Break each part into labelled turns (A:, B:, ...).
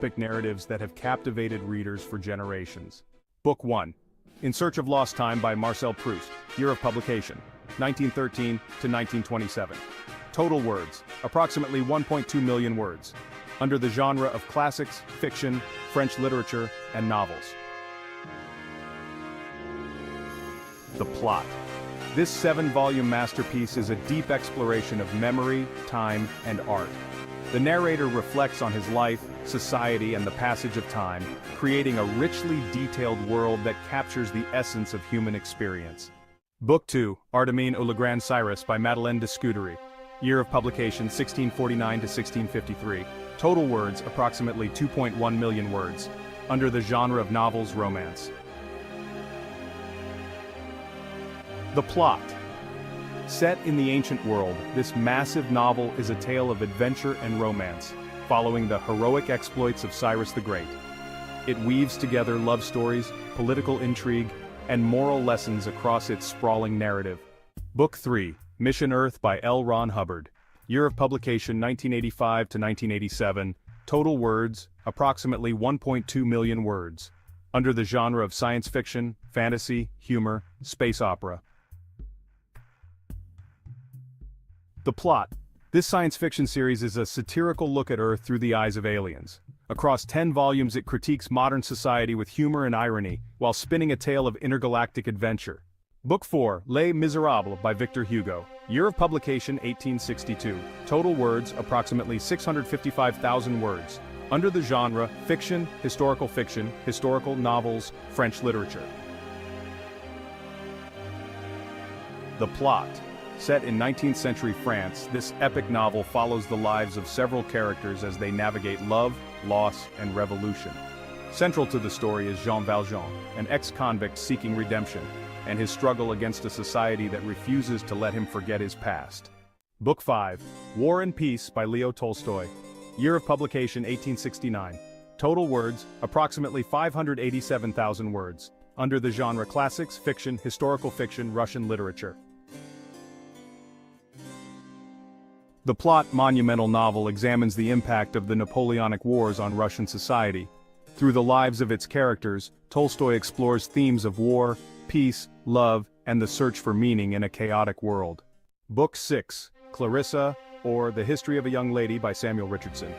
A: epic narratives that have captivated readers for generations. Book 1. In Search of Lost Time by Marcel Proust, year of publication, 1913 to 1927. Total words, approximately 1.2 million words. Under the genre of classics, fiction, French literature, and novels. The plot. This 7-volume masterpiece is a deep exploration of memory, time, and art. The narrator reflects on his life, society, and the passage of time, creating a richly detailed world that captures the essence of human experience. Book 2, Artemine ou le Grand Cyrus by Madeleine de Scudéry. Year of publication 1649 to 1653. Total words approximately 2.1 million words. Under the genre of novels romance. The plot. Set in the ancient world, this massive novel is a tale of adventure and romance, following the heroic exploits of Cyrus the Great. It weaves together love stories, political intrigue, and moral lessons across its sprawling narrative. Book 3, Mission Earth by L. Ron Hubbard. Year of publication 1985 to 1987. Total words, approximately 1.2 million words. Under the genre of science fiction, fantasy, humor, space opera. The plot. This science fiction series is a satirical look at Earth through the eyes of aliens. Across 10 volumes it critiques modern society with humor and irony, while spinning a tale of intergalactic adventure. Book 4, Les Miserables by Victor Hugo. Year of publication 1862. Total words, approximately 655,000 words. Under the genre, fiction, historical novels, French literature. The plot. Set in 19th century France, this epic novel follows the lives of several characters as they navigate love, loss, and revolution. Central to the story is Jean Valjean, an ex-convict seeking redemption, and his struggle against a society that refuses to let him forget his past. Book 5, War and Peace by Leo Tolstoy. Year of publication 1869. Total words, approximately 587,000 words. Under the genre classics, fiction, Russian literature. The plot monumental novel examines the impact of the Napoleonic Wars on Russian society. Through the lives of its characters, Tolstoy explores themes of war, peace, love, and the search for meaning in a chaotic world. Book 6, Clarissa, or The History of a Young Lady by Samuel Richardson.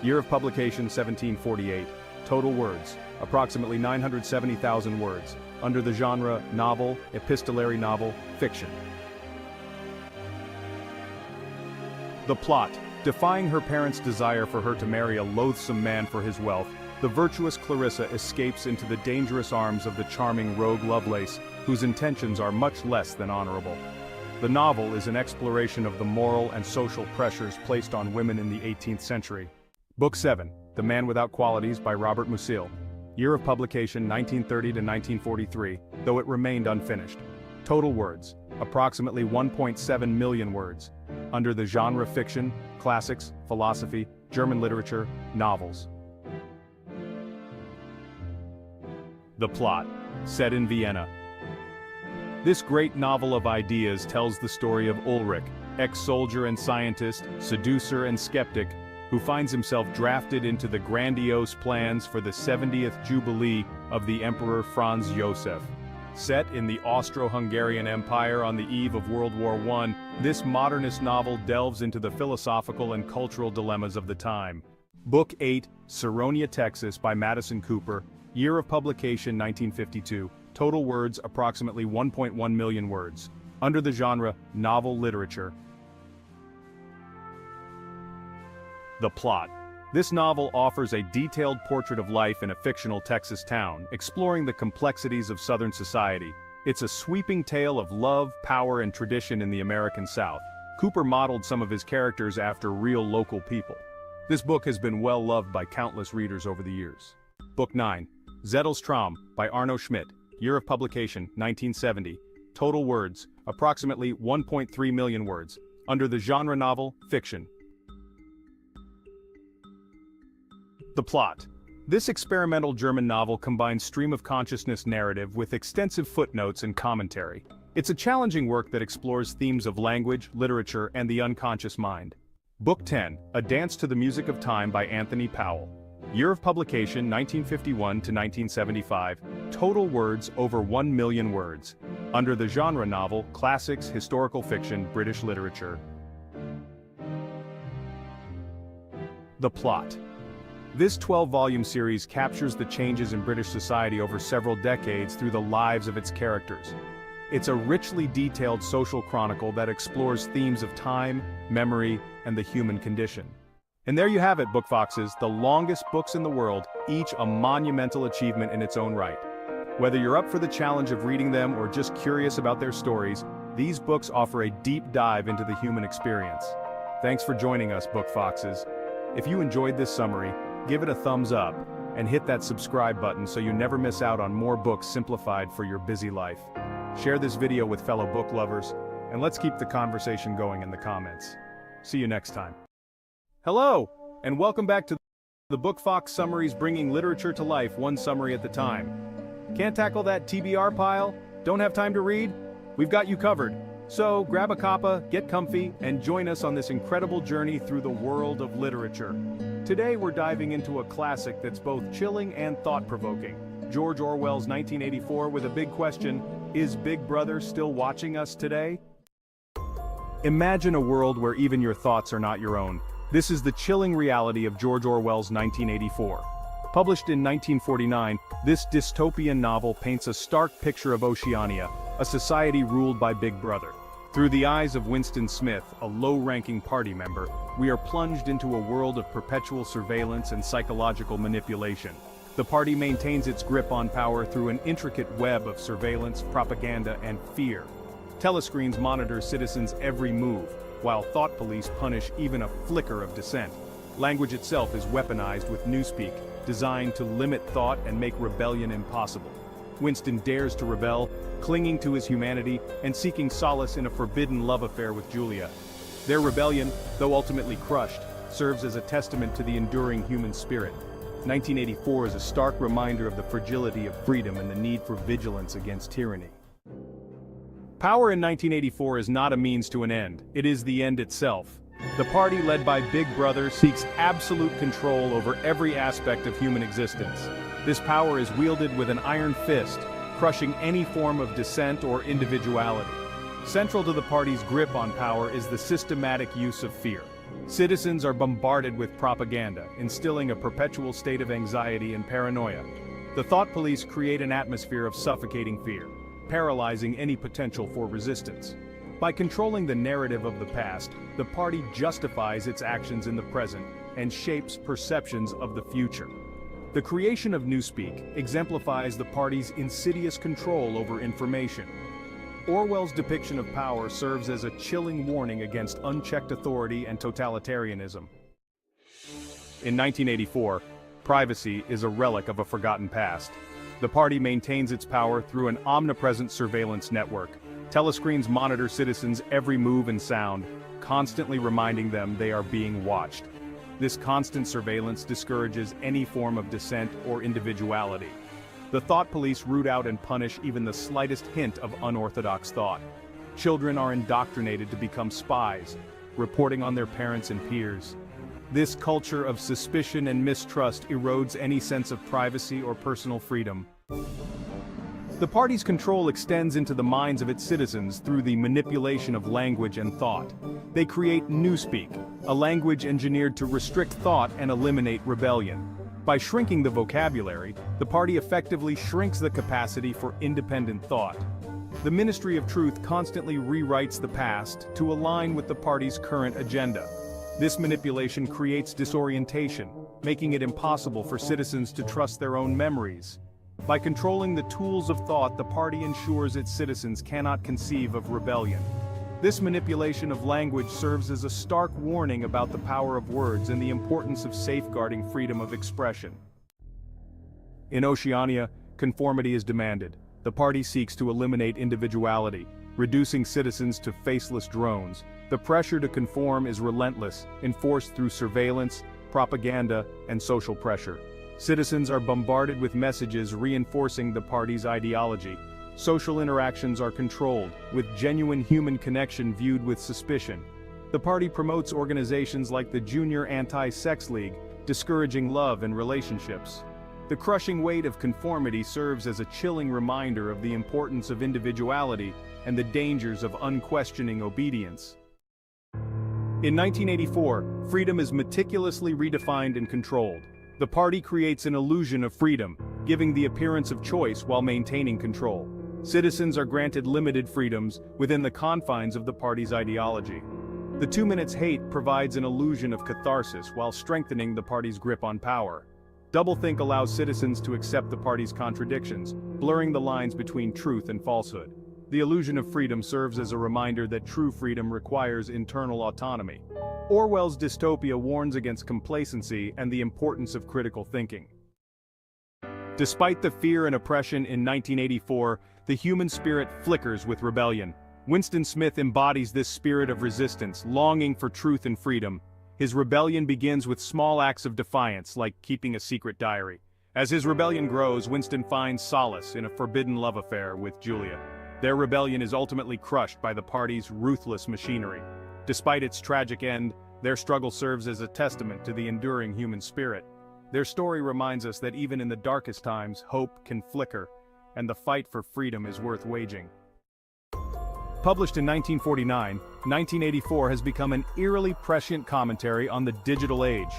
A: Year of publication 1748. Total words, approximately 970,000 words. Under the genre novel, epistolary novel, fiction. The plot. Defying her parents' desire for her to marry a loathsome man for his wealth, the virtuous Clarissa escapes into the dangerous arms of the charming rogue Lovelace, whose intentions are much less than honorable. The novel is an exploration of the moral and social pressures placed on women in the 18th century. Book 7, The Man Without Qualities by Robert Musil. Year of publication 1930 to 1943, though it remained unfinished. Total words, approximately 1.7 million words. Under the genre fiction, classics, philosophy, German literature, novels. The plot. Set in Vienna. This great novel of ideas tells the story of Ulrich, ex-soldier and scientist, seducer and skeptic, who finds himself drafted into the grandiose plans for the 70th Jubilee of the Emperor Franz Joseph. Set in the Austro-Hungarian Empire on the eve of World War I, this modernist novel delves into the philosophical and cultural dilemmas of the time. Book 8, Saronia, Texas by Madison Cooper. Year of publication 1952. Total words approximately 1.1 million words. Under the genre novel literature. The plot. This novel offers a detailed portrait of life in a fictional Texas town, exploring the complexities of Southern society. It's a sweeping tale of love, power, and tradition in the American South. Cooper modeled some of his characters after real local people. This book has been well loved by countless readers over the years. Book 9, Zettel's Traum by Arno Schmidt. Year of publication 1970. Total words, approximately 1.3 million words. Under the genre novel, fiction. The plot. This experimental German novel combines stream-of-consciousness narrative with extensive footnotes and commentary. It's a challenging work that explores themes of language, literature, and the unconscious mind. Book 10, A Dance to the Music of Time by Anthony Powell. Year of publication 1951 to 1975. Total words over 1 million words. Under the genre novel, classics, historical fiction, British literature. The plot. This 12-volume series captures the changes in British society over several decades through the lives of its characters. It's a richly detailed social chronicle that explores themes of time, memory, and the human condition. And there you have it, Book Foxes, the longest books in the world, each a monumental achievement in its own right. Whether you're up for the challenge of reading them or just curious about their stories, these books offer a deep dive into the human experience. Thanks for joining us, Book Foxes. If you enjoyed this summary, give it a thumbs up, and hit that subscribe button so you never miss out on more books simplified for your busy life. Share this video with fellow book lovers, and let's keep the conversation going in the comments. See you next time. Hello, and welcome back to the Book Fox Summaries, bringing literature to life one summary at a time. Can't tackle that TBR pile? Don't have time to read? We've got you covered. So grab a cuppa, get comfy, and join us on this incredible journey through the world of literature. Today we're diving into a classic that's both chilling and thought-provoking. George Orwell's 1984 with a big question: is Big Brother still watching us today? Imagine a world where even your thoughts are not your own. This is the chilling reality of George Orwell's 1984. Published in 1949, this dystopian novel paints a stark picture of Oceania, a society ruled by Big Brother. Through the eyes of Winston Smith, a low-ranking party member, we are plunged into a world of perpetual surveillance and psychological manipulation. The party maintains its grip on power through an intricate web of surveillance, propaganda, and fear. Telescreens monitor citizens' every move, while thought police punish even a flicker of dissent. Language itself is weaponized with newspeak, designed to limit thought and make rebellion impossible. Winston dares to rebel, clinging to his humanity and seeking solace in a forbidden love affair with Julia. Their rebellion, though ultimately crushed, serves as a testament to the enduring human spirit. 1984 is a stark reminder of the fragility of freedom and the need for vigilance against tyranny. Power in 1984 is not a means to an end, it is the end itself. The party led by Big Brother seeks absolute control over every aspect of human existence. This power is wielded with an iron fist, crushing any form of dissent or individuality. Central to the party's grip on power is the systematic use of fear. Citizens are bombarded with propaganda, instilling a perpetual state of anxiety and paranoia. The thought police create an atmosphere of suffocating fear, paralyzing any potential for resistance. By controlling the narrative of the past, the party justifies its actions in the present and shapes perceptions of the future. The creation of newspeak exemplifies the party's insidious control over information. Orwell's depiction of power serves as a chilling warning against unchecked authority and totalitarianism. In 1984, privacy is a relic of a forgotten past. The party maintains its power through an omnipresent surveillance network. Telescreens monitor citizens' every move and sound, constantly reminding them they are being watched. This constant surveillance discourages any form of dissent or individuality. The thought police root out and punish even the slightest hint of unorthodox thought. Children are indoctrinated to become spies, reporting on their parents and peers. This culture of suspicion and mistrust erodes any sense of privacy or personal freedom. The party's control extends into the minds of its citizens through the manipulation of language and thought. They create newspeak, a language engineered to restrict thought and eliminate rebellion. By shrinking the vocabulary, the party effectively shrinks the capacity for independent thought. The Ministry of Truth constantly rewrites the past to align with the party's current agenda. This manipulation creates disorientation, making it impossible for citizens to trust their own memories. By controlling the tools of thought, the party ensures its citizens cannot conceive of rebellion. This manipulation of language serves as a stark warning about the power of words and the importance of safeguarding freedom of expression. In Oceania, conformity is demanded. The party seeks to eliminate individuality, reducing citizens to faceless drones. The pressure to conform is relentless, enforced through surveillance, propaganda, and social pressure. Citizens are bombarded with messages reinforcing the party's ideology. Social interactions are controlled, with genuine human connection viewed with suspicion. The party promotes organizations like the Junior Anti-Sex League, discouraging love and relationships. The crushing weight of conformity serves as a chilling reminder of the importance of individuality and the dangers of unquestioning obedience. In 1984, freedom is meticulously redefined and controlled. The party creates an illusion of freedom, giving the appearance of choice while maintaining control. Citizens are granted limited freedoms within the confines of the party's ideology. The 2 minutes hate provides an illusion of catharsis while strengthening the party's grip on power. Doublethink allows citizens to accept the party's contradictions, blurring the lines between truth and falsehood. The illusion of freedom serves as a reminder that true freedom requires internal autonomy. Orwell's dystopia warns against complacency and the importance of critical thinking. Despite the fear and oppression in 1984, the human spirit flickers with rebellion. Winston Smith embodies this spirit of resistance, longing for truth and freedom. His rebellion begins with small acts of defiance, like keeping a secret diary. As his rebellion grows, Winston finds solace in a forbidden love affair with Julia. Their rebellion is ultimately crushed by the party's ruthless machinery. Despite its tragic end, their struggle serves as a testament to the enduring human spirit. Their story reminds us that even in the darkest times, hope can flicker, and the fight for freedom is worth waging. Published in 1949, 1984 has become an eerily prescient commentary on the digital age.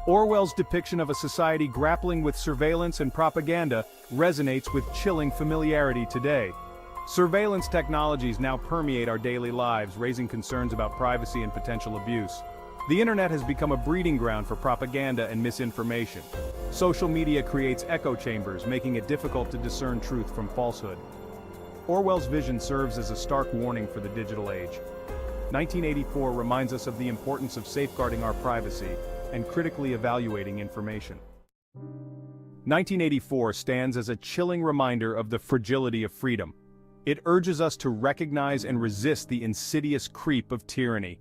A: Orwell's depiction of a society grappling with surveillance and propaganda resonates with chilling familiarity today. Surveillance technologies now permeate our daily lives, raising concerns about privacy and potential abuse. The internet has become a breeding ground for propaganda and misinformation. Social media creates echo chambers, making it difficult to discern truth from falsehood. Orwell's vision serves as a stark warning for the digital age. 1984 reminds us of the importance of safeguarding our privacy and critically evaluating information. 1984 stands as a chilling reminder of the fragility of freedom. It urges us to recognize and resist the insidious creep of tyranny.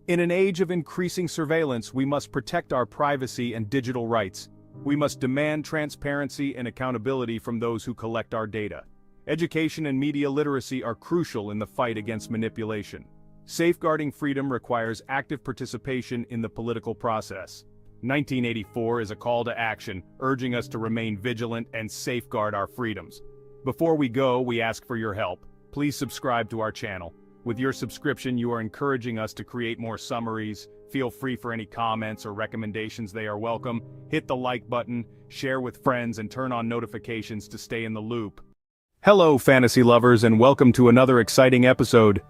A: In an age of increasing surveillance, we must protect our privacy and digital rights. We must demand transparency and accountability from those who collect our data. Education and media literacy are crucial in the fight against manipulation. Safeguarding freedom requires active participation in the political process. 1984 is a call to action, urging us to remain vigilant and safeguard our freedoms. Before we go, we ask for your help. Please subscribe to our channel. With your subscription, you are encouraging us to create more summaries. Feel free for any comments or recommendations, they are welcome. Hit the like button, share with friends, and turn on notifications to stay in the loop. Hello, fantasy lovers, and welcome to another exciting episode.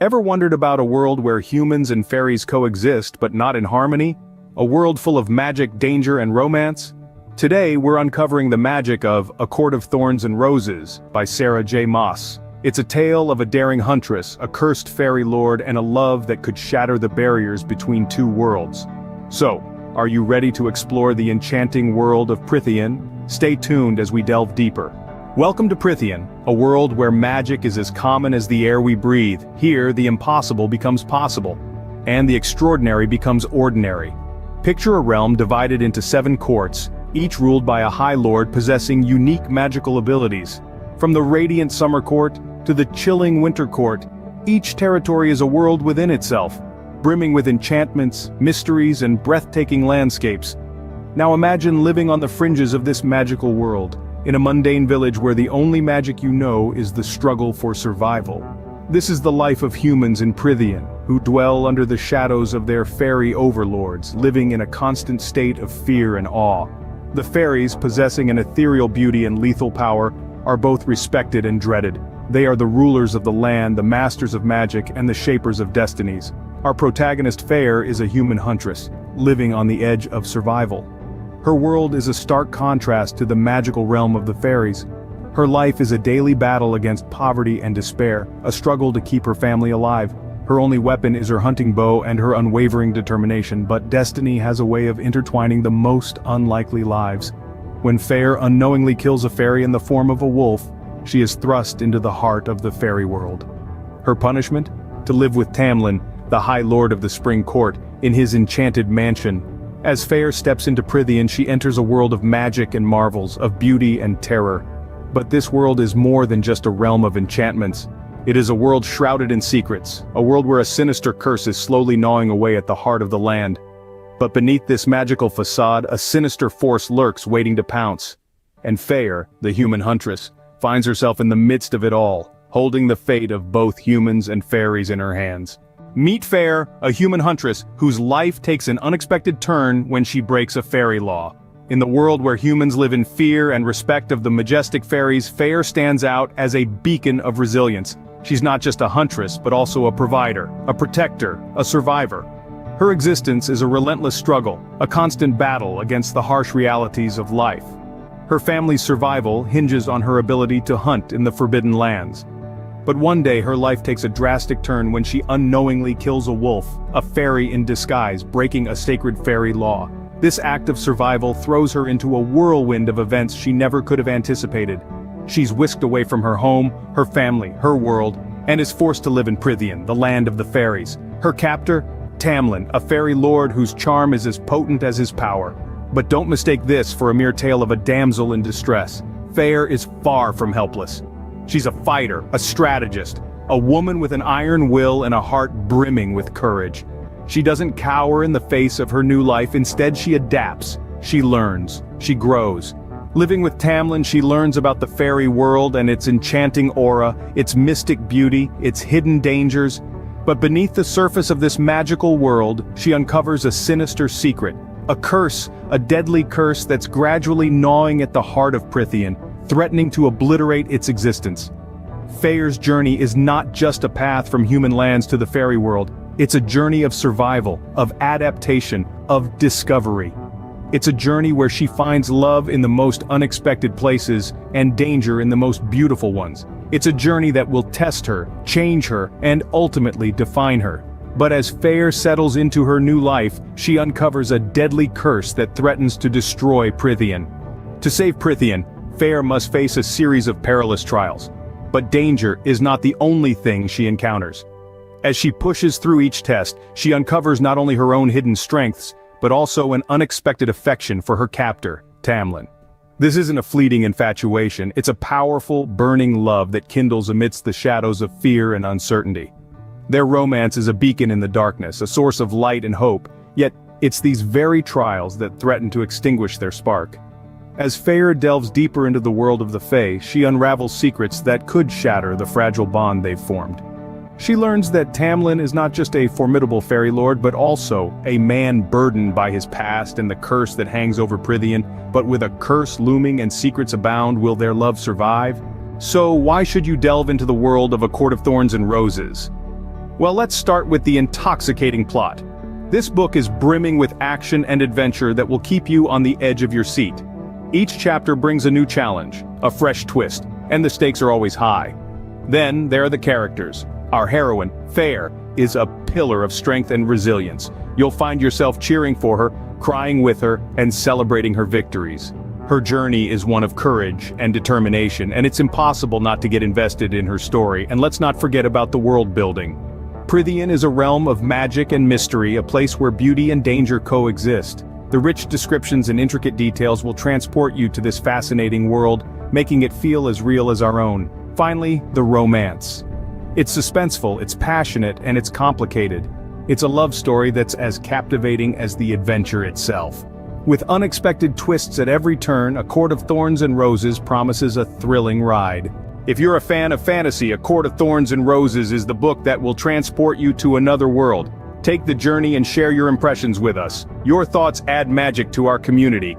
A: Ever wondered about a world where humans and fairies coexist but not in harmony? A world full of magic, danger, and romance? Today, we're uncovering the magic of A Court of Thorns and Roses by Sarah J. Maas. It's a tale of a daring huntress, a cursed fairy lord, and a love that could shatter the barriers between two worlds. So, are you ready to explore the enchanting world of Prythian? Stay tuned as we delve deeper. Welcome to Prythian, a world where magic is as common as the air we breathe. Here, the impossible becomes possible, and the extraordinary becomes ordinary. Picture a realm divided into 7 courts, each ruled by a High Lord possessing unique magical abilities. From the radiant Summer Court to the chilling Winter Court, each territory is a world within itself, brimming with enchantments, mysteries, and breathtaking landscapes. Now imagine living on the fringes of this magical world, in a mundane village where the only magic you know is the struggle for survival. This is the life of humans in Prythian, who dwell under the shadows of their fairy overlords, living in a constant state of fear and awe. The fairies, possessing an ethereal beauty and lethal power, are both respected and dreaded. They are the rulers of the land, the masters of magic, and the shapers of destinies. Our protagonist Fair is a human huntress, living on the edge of survival. Her world is a stark contrast to the magical realm of the fairies. Her life is a daily battle against poverty and despair, a struggle to keep her family alive. Her only weapon is her hunting bow and her unwavering determination, but destiny has a way of intertwining the most unlikely lives. When Fair unknowingly kills a fairy in the form of a wolf, she is thrust into the heart of the fairy world. Her punishment? To live with Tamlin, the High Lord of the Spring Court, in his enchanted mansion. As Fair steps into Prythian, she enters a world of magic and marvels, of beauty and terror. But this world is more than just a realm of enchantments. It is a world shrouded in secrets, a world where a sinister curse is slowly gnawing away at the heart of the land. But beneath this magical facade, a sinister force lurks waiting to pounce. And Fair, the human huntress, finds herself in the midst of it all, holding the fate of both humans and fairies in her hands. Meet Fair, a human huntress whose life takes an unexpected turn when she breaks a fairy law. In the world where humans live in fear and respect of the majestic fairies, Fair stands out as a beacon of resilience. She's not just a huntress, but also a provider, a protector, a survivor. Her existence is a relentless struggle, a constant battle against the harsh realities of life. Her family's survival hinges on her ability to hunt in the Forbidden Lands. But one day her life takes a drastic turn when she unknowingly kills a wolf, a fairy in disguise, breaking a sacred fairy law. This act of survival throws her into a whirlwind of events she never could have anticipated. She's whisked away from her home, her family, her world, and is forced to live in Prythian, the land of the fairies. Her captor? Tamlin, a fairy lord whose charm is as potent as his power. But don't mistake this for a mere tale of a damsel in distress. Fair is far from helpless. She's a fighter, a strategist, a woman with an iron will and a heart brimming with courage. She doesn't cower in the face of her new life, instead she adapts, she learns, she grows. Living with Tamlin, she learns about the fairy world and its enchanting aura, its mystic beauty, its hidden dangers. But beneath the surface of this magical world, she uncovers a sinister secret, a curse, a deadly curse that's gradually gnawing at the heart of Prythian, threatening to obliterate its existence. Fair's journey is not just a path from human lands to the fairy world. It's a journey of survival, of adaptation, of discovery. It's a journey where she finds love in the most unexpected places and danger in the most beautiful ones. It's a journey that will test her, change her, and ultimately define her. But as Fair settles into her new life, she uncovers a deadly curse that threatens to destroy Prythian. To save Prythian, Fair must face a series of perilous trials. But danger is not the only thing she encounters. As she pushes through each test, she uncovers not only her own hidden strengths, but also an unexpected affection for her captor, Tamlin. This isn't a fleeting infatuation, it's a powerful, burning love that kindles amidst the shadows of fear and uncertainty. Their romance is a beacon in the darkness, a source of light and hope, yet it's these very trials that threaten to extinguish their spark. As Fair delves deeper into the world of the Fae, she unravels secrets that could shatter the fragile bond they've formed. She learns that Tamlin is not just a formidable fairy lord, but also a man burdened by his past and the curse that hangs over Prythian. But with a curse looming and secrets abound, will their love survive? So why should you delve into the world of A Court of Thorns and Roses? Well, let's start with the intoxicating plot. This book is brimming with action and adventure that will keep you on the edge of your seat. Each chapter brings a new challenge, a fresh twist, and the stakes are always high. Then there are the characters. Our heroine, Fair, is a pillar of strength and resilience. You'll find yourself cheering for her, crying with her, and celebrating her victories. Her journey is one of courage and determination, and it's impossible not to get invested in her story. And let's not forget about the world building. Prythian is a realm of magic and mystery, a place where beauty and danger coexist. The rich descriptions and intricate details will transport you to this fascinating world, making it feel as real as our own. Finally, the romance. It's suspenseful, it's passionate, and it's complicated. It's a love story that's as captivating as the adventure itself. With unexpected twists at every turn, A Court of Thorns and Roses promises a thrilling ride. If you're a fan of fantasy, A Court of Thorns and Roses is the book that will transport you to another world. Take the journey and share your impressions with us. Your thoughts add magic to our community.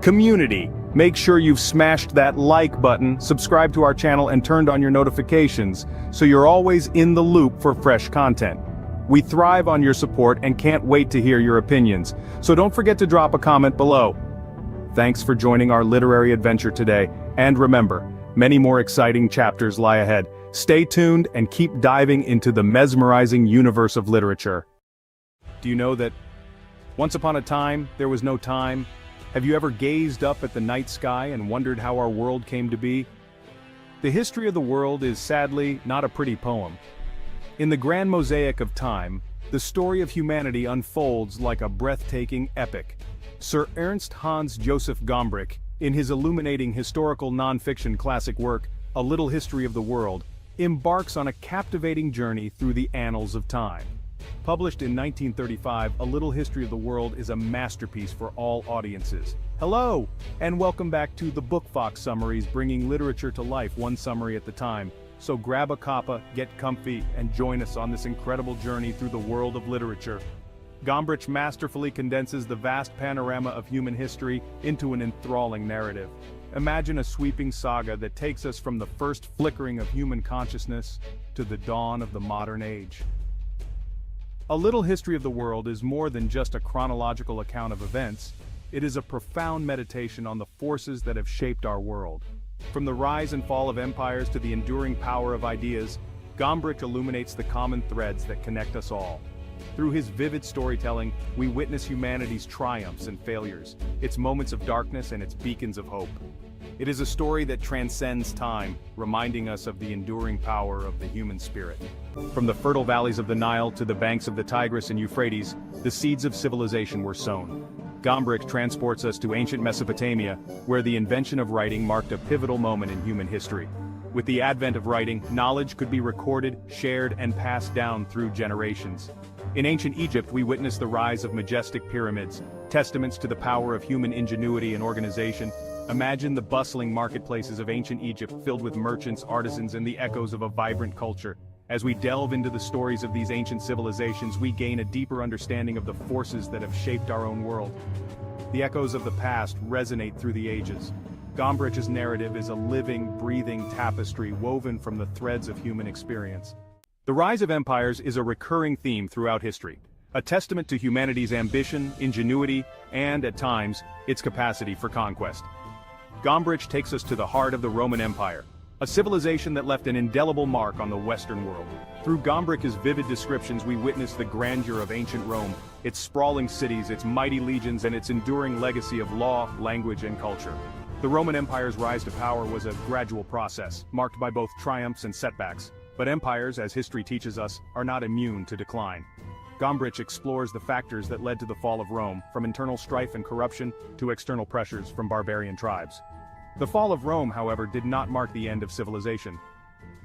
A: Make sure you've smashed that like button, subscribed to our channel, and turned on your notifications, so you're always in the loop for fresh content. We thrive on your support and can't wait to hear your opinions, so don't forget to drop a comment below. Thanks for joining our literary adventure today, and remember, many more exciting chapters lie ahead. Stay tuned and keep diving into the mesmerizing universe of literature. Do you know that once upon a time, there was no time? Have you ever gazed up at the night sky and wondered how our world came to be? The history of the world is sadly not a pretty poem. In the grand mosaic of time, the story of humanity unfolds like a breathtaking epic. Sir Ernst Hans Joseph Gombrich, in his illuminating historical non-fiction classic work, A Little History of the World, embarks on a captivating journey through the annals of time. Published in 1935, A Little History of the World is a masterpiece for all audiences. Hello, and welcome back to the Book Fox Summaries, bringing literature to life one summary at a time. So grab a cuppa, get comfy, and join us on this incredible journey through the world of literature. Gombrich masterfully condenses the vast panorama of human history into an enthralling narrative. Imagine a sweeping saga that takes us from the first flickering of human consciousness to the dawn of the modern age. A Little History of the World is more than just a chronological account of events. It is a profound meditation on the forces that have shaped our world. From the rise and fall of empires to the enduring power of ideas, Gombrich illuminates the common threads that connect us all. Through his vivid storytelling, we witness humanity's triumphs and failures, its moments of darkness and its beacons of hope. It is a story that transcends time, reminding us of the enduring power of the human spirit. From the fertile valleys of the Nile to the banks of the Tigris and Euphrates, the seeds of civilization were sown. Gombrich transports us to ancient Mesopotamia, where the invention of writing marked a pivotal moment in human history. With the advent of writing, knowledge could be recorded, shared, and passed down through generations. In ancient Egypt, we witness the rise of majestic pyramids, testaments to the power of human ingenuity and organization. Imagine the bustling marketplaces of ancient Egypt filled with merchants, artisans, and the echoes of a vibrant culture. As we delve into the stories of these ancient civilizations, we gain a deeper understanding of the forces that have shaped our own world. The echoes of the past resonate through the ages. Gombrich's narrative is a living, breathing tapestry woven from the threads of human experience. The rise of empires is a recurring theme throughout history, a testament to humanity's ambition, ingenuity, and, at times, its capacity for conquest. Gombrich takes us to the heart of the Roman Empire, a civilization that left an indelible mark on the Western world. Through Gombrich's vivid descriptions, we witness the grandeur of ancient Rome, its sprawling cities, its mighty legions, and its enduring legacy of law, language, and culture. The Roman Empire's rise to power was a gradual process, marked by both triumphs and setbacks. But empires, as history teaches us, are not immune to decline. Gombrich explores the factors that led to the fall of Rome, from internal strife and corruption to external pressures from barbarian tribes. The fall of Rome, however, did not mark the end of civilization.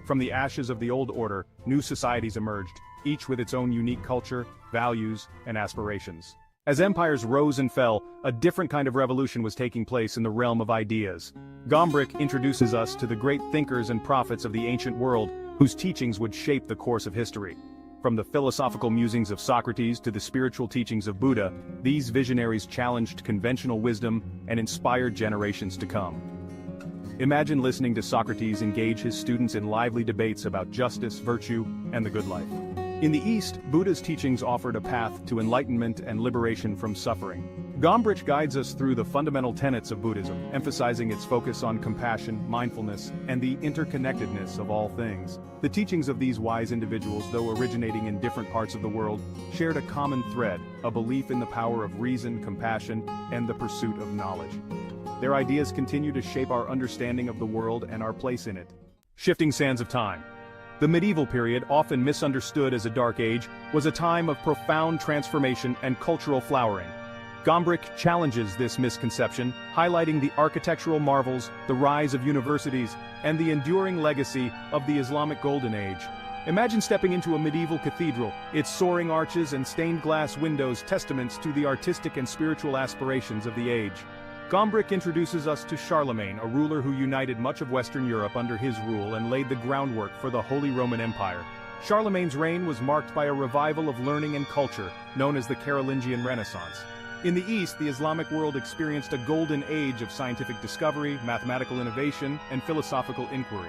A: From the ashes of the old order, new societies emerged, each with its own unique culture, values, and aspirations. As empires rose and fell, a different kind of revolution was taking place in the realm of ideas. Gombrich introduces us to the great thinkers and prophets of the ancient world, whose teachings would shape the course of history. From the philosophical musings of Socrates to the spiritual teachings of Buddha, these visionaries challenged conventional wisdom and inspired generations to come. Imagine listening to Socrates engage his students in lively debates about justice, virtue, and the good life. In the East, Buddha's teachings offered a path to enlightenment and liberation from suffering. Gombrich guides us through the fundamental tenets of Buddhism, emphasizing its focus on compassion, mindfulness, and the interconnectedness of all things. The teachings of these wise individuals, though originating in different parts of the world, shared a common thread, a belief in the power of reason, compassion, and the pursuit of knowledge. Their ideas continue to shape our understanding of the world and our place in it. Shifting sands of time. The medieval period, often misunderstood as a dark age, was a time of profound transformation and cultural flowering. Gombrich challenges this misconception, highlighting the architectural marvels, the rise of universities, and the enduring legacy of the Islamic Golden Age. Imagine stepping into a medieval cathedral, its soaring arches and stained glass windows testaments to the artistic and spiritual aspirations of the age. Gombrich introduces us to Charlemagne, a ruler who united much of Western Europe under his rule and laid the groundwork for the Holy Roman Empire. Charlemagne's reign was marked by a revival of learning and culture, known as the Carolingian Renaissance. In the East, the Islamic world experienced a golden age of scientific discovery, mathematical innovation, and philosophical inquiry.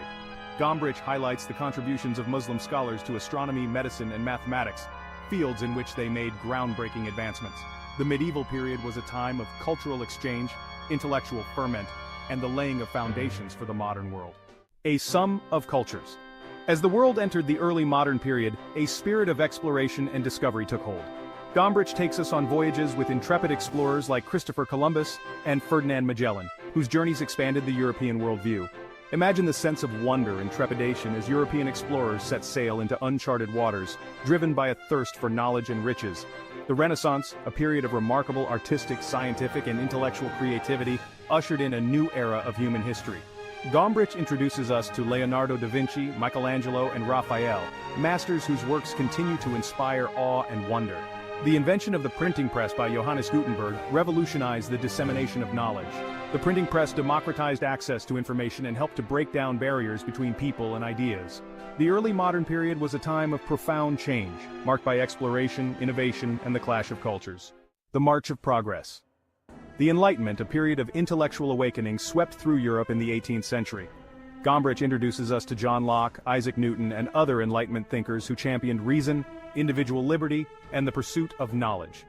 A: Gombrich highlights the contributions of Muslim scholars to astronomy, medicine, and mathematics, fields in which they made groundbreaking advancements. The medieval period was a time of cultural exchange, intellectual ferment, and the laying of foundations for the modern world. A sum of cultures. As the world entered the early modern period, a spirit of exploration and discovery took hold. Gombrich takes us on voyages with intrepid explorers like Christopher Columbus and Ferdinand Magellan, whose journeys expanded the European worldview. Imagine the sense of wonder and trepidation as European explorers set sail into uncharted waters, driven by a thirst for knowledge and riches. The Renaissance, a period of remarkable artistic, scientific, and intellectual creativity, ushered in a new era of human history. Gombrich introduces us to Leonardo da Vinci, Michelangelo, and Raphael, masters whose works continue to inspire awe and wonder. The invention of the printing press by Johannes Gutenberg revolutionized the dissemination of knowledge. The printing press democratized access to information and helped to break down barriers between people and ideas. The early modern period was a time of profound change, marked by exploration, innovation, and the clash of cultures. The March of Progress. The Enlightenment, a period of intellectual awakening, swept through Europe in the 18th century. Gombrich introduces us to John Locke, Isaac Newton, and other Enlightenment thinkers who championed reason, individual liberty, and the pursuit of knowledge.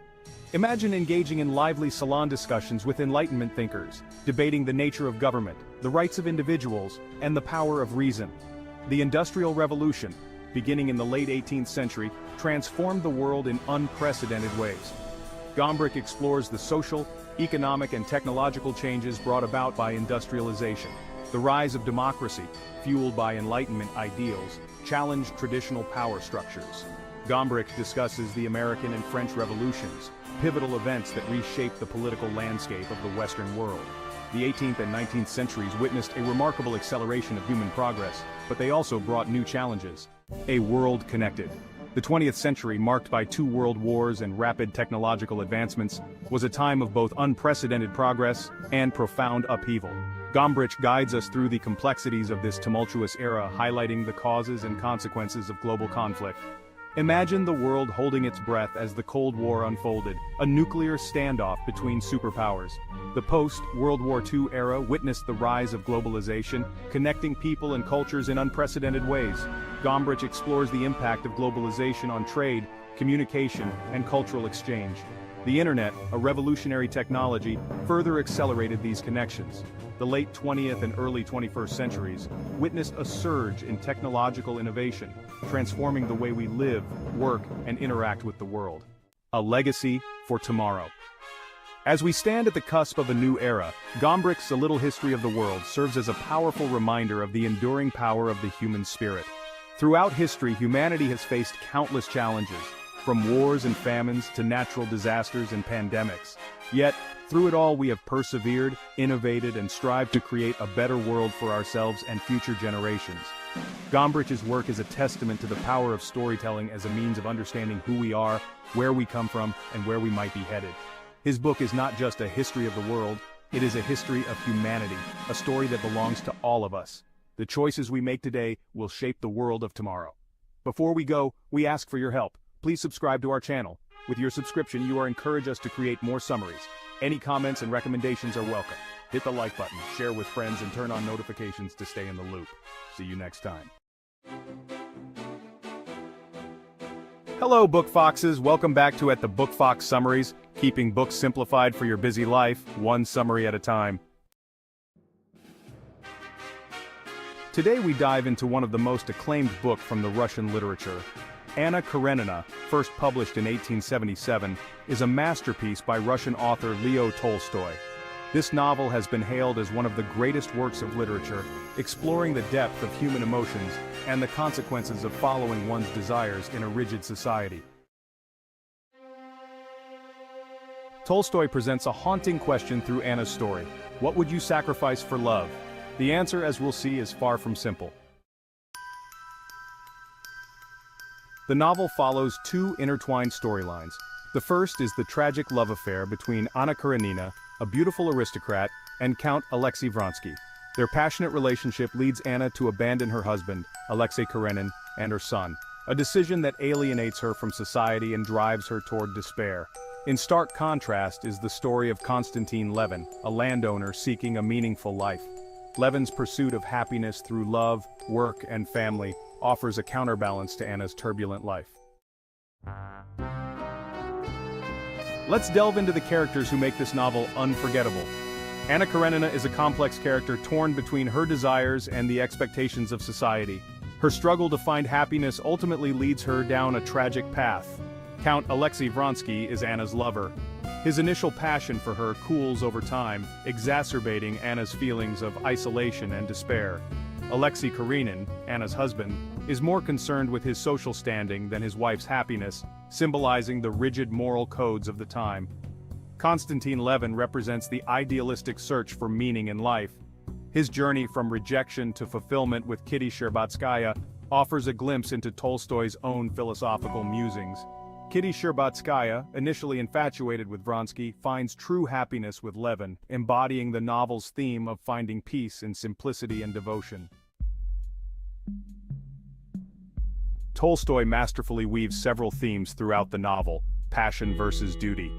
A: Imagine engaging in lively salon discussions with Enlightenment thinkers, debating the nature of government, the rights of individuals, and the power of reason. The Industrial Revolution, beginning in the late 18th century, transformed the world in unprecedented ways. Gombrich explores the social, economic, and technological changes brought about by industrialization. The rise of democracy, fueled by Enlightenment ideals, challenged traditional power structures. Gombrich discusses the American and French revolutions, pivotal events that reshaped the political landscape of the Western world. The 18th and 19th centuries witnessed a remarkable acceleration of human progress, but they also brought new challenges. A world connected. The 20th century, marked by 2 world wars and rapid technological advancements, was a time of both unprecedented progress and profound upheaval. Gombrich guides us through the complexities of this tumultuous era, highlighting the causes and consequences of global conflict. Imagine the world holding its breath as the Cold War unfolded, a nuclear standoff between superpowers. The post-World War II era witnessed the rise of globalization, connecting people and cultures in unprecedented ways. Gombrich explores the impact of globalization on trade, communication, and cultural exchange. The internet, a revolutionary technology, further accelerated these connections. The late 20th and early 21st centuries witnessed a surge in technological innovation, transforming the way we live, work, and interact with the world. A legacy for tomorrow. As we stand at the cusp of a new era, Gombrich's A Little History of the World serves as a powerful reminder of the enduring power of the human spirit. Throughout history, humanity has faced countless challenges, from wars and famines to natural disasters and pandemics. Yet, through it all we have persevered, innovated, and strived to create a better world for ourselves and future generations. Gombrich's work is a testament to the power of storytelling as a means of understanding who we are, where we come from, and where we might be headed. His book is not just a history of the world, it is a history of humanity, a story that belongs to all of us. The choices we make today will shape the world of tomorrow. Before we go, we ask for your help. Please subscribe to our channel. With your subscription, you are encouraged us to create more summaries. Any comments and recommendations are welcome. Hit the like button, share with friends, and turn on notifications to stay in the loop. See you next time. Hello, Book Foxes. Welcome back to the Book Fox Summaries, keeping books simplified for your busy life, one summary at a time. Today we dive into one of the most acclaimed books from the Russian literature. Anna Karenina, first published in 1877, is a masterpiece by Russian author Leo Tolstoy. This novel has been hailed as one of the greatest works of literature, exploring the depth of human emotions and the consequences of following one's desires in a rigid society. Tolstoy presents a haunting question through Anna's story. What would you sacrifice for love? The answer, as we'll see, is far from simple. The novel follows 2 intertwined storylines. The first is the tragic love affair between Anna Karenina, a beautiful aristocrat, and Count Alexei Vronsky. Their passionate relationship leads Anna to abandon her husband, Alexei Karenin, and her son, a decision that alienates her from society and drives her toward despair. In stark contrast is the story of Konstantin Levin, a landowner seeking a meaningful life. Levin's pursuit of happiness through love, work, and family offers a counterbalance to Anna's turbulent life. Let's delve into the characters who make this novel unforgettable. Anna Karenina is a complex character torn between her desires and the expectations of society. Her struggle to find happiness ultimately leads her down a tragic path. Count Alexei Vronsky is Anna's lover. His initial passion for her cools over time, exacerbating Anna's feelings of isolation and despair. Alexei Karenin, Anna's husband, is more concerned with his social standing than his wife's happiness, symbolizing the rigid moral codes of the time. Konstantin Levin represents the idealistic search for meaning in life. His journey from rejection to fulfillment with Kitty Sherbatskaya offers a glimpse into Tolstoy's own philosophical musings. Kitty Sherbatskaya, initially infatuated with Vronsky, finds true happiness with Levin, embodying the novel's theme of finding peace in simplicity and devotion. Tolstoy masterfully weaves several themes throughout the novel: passion versus duty.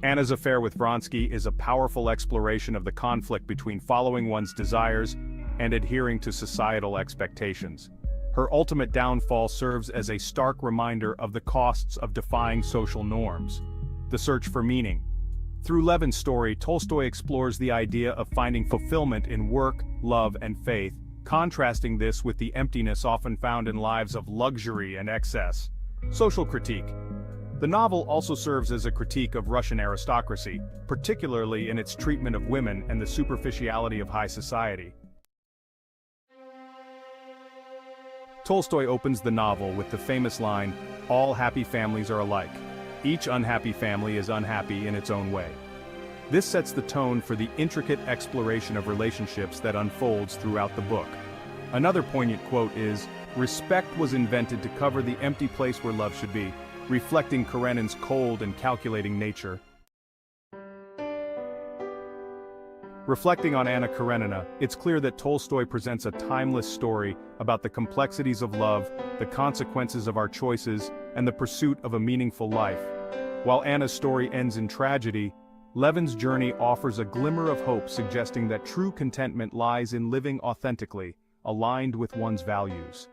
A: Anna's affair with Vronsky is a powerful exploration of the conflict between following one's desires and adhering to societal expectations. Her ultimate downfall serves as a stark reminder of the costs of defying social norms. The search for meaning. Through Levin's story, Tolstoy explores the idea of finding fulfillment in work, love, and faith, contrasting this with the emptiness often found in lives of luxury and excess. Social critique. The novel also serves as a critique of Russian aristocracy, particularly in its treatment of women and the superficiality of high society. Tolstoy opens the novel with the famous line, "All happy families are alike. Each unhappy family is unhappy in its own way." This sets the tone for the intricate exploration of relationships that unfolds throughout the book. Another poignant quote is, "Respect was invented to cover the empty place where love should be," reflecting Karenin's cold and calculating nature. Reflecting on Anna Karenina, it's clear that Tolstoy presents a timeless story about the complexities of love, the consequences of our choices, and the pursuit of a meaningful life. While Anna's story ends in tragedy, Levin's journey offers a glimmer of hope, suggesting that true contentment lies in living authentically, aligned with one's values.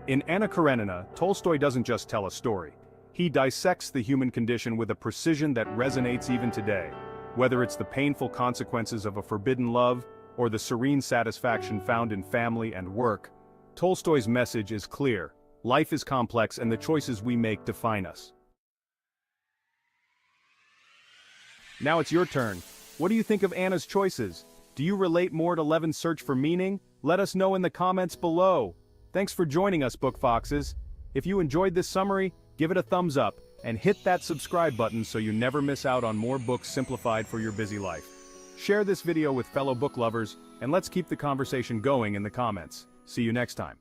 A: In Anna Karenina, Tolstoy doesn't just tell a story. He dissects the human condition with a precision that resonates even today. Whether it's the painful consequences of a forbidden love, or the serene satisfaction found in family and work, Tolstoy's message is clear: life is complex and the choices we make define us. Now it's your turn. What do you think of Anna's choices? Do you relate more to Levin's search for meaning? Let us know in the comments below. Thanks for joining us, Book Foxes. If you enjoyed this summary, give it a thumbs up, and hit that subscribe button so you never miss out on more books simplified for your busy life. Share this video with fellow book lovers, and let's keep the conversation going in the comments. See you next time.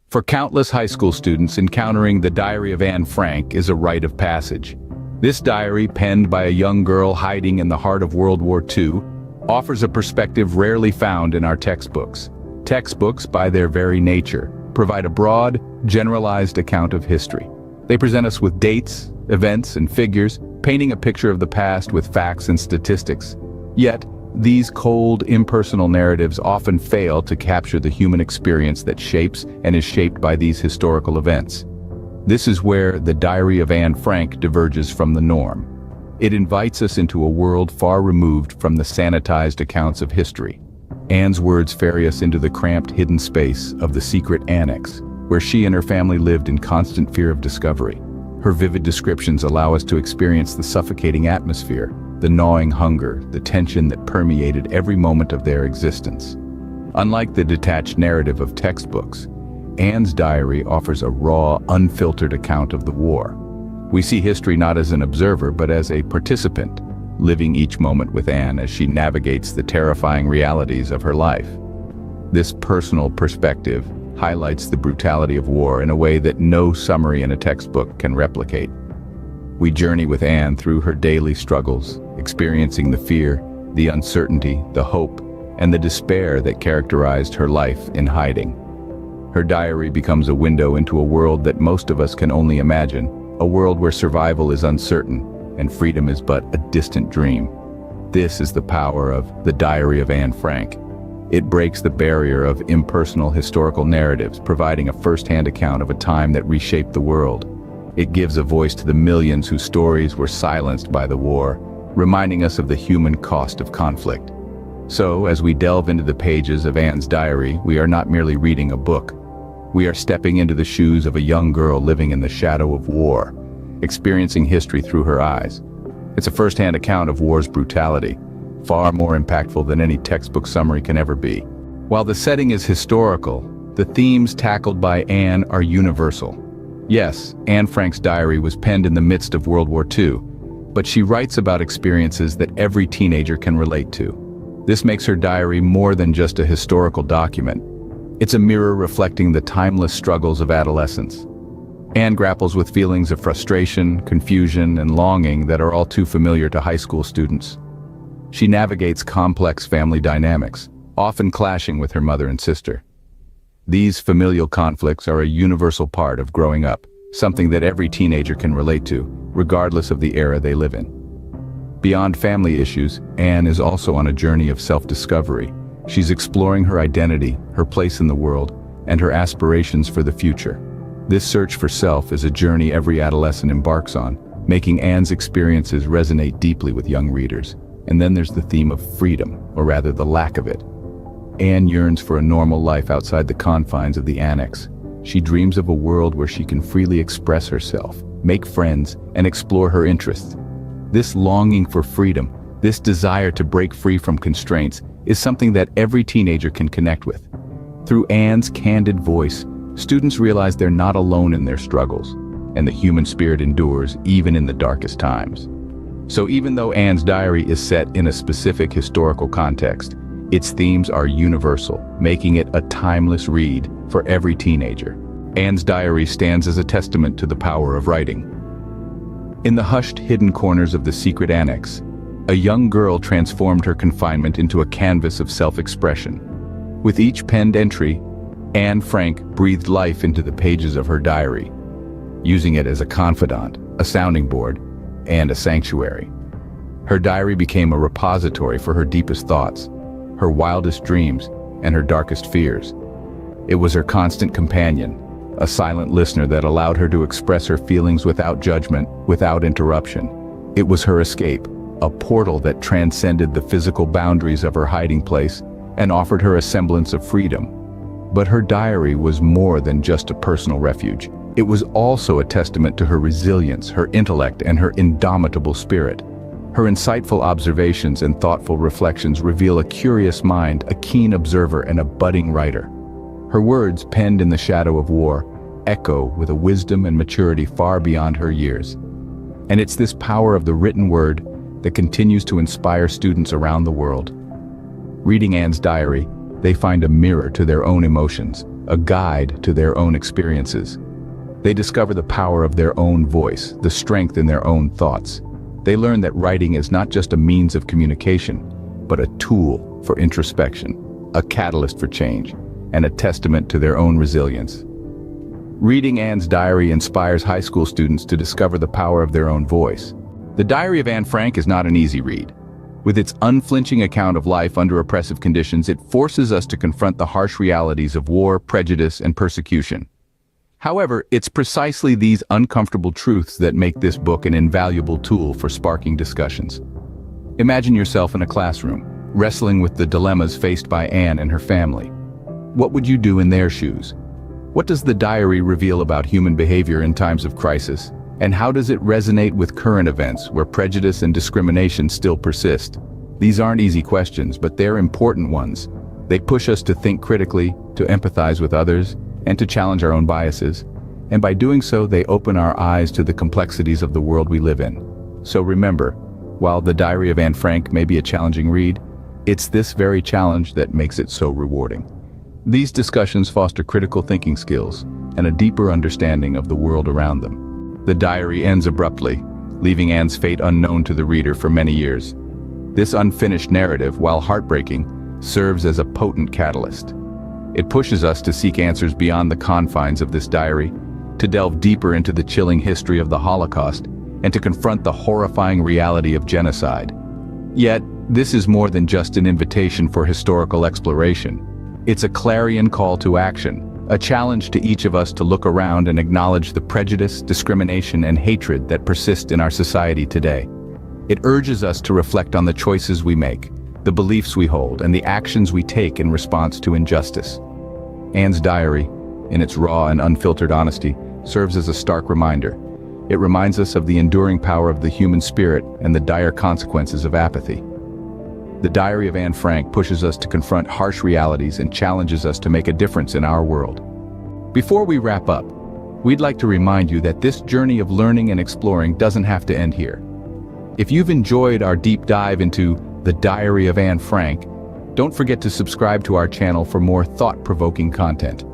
B: For countless high school students, encountering the Diary of Anne Frank is a rite of passage. This diary, penned by a young girl hiding in the heart of World War II, offers a perspective rarely found in our textbooks. Textbooks, by their very nature, provide a broad, generalized account of history. They present us with dates, events, and figures, painting a picture of the past with facts and statistics. Yet, these cold, impersonal narratives often fail to capture the human experience that shapes and is shaped by these historical events. This is where the Diary of Anne Frank diverges from the norm. It invites us into a world far removed from the sanitized accounts of history. Anne's words ferry us into the cramped, hidden space of the secret annex, where she and her family lived in constant fear of discovery. Her vivid descriptions allow us to experience the suffocating atmosphere, the gnawing hunger, the tension that permeated every moment of their existence. Unlike the detached narrative of textbooks, Anne's diary offers a raw, unfiltered account of the war. We see history not as an observer, but as a participant, living each moment with Anne as she navigates the terrifying realities of her life. This personal perspective highlights the brutality of war in a way that no summary in a textbook can replicate. We journey with Anne through her daily struggles, experiencing the fear, the uncertainty, the hope, and the despair that characterized her life in hiding. Her diary becomes a window into a world that most of us can only imagine, a world where survival is uncertain and freedom is but a distant dream. This is the power of the Diary of Anne Frank. It breaks the barrier of impersonal historical narratives, providing a first-hand account of a time that reshaped the world. It gives a voice to the millions whose stories were silenced by the war, reminding us of the human cost of conflict. So, as we delve into the pages of Anne's diary, we are not merely reading a book. We are stepping into the shoes of a young girl living in the shadow of war, experiencing history through her eyes. It's a first-hand account of war's brutality, far more impactful than any textbook summary can ever be. While the setting is historical, the themes tackled by Anne are universal. Yes, Anne Frank's diary was penned in the midst of World War II, but she writes about experiences that every teenager can relate to. This makes her diary more than just a historical document. It's a mirror reflecting the timeless struggles of adolescence. Anne grapples with feelings of frustration, confusion, and longing that are all too familiar to high school students. She navigates complex family dynamics, often clashing with her mother and sister. These familial conflicts are a universal part of growing up, something that every teenager can relate to, regardless of the era they live in. Beyond family issues, Anne is also on a journey of self-discovery. She's exploring her identity, her place in the world, and her aspirations for the future. This search for self is a journey every adolescent embarks on, making Anne's experiences resonate deeply with young readers. And then there's the theme of freedom, or rather the lack of it. Anne yearns for a normal life outside the confines of the annex. She dreams of a world where she can freely express herself, make friends, and explore her interests. This longing for freedom, this desire to break free from constraints, is something that every teenager can connect with. Through Anne's candid voice, students realize they're not alone in their struggles, and the human spirit endures even in the darkest times. So even though Anne's diary is set in a specific historical context, its themes are universal, making it a timeless read for every teenager. Anne's diary stands as a testament to the power of writing. In the hushed, hidden corners of the secret annex, a young girl transformed her confinement into a canvas of self-expression. With each penned entry, Anne Frank breathed life into the pages of her diary, using it as a confidant, a sounding board, and a sanctuary. Her diary became a repository for her deepest thoughts, her wildest dreams, and her darkest fears. It was her constant companion, a silent listener that allowed her to express her feelings without judgment, without interruption. It was her escape, a portal that transcended the physical boundaries of her hiding place and offered her a semblance of freedom. But her diary was more than just a personal refuge. It was also a testament to her resilience, her intellect, and her indomitable spirit. Her insightful observations and thoughtful reflections reveal a curious mind, a keen observer, and a budding writer. Her words, penned in the shadow of war, echo with a wisdom and maturity far beyond her years. And it's this power of the written word that continues to inspire students around the world. Reading Anne's diary, they find a mirror to their own emotions, a guide to their own experiences. They discover the power of their own voice, the strength in their own thoughts. They learn that writing is not just a means of communication, but a tool for introspection, a catalyst for change, and a testament to their own resilience. Reading Anne's diary inspires high school students to discover the power of their own voice. The Diary of Anne Frank is not an easy read. With its unflinching account of life under oppressive conditions, it forces us to confront the harsh realities of war, prejudice, and persecution. However, it's precisely these uncomfortable truths that make this book an invaluable tool for sparking discussions. Imagine yourself in a classroom, wrestling with the dilemmas faced by Anne and her family. What would you do in their shoes? What does the diary reveal about human behavior in times of crisis? And how does it resonate with current events where prejudice and discrimination still persist? These aren't easy questions, but they're important ones. They push us to think critically, to empathize with others, and to challenge our own biases. And by doing so, they open our eyes to the complexities of the world we live in. So remember, while The Diary of Anne Frank may be a challenging read, it's this very challenge that makes it so rewarding. These discussions foster critical thinking skills and a deeper understanding of the world around them. The diary ends abruptly, leaving Anne's fate unknown to the reader for many years. This unfinished narrative, while heartbreaking, serves as a potent catalyst. It pushes us to seek answers beyond the confines of this diary, to delve deeper into the chilling history of the Holocaust, and to confront the horrifying reality of genocide. Yet, this is more than just an invitation for historical exploration. It's a clarion call to action, a challenge to each of us to look around and acknowledge the prejudice, discrimination, and hatred that persist in our society today. It urges us to reflect on the choices we make, the beliefs we hold, and the actions we take in response to injustice. Anne's diary, in its raw and unfiltered honesty, serves as a stark reminder. It reminds us of the enduring power of the human spirit and the dire consequences of apathy. The Diary of Anne Frank pushes us to confront harsh realities and challenges us to make a difference in our world. Before we wrap up, we'd like to remind you that this journey of learning and exploring doesn't have to end here. If you've enjoyed our deep dive into The Diary of Anne Frank, don't forget to subscribe to our channel for more thought-provoking content.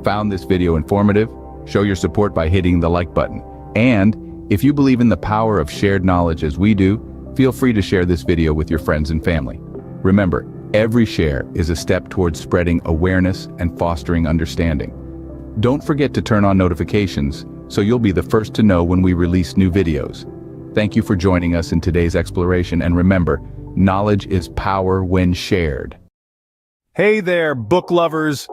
B: Found this video informative? Show your support by hitting the like button. And if you believe in the power of shared knowledge as we do, feel free to share this video with your friends and family. Remember, every share is a step towards spreading awareness and fostering understanding. Don't forget to turn on notifications so you'll be the first to know when we release new videos. Thank you for joining us in today's exploration, and remember, knowledge is power when shared.
A: Hey there, book lovers!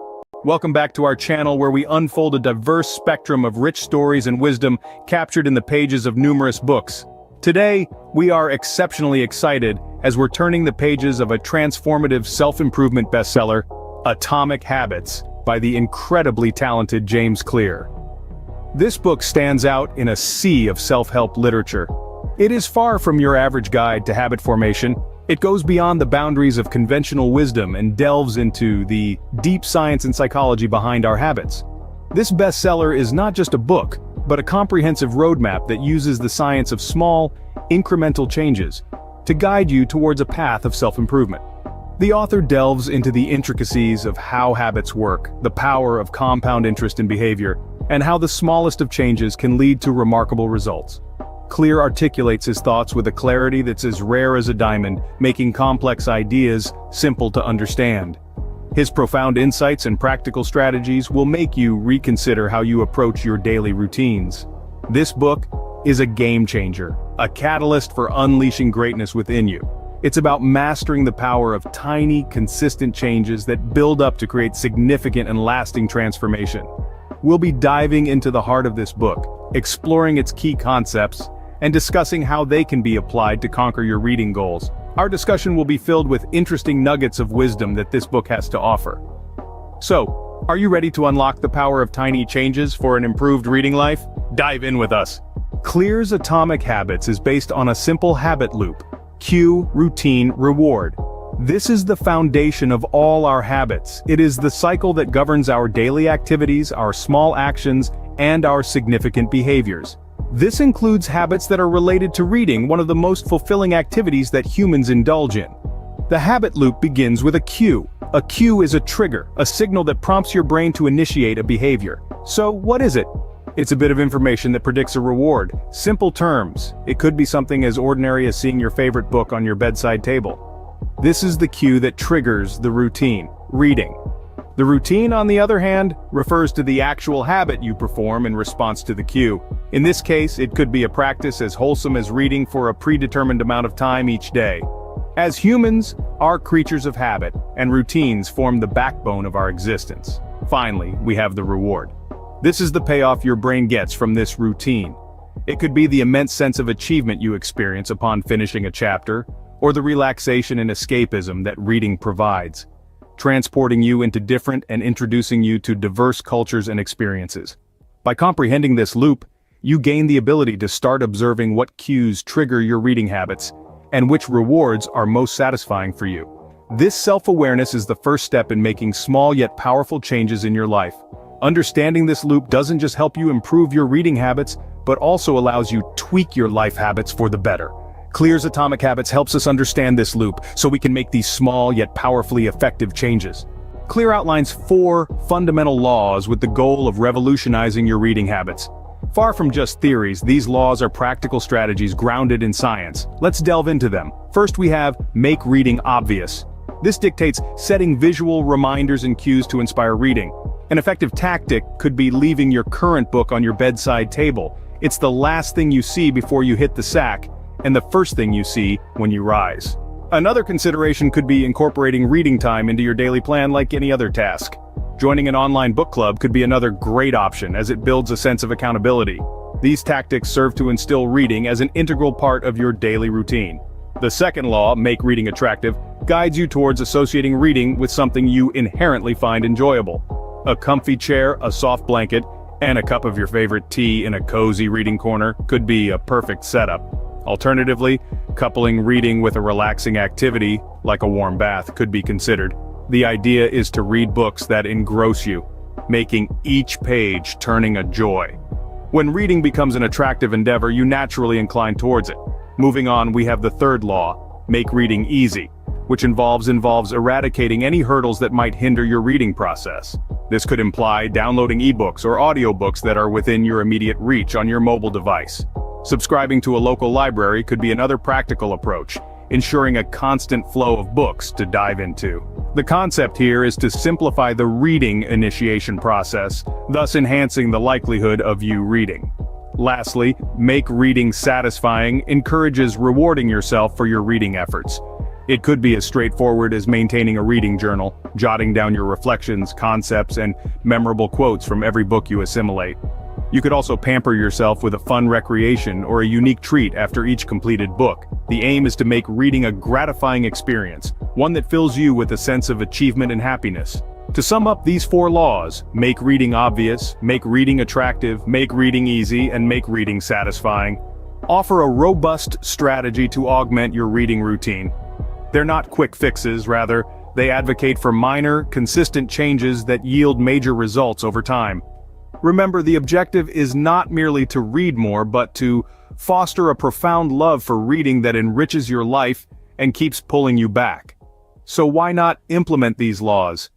A: Welcome back to our channel where we unfold a diverse spectrum of rich stories and wisdom captured in the pages of numerous books. Today, we are exceptionally excited as we're turning the pages of a transformative self-improvement bestseller, Atomic Habits, by the incredibly talented James Clear. This book stands out in a sea of self-help literature. It is far from your average guide to habit formation. It goes beyond the boundaries of conventional wisdom and delves into the deep science and psychology behind our habits. This bestseller is not just a book, but a comprehensive roadmap that uses the science of small, incremental changes to guide you towards a path of self-improvement. The author delves into the intricacies of how habits work, the power of compound interest in behavior, and how the smallest of changes can lead to remarkable results. Clear articulates his thoughts with a clarity that's as rare as a diamond, making complex ideas simple to understand. His profound insights and practical strategies will make you reconsider how you approach your daily routines. This book is a game changer, a catalyst for unleashing greatness within you. It's about mastering the power of tiny, consistent changes that build up to create significant and lasting transformation. We'll be diving into the heart of this book, exploring its key concepts, and discussing how they can be applied to conquer your reading goals. Our discussion will be filled with interesting nuggets of wisdom that this book has to offer. So, are you ready to unlock the power of tiny changes for an improved reading life? Dive in with us. Clear's Atomic Habits is based on a simple habit loop: cue, routine, reward. This is the foundation of all our habits. It is the cycle that governs our daily activities, our small actions, and our significant behaviors. This includes habits that are related to reading, one of the most fulfilling activities that humans indulge in. The habit loop begins with a cue. A cue is a trigger, a signal that prompts your brain to initiate a behavior. So, what is it? It's a bit of information that predicts a reward. Simple terms. It could be something as ordinary as seeing your favorite book on your bedside table. This is the cue that triggers the routine: reading. The routine, on the other hand, refers to the actual habit you perform in response to the cue. In this case, it could be a practice as wholesome as reading for a predetermined amount of time each day. As humans, are creatures of habit, and routines form the backbone of our existence. Finally, we have the reward. This is the payoff your brain gets from this routine. It could be the immense sense of achievement you experience upon finishing a chapter, or the relaxation and escapism that reading provides, transporting you into different and introducing you to diverse cultures and experiences. By comprehending this loop, you gain the ability to start observing what cues trigger your reading habits, and which rewards are most satisfying for you. This self-awareness is the first step in making small yet powerful changes in your life. Understanding this loop doesn't just help you improve your reading habits, but also allows you to tweak your life habits for the better. Clear's Atomic Habits helps us understand this loop so we can make these small yet powerfully effective changes. Clear outlines 4 fundamental laws with the goal of revolutionizing your reading habits. Far from just theories, these laws are practical strategies grounded in science. Let's delve into them. First, we have make reading obvious. This dictates setting visual reminders and cues to inspire reading. An effective tactic could be leaving your current book on your bedside table. It's the last thing you see before you hit the sack, and the first thing you see when you rise. Another consideration could be incorporating reading time into your daily plan like any other task. Joining an online book club could be another great option as it builds a sense of accountability. These tactics serve to instill reading as an integral part of your daily routine. The second law, make reading attractive, guides you towards associating reading with something you inherently find enjoyable. A comfy chair, a soft blanket, and a cup of your favorite tea in a cozy reading corner could be a perfect setup. Alternatively, coupling reading with a relaxing activity, like a warm bath, could be considered. The idea is to read books that engross you, making each page turning a joy. When reading becomes an attractive endeavor, you naturally incline towards it. Moving on, we have the third law, make reading easy, which involves eradicating any hurdles that might hinder your reading process. This could imply downloading ebooks or audiobooks that are within your immediate reach on your mobile device. Subscribing to a local library could be another practical approach, ensuring a constant flow of books to dive into. The concept here is to simplify the reading initiation process, thus enhancing the likelihood of you reading. Lastly, make reading satisfying encourages rewarding yourself for your reading efforts. It could be as straightforward as maintaining a reading journal, jotting down your reflections, concepts, and memorable quotes from every book you assimilate. You could also pamper yourself with a fun recreation or a unique treat after each completed book. The aim is to make reading a gratifying experience, one that fills you with a sense of achievement and happiness. To sum up these 4 laws, make reading obvious, make reading attractive, make reading easy, and make reading satisfying, offer a robust strategy to augment your reading routine. They're not quick fixes, rather, they advocate for minor, consistent changes that yield major results over time. Remember, the objective is not merely to read more, but to foster a profound love for reading that enriches your life and keeps pulling you back. So why not implement these laws?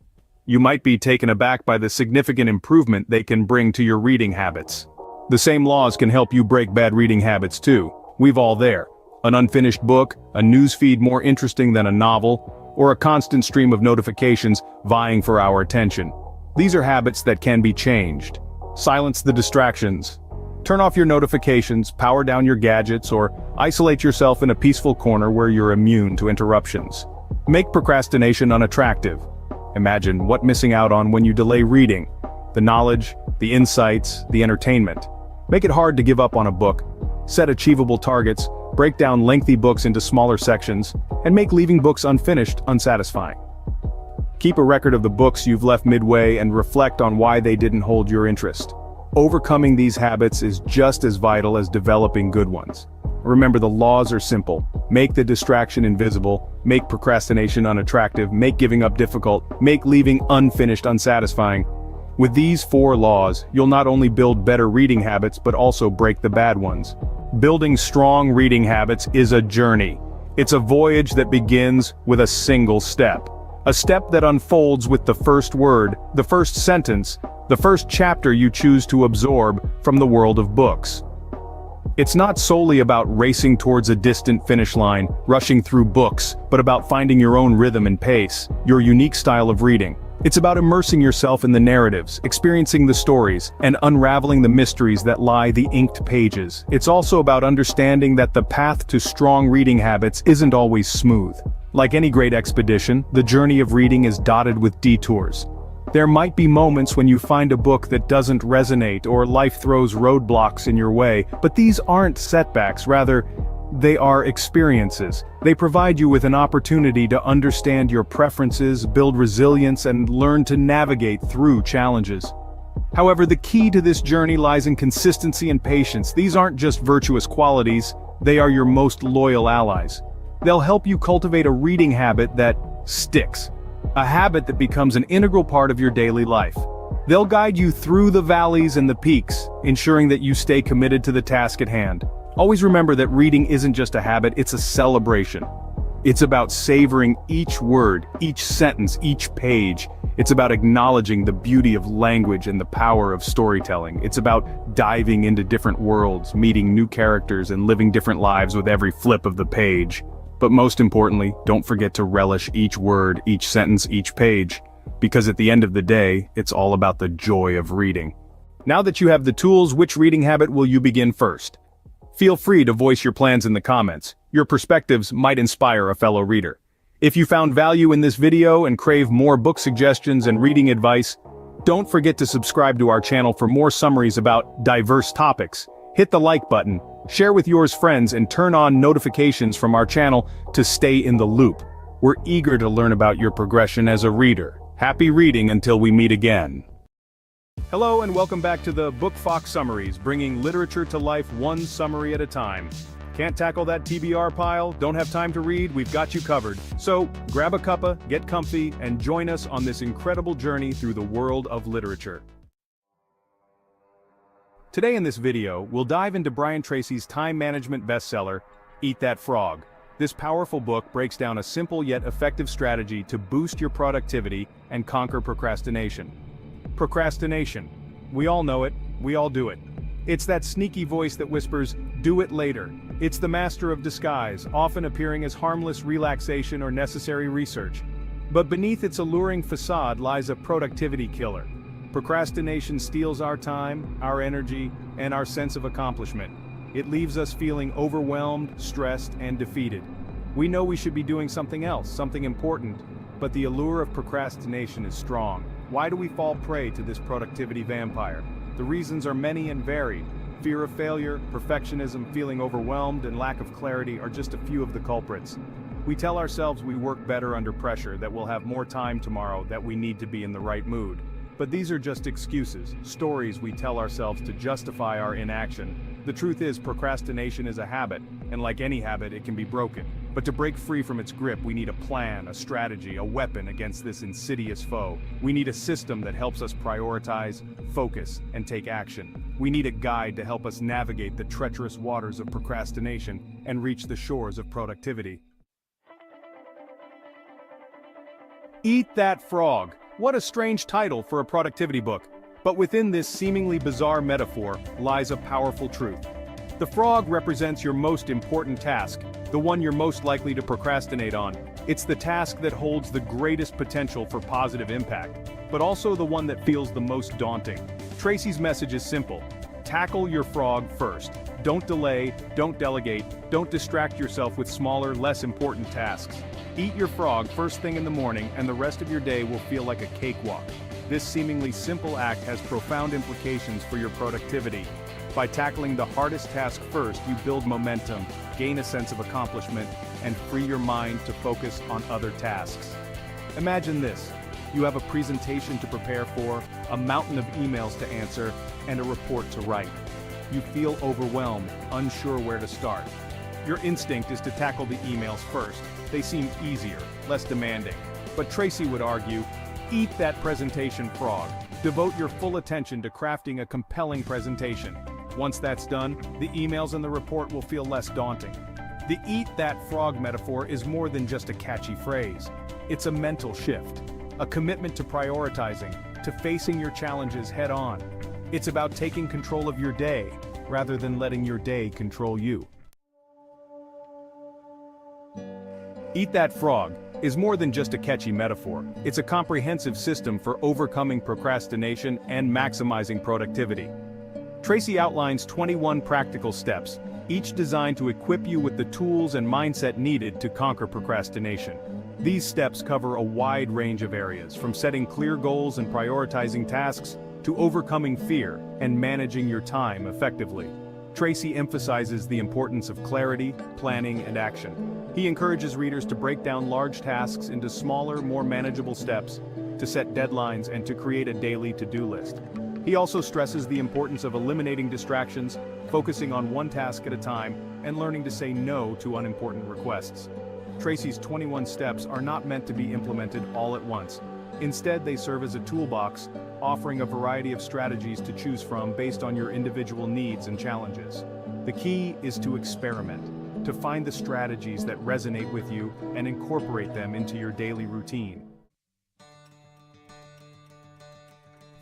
A: You might be taken aback by the significant improvement they can bring to your reading habits. The same laws can help you break bad reading habits too. We've all there. An unfinished book, a newsfeed more interesting than a novel, or a constant stream of notifications vying for our attention. These are habits that can be changed. Silence the distractions. Turn off your notifications, power down your gadgets, or isolate yourself in a peaceful corner where you're immune to interruptions. Make procrastination unattractive. Imagine what missing out on when you delay reading. The knowledge, the insights, the entertainment. Make it hard to give up on a book. Set achievable targets, break down lengthy books into smaller sections, and make leaving books unfinished unsatisfying. Keep a record of the books you've left midway and reflect on why they didn't hold your interest. Overcoming these habits is just as vital as developing good ones. Remember, the laws are simple. Make the distraction invisible, make procrastination unattractive, make giving up difficult, make leaving unfinished unsatisfying. With these 4 laws, you'll not only build better reading habits but also break the bad ones. Building strong reading habits is a journey. It's a voyage that begins with a single step. A step that unfolds with the first word, the first sentence, the first chapter you choose to absorb from the world of books. It's not solely about racing towards a distant finish line, rushing through books, but about finding your own rhythm and pace, your unique style of reading. It's about immersing yourself in the narratives, experiencing the stories, and unraveling the mysteries that lie the inked pages. It's also about understanding that the path to strong reading habits isn't always smooth. Like any great expedition, the journey of reading is dotted with detours. There might be moments when you find a book that doesn't resonate or life throws roadblocks in your way, but these aren't setbacks, rather, they are experiences. They provide you with an opportunity to understand your preferences, build resilience, and learn to navigate through challenges. However, the key to this journey lies in consistency and patience. These aren't just virtuous qualities, they are your most loyal allies. They'll help you cultivate a reading habit that sticks. A habit that becomes an integral part of your daily life. They'll guide you through the valleys and the peaks, ensuring that you stay committed to the task at hand. Always remember that reading isn't just a habit, it's a celebration. It's about savoring each word, each sentence, each page. It's about acknowledging the beauty of language and the power of storytelling. It's about diving into different worlds, meeting new characters, and living different lives with every flip of the page. But most importantly, don't forget to relish each word, each sentence, each page, because at the end of the day, it's all about the joy of reading. Now that you have the tools, which reading habit will you begin first? Feel free to voice your plans in the comments. Your perspectives might inspire a fellow reader. If you found value in this video and crave more book suggestions and reading advice, don't forget to subscribe to our channel for more summaries about diverse topics. Hit the like button, share with your friends, and turn on notifications from our channel to stay in the loop. We're eager to learn about your progression as a reader. Happy reading until we meet again. Hello and welcome back to the Book Fox Summaries, bringing literature to life one summary at a time. Can't tackle that TBR pile? Don't have time to read? We've got you covered. So, grab a cuppa, get comfy, and join us on this incredible journey through the world of literature. Today in this video, we'll dive into Brian Tracy's time management bestseller, Eat That Frog. This powerful book breaks down a simple yet effective strategy to boost your productivity and conquer procrastination. Procrastination. We all know it, we all do it. It's that sneaky voice that whispers, "Do it later." It's the master of disguise, often appearing as harmless relaxation or necessary research. But beneath its alluring facade lies a productivity killer. Procrastination steals our time, our energy, and our sense of accomplishment. It leaves us feeling overwhelmed, stressed, and defeated. We know we should be doing something else, something important, but the allure of procrastination is strong. Why do we fall prey to this productivity vampire? The reasons are many and varied. Fear of failure, perfectionism, feeling overwhelmed, and lack of clarity are just a few of the culprits. We tell ourselves we work better under pressure, that we'll have more time tomorrow, that we need to be in the right mood. But these are just excuses, stories we tell ourselves to justify our inaction. The truth is, procrastination is a habit, and like any habit, it can be broken. But to break free from its grip, we need a plan, a strategy, a weapon against this insidious foe. We need a system that helps us prioritize, focus, and take action. We need a guide to help us navigate the treacherous waters of procrastination and reach the shores of productivity. Eat That Frog. What a strange title for a productivity book. But within this seemingly bizarre metaphor lies a powerful truth. The frog represents your most important task, the one you're most likely to procrastinate on. It's the task that holds the greatest potential for positive impact, but also the one that feels the most daunting. Tracy's message is simple. Tackle your frog first. Don't delay, don't delegate, don't distract yourself with smaller, less important tasks. Eat your frog first thing in the morning, and the rest of your day will feel like a cakewalk. This seemingly simple act has profound implications for your productivity. By tackling the hardest task first, you build momentum, gain a sense of accomplishment, and free your mind to focus on other tasks. Imagine this. You have a presentation to prepare for, a mountain of emails to answer, and a report to write. You feel overwhelmed, unsure where to start. Your instinct is to tackle the emails first. They seem easier, less demanding. But Tracy would argue, eat that presentation frog. Devote your full attention to crafting a compelling presentation. Once that's done, the emails and the report will feel less daunting. The eat that frog metaphor is more than just a catchy phrase. It's a mental shift, a commitment to prioritizing, to facing your challenges head on. It's about taking control of your day, rather than letting your day control you. Eat That Frog is more than just a catchy metaphor. It's a comprehensive system for overcoming procrastination and maximizing productivity. Tracy outlines 21 practical steps, each designed to equip you with the tools and mindset needed to conquer procrastination. These steps cover a wide range of areas, from setting clear goals and prioritizing tasks, to overcoming fear and managing your time effectively. Tracy emphasizes the importance of clarity, planning, and action. He encourages readers to break down large tasks into smaller, more manageable steps, to set deadlines, and to create a daily to-do list. He also stresses the importance of eliminating distractions, focusing on one task at a time, and learning to say no to unimportant requests. Tracy's 21 steps are not meant to be implemented all at once. Instead, they serve as a toolbox, offering a variety of strategies to choose from based on your individual needs and challenges. The key is to experiment, to find the strategies that resonate with you and incorporate them into your daily routine.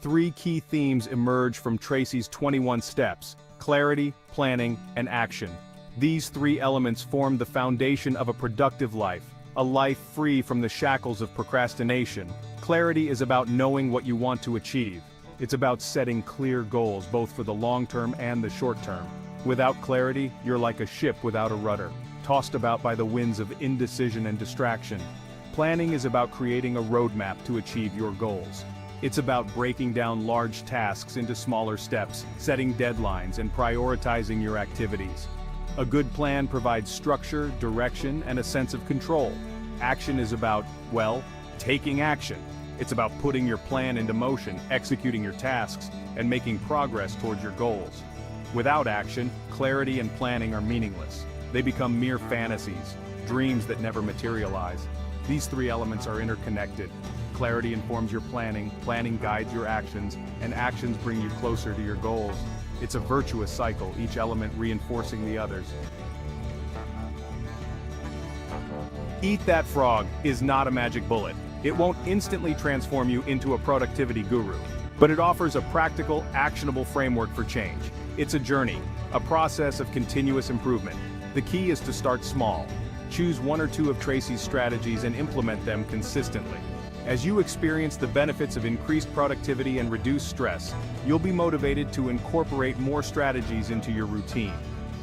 A: 3 key themes emerge from Tracy's 21 steps: clarity, planning, and action. These 3 elements form the foundation of a productive life, a life free from the shackles of procrastination. Clarity is about knowing what you want to achieve. It's about setting clear goals, both for the long term and the short term. Without clarity, you're like a ship without a rudder, tossed about by the winds of indecision and distraction. Planning is about creating a roadmap to achieve your goals. It's about breaking down large tasks into smaller steps, setting deadlines, and prioritizing your activities. A good plan provides structure, direction, and a sense of control. Action is about, well, taking action. It's about putting your plan into motion, executing your tasks, and making progress towards your goals. Without action, clarity and planning are meaningless. They become mere fantasies, dreams that never materialize. These 3 elements are interconnected. Clarity informs your planning, planning guides your actions, and actions bring you closer to your goals. It's a virtuous cycle, each element reinforcing the others. Eat That Frog is not a magic bullet. It won't instantly transform you into a productivity guru, but it offers a practical, actionable framework for change. It's a journey, a process of continuous improvement. The key is to start small. Choose one or two of Tracy's strategies and implement them consistently. As you experience the benefits of increased productivity and reduced stress, you'll be motivated to incorporate more strategies into your routine.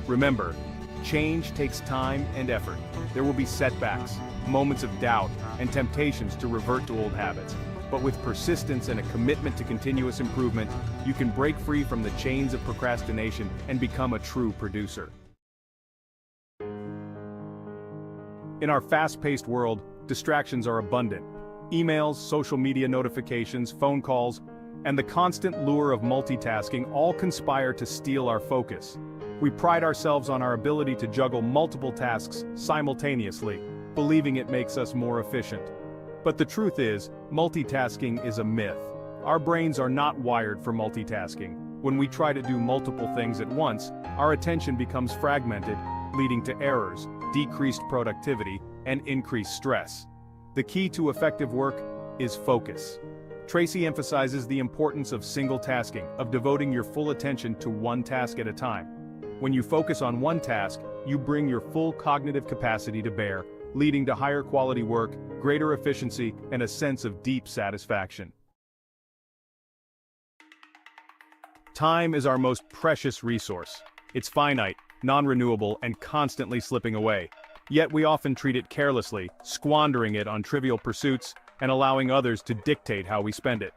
A: Remember, change takes time and effort. There will be setbacks, moments of doubt, and temptations to revert to old habits. But with persistence and a commitment to continuous improvement, you can break free from the chains of procrastination and become a true producer. In our fast-paced world, distractions are abundant. Emails, social media notifications, phone calls, and the constant lure of multitasking all conspire to steal our focus. We pride ourselves on our ability to juggle multiple tasks simultaneously, believing it makes us more efficient. But the truth is, multitasking is a myth. Our brains are not wired for multitasking. When we try to do multiple things at once, our attention becomes fragmented, leading to errors, decreased productivity, and increased stress. The key to effective work is focus. Tracy emphasizes the importance of single tasking, of devoting your full attention to one task at a time. When you focus on one task, you bring your full cognitive capacity to bear, leading to higher quality work, greater efficiency, and a sense of deep satisfaction. Time is our most precious resource. It's finite, non-renewable, and constantly slipping away. Yet we often treat it carelessly, squandering it on trivial pursuits and allowing others to dictate how we spend it.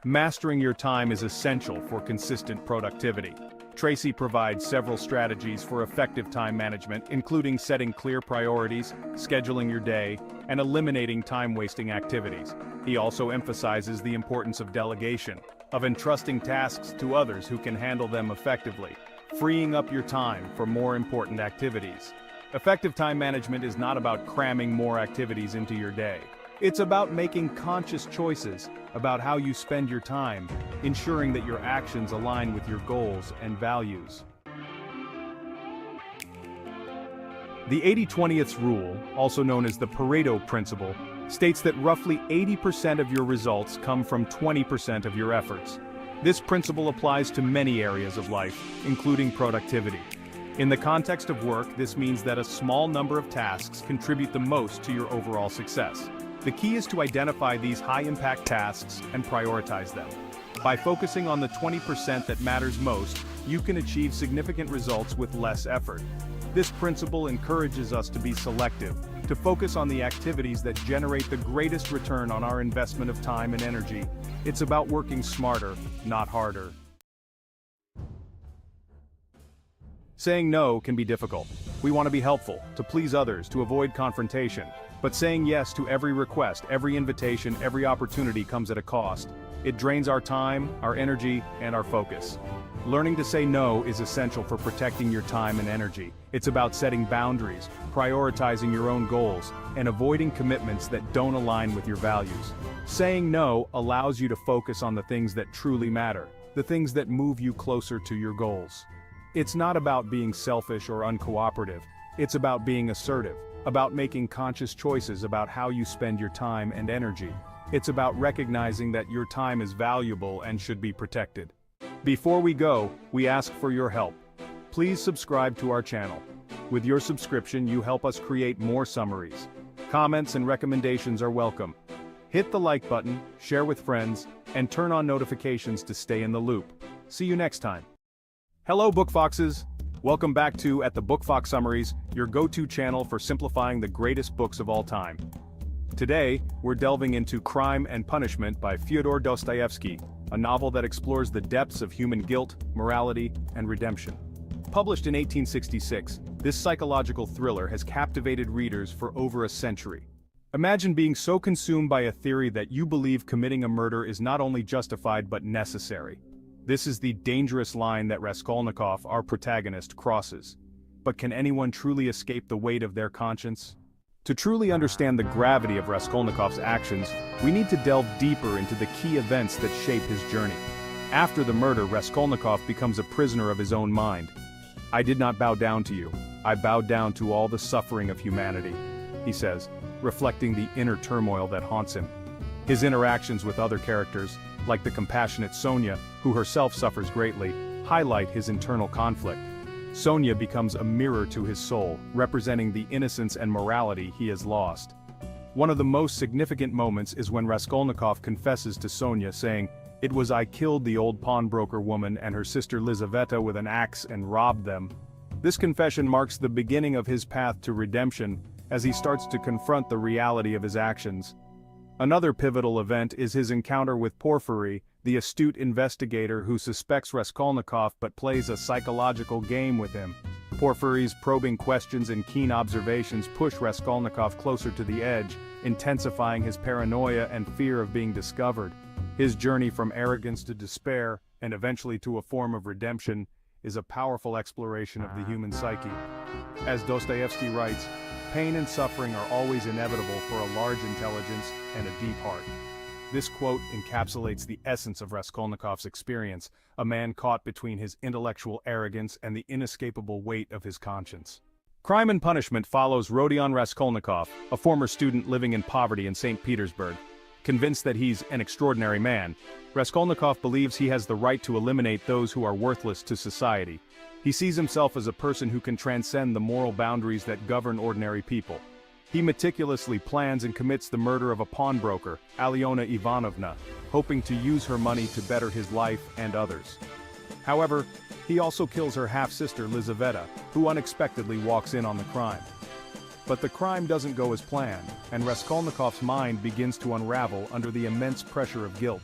A: Mastering your time is essential for consistent productivity. Tracy provides several strategies for effective time management, including setting clear priorities, scheduling your day, and eliminating time-wasting activities. He also emphasizes the importance of delegation, of entrusting tasks to others who can handle them effectively, freeing up your time for more important activities. Effective time management is not about cramming more activities into your day. It's about making conscious choices about how you spend your time, ensuring that your actions align with your goals and values. The 80-20th rule, also known as the Pareto principle, states that roughly 80% of your results come from 20% of your efforts. This principle applies to many areas of life, including productivity. In the context of work, this means that a small number of tasks contribute the most to your overall success. The key is to identify these high-impact tasks and prioritize them. By focusing on the 20% that matters most, you can achieve significant results with less effort. This principle encourages us to be selective, to focus on the activities that generate the greatest return on our investment of time and energy. It's about working smarter, not harder. Saying no can be difficult. We want to be helpful, to please others, to avoid confrontation. But saying yes to every request, every invitation, every opportunity comes at a cost. It drains our time, our energy, and our focus. Learning to say no is essential for protecting your time and energy. It's about setting boundaries, prioritizing your own goals, and avoiding commitments that don't align with your values. Saying no allows you to focus on the things that truly matter, the things that move you closer to your goals. It's not about being selfish or uncooperative. It's about being assertive, about making conscious choices about how you spend your time and energy. It's about recognizing that your time is valuable and should be protected. Before we go, we ask for your help. Please subscribe to our channel. With your subscription, you help us create more summaries. Comments and recommendations are welcome. Hit the like button, share with friends, and turn on notifications to stay in the loop. See you next time. Hello, Book Foxes! Welcome back to At the Book Fox Summaries, your go-to channel for simplifying the greatest books of all time. Today, we're delving into Crime and Punishment by Fyodor Dostoevsky, a novel that explores the depths of human guilt, morality, and redemption. Published in 1866, this psychological thriller has captivated readers for over a century. Imagine being so consumed by a theory that you believe committing a murder is not only justified but necessary. This is the dangerous line that Raskolnikov, our protagonist, crosses. But can anyone truly escape the weight of their conscience? To truly understand the gravity of Raskolnikov's actions, we need to delve deeper into the key events that shape his journey. After the murder, Raskolnikov becomes a prisoner of his own mind. "I did not bow down to you. I bowed down to all the suffering of humanity," he says. reflecting the inner turmoil that haunts him. His interactions with other characters, like the compassionate Sonia, who herself suffers greatly, highlight his internal conflict. Sonia becomes a mirror to his soul, representing the innocence and morality he has lost. One of the most significant moments is when Raskolnikov confesses to Sonia, saying, "It was I killed the old pawnbroker woman and her sister Lizaveta with an axe and robbed them." This confession marks the beginning of his path to redemption, as he starts to confront the reality of his actions. Another pivotal event is his encounter with Porfiry, the astute investigator who suspects Raskolnikov but plays a psychological game with him. Porfiry's probing questions and keen observations push Raskolnikov closer to the edge, intensifying his paranoia and fear of being discovered. His journey from arrogance to despair, and eventually to a form of redemption, is a powerful exploration of the human psyche. As Dostoevsky writes, pain and suffering are always inevitable for a large intelligence and a deep heart. This quote encapsulates the essence of Raskolnikov's experience, a man caught between his intellectual arrogance and the inescapable weight of his conscience. Crime and Punishment follows Rodion Raskolnikov, a former student living in poverty in St. Petersburg. Convinced that he's an extraordinary man, Raskolnikov believes he has the right to eliminate those who are worthless to society. He sees himself as a person who can transcend the moral boundaries that govern ordinary people. He meticulously plans and commits the murder of a pawnbroker, Alyona Ivanovna, hoping to use her money to better his life and others. However, he also kills her half-sister Lizaveta, who unexpectedly walks in on the crime. But the crime doesn't go as planned, and Raskolnikov's mind begins to unravel under the immense pressure of guilt.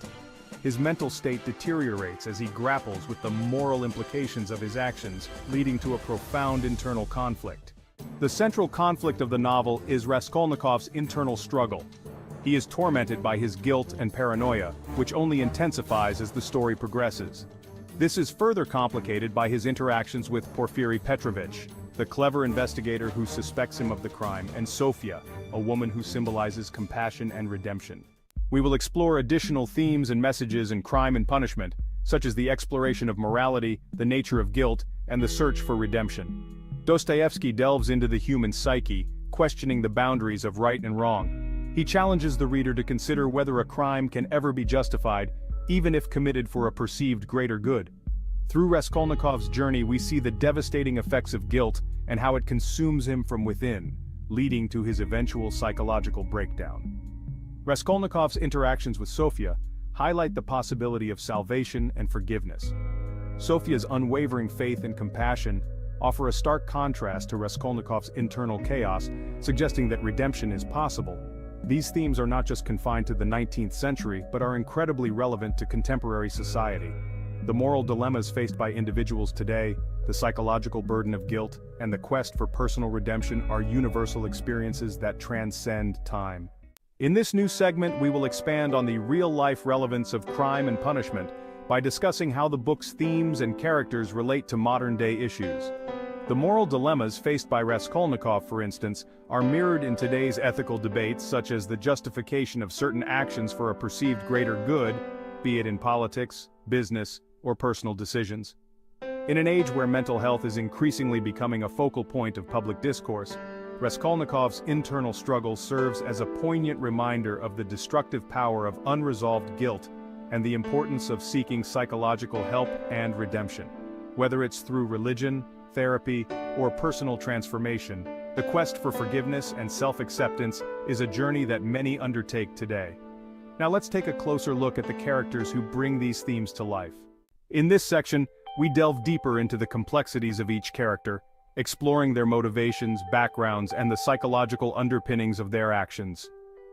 A: His mental state deteriorates as he grapples with the moral implications of his actions, leading to a profound internal conflict. The central conflict of the novel is Raskolnikov's internal struggle. He is tormented by his guilt and paranoia, which only intensifies as the story progresses. This is further complicated by his interactions with Porfiry Petrovich, the clever investigator who suspects him of the crime, and Sofia, a woman who symbolizes compassion and redemption. We will explore additional themes and messages in Crime and Punishment, such as the exploration of morality, the nature of guilt, and the search for redemption. Dostoevsky delves into the human psyche, questioning the boundaries of right and wrong. He challenges the reader to consider whether a crime can ever be justified, even if committed for a perceived greater good. Through Raskolnikov's journey, we see the devastating effects of guilt and how it consumes him from within, leading to his eventual psychological breakdown. Raskolnikov's interactions with Sofia highlight the possibility of salvation and forgiveness. Sofia's unwavering faith and compassion offer a stark contrast to Raskolnikov's internal chaos, suggesting that redemption is possible. These themes are not just confined to the 19th century, but are incredibly relevant to contemporary society. The moral dilemmas faced by individuals today, the psychological burden of guilt, and the quest for personal redemption are universal experiences that transcend time. In this new segment, we will expand on the real-life relevance of Crime and Punishment by discussing how the book's themes and characters relate to modern-day issues. The moral dilemmas faced by Raskolnikov, for instance, are mirrored in today's ethical debates, such as the justification of certain actions for a perceived greater good, be it in politics, business, or personal decisions. In an age where mental health is increasingly becoming a focal point of public discourse, Raskolnikov's internal struggle serves as a poignant reminder of the destructive power of unresolved guilt and the importance of seeking psychological help and redemption. Whether it's through religion, therapy, or personal transformation, the quest for forgiveness and self-acceptance is a journey that many undertake today. Now let's take a closer look at the characters who bring these themes to life. In this section, we delve deeper into the complexities of each character, exploring their motivations, backgrounds, and the psychological underpinnings of their actions.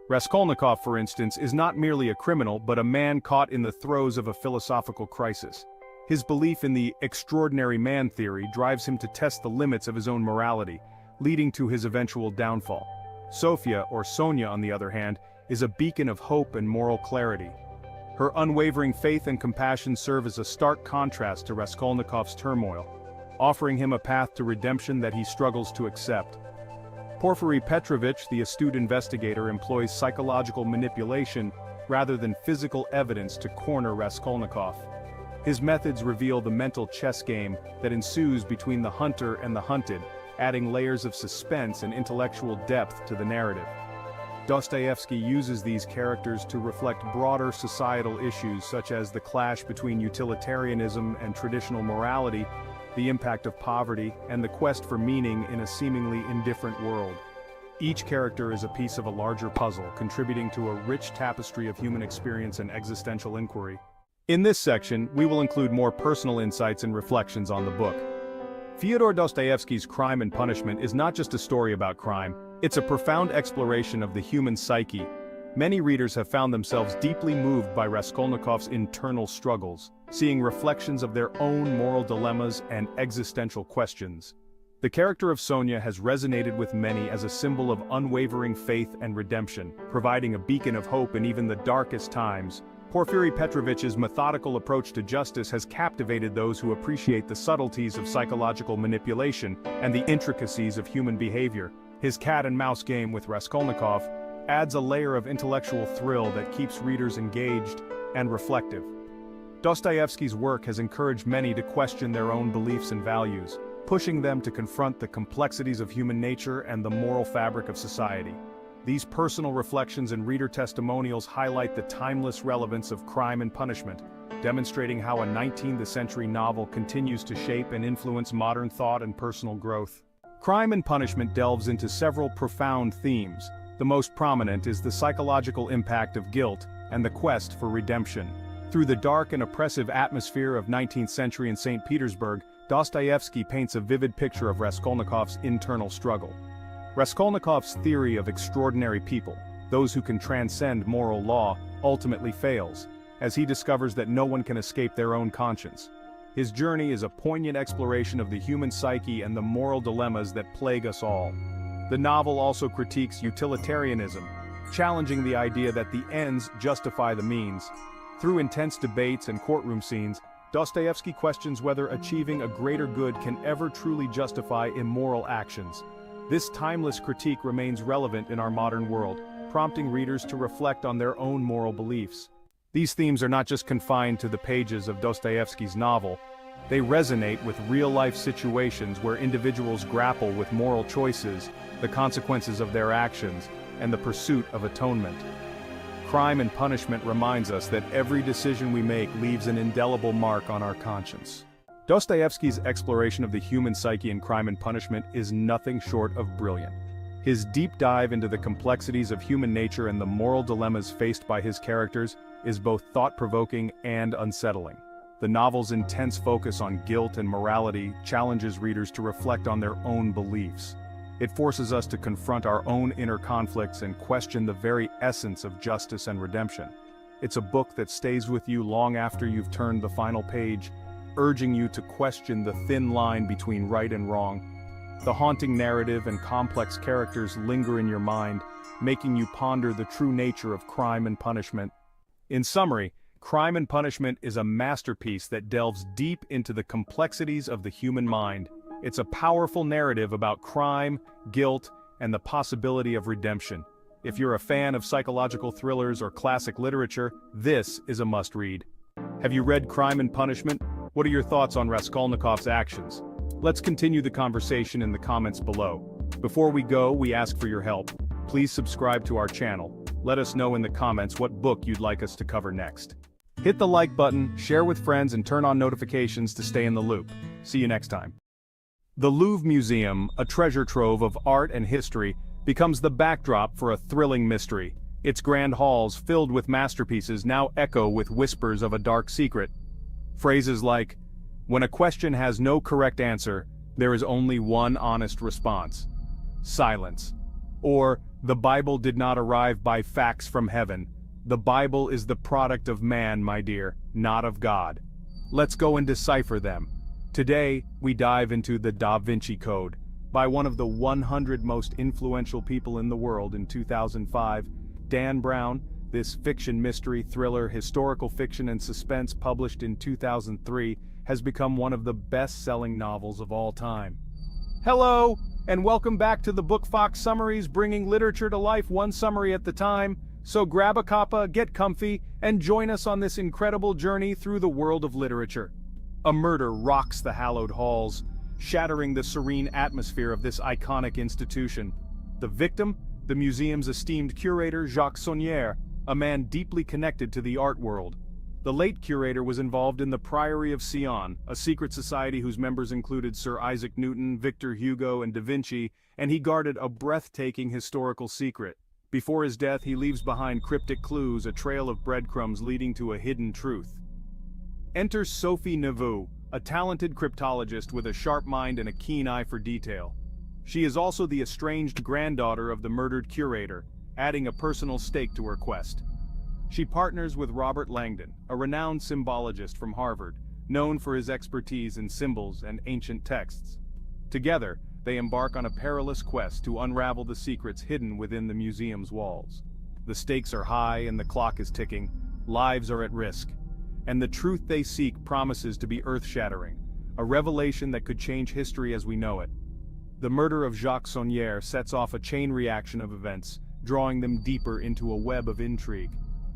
A: Raskolnikov, for instance, is not merely a criminal, but a man caught in the throes of a philosophical crisis. His belief in the extraordinary man theory drives him to test the limits of his own morality, leading to his eventual downfall. Sofia, or Sonia on the other hand, is a beacon of hope and moral clarity. Her unwavering faith and compassion serve as a stark contrast to Raskolnikov's turmoil, offering him a path to redemption that he struggles to accept. Porfiry Petrovich, the astute investigator, employs psychological manipulation rather than physical evidence to corner Raskolnikov. His methods reveal the mental chess game that ensues between the hunter and the hunted, adding layers of suspense and intellectual depth to the narrative. Dostoevsky uses these characters to reflect broader societal issues such as the clash between utilitarianism and traditional morality, the impact of poverty, and the quest for meaning in a seemingly indifferent world. Each character is a piece of a larger puzzle, contributing to a rich tapestry of human experience and existential inquiry. In this section, we will include more personal insights and reflections on the book. Fyodor Dostoevsky's Crime and Punishment is not just a story about crime, it's a profound exploration of the human psyche. Many readers have found themselves deeply moved by Raskolnikov's internal struggles, seeing reflections of their own moral dilemmas and existential questions. The character of Sonia has resonated with many as a symbol of unwavering faith and redemption, providing a beacon of hope in even the darkest times. Porfiry Petrovich's methodical approach to justice has captivated those who appreciate the subtleties of psychological manipulation and the intricacies of human behavior. His cat-and-mouse game with Raskolnikov adds a layer of intellectual thrill that keeps readers engaged and reflective. Dostoevsky's work has encouraged many to question their own beliefs and values, pushing them to confront the complexities of human nature and the moral fabric of society. These personal reflections and reader testimonials highlight the timeless relevance of Crime and Punishment, demonstrating how a 19th-century novel continues to shape and influence modern thought and personal growth. Crime and Punishment delves into several profound themes. The most prominent is the psychological impact of guilt and the quest for redemption. Through the dark and oppressive atmosphere of 19th century in St. Petersburg, Dostoevsky paints a vivid picture of Raskolnikov's internal struggle. Raskolnikov's theory of extraordinary people, those who can transcend moral law, ultimately fails, as he discovers that no one can escape their own conscience. His journey is a poignant exploration of the human psyche and the moral dilemmas that plague us all. The novel also critiques utilitarianism, challenging the idea that the ends justify the means. Through intense debates and courtroom scenes, Dostoevsky questions whether achieving a greater good can ever truly justify immoral actions. This timeless critique remains relevant in our modern world, prompting readers to reflect on their own moral beliefs. These themes are not just confined to the pages of Dostoevsky's novel. They resonate with real-life situations where individuals grapple with moral choices, the consequences of their actions, and the pursuit of atonement. Crime and Punishment reminds us that every decision we make leaves an indelible mark on our conscience. Dostoevsky's exploration of the human psyche in Crime and Punishment is nothing short of brilliant. His deep dive into the complexities of human nature and the moral dilemmas faced by his characters is both thought-provoking and unsettling. The novel's intense focus on guilt and morality challenges readers to reflect on their own beliefs. It forces us to confront our own inner conflicts and question the very essence of justice and redemption. It's a book that stays with you long after you've turned the final page, urging you to question the thin line between right and wrong. The haunting narrative and complex characters linger in your mind, making you ponder the true nature of crime and punishment. In summary, Crime and Punishment is a masterpiece that delves deep into the complexities of the human mind. It's a powerful narrative about crime, guilt, and the possibility of redemption. If you're a fan of psychological thrillers or classic literature, this is a must-read. Have you read Crime and Punishment? What are your thoughts on Raskolnikov's actions? Let's continue the conversation in the comments below. Before we go, we ask for your help. Please subscribe to our channel. Let us know in the comments what book you'd like us to cover next. Hit the like button, share with friends, and turn on notifications to stay in the loop. See you next time. The Louvre Museum, a treasure trove of art and history, becomes the backdrop for a thrilling mystery. Its grand halls, filled with masterpieces, now echo with whispers of a dark secret. Phrases like, "When a question has no correct answer, there is only one honest response. Silence." Or, "The Bible did not arrive by facts from heaven. The Bible is the product of man, my dear, not of God." Let's go and decipher them. Today, we dive into the Da Vinci Code, by one of the 100 most influential people in the world in 2005, Dan Brown. This fiction mystery thriller, historical fiction and suspense published in 2003 has become one of the best-selling novels of all time. Hello, and welcome back to the Book Fox Summaries, bringing literature to life one summary at a time. So grab a cuppa, get comfy, and join us on this incredible journey through the world of literature. A murder rocks the hallowed halls, shattering the serene atmosphere of this iconic institution. The victim, the museum's esteemed curator Jacques Saunière, a man deeply connected to the art world. The late curator was involved in the Priory of Sion, a secret society whose members included Sir Isaac Newton, Victor Hugo, and Da Vinci, and he guarded a breathtaking historical secret. Before his death, he leaves behind cryptic clues, a trail of breadcrumbs leading to a hidden truth. Enter Sophie Neveu, a talented cryptologist with a sharp mind and a keen eye for detail. She is also the estranged granddaughter of the murdered curator, adding a personal stake to her quest. She partners with Robert Langdon, a renowned symbologist from Harvard, known for his expertise in symbols and ancient texts. Together, they embark on a perilous quest to unravel the secrets hidden within the museum's walls. The stakes are high and the clock is ticking, lives are at risk, and the truth they seek promises to be earth-shattering, a revelation that could change history as we know it. The murder of Jacques Saunière sets off a chain reaction of events, drawing them deeper into a web of intrigue.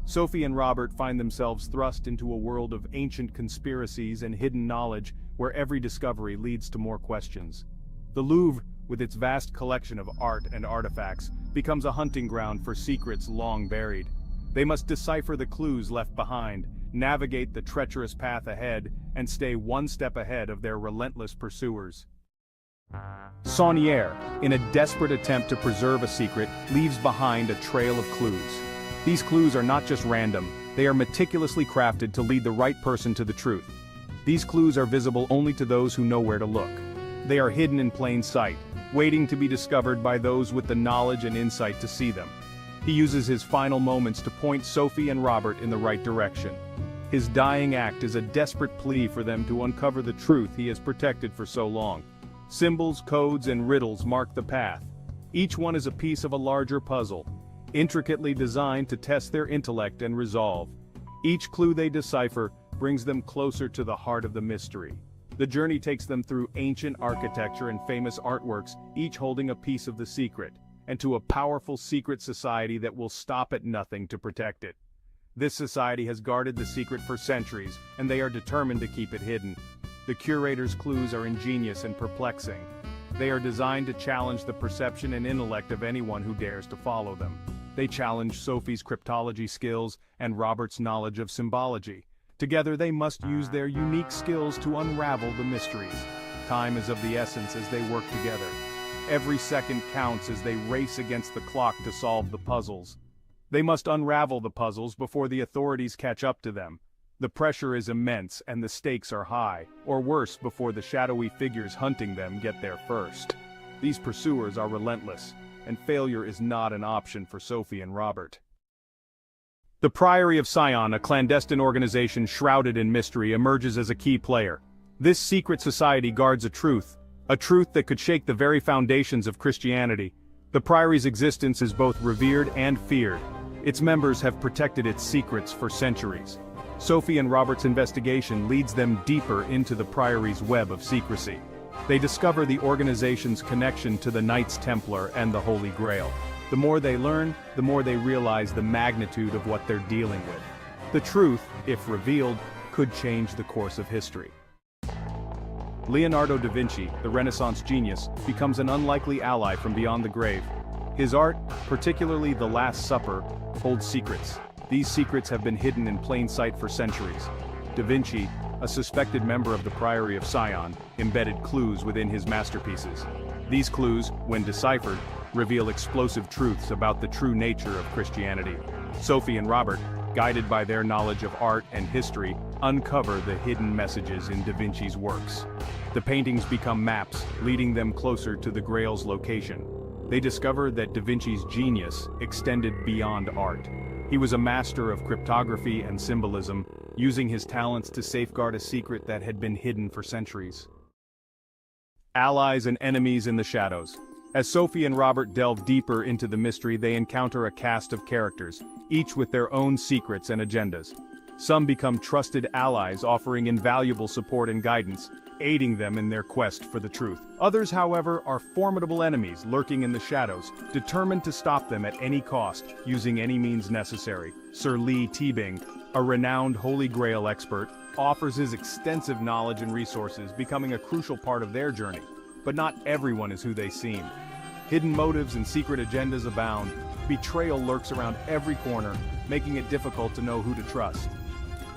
A: Sophie and Robert find themselves thrust into a world of ancient conspiracies and hidden knowledge where every discovery leads to more questions. The Louvre, with its vast collection of art and artifacts, becomes a hunting ground for secrets long buried. They must decipher the clues left behind, navigate the treacherous path ahead, and stay one step ahead of their relentless pursuers. Saunière, in a desperate attempt to preserve a secret, leaves behind a trail of clues. These clues are not just random, they are meticulously crafted to lead the right person to the truth. These clues are visible only to those who know where to look. They are hidden in plain sight, waiting to be discovered by those with the knowledge and insight to see them. He uses his final moments to point Sophie and Robert in the right direction. His dying act is a desperate plea for them to uncover the truth he has protected for so long. Symbols, codes, and riddles mark the path. Each one is a piece of a larger puzzle, intricately designed to test their intellect and resolve. Each clue they decipher brings them closer to the heart of the mystery. The journey takes them through ancient architecture and famous artworks, each holding a piece of the secret, and to a powerful secret society that will stop at nothing to protect it. This society has guarded the secret for centuries, and they are determined to keep it hidden. The curator's clues are ingenious and perplexing. They are designed to challenge the perception and intellect of anyone who dares to follow them. They challenge Sophie's cryptology skills and Robert's knowledge of symbology. Together they must use their unique skills to unravel the mysteries. Time is of the essence as they work together. Every second counts as they race against the clock to solve the puzzles. They must unravel the puzzles before the authorities catch up to them. The pressure is immense and the stakes are high, or worse, before the shadowy figures hunting them get there first. These pursuers are relentless, and failure is not an option for Sophie and Robert. The Priory of Sion, a clandestine organization shrouded in mystery, emerges as a key player. This secret society guards a truth that could shake the very foundations of Christianity. The Priory's existence is both revered and feared. Its members have protected its secrets for centuries. Sophie and Robert's investigation leads them deeper into the Priory's web of secrecy. They discover the organization's connection to the Knights Templar and the Holy Grail. The more they learn, the more they realize the magnitude of what they're dealing with. The truth, if revealed, could change the course of history. Leonardo da Vinci, the Renaissance genius, becomes an unlikely ally from beyond the grave. His art, particularly The Last Supper, holds secrets. These secrets have been hidden in plain sight for centuries. Da Vinci, a suspected member of the Priory of Sion, embedded clues within his masterpieces. These clues, when deciphered, reveal explosive truths about the true nature of Christianity. Sophie and Robert, guided by their knowledge of art and history, uncover the hidden messages in Da Vinci's works. The paintings become maps, leading them closer to the Grail's location. They discover that Da Vinci's genius extended beyond art. He was a master of cryptography and symbolism, using his talents to safeguard a secret that had been hidden for centuries. Allies and enemies in the shadows. As Sophie and Robert delve deeper into the mystery, they encounter a cast of characters, each with their own secrets and agendas. Some become trusted allies, offering invaluable support and guidance, aiding them in their quest for the truth. Others, however, are formidable enemies lurking in the shadows, determined to stop them at any cost, using any means necessary. Sir Lee Teabing, a renowned Holy Grail expert, offers his extensive knowledge and resources, becoming a crucial part of their journey. But not everyone is who they seem. Hidden motives and secret agendas abound. Betrayal lurks around every corner, making it difficult to know who to trust.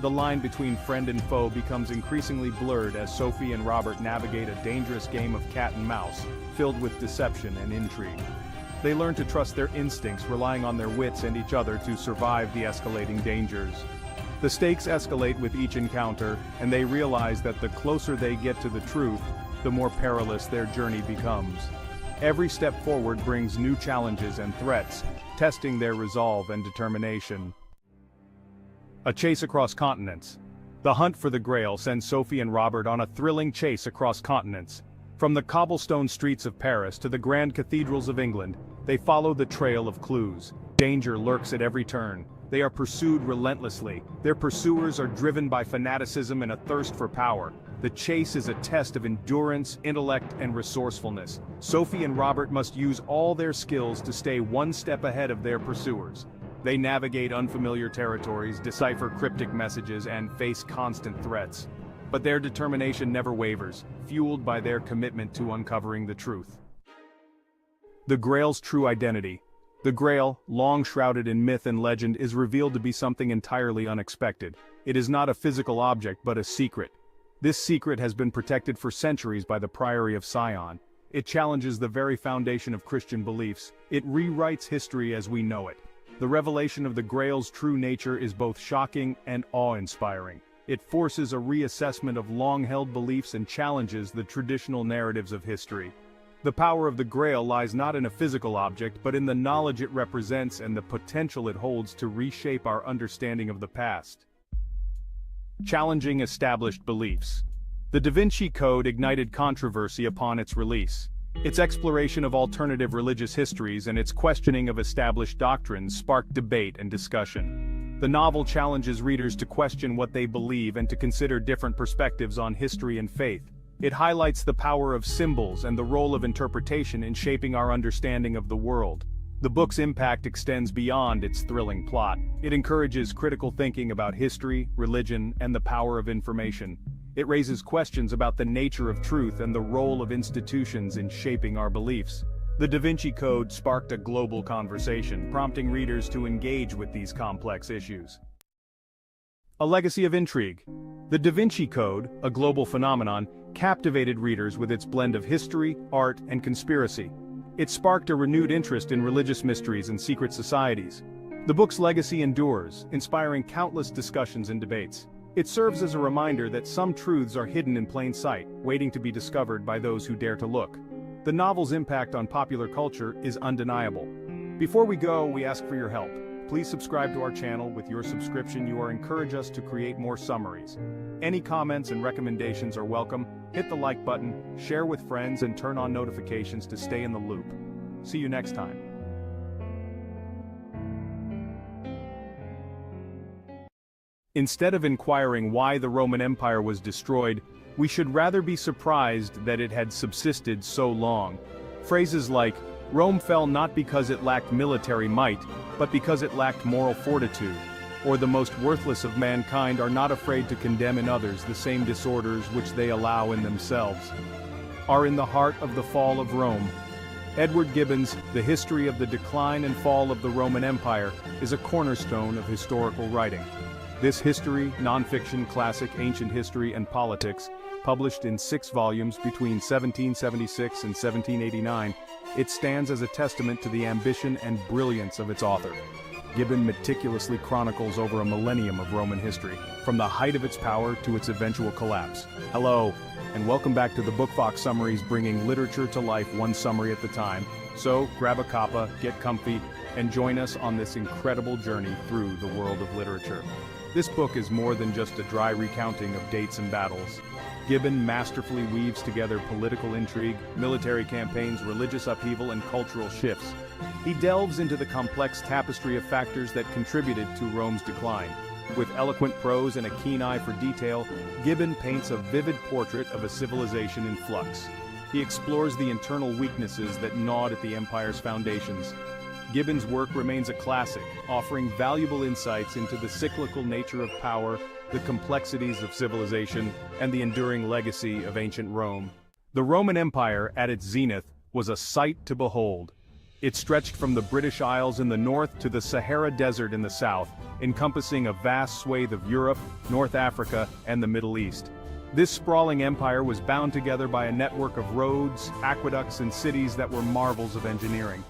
A: The line between friend and foe becomes increasingly blurred as Sophie and Robert navigate a dangerous game of cat and mouse, filled with deception and intrigue. They learn to trust their instincts, relying on their wits and each other to survive the escalating dangers. The stakes escalate with each encounter, and they realize that the closer they get to the truth, the more perilous their journey becomes. Every step forward brings new challenges and threats, testing their resolve and determination. A chase across continents. The hunt for the Grail sends Sophie and Robert on a thrilling chase across continents. From the cobblestone streets of Paris to the grand cathedrals of England, they follow the trail of clues. Danger lurks at every turn. They are pursued relentlessly. Their pursuers are driven by fanaticism and a thirst for power. The chase is a test of endurance, intellect, and resourcefulness. Sophie and Robert must use all their skills to stay one step ahead of their pursuers. They navigate unfamiliar territories, decipher cryptic messages, and face constant threats. But their determination never wavers, fueled by their commitment to uncovering the truth. The Grail's true identity. The Grail, long shrouded in myth and legend, is revealed to be something entirely unexpected. It is not a physical object but a secret. This secret has been protected for centuries by the Priory of Sion. It challenges the very foundation of Christian beliefs. It rewrites history as we know it. The revelation of the Grail's true nature is both shocking and awe-inspiring. It forces a reassessment of long-held beliefs and challenges the traditional narratives of history. The power of the Grail lies not in a physical object but in the knowledge it represents and the potential it holds to reshape our understanding of the past. Challenging established beliefs. The Da Vinci Code ignited controversy upon its release. Its exploration of alternative religious histories and its questioning of established doctrines sparked debate and discussion. The novel challenges readers to question what they believe and to consider different perspectives on history and faith. It highlights the power of symbols and the role of interpretation in shaping our understanding of the world. The book's impact extends beyond its thrilling plot. It encourages critical thinking about history, religion, and the power of information. It raises questions about the nature of truth and the role of institutions in shaping our beliefs. The Da Vinci Code sparked a global conversation, prompting readers to engage with these complex issues. A legacy of intrigue. The Da Vinci Code, a global phenomenon, captivated readers with its blend of history, art, and conspiracy. It sparked a renewed interest in religious mysteries and secret societies. The book's legacy endures, inspiring countless discussions and debates. It serves as a reminder that some truths are hidden in plain sight, waiting to be discovered by those who dare to look. The novel's impact on popular culture is undeniable. Before we go, we ask for your help. Please subscribe to our channel. With your subscription, you encourage us to create more summaries. Any comments and recommendations are welcome. Hit the like button, share with friends, and turn on notifications to stay in the loop. See you next time. Instead of inquiring why the Roman Empire was destroyed, we should rather be surprised that it had subsisted so long. Phrases like, "Rome fell not because it lacked military might, but because it lacked moral fortitude," or "the most worthless of mankind are not afraid to condemn in others the same disorders which they allow in themselves," are in the heart of the fall of Rome. Edward Gibbon's The History of the Decline and Fall of the Roman Empire is a cornerstone of historical writing. This history, nonfiction classic Ancient History and Politics, published in 6 volumes between 1776 and 1789, it stands as a testament to the ambition and brilliance of its author. Gibbon meticulously chronicles over a millennium of Roman history, from the height of its power to its eventual collapse. Hello, and welcome back to the Book Fox Summaries, bringing literature to life one summary at a time. So, grab a cuppa, get comfy, and join us on this incredible journey through the world of literature. This book is more than just a dry recounting of dates and battles. Gibbon masterfully weaves together political intrigue, military campaigns, religious upheaval, and cultural shifts. He delves into the complex tapestry of factors that contributed to Rome's decline. With eloquent prose and a keen eye for detail, Gibbon paints a vivid portrait of a civilization in flux. He explores the internal weaknesses that gnawed at the empire's foundations. Gibbon's work remains a classic, offering valuable insights into the cyclical nature of power, the complexities of civilization, and the enduring legacy of ancient Rome. The Roman Empire, at its zenith, was a sight to behold. It stretched from the British Isles in the north to the Sahara Desert in the south, encompassing a vast swathe of Europe, North Africa, and the Middle East. This sprawling empire was bound together by a network of roads, aqueducts, and cities that were marvels of engineering.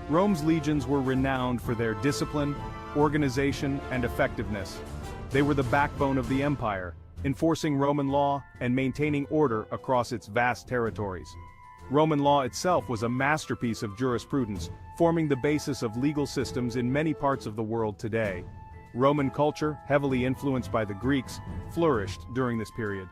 A: Rome's legions were renowned for their discipline, organization, and effectiveness. They were the backbone of the empire, enforcing Roman law and maintaining order across its vast territories. Roman law itself was a masterpiece of jurisprudence, forming the basis of legal systems in many parts of the world today. Roman culture, heavily influenced by the Greeks, flourished during this period.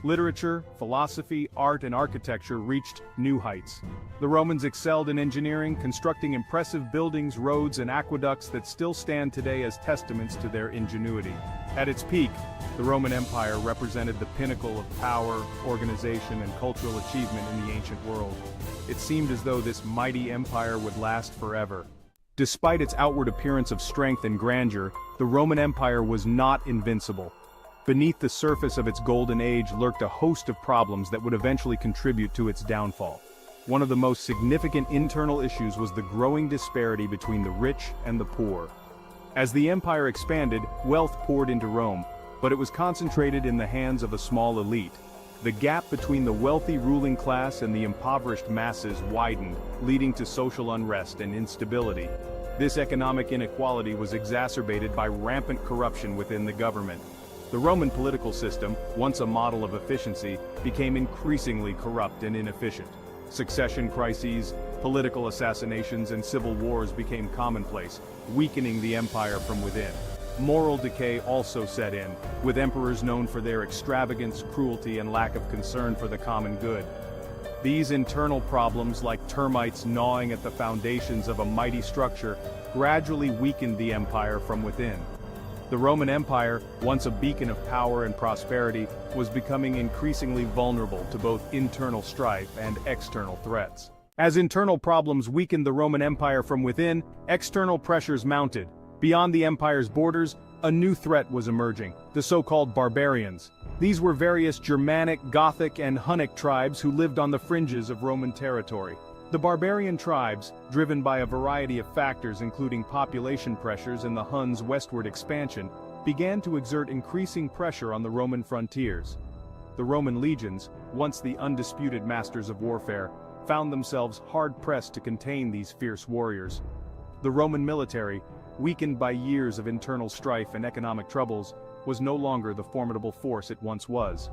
A: Literature, philosophy, art, and architecture reached new heights. The Romans excelled in engineering, constructing impressive buildings, roads, and aqueducts that still stand today as testaments to their ingenuity. At its peak, the Roman Empire represented the pinnacle of power, organization, and cultural achievement in the ancient world. It seemed as though this mighty empire would last forever. Despite its outward appearance of strength and grandeur, the Roman Empire was not invincible. Beneath the surface of its golden age lurked a host of problems that would eventually contribute to its downfall. One of the most significant internal issues was the growing disparity between the rich and the poor. As the empire expanded, wealth poured into Rome, but it was concentrated in the hands of a small elite. The gap between the wealthy ruling class and the impoverished masses widened, leading to social unrest and instability. This economic inequality was exacerbated by rampant corruption within the government. The Roman political system, once a model of efficiency, became increasingly corrupt and inefficient. Succession crises, political assassinations, and civil wars became commonplace, weakening the empire from within. Moral decay also set in, with emperors known for their extravagance, cruelty, and lack of concern for the common good. These internal problems, like termites gnawing at the foundations of a mighty structure, gradually weakened the empire from within. The Roman Empire, once a beacon of power and prosperity, was becoming increasingly vulnerable to both internal strife and external threats. As internal problems weakened the Roman Empire from within, external pressures mounted. Beyond the empire's borders, a new threat was emerging, the so-called barbarians. These were various Germanic, Gothic, and Hunnic tribes who lived on the fringes of Roman territory. The barbarian tribes, driven by a variety of factors including population pressures and the Huns' westward expansion, began to exert increasing pressure on the Roman frontiers. The Roman legions, once the undisputed masters of warfare, found themselves hard-pressed to contain these fierce warriors. The Roman military, weakened by years of internal strife and economic troubles, was no longer the formidable force it once was.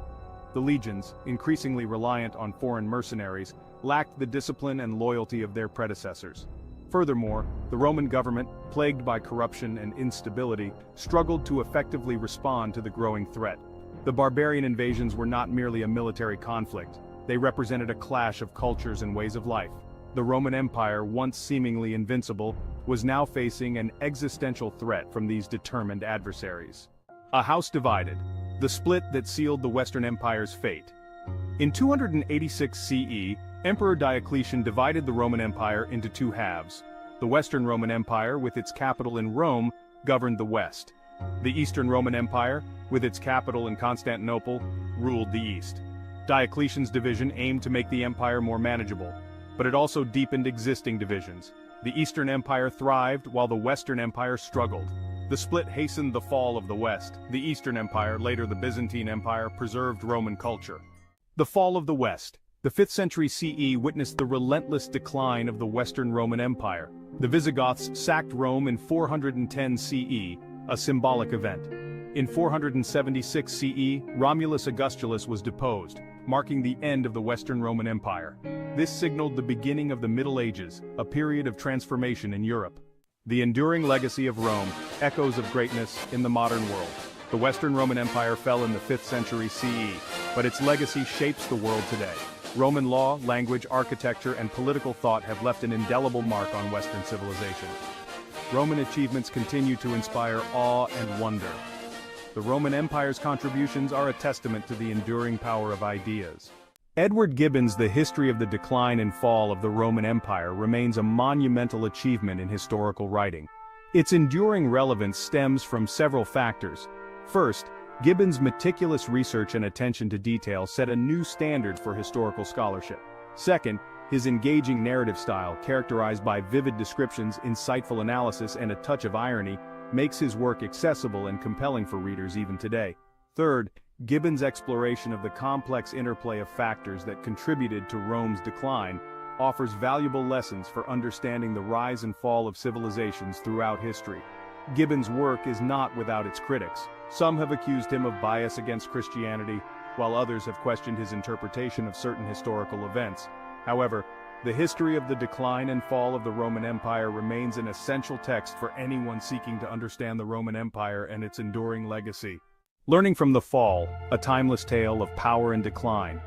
A: The legions, increasingly reliant on foreign mercenaries, lacked the discipline and loyalty of their predecessors. Furthermore, the Roman government, plagued by corruption and instability, struggled to effectively respond to the growing threat. The barbarian invasions were not merely a military conflict, they represented a clash of cultures and ways of life. The Roman Empire, once seemingly invincible, was now facing an existential threat from these determined adversaries. A house divided, the split that sealed the Western Empire's fate. In 286 CE, Emperor Diocletian divided the Roman Empire into two halves. The Western Roman Empire, with its capital in Rome, governed the West. The Eastern Roman Empire, with its capital in Constantinople, ruled the East. Diocletian's division aimed to make the empire more manageable, but it also deepened existing divisions. The Eastern Empire thrived while the Western Empire struggled. The split hastened the fall of the West. The Eastern Empire, later the Byzantine Empire, preserved Roman culture. The fall of the West. The 5th century CE witnessed the relentless decline of the Western Roman Empire. The Visigoths sacked Rome in 410 CE, a symbolic event. In 476 CE, Romulus Augustulus was deposed, marking the end of the Western Roman Empire. This signaled the beginning of the Middle Ages, a period of transformation in Europe. The enduring legacy of Rome, echoes of greatness in the modern world. The Western Roman Empire fell in the 5th century CE, but its legacy shapes the world today. Roman law, language, architecture, and political thought have left an indelible mark on Western civilization. Roman achievements continue to inspire awe and wonder. The Roman Empire's contributions are a testament to the enduring power of ideas. Edward Gibbon's The History of the Decline and Fall of the Roman Empire remains a monumental achievement in historical writing. Its enduring relevance stems from several factors. First, Gibbon's meticulous research and attention to detail set a new standard for historical scholarship. Second, His engaging narrative style, characterized by vivid descriptions, insightful analysis, and a touch of irony, makes his work accessible and compelling for readers even today. Third, Gibbon's exploration of the complex interplay of factors that contributed to Rome's decline offers valuable lessons for understanding the rise and fall of civilizations throughout history. Gibbon's work is not without its critics. Some have accused him of bias against Christianity, while others have questioned his interpretation of certain historical events. However, the history of the decline and fall of the Roman Empire remains an essential text for anyone seeking to understand the Roman Empire and its enduring legacy. Learning from the Fall, a timeless tale of power and decline.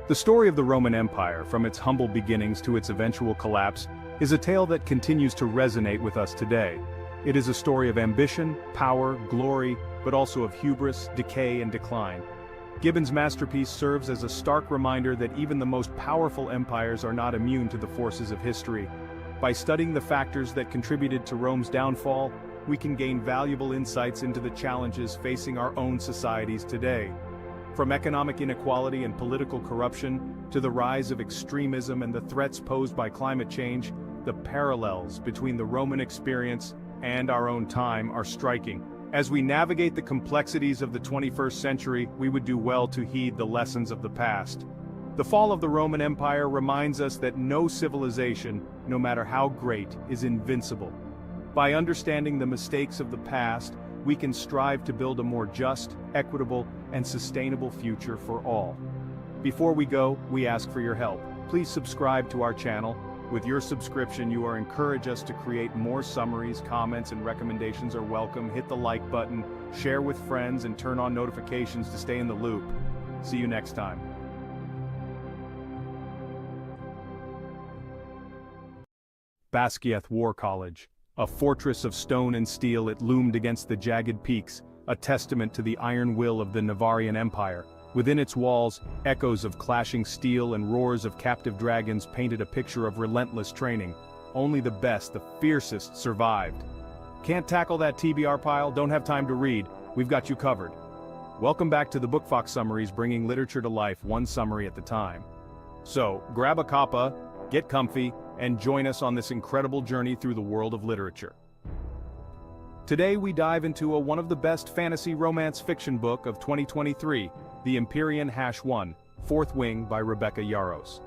A: The story of the Roman Empire, from its humble beginnings to its eventual collapse, is a tale that continues to resonate with us today. It is a story of ambition, power, glory, but also of hubris, decay, and decline. Gibbon's masterpiece serves as a stark reminder that even the most powerful empires are not immune to the forces of history. By studying the factors that contributed to Rome's downfall, we can gain valuable insights into the challenges facing our own societies today. From economic inequality and political corruption to the rise of extremism and the threats posed by climate change, the parallels between the Roman experience and our own time are striking. As we navigate the complexities of the 21st century, we would do well to heed the lessons of the past. The fall of the Roman Empire reminds us that no civilization, no matter how great, is invincible. By understanding the mistakes of the past, we can strive to build a more just, equitable, and sustainable future for all. Before we go, we ask for your help. Please subscribe to our channel. With your subscription, you are encouraged us to create more summaries. Comments and recommendations are welcome. Hit the like button, share with friends, and turn on notifications to stay in the loop. See you next time. Basgiath War College. A fortress of stone and steel, it loomed against the jagged peaks, a testament to the iron will of the Navarian Empire. Within its walls, echoes of clashing steel and roars of captive dragons painted a picture of relentless training. Only the best, the fiercest, survived. Can't tackle that TBR pile? Don't have time to read? We've got you covered. Welcome back to the Book Fox Summaries, bringing literature to life one summary at a time. So, grab a cuppa, get comfy, and join us on this incredible journey through the world of literature. Today we dive into one of the best fantasy romance fiction book of 2023, The Empyrean #1, Fourth Wing by Rebecca Yarros.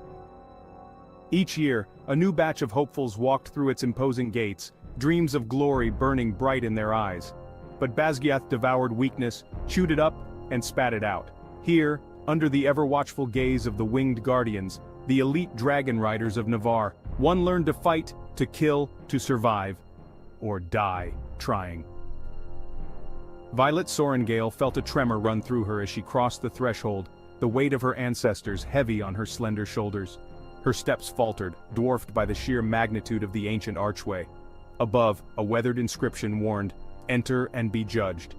A: Each year, a new batch of hopefuls walked through its imposing gates, dreams of glory burning bright in their eyes. But Basgiath devoured weakness, chewed it up, and spat it out. Here, under the ever-watchful gaze of the winged guardians, the elite dragon riders of Navarre, one learned to fight, to kill, to survive, or die trying. Violet Sorengale felt a tremor run through her as she crossed the threshold, the weight of her ancestors heavy on her slender shoulders. Her steps faltered, dwarfed by the sheer magnitude of the ancient archway. Above, a weathered inscription warned, "Enter and be judged."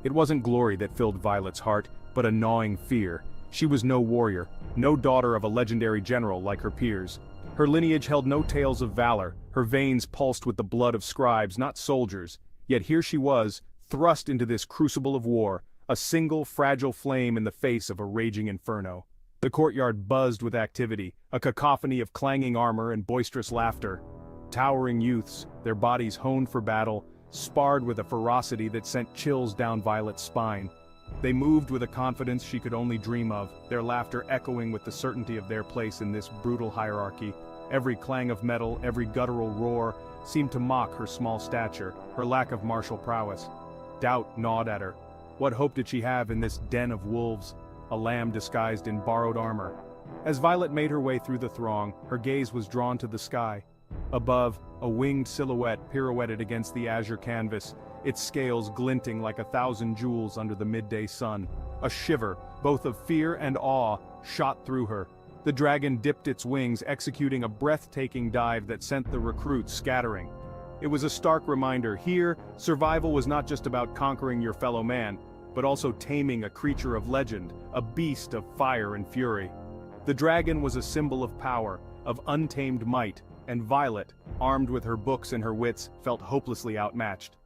A: It wasn't glory that filled Violet's heart, but a gnawing fear. She was no warrior, no daughter of a legendary general like her peers. Her lineage held no tales of valor, her veins pulsed with the blood of scribes, not soldiers. Yet here she was, thrust into this crucible of war, a single fragile flame in the face of a raging inferno. The courtyard buzzed with activity, a cacophony of clanging armor and boisterous laughter. Towering youths, their bodies honed for battle, sparred with a ferocity that sent chills down Violet's spine. They moved with a confidence she could only dream of, their laughter echoing with the certainty of their place in this brutal hierarchy. Every clang of metal, every guttural roar, seemed to mock her small stature, her lack of martial prowess. Doubt gnawed at her. What hope did she have in this den of wolves, a lamb disguised in borrowed armor? As Violet made her way through the throng, her gaze was drawn to the sky. Above, a winged silhouette pirouetted against the azure canvas, its scales glinting like 1,000 jewels under the midday sun. A shiver, both of fear and awe, shot through her. The dragon dipped its wings, executing a breathtaking dive that sent the recruits scattering. It was a stark reminder, here, survival was not just about conquering your fellow man, but also taming a creature of legend, a beast of fire and fury. The dragon was a symbol of power, of untamed might, and Violet, armed with her books and her wits, felt hopelessly outmatched.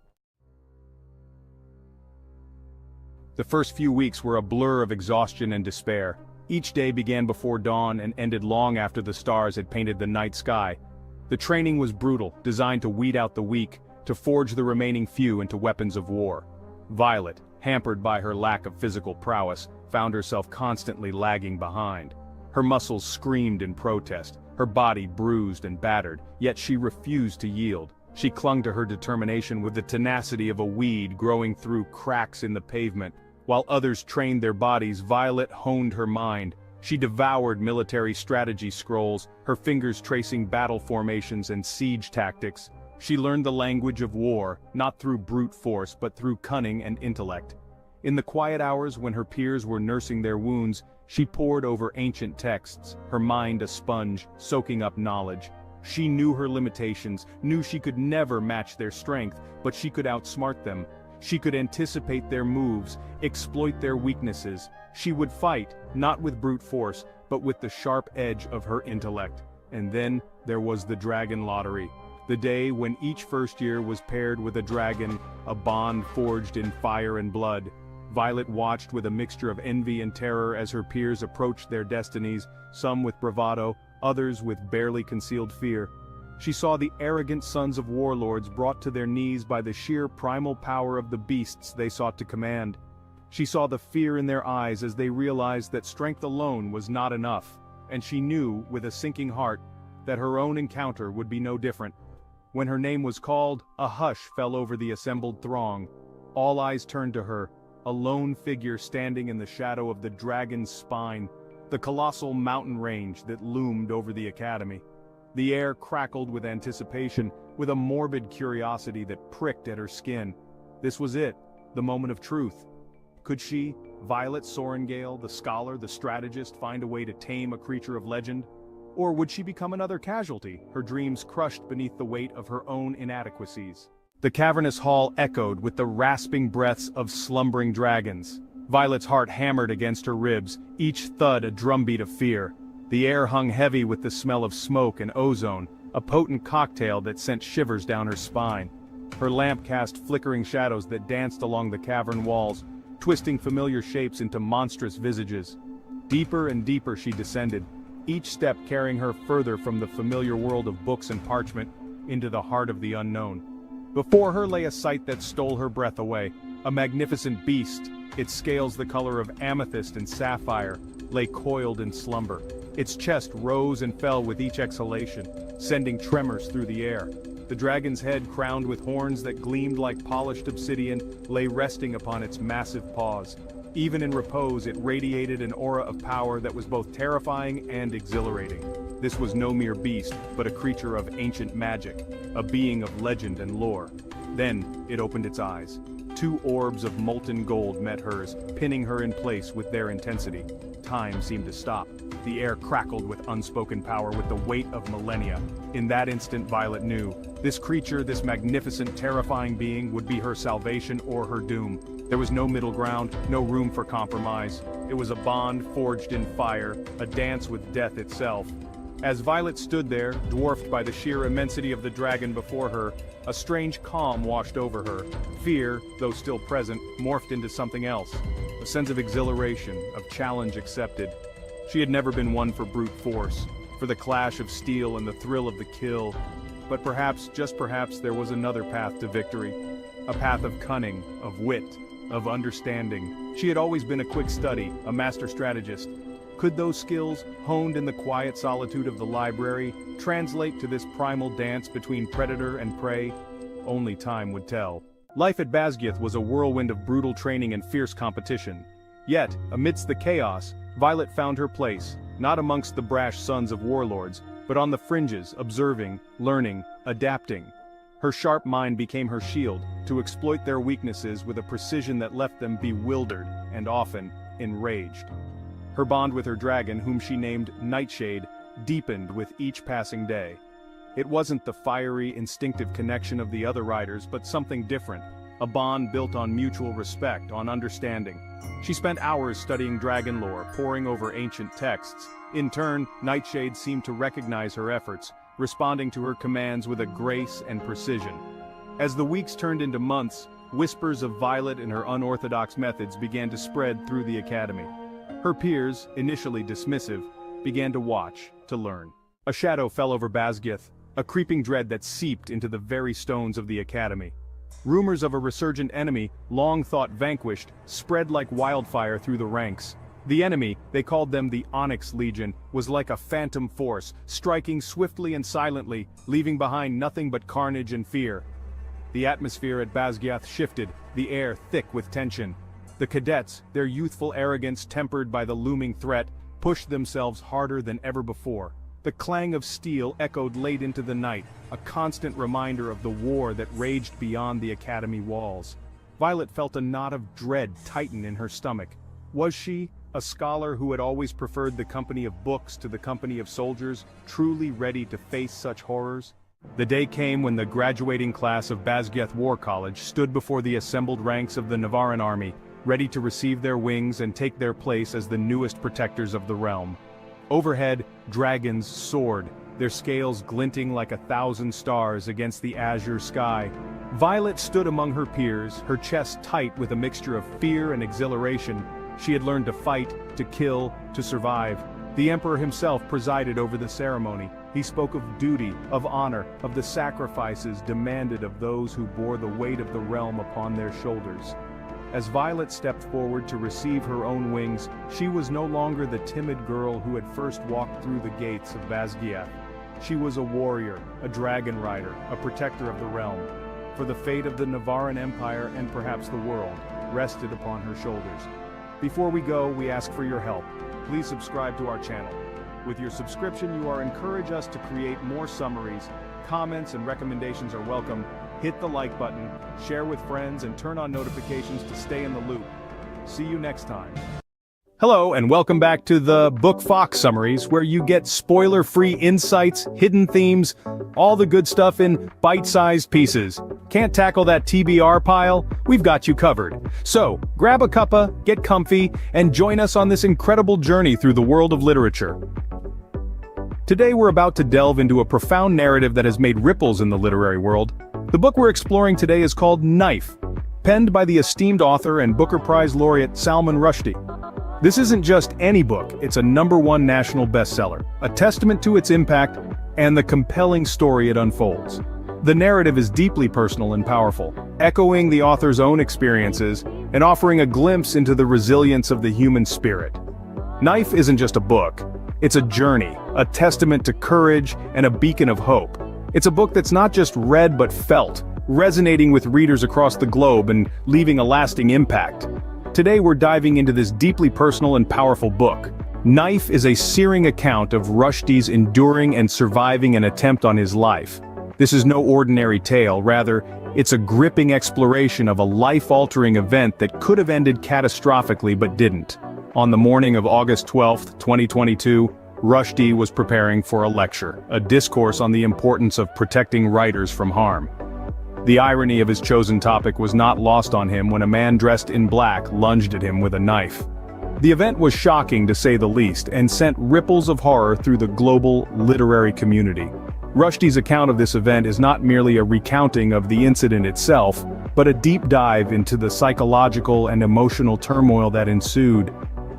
A: The first few weeks were a blur of exhaustion and despair. Each day began before dawn and ended long after the stars had painted the night sky. The training was brutal, designed to weed out the weak, to forge the remaining few into weapons of war. Violet, hampered by her lack of physical prowess, found herself constantly lagging behind. Her muscles screamed in protest, her body bruised and battered, yet she refused to yield. She clung to her determination with the tenacity of a weed growing through cracks in the pavement. While others trained their bodies, Violet honed her mind. She devoured military strategy scrolls, her fingers tracing battle formations and siege tactics. She learned the language of war, not through brute force but through cunning and intellect. In the quiet hours when her peers were nursing their wounds, she pored over ancient texts, her mind a sponge, soaking up knowledge. She knew her limitations, knew she could never match their strength, but she could outsmart them. She could anticipate their moves, exploit their weaknesses. She would fight, not with brute force, but with the sharp edge of her intellect. And then there was the dragon lottery. The day when each first year was paired with a dragon, a bond forged in fire and blood. Violet watched with a mixture of envy and terror as her peers approached their destinies, some with bravado, others with barely concealed fear. She saw the arrogant sons of warlords brought to their knees by the sheer primal power of the beasts they sought to command. She saw the fear in their eyes as they realized that strength alone was not enough, and she knew, with a sinking heart, that her own encounter would be no different. When her name was called, a hush fell over the assembled throng. All eyes turned to her, a lone figure standing in the shadow of the dragon's spine, the colossal mountain range that loomed over the academy. The air crackled with anticipation, with a morbid curiosity that pricked at her skin. This was it, the moment of truth. Could she, Violet Sorengale, the scholar, the strategist, find a way to tame a creature of legend? Or would she become another casualty, her dreams crushed beneath the weight of her own inadequacies? The cavernous hall echoed with the rasping breaths of slumbering dragons. Violet's heart hammered against her ribs, each thud a drumbeat of fear. The air hung heavy with the smell of smoke and ozone, a potent cocktail that sent shivers down her spine. Her lamp cast flickering shadows that danced along the cavern walls, twisting familiar shapes into monstrous visages. Deeper and deeper she descended, each step carrying her further from the familiar world of books and parchment into the heart of the unknown. Before her lay a sight that stole her breath away, a magnificent beast, its scales the color of amethyst and sapphire, lay coiled in slumber. Its chest rose and fell with each exhalation, sending tremors through the air. The dragon's head, crowned with horns that gleamed like polished obsidian, lay resting upon its massive paws. Even in repose, it radiated an aura of power that was both terrifying and exhilarating. This was no mere beast, but a creature of ancient magic, a being of legend and lore. Then, it opened its eyes. Two orbs of molten gold met hers, pinning her in place with their intensity. Time seemed to stop. The air crackled with unspoken power, with the weight of millennia. In that instant, Violet knew. This creature, this magnificent, terrifying being, would be her salvation or her doom. There was no middle ground, no room for compromise. It was a bond forged in fire, a dance with death itself. As Violet stood there, dwarfed by the sheer immensity of the dragon before her, a strange calm washed over her. Fear, though still present, morphed into something else. A sense of exhilaration, of challenge accepted. She had never been one for brute force, for the clash of steel and the thrill of the kill. But perhaps, just perhaps, there was another path to victory. A path of cunning, of wit, of understanding. She had always been a quick study, a master strategist. Could those skills, honed in the quiet solitude of the library, translate to this primal dance between predator and prey? Only time would tell. Life at Basgiath was a whirlwind of brutal training and fierce competition. Yet, amidst the chaos, Violet found her place, not amongst the brash sons of warlords, but on the fringes, observing, learning, adapting. Her sharp mind became her shield, to exploit their weaknesses with a precision that left them bewildered, and often, enraged. Her bond with her dragon, whom she named Nightshade, deepened with each passing day. It wasn't the fiery, instinctive connection of the other riders, but something different, a bond built on mutual respect, on understanding. She spent hours studying dragon lore, poring over ancient texts. In turn, Nightshade seemed to recognize her efforts, responding to her commands with a grace and precision. As the weeks turned into months, whispers of Violet and her unorthodox methods began to spread through the academy. Her peers, initially dismissive, began to watch, to learn. A shadow fell over Basgiath, a creeping dread that seeped into the very stones of the academy. Rumors of a resurgent enemy, long thought vanquished, spread like wildfire through the ranks. The enemy, they called them the Onyx Legion, was like a phantom force, striking swiftly and silently, leaving behind nothing but carnage and fear. The atmosphere at Basgiath shifted, the air thick with tension. The cadets, their youthful arrogance tempered by the looming threat, pushed themselves harder than ever before. The clang of steel echoed late into the night, a constant reminder of the war that raged beyond the academy walls. Violet felt a knot of dread tighten in her stomach. Was she, a scholar who had always preferred the company of books to the company of soldiers, truly ready to face such horrors? The day came when the graduating class of Basgiath War College stood before the assembled ranks of the Navaran army, ready to receive their wings and take their place as the newest protectors of the realm. Overhead, dragons soared, their scales glinting like 1,000 stars against the azure sky. Violet stood among her peers, her chest tight with a mixture of fear and exhilaration. She had learned to fight, to kill, to survive. The Emperor himself presided over the ceremony. He spoke of duty, of honor, of the sacrifices demanded of those who bore the weight of the realm upon their shoulders. As Violet stepped forward to receive her own wings, she was no longer the timid girl who had first walked through the gates of Basgiath. She was a warrior, a dragon rider, a protector of the realm. For the fate of the Navaran Empire and perhaps the world rested upon her shoulders. Before we go, we ask for your help. Please subscribe to our channel. With your subscription, you are encourage us to create more summaries. Comments and recommendations are welcome. Hit the like button, share with friends, and turn on notifications to stay in the loop. See you next time. Hello, and welcome back to the Book Fox Summaries, where you get spoiler-free insights, hidden themes, all the good stuff in bite-sized pieces. Can't tackle that TBR pile? We've got you covered. So, grab a cuppa, get comfy, and join us on this incredible journey through the world of literature. Today we're about to delve into a profound narrative that has made ripples in the literary world. The book we're exploring today is called Knife, penned by the esteemed author and Booker Prize laureate Salman Rushdie. This isn't just any book, it's a #1 national bestseller, a testament to its impact and the compelling story it unfolds. The narrative is deeply personal and powerful, echoing the author's own experiences and offering a glimpse into the resilience of the human spirit. Knife isn't just a book, it's a journey, a testament to courage and a beacon of hope. It's a book that's not just read but felt, resonating with readers across the globe and leaving a lasting impact. Today we're diving into this deeply personal and powerful book. Knife is a searing account of Rushdie's enduring and surviving an attempt on his life. This is no ordinary tale, rather, it's a gripping exploration of a life-altering event that could have ended catastrophically but didn't. On the morning of August 12, 2022, Rushdie was preparing for a lecture, a discourse on the importance of protecting writers from harm. The irony of his chosen topic was not lost on him when a man dressed in black lunged at him with a knife. The event was shocking to say the least, and sent ripples of horror through the global literary community. Rushdie's account of this event is not merely a recounting of the incident itself, but a deep dive into the psychological and emotional turmoil that ensued.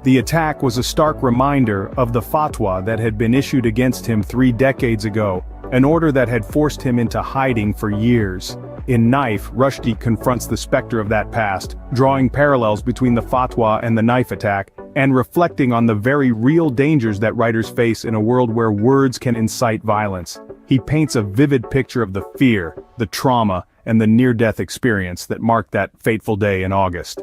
A: The attack was a stark reminder of the fatwa that had been issued against him 3 decades ago, an order that had forced him into hiding for years. In Knife, Rushdie confronts the specter of that past, drawing parallels between the fatwa and the knife attack, and reflecting on the very real dangers that writers face in a world where words can incite violence. He paints a vivid picture of the fear, the trauma, and the near-death experience that marked that fateful day in August.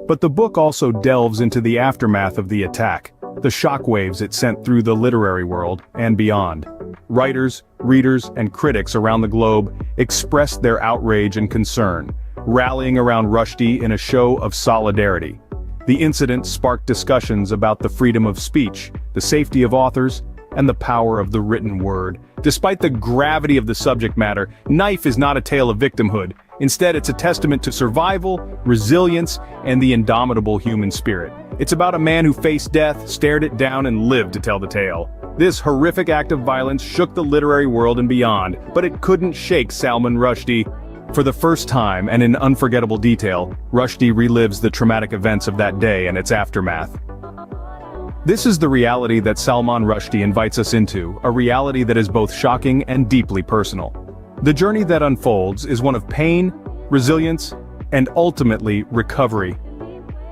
A: But the book also delves into the aftermath of the attack, the shockwaves it sent through the literary world and beyond. Writers, readers, and critics around the globe expressed their outrage and concern, rallying around Rushdie in a show of solidarity. The incident sparked discussions about the freedom of speech, the safety of authors, and the power of the written word. Despite the gravity of the subject matter, Knife is not a tale of victimhood. Instead, it's a testament to survival, resilience, and the indomitable human spirit. It's about a man who faced death, stared it down, and lived to tell the tale. This horrific act of violence shook the literary world and beyond, but it couldn't shake Salman Rushdie. For the first time, and in unforgettable detail, Rushdie relives the traumatic events of that day and its aftermath. This is the reality that Salman Rushdie invites us into, a reality that is both shocking and deeply personal. The journey that unfolds is one of pain, resilience, and ultimately recovery.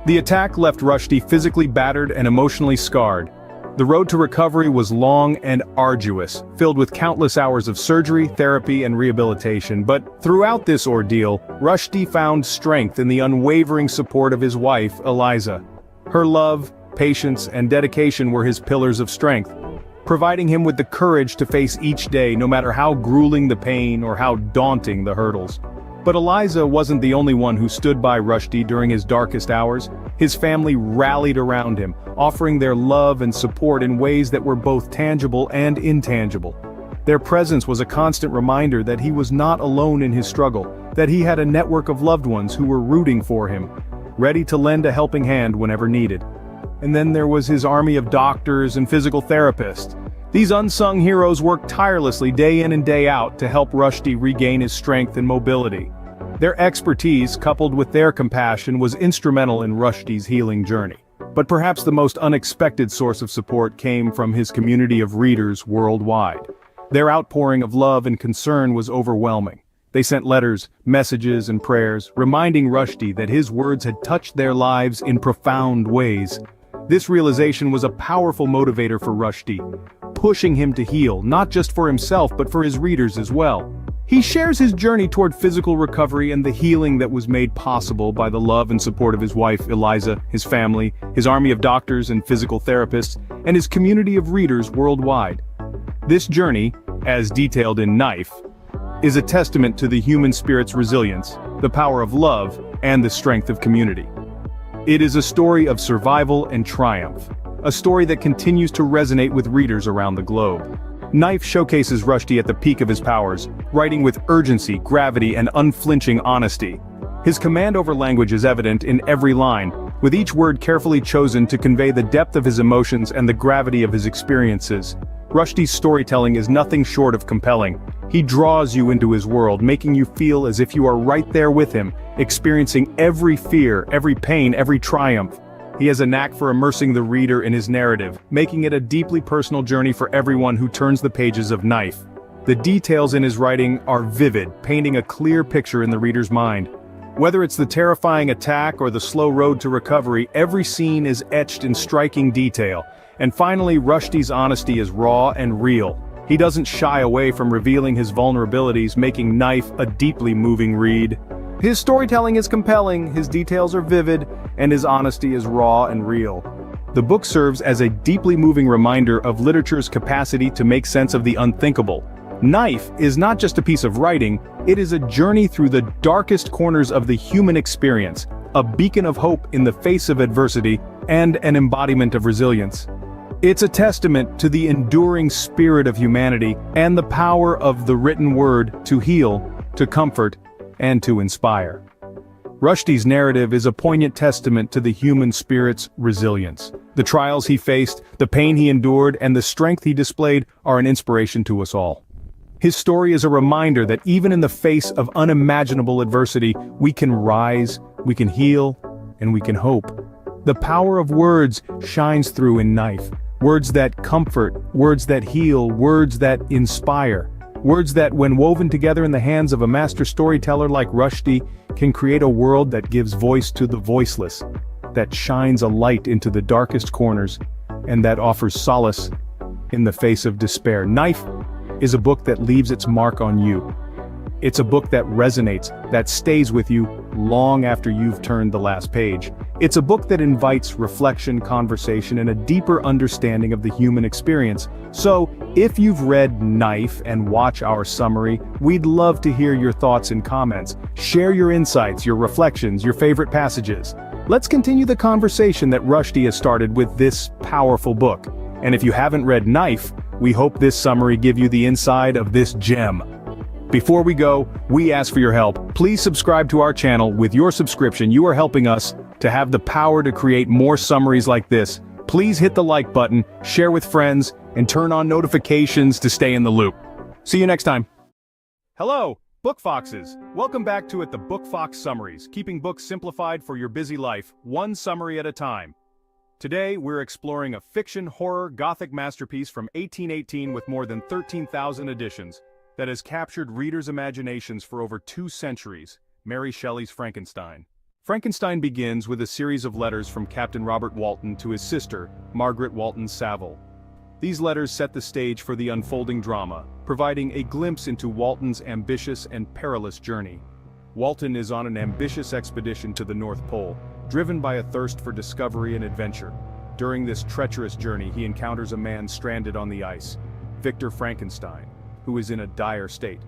A: The attack left Rushdie physically battered and emotionally scarred. The road to recovery was long and arduous, filled with countless hours of surgery, therapy, and rehabilitation, but throughout this ordeal, Rushdie found strength in the unwavering support of his wife, Eliza. Her love, patience, and dedication were his pillars of strength, providing him with the courage to face each day no matter how grueling the pain or how daunting the hurdles. But Eliza wasn't the only one who stood by Rushdie during his darkest hours. His family rallied around him, offering their love and support in ways that were both tangible and intangible. Their presence was a constant reminder that he was not alone in his struggle, that he had a network of loved ones who were rooting for him, ready to lend a helping hand whenever needed. And then there was his army of doctors and physical therapists. These unsung heroes worked tirelessly day in and day out to help Rushdie regain his strength and mobility. Their expertise, coupled with their compassion, was instrumental in Rushdie's healing journey. But perhaps the most unexpected source of support came from his community of readers worldwide. Their outpouring of love and concern was overwhelming. They sent letters, messages, and prayers, reminding Rushdie that his words had touched their lives in profound ways. This realization was a powerful motivator for Rushdie, pushing him to heal, not just for himself but for his readers as well. He shares his journey toward physical recovery and the healing that was made possible by the love and support of his wife, Eliza, his family, his army of doctors and physical therapists, and his community of readers worldwide. This journey, as detailed in Knife, is a testament to the human spirit's resilience, the power of love, and the strength of community. It is a story of survival and triumph, a story that continues to resonate with readers around the globe. Knife showcases Rushdie at the peak of his powers, writing with urgency, gravity, and unflinching honesty. His command over language is evident in every line, with each word carefully chosen to convey the depth of his emotions and the gravity of his experiences. Rushdie's storytelling is nothing short of compelling. He draws you into his world, making you feel as if you are right there with him, experiencing every fear, every pain, every triumph. He has a knack for immersing the reader in his narrative, making it a deeply personal journey for everyone who turns the pages of Knife. The details in his writing are vivid, painting a clear picture in the reader's mind. Whether it's the terrifying attack or the slow road to recovery, every scene is etched in striking detail. And finally, Rushdie's honesty is raw and real. He doesn't shy away from revealing his vulnerabilities, making Knife a deeply moving read. His storytelling is compelling, his details are vivid, and his honesty is raw and real. The book serves as a deeply moving reminder of literature's capacity to make sense of the unthinkable. Knife is not just a piece of writing, it is a journey through the darkest corners of the human experience, a beacon of hope in the face of adversity, and an embodiment of resilience. It's a testament to the enduring spirit of humanity and the power of the written word to heal, to comfort, and to inspire. Rushdie's narrative is a poignant testament to the human spirit's resilience. The trials he faced, the pain he endured, and the strength he displayed are an inspiration to us all. His story is a reminder that even in the face of unimaginable adversity, we can rise, we can heal, and we can hope. The power of words shines through in Knife. Words that comfort, words that heal, words that inspire. Words that, when woven together in the hands of a master storyteller like Rushdie, can create a world that gives voice to the voiceless, that shines a light into the darkest corners, and that offers solace in the face of despair. Knife is a book that leaves its mark on you. It's a book that resonates, that stays with you long after you've turned the last page. It's a book that invites reflection, conversation, and a deeper understanding of the human experience. So, if you've read Knife and watch our summary, we'd love to hear your thoughts and comments. Share your insights, your reflections, your favorite passages. Let's continue the conversation that Rushdie has started with this powerful book. And if you haven't read Knife, we hope this summary gives you the inside of this gem. Before we go, we ask for your help. Please subscribe to our channel. With your subscription, you are helping us to have the power to create more summaries like this. Please hit the like button, share with friends, and turn on notifications to stay in the loop. See you next time. Hello, Book Foxes. Welcome back to the Book Fox Summaries, keeping books simplified for your busy life, one summary at a time. Today, we're exploring a fiction horror gothic masterpiece from 1818 with more than 13,000 editions that has captured readers' imaginations for over 2 centuries, Mary Shelley's Frankenstein. Frankenstein begins with a series of letters from Captain Robert Walton to his sister, Margaret Walton Saville. These letters set the stage for the unfolding drama, providing a glimpse into Walton's ambitious and perilous journey. Walton is on an ambitious expedition to the North Pole, driven by a thirst for discovery and adventure. During this treacherous journey, he encounters a man stranded on the ice, Victor Frankenstein, who is in a dire state.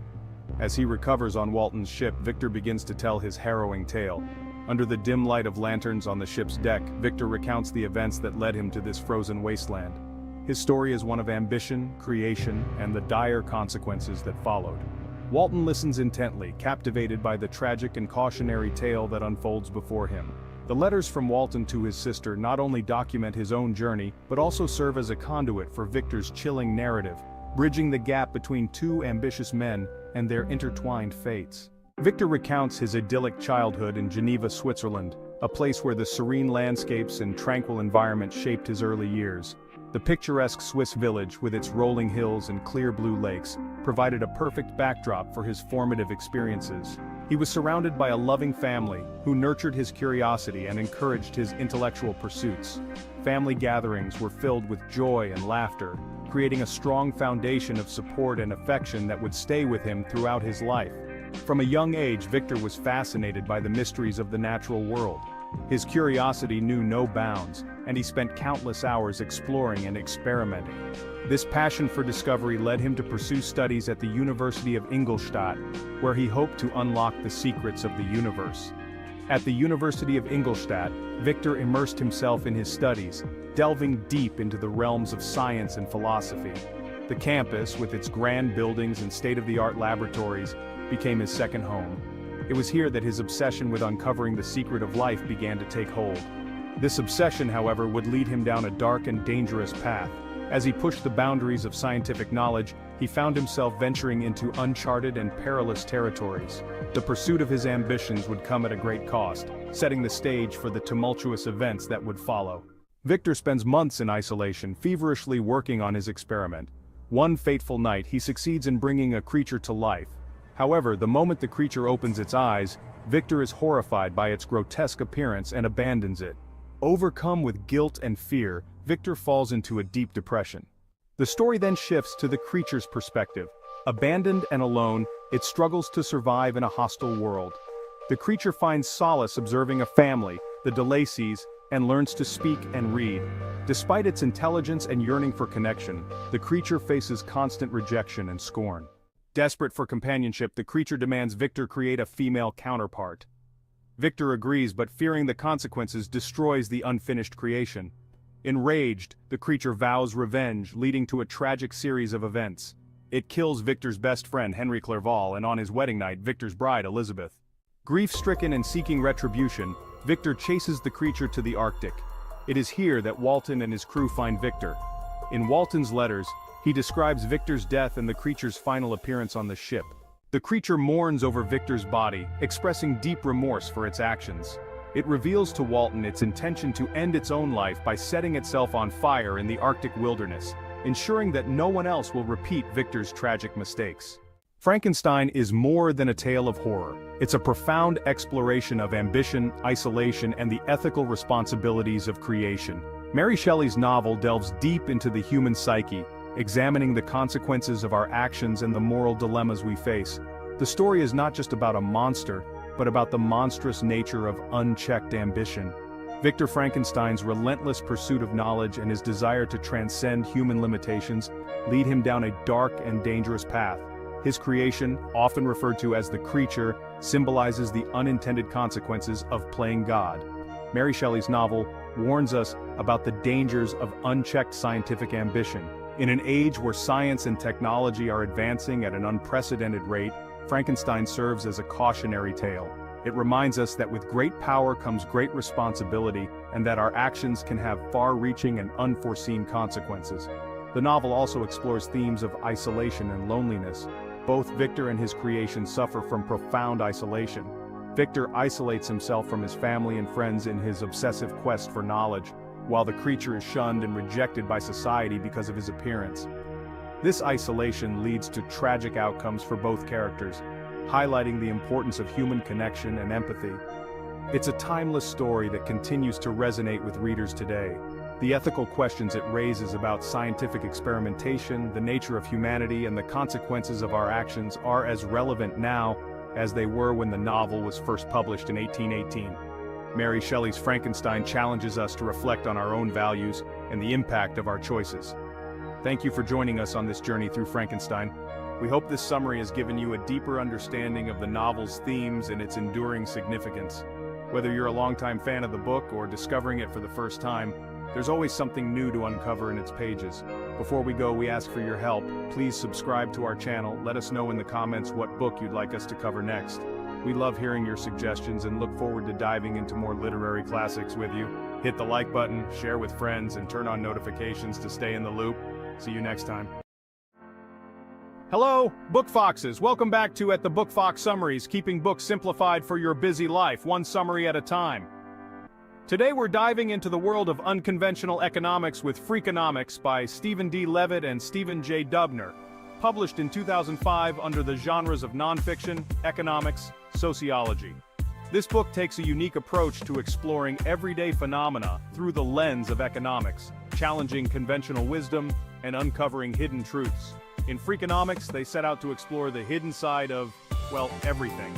A: As he recovers on Walton's ship, Victor begins to tell his harrowing tale. Under the dim light of lanterns on the ship's deck, Victor recounts the events that led him to this frozen wasteland. His story is one of ambition, creation, and the dire consequences that followed. Walton listens intently, captivated by the tragic and cautionary tale that unfolds before him. The letters from Walton to his sister not only document his own journey, but also serve as a conduit for Victor's chilling narrative, bridging the gap between 2 ambitious men and their intertwined fates. Victor recounts his idyllic childhood in Geneva, Switzerland, a place where the serene landscapes and tranquil environment shaped his early years. The picturesque Swiss village, with its rolling hills and clear blue lakes, provided a perfect backdrop for his formative experiences. He was surrounded by a loving family, who nurtured his curiosity and encouraged his intellectual pursuits. Family gatherings were filled with joy and laughter, creating a strong foundation of support and affection that would stay with him throughout his life. From a young age, Victor was fascinated by the mysteries of the natural world. His curiosity knew no bounds, and he spent countless hours exploring and experimenting. This passion for discovery led him to pursue studies at the University of Ingolstadt, where he hoped to unlock the secrets of the universe. At the University of Ingolstadt, Victor immersed himself in his studies, delving deep into the realms of science and philosophy. The campus, with its grand buildings and state-of-the-art laboratories, became his second home. It was here that his obsession with uncovering the secret of life began to take hold. This obsession, however, would lead him down a dark and dangerous path. As he pushed the boundaries of scientific knowledge, he found himself venturing into uncharted and perilous territories. The pursuit of his ambitions would come at a great cost, setting the stage for the tumultuous events that would follow. Victor spends months in isolation, feverishly working on his experiment. One fateful night, he succeeds in bringing a creature to life. However, the moment the creature opens its eyes, Victor is horrified by its grotesque appearance and abandons it. Overcome with guilt and fear, Victor falls into a deep depression. The story then shifts to the creature's perspective. Abandoned and alone, it struggles to survive in a hostile world. The creature finds solace observing a family, the de Lacys, and learns to speak and read. Despite its intelligence and yearning for connection, the creature faces constant rejection and scorn. Desperate for companionship, the creature demands Victor create a female counterpart. Victor agrees, but fearing the consequences, destroys the unfinished creation. Enraged, the creature vows revenge, leading to a tragic series of events. It kills Victor's best friend, Henry Clerval, and on his wedding night, Victor's bride, Elizabeth. Grief-stricken and seeking retribution, Victor chases the creature to the Arctic. It is here that Walton and his crew find Victor. In Walton's letters, he describes Victor's death and the creature's final appearance on the ship. The creature mourns over Victor's body, expressing deep remorse for its actions. It reveals to Walton its intention to end its own life by setting itself on fire in the Arctic wilderness, ensuring that no one else will repeat Victor's tragic mistakes. Frankenstein is more than a tale of horror. It's a profound exploration of ambition, isolation, and the ethical responsibilities of creation. Mary Shelley's novel delves deep into the human psyche, examining the consequences of our actions and the moral dilemmas we face. The story is not just about a monster, but about the monstrous nature of unchecked ambition. Victor Frankenstein's relentless pursuit of knowledge and his desire to transcend human limitations lead him down a dark and dangerous path. His creation, often referred to as the creature, symbolizes the unintended consequences of playing God. Mary Shelley's novel warns us about the dangers of unchecked scientific ambition. In an age where science and technology are advancing at an unprecedented rate, Frankenstein serves as a cautionary tale. It reminds us that with great power comes great responsibility, and that our actions can have far-reaching and unforeseen consequences. The novel also explores themes of isolation and loneliness. Both Victor and his creation suffer from profound isolation. Victor isolates himself from his family and friends in his obsessive quest for knowledge, while the creature is shunned and rejected by society because of his appearance. This isolation leads to tragic outcomes for both characters, highlighting the importance of human connection and empathy. It's a timeless story that continues to resonate with readers today. The ethical questions it raises about scientific experimentation, the nature of humanity, and the consequences of our actions are as relevant now as they were when the novel was first published in 1818. Mary Shelley's Frankenstein challenges us to reflect on our own values and the impact of our choices. Thank you for joining us on this journey through Frankenstein. We hope this summary has given you a deeper understanding of the novel's themes and its enduring significance. Whether you're a longtime fan of the book or discovering it for the first time, there's always something new to uncover in its pages. Before we go, we ask for your help. Please subscribe to our channel. Let us know in the comments what book you'd like us to cover next. We love hearing your suggestions and look forward to diving into more literary classics with you. Hit the like button, share with friends, and turn on notifications to stay in the loop. See you next time. Hello, Book Foxes. Welcome back to At the Book Fox Summaries, keeping books simplified for your busy life, one summary at a time. Today we're diving into the world of unconventional economics with Freakonomics by Stephen D. Levitt and Stephen J. Dubner, published in 2005 under the genres of nonfiction, economics, sociology. This book takes a unique approach to exploring everyday phenomena through the lens of economics, challenging conventional wisdom and uncovering hidden truths. In Freakonomics, they set out to explore the hidden side of, well, everything.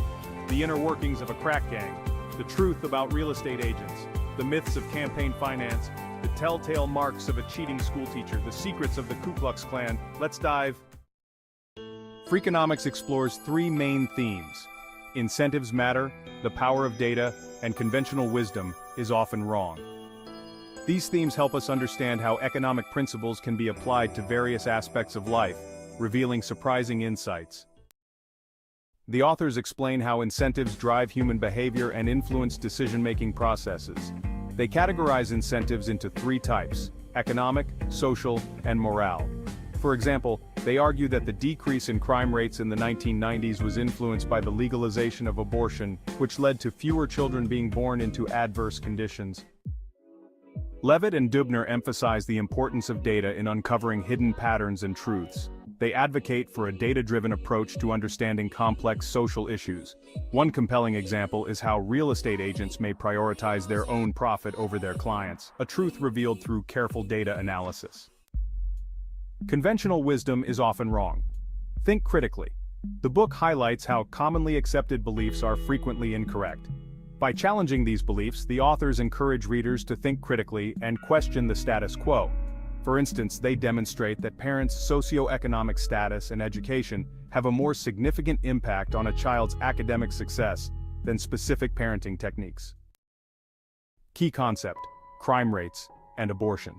A: The inner workings of a crack gang, the truth about real estate agents, the myths of campaign finance, the telltale marks of a cheating schoolteacher, the secrets of the Ku Klux Klan. Let's dive. Freakonomics explores three main themes. Incentives matter, the power of data, and conventional wisdom is often wrong. These themes help us understand how economic principles can be applied to various aspects of life, revealing surprising insights. The authors explain how incentives drive human behavior and influence decision-making processes. They categorize incentives into three types: economic, social, and morale. For example, they argue that the decrease in crime rates in the 1990s was influenced by the legalization of abortion, which led to fewer children being born into adverse conditions. Levitt and Dubner emphasize the importance of data in uncovering hidden patterns and truths. They advocate for a data-driven approach to understanding complex social issues. One compelling example is how real estate agents may prioritize their own profit over their clients, a truth revealed through careful data analysis. Conventional wisdom is often wrong. Think critically. The book highlights how commonly accepted beliefs are frequently incorrect. By challenging these beliefs, the authors encourage readers to think critically and question the status quo. For instance, they demonstrate that parents' socioeconomic status and education have a more significant impact on a child's academic success than specific parenting techniques. Key concept: crime rates and abortion.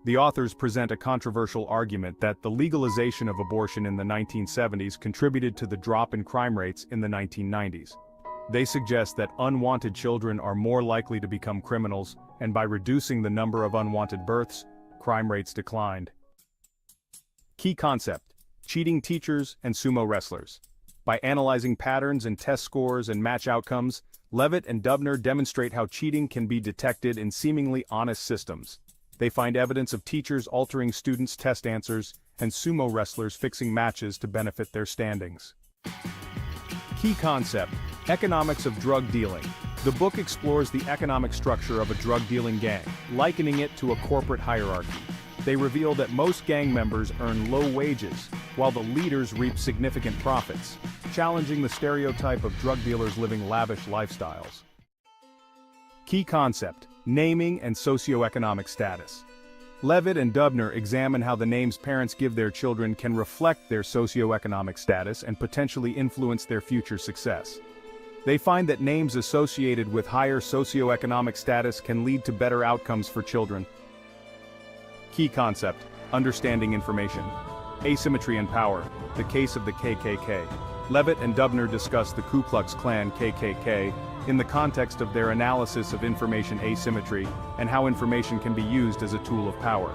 A: The authors present a controversial argument that the legalization of abortion in the 1970s contributed to the drop in crime rates in the 1990s. They suggest that unwanted children are more likely to become criminals, and by reducing the number of unwanted births, crime rates declined. Key concept: cheating teachers and sumo wrestlers. By analyzing patterns in test scores and match outcomes, Levitt and Dubner demonstrate how cheating can be detected in seemingly honest systems. They find evidence of teachers altering students' test answers and sumo wrestlers fixing matches to benefit their standings. Key concept: economics of drug dealing. The book explores the economic structure of a drug-dealing gang, likening it to a corporate hierarchy. They reveal that most gang members earn low wages, while the leaders reap significant profits, challenging the stereotype of drug dealers living lavish lifestyles. Key concept: naming and socioeconomic status. Levitt and Dubner examine how the names parents give their children can reflect their socioeconomic status and potentially influence their future success. They find that names associated with higher socioeconomic status can lead to better outcomes for children. Key concept: understanding information. Asymmetry and power. The case of the KKK. Levitt and Dubner discuss the Ku Klux Klan (KKK) in the context of their analysis of information asymmetry and how information can be used as a tool of power.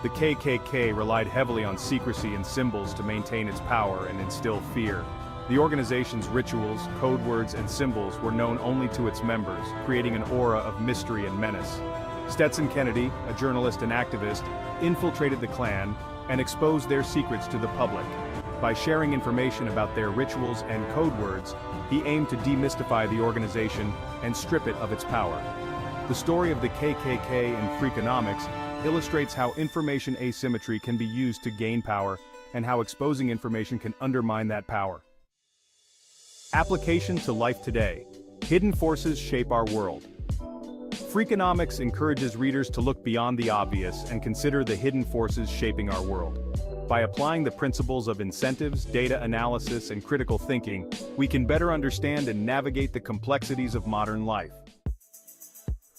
A: The KKK relied heavily on secrecy and symbols to maintain its power and instill fear. The organization's rituals, code words, and symbols were known only to its members, creating an aura of mystery and menace. Stetson Kennedy, a journalist and activist, infiltrated the Klan and exposed their secrets to the public. By sharing information about their rituals and code words, he aimed to demystify the organization and strip it of its power. The story of the KKK and Freakonomics illustrates how information asymmetry can be used to gain power and how exposing information can undermine that power. Application to life today. Hidden forces shape our world. Freakonomics encourages readers to look beyond the obvious and consider the hidden forces shaping our world. By applying the principles of incentives, data analysis, and critical thinking, we can better understand and navigate the complexities of modern life.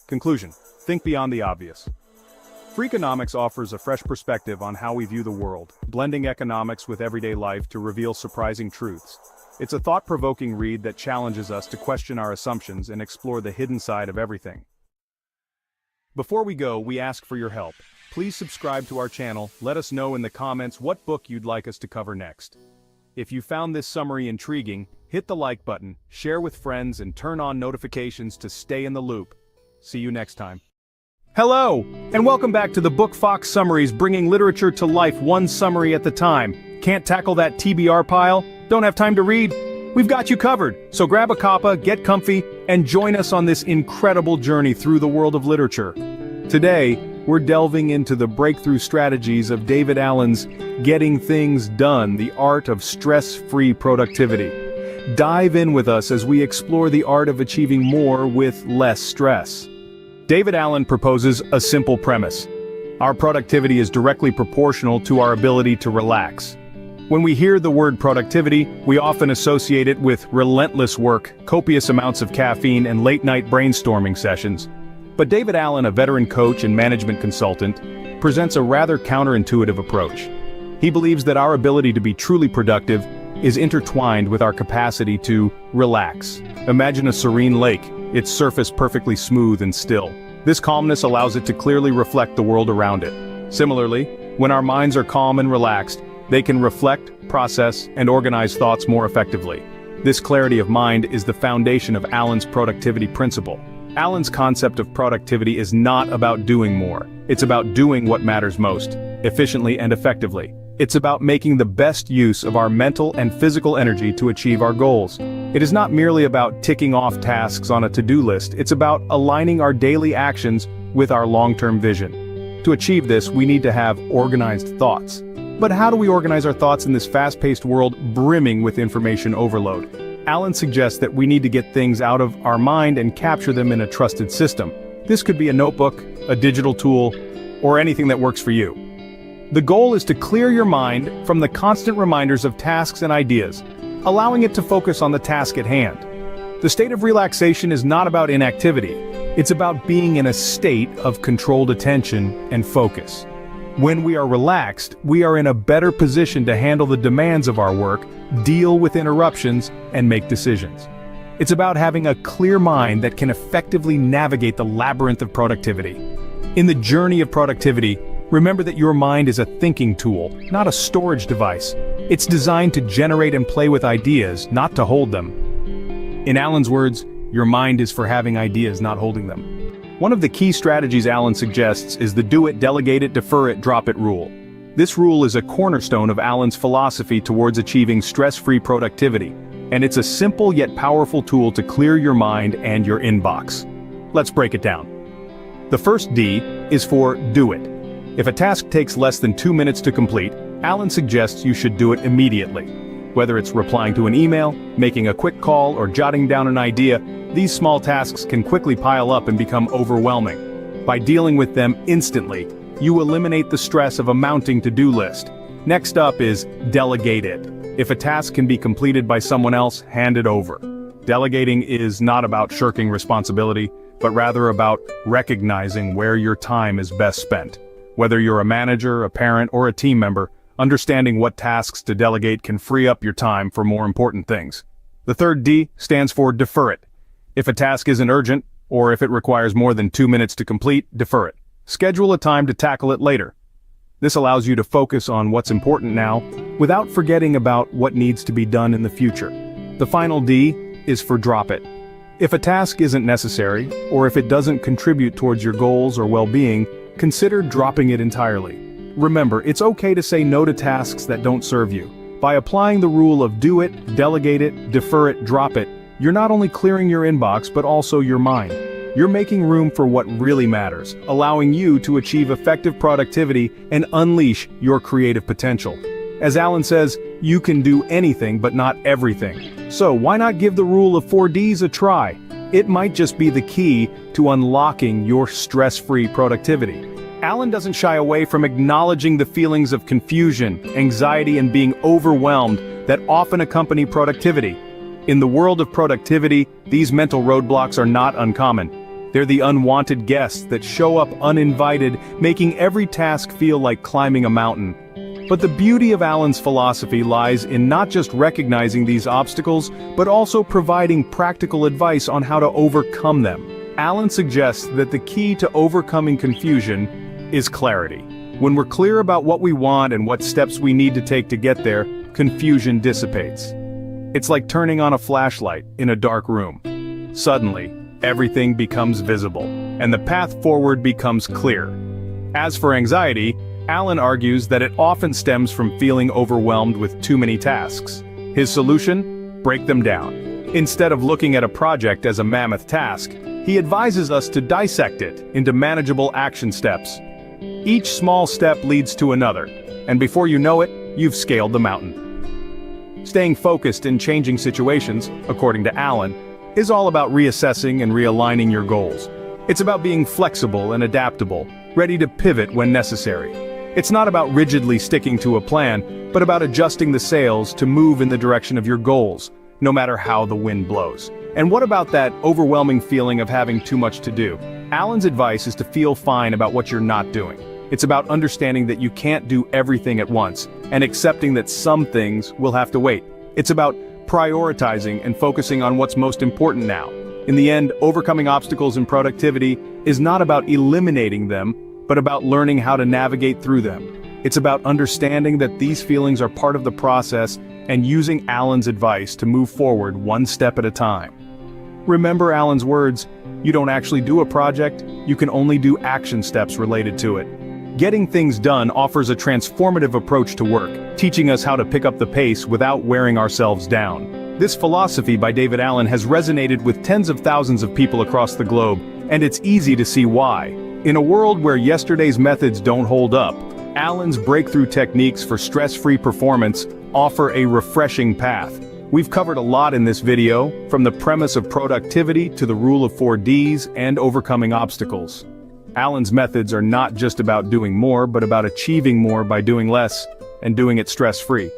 A: Conclusion: think beyond the obvious. Freakonomics offers a fresh perspective on how we view the world, blending economics with everyday life to reveal surprising truths. It's a thought-provoking read that challenges us to question our assumptions and explore the hidden side of everything. Before we go, we ask for your help. Please subscribe to our channel, let us know in the comments what book you'd like us to cover next. If you found this summary intriguing, hit the like button, share with friends, and turn on notifications to stay in the loop. See you next time. Hello, and welcome back to the Book Fox Summaries, bringing literature to life one summary at a time. Can't tackle that TBR pile? Don't have time to read? We've got you covered, so grab a cuppa, get comfy, and join us on this incredible journey through the world of literature. Today, we're delving into the breakthrough strategies of David Allen's Getting Things Done, the Art of Stress-Free Productivity. Dive in with us as we explore the art of achieving more with less stress. David Allen proposes a simple premise. Our productivity is directly proportional to our ability to relax. When we hear the word productivity, we often associate it with relentless work, copious amounts of caffeine, and late-night brainstorming sessions. But David Allen, a veteran coach and management consultant, presents a rather counterintuitive approach. He believes that our ability to be truly productive is intertwined with our capacity to relax. Imagine a serene lake, its surface perfectly smooth and still. This calmness allows it to clearly reflect the world around it. Similarly, when our minds are calm and relaxed, they can reflect, process, and organize thoughts more effectively. This clarity of mind is the foundation of Allen's productivity principle. Allen's concept of productivity is not about doing more. It's about doing what matters most, efficiently and effectively. It's about making the best use of our mental and physical energy to achieve our goals. It is not merely about ticking off tasks on a to-do list, it's about aligning our daily actions with our long-term vision. To achieve this, we need to have organized thoughts. But how do we organize our thoughts in this fast-paced world brimming with information overload? Allen suggests that we need to get things out of our mind and capture them in a trusted system. This could be a notebook, a digital tool, or anything that works for you. The goal is to clear your mind from the constant reminders of tasks and ideas, allowing it to focus on the task at hand. The state of relaxation is not about inactivity. It's about being in a state of controlled attention and focus. When we are relaxed, we are in a better position to handle the demands of our work, deal with interruptions, and make decisions. It's about having a clear mind that can effectively navigate the labyrinth of productivity. In the journey of productivity, remember that your mind is a thinking tool, not a storage device. It's designed to generate and play with ideas, not to hold them. In Allen's words, your mind is for having ideas, not holding them. One of the key strategies Allen suggests is the do it, delegate it, defer it, drop it rule. This rule is a cornerstone of Allen's philosophy towards achieving stress-free productivity, and it's a simple yet powerful tool to clear your mind and your inbox. Let's break it down. The first D is for do it. If a task takes less than 2 minutes to complete, Allen suggests you should do it immediately. Whether it's replying to an email, making a quick call, or jotting down an idea, these small tasks can quickly pile up and become overwhelming. By dealing with them instantly, you eliminate the stress of a mounting to-do list. Next up is delegate it. If a task can be completed by someone else, hand it over. Delegating is not about shirking responsibility, but rather about recognizing where your time is best spent. Whether you're a manager, a parent, or a team member, understanding what tasks to delegate can free up your time for more important things. The third D stands for defer it. If a task isn't urgent, or if it requires more than 2 minutes to complete, defer it. Schedule a time to tackle it later. This allows you to focus on what's important now, without forgetting about what needs to be done in the future. The final D is for drop it. If a task isn't necessary, or if it doesn't contribute towards your goals or well-being, consider dropping it entirely. Remember, it's okay to say no to tasks that don't serve you. By applying the rule of do it, delegate it, defer it, drop it, you're not only clearing your inbox but also your mind. You're making room for what really matters, allowing you to achieve effective productivity and unleash your creative potential. As Alan says, you can do anything but not everything. So why not give the rule of 4Ds a try? It might just be the key to unlocking your stress-free productivity. Alan doesn't shy away from acknowledging the feelings of confusion, anxiety, and being overwhelmed that often accompany productivity. In the world of productivity, these mental roadblocks are not uncommon. They're the unwanted guests that show up uninvited, making every task feel like climbing a mountain. But the beauty of Alan's philosophy lies in not just recognizing these obstacles, but also providing practical advice on how to overcome them. Alan suggests that the key to overcoming confusion is clarity. When we're clear about what we want and what steps we need to take to get there, confusion dissipates. It's like turning on a flashlight in a dark room. Suddenly, everything becomes visible, and the path forward becomes clear. As for anxiety, Alan argues that it often stems from feeling overwhelmed with too many tasks. His solution? Break them down. Instead of looking at a project as a mammoth task, he advises us to dissect it into manageable action steps. Each small step leads to another, and before you know it, you've scaled the mountain. Staying focused in changing situations, according to Alan, is all about reassessing and realigning your goals. It's about being flexible and adaptable, ready to pivot when necessary. It's not about rigidly sticking to a plan, but about adjusting the sails to move in the direction of your goals, no matter how the wind blows. And what about that overwhelming feeling of having too much to do? Alan's advice is to feel fine about what you're not doing. It's about understanding that you can't do everything at once, and accepting that some things will have to wait. It's about prioritizing and focusing on what's most important now. In the end, overcoming obstacles in productivity is not about eliminating them, but about learning how to navigate through them. It's about understanding that these feelings are part of the process and using Alan's advice to move forward one step at a time. Remember Alan's words, you don't actually do a project, you can only do action steps related to it. Getting things done offers a transformative approach to work, teaching us how to pick up the pace without wearing ourselves down. This philosophy by David Allen has resonated with tens of thousands of people across the globe, and it's easy to see why. In a world where yesterday's methods don't hold up, Allen's breakthrough techniques for stress-free performance offer a refreshing path. We've covered a lot in this video, from the premise of productivity to the rule of 4Ds and overcoming obstacles. Allen's methods are not just about doing more, but about achieving more by doing less, and doing it stress-free.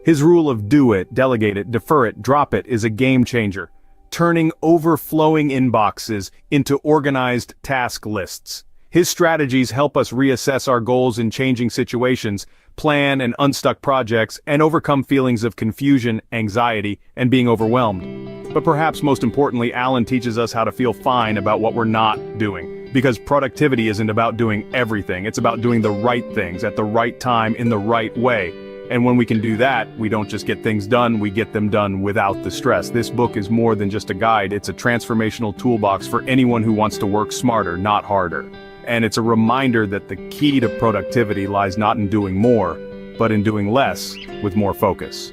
A: His rule of do it, delegate it, defer it, drop it is a game changer, turning overflowing inboxes into organized task lists. His strategies help us reassess our goals in changing situations, plan and unstuck projects, and overcome feelings of confusion, anxiety, and being overwhelmed. But perhaps most importantly, Alan teaches us how to feel fine about what we're not doing. Because productivity isn't about doing everything, it's about doing the right things at the right time in the right way. And when we can do that, we don't just get things done, we get them done without the stress. This book is more than just a guide, it's a transformational toolbox for anyone who wants to work smarter, not harder. And it's a reminder that the key to productivity lies not in doing more, but in doing less with more focus.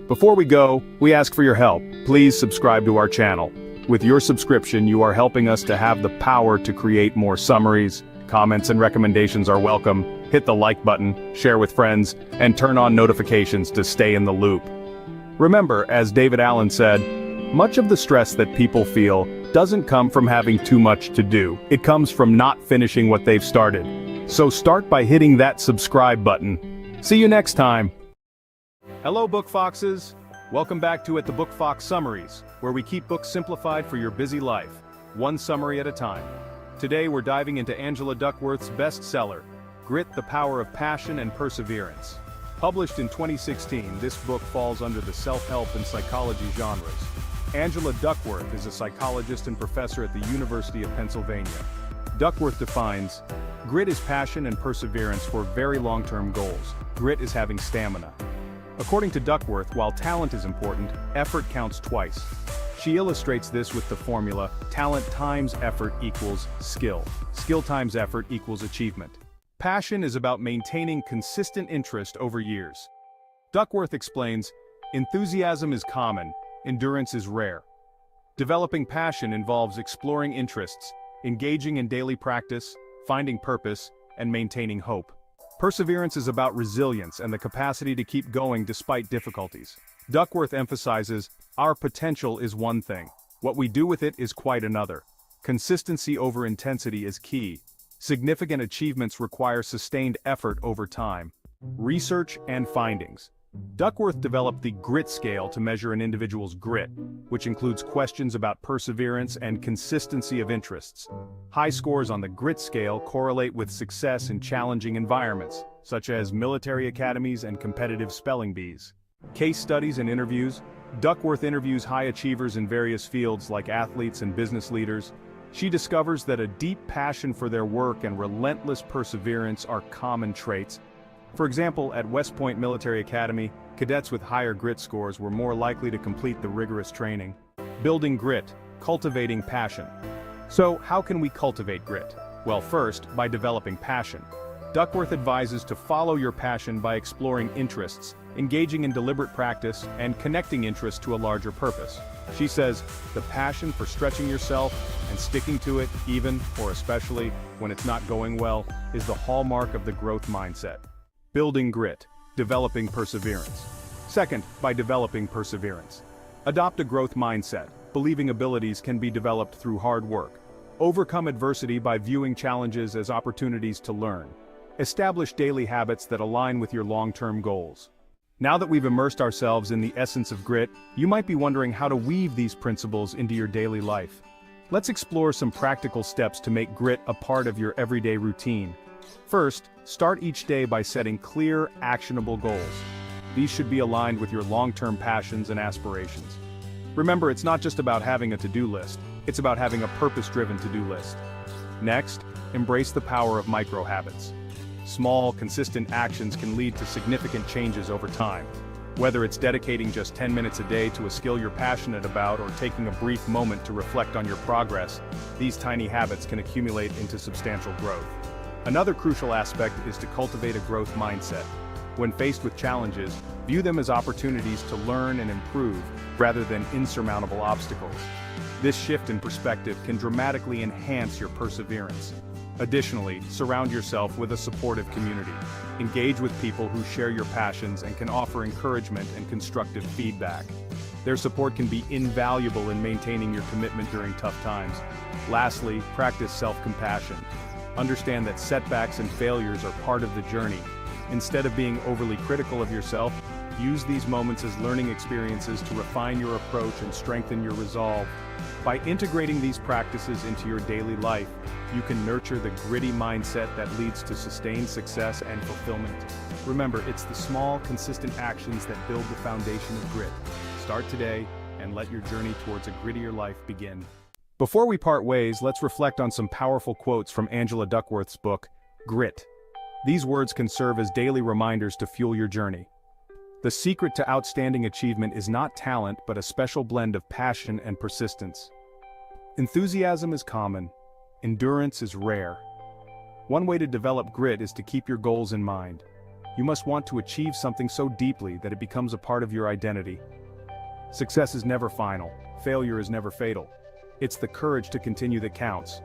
A: Before we go, we ask for your help. Please subscribe to our channel. With your subscription, you are helping us to have the power to create more summaries. Comments and recommendations are welcome. Hit the like button, share with friends, and turn on notifications to stay in the loop. Remember, as David Allen said, much of the stress that people feel doesn't come from having too much to do. It comes from not finishing what they've started. So start by hitting that subscribe button. See you next time. Hello, Book Foxes. Welcome back to the Book Fox Summaries, where we keep books simplified for your busy life, one summary at a time. Today we're diving into Angela Duckworth's bestseller, Grit: The Power of Passion and Perseverance. Published in 2016, this book falls under the self-help and psychology genres. Angela Duckworth is a psychologist and professor at the University of Pennsylvania. Duckworth defines, grit is passion and perseverance for very long-term goals. Grit is having stamina. According to Duckworth, while talent is important, effort counts twice. She illustrates this with the formula, talent times effort equals skill. Skill times effort equals achievement. Passion is about maintaining consistent interest over years. Duckworth explains, enthusiasm is common, endurance is rare. Developing passion involves exploring interests, engaging in daily practice, finding purpose, and maintaining hope. Perseverance is about resilience and the capacity to keep going despite difficulties. Duckworth emphasizes, our potential is one thing. What we do with it is quite another. Consistency over intensity is key. Significant achievements require sustained effort over time. Research and findings. Duckworth developed the grit scale to measure an individual's grit, which includes questions about perseverance and consistency of interests. High scores on the grit scale correlate with success in challenging environments, such as military academies and competitive spelling bees. Case studies and interviews. Duckworth interviews high achievers in various fields like athletes and business leaders. She discovers that a deep passion for their work and relentless perseverance are common traits. For example, at West Point Military Academy, cadets with higher grit scores were more likely to complete the rigorous training. Building grit, cultivating passion. So, how can we cultivate grit? Well, first, by developing passion. Duckworth advises to follow your passion by exploring interests, engaging in deliberate practice, and connecting interests to a larger purpose. She says, the passion for stretching yourself and sticking to it, even or especially when it's not going well, is the hallmark of the growth mindset. Building grit, developing perseverance. Second, by developing perseverance. Adopt a growth mindset, believing abilities can be developed through hard work. Overcome adversity by viewing challenges as opportunities to learn. Establish daily habits that align with your long-term goals. Now that we've immersed ourselves in the essence of grit, you might be wondering how to weave these principles into your daily life. Let's explore some practical steps to make grit a part of your everyday routine. First, start each day by setting clear, actionable goals. These should be aligned with your long-term passions and aspirations. Remember, it's not just about having a to-do list, it's about having a purpose-driven to-do list. Next, embrace the power of micro-habits. Small, consistent actions can lead to significant changes over time. Whether it's dedicating just 10 minutes a day to a skill you're passionate about or taking a brief moment to reflect on your progress, these tiny habits can accumulate into substantial growth. Another crucial aspect is to cultivate a growth mindset. When faced with challenges, view them as opportunities to learn and improve, rather than insurmountable obstacles. This shift in perspective can dramatically enhance your perseverance. Additionally, surround yourself with a supportive community. Engage with people who share your passions and can offer encouragement and constructive feedback. Their support can be invaluable in maintaining your commitment during tough times. Lastly, practice self-compassion. Understand that setbacks and failures are part of the journey. Instead of being overly critical of yourself, use these moments as learning experiences to refine your approach and strengthen your resolve. By integrating these practices into your daily life, you can nurture the gritty mindset that leads to sustained success and fulfillment. Remember, it's the small, consistent actions that build the foundation of grit. Start today and let your journey towards a grittier life begin. Before we part ways, let's reflect on some powerful quotes from Angela Duckworth's book, Grit. These words can serve as daily reminders to fuel your journey. The secret to outstanding achievement is not talent, but a special blend of passion and persistence. Enthusiasm is common. Endurance is rare. One way to develop grit is to keep your goals in mind. You must want to achieve something so deeply that it becomes a part of your identity. Success is never final. Failure is never fatal. It's the courage to continue that counts.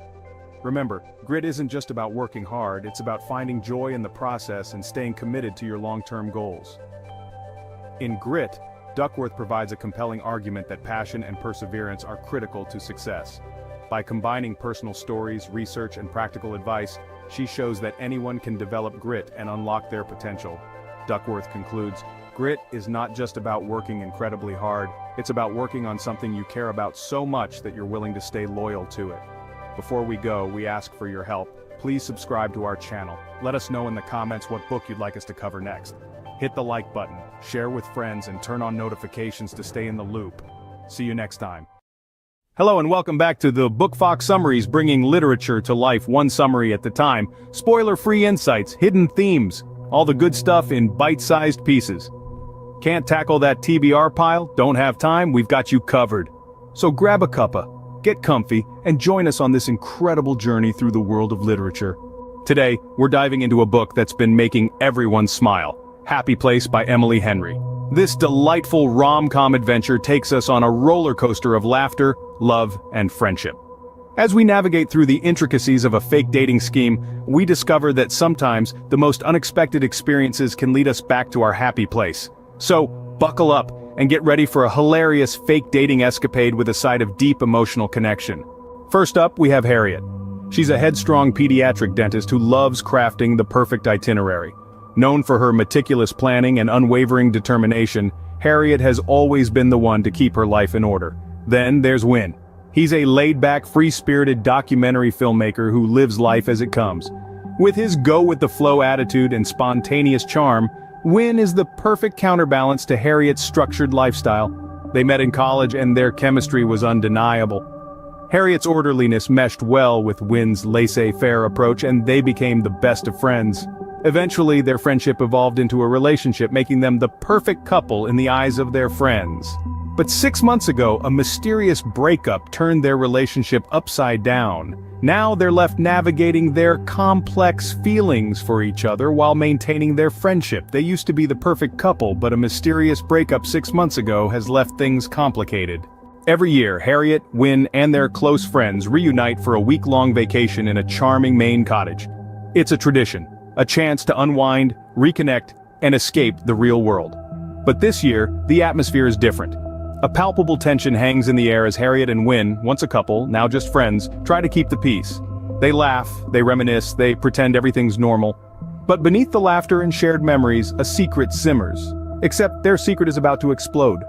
A: Remember, grit isn't just about working hard, it's about finding joy in the process and staying committed to your long-term goals. In Grit, Duckworth provides a compelling argument that passion and perseverance are critical to success. By combining personal stories, research, and practical advice, she shows that anyone can develop grit and unlock their potential. Duckworth concludes, grit is not just about working incredibly hard, it's about working on something you care about so much that you're willing to stay loyal to it. Before we go, we ask for your help. Please subscribe to our channel. Let us know in the comments what book you'd like us to cover next. Hit the like button, share with friends, and turn on notifications to stay in the loop. See you next time. Hello and welcome back to the Book Fox Summaries, bringing literature to life one summary at a time. Spoiler-free insights, hidden themes, all the good stuff in bite-sized pieces. Can't tackle that TBR pile? Don't have time? We've got you covered. So grab a cuppa, get comfy, and join us on this incredible journey through the world of literature. Today, we're diving into a book that's been making everyone smile, Happy Place by Emily Henry. This delightful rom-com adventure takes us on a roller coaster of laughter, love, and friendship. As we navigate through the intricacies of a fake dating scheme, we discover that sometimes the most unexpected experiences can lead us back to our happy place. So, buckle up and get ready for a hilarious fake dating escapade with a side of deep emotional connection. First up, we have Harriet. She's a headstrong pediatric dentist who loves crafting the perfect itinerary. Known for her meticulous planning and unwavering determination, Harriet has always been the one to keep her life in order. Then there's Win. He's a laid-back, free-spirited documentary filmmaker who lives life as it comes. With his go-with-the-flow attitude and spontaneous charm, Win is the perfect counterbalance to Harriet's structured lifestyle. They met in college and their chemistry was undeniable. Harriet's orderliness meshed well with Win's laissez-faire approach and they became the best of friends. Eventually, their friendship evolved into a relationship, making them the perfect couple in the eyes of their friends. But 6 months ago, a mysterious breakup turned their relationship upside down. Now they're left navigating their complex feelings for each other while maintaining their friendship. They used to be the perfect couple, but a mysterious breakup 6 months ago has left things complicated. Every year, Harriet, Win, and their close friends reunite for a week-long vacation in a charming Maine cottage. It's a tradition, a chance to unwind, reconnect, and escape the real world. But this year, the atmosphere is different. A palpable tension hangs in the air as Harriet and Win, once a couple, now just friends, try to keep the peace. They laugh, they reminisce, they pretend everything's normal. But beneath the laughter and shared memories, a secret simmers. Except their secret is about to explode.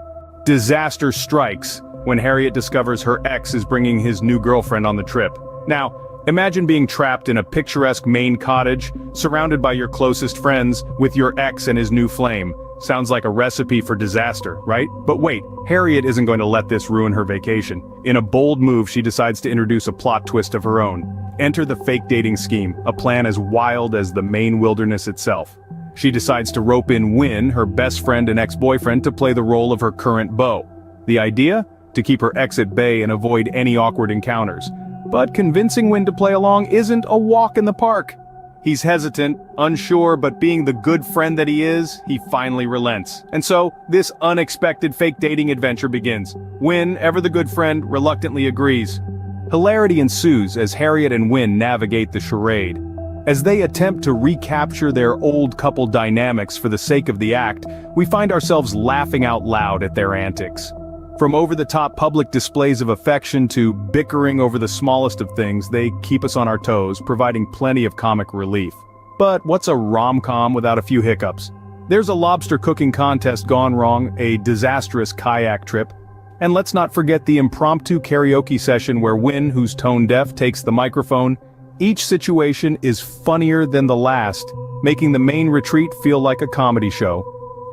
A: Disaster strikes when Harriet discovers her ex is bringing his new girlfriend on the trip. Now, imagine being trapped in a picturesque Maine cottage, surrounded by your closest friends, with your ex and his new flame. Sounds like a recipe for disaster, right? But wait, Harriet isn't going to let this ruin her vacation. In a bold move, she decides to introduce a plot twist of her own. Enter the fake dating scheme, a plan as wild as the Maine wilderness itself. She decides to rope in Win, her best friend and ex-boyfriend, to play the role of her current beau. The idea? To keep her ex at bay and avoid any awkward encounters. But convincing Win to play along isn't a walk in the park. He's hesitant, unsure, but being the good friend that he is, he finally relents. And so, this unexpected fake dating adventure begins. Win, ever the good friend, reluctantly agrees. Hilarity ensues as Harriet and Win navigate the charade. As they attempt to recapture their old couple dynamics for the sake of the act, we find ourselves laughing out loud at their antics. From over-the-top public displays of affection to bickering over the smallest of things, they keep us on our toes, providing plenty of comic relief. But what's a rom-com without a few hiccups? There's a lobster cooking contest gone wrong, a disastrous kayak trip, and let's not forget the impromptu karaoke session where Win, who's tone-deaf, takes the microphone. Each situation is funnier than the last, making the main retreat feel like a comedy show.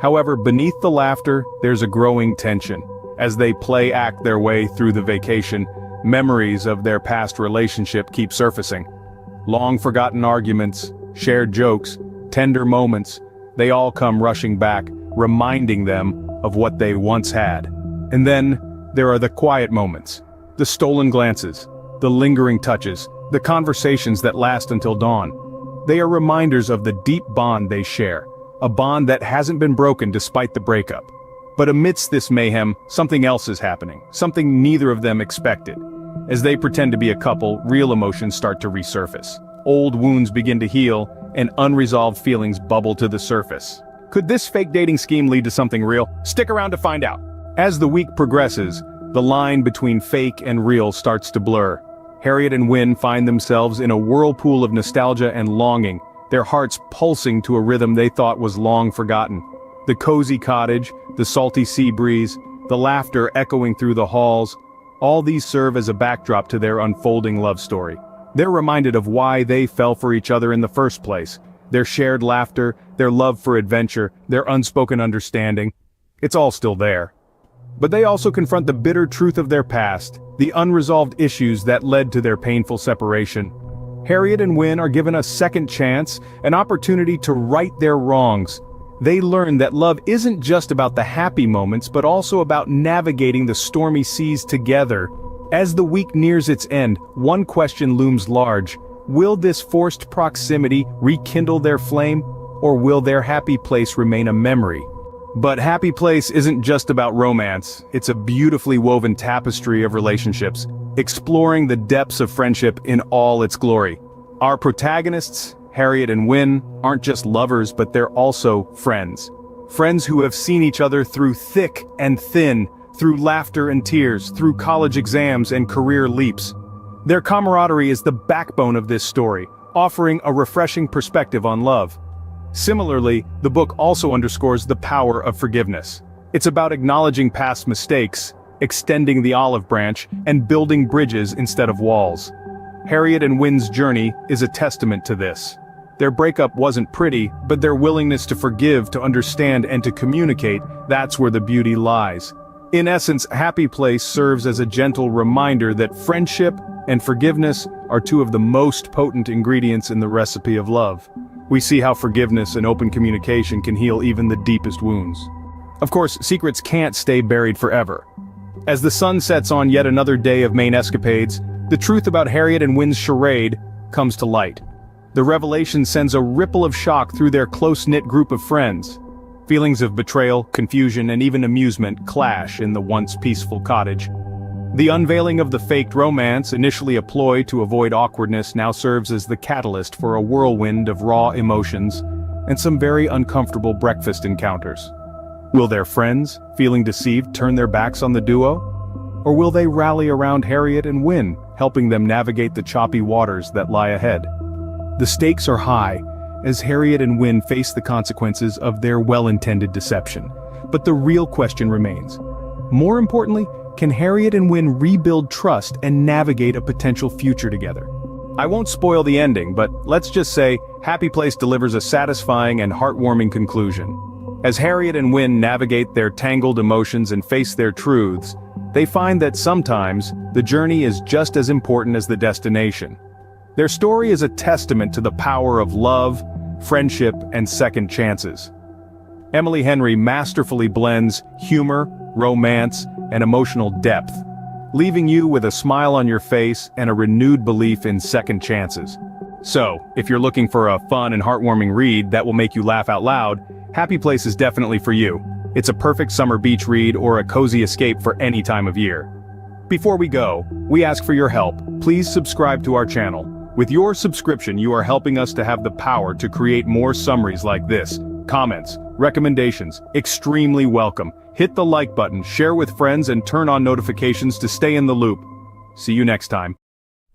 A: However, beneath the laughter, there's a growing tension. As they play-act their way through the vacation, memories of their past relationship keep surfacing. Long-forgotten arguments, shared jokes, tender moments, they all come rushing back, reminding them of what they once had. And then, there are the quiet moments, the stolen glances, the lingering touches, the conversations that last until dawn. They are reminders of the deep bond they share, a bond that hasn't been broken despite the breakup. But amidst this mayhem, something else is happening, something neither of them expected. As they pretend to be a couple, real emotions start to resurface. Old wounds begin to heal, and unresolved feelings bubble to the surface. Could this fake dating scheme lead to something real? Stick around to find out. As the week progresses, the line between fake and real starts to blur. Harriet and Win find themselves in a whirlpool of nostalgia and longing, their hearts pulsing to a rhythm they thought was long forgotten. The cozy cottage, the salty sea breeze, the laughter echoing through the halls, all these serve as a backdrop to their unfolding love story. They're reminded of why they fell for each other in the first place. Their shared laughter, their love for adventure, their unspoken understanding. It's all still there. But they also confront the bitter truth of their past, the unresolved issues that led to their painful separation. Harriet and Win are given a second chance, an opportunity to right their wrongs. They learn that love isn't just about the happy moments but also about navigating the stormy seas together. As the week nears its end, one question looms large. Will this forced proximity rekindle their flame, or will their happy place remain a memory? But Happy Place isn't just about romance, it's a beautifully woven tapestry of relationships, exploring the depths of friendship in all its glory. Our protagonists, Harriet and Wynne, aren't just lovers but they're also friends. Friends who have seen each other through thick and thin, through laughter and tears, through college exams and career leaps. Their camaraderie is the backbone of this story, offering a refreshing perspective on love. Similarly, the book also underscores the power of forgiveness. It's about acknowledging past mistakes, extending the olive branch, and building bridges instead of walls. Harriet and Wynne's journey is a testament to this. Their breakup wasn't pretty, but their willingness to forgive, to understand, and to communicate, that's where the beauty lies. In essence, Happy Place serves as a gentle reminder that friendship and forgiveness are two of the most potent ingredients in the recipe of love. We see how forgiveness and open communication can heal even the deepest wounds. Of course, secrets can't stay buried forever. As the sun sets on yet another day of Maine escapades, the truth about Harriet and Wynne's charade comes to light. The revelation sends a ripple of shock through their close-knit group of friends. Feelings of betrayal, confusion, and even amusement clash in the once peaceful cottage. The unveiling of the faked romance, initially a ploy to avoid awkwardness, now serves as the catalyst for a whirlwind of raw emotions and some very uncomfortable breakfast encounters. Will their friends, feeling deceived, turn their backs on the duo? Or will they rally around Harriet and Wynne, helping them navigate the choppy waters that lie ahead? The stakes are high, as Harriet and Wynne face the consequences of their well-intended deception. But the real question remains. More importantly, can Harriet and Wynne rebuild trust and navigate a potential future together? I won't spoil the ending, but let's just say Happy Place delivers a satisfying and heartwarming conclusion. As Harriet and Wynne navigate their tangled emotions and face their truths, they find that sometimes the journey is just as important as the destination. Their story is a testament to the power of love, friendship, and second chances. Emily Henry masterfully blends humor, romance, and emotional depth, leaving you with a smile on your face and a renewed belief in second chances. So, if you're looking for a fun and heartwarming read that will make you laugh out loud, Happy Place is definitely for you. It's a perfect summer beach read or a cozy escape for any time of year. Before we go, we ask for your help. Please subscribe to our channel. With your subscription, you are helping us to have the power to create more summaries like this. Comments, recommendations, extremely welcome. Hit the like button, share with friends, and turn on notifications to stay in the loop. See you next time.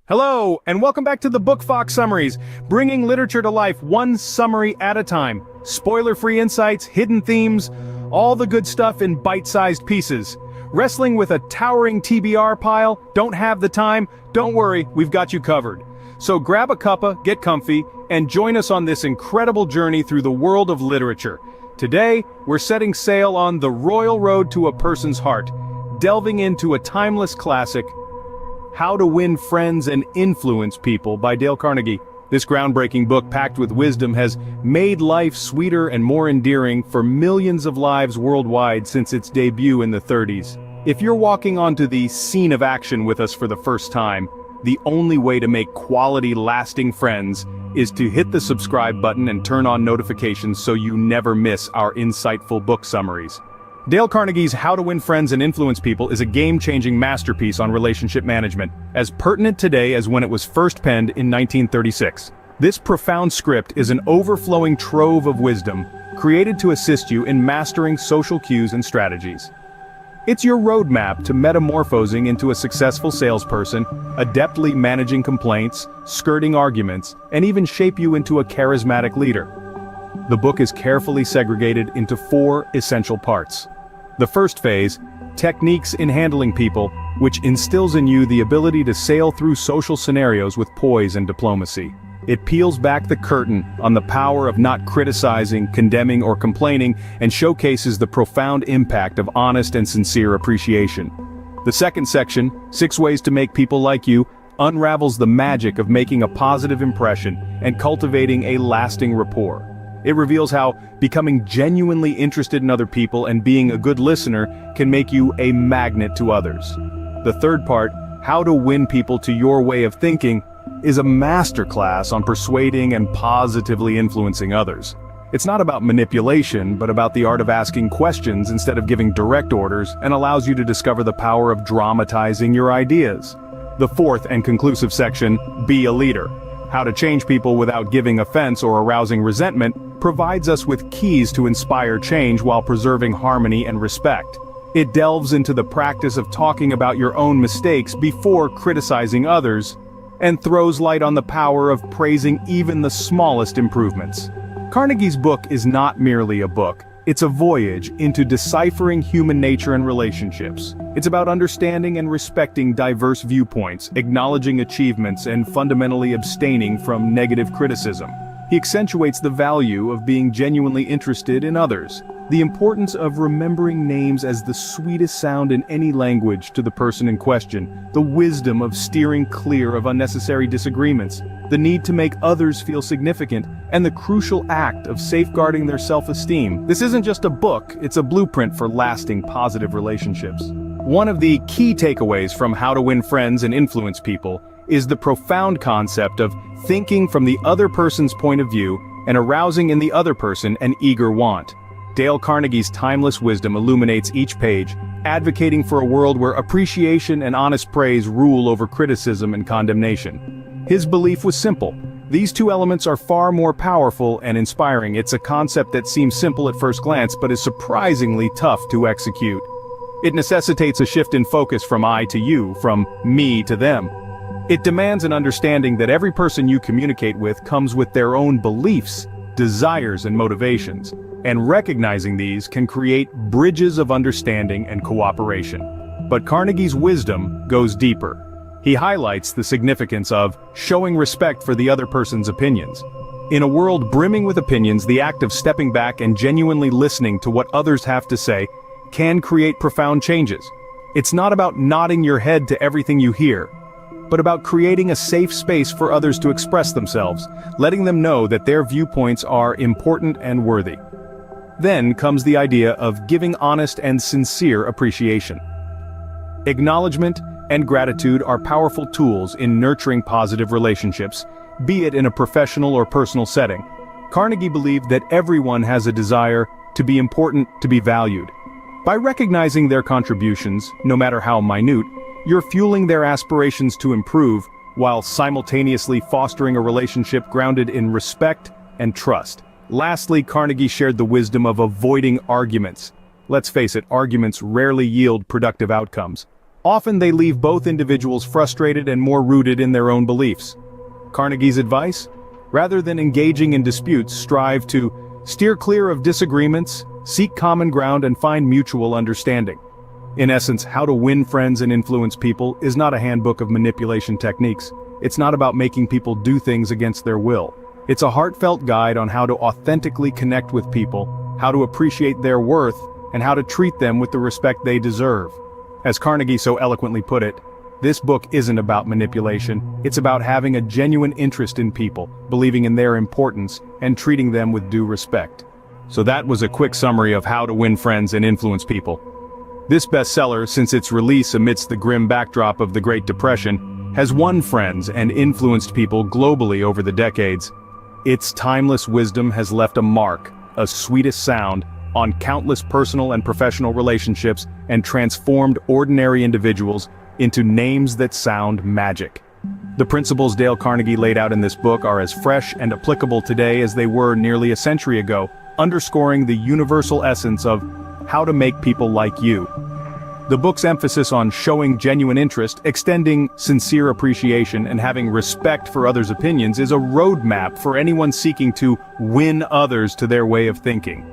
A: Hello, and welcome back to the Book Fox Summaries, bringing literature to life one summary at a time. Spoiler-free insights, hidden themes, all the good stuff in bite-sized pieces. Wrestling with a towering TBR pile? Don't have the time? Don't worry, we've got you covered. So grab a cuppa, get comfy, and join us on this incredible journey through the world of literature. Today, we're setting sail on the royal road to a person's heart, delving into a timeless classic, How to Win Friends and Influence People by Dale Carnegie. This groundbreaking book packed with wisdom has made life sweeter and more endearing for millions of lives worldwide since its debut in the 30s. If you're walking onto the scene of action with us for the first time, the only way to make quality, lasting friends is to hit the subscribe button and turn on notifications so you never miss our insightful book summaries. Dale Carnegie's How to Win Friends and Influence People is a game-changing masterpiece on relationship management, as pertinent today as when it was first penned in 1936. This profound script is an overflowing trove of wisdom, created to assist you in mastering social cues and strategies. It's your roadmap to metamorphosing into a successful salesperson, adeptly managing complaints, skirting arguments, and even shape you into a charismatic leader. The book is carefully segregated into 4 essential parts. The first phase, Techniques in Handling People, which instills in you the ability to sail through social scenarios with poise and diplomacy. It peels back the curtain on the power of not criticizing, condemning, or complaining, and showcases the profound impact of honest and sincere appreciation. The second section, 6 Ways to Make People Like You, unravels the magic of making a positive impression and cultivating a lasting rapport. It reveals how becoming genuinely interested in other people and being a good listener can make you a magnet to others. The third part, How to Win People to Your Way of Thinking, is a masterclass on persuading and positively influencing others. It's not about manipulation, but about the art of asking questions instead of giving direct orders, and allows you to discover the power of dramatizing your ideas. The fourth and conclusive section, Be a Leader. How to Change People Without Giving Offense or Arousing Resentment, provides us with keys to inspire change while preserving harmony and respect. It delves into the practice of talking about your own mistakes before criticizing others, and throws light on the power of praising even the smallest improvements. Carnegie's book is not merely a book, it's a voyage into deciphering human nature and relationships. It's about understanding and respecting diverse viewpoints, acknowledging achievements, and fundamentally abstaining from negative criticism. He accentuates the value of being genuinely interested in others, the importance of remembering names as the sweetest sound in any language to the person in question, the wisdom of steering clear of unnecessary disagreements, the need to make others feel significant, and the crucial act of safeguarding their self-esteem. This isn't just a book, it's a blueprint for lasting positive relationships. One of the key takeaways from How to Win Friends and Influence People is the profound concept of thinking from the other person's point of view and arousing in the other person an eager want. Dale Carnegie's timeless wisdom illuminates each page, advocating for a world where appreciation and honest praise rule over criticism and condemnation. His belief was simple. These two elements are far more powerful and inspiring. It's a concept that seems simple at first glance but is surprisingly tough to execute. It necessitates a shift in focus from I to you, from me to them. It demands an understanding that every person you communicate with comes with their own beliefs, desires, and motivations, and recognizing these can create bridges of understanding and cooperation. But Carnegie's wisdom goes deeper. He highlights the significance of showing respect for the other person's opinions. In a world brimming with opinions, the act of stepping back and genuinely listening to what others have to say can create profound changes. It's not about nodding your head to everything you hear, but about creating a safe space for others to express themselves, letting them know that their viewpoints are important and worthy. Then comes the idea of giving honest and sincere appreciation. Acknowledgement and gratitude are powerful tools in nurturing positive relationships, be it in a professional or personal setting. Carnegie believed that everyone has a desire to be important, to be valued. By recognizing their contributions, no matter how minute, you're fueling their aspirations to improve, while simultaneously fostering a relationship grounded in respect and trust. Lastly, Carnegie shared the wisdom of avoiding arguments. Let's face it, arguments rarely yield productive outcomes. Often they leave both individuals frustrated and more rooted in their own beliefs. Carnegie's advice? Rather than engaging in disputes, strive to steer clear of disagreements, seek common ground, and find mutual understanding. In essence, How to Win Friends and Influence People is not a handbook of manipulation techniques. It's not about making people do things against their will. It's a heartfelt guide on how to authentically connect with people, how to appreciate their worth, and how to treat them with the respect they deserve. As Carnegie so eloquently put it, this book isn't about manipulation, it's about having a genuine interest in people, believing in their importance, and treating them with due respect. So that was a quick summary of How to Win Friends and Influence People. This bestseller, since its release amidst the grim backdrop of the Great Depression, has won friends and influenced people globally over the decades. Its timeless wisdom has left a mark, a sweetest sound, on countless personal and professional relationships and transformed ordinary individuals into names that sound magic. The principles Dale Carnegie laid out in this book are as fresh and applicable today as they were nearly a century ago, underscoring the universal essence of how to make people like you. The book's emphasis on showing genuine interest, extending sincere appreciation, and having respect for others' opinions is a roadmap for anyone seeking to win others to their way of thinking.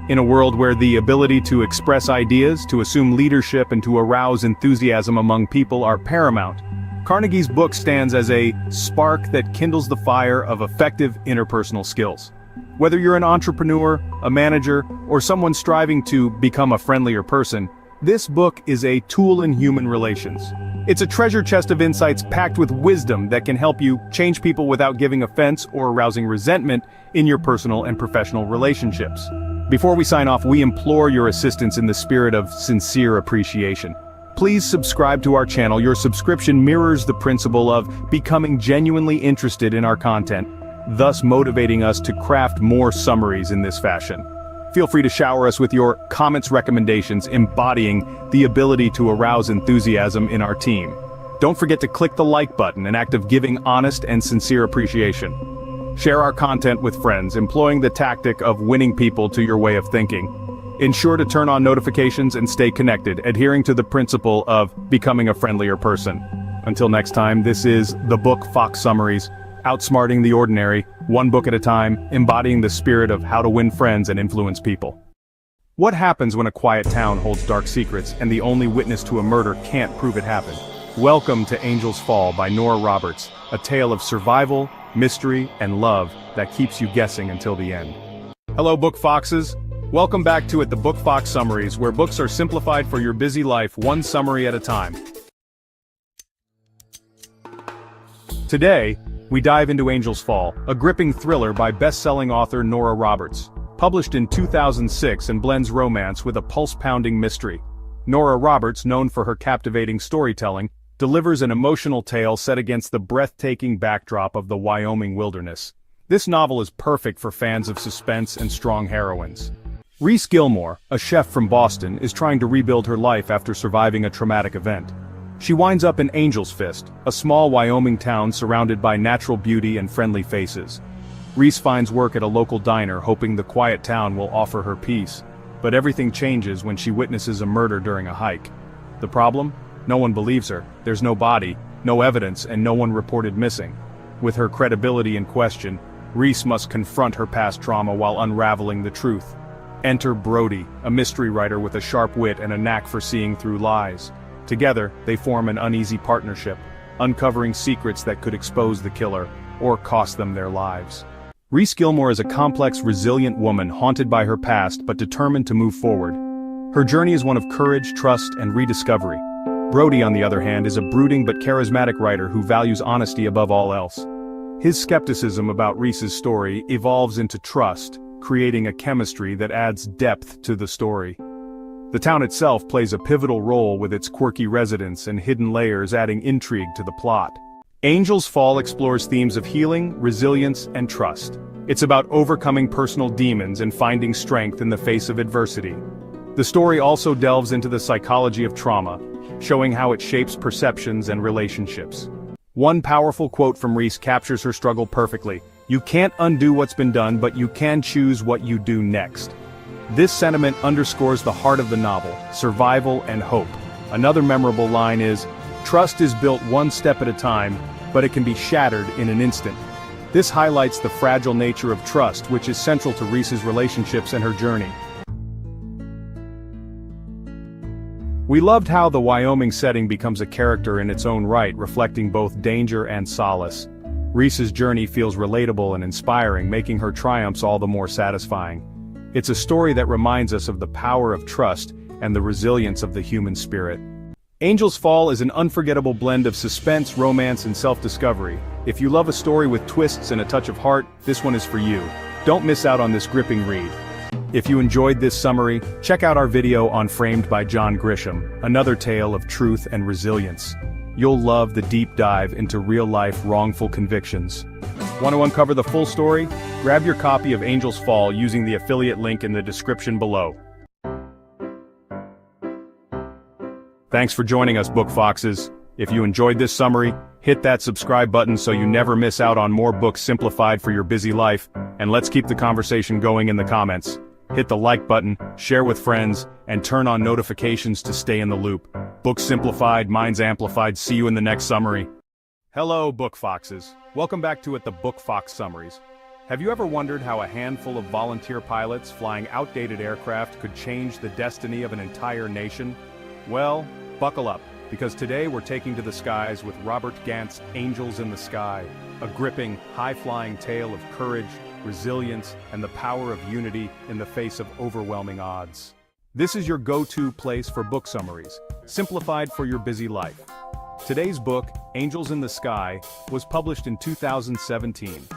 A: In a world where the ability to express ideas, to assume leadership, and to arouse enthusiasm among people are paramount, Carnegie's book stands as a spark that kindles the fire of effective interpersonal skills. Whether you're an entrepreneur, a manager, or someone striving to become a friendlier person, this book is a tool in human relations. It's a treasure chest of insights packed with wisdom that can help you change people without giving offense or arousing resentment in your personal and professional relationships. Before we sign off, we implore your assistance in the spirit of sincere appreciation. Please subscribe to our channel. Your subscription mirrors the principle of becoming genuinely interested in our content, thus motivating us to craft more summaries in this fashion. Feel free to shower us with your comments, recommendations, embodying the ability to arouse enthusiasm in our team. Don't forget to click the like button, an act of giving honest and sincere appreciation. Share our content with friends, employing the tactic of winning people to your way of thinking. Ensure to turn on notifications and stay connected, adhering to the principle of becoming a friendlier person. Until next time, this is the Book Fox Summaries, outsmarting the ordinary, one book at a time, embodying the spirit of how to win friends and influence people. What happens when a quiet town holds dark secrets and the only witness to a murder can't prove it happened? Welcome to Angel's Fall by Nora Roberts, a tale of survival, mystery, and love that keeps you guessing until the end. Hello, Book Foxes. Welcome back to the Book Fox Summaries, where books are simplified for your busy life, one summary at a time. Today, we dive into Angel's Fall, a gripping thriller by best-selling author Nora Roberts. Published in 2006 and blends romance with a pulse-pounding mystery. Nora Roberts, known for her captivating storytelling, delivers an emotional tale set against the breathtaking backdrop of the Wyoming wilderness. This novel is perfect for fans of suspense and strong heroines. Reese Gilmore, a chef from Boston, is trying to rebuild her life after surviving a traumatic event. She winds up in Angel's Fist, a small Wyoming town surrounded by natural beauty and friendly faces. Reese finds work at a local diner, hoping the quiet town will offer her peace. But everything changes when she witnesses a murder during a hike. The problem? No one believes her. There's no body, no evidence, and no one reported missing. With her credibility in question, Reese must confront her past trauma while unraveling the truth. Enter Brody, a mystery writer with a sharp wit and a knack for seeing through lies. Together, they form an uneasy partnership, uncovering secrets that could expose the killer, or cost them their lives. Reese Gilmore is a complex, resilient woman haunted by her past but determined to move forward. Her journey is one of courage, trust, and rediscovery. Brody, on the other hand, is a brooding but charismatic writer who values honesty above all else. His skepticism about Reese's story evolves into trust, creating a chemistry that adds depth to the story. The town itself plays a pivotal role with its quirky residents and hidden layers, adding intrigue to the plot. Angel's Fall explores themes of healing, resilience, and trust. It's about overcoming personal demons and finding strength in the face of adversity. The story also delves into the psychology of trauma, showing how it shapes perceptions and relationships. One powerful quote from Reese captures her struggle perfectly. "You can't undo what's been done, but you can choose what you do next." This sentiment underscores the heart of the novel, survival and hope. Another memorable line is, "Trust is built one step at a time, but it can be shattered in an instant." This highlights the fragile nature of trust, which is central to Reese's relationships and her journey. We loved how the Wyoming setting becomes a character in its own right, reflecting both danger and solace. Reese's journey feels relatable and inspiring, making her triumphs all the more satisfying. It's a story that reminds us of the power of trust and the resilience of the human spirit. Angel's Fall is an unforgettable blend of suspense, romance, and self-discovery. If you love a story with twists and a touch of heart, this one is for you. Don't miss out on this gripping read. If you enjoyed this summary, check out our video on Framed by John Grisham, another tale of truth and resilience. You'll love the deep dive into real-life wrongful convictions. Want to uncover the full story? Grab your copy of Angel's Fall using the affiliate link in the description below. Thanks for joining us, Book Foxes. If you enjoyed this summary, hit that subscribe button so you never miss out on more books simplified for your busy life, and let's keep the conversation going in the comments. Hit the like button, share with friends, and turn on notifications to stay in the loop. Books simplified, minds amplified. See you in the next summary. Hello, Book Foxes. Welcome back to the Book Fox Summaries. Have you ever wondered how a handful of volunteer pilots flying outdated aircraft could change the destiny of an entire nation? Well, buckle up, because today we're taking to the skies with Robert Gant's Angels in the Sky, a gripping, high-flying tale of courage, resilience, and the power of unity in the face of overwhelming odds. This is your go-to place for book summaries, simplified for your busy life. Today's book, Angels in the Sky, was published in 2017.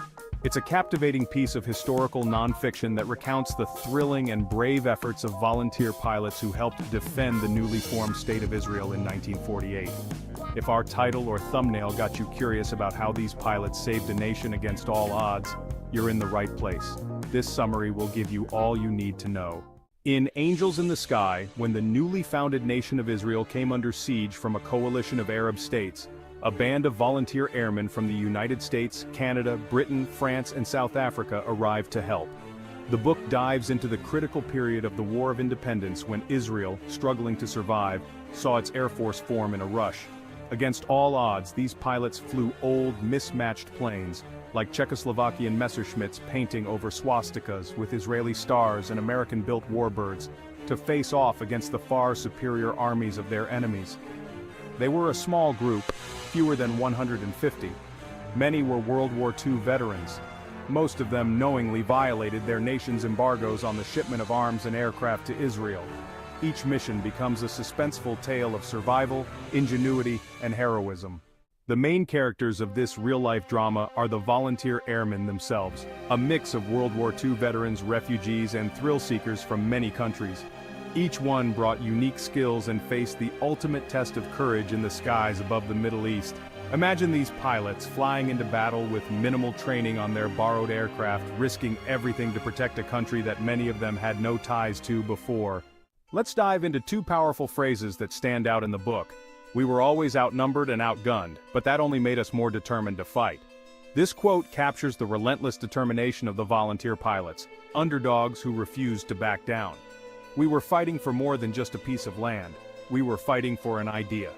A: It's a captivating piece of historical nonfiction that recounts the thrilling and brave efforts of volunteer pilots who helped defend the newly formed State of Israel in 1948. If our title or thumbnail got you curious about how these pilots saved a nation against all odds, you're in the right place. This summary will give you all you need to know. In Angels in the Sky, when the newly founded nation of Israel came under siege from a coalition of Arab states, a band of volunteer airmen from the United States, Canada, Britain, France, and South Africa arrived to help. The book dives into the critical period of the War of Independence when Israel, struggling to survive, saw its air force form in a rush. Against all odds, these pilots flew old, mismatched planes, like Czechoslovakian Messerschmitts painting over swastikas with Israeli stars and American-built warbirds, to face off against the far superior armies of their enemies. They were a small group, fewer than 150. Many were World War II veterans. Most of them knowingly violated their nation's embargoes on the shipment of arms and aircraft to Israel. Each mission becomes a suspenseful tale of survival, ingenuity, and heroism. The main characters of this real-life drama are the volunteer airmen themselves, a mix of World War II veterans, refugees, and thrill-seekers from many countries. Each one brought unique skills and faced the ultimate test of courage in the skies above the Middle East. Imagine these pilots flying into battle with minimal training on their borrowed aircraft, risking everything to protect a country that many of them had no ties to before. Let's dive into two powerful phrases that stand out in the book. We were always outnumbered and outgunned, but that only made us more determined to fight. This quote captures the relentless determination of the volunteer pilots, underdogs who refused to back down. We were fighting for more than just a piece of land. We were fighting for an idea.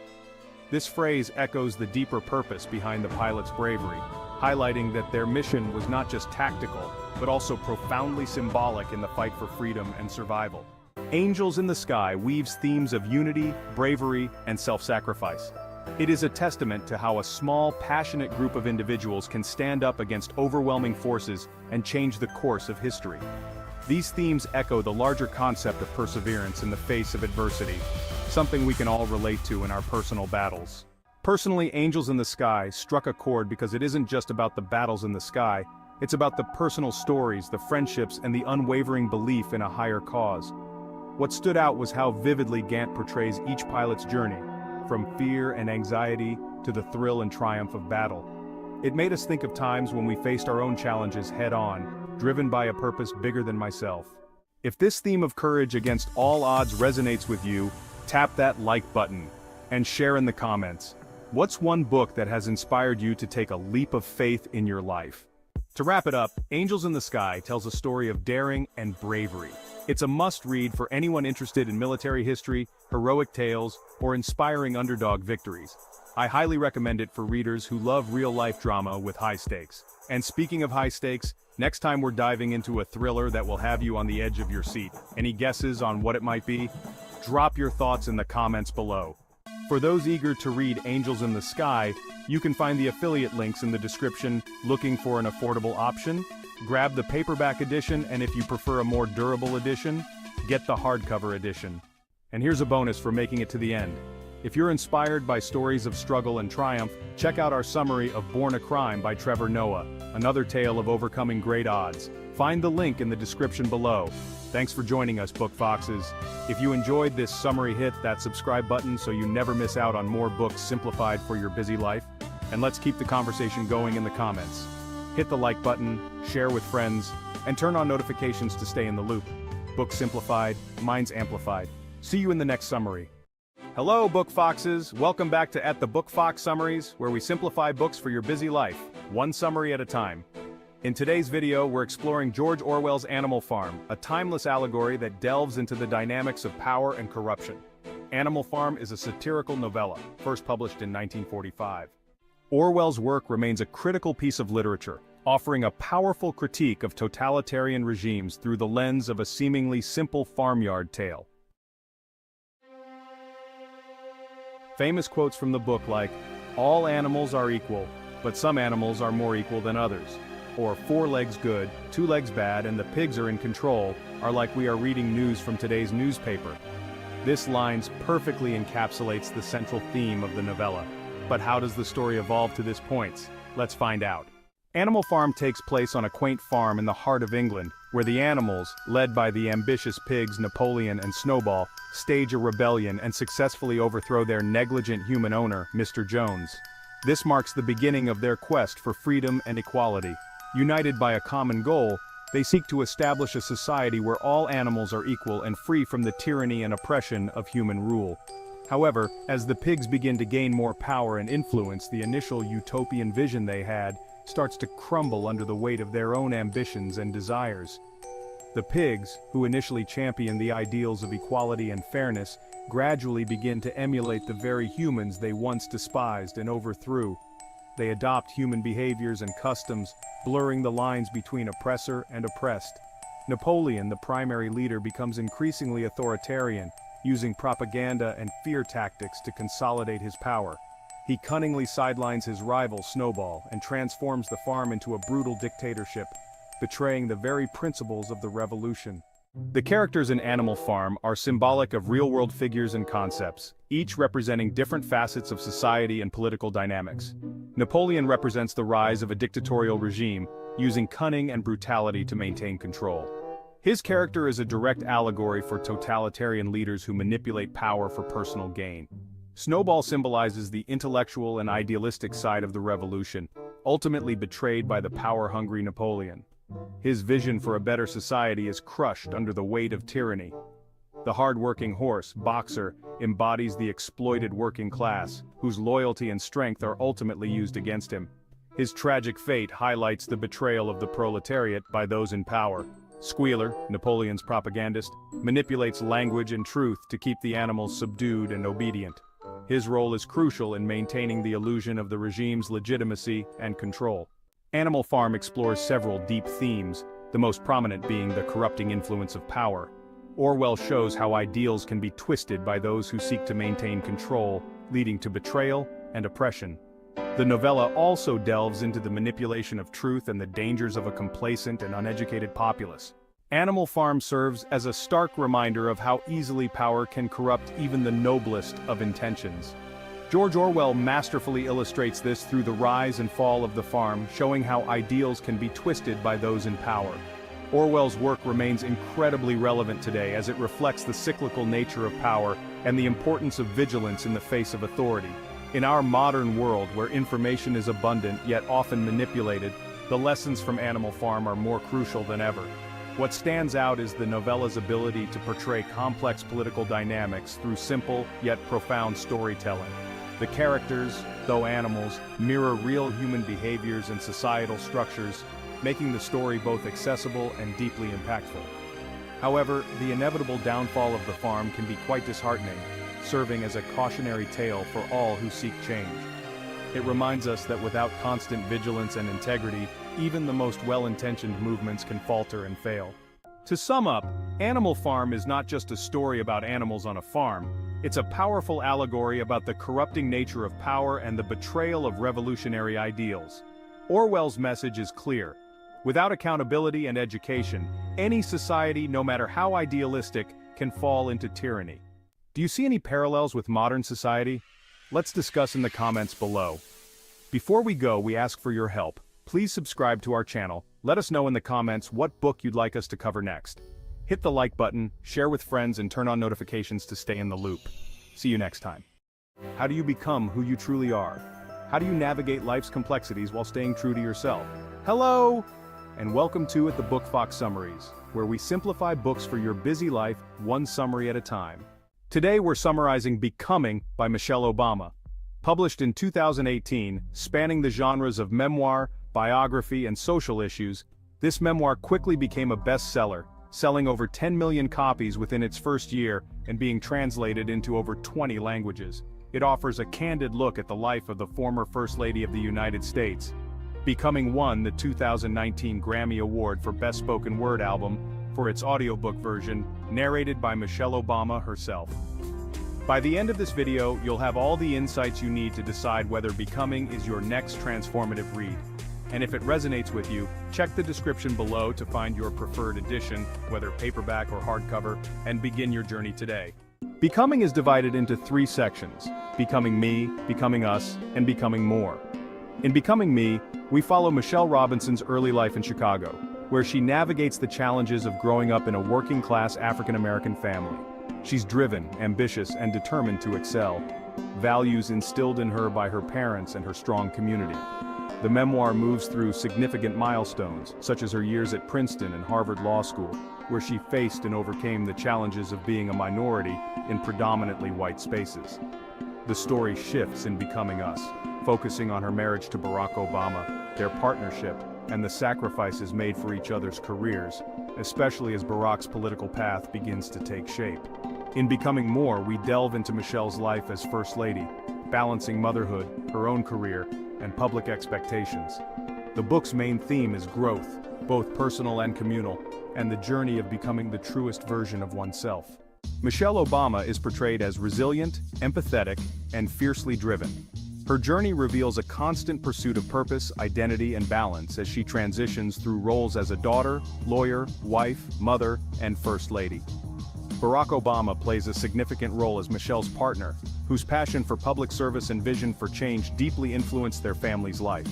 A: This phrase echoes the deeper purpose behind the pilots' bravery, highlighting that their mission was not just tactical, but also profoundly symbolic in the fight for freedom and survival. Angels in the Sky weaves themes of unity, bravery, and self-sacrifice. It is a testament to how a small, passionate group of individuals can stand up against overwhelming forces and change the course of history. These themes echo the larger concept of perseverance in the face of adversity, something we can all relate to in our personal battles. Personally, Angels in the Sky struck a chord because it isn't just about the battles in the sky, it's about the personal stories, the friendships, and the unwavering belief in a higher cause. What stood out was how vividly Gant portrays each pilot's journey, from fear and anxiety to the thrill and triumph of battle. It made us think of times when we faced our own challenges head-on, driven by a purpose bigger than myself. If this theme of courage against all odds resonates with you, tap that like button and share in the comments. What's one book that has inspired you to take a leap of faith in your life? To wrap it up, Angels in the Sky tells a story of daring and bravery. It's a must-read for anyone interested in military history, heroic tales, or inspiring underdog victories. I highly recommend it for readers who love real-life drama with high stakes. And speaking of high stakes, next time we're diving into a thriller that will have you on the edge of your seat. Any guesses on what it might be? Drop your thoughts in the comments below. For those eager to read Angels in the Sky, you can find the affiliate links in the description. Looking for an affordable option? Grab the paperback edition, and if you prefer a more durable edition, get the hardcover edition. And here's a bonus for making it to the end. If you're inspired by stories of struggle and triumph, check out our summary of Born a Crime by Trevor Noah, another tale of overcoming great odds. Find the link in the description below. Thanks for joining us, Book Foxes. If you enjoyed this summary, hit that subscribe button so you never miss out on more books simplified for your busy life. And let's keep the conversation going in the comments. Hit the like button, share with friends, and turn on notifications to stay in the loop. Books simplified, minds amplified. See you in the next summary. Hello, Book Foxes! Welcome back to At the Book Fox Summaries, where we simplify books for your busy life, one summary at a time. In today's video, we're exploring George Orwell's Animal Farm, a timeless allegory that delves into the dynamics of power and corruption. Animal Farm is a satirical novella, first published in 1945. Orwell's work remains a critical piece of literature, offering a powerful critique of totalitarian regimes through the lens of a seemingly simple farmyard tale. Famous quotes from the book like, "All animals are equal, but some animals are more equal than others," or "4 legs good, 2 legs bad, and the pigs are in control," are like we are reading news from today's newspaper. This line perfectly encapsulates the central theme of the novella. But how does the story evolve to this point? Let's find out. Animal Farm takes place on a quaint farm in the heart of England, where the animals, led by the ambitious pigs Napoleon and Snowball, stage a rebellion and successfully overthrow their negligent human owner, Mr. Jones. This marks the beginning of their quest for freedom and equality. United by a common goal, they seek to establish a society where all animals are equal and free from the tyranny and oppression of human rule. However, as the pigs begin to gain more power and influence, the initial utopian vision they had starts to crumble under the weight of their own ambitions and desires. The pigs, who initially championed the ideals of equality and fairness, gradually begin to emulate the very humans they once despised and overthrew. They adopt human behaviors and customs, blurring the lines between oppressor and oppressed. Napoleon, the primary leader, becomes increasingly authoritarian, using propaganda and fear tactics to consolidate his power. He cunningly sidelines his rival Snowball and transforms the farm into a brutal dictatorship, betraying the very principles of the revolution. The characters in Animal Farm are symbolic of real-world figures and concepts, each representing different facets of society and political dynamics. Napoleon represents the rise of a dictatorial regime, using cunning and brutality to maintain control. His character is a direct allegory for totalitarian leaders who manipulate power for personal gain. Snowball symbolizes the intellectual and idealistic side of the revolution, ultimately betrayed by the power-hungry Napoleon. His vision for a better society is crushed under the weight of tyranny. The hard-working horse, Boxer, embodies the exploited working class, whose loyalty and strength are ultimately used against him. His tragic fate highlights the betrayal of the proletariat by those in power. Squealer, Napoleon's propagandist, manipulates language and truth to keep the animals subdued and obedient. His role is crucial in maintaining the illusion of the regime's legitimacy and control. Animal Farm explores several deep themes, the most prominent being the corrupting influence of power. Orwell shows how ideals can be twisted by those who seek to maintain control, leading to betrayal and oppression. The novella also delves into the manipulation of truth and the dangers of a complacent and uneducated populace. Animal Farm serves as a stark reminder of how easily power can corrupt even the noblest of intentions. George Orwell masterfully illustrates this through the rise and fall of the farm, showing how ideals can be twisted by those in power. Orwell's work remains incredibly relevant today as it reflects the cyclical nature of power and the importance of vigilance in the face of authority. In our modern world, where information is abundant yet often manipulated, the lessons from Animal Farm are more crucial than ever. What stands out is the novella's ability to portray complex political dynamics through simple yet profound storytelling. The characters, though animals, mirror real human behaviors and societal structures, making the story both accessible and deeply impactful. However, the inevitable downfall of the farm can be quite disheartening, serving as a cautionary tale for all who seek change. It reminds us that without constant vigilance and integrity, even the most well-intentioned movements can falter and fail. To sum up, Animal Farm is not just a story about animals on a farm, it's a powerful allegory about the corrupting nature of power and the betrayal of revolutionary ideals. Orwell's message is clear. Without accountability and education, any society, no matter how idealistic, can fall into tyranny. Do you see any parallels with modern society? Let's discuss in the comments below. Before we go, we ask for your help. Please subscribe to our channel. Let us know in the comments what book you'd like us to cover next. Hit the like button, share with friends, and turn on notifications to stay in the loop. See you next time. How do you become who you truly are? How do you navigate life's complexities while staying true to yourself? Hello! And welcome to the Book Fox Summaries, where we simplify books for your busy life, one summary at a time. Today we're summarizing Becoming by Michelle Obama. Published in 2018, spanning the genres of memoir, biography, and social issues, this memoir quickly became a bestseller, selling over 10 million copies within its first year and being translated into over 20 languages. It offers a candid look at the life of the former First Lady of the United States. Becoming won the 2019 Grammy Award for Best Spoken Word Album for its audiobook version, narrated by Michelle Obama herself. By the end of this video, you'll have all the insights you need to decide whether Becoming is your next transformative read. And if it resonates with you, check the description below to find your preferred edition, whether paperback or hardcover, and begin your journey today. Becoming is divided into 3 sections: Becoming Me, Becoming Us, and Becoming More. In Becoming Me, we follow Michelle Robinson's early life in Chicago, where she navigates the challenges of growing up in a working-class African-American family. She's driven, ambitious, and determined to excel, values instilled in her by her parents and her strong community. The memoir moves through significant milestones, such as her years at Princeton and Harvard Law School, where she faced and overcame the challenges of being a minority in predominantly white spaces. The story shifts in Becoming Us, focusing on her marriage to Barack Obama, their partnership, and the sacrifices made for each other's careers, especially as Barack's political path begins to take shape. In Becoming More, we delve into Michelle's life as First Lady, balancing motherhood, her own career, and public expectations. The book's main theme is growth, both personal and communal, and the journey of becoming the truest version of oneself. Michelle Obama is portrayed as resilient, empathetic, and fiercely driven. Her journey reveals a constant pursuit of purpose, identity, and balance as she transitions through roles as a daughter, lawyer, wife, mother, and First Lady. Barack Obama plays a significant role as Michelle's partner, whose passion for public service and vision for change deeply influenced their family's life.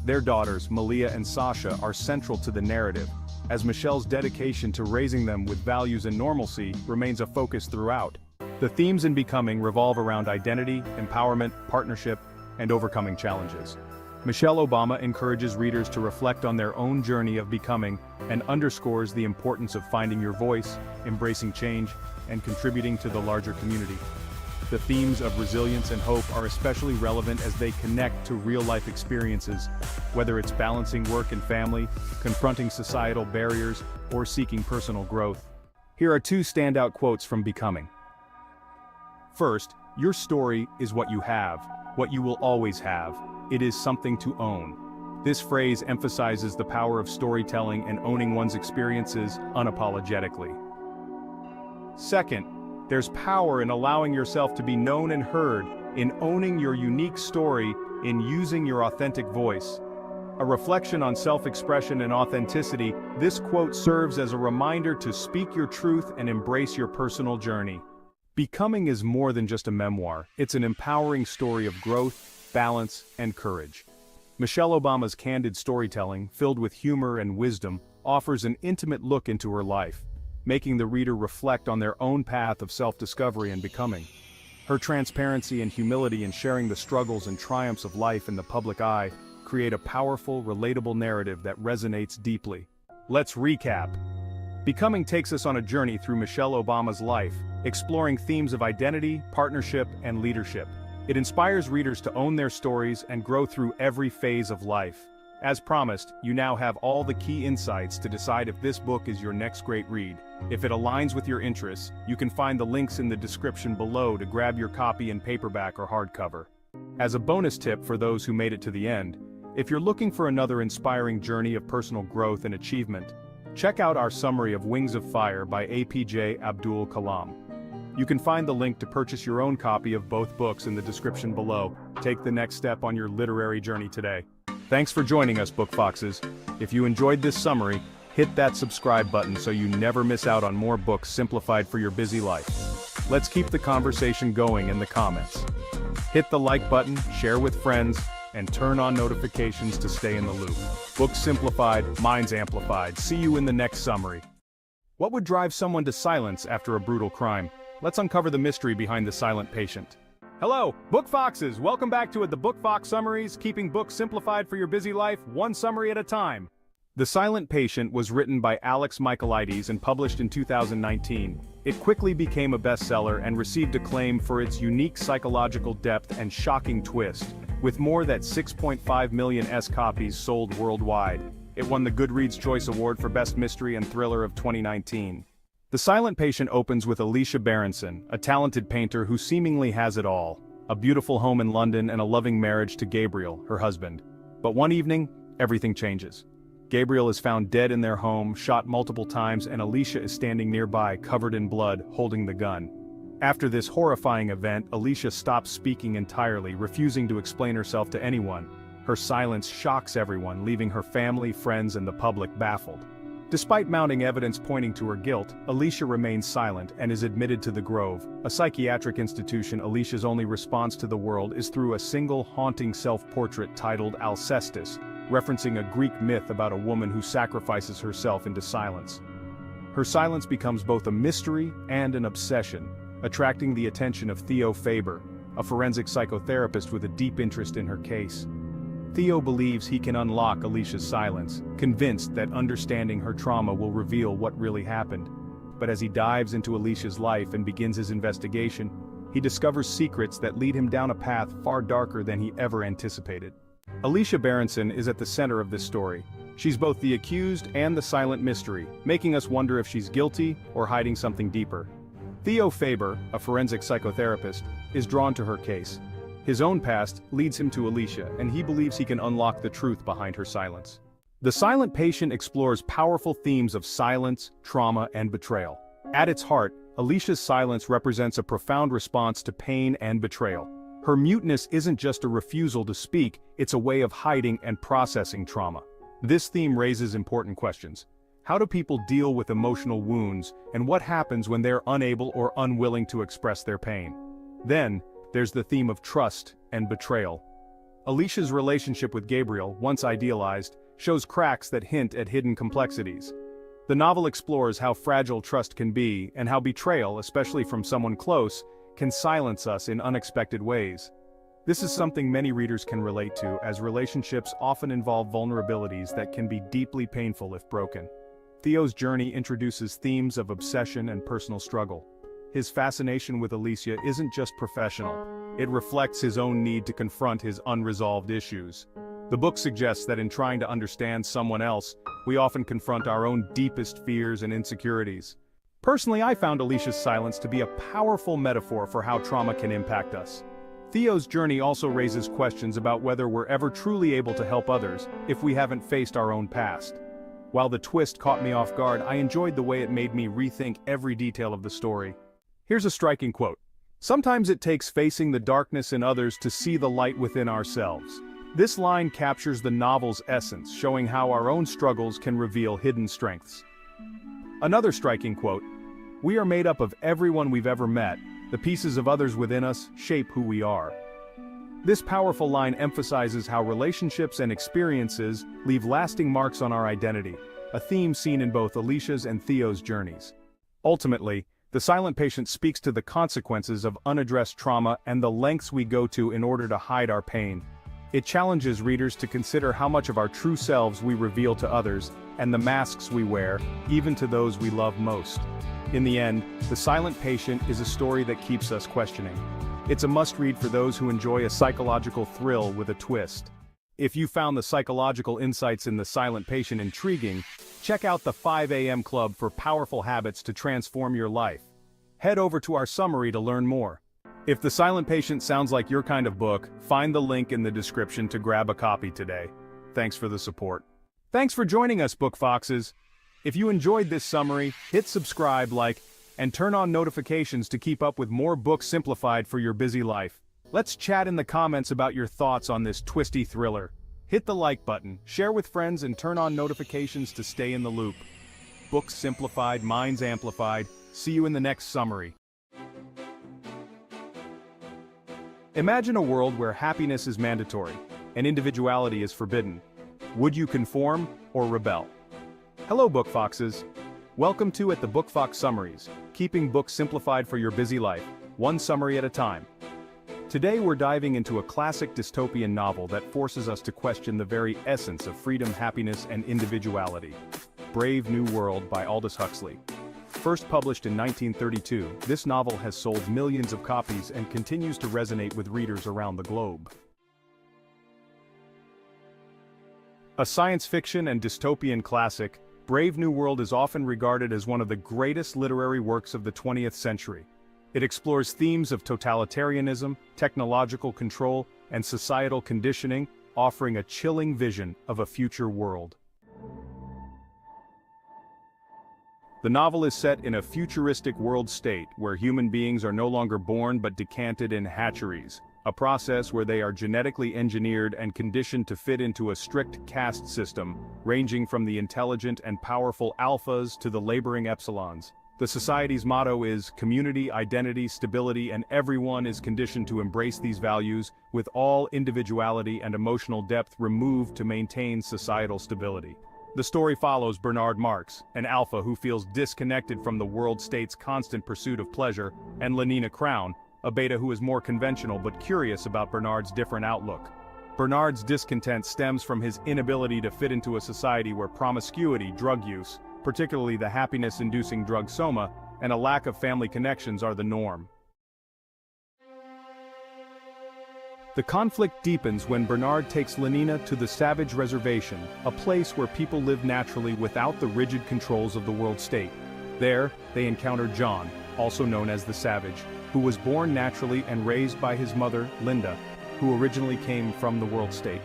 A: Their daughters, Malia and Sasha, are central to the narrative, as Michelle's dedication to raising them with values and normalcy remains a focus throughout. The themes in Becoming revolve around identity, empowerment, partnership, and overcoming challenges. Michelle Obama encourages readers to reflect on their own journey of becoming and underscores the importance of finding your voice, embracing change, and contributing to the larger community. The themes of resilience and hope are especially relevant as they connect to real-life experiences, whether it's balancing work and family, confronting societal barriers, or seeking personal growth. Here are 2 standout quotes from Becoming. First, your story is what you have, what you will always have. It is something to own. This phrase emphasizes the power of storytelling and owning one's experiences unapologetically. Second, there's power in allowing yourself to be known and heard, in owning your unique story, in using your authentic voice. A reflection on self-expression and authenticity, this quote serves as a reminder to speak your truth and embrace your personal journey. Becoming is more than just a memoir, it's an empowering story of growth, balance, and courage. Michelle Obama's candid storytelling, filled with humor and wisdom, offers an intimate look into her life, making the reader reflect on their own path of self-discovery and becoming. Her transparency and humility in sharing the struggles and triumphs of life in the public eye create a powerful, relatable narrative that resonates deeply. Let's recap. Becoming takes us on a journey through Michelle Obama's life, exploring themes of identity, partnership, and leadership. It inspires readers to own their stories and grow through every phase of life. As promised, you now have all the key insights to decide if this book is your next great read. If it aligns with your interests, you can find the links in the description below to grab your copy in paperback or hardcover. As a bonus tip for those who made it to the end, if you're looking for another inspiring journey of personal growth and achievement, check out our summary of Wings of Fire by APJ Abdul Kalam. You can find the link to purchase your own copy of both books in the description below. Take the next step on your literary journey today. Thanks for joining us, Book Foxes. If you enjoyed this summary, hit that subscribe button so you never miss out on more books simplified for your busy life. Let's keep the conversation going in the comments. Hit the like button, share with friends, and turn on notifications to stay in the loop. Books simplified, minds amplified. See you in the next summary. What would drive someone to silence after a brutal crime? Let's uncover the mystery behind the silent patient. Hello, Book Foxes! Welcome back to the Book Fox Summaries, keeping books simplified for your busy life, one summary at a time. The Silent Patient was written by Alex Michaelides and published in 2019. It quickly became a bestseller and received acclaim for its unique psychological depth and shocking twist. With more than 6.5 million copies sold worldwide, it won the Goodreads Choice Award for Best Mystery and Thriller of 2019. The Silent Patient opens with Alicia Berenson, a talented painter who seemingly has it all, a beautiful home in London and a loving marriage to Gabriel, her husband. But one evening, everything changes. Gabriel is found dead in their home, shot multiple times, and Alicia is standing nearby, covered in blood, holding the gun. After this horrifying event, Alicia stops speaking entirely, refusing to explain herself to anyone. Her silence shocks everyone, leaving her family, friends, and the public baffled. Despite mounting evidence pointing to her guilt, Alicia remains silent and is admitted to the Grove, a psychiatric institution. Alicia's only response to the world is through a single haunting self-portrait titled Alcestis, referencing a Greek myth about a woman who sacrifices herself into silence. Her silence becomes both a mystery and an obsession, attracting the attention of Theo Faber, a forensic psychotherapist with a deep interest in her case. Theo believes he can unlock Alicia's silence, convinced that understanding her trauma will reveal what really happened. But as he dives into Alicia's life and begins his investigation, he discovers secrets that lead him down a path far darker than he ever anticipated. Alicia Berenson is at the center of this story. She's both the accused and the silent mystery, making us wonder if she's guilty or hiding something deeper. Theo Faber, a forensic psychotherapist, is drawn to her case. His own past leads him to Alicia, and he believes he can unlock the truth behind her silence. The Silent Patient explores powerful themes of silence, trauma, and betrayal. At its heart, Alicia's silence represents a profound response to pain and betrayal. Her muteness isn't just a refusal to speak, it's a way of hiding and processing trauma. This theme raises important questions. How do people deal with emotional wounds, and what happens when they're unable or unwilling to express their pain? Then, there's the theme of trust and betrayal. Alicia's relationship with Gabriel, once idealized, shows cracks that hint at hidden complexities. The novel explores how fragile trust can be and how betrayal, especially from someone close, can silence us in unexpected ways. This is something many readers can relate to, as relationships often involve vulnerabilities that can be deeply painful if broken. Theo's journey introduces themes of obsession and personal struggle. His fascination with Alicia isn't just professional, it reflects his own need to confront his unresolved issues. The book suggests that in trying to understand someone else, we often confront our own deepest fears and insecurities. Personally, I found Alicia's silence to be a powerful metaphor for how trauma can impact us. Theo's journey also raises questions about whether we're ever truly able to help others if we haven't faced our own past. While the twist caught me off guard, I enjoyed the way it made me rethink every detail of the story. Here's a striking quote. "Sometimes it takes facing the darkness in others to see the light within ourselves." This line captures the novel's essence, showing how our own struggles can reveal hidden strengths. Another striking quote, "We are made up of everyone we've ever met. The pieces of others within us shape who we are." This powerful line emphasizes how relationships and experiences leave lasting marks on our identity, a theme seen in both Alicia's and Theo's journeys. Ultimately, The Silent Patient speaks to the consequences of unaddressed trauma and the lengths we go to in order to hide our pain. It challenges readers to consider how much of our true selves we reveal to others, and the masks we wear, even to those we love most. In the end, The Silent Patient is a story that keeps us questioning. It's a must-read for those who enjoy a psychological thrill with a twist. If you found the psychological insights in The Silent Patient intriguing, check out the 5 a.m. Club for powerful habits to transform your life. Head over to our summary to learn more. If The Silent Patient sounds like your kind of book, find the link in the description to grab a copy today. Thanks for the support. Thanks for joining us, Book Foxes. If you enjoyed this summary, hit subscribe, like, and turn on notifications to keep up with more books simplified for your busy life. Let's chat in the comments about your thoughts on this twisty thriller. Hit the like button, share with friends, and turn on notifications to stay in the loop. Books simplified, minds amplified. See you in the next summary. Imagine a world where happiness is mandatory and individuality is forbidden. Would you conform or rebel? Hello, Book Foxes. Welcome to the Book Fox Summaries, keeping books simplified for your busy life, one summary at a time. Today we're diving into a classic dystopian novel that forces us to question the very essence of freedom, happiness, and individuality. Brave New World by Aldous Huxley. First published in 1932, this novel has sold millions of copies and continues to resonate with readers around the globe. A science fiction and dystopian classic, Brave New World is often regarded as one of the greatest literary works of the 20th century. It explores themes of totalitarianism, technological control, and societal conditioning, offering a chilling vision of a future world. The novel is set in a futuristic world state where human beings are no longer born but decanted in hatcheries, a process where they are genetically engineered and conditioned to fit into a strict caste system, ranging from the intelligent and powerful alphas to the laboring epsilons. The society's motto is community, identity, stability, and everyone is conditioned to embrace these values, with all individuality and emotional depth removed to maintain societal stability. The story follows Bernard Marx, an alpha who feels disconnected from the world state's constant pursuit of pleasure, and Lenina Crown, a beta who is more conventional but curious about Bernard's different outlook. Bernard's discontent stems from his inability to fit into a society where promiscuity, drug use, particularly the happiness-inducing drug soma, and a lack of family connections are the norm. The conflict deepens when Bernard takes Lenina to the Savage Reservation, a place where people live naturally without the rigid controls of the world state. There, they encounter John, also known as the Savage, who was born naturally and raised by his mother, Linda, who originally came from the world state.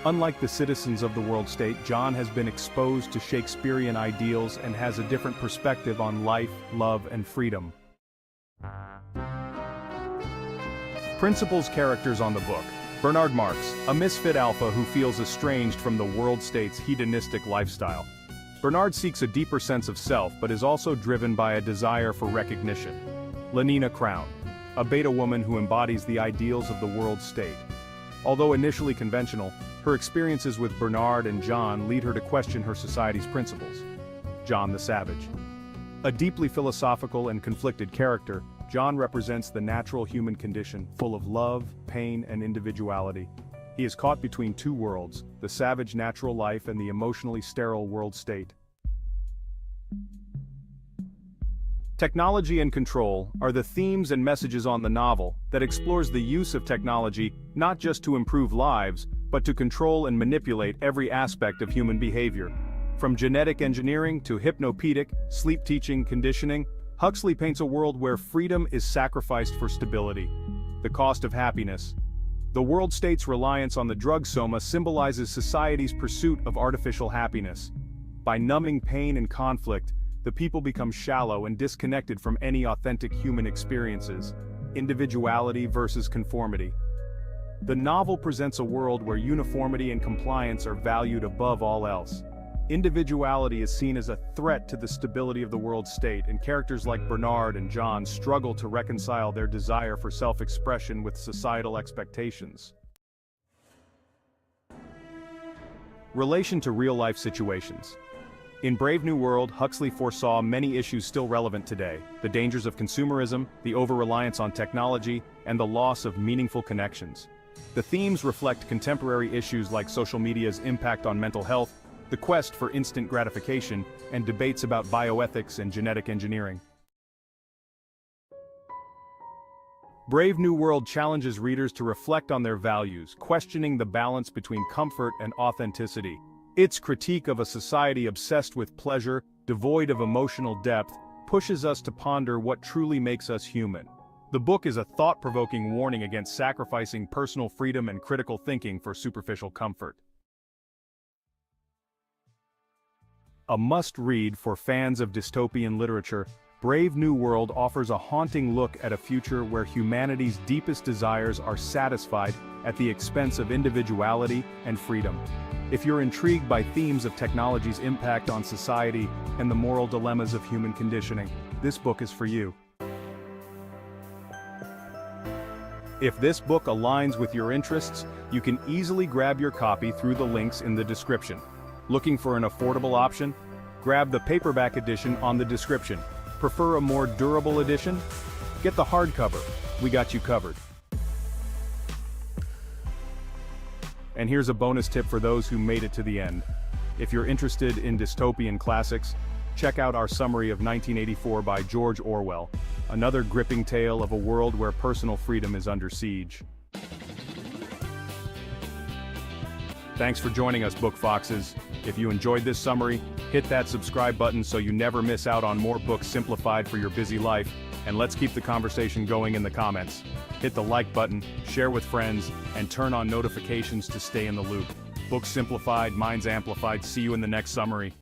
A: Unlike the citizens of the world state, John has been exposed to Shakespearean ideals and has a different perspective on life, love, and freedom. Principals characters on the book. Bernard Marx, a misfit alpha who feels estranged from the world state's hedonistic lifestyle. Bernard seeks a deeper sense of self but is also driven by a desire for recognition. Lenina Crown, a beta woman who embodies the ideals of the world state. Although initially conventional, her experiences with Bernard and John lead her to question her society's principles. John the Savage. A deeply philosophical and conflicted character, John represents the natural human condition, full of love, pain, and individuality. He is caught between two worlds, the savage natural life and the emotionally sterile world state. Technology and control are the themes and messages on the novel that explores the use of technology not just to improve lives, but to control and manipulate every aspect of human behavior. From genetic engineering to hypnopedic, sleep-teaching conditioning, Huxley paints a world where freedom is sacrificed for stability. The cost of happiness. The world state's reliance on the drug soma symbolizes society's pursuit of artificial happiness. By numbing pain and conflict, the people become shallow and disconnected from any authentic human experiences. Individuality versus conformity. The novel presents a world where uniformity and compliance are valued above all else. Individuality is seen as a threat to the stability of the world state, and characters like Bernard and John struggle to reconcile their desire for self-expression with societal expectations. Relation to real-life situations. In Brave New World, Huxley foresaw many issues still relevant today: the dangers of consumerism, the over-reliance on technology, and the loss of meaningful connections. The themes reflect contemporary issues like social media's impact on mental health, the quest for instant gratification, and debates about bioethics and genetic engineering. Brave New World challenges readers to reflect on their values, questioning the balance between comfort and authenticity. Its critique of a society obsessed with pleasure, devoid of emotional depth, pushes us to ponder what truly makes us human. The book is a thought-provoking warning against sacrificing personal freedom and critical thinking for superficial comfort. A must-read for fans of dystopian literature, Brave New World offers a haunting look at a future where humanity's deepest desires are satisfied at the expense of individuality and freedom. If you're intrigued by themes of technology's impact on society and the moral dilemmas of human conditioning, this book is for you. If this book aligns with your interests, you can easily grab your copy through the links in the description. Looking for an affordable option? Grab the paperback edition on the description. Prefer a more durable edition? Get the hardcover. We got you covered. And here's a bonus tip for those who made it to the end. If you're interested in dystopian classics, check out our summary of 1984 by George Orwell, another gripping tale of a world where personal freedom is under siege. Thanks for joining us, Book Foxes. If you enjoyed this summary, hit that subscribe button so you never miss out on more books simplified for your busy life, and let's keep the conversation going in the comments. Hit the like button, share with friends, and turn on notifications to stay in the loop. Books simplified, minds amplified. See you in the next summary.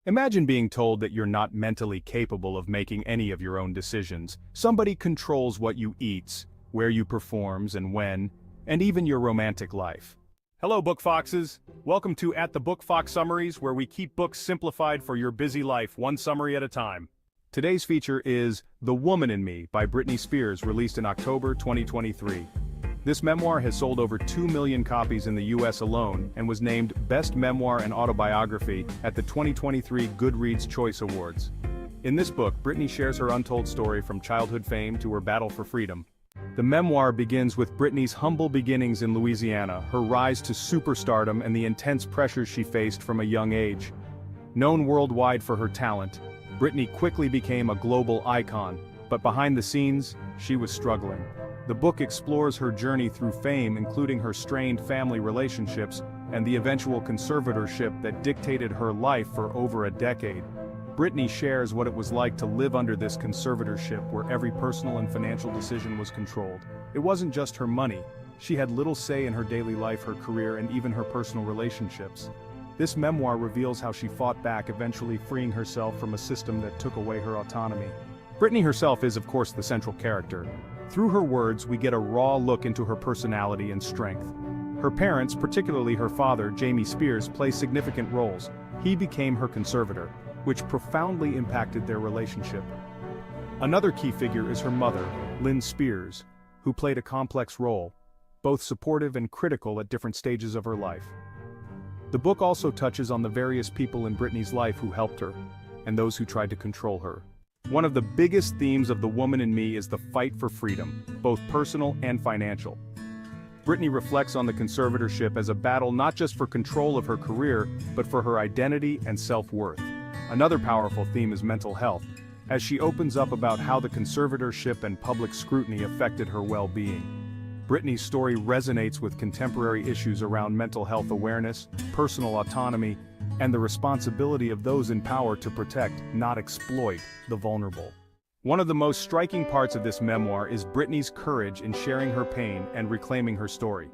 A: Imagine being told that you're not mentally capable of making any of your own decisions. Somebody controls what you eat, where you performs and when, and even your romantic life. Hello, Book Foxes! Welcome to At the Book Fox Summaries, where we keep books simplified for your busy life, one summary at a time. Today's feature is The Woman in Me by Britney Spears, released in October 2023. This memoir has sold over 2 million copies in the US alone and was named Best Memoir and Autobiography at the 2023 Goodreads Choice Awards. In this book, Britney shares her untold story from childhood fame to her battle for freedom. The memoir begins with Britney's humble beginnings in Louisiana, her rise to superstardom and the intense pressures she faced from a young age. Known worldwide for her talent, Britney quickly became a global icon, but behind the scenes, she was struggling. The book explores her journey through fame, including her strained family relationships and the eventual conservatorship that dictated her life for over a decade. Britney shares what it was like to live under this conservatorship where every personal and financial decision was controlled. It wasn't just her money. She had little say in her daily life, her career, and even her personal relationships. This memoir reveals how she fought back, eventually freeing herself from a system that took away her autonomy. Britney herself is, of course, the central character. Through her words, we get a raw look into her personality and strength. Her parents, particularly her father, Jamie Spears, play significant roles. He became her conservator, which profoundly impacted their relationship. Another key figure is her mother, Lynn Spears, who played a complex role, both supportive and critical at different stages of her life. The book also touches on the various people in Britney's life who helped her, and those who tried to control her. One of the biggest themes of The Woman in Me is the fight for freedom, both personal and financial. Britney reflects on the conservatorship as a battle not just for control of her career, but for her identity and self-worth. Another powerful theme is mental health, as she opens up about how the conservatorship and public scrutiny affected her well-being. Britney's story resonates with contemporary issues around mental health awareness, personal autonomy, and the responsibility of those in power to protect, not exploit, the vulnerable. One of the most striking parts of this memoir is Britney's courage in sharing her pain and reclaiming her story.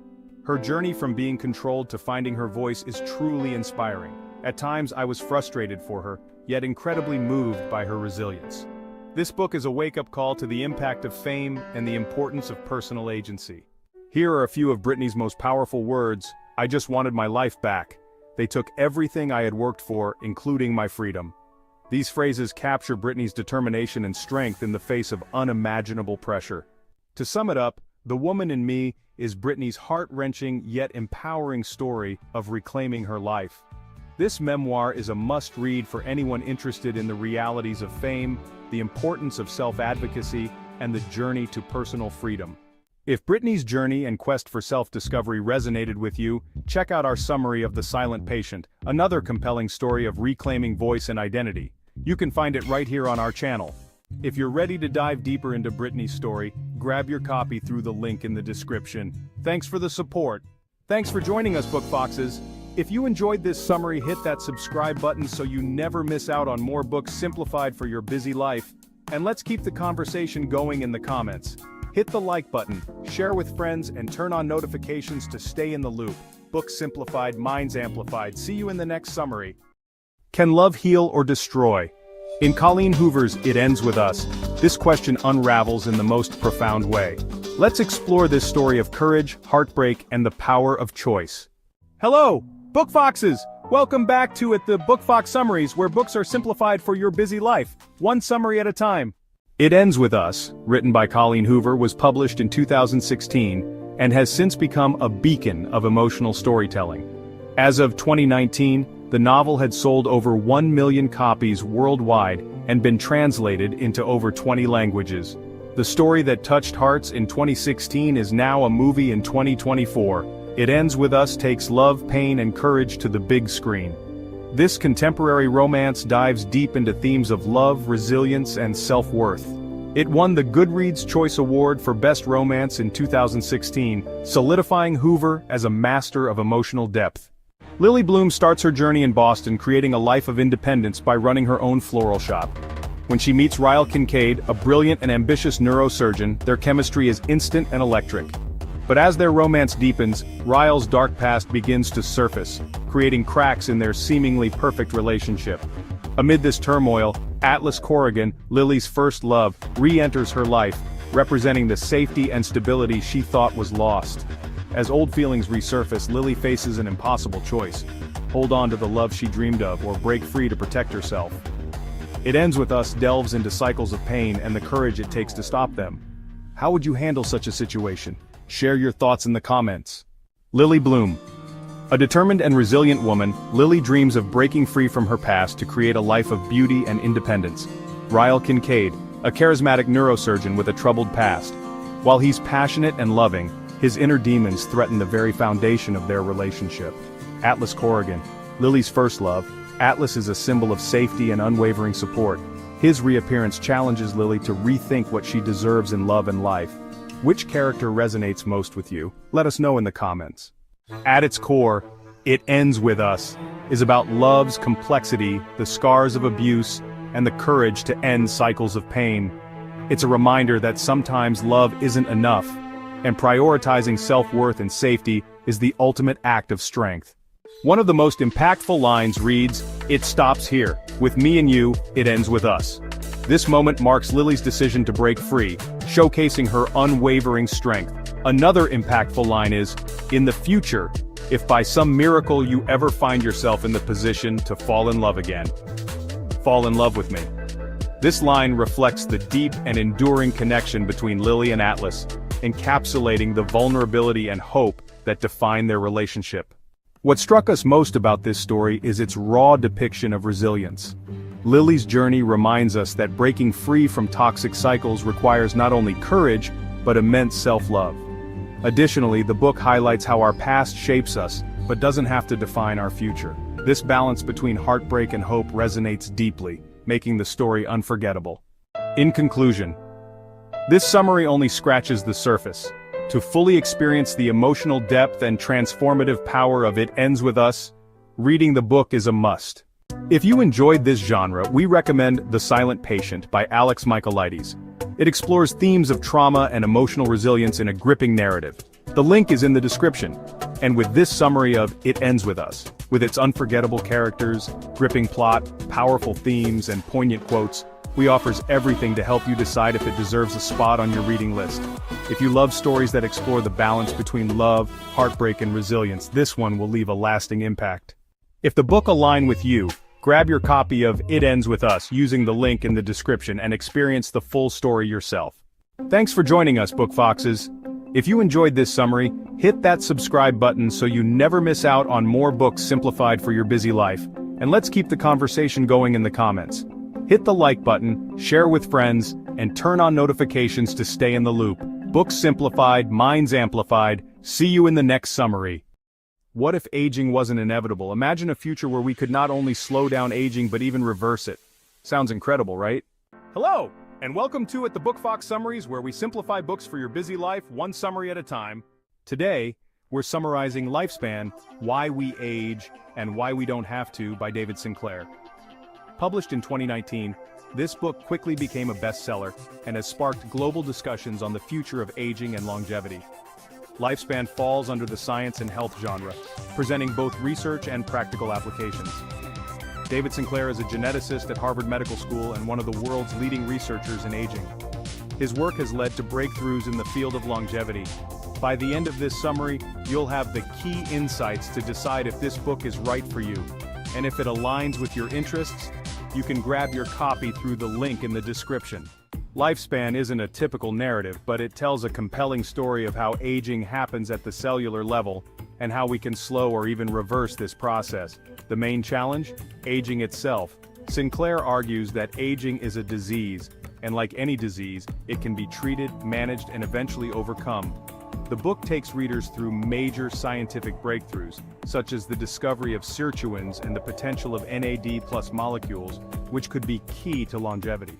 A: Her journey from being controlled to finding her voice is truly inspiring. At times I was frustrated for her, yet incredibly moved by her resilience. This book is a wake-up call to the impact of fame and the importance of personal agency. Here are a few of Britney's most powerful words. "I just wanted my life back. They took everything I had worked for, including my freedom." These phrases capture Britney's determination and strength in the face of unimaginable pressure. To sum it up, The Woman in Me is Britney's heart-wrenching yet empowering story of reclaiming her life. This memoir is a must-read for anyone interested in the realities of fame, the importance of self-advocacy, and the journey to personal freedom. If Britney's journey and quest for self-discovery resonated with you, check out our summary of The Silent Patient, another compelling story of reclaiming voice and identity. You can find it right here on our channel. If you're ready to dive deeper into Britney's story, grab your copy through the link in the description. Thanks for the support. Thanks for joining us, Book Foxes. If you enjoyed this summary, hit that subscribe button so you never miss out on more books simplified for your busy life. And let's keep the conversation going in the comments. Hit the like button, share with friends, and turn on notifications to stay in the loop. Books simplified, minds amplified. See you in the next summary. Can love heal or destroy? In Colleen Hoover's It Ends With Us, this question unravels in the most profound way. Let's explore this story of courage, heartbreak, and the power of choice. Hello, Book Foxes! Welcome back to At the Book Fox Summaries, where books are simplified for your busy life, one summary at a time. It Ends With Us, written by Colleen Hoover, was published in 2016 and has since become a beacon of emotional storytelling. As of 2019, the novel had sold over 1 million copies worldwide and been translated into over 20 languages. The story that touched hearts in 2016 is now a movie in 2024. It Ends With Us takes love, pain, and courage to the big screen. This contemporary romance dives deep into themes of love, resilience, and self-worth. It won the Goodreads Choice Award for Best Romance in 2016, solidifying Hoover as a master of emotional depth. Lily Bloom starts her journey in Boston, creating a life of independence by running her own floral shop. When she meets Ryle Kincaid, a brilliant and ambitious neurosurgeon, their chemistry is instant and electric. But as their romance deepens, Ryle's dark past begins to surface, creating cracks in their seemingly perfect relationship. Amid this turmoil, Atlas Corrigan, Lily's first love, re-enters her life, representing the safety and stability she thought was lost. As old feelings resurface, Lily faces an impossible choice: hold on to the love she dreamed of or break free to protect herself. It Ends With Us delves into cycles of pain and the courage it takes to stop them. How would you handle such a situation? Share your thoughts in the comments. Lily Bloom. A determined and resilient woman, Lily dreams of breaking free from her past to create a life of beauty and independence. Ryle Kincaid, a charismatic neurosurgeon with a troubled past. While he's passionate and loving, his inner demons threaten the very foundation of their relationship. Atlas Corrigan, Lily's first love. Atlas is a symbol of safety and unwavering support. His reappearance challenges Lily to rethink what she deserves in love and life. Which character resonates most with you? Let us know in the comments. At its core, It Ends With Us is about love's complexity, the scars of abuse, and the courage to end cycles of pain. It's a reminder that sometimes love isn't enough, and prioritizing self-worth and safety is the ultimate act of strength. One of the most impactful lines reads, "It stops here. With me and you, it ends with us." This moment marks Lily's decision to break free, showcasing her unwavering strength. Another impactful line is, "In the future, if by some miracle you ever find yourself in the position to fall in love again, fall in love with me." This line reflects the deep and enduring connection between Lily and Atlas, encapsulating the vulnerability and hope that define their relationship. What struck us most about this story is its raw depiction of resilience. Lily's journey reminds us that breaking free from toxic cycles requires not only courage, but immense self-love. Additionally, the book highlights how our past shapes us, but doesn't have to define our future. This balance between heartbreak and hope resonates deeply, making the story unforgettable. In conclusion, this summary only scratches the surface. To fully experience the emotional depth and transformative power of It Ends With Us, reading the book is a must. If you enjoyed this genre, we recommend The Silent Patient by Alex Michaelides. It explores themes of trauma and emotional resilience in a gripping narrative. The link is in the description. And with this summary of It Ends With Us, with its unforgettable characters, gripping plot, powerful themes, and poignant quotes, we offers everything to help you decide if it deserves a spot on your reading list. If you love stories that explore the balance between love, heartbreak, and resilience, this one will leave a lasting impact. If the book aligns with you, grab your copy of It Ends With Us using the link in the description and experience the full story yourself. Thanks for joining us, Book Foxes. If you enjoyed this summary, hit that subscribe button so you never miss out on more books simplified for your busy life. And let's keep the conversation going in the comments. Hit the like button, share with friends, and turn on notifications to stay in the loop. Books simplified, minds amplified. See you in the next summary. What if aging wasn't inevitable? Imagine a future where we could not only slow down aging but even reverse it. Sounds incredible, right? Hello, and welcome to the Book Fox Summaries, where we simplify books for your busy life, one summary at a time. Today, we're summarizing Lifespan, Why We Age and Why We Don't Have to by David Sinclair. Published in 2019, this book quickly became a bestseller and has sparked global discussions on the future of aging and longevity. Lifespan falls under the science and health genre, presenting both research and practical applications. David Sinclair is a geneticist at Harvard Medical School and one of the world's leading researchers in aging. His work has led to breakthroughs in the field of longevity. By the end of this summary, you'll have the key insights to decide if this book is right for you. And if it aligns with your interests, you can grab your copy through the link in the description. Lifespan isn't a typical narrative, but it tells a compelling story of how aging happens at the cellular level, and how we can slow or even reverse this process. The main challenge? Aging itself. Sinclair argues that aging is a disease, and like any disease, it can be treated, managed, and eventually overcome. The book takes readers through major scientific breakthroughs, such as the discovery of sirtuins and the potential of NAD+ molecules, which could be key to longevity.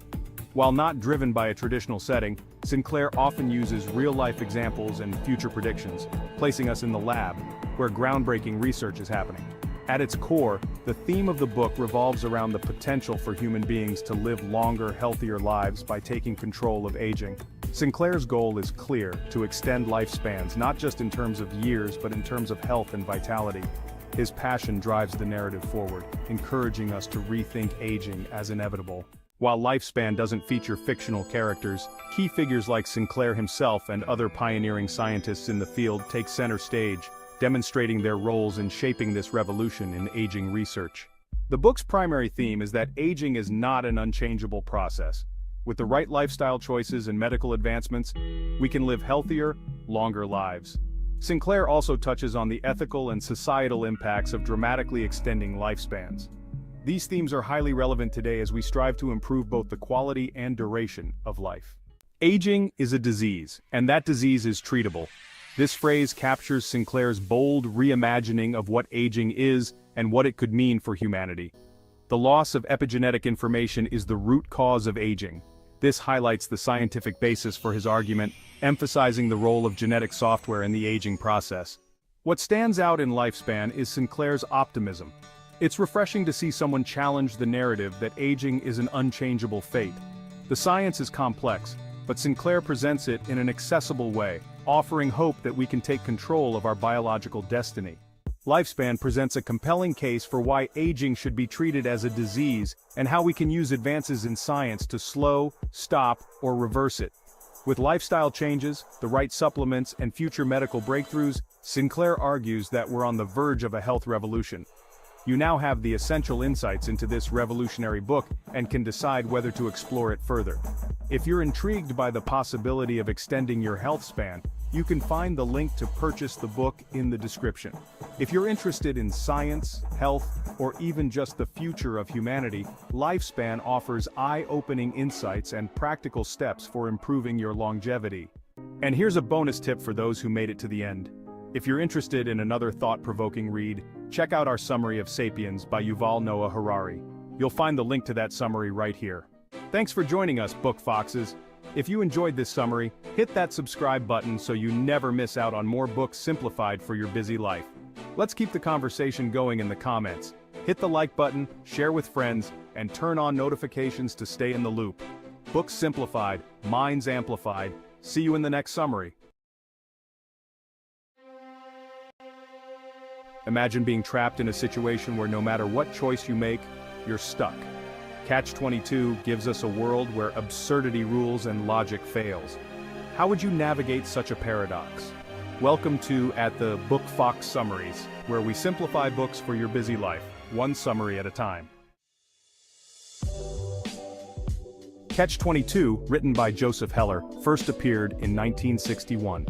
A: While not driven by a traditional setting, Sinclair often uses real-life examples and future predictions, placing us in the lab, where groundbreaking research is happening. At its core, the theme of the book revolves around the potential for human beings to live longer, healthier lives by taking control of aging. Sinclair's goal is clear: to extend lifespans, not just in terms of years, but in terms of health and vitality. His passion drives the narrative forward, encouraging us to rethink aging as inevitable. While Lifespan doesn't feature fictional characters, key figures like Sinclair himself and other pioneering scientists in the field take center stage, demonstrating their roles in shaping this revolution in aging research. The book's primary theme is that aging is not an unchangeable process. With the right lifestyle choices and medical advancements, we can live healthier, longer lives. Sinclair also touches on the ethical and societal impacts of dramatically extending lifespans. These themes are highly relevant today as we strive to improve both the quality and duration of life. Aging is a disease, and that disease is treatable. This phrase captures Sinclair's bold reimagining of what aging is and what it could mean for humanity. The loss of epigenetic information is the root cause of aging. This highlights the scientific basis for his argument, emphasizing the role of genetic software in the aging process. What stands out in Lifespan is Sinclair's optimism. It's refreshing to see someone challenge the narrative that aging is an unchangeable fate. The science is complex, but Sinclair presents it in an accessible way, offering hope that we can take control of our biological destiny. Lifespan presents a compelling case for why aging should be treated as a disease and how we can use advances in science to slow, stop, or reverse it. With lifestyle changes, the right supplements, and future medical breakthroughs, Sinclair argues that we're on the verge of a health revolution. You now have the essential insights into this revolutionary book and can decide whether to explore it further. If you're intrigued by the possibility of extending your health span, you can find the link to purchase the book in the description. If you're interested in science, health, or even just the future of humanity, Lifespan offers eye-opening insights and practical steps for improving your longevity. And here's a bonus tip for those who made it to the end. If you're interested in another thought-provoking read, check out our summary of Sapiens by Yuval Noah Harari. You'll find the link to that summary right here. Thanks for joining us, Book Foxes. If you enjoyed this summary, hit that subscribe button so you never miss out on more books simplified for your busy life. Let's keep the conversation going in the comments. Hit the like button, share with friends, and turn on notifications to stay in the loop. Books simplified, minds amplified. See you in the next summary. Imagine being trapped in a situation where no matter what choice you make, you're stuck. Catch-22 gives us a world where absurdity rules and logic fails. How would you navigate such a paradox? Welcome to At the Book Fox Summaries, where we simplify books for your busy life, one summary at a time. Catch-22, written by Joseph Heller, first appeared in 1961.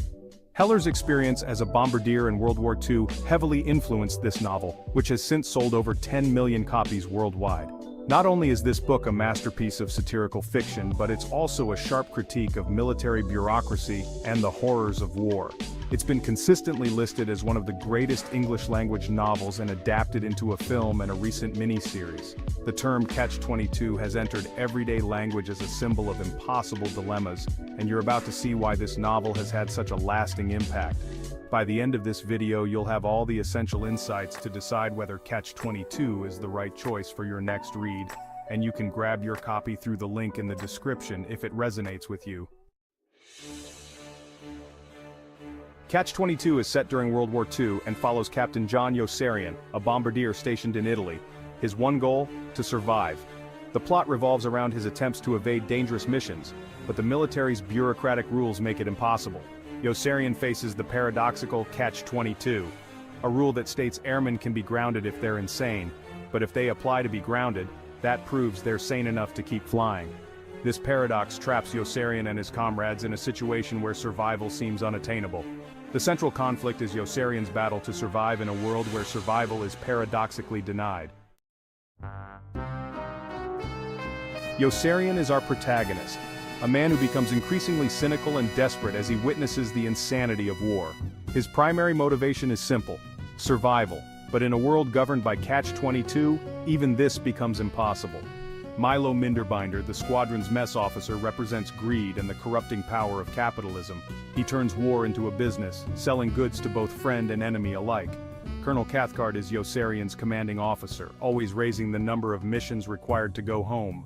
A: Heller's experience as a bombardier in World War II heavily influenced this novel, which has since sold over 10 million copies worldwide. Not only is this book a masterpiece of satirical fiction, but it's also a sharp critique of military bureaucracy and the horrors of war. It's been consistently listed as one of the greatest English-language novels and adapted into a film and a recent miniseries. The term Catch-22 has entered everyday language as a symbol of impossible dilemmas, and you're about to see why this novel has had such a lasting impact. By the end of this video, you'll have all the essential insights to decide whether Catch-22 is the right choice for your next read, and you can grab your copy through the link in the description if it resonates with you. Catch-22 is set during World War II and follows Captain John Yossarian, a bombardier stationed in Italy. His one goal? To survive. The plot revolves around his attempts to evade dangerous missions, but the military's bureaucratic rules make it impossible. Yossarian faces the paradoxical Catch-22, a rule that states airmen can be grounded if they're insane, but if they apply to be grounded, that proves they're sane enough to keep flying. This paradox traps Yossarian and his comrades in a situation where survival seems unattainable. The central conflict is Yossarian's battle to survive in a world where survival is paradoxically denied. Yossarian is our protagonist, a man who becomes increasingly cynical and desperate as he witnesses the insanity of war. His primary motivation is simple: survival, but in a world governed by Catch-22, even this becomes impossible. Milo Minderbinder, the squadron's mess officer, represents greed and the corrupting power of capitalism. He turns war into a business, selling goods to both friend and enemy alike. Colonel Cathcart is Yossarian's commanding officer, always raising the number of missions required to go home.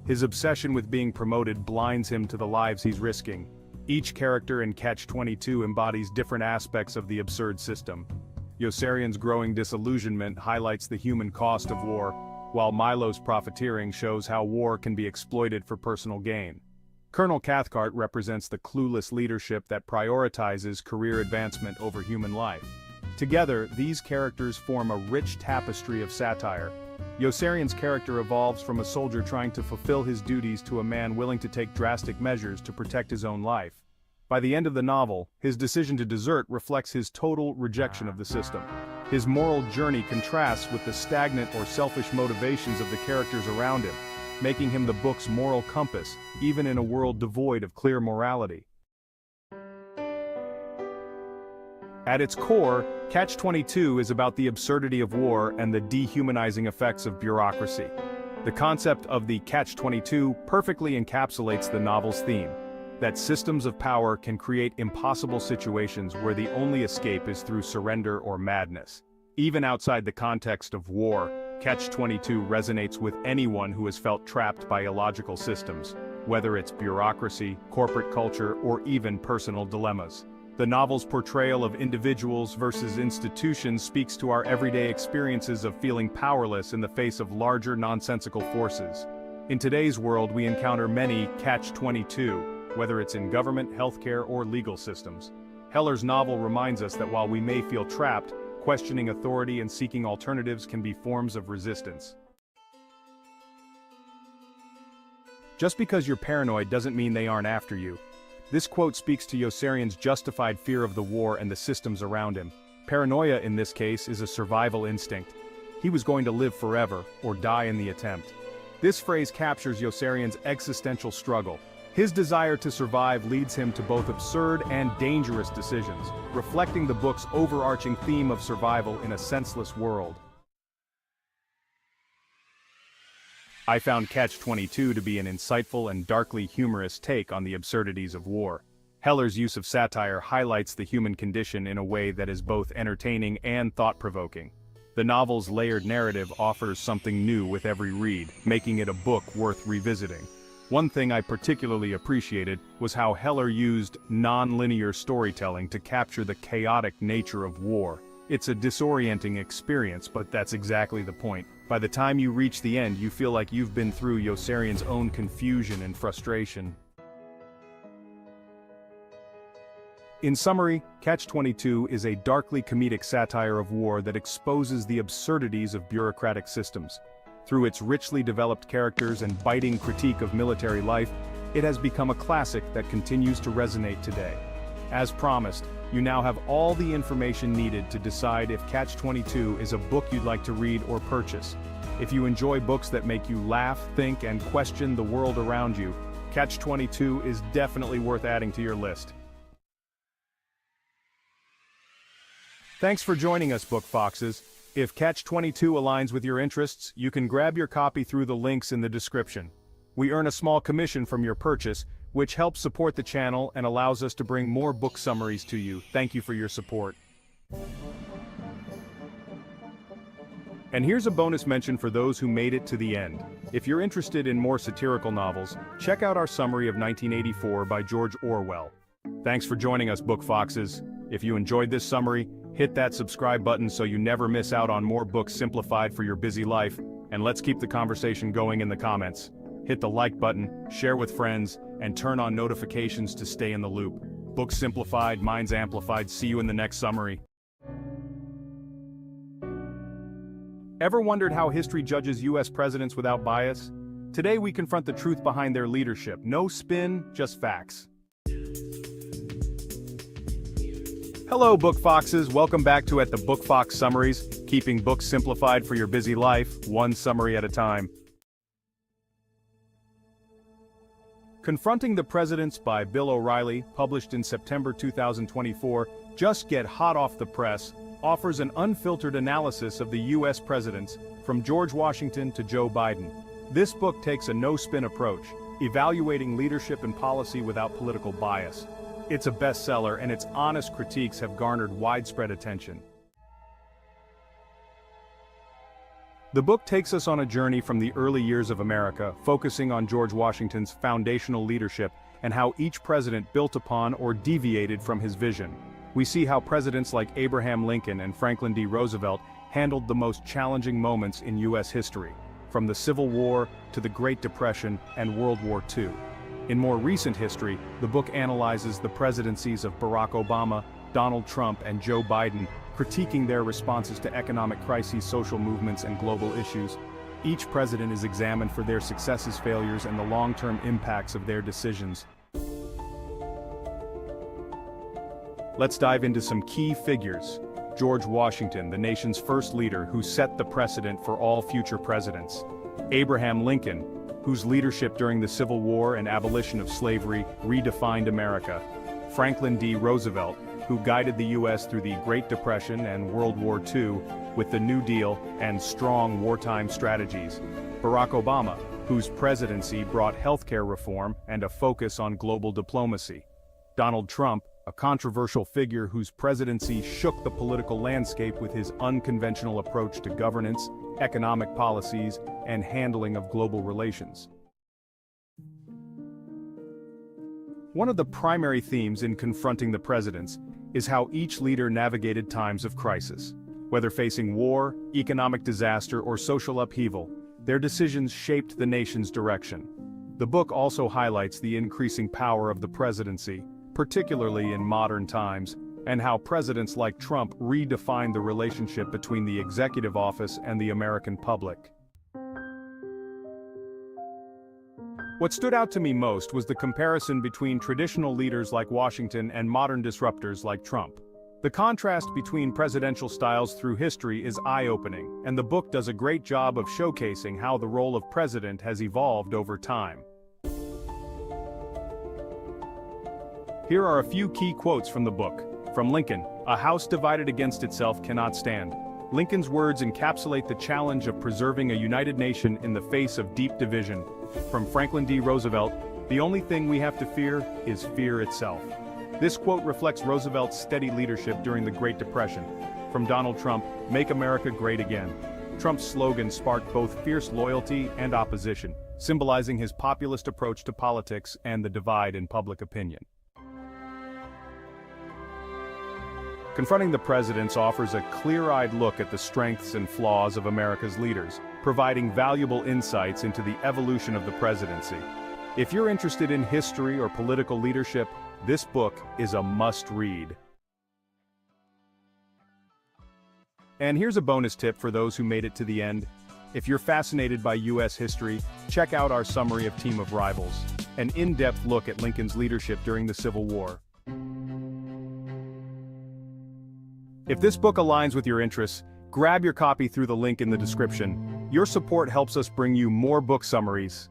A: His obsession with being promoted blinds him to the lives he's risking. Each character in Catch-22 embodies different aspects of the absurd system. Yossarian's growing disillusionment highlights the human cost of war. while Milo's profiteering shows how war can be exploited for personal gain. Colonel Cathcart represents the clueless leadership that prioritizes career advancement over human life. Together, these characters form a rich tapestry of satire. Yossarian's character evolves from a soldier trying to fulfill his duties to a man willing to take drastic measures to protect his own life. By the end of the novel, his decision to desert reflects his total rejection of the system. His moral journey contrasts with the stagnant or selfish motivations of the characters around him, making him the book's moral compass, even in a world devoid of clear morality. At its core, Catch-22 is about the absurdity of war and the dehumanizing effects of bureaucracy. The concept of the Catch-22 perfectly encapsulates the novel's theme, that systems of power can create impossible situations where the only escape is through surrender or madness. Even outside the context of war, Catch-22 resonates with anyone who has felt trapped by illogical systems, whether it's bureaucracy, corporate culture, or even personal dilemmas. The novel's portrayal of individuals versus institutions speaks to our everyday experiences of feeling powerless in the face of larger nonsensical forces. In today's world, we encounter many Catch-22, whether it's in government, healthcare, or legal systems. Heller's novel reminds us that while we may feel trapped, questioning authority and seeking alternatives can be forms of resistance. Just because you're paranoid doesn't mean they aren't after you. This quote speaks to Yossarian's justified fear of the war and the systems around him. Paranoia in this case is a survival instinct. He was going to live forever, or die in the attempt. This phrase captures Yossarian's existential struggle. His desire to survive leads him to both absurd and dangerous decisions, reflecting the book's overarching theme of survival in a senseless world. I found Catch-22 to be an insightful and darkly humorous take on the absurdities of war. Heller's use of satire highlights the human condition in a way that is both entertaining and thought-provoking. The novel's layered narrative offers something new with every read, making it a book worth revisiting. One thing I particularly appreciated was how Heller used non-linear storytelling to capture the chaotic nature of war. It's a disorienting experience, but that's exactly the point. By the time you reach the end, you feel like you've been through Yossarian's own confusion and frustration. In summary, Catch-22 is a darkly comedic satire of war that exposes the absurdities of bureaucratic systems. Through its richly developed characters and biting critique of military life, it has become a classic that continues to resonate today. As promised, you now have all the information needed to decide if Catch-22 is a book you'd like to read or purchase. If you enjoy books that make you laugh, think, and question the world around you, Catch-22 is definitely worth adding to your list. Thanks for joining us, Book Foxes. If Catch-22 aligns with your interests, you can grab your copy through the links in the description. We earn a small commission from your purchase, which helps support the channel and allows us to bring more book summaries to you. Thank you for your support. And here's a bonus mention for those who made it to the end. If you're interested in more satirical novels, check out our summary of 1984 by George Orwell. Thanks for joining us, Book Foxes. If you enjoyed this summary, hit that subscribe button so you never miss out on more books simplified for your busy life, and let's keep the conversation going in the comments. Hit the like button, share with friends, and turn on notifications to stay in the loop. Books simplified, minds amplified. See you in the next summary. Ever wondered how history judges US presidents without bias? Today we confront the truth behind their leadership. No spin, just facts. Hello, Book Foxes. Welcome back to At the Book Fox Summaries, keeping books simplified for your busy life, one summary at a time. Confronting the Presidents by Bill O'Reilly, published in September 2024, just get hot off the press, offers an unfiltered analysis of the U.S. presidents, from George Washington to Joe Biden. This book takes a no-spin approach, evaluating leadership and policy without political bias. It's a bestseller, and its honest critiques have garnered widespread attention. The book takes us on a journey from the early years of America, focusing on George Washington's foundational leadership and how each president built upon or deviated from his vision. We see how presidents like Abraham Lincoln and Franklin D. Roosevelt handled the most challenging moments in U.S. history. from the Civil War to the Great Depression and World War II. In more recent history, the book analyzes the presidencies of Barack Obama, Donald Trump, and Joe Biden, critiquing their responses to economic crises, social movements, and global issues. Each president is examined for their successes, failures, and the long-term impacts of their decisions. Let's dive into some key figures. George Washington, the nation's first leader who set the precedent for all future presidents. Abraham Lincoln, whose leadership during the Civil War and abolition of slavery redefined America. Franklin D. Roosevelt, who guided the U.S. through the Great Depression and World War II with the New Deal and strong wartime strategies. Barack Obama, whose presidency brought healthcare reform and a focus on global diplomacy. Donald Trump, a controversial figure whose presidency shook the political landscape with his unconventional approach to governance, economic policies, and handling of global relations. One of the primary themes in confronting the presidents is how each leader navigated times of crisis. Whether facing war, economic disaster, or social upheaval, their decisions shaped the nation's direction. The book also highlights the increasing power of the presidency, particularly in modern times, and how presidents like Trump redefined the relationship between the executive office and the American public. What stood out to me most was the comparison between traditional leaders like Washington and modern disruptors like Trump. The contrast between presidential styles through history is eye-opening, and the book does a great job of showcasing how the role of president has evolved over time. Here are a few key quotes from the book. From Lincoln, "A house divided against itself cannot stand." Lincoln's words encapsulate the challenge of preserving a united nation in the face of deep division. From Franklin D. Roosevelt, "The only thing we have to fear is fear itself." This quote reflects Roosevelt's steady leadership during the Great Depression. From Donald Trump, "Make America great again." Trump's slogan sparked both fierce loyalty and opposition, symbolizing his populist approach to politics and the divide in public opinion. Confronting the Presidents offers a clear-eyed look at the strengths and flaws of America's leaders, providing valuable insights into the evolution of the presidency. If you're interested in history or political leadership, this book is a must-read. And here's a bonus tip for those who made it to the end. If you're fascinated by U.S. history, check out our summary of Team of Rivals, an in-depth look at Lincoln's leadership during the Civil War. If this book aligns with your interests, grab your copy through the link in the description. Your support helps us bring you more book summaries.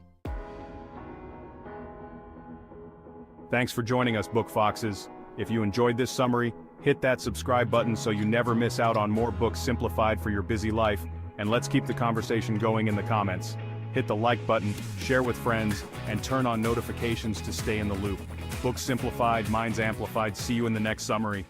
A: Thanks for joining us, Book Foxes. If you enjoyed this summary, hit that subscribe button so you never miss out on more books simplified for your busy life, and let's keep the conversation going in the comments. Hit the like button, share with friends, and turn on notifications to stay in the loop. Books simplified, minds amplified. See you in the next summary.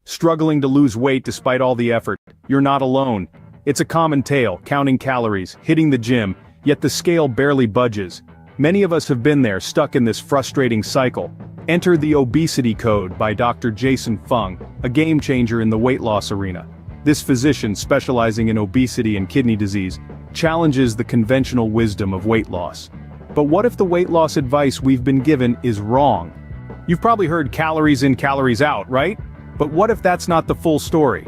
A: Struggling to lose weight despite all the effort? You're not alone. It's a common tale, counting calories, hitting the gym, yet the scale barely budges. Many of us have been there, stuck in this frustrating cycle. Enter the Obesity Code by Dr. Jason Fung, a game changer in the weight loss arena. This physician, specializing in obesity and kidney disease, challenges the conventional wisdom of weight loss. But what if the weight loss advice we've been given is wrong? You've probably heard calories in, calories out, right? But what if that's not the full story?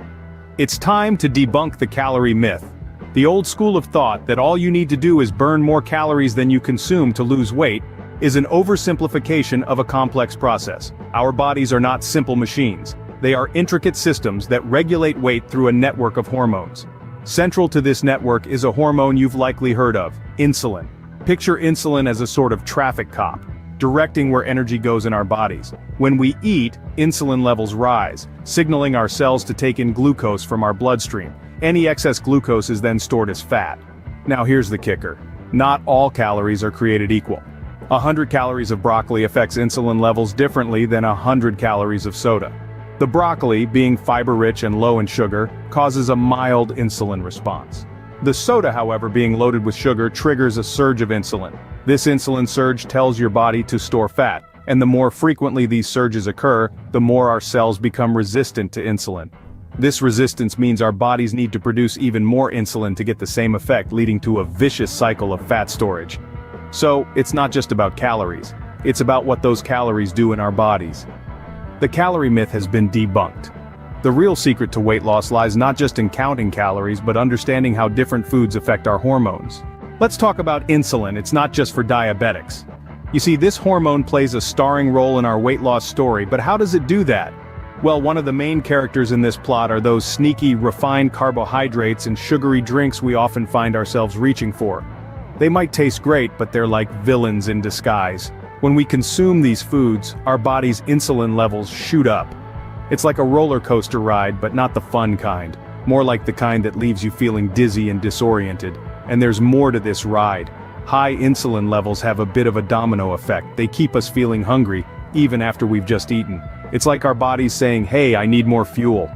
A: It's time to debunk the calorie myth. The old school of thought that all you need to do is burn more calories than you consume to lose weight is an oversimplification of a complex process. Our bodies are not simple machines. They are intricate systems that regulate weight through a network of hormones. Central to this network is a hormone you've likely heard of, insulin. Picture insulin as a sort of traffic cop, directing where energy goes in our bodies. When we eat, insulin levels rise, signaling our cells to take in glucose from our bloodstream. Any excess glucose is then stored as fat. Now here's the kicker. Not all calories are created equal. 100 calories of broccoli affects insulin levels differently than 100 calories of soda. The broccoli, being fiber-rich and low in sugar, causes a mild insulin response. The soda, however, being loaded with sugar, triggers a surge of insulin. This insulin surge tells your body to store fat, and the more frequently these surges occur, the more our cells become resistant to insulin. This resistance means our bodies need to produce even more insulin to get the same effect, leading to a vicious cycle of fat storage. So, it's not just about calories. It's about what those calories do in our bodies. The calorie myth has been debunked. The real secret to weight loss lies not just in counting calories but understanding how different foods affect our hormones. Let's talk about insulin. It's not just for diabetics. You see, this hormone plays a starring role in our weight loss story, but how does it do that? Well, one of the main characters in this plot are those sneaky, refined carbohydrates and sugary drinks we often find ourselves reaching for. They might taste great, but they're like villains in disguise. When we consume these foods, our body's insulin levels shoot up. It's like a roller coaster ride, but not the fun kind. More like the kind that leaves you feeling dizzy and disoriented. And there's more to this ride. High insulin levels have a bit of a domino effect. They keep us feeling hungry, even after we've just eaten. It's like our body's saying, hey, I need more fuel.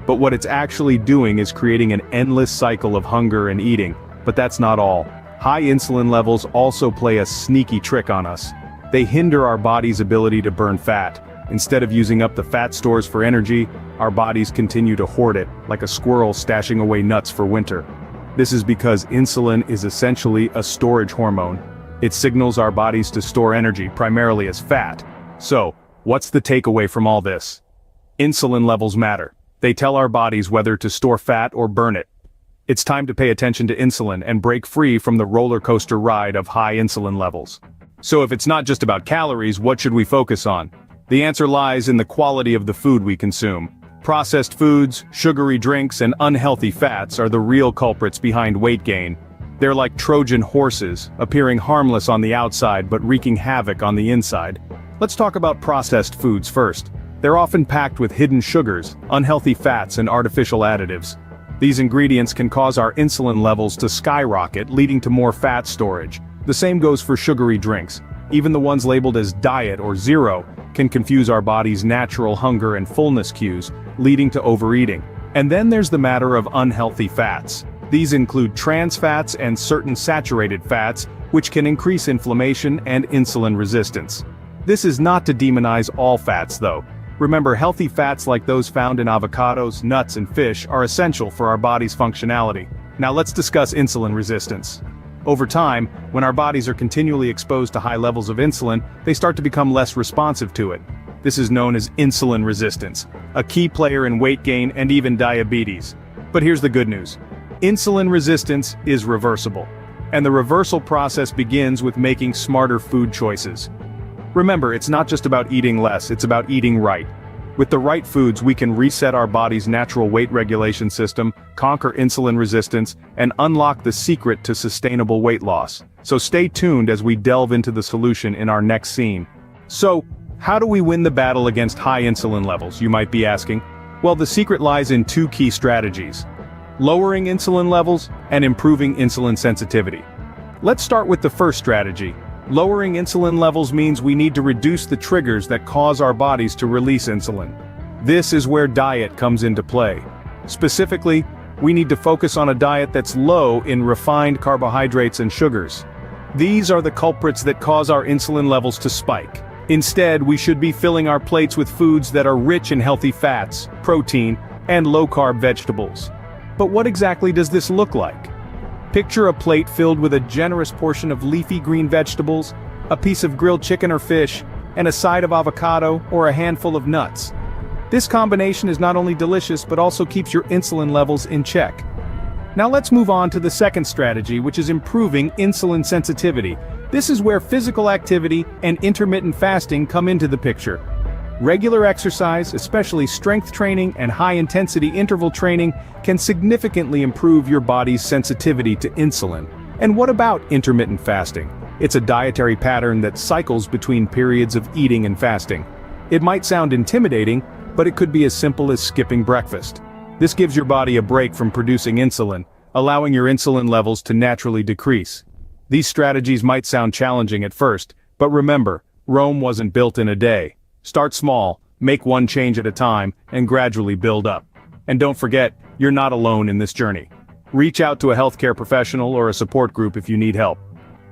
A: But what it's actually doing is creating an endless cycle of hunger and eating. But that's not all. High insulin levels also play a sneaky trick on us. They hinder our body's ability to burn fat. Instead of using up the fat stores for energy, our bodies continue to hoard it, like a squirrel stashing away nuts for winter. This is because insulin is essentially a storage hormone. It signals our bodies to store energy, primarily as fat. So, what's the takeaway from all this? Insulin levels matter. They tell our bodies whether to store fat or burn it. It's time to pay attention to insulin and break free from the roller coaster ride of high insulin levels. So if it's not just about calories, what should we focus on? The answer lies in the quality of the food we consume. Processed foods, sugary drinks, and unhealthy fats are the real culprits behind weight gain. They're like Trojan horses, appearing harmless on the outside but wreaking havoc on the inside. Let's talk about processed foods first. They're often packed with hidden sugars, unhealthy fats, and artificial additives. These ingredients can cause our insulin levels to skyrocket, leading to more fat storage. The same goes for sugary drinks. Even the ones labeled as diet or zero can confuse our body's natural hunger and fullness cues, leading to overeating. And then there's the matter of unhealthy fats. These include trans fats and certain saturated fats, which can increase inflammation and insulin resistance. This is not to demonize all fats though. Remember, healthy fats like those found in avocados, nuts, and fish are essential for our body's functionality. Now let's discuss insulin resistance. Over time, when our bodies are continually exposed to high levels of insulin, they start to become less responsive to it. This is known as insulin resistance, a key player in weight gain and even diabetes. But here's the good news. Insulin resistance is reversible. And the reversal process begins with making smarter food choices. Remember, it's not just about eating less, it's about eating right. With the right foods, we can reset our body's natural weight regulation system, conquer insulin resistance, and unlock the secret to sustainable weight loss. So stay tuned as we delve into the solution in our next scene. So, how do we win the battle against high insulin levels, you might be asking? Well, the secret lies in two key strategies: lowering insulin levels and improving insulin sensitivity. Let's start with the first strategy. Lowering insulin levels means we need to reduce the triggers that cause our bodies to release insulin. This is where diet comes into play. Specifically, we need to focus on a diet that's low in refined carbohydrates and sugars. These are the culprits that cause our insulin levels to spike. Instead, we should be filling our plates with foods that are rich in healthy fats, protein, and low-carb vegetables. But what exactly does this look like? Picture a plate filled with a generous portion of leafy green vegetables, a piece of grilled chicken or fish, and a side of avocado or a handful of nuts. This combination is not only delicious but also keeps your insulin levels in check. Now let's move on to the second strategy, which is improving insulin sensitivity. This is where physical activity and intermittent fasting come into the picture. Regular exercise, especially strength training and high-intensity interval training, can significantly improve your body's sensitivity to insulin. And what about intermittent fasting? It's a dietary pattern that cycles between periods of eating and fasting. It might sound intimidating, but it could be as simple as skipping breakfast. This gives your body a break from producing insulin, allowing your insulin levels to naturally decrease. These strategies might sound challenging at first, but remember, Rome wasn't built in a day. Start small, make one change at a time, and gradually build up. And don't forget, you're not alone in this journey. Reach out to a healthcare professional or a support group if you need help.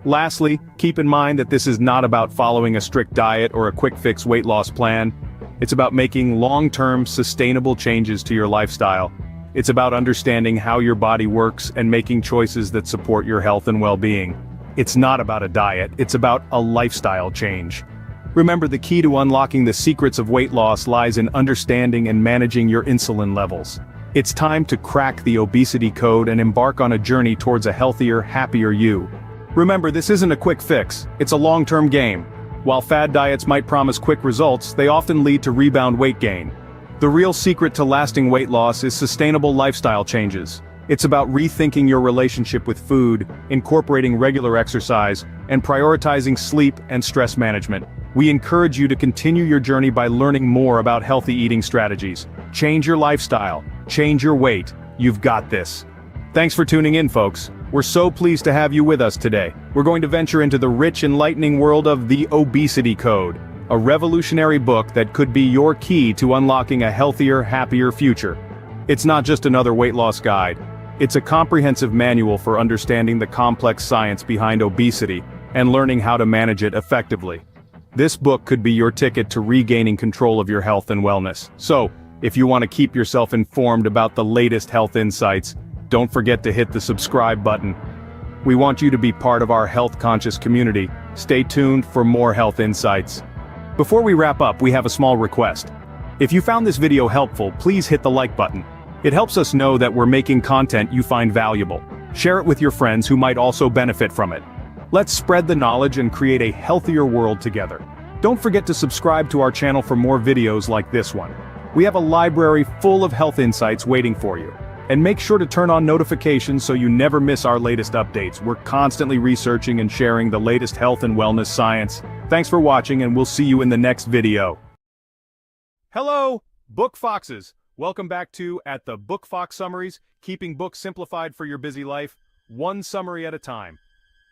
A: Lastly, keep in mind that this is not about following a strict diet or a quick-fix weight loss plan. It's about making long-term, sustainable changes to your lifestyle. It's about understanding how your body works and making choices that support your health and well-being. It's not about a diet, it's about a lifestyle change. Remember, the key to unlocking the secrets of weight loss lies in understanding and managing your insulin levels. It's time to crack the obesity code and embark on a journey towards a healthier, happier you. Remember, this isn't a quick fix, it's a long-term game. While fad diets might promise quick results, they often lead to rebound weight gain. The real secret to lasting weight loss is sustainable lifestyle changes. It's about rethinking your relationship with food, incorporating regular exercise, and prioritizing sleep and stress management. We encourage you to continue your journey by learning more about healthy eating strategies. Change your lifestyle, change your weight, you've got this. Thanks for tuning in, folks. We're so pleased to have you with us today. We're going to venture into the rich, enlightening world of The Obesity Code, a revolutionary book that could be your key to unlocking a healthier, happier future. It's not just another weight loss guide. It's a comprehensive manual for understanding the complex science behind obesity and learning how to manage it effectively. This book could be your ticket to regaining control of your health and wellness. So, if you want to keep yourself informed about the latest health insights, don't forget to hit the subscribe button. We want you to be part of our health-conscious community. Stay tuned for more health insights. Before we wrap up, we have a small request. If you found this video helpful, please hit the like button. It helps us know that we're making content you find valuable. Share it with your friends who might also benefit from it. Let's spread the knowledge and create a healthier world together. Don't forget to subscribe to our channel for more videos like this one. We have a library full of health insights waiting for you. And make sure to turn on notifications so you never miss our latest updates. We're constantly researching and sharing the latest health and wellness science. Thanks for watching, and we'll see you in the next video. Hello, Book Foxes. Welcome back to At the Book Fox Summaries, keeping books simplified for your busy life, one summary at a time.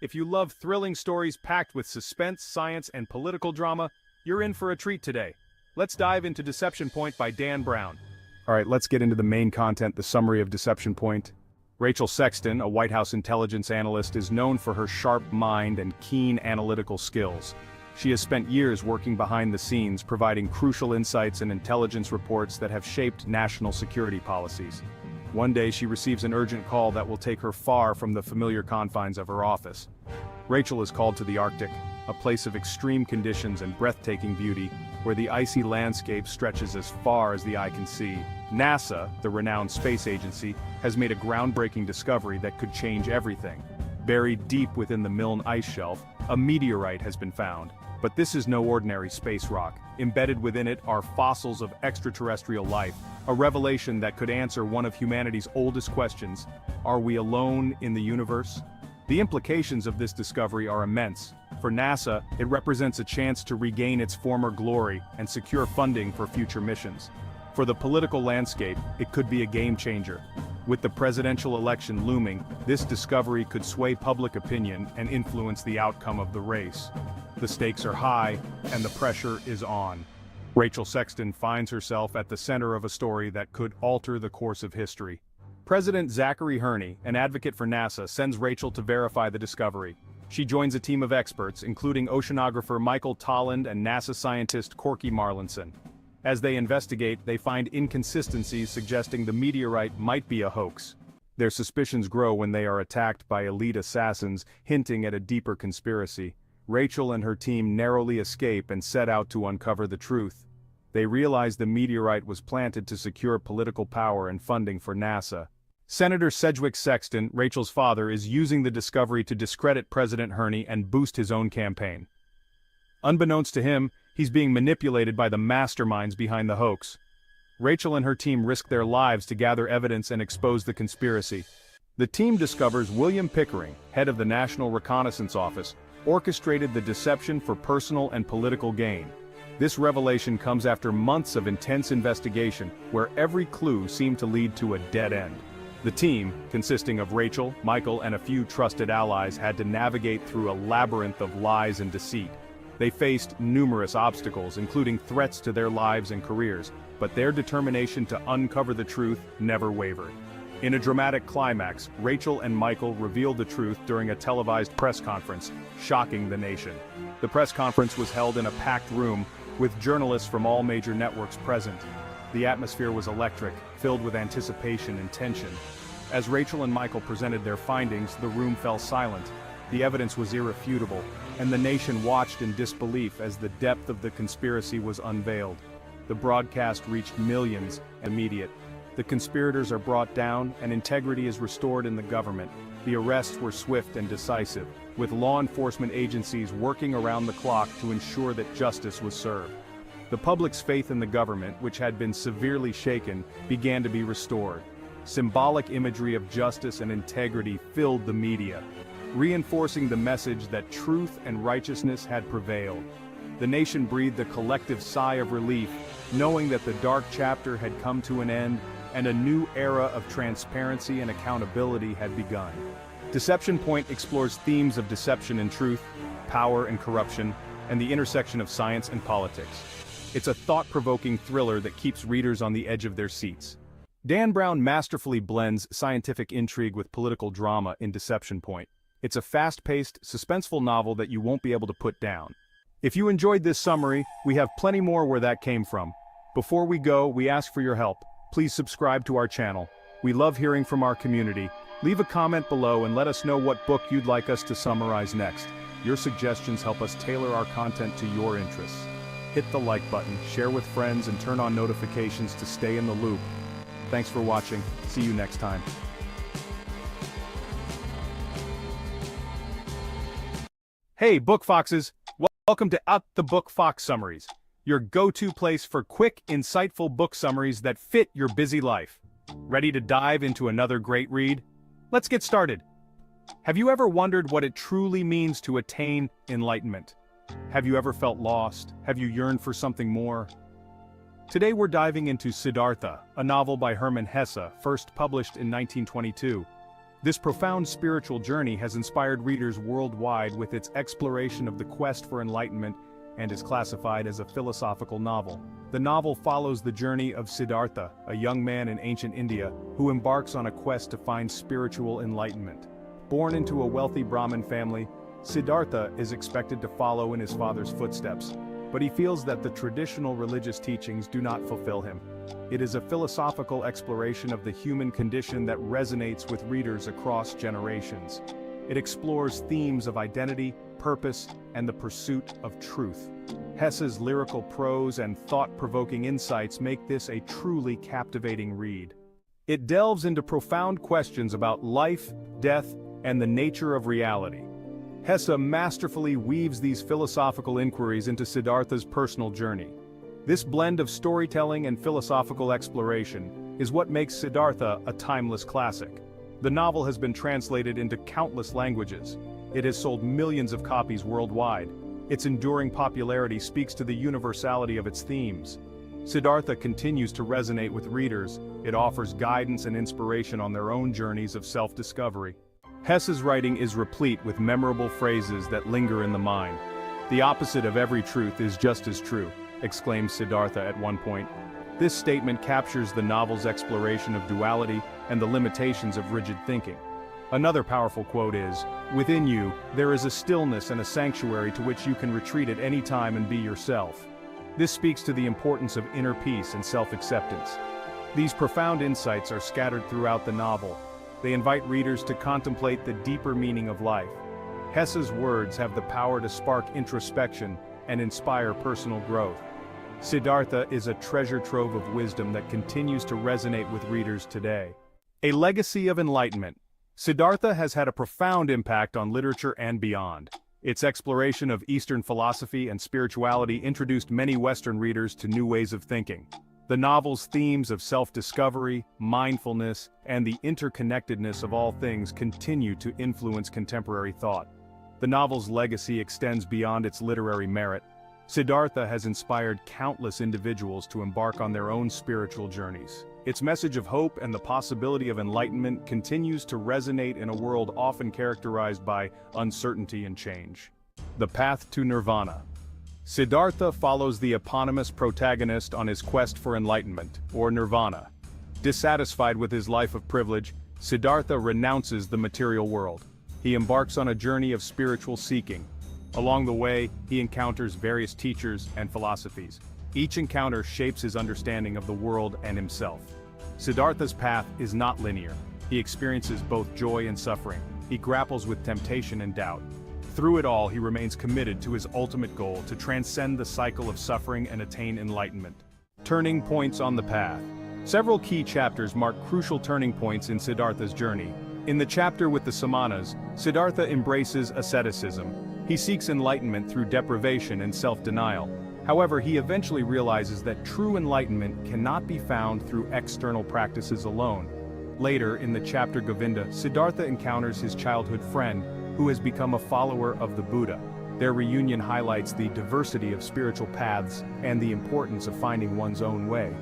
A: If you love thrilling stories packed with suspense, science, and political drama, you're in for a treat today. Let's dive into Deception Point by Dan Brown. Alright, let's get into the main content, the summary of Deception Point. Rachel Sexton, a White House intelligence analyst, is known for her sharp mind and keen analytical skills. She has spent years working behind the scenes, providing crucial insights and intelligence reports that have shaped national security policies. One day she receives an urgent call that will take her far from the familiar confines of her office. Rachel is called to the Arctic, a place of extreme conditions and breathtaking beauty, where the icy landscape stretches as far as the eye can see. NASA, the renowned space agency, has made a groundbreaking discovery that could change everything. Buried deep within the Milne ice shelf, a meteorite has been found. But this is no ordinary space rock. Embedded within it are fossils of extraterrestrial life, a revelation that could answer one of humanity's oldest questions: are we alone in the universe? The implications of this discovery are immense. For NASA, it represents a chance to regain its former glory and secure funding for future missions. For the political landscape, it could be a game changer. With the presidential election looming, this discovery could sway public opinion and influence the outcome of the race. The stakes are high, and the pressure is on. Rachel Sexton finds herself at the center of a story that could alter the course of history. President Zachary Herney, an advocate for NASA, sends Rachel to verify the discovery. She joins a team of experts, including oceanographer Michael Tolland and NASA scientist Corky Marlinson. As they investigate, they find inconsistencies suggesting the meteorite might be a hoax. Their suspicions grow when they are attacked by elite assassins, hinting at a deeper conspiracy. Rachel and her team narrowly escape and set out to uncover the truth. They realize the meteorite was planted to secure political power and funding for NASA. Senator Sedgwick Sexton, Rachel's father, is using the discovery to discredit President Herney and boost his own campaign. Unbeknownst to him, he's being manipulated by the masterminds behind the hoax. Rachel and her team risk their lives to gather evidence and expose the conspiracy. The team discovers William Pickering, head of the National Reconnaissance Office, orchestrated the deception for personal and political gain. This revelation comes after months of intense investigation, where every clue seemed to lead to a dead end. The team, consisting of Rachel, Michael, and a few trusted allies, had to navigate through a labyrinth of lies and deceit. They faced numerous obstacles, including threats to their lives and careers, but their determination to uncover the truth never wavered. In a dramatic climax, Rachel and Michael revealed the truth during a televised press conference, shocking the nation. The press conference was held in a packed room, with journalists from all major networks present. The atmosphere was electric, filled with anticipation and tension. As Rachel and Michael presented their findings, the room fell silent. The evidence was irrefutable, and the nation watched in disbelief as the depth of the conspiracy was unveiled. The broadcast reached millions, immediate. The conspirators are brought down, and integrity is restored in the government. The arrests were swift and decisive, with law enforcement agencies working around the clock to ensure that justice was served. The public's faith in the government, which had been severely shaken, began to be restored. Symbolic imagery of justice and integrity filled the media, reinforcing the message that truth and righteousness had prevailed. The nation breathed a collective sigh of relief, knowing that the dark chapter had come to an end and a new era of transparency and accountability had begun. Deception Point explores themes of deception and truth, power and corruption, and the intersection of science and politics. It's a thought-provoking thriller that keeps readers on the edge of their seats. Dan Brown masterfully blends scientific intrigue with political drama in Deception Point. It's a fast-paced, suspenseful novel that you won't be able to put down. If you enjoyed this summary, we have plenty more where that came from. Before we go, we ask for your help. Please subscribe to our channel. We love hearing from our community. Leave a comment below and let us know what book you'd like us to summarize next. Your suggestions help us tailor our content to your interests. Hit the like button, share with friends, and turn on notifications to stay in the loop. Thanks for watching. See you next time. Hey, Book Foxes! Welcome to the Book Fox Summaries, your go-to place for quick, insightful book summaries that fit your busy life. Ready to dive into another great read? Let's get started. Have you ever wondered what it truly means to attain enlightenment? Have you ever felt lost? Have you yearned for something more? Today we're diving into Siddhartha, a novel by Hermann Hesse, first published in 1922. This profound spiritual journey has inspired readers worldwide with its exploration of the quest for enlightenment and is classified as a philosophical novel. The novel follows the journey of Siddhartha, a young man in ancient India who embarks on a quest to find spiritual enlightenment. Born into a wealthy Brahmin family, Siddhartha is expected to follow in his father's footsteps, but he feels that the traditional religious teachings do not fulfill him. It is a philosophical exploration of the human condition that resonates with readers across generations. It explores themes of identity, purpose, and the pursuit of truth. Hesse's lyrical prose and thought-provoking insights make this a truly captivating read. It delves into profound questions about life, death, and the nature of reality. Hesse masterfully weaves these philosophical inquiries into Siddhartha's personal journey. This blend of storytelling and philosophical exploration is what makes Siddhartha a timeless classic. The novel has been translated into countless languages. It has sold millions of copies worldwide. Its enduring popularity speaks to the universality of its themes. Siddhartha continues to resonate with readers. It offers guidance and inspiration on their own journeys of self-discovery. Hesse's writing is replete with memorable phrases that linger in the mind. "The opposite of every truth is just as true," exclaims Siddhartha at one point. This statement captures the novel's exploration of duality and the limitations of rigid thinking. Another powerful quote is, "Within you, there is a stillness and a sanctuary to which you can retreat at any time and be yourself." This speaks to the importance of inner peace and self-acceptance. These profound insights are scattered throughout the novel. They invite readers to contemplate the deeper meaning of life. Hesse's words have the power to spark introspection and inspire personal growth. Siddhartha is a treasure trove of wisdom that continues to resonate with readers today. A legacy of enlightenment. Siddhartha has had a profound impact on literature and beyond. Its exploration of Eastern philosophy and spirituality introduced many Western readers to new ways of thinking. The novel's themes of self-discovery, mindfulness, and the interconnectedness of all things continue to influence contemporary thought. The novel's legacy extends beyond its literary merit. Siddhartha has inspired countless individuals to embark on their own spiritual journeys. Its message of hope and the possibility of enlightenment continues to resonate in a world often characterized by uncertainty and change. The Path to Nirvana. Siddhartha follows the eponymous protagonist on his quest for enlightenment, or nirvana. Dissatisfied with his life of privilege, Siddhartha renounces the material world. He embarks on a journey of spiritual seeking. Along the way, he encounters various teachers and philosophies. Each encounter shapes his understanding of the world and himself. Siddhartha's path is not linear. He experiences both joy and suffering. He grapples with temptation and doubt. Through it all, he remains committed to his ultimate goal, to transcend the cycle of suffering and attain enlightenment. Turning points on the path. Several key chapters mark crucial turning points in Siddhartha's journey. In the chapter with the Samanas, Siddhartha embraces asceticism. He seeks enlightenment through deprivation and self-denial. However, he eventually realizes that true enlightenment cannot be found through external practices alone. Later, in the chapter Govinda, Siddhartha encounters his childhood friend, who has become a follower of the Buddha. Their reunion highlights the diversity of spiritual paths and the importance of finding one's own way.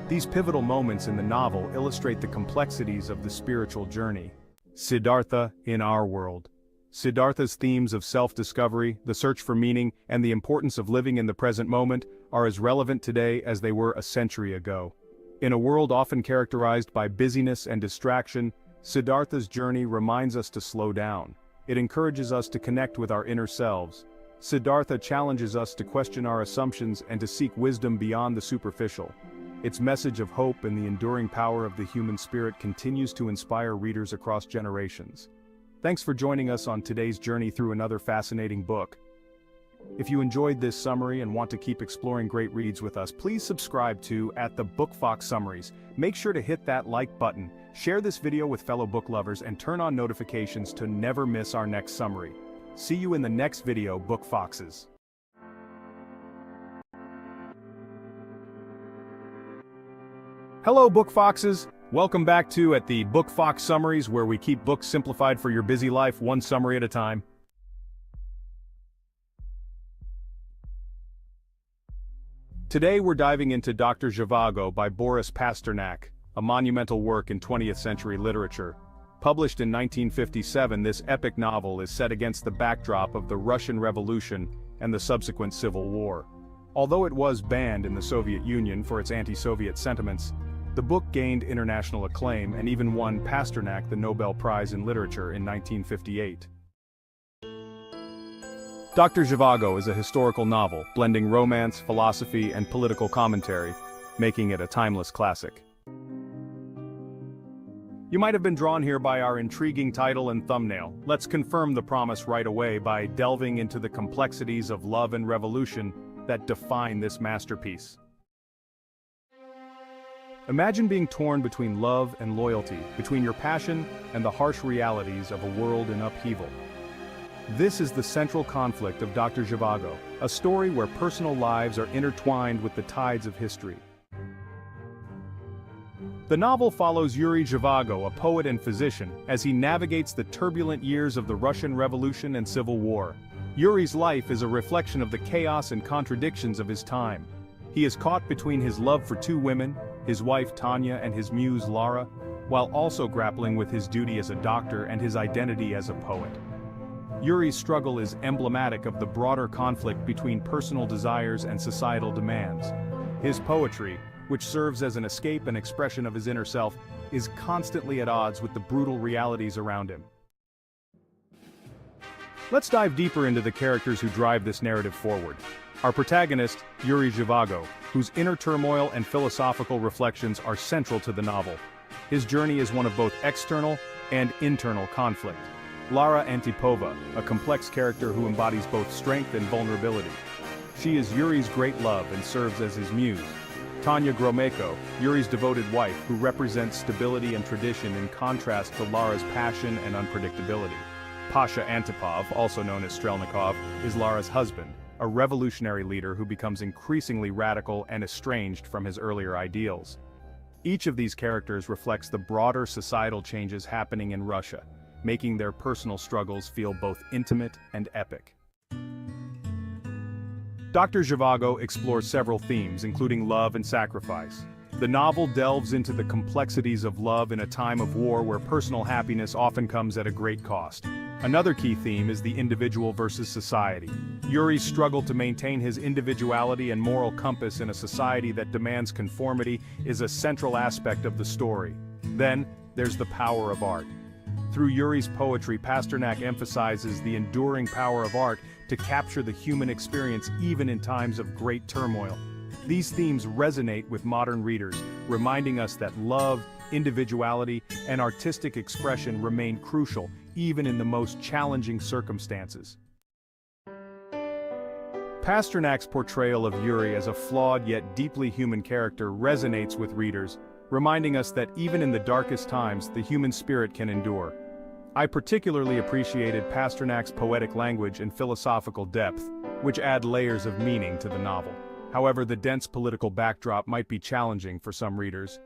A: These pivotal moments in the novel illustrate the complexities of the spiritual journey. Siddhartha in our world. Siddhartha's themes of self-discovery, the search for meaning, and the importance of living in the present moment are as relevant today as they were a century ago. In a world often characterized by busyness and distraction, Siddhartha's journey reminds us to slow down. It encourages us to connect with our inner selves. Siddhartha challenges us to question our assumptions and to seek wisdom beyond the superficial. Its message of hope and the enduring power of the human spirit continues to inspire readers across generations. Thanks for joining us on today's journey through another fascinating book. If you enjoyed this summary and want to keep exploring great reads with us, please subscribe to the Book Fox Summaries. Make sure to hit that like button, share this video with fellow book lovers, and turn on notifications to never miss our next summary. See you in the next video, Book Foxes. Hello, Book Foxes! Welcome back to the Book Fox Summaries, where we keep books simplified for your busy life, one summary at a time. Today we're diving into Dr. Zhivago by Boris Pasternak, a monumental work in 20th century literature. Published in 1957, this epic novel is set against the backdrop of the Russian Revolution and the subsequent Civil War. Although it was banned in the Soviet Union for its anti-Soviet sentiments, the book gained international acclaim and even won Pasternak the Nobel Prize in Literature in 1958. Dr. Zhivago is a historical novel, blending romance, philosophy, and political commentary, making it a timeless classic. You might have been drawn here by our intriguing title and thumbnail. Let's confirm the promise right away by delving into the complexities of love and revolution that define this masterpiece. Imagine being torn between love and loyalty, between your passion and the harsh realities of a world in upheaval. This is the central conflict of Dr. Zhivago, a story where personal lives are intertwined with the tides of history. The novel follows Yuri Zhivago, a poet and physician, as he navigates the turbulent years of the Russian Revolution and Civil War. Yuri's life is a reflection of the chaos and contradictions of his time. He is caught between his love for two women, his wife Tanya and his muse Lara, while also grappling with his duty as a doctor and his identity as a poet. Yuri's struggle is emblematic of the broader conflict between personal desires and societal demands. His poetry, which serves as an escape and expression of his inner self, is constantly at odds with the brutal realities around him. Let's dive deeper into the characters who drive this narrative forward. Our protagonist, Yuri Zhivago, whose inner turmoil and philosophical reflections are central to the novel. His journey is one of both external and internal conflict. Lara Antipova, a complex character who embodies both strength and vulnerability. She is Yuri's great love and serves as his muse. Tanya Gromyko, Yuri's devoted wife, who represents stability and tradition in contrast to Lara's passion and unpredictability. Pasha Antipov, also known as Strelnikov, is Lara's husband, a revolutionary leader who becomes increasingly radical and estranged from his earlier ideals. Each of these characters reflects the broader societal changes happening in Russia, making their personal struggles feel both intimate and epic. Dr. Zhivago explores several themes, including love and sacrifice. The novel delves into the complexities of love in a time of war where personal happiness often comes at a great cost. Another key theme is the individual versus society. Yuri's struggle to maintain his individuality and moral compass in a society that demands conformity is a central aspect of the story. Then, there's the power of art. Through Yuri's poetry, Pasternak emphasizes the enduring power of art to capture the human experience even in times of great turmoil. These themes resonate with modern readers, reminding us that love, individuality, and artistic expression remain crucial even in the most challenging circumstances. Pasternak's portrayal of Yuri as a flawed yet deeply human character resonates with readers, reminding us that even in the darkest times, the human spirit can endure. I particularly appreciated Pasternak's poetic language and philosophical depth, which add layers of meaning to the novel. However, the dense political backdrop might be challenging for some readers.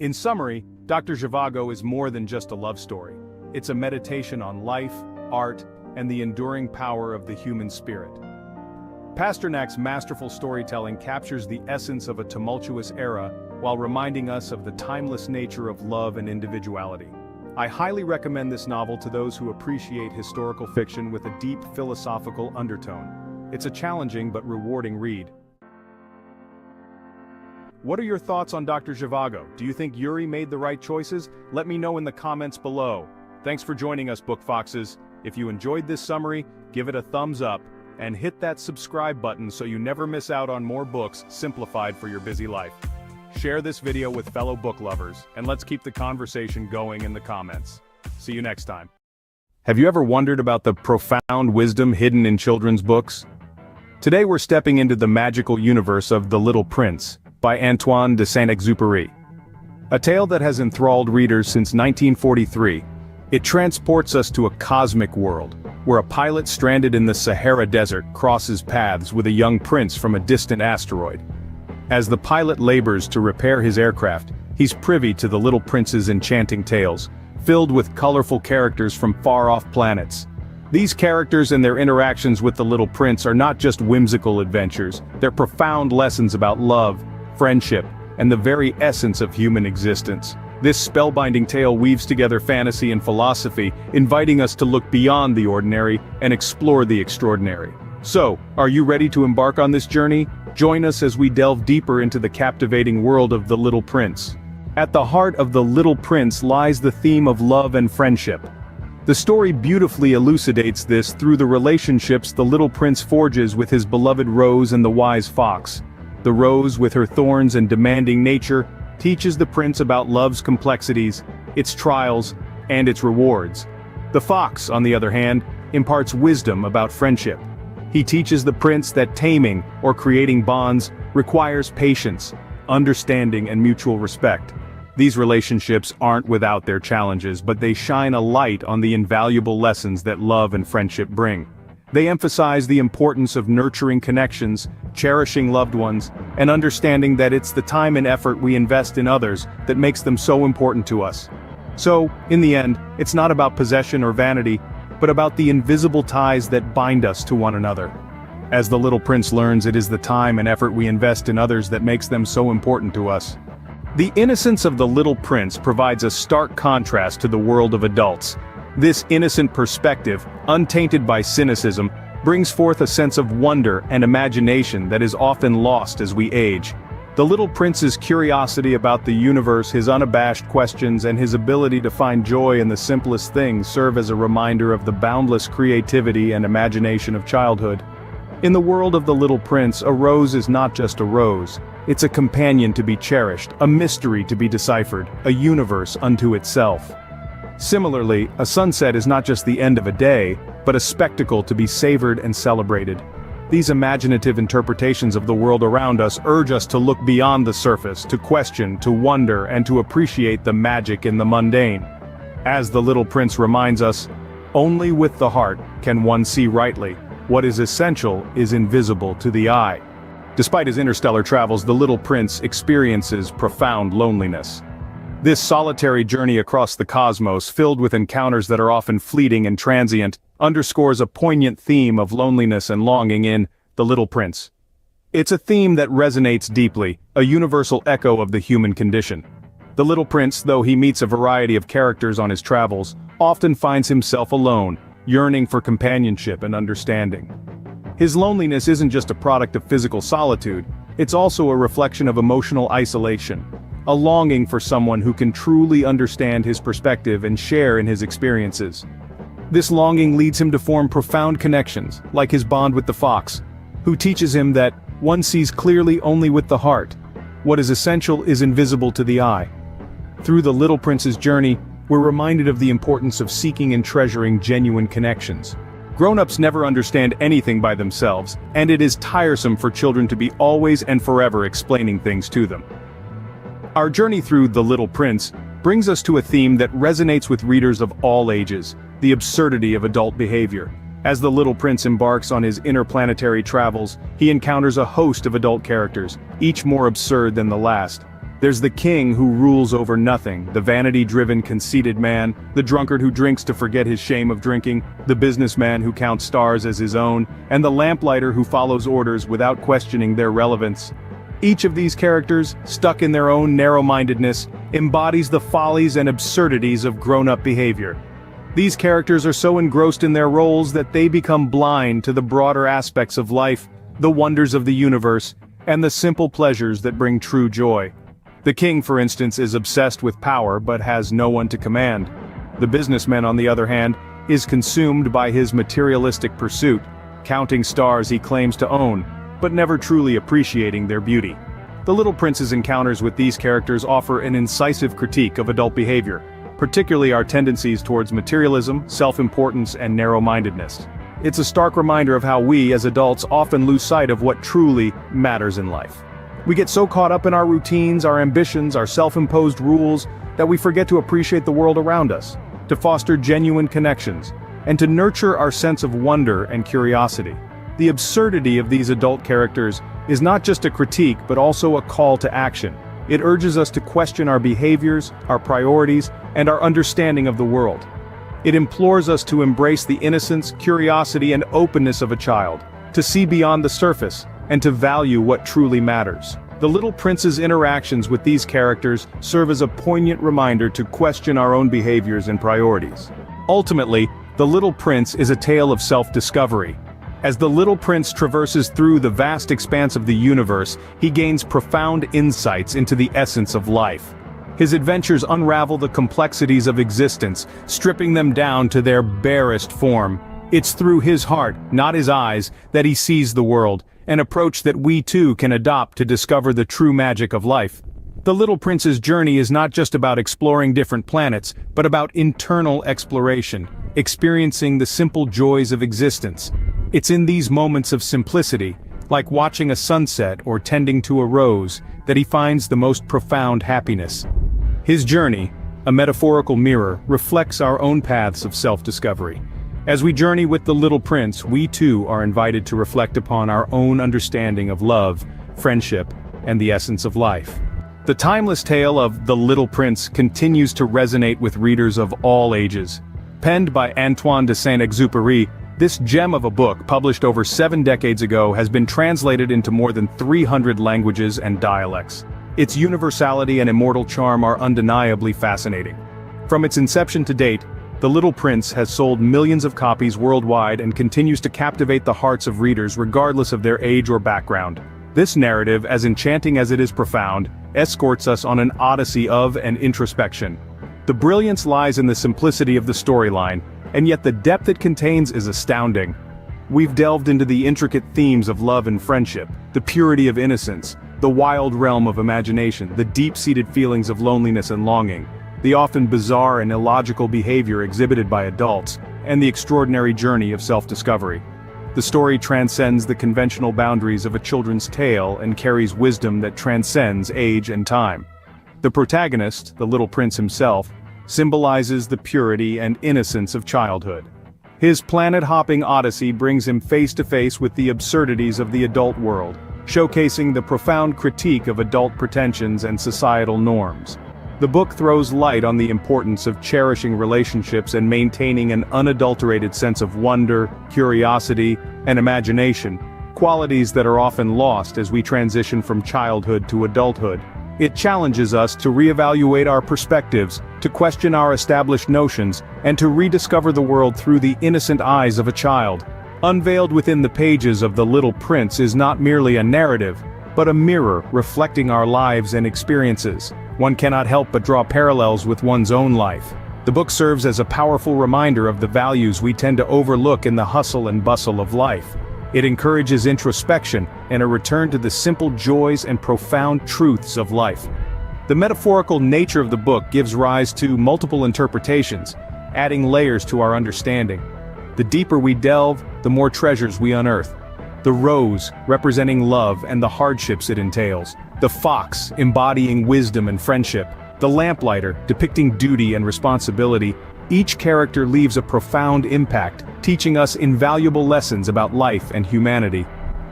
A: In summary, Dr. Zhivago is more than just a love story. It's a meditation on life, art, and the enduring power of the human spirit. Pasternak's masterful storytelling captures the essence of a tumultuous era while reminding us of the timeless nature of love and individuality. I highly recommend this novel to those who appreciate historical fiction with a deep philosophical undertone. It's a challenging but rewarding read. What are your thoughts on Dr. Zhivago? Do you think Yuri made the right choices? Let me know in the comments below. Thanks for joining us, Book Foxes. If you enjoyed this summary, give it a thumbs up, and hit that subscribe button so you never miss out on more books simplified for your busy life. Share this video with fellow book lovers, and let's keep the conversation going in the comments. See you next time. Have you ever wondered about the profound wisdom hidden in children's books? Today we're stepping into the magical universe of The Little Prince, by Antoine de Saint-Exupéry. A tale that has enthralled readers since 1943, it transports us to a cosmic world, where a pilot stranded in the Sahara Desert crosses paths with a young prince from a distant asteroid. As the pilot labors to repair his aircraft, he's privy to the little prince's enchanting tales, filled with colorful characters from far-off planets. These characters and their interactions with the little prince are not just whimsical adventures, they're profound lessons about love, friendship, and the very essence of human existence. This spellbinding tale weaves together fantasy and philosophy, inviting us to look beyond the ordinary and explore the extraordinary. So, are you ready to embark on this journey? Join us as we delve deeper into the captivating world of The Little Prince. At the heart of The Little Prince lies the theme of love and friendship. The story beautifully elucidates this through the relationships the little prince forges with his beloved Rose and the wise fox. The rose, with her thorns and demanding nature, teaches the prince about love's complexities, its trials, and its rewards. The fox, on the other hand, imparts wisdom about friendship. He teaches the prince that taming, or creating bonds, requires patience, understanding, and mutual respect. These relationships aren't without their challenges, but they shine a light on the invaluable lessons that love and friendship bring. They emphasize the importance of nurturing connections, cherishing loved ones, and understanding that it's the time and effort we invest in others that makes them so important to us. So, in the end, it's not about possession or vanity, but about the invisible ties that bind us to one another. As the little prince learns, it is the time and effort we invest in others that makes them so important to us. The innocence of the little prince provides a stark contrast to the world of adults. This innocent perspective, untainted by cynicism, brings forth a sense of wonder and imagination that is often lost as we age. The little prince's curiosity about the universe, his unabashed questions, and his ability to find joy in the simplest things serve as a reminder of the boundless creativity and imagination of childhood. In the world of The Little Prince, a rose is not just a rose. It's a companion to be cherished, a mystery to be deciphered, a universe unto itself. Similarly, a sunset is not just the end of a day, but a spectacle to be savored and celebrated. These imaginative interpretations of the world around us urge us to look beyond the surface, to question, to wonder, and to appreciate the magic in the mundane. As The Little Prince reminds us, only with the heart can one see rightly. What is essential is invisible to the eye. Despite his interstellar travels, the little prince experiences profound loneliness. This solitary journey across the cosmos, filled with encounters that are often fleeting and transient, underscores a poignant theme of loneliness and longing in The Little Prince. It's a theme that resonates deeply, a universal echo of the human condition. The little prince, though he meets a variety of characters on his travels, often finds himself alone, yearning for companionship and understanding. His loneliness isn't just a product of physical solitude, it's also a reflection of emotional isolation, a longing for someone who can truly understand his perspective and share in his experiences. This longing leads him to form profound connections, like his bond with the fox, who teaches him that one sees clearly only with the heart. What is essential is invisible to the eye. Through the Little Prince's journey, we're reminded of the importance of seeking and treasuring genuine connections. Grown-ups never understand anything by themselves, and it is tiresome for children to be always and forever explaining things to them. Our journey through The Little Prince brings us to a theme that resonates with readers of all ages: the absurdity of adult behavior. As the Little Prince embarks on his interplanetary travels, he encounters a host of adult characters, each more absurd than the last. There's the king who rules over nothing, the vanity-driven, conceited man, the drunkard who drinks to forget his shame of drinking, the businessman who counts stars as his own, and the lamplighter who follows orders without questioning their relevance. Each of these characters, stuck in their own narrow-mindedness, embodies the follies and absurdities of grown-up behavior. These characters are so engrossed in their roles that they become blind to the broader aspects of life, the wonders of the universe, and the simple pleasures that bring true joy. The king, for instance, is obsessed with power but has no one to command. The businessman, on the other hand, is consumed by his materialistic pursuit, counting stars he claims to own, but never truly appreciating their beauty. The Little Prince's encounters with these characters offer an incisive critique of adult behavior, particularly our tendencies towards materialism, self-importance, and narrow-mindedness. It's a stark reminder of how we, as adults, often lose sight of what truly matters in life. We get so caught up in our routines, our ambitions, our self-imposed rules, that we forget to appreciate the world around us, to foster genuine connections, and to nurture our sense of wonder and curiosity. The absurdity of these adult characters is not just a critique but also a call to action. It urges us to question our behaviors, our priorities, and our understanding of the world. It implores us to embrace the innocence, curiosity, and openness of a child, to see beyond the surface, and to value what truly matters. The Little Prince's interactions with these characters serve as a poignant reminder to question our own behaviors and priorities. Ultimately, The Little Prince is a tale of self-discovery. As the Little Prince traverses through the vast expanse of the universe, he gains profound insights into the essence of life. His adventures unravel the complexities of existence, stripping them down to their barest form. It's through his heart, not his eyes, that he sees the world, an approach that we too can adopt to discover the true magic of life. The Little Prince's journey is not just about exploring different planets, but about internal exploration, experiencing the simple joys of existence. It's in these moments of simplicity, like watching a sunset or tending to a rose, that he finds the most profound happiness. His journey, a metaphorical mirror, reflects our own paths of self-discovery. As we journey with the Little Prince, we too are invited to reflect upon our own understanding of love, friendship, and the essence of life. The timeless tale of The Little Prince continues to resonate with readers of all ages. Penned by Antoine de Saint-Exupéry, this gem of a book, published over 7 decades ago, has been translated into more than 300 languages and dialects. Its universality and immortal charm are undeniably fascinating. From its inception to date, The Little Prince has sold millions of copies worldwide and continues to captivate the hearts of readers regardless of their age or background. This narrative, as enchanting as it is profound, escorts us on an odyssey of and introspection. The brilliance lies in the simplicity of the storyline, and yet the depth it contains is astounding. We've delved into the intricate themes of love and friendship, the purity of innocence, the wild realm of imagination, the deep-seated feelings of loneliness and longing, the often bizarre and illogical behavior exhibited by adults, and the extraordinary journey of self-discovery. The story transcends the conventional boundaries of a children's tale and carries wisdom that transcends age and time. The protagonist, the Little Prince himself, symbolizes the purity and innocence of childhood. His planet-hopping odyssey brings him face to face with the absurdities of the adult world, showcasing the profound critique of adult pretensions and societal norms. The book throws light on the importance of cherishing relationships and maintaining an unadulterated sense of wonder, curiosity, and imagination, qualities that are often lost as we transition from childhood to adulthood. It challenges us to reevaluate our perspectives, to question our established notions, and to rediscover the world through the innocent eyes of a child. Unveiled within the pages of The Little Prince is not merely a narrative, but a mirror reflecting our lives and experiences. One cannot help but draw parallels with one's own life. The book serves as a powerful reminder of the values we tend to overlook in the hustle and bustle of life. It encourages introspection and a return to the simple joys and profound truths of life. The metaphorical nature of the book gives rise to multiple interpretations, adding layers to our understanding. The deeper we delve, the more treasures we unearth. The rose, representing love and the hardships it entails. The fox, embodying wisdom and friendship. The lamplighter, depicting duty and responsibility. Each character leaves a profound impact, teaching us invaluable lessons about life and humanity.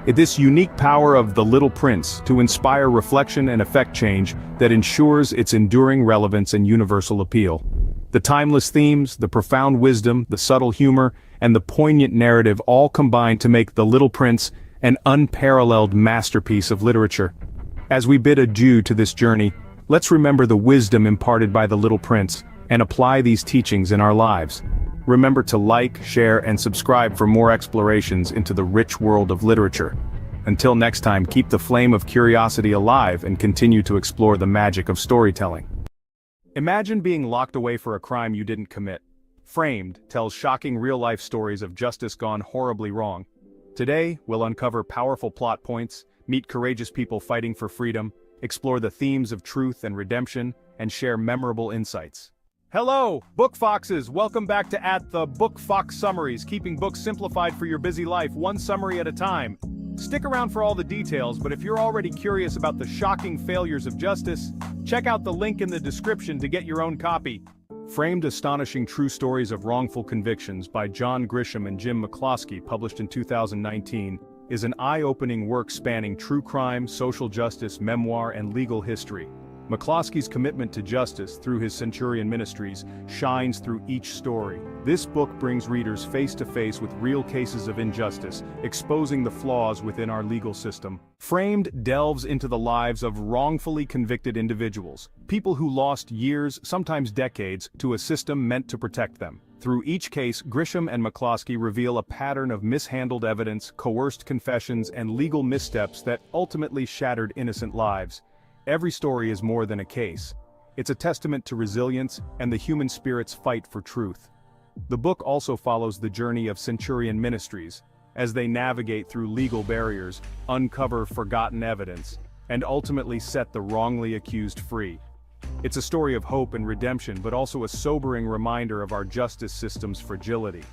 A: This unique power of The Little Prince to inspire reflection and affect change that ensures its enduring relevance and universal appeal. The timeless themes, the profound wisdom, the subtle humor, and the poignant narrative all combine to make The Little Prince an unparalleled masterpiece of literature. As we bid adieu to this journey, let's remember the wisdom imparted by The Little Prince and apply these teachings in our lives. Remember to like, share, and subscribe for more explorations into the rich world of literature. Until next time, keep the flame of curiosity alive and continue to explore the magic of storytelling. Imagine being locked away for a crime you didn't commit. Framed tells shocking real-life stories of justice gone horribly wrong. Today, we'll uncover powerful plot points, meet courageous people fighting for freedom, explore the themes of truth and redemption, and share memorable insights. Hello, Book Foxes! Welcome back to the Book Fox Summaries, keeping books simplified for your busy life, one summary at a time. Stick around for all the details, but if you're already curious about the shocking failures of justice, check out the link in the description to get your own copy. Framed: Astonishing True Stories of Wrongful Convictions by John Grisham and Jim McCloskey, published in 2019, is an eye-opening work spanning true crime, social justice, memoir, and legal history. McCloskey's commitment to justice through his Centurion Ministries shines through each story. This book brings readers face to face with real cases of injustice, exposing the flaws within our legal system. Framed delves into the lives of wrongfully convicted individuals, people who lost years, sometimes decades, to a system meant to protect them. Through each case, Grisham and McCloskey reveal a pattern of mishandled evidence, coerced confessions, and legal missteps that ultimately shattered innocent lives. Every story is more than a case. It's a testament to resilience and the human spirit's fight for truth. The book also follows the journey of Centurion Ministries, as they navigate through legal barriers, uncover forgotten evidence, and ultimately set the wrongly accused free. It's a story of hope and redemption, but also a sobering reminder of our justice system's fragility.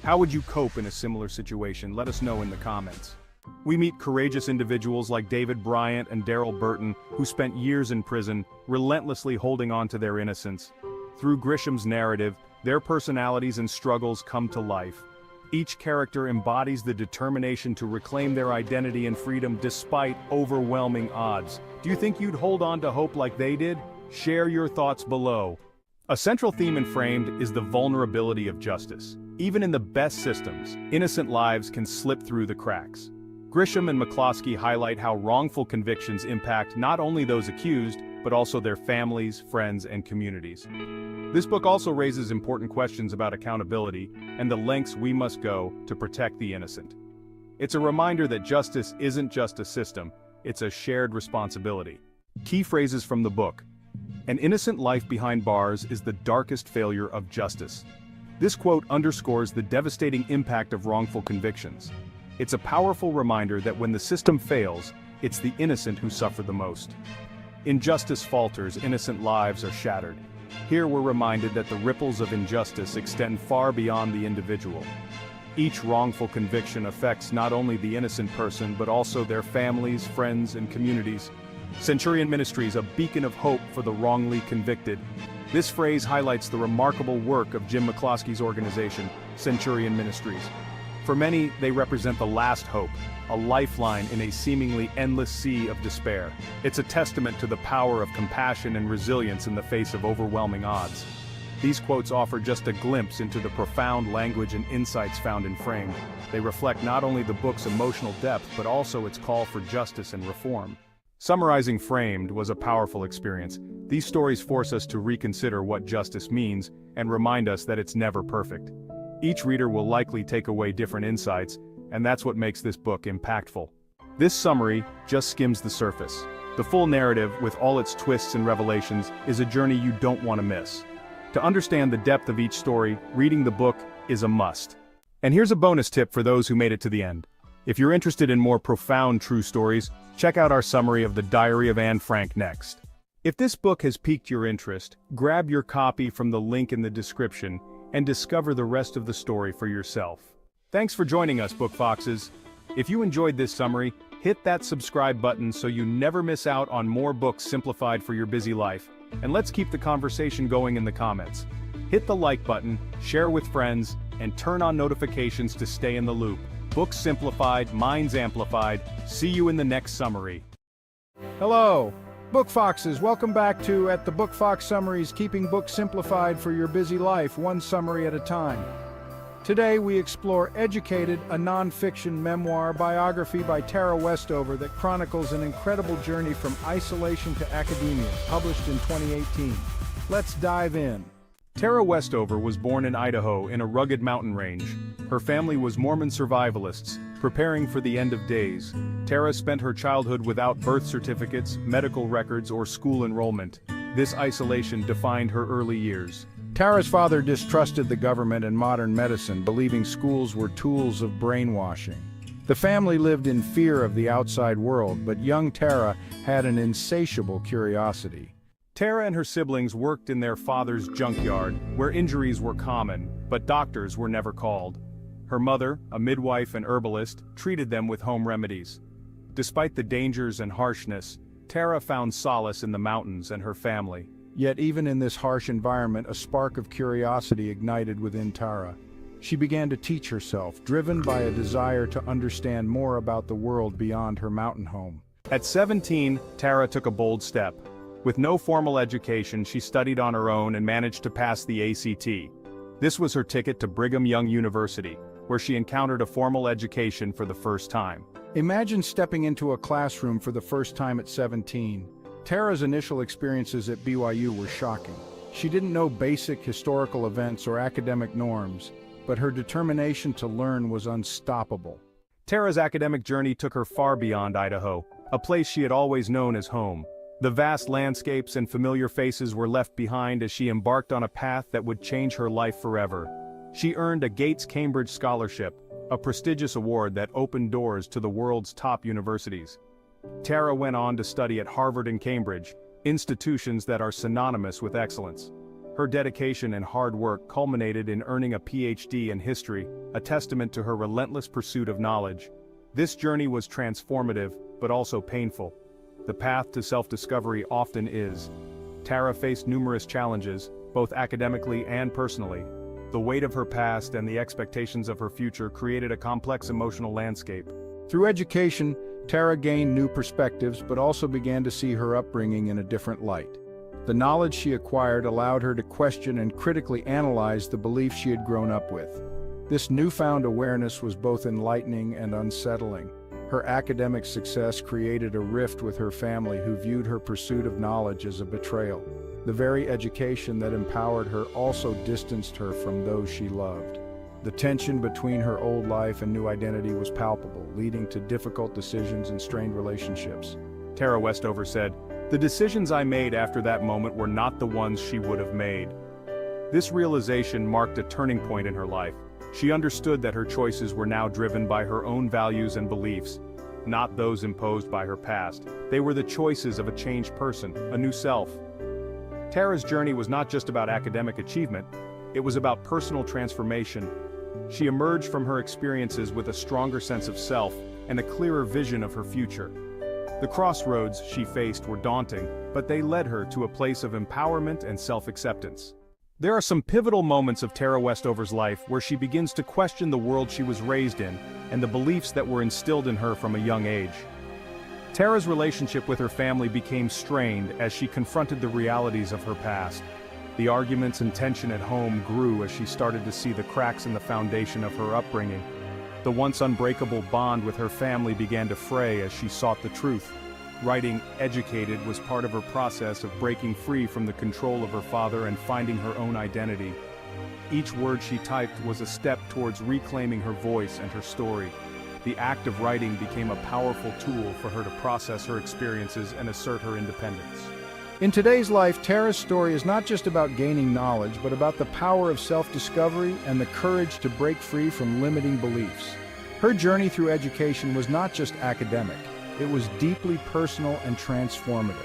A: How would you cope in a similar situation? Let us know in the comments. We meet courageous individuals like David Bryant and Daryl Burton, who spent years in prison, relentlessly holding on to their innocence. Through Grisham's narrative, their personalities and struggles come to life. Each character embodies the determination to reclaim their identity and freedom despite overwhelming odds. Do you think you'd hold on to hope like they did? Share your thoughts below. A central theme in Framed is the vulnerability of justice. Even in the best systems, innocent lives can slip through the cracks. Grisham and McCloskey highlight how wrongful convictions impact not only those accused, but also their families, friends, and communities. This book also raises important questions about accountability and the lengths we must go to protect the innocent. It's a reminder that justice isn't just a system, it's a shared responsibility. Key phrases from the book. An innocent life behind bars is the darkest failure of justice. This quote underscores the devastating impact of wrongful convictions. It's a powerful reminder that when the system fails, it's the innocent who suffer the most. Injustice falters, innocent lives are shattered. Here we're reminded that the ripples of injustice extend far beyond the individual. Each wrongful conviction affects not only the innocent person, but also their families, friends, and communities. Centurion Ministries, a beacon of hope for the wrongly convicted. This phrase highlights the remarkable work of Jim McCloskey's organization, Centurion Ministries. For many, they represent the last hope, a lifeline in a seemingly endless sea of despair. It's a testament to the power of compassion and resilience in the face of overwhelming odds. These quotes offer just a glimpse into the profound language and insights found in Framed. They reflect not only the book's emotional depth, but also its call for justice and reform. Summarizing Framed was a powerful experience. These stories force us to reconsider what justice means and remind us that it's never perfect. Each reader will likely take away different insights, and that's what makes this book impactful. This summary just skims the surface. The full narrative, with all its twists and revelations, is a journey you don't want to miss. To understand the depth of each story, reading the book is a must. And here's a bonus tip for those who made it to the end. If you're interested in more profound true stories, check out our summary of The Diary of Anne Frank next. If this book has piqued your interest, grab your copy from the link in the description and discover the rest of the story for yourself. Thanks for joining us, Book Foxes. If you enjoyed this summary, hit that subscribe button so you never miss out on more books simplified for your busy life. And let's keep the conversation going in the comments. Hit the like button, share with friends, and turn on notifications to stay in the loop. Books simplified, minds amplified. See you in the next summary.
C: Hello, Book Foxes. Welcome back to At the Book Fox Summaries, keeping books simplified for your busy life, one summary at a time. Today we explore Educated, a non-fiction memoir biography by Tara Westover that chronicles an incredible journey from isolation to academia, published in 2018. Let's dive in.
A: Tara Westover was born in Idaho in a rugged mountain range. Her family was Mormon survivalists, preparing for the end of days. Tara spent her childhood without birth certificates, medical records, or school enrollment. This isolation defined her early years.
C: Tara's father distrusted the government and modern medicine, believing schools were tools of brainwashing. The family lived in fear of the outside world, but young Tara had an insatiable curiosity.
A: Tara and her siblings worked in their father's junkyard, where injuries were common, but doctors were never called. Her mother, a midwife and herbalist, treated them with home remedies. Despite the dangers and harshness, Tara found solace in the mountains and her family.
C: Yet even in this harsh environment, a spark of curiosity ignited within Tara. She began to teach herself, driven by a desire to understand more about the world beyond her mountain home.
A: At 17, Tara took a bold step. With no formal education, she studied on her own and managed to pass the ACT. This was her ticket to Brigham Young University, where she encountered a formal education for the first time.
C: Imagine stepping into a classroom for the first time at 17. Tara's initial experiences at BYU were shocking. She didn't know basic historical events or academic norms, but her determination to learn was unstoppable.
A: Tara's academic journey took her far beyond Idaho, a place she had always known as home. The vast landscapes and familiar faces were left behind as she embarked on a path that would change her life forever. She earned a Gates-Cambridge scholarship, a prestigious award that opened doors to the world's top universities. Tara went on to study at Harvard and Cambridge, institutions that are synonymous with excellence. Her dedication and hard work culminated in earning a PhD in history, a testament to her relentless pursuit of knowledge. This journey was transformative, but also painful. The path to self-discovery often is. Tara faced numerous challenges, both academically and personally. The weight of her past and the expectations of her future created a complex emotional landscape.
C: Through education, Tara gained new perspectives but also began to see her upbringing in a different light. The knowledge she acquired allowed her to question and critically analyze the beliefs she had grown up with. This newfound awareness was both enlightening and unsettling. Her academic success created a rift with her family, who viewed her pursuit of knowledge as a betrayal. The very education that empowered her also distanced her from those she loved. The tension between her old life and new identity was palpable, leading to difficult decisions and strained relationships.
A: Tara Westover said, "The decisions I made after that moment were not the ones she would have made." This realization marked a turning point in her life. She understood that her choices were now driven by her own values and beliefs, not those imposed by her past. They were the choices of a changed person, a new self. Tara's journey was not just about academic achievement, it was about personal transformation. She emerged from her experiences with a stronger sense of self and a clearer vision of her future. The crossroads she faced were daunting, but they led her to a place of empowerment and self-acceptance. There are some pivotal moments of Tara Westover's life where she begins to question the world she was raised in and the beliefs that were instilled in her from a young age. Tara's relationship with her family became strained as she confronted the realities of her past. The arguments and tension at home grew as she started to see the cracks in the foundation of her upbringing. The once unbreakable bond with her family began to fray as she sought the truth. Writing Educated was part of her process of breaking free from the control of her father and finding her own identity. Each word she typed was a step towards reclaiming her voice and her story. The act of writing became a powerful tool for her to process her experiences and assert her independence.
C: In today's life, Tara's story is not just about gaining knowledge, but about the power of self-discovery and the courage to break free from limiting beliefs. Her journey through education was not just academic, it was deeply personal and transformative.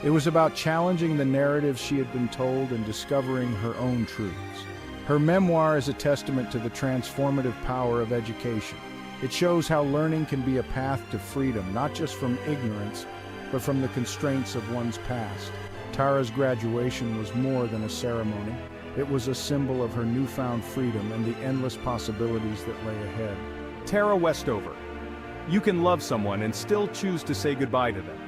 C: It was about challenging the narratives she had been told and discovering her own truths. Her memoir is a testament to the transformative power of education. It shows how learning can be a path to freedom, not just from ignorance, but from the constraints of one's past. Tara's graduation was more than a ceremony. It was a symbol of her newfound freedom and the endless possibilities that lay ahead.
A: Tara Westover. You can love someone and still choose to say goodbye to them.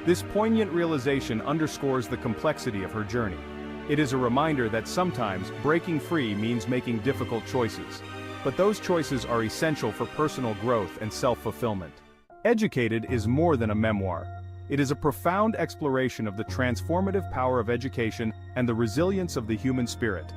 A: This poignant realization underscores the complexity of her journey. It is a reminder that sometimes breaking free means making difficult choices. But those choices are essential for personal growth and self-fulfillment. Educated is more than a memoir. It is a profound exploration of the transformative power of education and the resilience of the human spirit.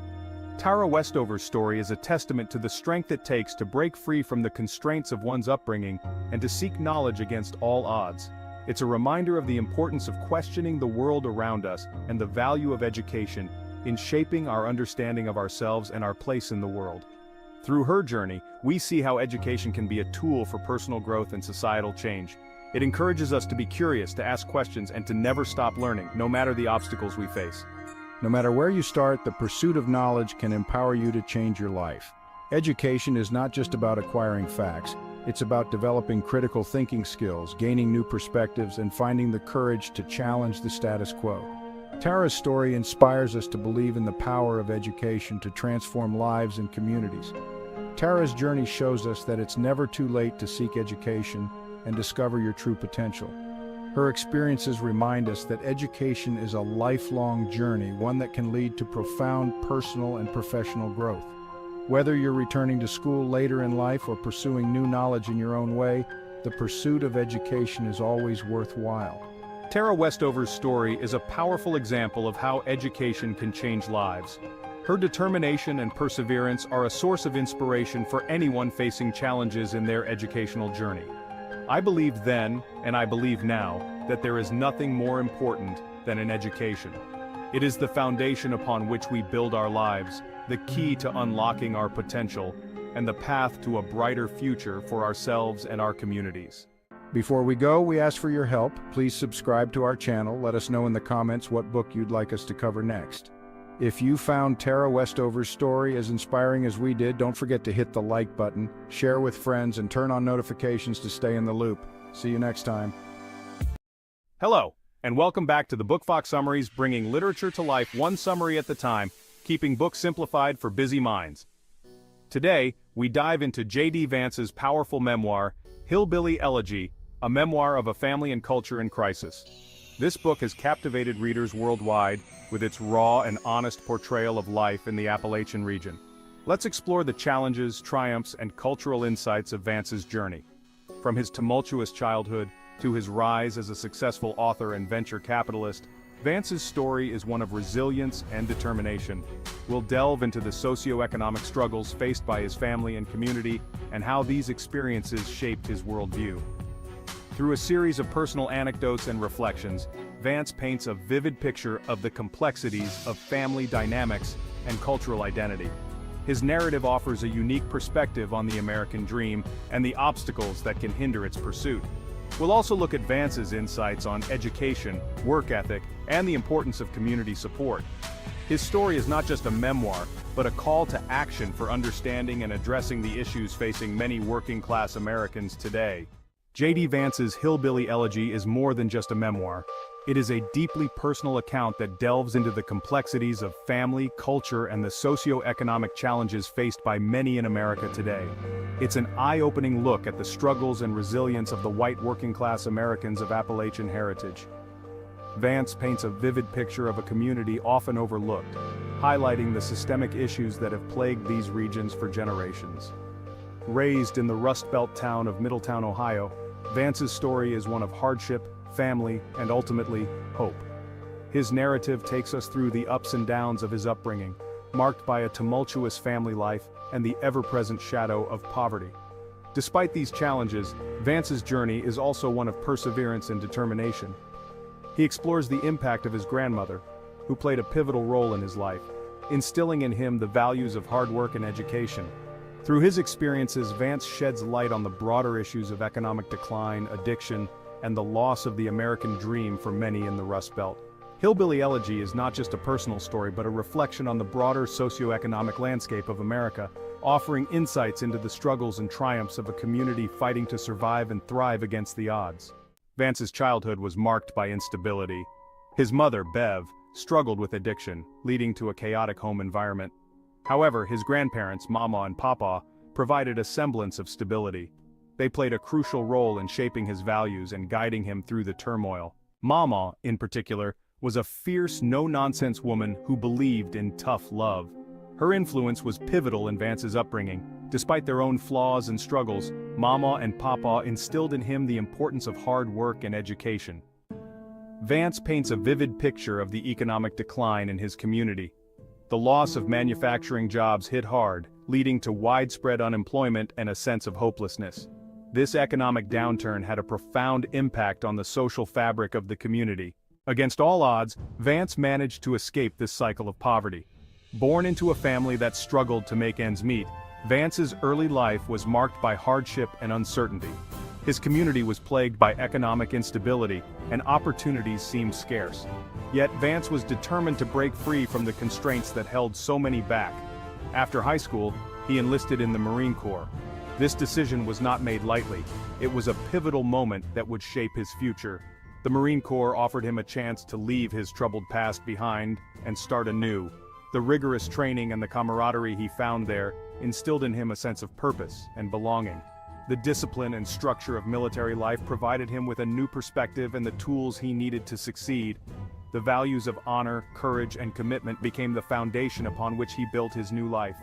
A: Tara Westover's story is a testament to the strength it takes to break free from the constraints of one's upbringing and to seek knowledge against all odds. It's a reminder of the importance of questioning the world around us and the value of education in shaping our understanding of ourselves and our place in the world. Through her journey, we see how education can be a tool for personal growth and societal change. It encourages us to be curious, to ask questions, and to never stop learning, no matter the obstacles we face.
C: No matter where you start, the pursuit of knowledge can empower you to change your life. Education is not just about acquiring facts, it's about developing critical thinking skills, gaining new perspectives, and finding the courage to challenge the status quo. Tara's story inspires us to believe in the power of education to transform lives and communities. Tara's journey shows us that it's never too late to seek education and discover your true potential. Her experiences remind us that education is a lifelong journey, one that can lead to profound personal and professional growth. Whether you're returning to school later in life or pursuing new knowledge in your own way, the pursuit of education is always worthwhile.
A: Tara Westover's story is a powerful example of how education can change lives. Her determination and perseverance are a source of inspiration for anyone facing challenges in their educational journey. I believed then, and I believe now, that there is nothing more important than an education. It is the foundation upon which we build our lives, the key to unlocking our potential, and the path to a brighter future for ourselves and our communities.
C: Before we go, we ask for your help. Please subscribe to our channel. Let us know in the comments what book you'd like us to cover next. If you found Tara Westover's story as inspiring as we did, don't forget to hit the like button, share with friends, and turn on notifications to stay in the loop. See you next time.
A: Hello, and welcome back to the Book Fox Summaries, bringing literature to life one summary at a time, keeping books simplified for busy minds. Today, we dive into J.D. Vance's powerful memoir, Hillbilly Elegy, a memoir of a family and culture in crisis. This book has captivated readers worldwide with its raw and honest portrayal of life in the Appalachian region. Let's explore the challenges, triumphs, and cultural insights of Vance's journey. From his tumultuous childhood to his rise as a successful author and venture capitalist, Vance's story is one of resilience and determination. We'll delve into the socioeconomic struggles faced by his family and community and how these experiences shaped his worldview. Through a series of personal anecdotes and reflections, Vance paints a vivid picture of the complexities of family dynamics and cultural identity. His narrative offers a unique perspective on the American dream and the obstacles that can hinder its pursuit. We'll also look at Vance's insights on education, work ethic, and the importance of community support. His story is not just a memoir, but a call to action for understanding and addressing the issues facing many working-class Americans today. J.D. Vance's Hillbilly Elegy is more than just a memoir. It is a deeply personal account that delves into the complexities of family, culture, and the socio-economic challenges faced by many in America today. It's an eye-opening look at the struggles and resilience of the white working-class Americans of Appalachian heritage. Vance paints a vivid picture of a community often overlooked, highlighting the systemic issues that have plagued these regions for generations. Raised in the Rust Belt town of Middletown, Ohio, Vance's story is one of hardship, family, and ultimately, hope. His narrative takes us through the ups and downs of his upbringing, marked by a tumultuous family life and the ever-present shadow of poverty. Despite these challenges, Vance's journey is also one of perseverance and determination. He explores the impact of his grandmother, who played a pivotal role in his life, instilling in him the values of hard work and education. Through his experiences, Vance sheds light on the broader issues of economic decline, addiction, and the loss of the American dream for many in the Rust Belt. Hillbilly Elegy is not just a personal story but a reflection on the broader socioeconomic landscape of America, offering insights into the struggles and triumphs of a community fighting to survive and thrive against the odds. Vance's childhood was marked by instability. His mother, Bev, struggled with addiction, leading to a chaotic home environment. However, his grandparents, Mama and Papa, provided a semblance of stability. They played a crucial role in shaping his values and guiding him through the turmoil. Mama, in particular, was a fierce, no-nonsense woman who believed in tough love. Her influence was pivotal in Vance's upbringing. Despite their own flaws and struggles, Mama and Papa instilled in him the importance of hard work and education. Vance paints a vivid picture of the economic decline in his community. The loss of manufacturing jobs hit hard, leading to widespread unemployment and a sense of hopelessness. This economic downturn had a profound impact on the social fabric of the community. Against all odds, Vance managed to escape this cycle of poverty. Born into a family that struggled to make ends meet, Vance's early life was marked by hardship and uncertainty. His community was plagued by economic instability, and opportunities seemed scarce. Yet Vance was determined to break free from the constraints that held so many back. After high school, he enlisted in the Marine Corps. This decision was not made lightly. It was a pivotal moment that would shape his future. The Marine Corps offered him a chance to leave his troubled past behind and start anew. The rigorous training and the camaraderie he found there instilled in him a sense of purpose and belonging. The discipline and structure of military life provided him with a new perspective and the tools he needed to succeed. The values of honor, courage, and commitment became the foundation upon which he built his new life.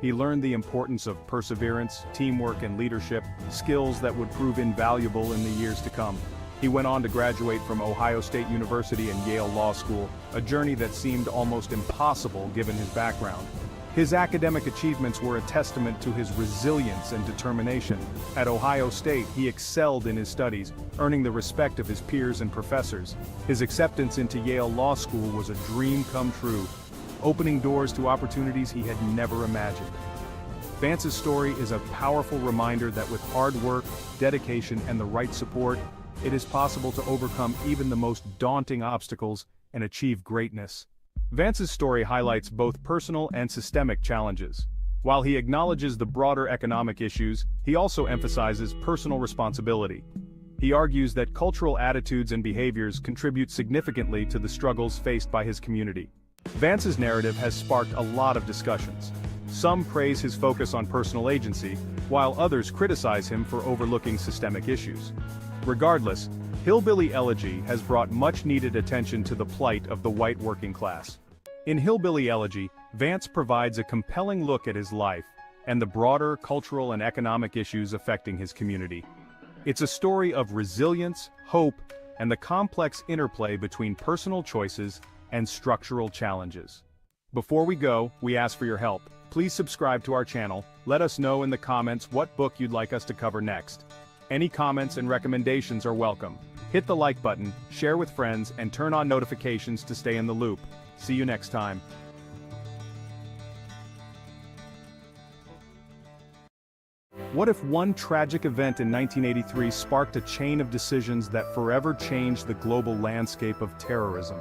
A: He learned the importance of perseverance, teamwork, and leadership, skills that would prove invaluable in the years to come. He went on to graduate from Ohio State University and Yale Law School, a journey that seemed almost impossible given his background. His academic achievements were a testament to his resilience and determination. At Ohio State, he excelled in his studies, earning the respect of his peers and professors. His acceptance into Yale Law School was a dream come true, opening doors to opportunities he had never imagined. Vance's story is a powerful reminder that with hard work, dedication, and the right support, it is possible to overcome even the most daunting obstacles and achieve greatness. Vance's story highlights both personal and systemic challenges. While he acknowledges the broader economic issues, he also emphasizes personal responsibility. He argues that cultural attitudes and behaviors contribute significantly to the struggles faced by his community. Vance's narrative has sparked a lot of discussions. Some praise his focus on personal agency, while others criticize him for overlooking systemic issues. Regardless, Hillbilly Elegy has brought much-needed attention to the plight of the white working class. In Hillbilly Elegy, Vance provides a compelling look at his life and the broader cultural and economic issues affecting his community. It's a story of resilience, hope, and the complex interplay between personal choices and structural challenges. Before we go, we ask for your help. Please subscribe to our channel. Let us know in the comments what book you'd like us to cover next. Any comments and recommendations are welcome. Hit the like button, share with friends, and turn on notifications to stay in the loop. See you next time. What if one tragic event in 1983 sparked a chain of decisions that forever changed the global landscape of terrorism?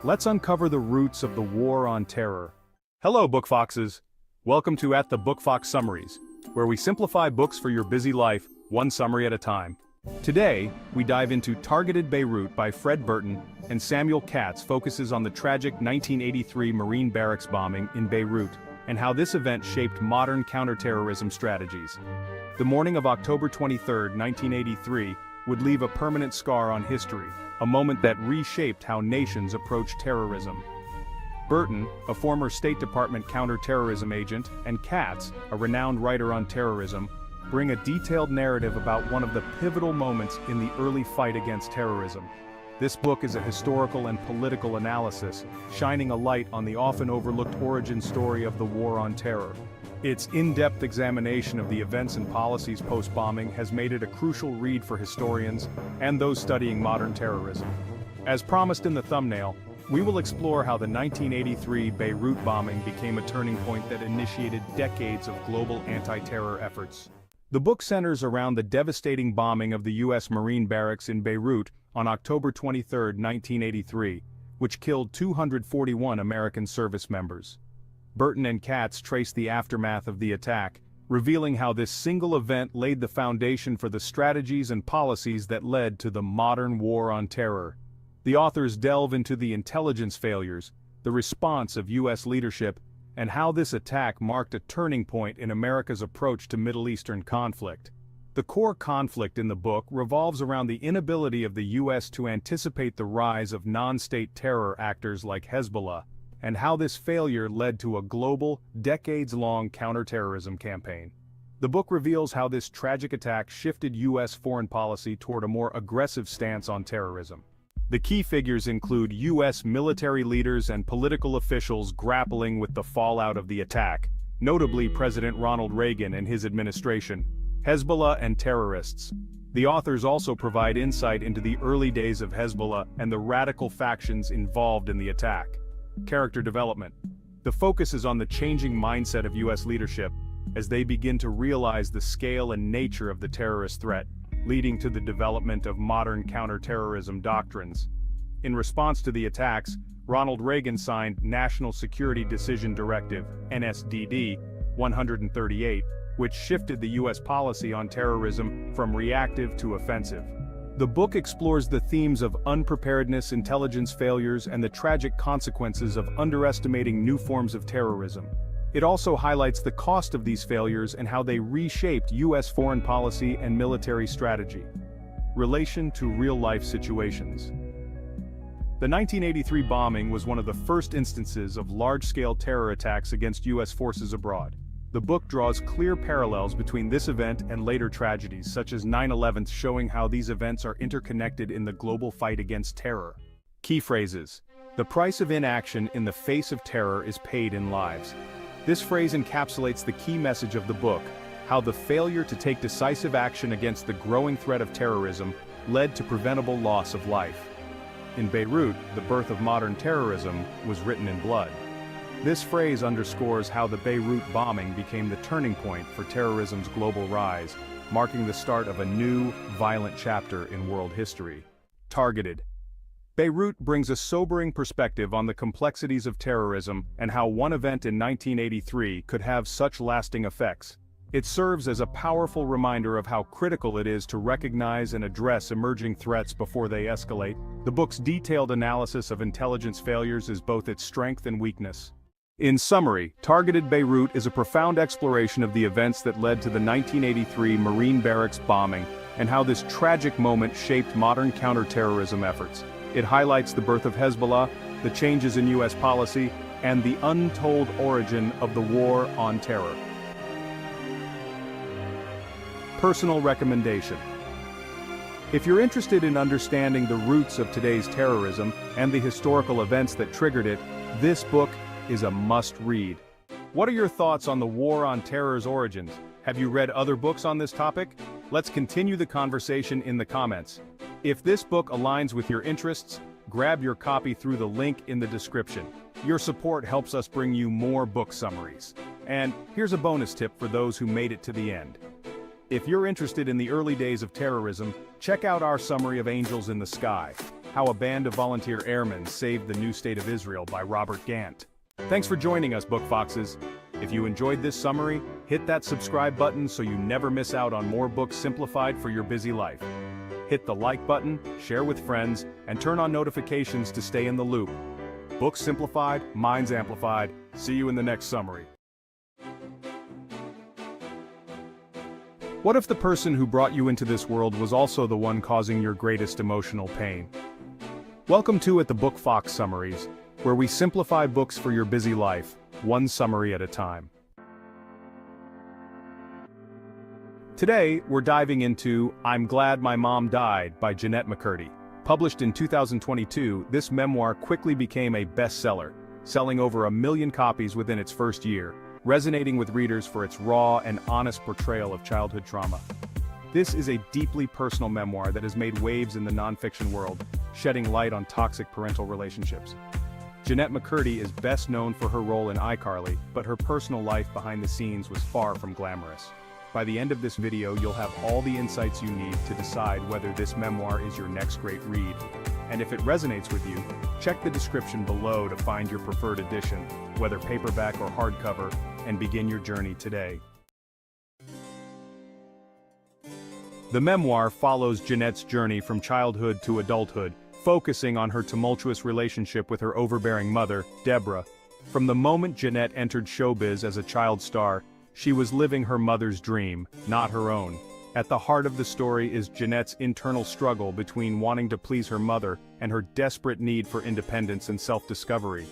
A: Let's uncover the roots of the War on Terror. Hello, Book Foxes! Welcome to At the Book Fox Summaries, where we simplify books for your busy life, one summary at a time. Today, we dive into Targeted Beirut by Fred Burton, and Samuel Katz focuses on the tragic 1983 Marine barracks bombing in Beirut, and how this event shaped modern counterterrorism strategies. The morning of October 23, 1983, would leave a permanent scar on history, a moment that reshaped how nations approach terrorism. Burton, a former State Department counterterrorism agent, and Katz, a renowned writer on terrorism, bring a detailed narrative about one of the pivotal moments in the early fight against terrorism. This book is a historical and political analysis, shining a light on the often overlooked origin story of the War on Terror. Its in-depth examination of the events and policies post-bombing has made it a crucial read for historians and those studying modern terrorism. As promised in the thumbnail, we will explore how the 1983 Beirut bombing became a turning point that initiated decades of global anti-terror efforts. The book centers around the devastating bombing of the U.S. Marine barracks in Beirut on October 23, 1983, which killed 241 American service members. Burton and Katz traced the aftermath of the attack, revealing how this single event laid the foundation for the strategies and policies that led to the modern war on terror. The authors delve into the intelligence failures, the response of U.S. leadership, and how this attack marked a turning point in America's approach to Middle Eastern conflict. The core conflict in the book revolves around the inability of the U.S. to anticipate the rise of non-state terror actors like Hezbollah, and how this failure led to a global, decades-long counterterrorism campaign. The book reveals how this tragic attack shifted U.S. foreign policy toward a more aggressive stance on terrorism. The key figures include U.S. military leaders and political officials grappling with the fallout of the attack, notably President Ronald Reagan and his administration, Hezbollah and terrorists. The authors also provide insight into the early days of Hezbollah and the radical factions involved in the attack. Character development. The focus is on the changing mindset of U.S. leadership as they begin to realize the scale and nature of the terrorist threat, leading to the development of modern counterterrorism doctrines. In response to the attacks, Ronald Reagan signed National Security Decision Directive, NSDD, 138, which shifted the U.S. policy on terrorism from reactive to offensive. The book explores the themes of unpreparedness, intelligence failures, and the tragic consequences of underestimating new forms of terrorism. It also highlights the cost of these failures and how they reshaped U.S. foreign policy and military strategy. Relation to real-life situations. The 1983 bombing was one of the first instances of large-scale terror attacks against U.S. forces abroad. The book draws clear parallels between this event and later tragedies such as 9/11, showing how these events are interconnected in the global fight against terror. Key phrases. The price of inaction in the face of terror is paid in lives. This phrase encapsulates the key message of the book, how the failure to take decisive action against the growing threat of terrorism led to preventable loss of life. In Beirut, the birth of modern terrorism was written in blood. This phrase underscores how the Beirut bombing became the turning point for terrorism's global rise, marking the start of a new, violent chapter in world history. Targeted. Beirut brings a sobering perspective on the complexities of terrorism and how one event in 1983 could have such lasting effects. It serves as a powerful reminder of how critical it is to recognize and address emerging threats before they escalate. The book's detailed analysis of intelligence failures is both its strength and weakness. In summary, Targeted Beirut is a profound exploration of the events that led to the 1983 Marine barracks bombing and how this tragic moment shaped modern counterterrorism efforts. It highlights the birth of Hezbollah, the changes in U.S. policy, and the untold origin of the war on terror. Personal recommendation. If you're interested in understanding the roots of today's terrorism and the historical events that triggered it, this book is a must-read. What are your thoughts on the war on terror's origins? Have you read other books on this topic? Let's continue the conversation in the comments. If this book aligns with your interests, grab your copy through the link in the description. Your support helps us bring you more book summaries. And here's a bonus tip for those who made it to the end. If you're interested in the early days of terrorism, check out our summary of Angels in the Sky, How a Band of Volunteer Airmen Saved the New State of Israel by Robert Gant. Thanks for joining us, Book Foxes. If you enjoyed this summary, hit that subscribe button so you never miss out on more books simplified for your busy life. Hit the like button, share with friends, and turn on notifications to stay in the loop. Books simplified, minds amplified. See you in the next summary. What if the person who brought you into this world was also the one causing your greatest emotional pain? Welcome to At the Book Fox Summaries, where we simplify books for your busy life, one summary at a time. Today, we're diving into I'm Glad My Mom Died by Jeanette McCurdy. Published in 2022, this memoir quickly became a bestseller, selling over 1 million copies within its first year. resonating with readers for its raw and honest portrayal of childhood trauma. This is a deeply personal memoir that has made waves in the nonfiction world, shedding light on toxic parental relationships. Jeanette McCurdy is best known for her role in iCarly, but her personal life behind the scenes was far from glamorous. By the end of this video, you'll have all the insights you need to decide whether this memoir is your next great read. And if it resonates with you, check the description below to find your preferred edition, whether paperback or hardcover, and begin your journey today. The memoir follows Jeanette's journey from childhood to adulthood, focusing on her tumultuous relationship with her overbearing mother, Deborah. From the moment Jeanette entered showbiz as a child star, she was living her mother's dream, not her own. At the heart of the story is Jeanette's internal struggle between wanting to please her mother and her desperate need for independence and self-discovery.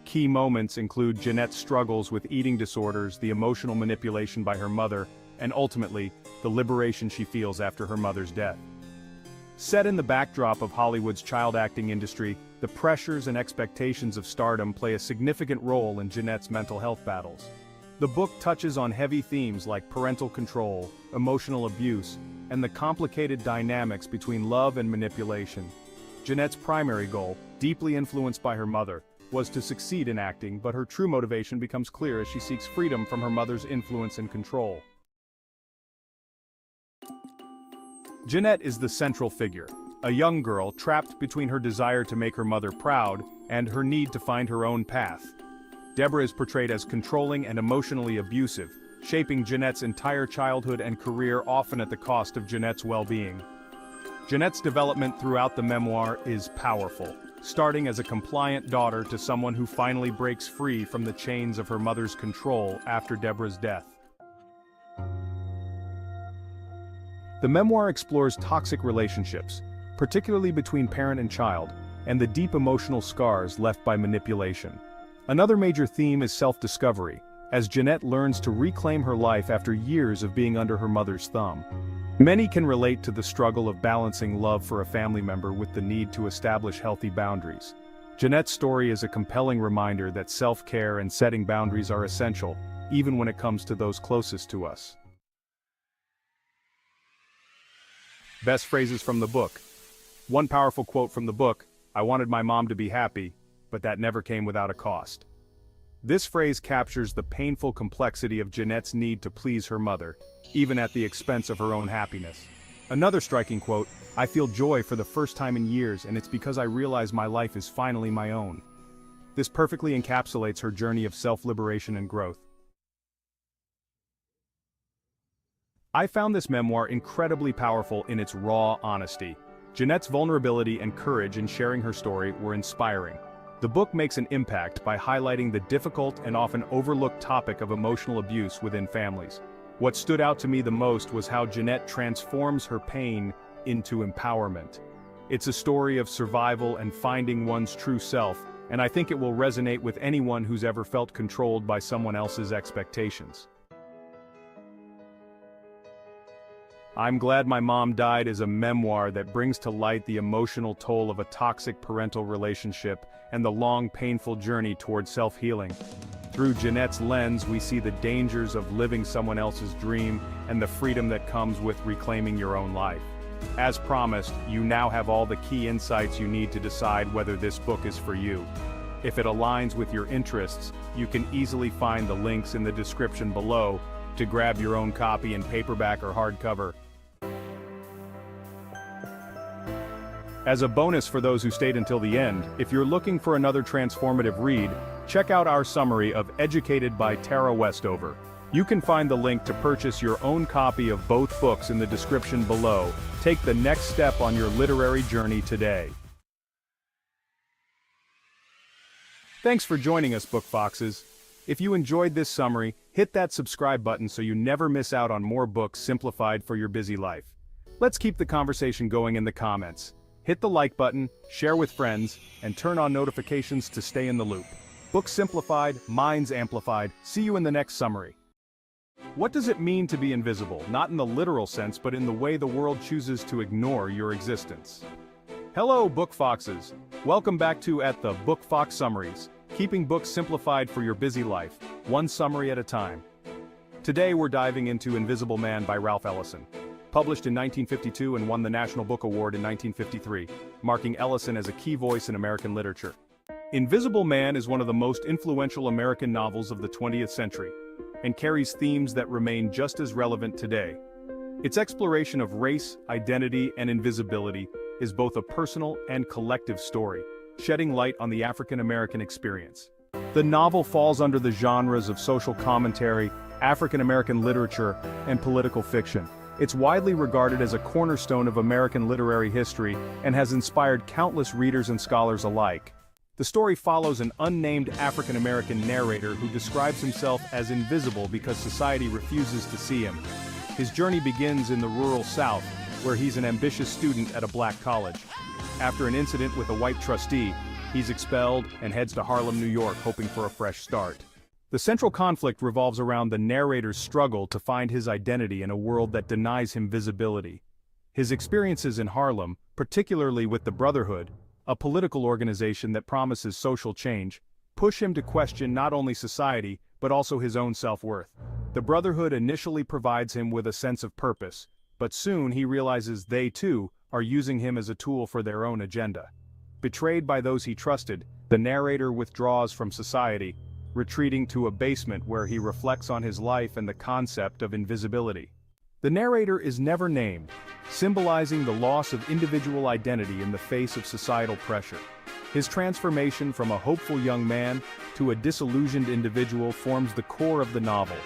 A: Key moments include Jeanette's struggles with eating disorders, the emotional manipulation by her mother, and ultimately, the liberation she feels after her mother's death. Set in the backdrop of Hollywood's child acting industry, the pressures and expectations of stardom play a significant role in Jeanette's mental health battles. The book touches on heavy themes like parental control, emotional abuse, and the complicated dynamics between love and manipulation. Jeanette's primary goal, deeply influenced by her mother, was to succeed in acting, but her true motivation becomes clear as she seeks freedom from her mother's influence and control. Jeanette is the central figure, a young girl trapped between her desire to make her mother proud and her need to find her own path. Deborah is portrayed as controlling and emotionally abusive, shaping Jeanette's entire childhood and career, often at the cost of Jeanette's well-being. Jeanette's development throughout the memoir is powerful, starting as a compliant daughter to someone who finally breaks free from the chains of her mother's control after Deborah's death. The memoir explores toxic relationships, particularly between parent and child, and the deep emotional scars left by manipulation. Another major theme is self-discovery, as Jeanette learns to reclaim her life after years of being under her mother's thumb. Many can relate to the struggle of balancing love for a family member with the need to establish healthy boundaries. Jeanette's story is a compelling reminder that self-care and setting boundaries are essential, even when it comes to those closest to us. Best phrases from the book. One powerful quote from the book: "I wanted my mom to be happy, but that never came without a cost." This phrase captures the painful complexity of Jeanette's need to please her mother, even at the expense of her own happiness. Another striking quote: "I feel joy for the first time in years, and it's because I realize my life is finally my own." This perfectly encapsulates her journey of self-liberation and growth. I found this memoir incredibly powerful in its raw honesty. Jeanette's vulnerability and courage in sharing her story were inspiring. The book makes an impact by highlighting the difficult and often overlooked topic of emotional abuse within families. What stood out to me the most was how Jeanette transforms her pain into empowerment. It's a story of survival and finding one's true self, and I think it will resonate with anyone who's ever felt controlled by someone else's expectations. I'm Glad My Mom Died is a memoir that brings to light the emotional toll of a toxic parental relationship and the long, painful journey toward self-healing. Through Jeanette's lens, we see the dangers of living someone else's dream and the freedom that comes with reclaiming your own life. As promised, you now have all the key insights you need to decide whether this book is for you. If it aligns with your interests, you can easily find the links in the description below to grab your own copy in paperback or hardcover. As a bonus for those who stayed until the end, if you're looking for another transformative read, check out our summary of Educated by Tara Westover. You can find the link to purchase your own copy of both books in the description below. Take the next step on your literary journey today. Thanks for joining us, Book Foxes. If you enjoyed this summary, hit that subscribe button so you never miss out on more books simplified for your busy life. Let's keep the conversation going in the comments. Hit the like button, share with friends, and turn on notifications to stay in the loop. Books simplified, minds amplified. See you in the next summary. What does it mean to be invisible? Not in the literal sense, but in the way the world chooses to ignore your existence. Hello, Book Foxes. Welcome back to the Book Fox Summaries, keeping books simplified for your busy life. one summary at a time. Today we're diving into Invisible Man by Ralph Ellison. Published in 1952 and won the National Book Award in 1953, marking Ellison as a key voice in American literature. Invisible Man is one of the most influential American novels of the 20th century, and carries themes that remain just as relevant today. Its exploration of race, identity, and invisibility is both a personal and collective story, shedding light on the African American experience. The novel falls under the genres of social commentary, African American literature, and political fiction. It's widely regarded as a cornerstone of American literary history and has inspired countless readers and scholars alike. The story follows an unnamed African American narrator who describes himself as invisible because society refuses to see him. His journey begins in the rural South, where he's an ambitious student at a black college. After an incident with a white trustee, he's expelled and heads to Harlem, New York, hoping for a fresh start. The central conflict revolves around the narrator's struggle to find his identity in a world that denies him visibility. His experiences in Harlem, particularly with the Brotherhood, a political organization that promises social change, push him to question not only society, but also his own self-worth. The Brotherhood initially provides him with a sense of purpose, but soon he realizes they, too, are using him as a tool for their own agenda. Betrayed by those he trusted, the narrator withdraws from society, retreating to a basement where he reflects on his life and the concept of invisibility. The narrator is never named, symbolizing the loss of individual identity in the face of societal pressure. His transformation from a hopeful young man to a disillusioned individual forms the core of the novel.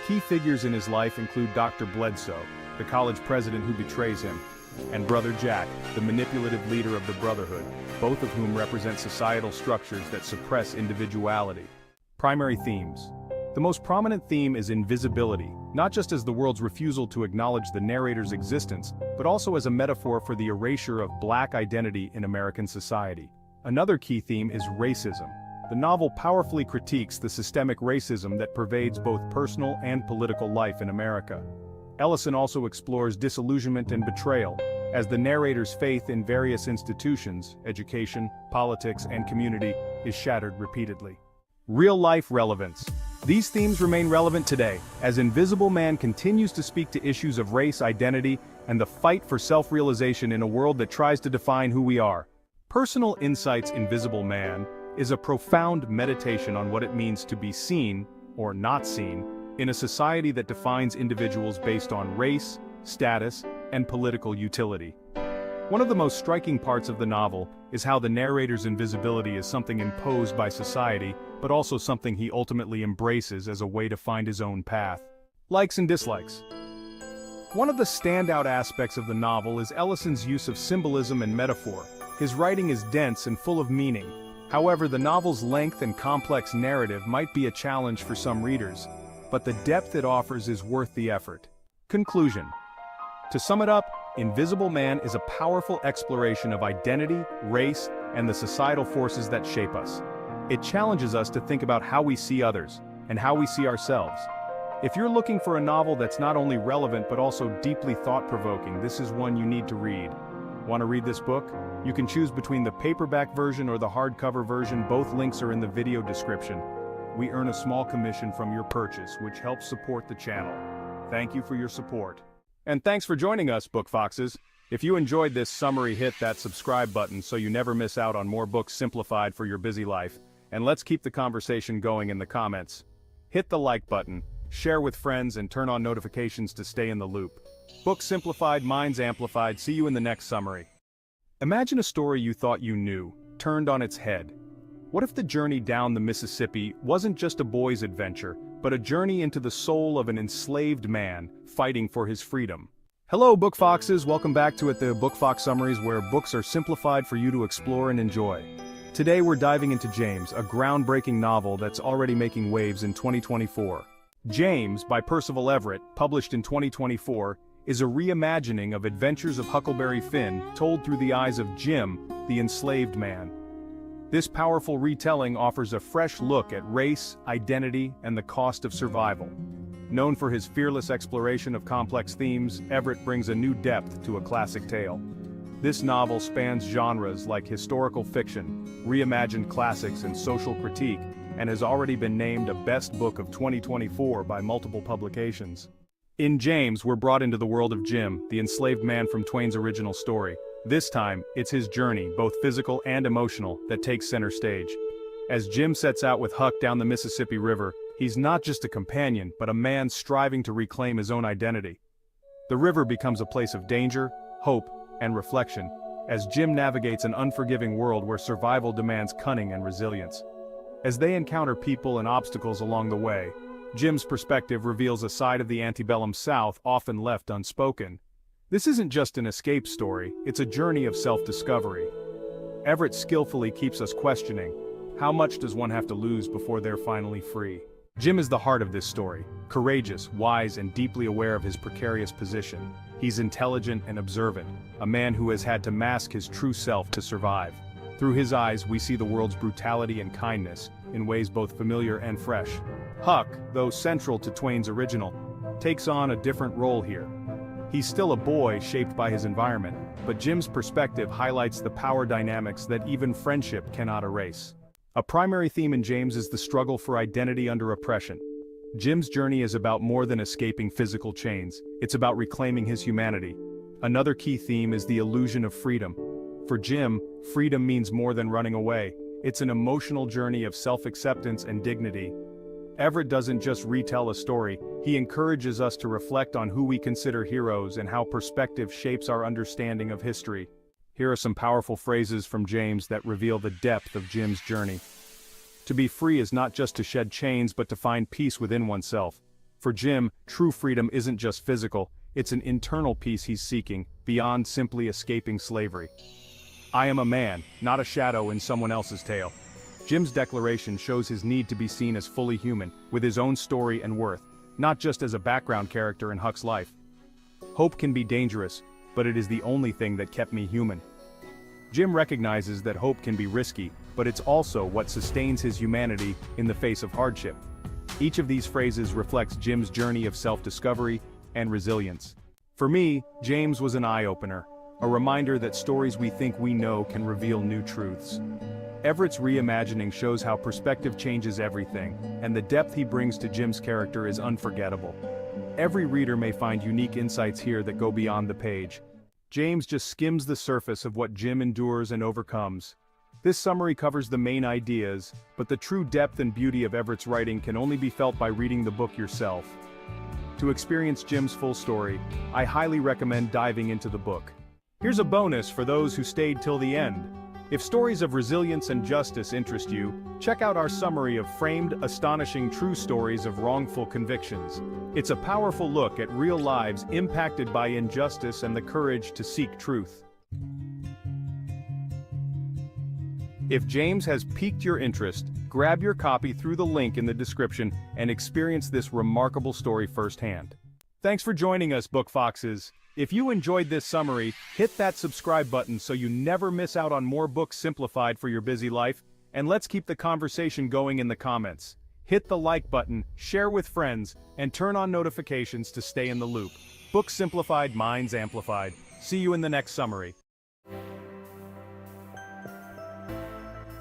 A: Key figures in his life include Dr. Bledsoe, the college president who betrays him, and Brother Jack, the manipulative leader of the Brotherhood, both of whom represent societal structures that suppress individuality. Primary themes. The most prominent theme is invisibility, not just as the world's refusal to acknowledge the narrator's existence, but also as a metaphor for the erasure of black identity in American society. Another key theme is racism. The novel powerfully critiques the systemic racism that pervades both personal and political life in America. Ellison also explores disillusionment and betrayal, as the narrator's faith in various institutions, education, politics, and community, is shattered repeatedly. Real-life relevance. These themes remain relevant today, as Invisible Man continues to speak to issues of race, identity, and the fight for self-realization in a world that tries to define who we are. Personal Insight's Invisible Man is a profound meditation on what it means to be seen, or not seen, in a society that defines individuals based on race, status, and political utility. One of the most striking parts of the novel is how the narrator's invisibility is something imposed by society, but also something he ultimately embraces as a way to find his own path. Likes and dislikes. One of the standout aspects of the novel is Ellison's use of symbolism and metaphor. His writing is dense and full of meaning. However, the novel's length and complex narrative might be a challenge for some readers, but the depth it offers is worth the effort. Conclusion. To sum it up, Invisible Man is a powerful exploration of identity, race, and the societal forces that shape us. It challenges us to think about how we see others, and how we see ourselves. If you're looking for a novel that's not only relevant but also deeply thought-provoking, this is one you need to read. Want to read this book? You can choose between the paperback version or the hardcover version. Both links are in the video description. We earn a small commission from your purchase, which helps support the channel. Thank you for your support. And thanks for joining us, Book Foxes. If you enjoyed this summary, hit that subscribe button so you never miss out on more books simplified for your busy life. And let's keep the conversation going in the comments. Hit the like button, share with friends, and turn on notifications to stay in the loop. Books simplified, minds amplified. See you in the next summary. Imagine a story you thought you knew, turned on its head. What if the journey down the Mississippi wasn't just a boy's adventure, but a journey into the soul of an enslaved man fighting for his freedom? Hello, Book Foxes. Welcome back to the Book Fox Summaries, where books are simplified for you to explore and enjoy. Today we're diving into James, a groundbreaking novel that's already making waves in 2024. James, by Percival Everett, published in 2024, is a reimagining of Adventures of Huckleberry Finn told through the eyes of Jim, the enslaved man. This powerful retelling offers a fresh look at race, identity, and the cost of survival. Known for his fearless exploration of complex themes, Everett brings a new depth to a classic tale. This novel spans genres like historical fiction, reimagined classics, and social critique, and has already been named a best book of 2024 by multiple publications. In James, we're brought into the world of Jim, the enslaved man from Twain's original story. This time, it's his journey, both physical and emotional, that takes center stage. As Jim sets out with Huck down the Mississippi River, he's not just a companion, but a man striving to reclaim his own identity. The river becomes a place of danger, hope, and reflection, as Jim navigates an unforgiving world where survival demands cunning and resilience. As they encounter people and obstacles along the way, Jim's perspective reveals a side of the antebellum South often left unspoken. This isn't just an escape story, it's a journey of self-discovery. Everett skillfully keeps us questioning, how much does one have to lose before they're finally free? Jim is the heart of this story, courageous, wise, and deeply aware of his precarious position. He's intelligent and observant, a man who has had to mask his true self to survive. Through his eyes, we see the world's brutality and kindness, in ways both familiar and fresh. Huck, though central to Twain's original, takes on a different role here. He's still a boy shaped by his environment, but Jim's perspective highlights the power dynamics that even friendship cannot erase. A primary theme in James is the struggle for identity under oppression. Jim's journey is about more than escaping physical chains, it's about reclaiming his humanity. Another key theme is the illusion of freedom. For Jim, freedom means more than running away. It's an emotional journey of self-acceptance and dignity. Everett doesn't just retell a story, he encourages us to reflect on who we consider heroes and how perspective shapes our understanding of history. Here are some powerful phrases from James that reveal the depth of Jim's journey. To be free is not just to shed chains but to find peace within oneself. For Jim, true freedom isn't just physical, it's an internal peace he's seeking, beyond simply escaping slavery. I am a man, not a shadow in someone else's tale. Jim's declaration shows his need to be seen as fully human, with his own story and worth, not just as a background character in Huck's life. Hope can be dangerous, but it is the only thing that kept me human. Jim recognizes that hope can be risky, but it's also what sustains his humanity in the face of hardship. Each of these phrases reflects Jim's journey of self-discovery and resilience. For me, James was an eye-opener, a reminder that stories we think we know can reveal new truths. Everett's reimagining shows how perspective changes everything, and the depth he brings to Jim's character is unforgettable. Every reader may find unique insights here that go beyond the page. James just skims the surface of what Jim endures and overcomes. This summary covers the main ideas, but the true depth and beauty of Everett's writing can only be felt by reading the book yourself. To experience Jim's full story, I highly recommend diving into the book. Here's a bonus for those who stayed till the end. If stories of resilience and justice interest you, check out our summary of framed, astonishing true stories of wrongful convictions. It's a powerful look at real lives impacted by injustice and the courage to seek truth. If James has piqued your interest, grab your copy through the link in the description and experience this remarkable story firsthand. Thanks for joining us, Book Foxes. If you enjoyed this summary, hit that subscribe button so you never miss out on more books simplified for your busy life, and let's keep the conversation going in the comments. Hit the like button, share with friends, and turn on notifications to stay in the loop. Books simplified, minds amplified. See you in the next summary.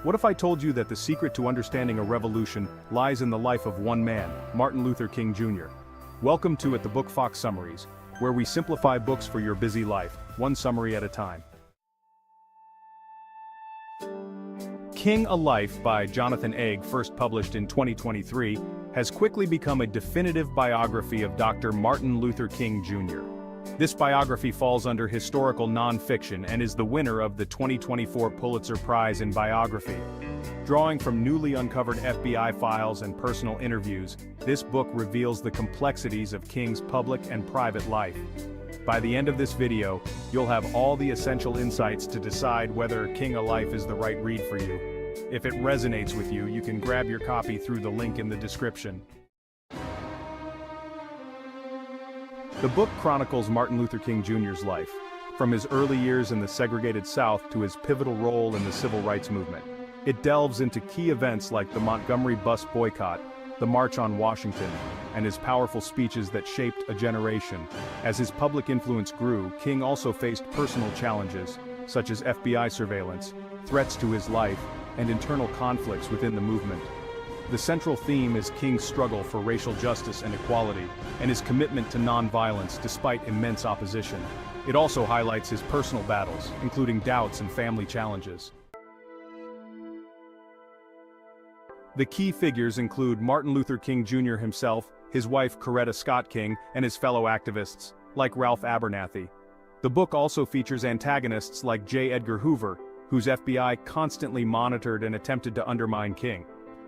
A: What if I told you that the secret to understanding a revolution lies in the life of one man, Martin Luther King Jr.? Welcome to the Book Fox Summaries, where we simplify books for your busy life, one summary at a time. King: A Life by Jonathan Egg, first published in 2023, has quickly become a definitive biography of Dr. Martin Luther King Jr. This biography falls under historical nonfiction and is the winner of the 2024 Pulitzer Prize in Biography. Drawing from newly uncovered FBI files and personal interviews, this book reveals the complexities of King's public and private life. By the end of this video, you'll have all the essential insights to decide whether King: A Life is the right read for you. If it resonates with you, you can grab your copy through the link in the description. The book chronicles Martin Luther King Jr.'s life, from his early years in the segregated South to his pivotal role in the civil rights movement. It delves into key events like the Montgomery bus boycott, the March on Washington, and his powerful speeches that shaped a generation. As his public influence grew, King also faced personal challenges, such as FBI surveillance, threats to his life, and internal conflicts within the movement. The central theme is King's struggle for racial justice and equality, and his commitment to non-violence despite immense opposition. It also highlights his personal battles, including doubts and family challenges. The key figures include Martin Luther King Jr. himself, his wife Coretta Scott King, and his fellow activists, like Ralph Abernathy. The book also features antagonists like J. Edgar Hoover, whose FBI constantly monitored and attempted to undermine King.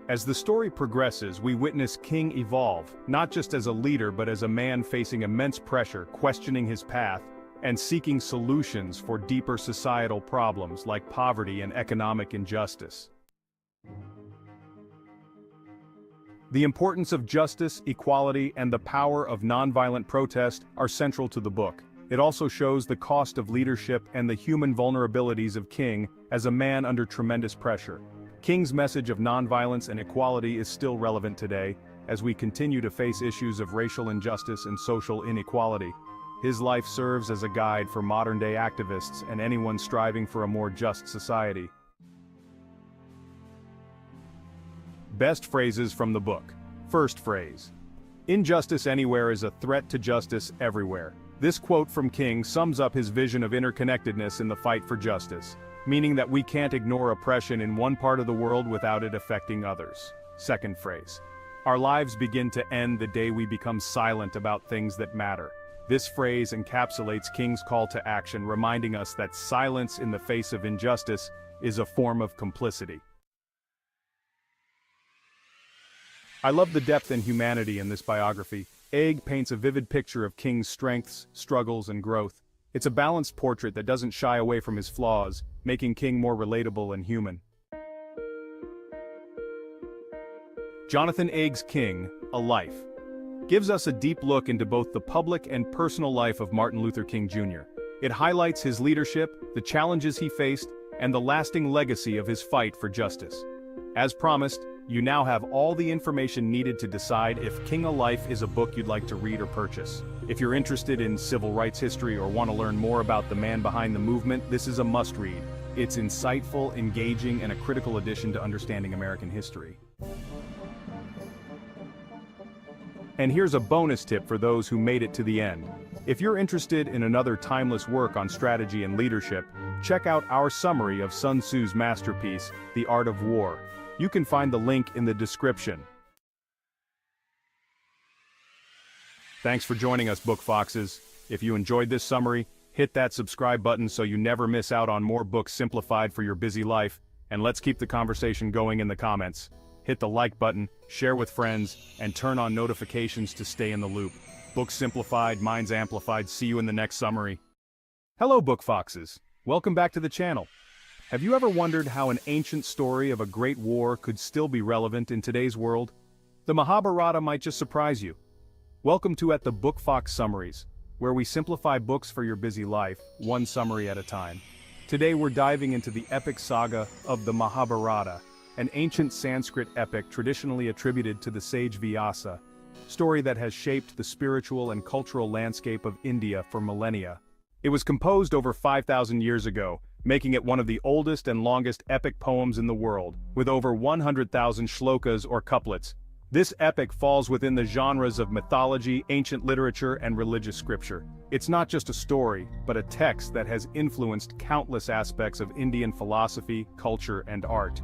A: As the story progresses, we witness King evolve, not just as a leader but as a man facing immense pressure, questioning his path, and seeking solutions for deeper societal problems like poverty and economic injustice. The importance of justice, equality, and the power of nonviolent protest are central to the book. It also shows the cost of leadership and the human vulnerabilities of King as a man under tremendous pressure. King's message of nonviolence and equality is still relevant today, as we continue to face issues of racial injustice and social inequality. His life serves as a guide for modern-day activists and anyone striving for a more just society. Best phrases from the book. First phrase. Injustice anywhere is a threat to justice everywhere. This quote from King sums up his vision of interconnectedness in the fight for justice, meaning that we can't ignore oppression in one part of the world without it affecting others. Second phrase. Our lives begin to end the day we become silent about things that matter. This phrase encapsulates King's call to action, reminding us that silence in the face of injustice is a form of complicity. I love the depth and humanity in this biography. Egg paints a vivid picture of King's strengths, struggles, and growth. It's a balanced portrait that doesn't shy away from his flaws, making King more relatable and human. Jonathan Egg's King, A Life, gives us a deep look into both the public and personal life of Martin Luther King Jr. It highlights his leadership, the challenges he faced, and the lasting legacy of his fight for justice. As promised, you now have all the information needed to decide if King A Life is a book you'd like to read or purchase. If you're interested in civil rights history or want to learn more about the man behind the movement, this is a must-read. It's insightful, engaging, and a critical addition to understanding American history. And here's a bonus tip for those who made it to the end. If you're interested in another timeless work on strategy and leadership, check out our summary of Sun Tzu's masterpiece, The Art of War. You can find the link in the description. Thanks for joining us, Book Foxes. If you enjoyed this summary, hit that subscribe button so you never miss out on more books simplified for your busy life, and let's keep the conversation going in the comments. Hit the like button, share with friends, and turn on notifications to stay in the loop. Books simplified, minds amplified. See you in the next summary. Hello, Book Foxes. Welcome back to the channel. Have you ever wondered how an ancient story of a great war could still be relevant in today's world? The Mahabharata might just surprise you. Welcome to the Book Fox Summaries, where we simplify books for your busy life, one summary at a time. Today we're diving into the epic saga of the Mahabharata, an ancient Sanskrit epic traditionally attributed to the sage Vyasa, story that has shaped the spiritual and cultural landscape of India for millennia. It was composed over 5,000 years ago, making it one of the oldest and longest epic poems in the world, with over 100,000 shlokas or couplets. This epic falls within the genres of mythology, ancient literature, and religious scripture. It's not just a story, but a text that has influenced countless aspects of Indian philosophy, culture, and art.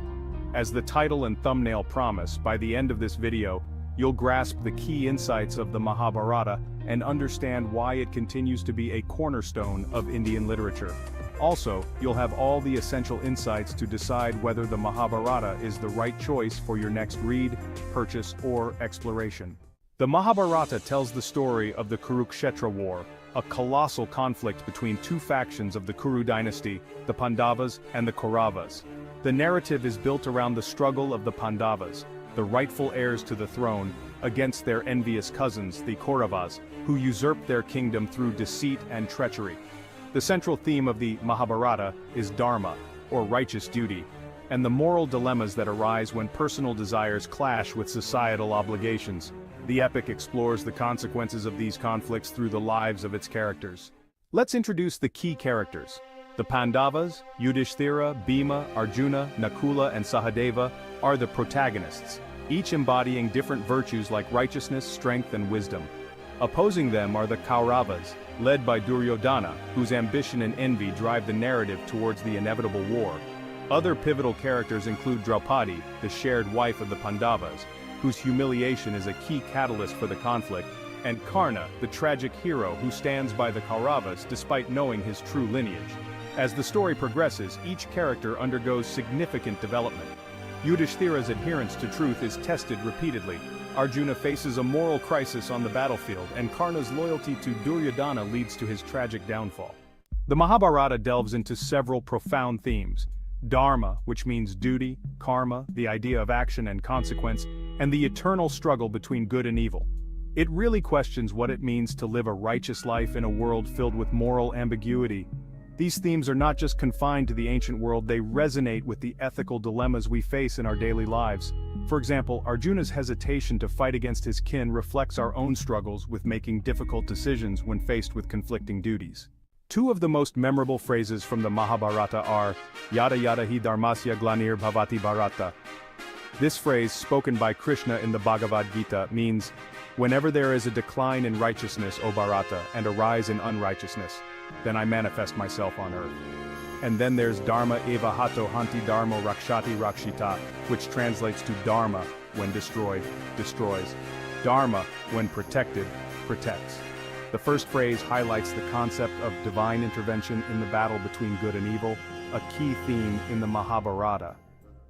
A: As the title and thumbnail promise, by the end of this video, you'll grasp the key insights of the Mahabharata and understand why it continues to be a cornerstone of Indian literature. Also, you'll have all the essential insights to decide whether the Mahabharata is the right choice for your next read, purchase, or exploration. The Mahabharata tells the story of the Kurukshetra War, a colossal conflict between two factions of the Kuru dynasty, the Pandavas and the Kauravas. The narrative is built around the struggle of the Pandavas, the rightful heirs to the throne, against their envious cousins, the Kauravas, who usurped their kingdom through deceit and treachery. The central theme of the Mahabharata is dharma, or righteous duty, and the moral dilemmas that arise when personal desires clash with societal obligations. The epic explores the consequences of these conflicts through the lives of its characters. Let's introduce the key characters. The Pandavas, Yudhishthira, Bhima, Arjuna, Nakula, and Sahadeva are the protagonists. each embodying different virtues like righteousness, strength, and wisdom. Opposing them are the Kauravas, led by Duryodhana, whose ambition and envy drive the narrative towards the inevitable war. Other pivotal characters include Draupadi, the shared wife of the Pandavas, whose humiliation is a key catalyst for the conflict, and Karna, the tragic hero who stands by the Kauravas despite knowing his true lineage. As the story progresses, each character undergoes significant development. Yudhishthira's adherence to truth is tested repeatedly. Arjuna faces a moral crisis on the battlefield, and Karna's loyalty to Duryodhana leads to his tragic downfall. The Mahabharata delves into several profound themes: dharma, which means duty; karma, the idea of action and consequence; and the eternal struggle between good and evil. It really questions what it means to live a righteous life in a world filled with moral ambiguity. These themes are not just confined to the ancient world, they resonate with the ethical dilemmas we face in our daily lives. For example, Arjuna's hesitation to fight against his kin reflects our own struggles with making difficult decisions when faced with conflicting duties. Two of the most memorable phrases from the Mahabharata are, "Yada yada hi dharmasya glanir bhavati bharata." This phrase, spoken by Krishna in the Bhagavad Gita, means, "Whenever there is a decline in righteousness, O Bharata, and a rise in unrighteousness, then I manifest myself on earth." And then there's Dharma eva hato hanti dharmo rakshati rakshita, which translates to Dharma, when destroyed, destroys. Dharma, when protected, protects. The first phrase highlights the concept of divine intervention in the battle between good and evil, a key theme in the Mahabharata.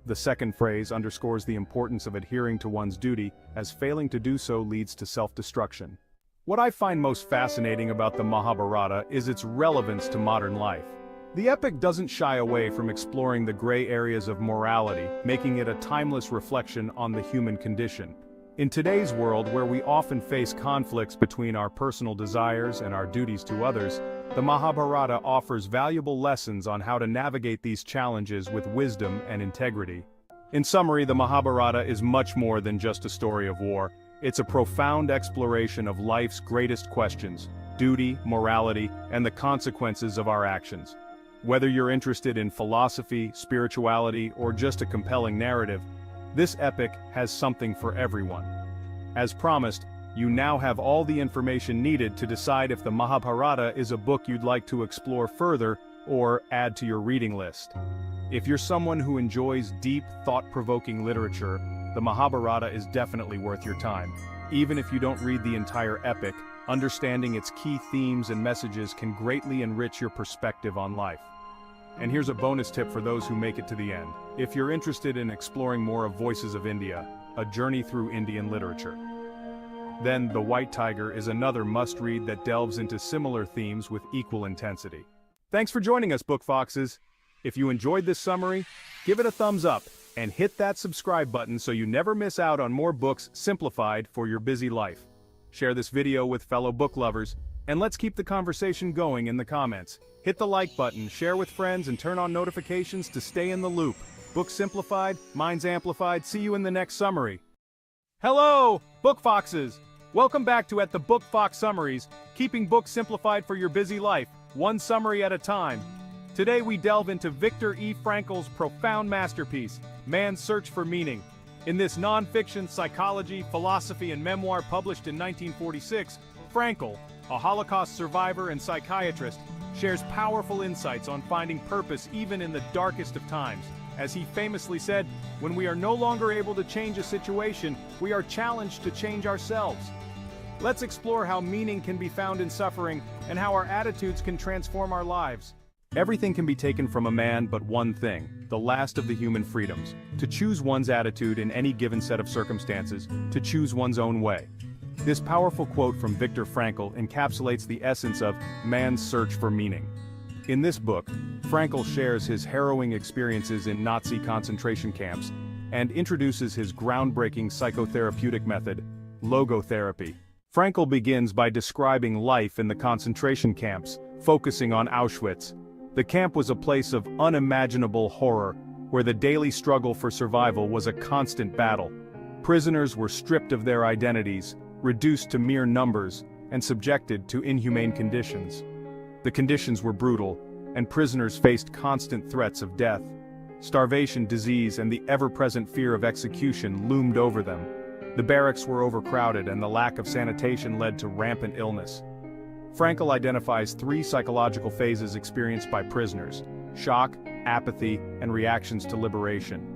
A: The second phrase underscores the importance of adhering to one's duty, as failing to do so leads to self-destruction. What I find most fascinating about the Mahabharata is its relevance to modern life. The epic doesn't shy away from exploring the gray areas of morality, making it a timeless reflection on the human condition. In today's world, where we often face conflicts between our personal desires and our duties to others, the Mahabharata offers valuable lessons on how to navigate these challenges with wisdom and integrity. In summary, the Mahabharata is much more than just a story of war. It's a profound exploration of life's greatest questions: duty, morality, and the consequences of our actions. Whether you're interested in philosophy, spirituality, or just a compelling narrative, this epic has something for everyone. As promised, you now have all the information needed to decide if the Mahabharata is a book you'd like to explore further or add to your reading list. If you're someone who enjoys deep, thought-provoking literature, the Mahabharata is definitely worth your time. Even if you don't read the entire epic, understanding its key themes and messages can greatly enrich your perspective on life. And here's a bonus tip for those who make it to the end. If you're interested in exploring more of Voices of India, a journey through Indian literature, then The White Tiger is another must-read that delves into similar themes with equal intensity. Thanks for joining us, Book Foxes. If you enjoyed this summary, give it a thumbs up and hit that subscribe button so you never miss out on more books simplified for your busy life. Share this video with fellow book lovers, and let's keep the conversation going in the comments. Hit the like button, share with friends, and turn on notifications to stay in the loop. Books simplified, minds amplified. See you in the next summary. Hello, Book Foxes! Welcome back to the Book Fox Summaries, keeping books simplified for your busy life, one summary at a time. Today we delve into Viktor E. Frankl's profound masterpiece, Man's Search for Meaning. In this non-fiction psychology, philosophy, and memoir published in 1946, Frankl, a Holocaust survivor and psychiatrist, shares powerful insights on finding purpose even in the darkest of times. As he famously said, when we are no longer able to change a situation, we are challenged to change ourselves. Let's explore how meaning can be found in suffering and how our attitudes can transform our lives. Everything can be taken from a man but one thing, the last of the human freedoms: to choose one's attitude in any given set of circumstances, to choose one's own way. This powerful quote from Viktor Frankl encapsulates the essence of man's search for meaning. In this book, Frankl shares his harrowing experiences in Nazi concentration camps and introduces his groundbreaking psychotherapeutic method, logotherapy. Frankl begins by describing life in the concentration camps, focusing on Auschwitz. The camp was a place of unimaginable horror, where the daily struggle for survival was a constant battle. Prisoners were stripped of their identities, reduced to mere numbers, and subjected to inhumane conditions. The conditions were brutal, and prisoners faced constant threats of death. Starvation, disease, and the ever-present fear of execution loomed over them. The barracks were overcrowded and the lack of sanitation led to rampant illness. Frankl identifies 3 psychological phases experienced by prisoners: shock, apathy, and reactions to liberation.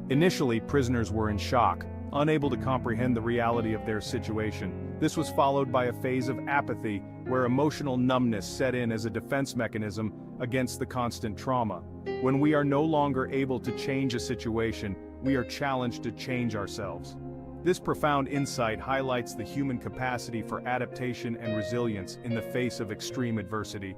A: Initially, prisoners were in shock, unable to comprehend the reality of their situation. This was followed by a phase of apathy, where emotional numbness set in as a defense mechanism against the constant trauma. When we are no longer able to change a situation, we are challenged to change ourselves. This profound insight highlights the human capacity for adaptation and resilience in the face of extreme adversity.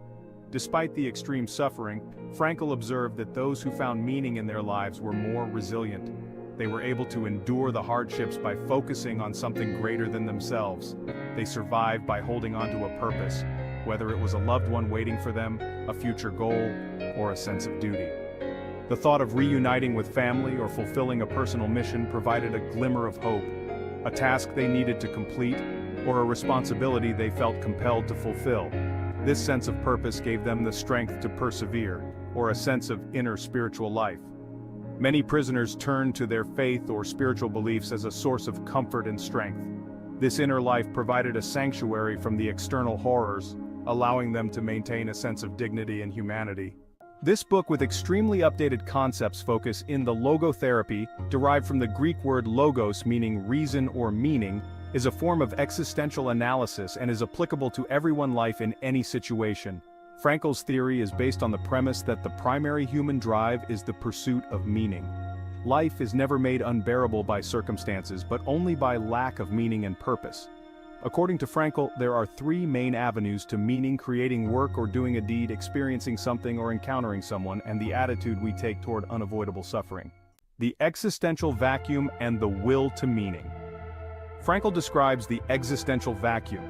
A: Despite the extreme suffering, Frankl observed that those who found meaning in their lives were more resilient. They were able to endure the hardships by focusing on something greater than themselves. They survived by holding on to a purpose, whether it was a loved one waiting for them, a future goal, or a sense of duty. The thought of reuniting with family or fulfilling a personal mission provided a glimmer of hope, a task they needed to complete, or a responsibility they felt compelled to fulfill. This sense of purpose gave them the strength to persevere, or a sense of inner spiritual life. Many prisoners turned to their faith or spiritual beliefs as a source of comfort and strength. This inner life provided a sanctuary from the external horrors, allowing them to maintain a sense of dignity and humanity. This book with extremely updated concepts focus in the logotherapy, derived from the Greek word logos meaning reason or meaning, is a form of existential analysis and is applicable to everyone's life in any situation. Frankl's theory is based on the premise that the primary human drive is the pursuit of meaning. Life is never made unbearable by circumstances, but only by lack of meaning and purpose. According to Frankl, there are 3 main avenues to meaning: creating work or doing a deed, experiencing something or encountering someone, and the attitude we take toward unavoidable suffering. The existential vacuum and the will to meaning. Frankl describes the existential vacuum,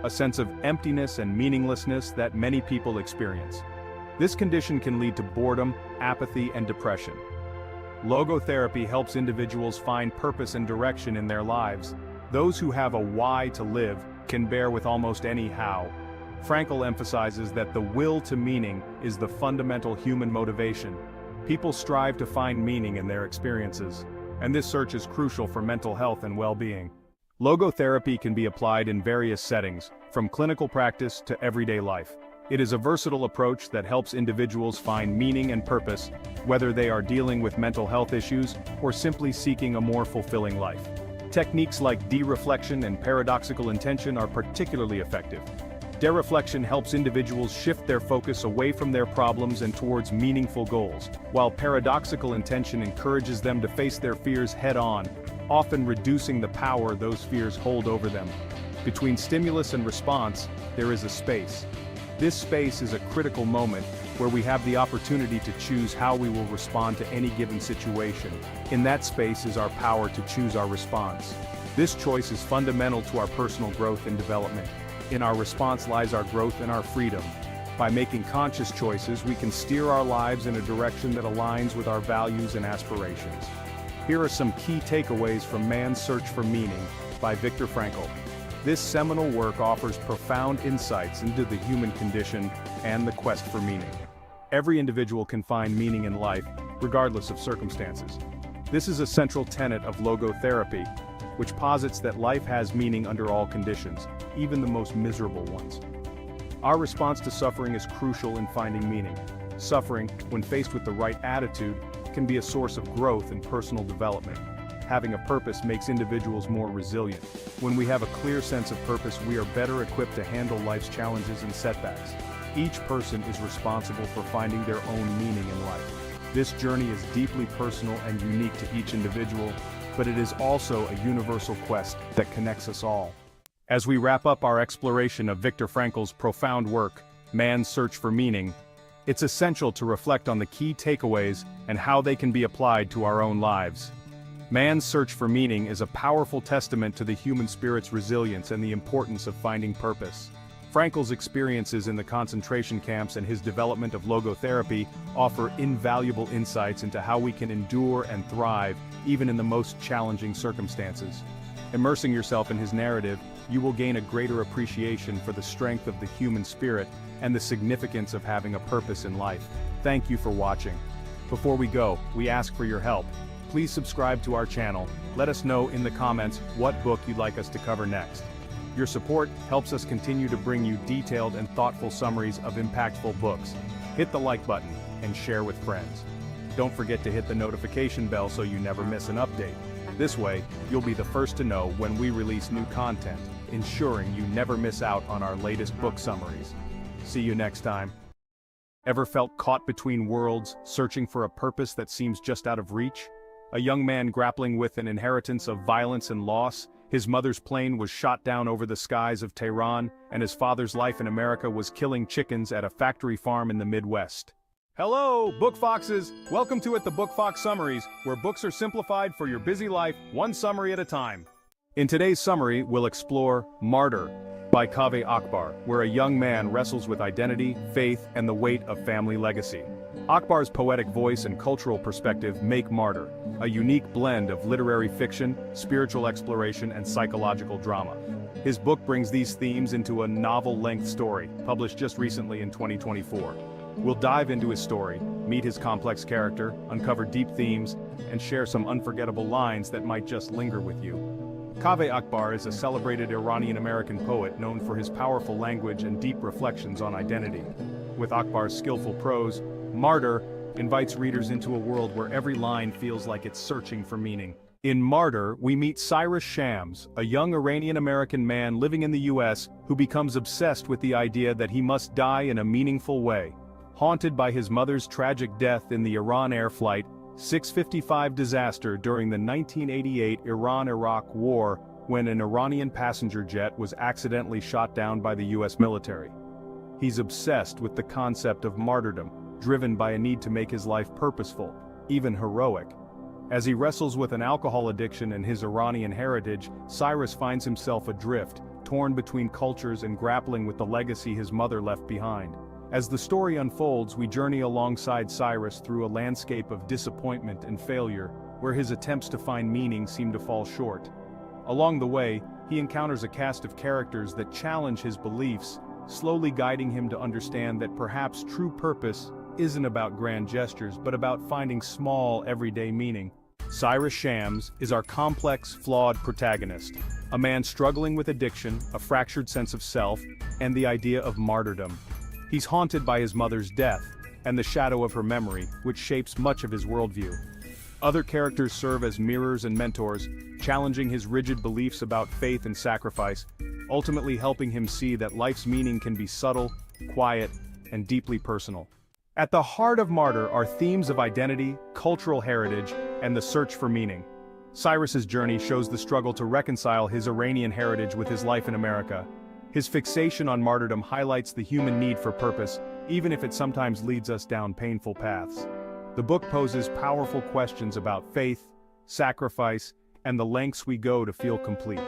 A: a sense of emptiness and meaninglessness that many people experience. This condition can lead to boredom, apathy, and depression. Logotherapy helps individuals find purpose and direction in their lives. Those who have a why to live can bear with almost any how. Frankl emphasizes that the will to meaning is the fundamental human motivation. People strive to find meaning in their experiences, and this search is crucial for mental health and well-being. Logotherapy can be applied in various settings, from clinical practice to everyday life. It is a versatile approach that helps individuals find meaning and purpose, whether they are dealing with mental health issues or simply seeking a more fulfilling life. Techniques like dereflection and paradoxical intention are particularly effective. Dereflection helps individuals shift their focus away from their problems and towards meaningful goals, while paradoxical intention encourages them to face their fears head-on, often reducing the power those fears hold over them. Between stimulus and response, there is a space. This space is a critical moment where we have the opportunity to choose how we will respond to any given situation. In that space is our power to choose our response. This choice is fundamental to our personal growth and development. In our response lies our growth and our freedom. By making conscious choices, we can steer our lives in a direction that aligns with our values and aspirations. Here are some key takeaways from Man's Search for Meaning by Viktor Frankl. This seminal work offers profound insights into the human condition and the quest for meaning. Every individual can find meaning in life, regardless of circumstances. This is a central tenet of logotherapy, which posits that life has meaning under all conditions, even the most miserable ones. Our response to suffering is crucial in finding meaning. Suffering, when faced with the right attitude, can be a source of growth and personal development. Having a purpose makes individuals more resilient. When we have a clear sense of purpose, we are better equipped to handle life's challenges and setbacks. Each person is responsible for finding their own meaning in life. This journey is deeply personal and unique to each individual, but it is also a universal quest that connects us all. As we wrap up our exploration of Viktor Frankl's profound work, Man's Search for Meaning, it's essential to reflect on the key takeaways and how they can be applied to our own lives. Man's Search for Meaning is a powerful testament to the human spirit's resilience and the importance of finding purpose. Frankl's experiences in the concentration camps and his development of logotherapy offer invaluable insights into how we can endure and thrive even in the most challenging circumstances. Immersing yourself in his narrative, you will gain a greater appreciation for the strength of the human spirit and the significance of having a purpose in life. Thank you for watching. Before we go, we ask for your help. Please subscribe to our channel. Let us know in the comments what book you'd like us to cover next. Your support helps us continue to bring you detailed and thoughtful summaries of impactful books. Hit the like button and share with friends. Don't forget to hit the notification bell so you never miss an update. This way, you'll be the first to know when we release new content, ensuring you never miss out on our latest book summaries. See you next time. Ever felt caught between worlds, searching for a purpose that seems just out of reach? A young man grappling with an inheritance of violence and loss. His mother's plane was shot down over the skies of Tehran, and his father's life in America was killing chickens at a factory farm in the Midwest. Hello, Book Foxes! Welcome to the Book Fox Summaries, where books are simplified for your busy life, one summary at a time. In today's summary, we'll explore Martyr by Kaveh Akbar, where a young man wrestles with identity, faith, and the weight of family legacy. Akbar's poetic voice and cultural perspective make Martyr a unique blend of literary fiction, spiritual exploration, and psychological drama. His book brings these themes into a novel-length story, published just recently in 2024. We'll dive into his story, meet his complex character, uncover deep themes, and share some unforgettable lines that might just linger with you. Kaveh Akbar is a celebrated Iranian-American poet known for his powerful language and deep reflections on identity. With Akbar's skillful prose, Martyr invites readers into a world where every line feels like it's searching for meaning. In Martyr, we meet Cyrus Shams, a young Iranian-American man living in the US who becomes obsessed with the idea that he must die in a meaningful way. Haunted by his mother's tragic death in the Iran Air Flight 655 disaster during the 1988 Iran-Iraq War, when an Iranian passenger jet was accidentally shot down by the US military. He's obsessed with the concept of martyrdom, driven by a need to make his life purposeful, even heroic. As he wrestles with an alcohol addiction and his Iranian heritage, Cyrus finds himself adrift, torn between cultures and grappling with the legacy his mother left behind. As the story unfolds, we journey alongside Cyrus through a landscape of disappointment and failure, where his attempts to find meaning seem to fall short. Along the way, he encounters a cast of characters that challenge his beliefs, slowly guiding him to understand that perhaps true purpose isn't about grand gestures but about finding small, everyday meaning. Cyrus Shams is our complex, flawed protagonist, a man struggling with addiction, a fractured sense of self, and the idea of martyrdom. He's haunted by his mother's death, and the shadow of her memory, which shapes much of his worldview. Other characters serve as mirrors and mentors, challenging his rigid beliefs about faith and sacrifice, ultimately helping him see that life's meaning can be subtle, quiet, and deeply personal. At the heart of Martyr are themes of identity, cultural heritage, and the search for meaning. Cyrus's journey shows the struggle to reconcile his Iranian heritage with his life in America. His fixation on martyrdom highlights the human need for purpose, even if it sometimes leads us down painful paths. The book poses powerful questions about faith, sacrifice, and the lengths we go to feel complete.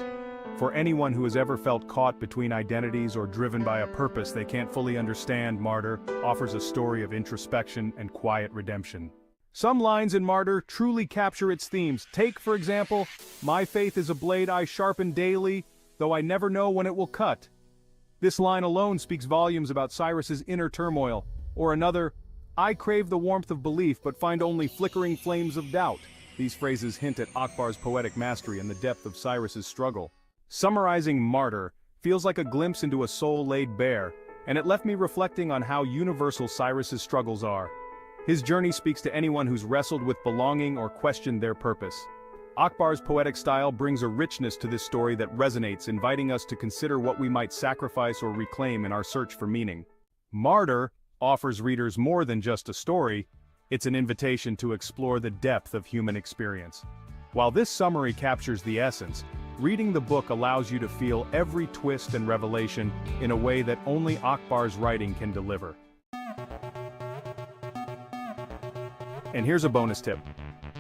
A: For anyone who has ever felt caught between identities or driven by a purpose they can't fully understand, Martyr offers a story of introspection and quiet redemption. Some lines in Martyr truly capture its themes. Take, for example, "My faith is a blade I sharpen daily, though I never know when it will cut." This line alone speaks volumes about Cyrus's inner turmoil. Or another, "I crave the warmth of belief but find only flickering flames of doubt." These phrases hint at Akbar's poetic mastery and the depth of Cyrus's struggle. Summarizing Martyr feels like a glimpse into a soul laid bare, and it left me reflecting on how universal Cyrus's struggles are. His journey speaks to anyone who's wrestled with belonging or questioned their purpose. Akbar's poetic style brings a richness to this story that resonates, inviting us to consider what we might sacrifice or reclaim in our search for meaning. Martyr offers readers more than just a story, it's an invitation to explore the depth of human experience. While this summary captures the essence, reading the book allows you to feel every twist and revelation in a way that only Akbar's writing can deliver. And here's a bonus tip.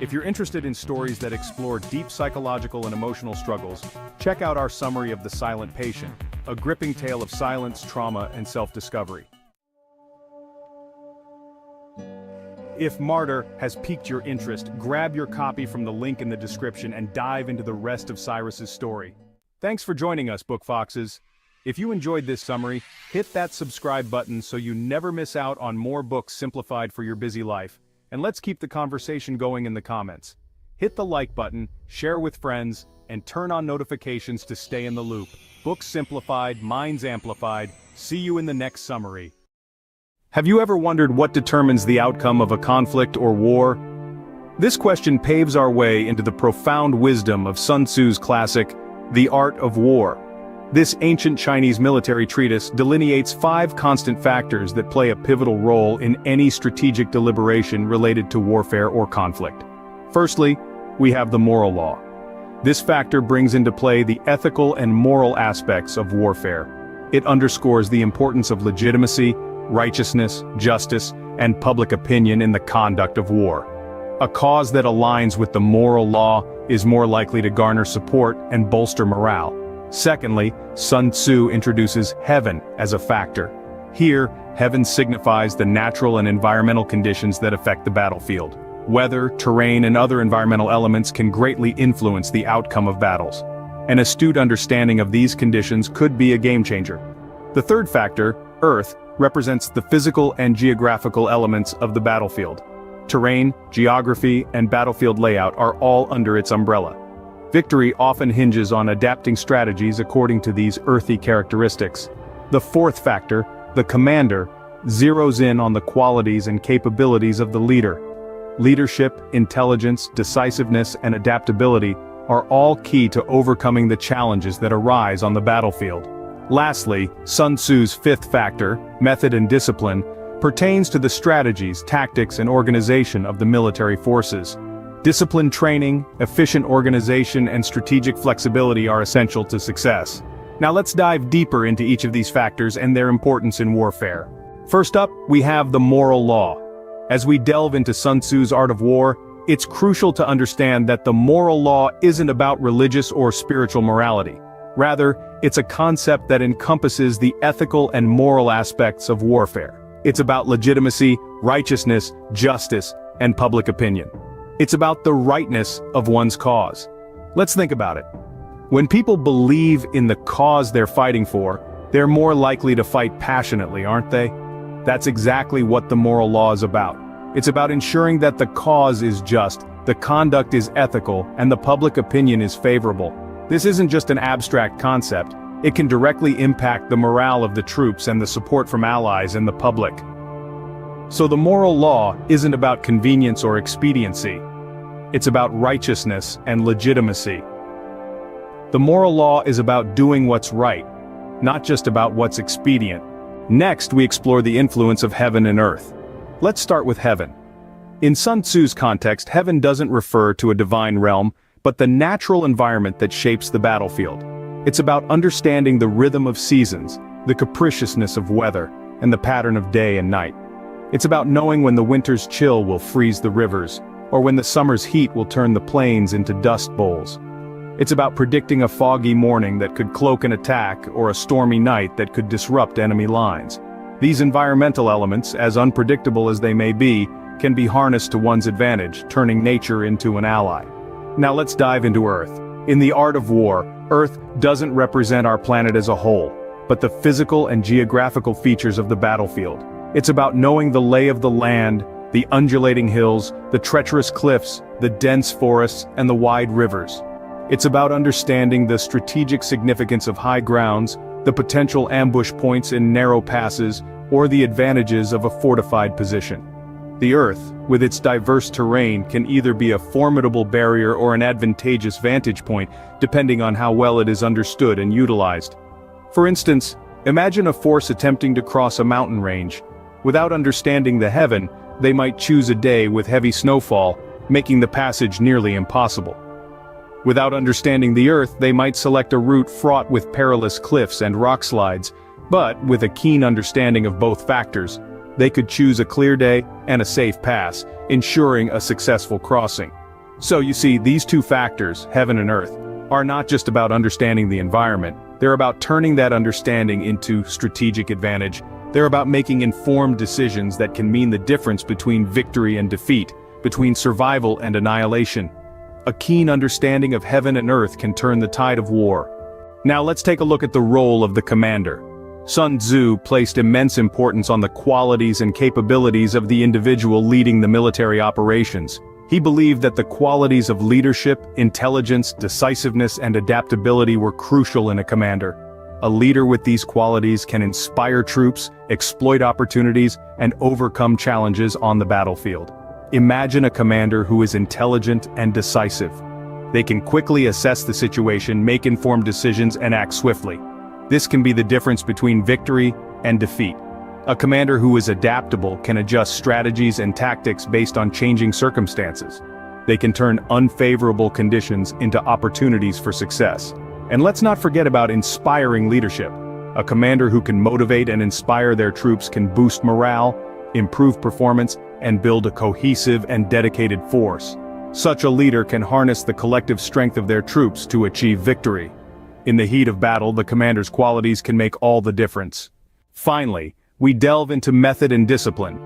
A: If you're interested in stories that explore deep psychological and emotional struggles, check out our summary of The Silent Patient, a gripping tale of silence, trauma, and self-discovery. If Martyr has piqued your interest, grab your copy from the link in the description and dive into the rest of Cyrus's story. Thanks for joining us, Book Foxes. If you enjoyed this summary, hit that subscribe button so you never miss out on more books simplified for your busy life. and let's keep the conversation going in the comments. Hit the like button, share with friends, and turn on notifications to stay in the loop. Books simplified, minds amplified. See you in the next summary. Have you ever wondered what determines the outcome of a conflict or war? This question paves our way into the profound wisdom of Sun Tzu's classic, The Art of War. This ancient Chinese military treatise delineates 5 constant factors that play a pivotal role in any strategic deliberation related to warfare or conflict. Firstly, we have the moral law. This factor brings into play the ethical and moral aspects of warfare. It underscores the importance of legitimacy, righteousness, justice, and public opinion in the conduct of war. A cause that aligns with the moral law is more likely to garner support and bolster morale. Secondly, Sun Tzu introduces heaven as a factor. Here, heaven signifies the natural and environmental conditions that affect the battlefield. Weather, terrain, and other environmental elements can greatly influence the outcome of battles. An astute understanding of these conditions could be a game changer. The third factor, earth, represents the physical and geographical elements of the battlefield. Terrain, geography, and battlefield layout are all under its umbrella. Victory often hinges on adapting strategies according to these earthy characteristics. The fourth factor, the commander, zeroes in on the qualities and capabilities of the leader. Leadership, intelligence, decisiveness, and adaptability are all key to overcoming the challenges that arise on the battlefield. Lastly, Sun Tzu's fifth factor, method and discipline, pertains to the strategies, tactics, and organization of the military forces. Disciplined training, efficient organization, and strategic flexibility are essential to success. Now let's dive deeper into each of these factors and their importance in warfare. First up, we have the moral law. As we delve into Sun Tzu's Art of War, it's crucial to understand that the moral law isn't about religious or spiritual morality. Rather, it's a concept that encompasses the ethical and moral aspects of warfare. It's about legitimacy, righteousness, justice, and public opinion. It's about the rightness of one's cause. Let's think about it. When people believe in the cause they're fighting for, they're more likely to fight passionately, aren't they? That's exactly what the moral law is about. It's about ensuring that the cause is just, the conduct is ethical, and the public opinion is favorable. This isn't just an abstract concept. It can directly impact the morale of the troops and the support from allies and the public. So the moral law isn't about convenience or expediency. It's about righteousness and legitimacy. The moral law is about doing what's right, not just about what's expedient. Next, we explore the influence of heaven and earth. Let's start with heaven. In Sun Tzu's context, heaven doesn't refer to a divine realm, but the natural environment that shapes the battlefield. It's about understanding the rhythm of seasons, the capriciousness of weather, and the pattern of day and night. It's about knowing when the winter's chill will freeze the rivers, or when the summer's heat will turn the plains into dust bowls. It's about predicting a foggy morning that could cloak an attack or a stormy night that could disrupt enemy lines. These environmental elements, as unpredictable as they may be, can be harnessed to one's advantage, turning nature into an ally. Now let's dive into Earth. In the art of war, Earth doesn't represent our planet as a whole, but the physical and geographical features of the battlefield. It's about knowing the lay of the land, the undulating hills, the treacherous cliffs, the dense forests, and the wide rivers. It's about understanding the strategic significance of high grounds, the potential ambush points in narrow passes, or the advantages of a fortified position. The Earth, with its diverse terrain, can either be a formidable barrier or an advantageous vantage point, depending on how well it is understood and utilized. For instance, imagine a force attempting to cross a mountain range. Without understanding the heaven, they might choose a day with heavy snowfall, making the passage nearly impossible. Without understanding the Earth, they might select a route fraught with perilous cliffs and rock slides, but with a keen understanding of both factors, they could choose a clear day and a safe pass, ensuring a successful crossing. So you see, these two factors, heaven and earth, are not just about understanding the environment, they're about turning that understanding into strategic advantage. They're about making informed decisions that can mean the difference between victory and defeat, between survival and annihilation. A keen understanding of heaven and earth can turn the tide of war. Now let's take a look at the role of the commander. Sun Tzu placed immense importance on the qualities and capabilities of the individual leading the military operations. He believed that the qualities of leadership, intelligence, decisiveness, and adaptability were crucial in a commander. A leader with these qualities can inspire troops, exploit opportunities, and overcome challenges on the battlefield. Imagine a commander who is intelligent and decisive. They can quickly assess the situation, make informed decisions, and act swiftly. This can be the difference between victory and defeat. A commander who is adaptable can adjust strategies and tactics based on changing circumstances. They can turn unfavorable conditions into opportunities for success. And let's not forget about inspiring leadership. A commander who can motivate and inspire their troops can boost morale, improve performance, and build a cohesive and dedicated force. Such a leader can harness the collective strength of their troops to achieve victory. In the heat of battle, the commander's qualities can make all the difference. Finally, we delve into method and discipline.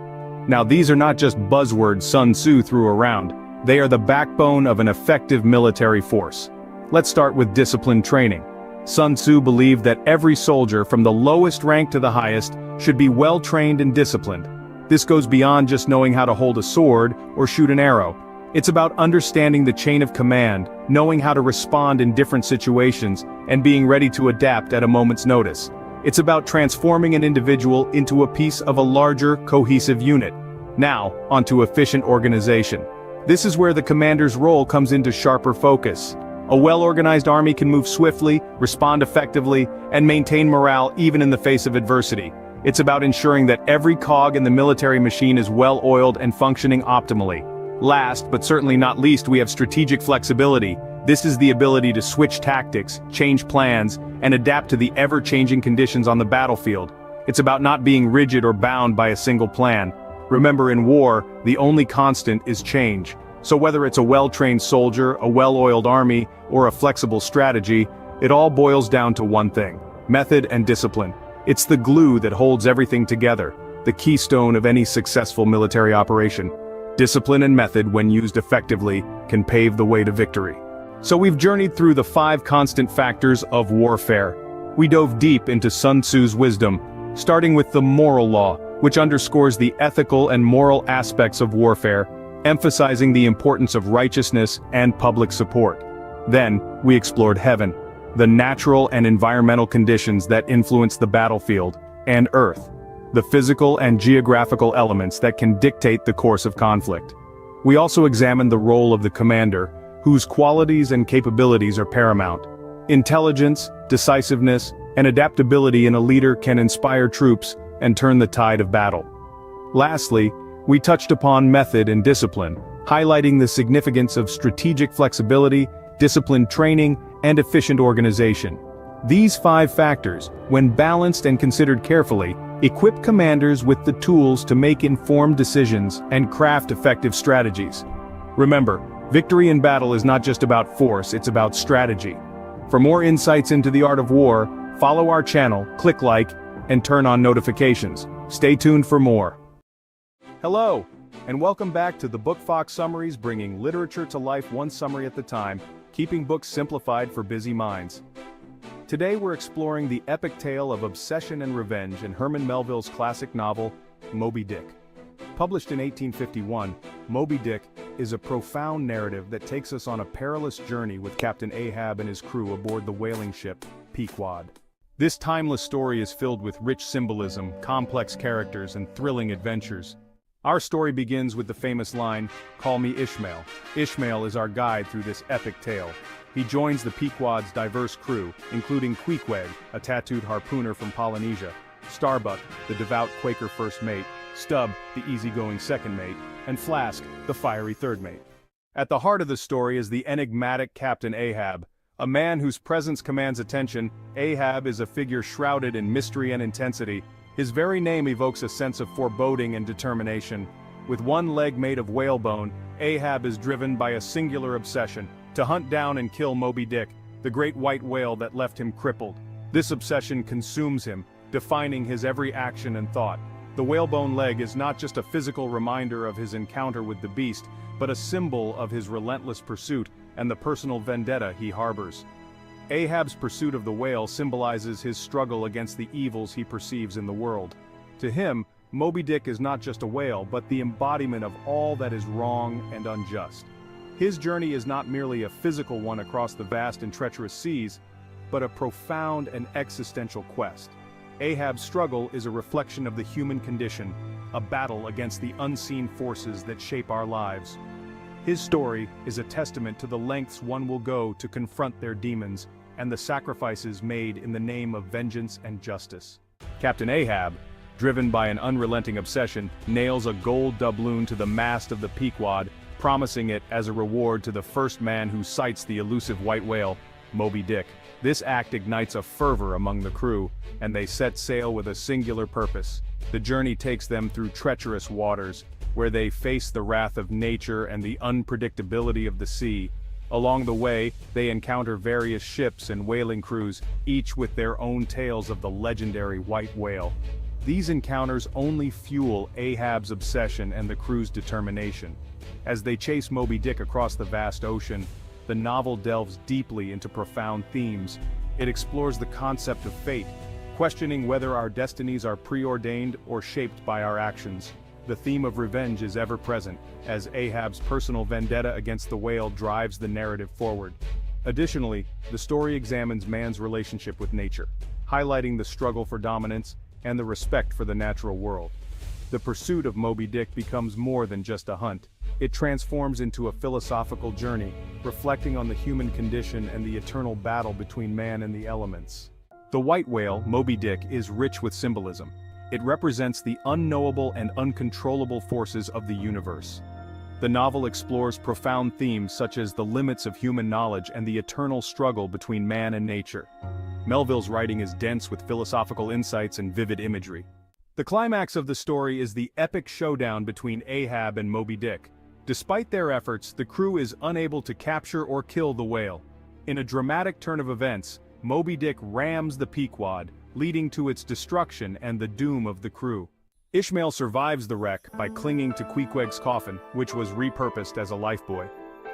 A: Now, these are not just buzzwords Sun Tzu threw around. They are the backbone of an effective military force. Let's start with discipline training. Sun Tzu believed that every soldier, from the lowest rank to the highest, should be well trained and disciplined. This goes beyond just knowing how to hold a sword or shoot an arrow. It's about understanding the chain of command, knowing how to respond in different situations, and being ready to adapt at a moment's notice. It's about transforming an individual into a piece of a larger, cohesive unit. Now, onto efficient organization. This is where the commander's role comes into sharper focus. A well-organized army can move swiftly, respond effectively, and maintain morale even in the face of adversity. It's about ensuring that every cog in the military machine is well-oiled and functioning optimally. Last, but certainly not least, we have strategic flexibility. This is the ability to switch tactics, change plans, and adapt to the ever-changing conditions on the battlefield. It's about not being rigid or bound by a single plan. Remember, in war, the only constant is change. So whether it's a well-trained soldier, a well-oiled army, or a flexible strategy, it all boils down to one thing: method and discipline. It's the glue that holds everything together, the keystone of any successful military operation. Discipline and method, when used effectively, can pave the way to victory. So we've journeyed through the 5 constant factors of warfare. We dove deep into Sun Tzu's wisdom, starting with the moral law, which underscores the ethical and moral aspects of warfare, emphasizing the importance of righteousness and public support. Then, we explored heaven, the natural and environmental conditions that influence the battlefield, and earth, the physical and geographical elements that can dictate the course of conflict. We also examined the role of the commander, whose qualities and capabilities are paramount. Intelligence, decisiveness, and adaptability in a leader can inspire troops and turn the tide of battle. Lastly, we touched upon method and discipline, highlighting the significance of strategic flexibility, disciplined training, and efficient organization. These 5 factors, when balanced and considered carefully, equip commanders with the tools to make informed decisions and craft effective strategies. Remember, victory in battle is not just about force, it's about strategy. For more insights into the art of war, follow our channel, click like, and turn on notifications. Stay tuned for more. Hello, and welcome back to the Book Fox Summaries, bringing literature to life one summary at a time, keeping books simplified for busy minds. Today we're exploring the epic tale of obsession and revenge in Herman Melville's classic novel, Moby Dick. Published in 1851, Moby Dick is a profound narrative that takes us on a perilous journey with Captain Ahab and his crew aboard the whaling ship, Pequod. This timeless story is filled with rich symbolism, complex characters, and thrilling adventures. Our story begins with the famous line, "Call me Ishmael." Ishmael is our guide through this epic tale. He joins the Pequod's diverse crew, including Queequeg, a tattooed harpooner from Polynesia, Starbuck, the devout Quaker first mate, Stubb, the easygoing second mate, and Flask, the fiery third mate. At the heart of the story is the enigmatic Captain Ahab, a man whose presence commands attention. Ahab is a figure shrouded in mystery and intensity. His very name evokes a sense of foreboding and determination. With one leg made of whalebone, Ahab is driven by a singular obsession: to hunt down and kill Moby Dick, the great white whale that left him crippled. This obsession consumes him, defining his every action and thought. The whalebone leg is not just a physical reminder of his encounter with the beast, but a symbol of his relentless pursuit and the personal vendetta he harbors. Ahab's pursuit of the whale symbolizes his struggle against the evils he perceives in the world. To him, Moby Dick is not just a whale, but the embodiment of all that is wrong and unjust. His journey is not merely a physical one across the vast and treacherous seas, but a profound and existential quest. Ahab's struggle is a reflection of the human condition, a battle against the unseen forces that shape our lives. His story is a testament to the lengths one will go to confront their demons and the sacrifices made in the name of vengeance and justice. Captain Ahab, driven by an unrelenting obsession, nails a gold doubloon to the mast of the Pequod, promising it as a reward to the first man who sights the elusive white whale, Moby Dick. This act ignites a fervor among the crew, and they set sail with a singular purpose. The journey takes them through treacherous waters, where they face the wrath of nature and the unpredictability of the sea. Along the way, they encounter various ships and whaling crews, each with their own tales of the legendary white whale. These encounters only fuel Ahab's obsession and the crew's determination. As they chase Moby Dick across the vast ocean, the novel delves deeply into profound themes. It explores the concept of fate, questioning whether our destinies are preordained or shaped by our actions. The theme of revenge is ever present, as Ahab's personal vendetta against the whale drives the narrative forward. Additionally, the story examines man's relationship with nature, highlighting the struggle for dominance and the respect for the natural world. The pursuit of Moby Dick becomes more than just a hunt. It transforms into a philosophical journey, reflecting on the human condition and the eternal battle between man and the elements. The white whale, Moby Dick, is rich with symbolism. It represents the unknowable and uncontrollable forces of the universe. The novel explores profound themes such as the limits of human knowledge and the eternal struggle between man and nature. Melville's writing is dense with philosophical insights and vivid imagery. The climax of the story is the epic showdown between Ahab and Moby Dick. Despite their efforts, the crew is unable to capture or kill the whale. In a dramatic turn of events, Moby Dick rams the Pequod, leading to its destruction and the doom of the crew. Ishmael survives the wreck by clinging to Queequeg's coffin, which was repurposed as a lifebuoy.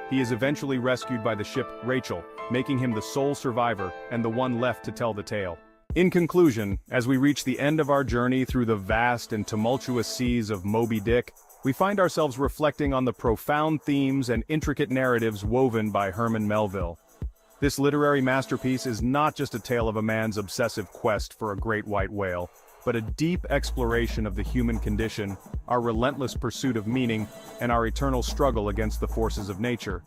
A: He is eventually rescued by the ship Rachel, making him the sole survivor and the one left to tell the tale. In conclusion, as we reach the end of our journey through the vast and tumultuous seas of Moby Dick, we find ourselves reflecting on the profound themes and intricate narratives woven by Herman Melville. This literary masterpiece is not just a tale of a man's obsessive quest for a great white whale, but a deep exploration of the human condition, our relentless pursuit of meaning, and our eternal struggle against the forces of nature.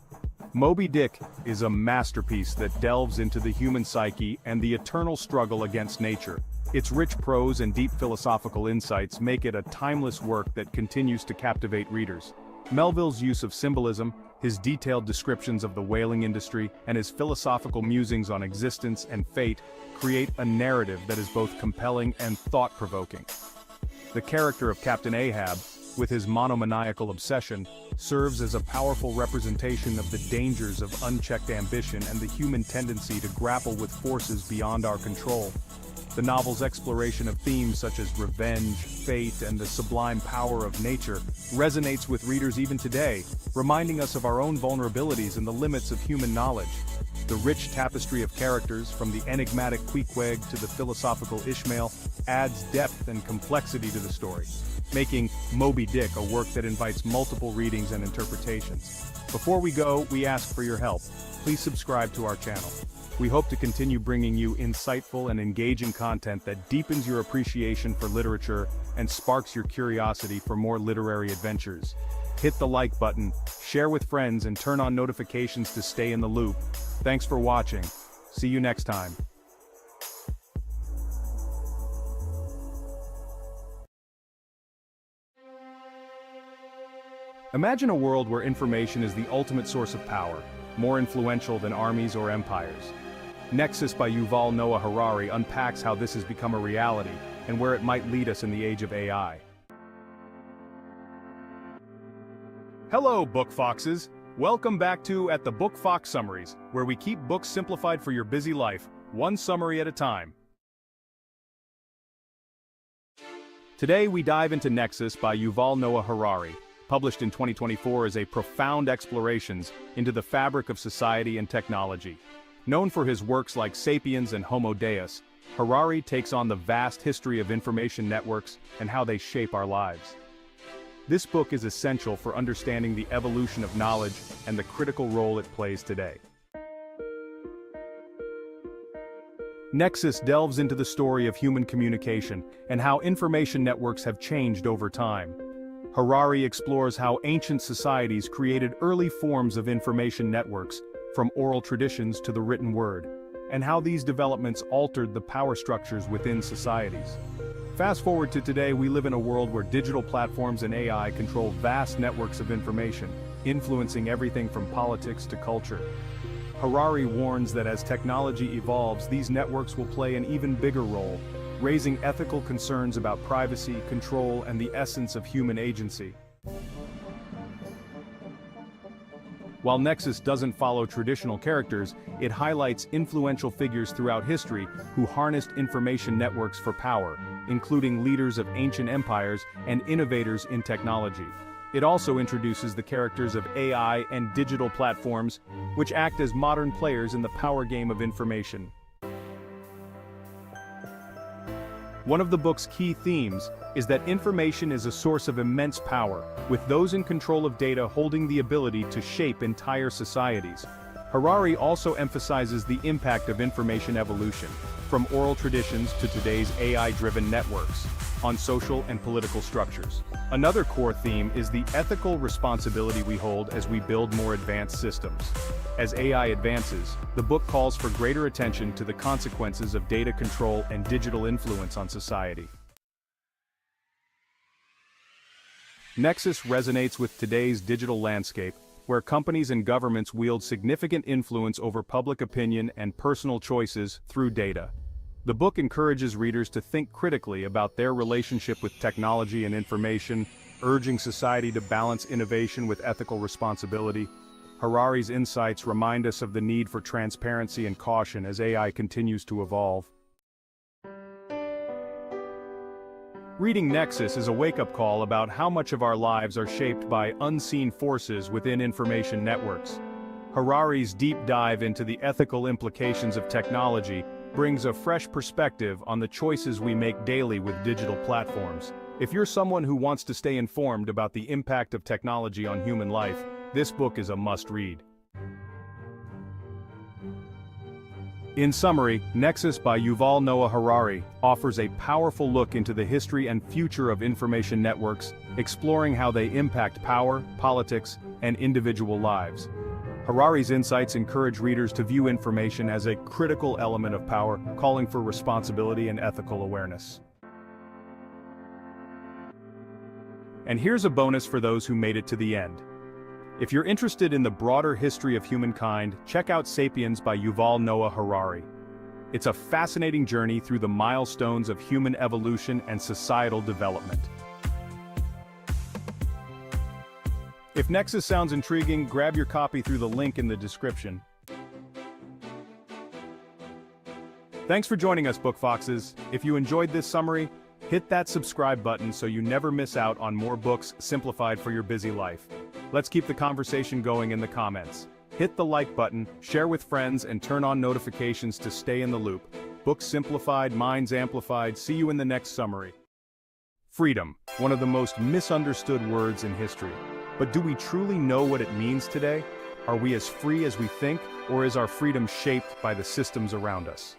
A: Moby Dick is a masterpiece that delves into the human psyche and the eternal struggle against nature. Its rich prose and deep philosophical insights make it a timeless work that continues to captivate readers. Melville's use of symbolism, his detailed descriptions of the whaling industry, and his philosophical musings on existence and fate create a narrative that is both compelling and thought-provoking. The character of Captain Ahab, with his monomaniacal obsession, serves as a powerful representation of the dangers of unchecked ambition and the human tendency to grapple with forces beyond our control. The novel's exploration of themes such as revenge, fate, and the sublime power of nature resonates with readers even today, reminding us of our own vulnerabilities and the limits of human knowledge. The rich tapestry of characters, from the enigmatic Queequeg to the philosophical Ishmael, adds depth and complexity to the story, making Moby Dick a work that invites multiple readings and interpretations. Before we go, we ask for your help. Please subscribe to our channel. We hope to continue bringing you insightful and engaging content that deepens your appreciation for literature and sparks your curiosity for more literary adventures. Hit the like button, share with friends, and turn on notifications to stay in the loop. Thanks for watching. See you next time. Imagine a world where information is the ultimate source of power, more influential than armies or empires. Nexus by Yuval Noah Harari unpacks how this has become a reality and where it might lead us in the age of AI. Hello, Book Foxes! Welcome back to At the Book Fox Summaries, where we keep books simplified for your busy life, one summary at a time. Today we dive into Nexus by Yuval Noah Harari, published in 2024 as a profound explorations into the fabric of society and technology. Known for his works like Sapiens and Homo Deus, Harari takes on the vast history of information networks and how they shape our lives. This book is essential for understanding the evolution of knowledge and the critical role it plays today. Nexus delves into the story of human communication and how information networks have changed over time. Harari explores how ancient societies created early forms of information networks, from oral traditions to the written word, and how these developments altered the power structures within societies. Fast forward to today, we live in a world where digital platforms and AI control vast networks of information, influencing everything from politics to culture. Harari warns that as technology evolves, these networks will play an even bigger role, raising ethical concerns about privacy, control, and the essence of human agency. While Nexus doesn't follow traditional characters, it highlights influential figures throughout history who harnessed information networks for power, including leaders of ancient empires and innovators in technology. It also introduces the characters of AI and digital platforms, which act as modern players in the power game of information. One of the book's key themes is that information is a source of immense power, with those in control of data holding the ability to shape entire societies. Harari also emphasizes the impact of information evolution, from oral traditions to today's AI-driven networks, on social and political structures. Another core theme is the ethical responsibility we hold as we build more advanced systems. As AI advances, the book calls for greater attention to the consequences of data control and digital influence on society. Nexus resonates with today's digital landscape, where companies and governments wield significant influence over public opinion and personal choices through data. The book encourages readers to think critically about their relationship with technology and information, urging society to balance innovation with ethical responsibility. Harari's insights remind us of the need for transparency and caution as AI continues to evolve. Reading Nexus is a wake-up call about how much of our lives are shaped by unseen forces within information networks. Harari's deep dive into the ethical implications of technology brings a fresh perspective on the choices we make daily with digital platforms. If you're someone who wants to stay informed about the impact of technology on human life, this book is a must-read. In summary, Nexus by Yuval Noah Harari offers a powerful look into the history and future of information networks, exploring how they impact power, politics, and individual lives. Harari's insights encourage readers to view information as a critical element of power, calling for responsibility and ethical awareness. And here's a bonus for those who made it to the end. If you're interested in the broader history of humankind, check out Sapiens by Yuval Noah Harari. It's a fascinating journey through the milestones of human evolution and societal development. If Nexus sounds intriguing, grab your copy through the link in the description. Thanks for joining us, Book Foxes. If you enjoyed this summary, hit that subscribe button so you never miss out on more books simplified for your busy life. Let's keep the conversation going in the comments. Hit the like button, share with friends, and turn on notifications to stay in the loop. Books simplified, minds amplified. See you in the next summary. Freedom, one of the most misunderstood words in history. But do we truly know what it means today? Are we as free as we think, or is our freedom shaped by the systems around us?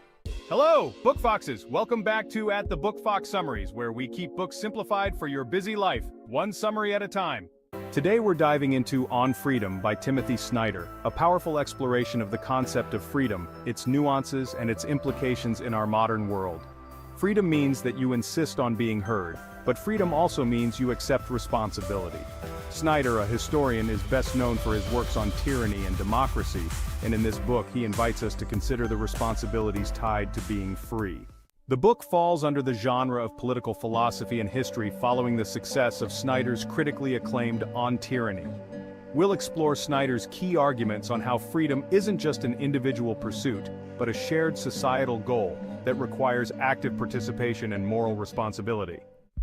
A: Hello, Book Foxes! Welcome back to At the Book Fox Summaries, where we keep books simplified for your busy life, one summary at a time. Today we're diving into On Freedom by Timothy Snyder, a powerful exploration of the concept of freedom, its nuances, and its implications in our modern world. Freedom means that you insist on being heard, but freedom also means you accept responsibility. Snyder, a historian, is best known for his works on tyranny and democracy, and in this book he invites us to consider the responsibilities tied to being free. The book falls under the genre of political philosophy and history following the success of Snyder's critically acclaimed On Tyranny. We'll explore Snyder's key arguments on how freedom isn't just an individual pursuit, but a shared societal goal that requires active participation and moral responsibility.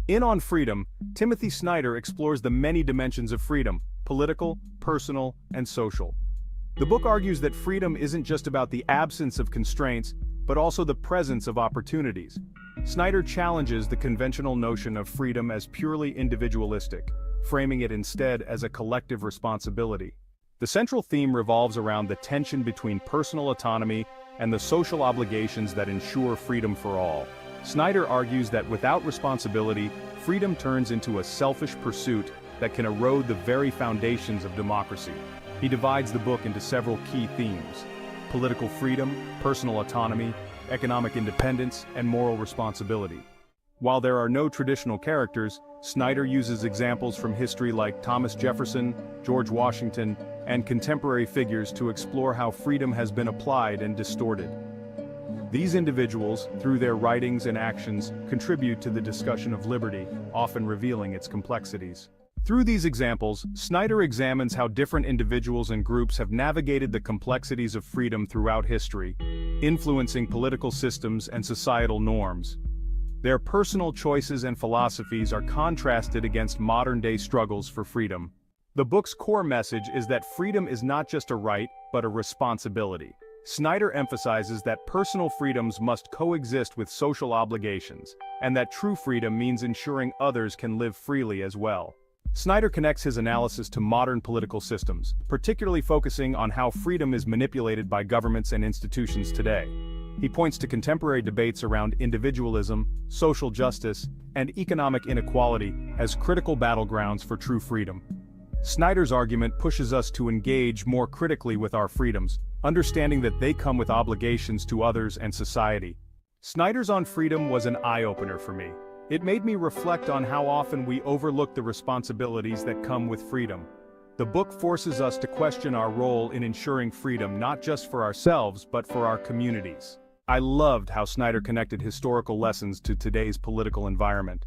A: In On Freedom, Timothy Snyder explores the many dimensions of freedom: political, personal, and social. The book argues that freedom isn't just about the absence of constraints, but also the presence of opportunities. Snyder challenges the conventional notion of freedom as purely individualistic, framing it instead as a collective responsibility. The central theme revolves around the tension between personal autonomy and the social obligations that ensure freedom for all. Snyder argues that without responsibility, freedom turns into a selfish pursuit that can erode the very foundations of democracy. He divides the book into several key themes: political freedom, personal autonomy, economic independence, and moral responsibility. While there are no traditional characters, Snyder uses examples from history like Thomas Jefferson, George Washington, and contemporary figures to explore how freedom has been applied and distorted. These individuals, through their writings and actions, contribute to the discussion of liberty, often revealing its complexities. Through these examples, Snyder examines how different individuals and groups have navigated the complexities of freedom throughout history, influencing political systems and societal norms. Their personal choices and philosophies are contrasted against modern-day struggles for freedom. The book's core message is that freedom is not just a right, but a responsibility. Snyder emphasizes that personal freedoms must coexist with social obligations, and that true freedom means ensuring others can live freely as well. Snyder connects his analysis to modern political systems, particularly focusing on how freedom is manipulated by governments and institutions today. He points to contemporary debates around individualism, social justice, and economic inequality as critical battlegrounds for true freedom. Snyder's argument pushes us to engage more critically with our freedoms, understanding that they come with obligations to others and society. Snyder's On Freedom was an eye-opener for me. It made me reflect on how often we overlook the responsibilities that come with freedom. The book forces us to question our role in ensuring freedom not just for ourselves but for our communities. I loved how Snyder connected historical lessons to today's political environment.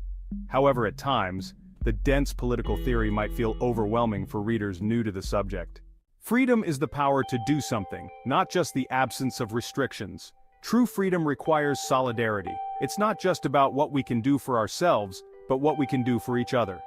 A: However, at times, the dense political theory might feel overwhelming for readers new to the subject. Freedom is the power to do something, not just the absence of restrictions. True freedom requires solidarity. It's not just about what we can do for ourselves, but what we can do for each other.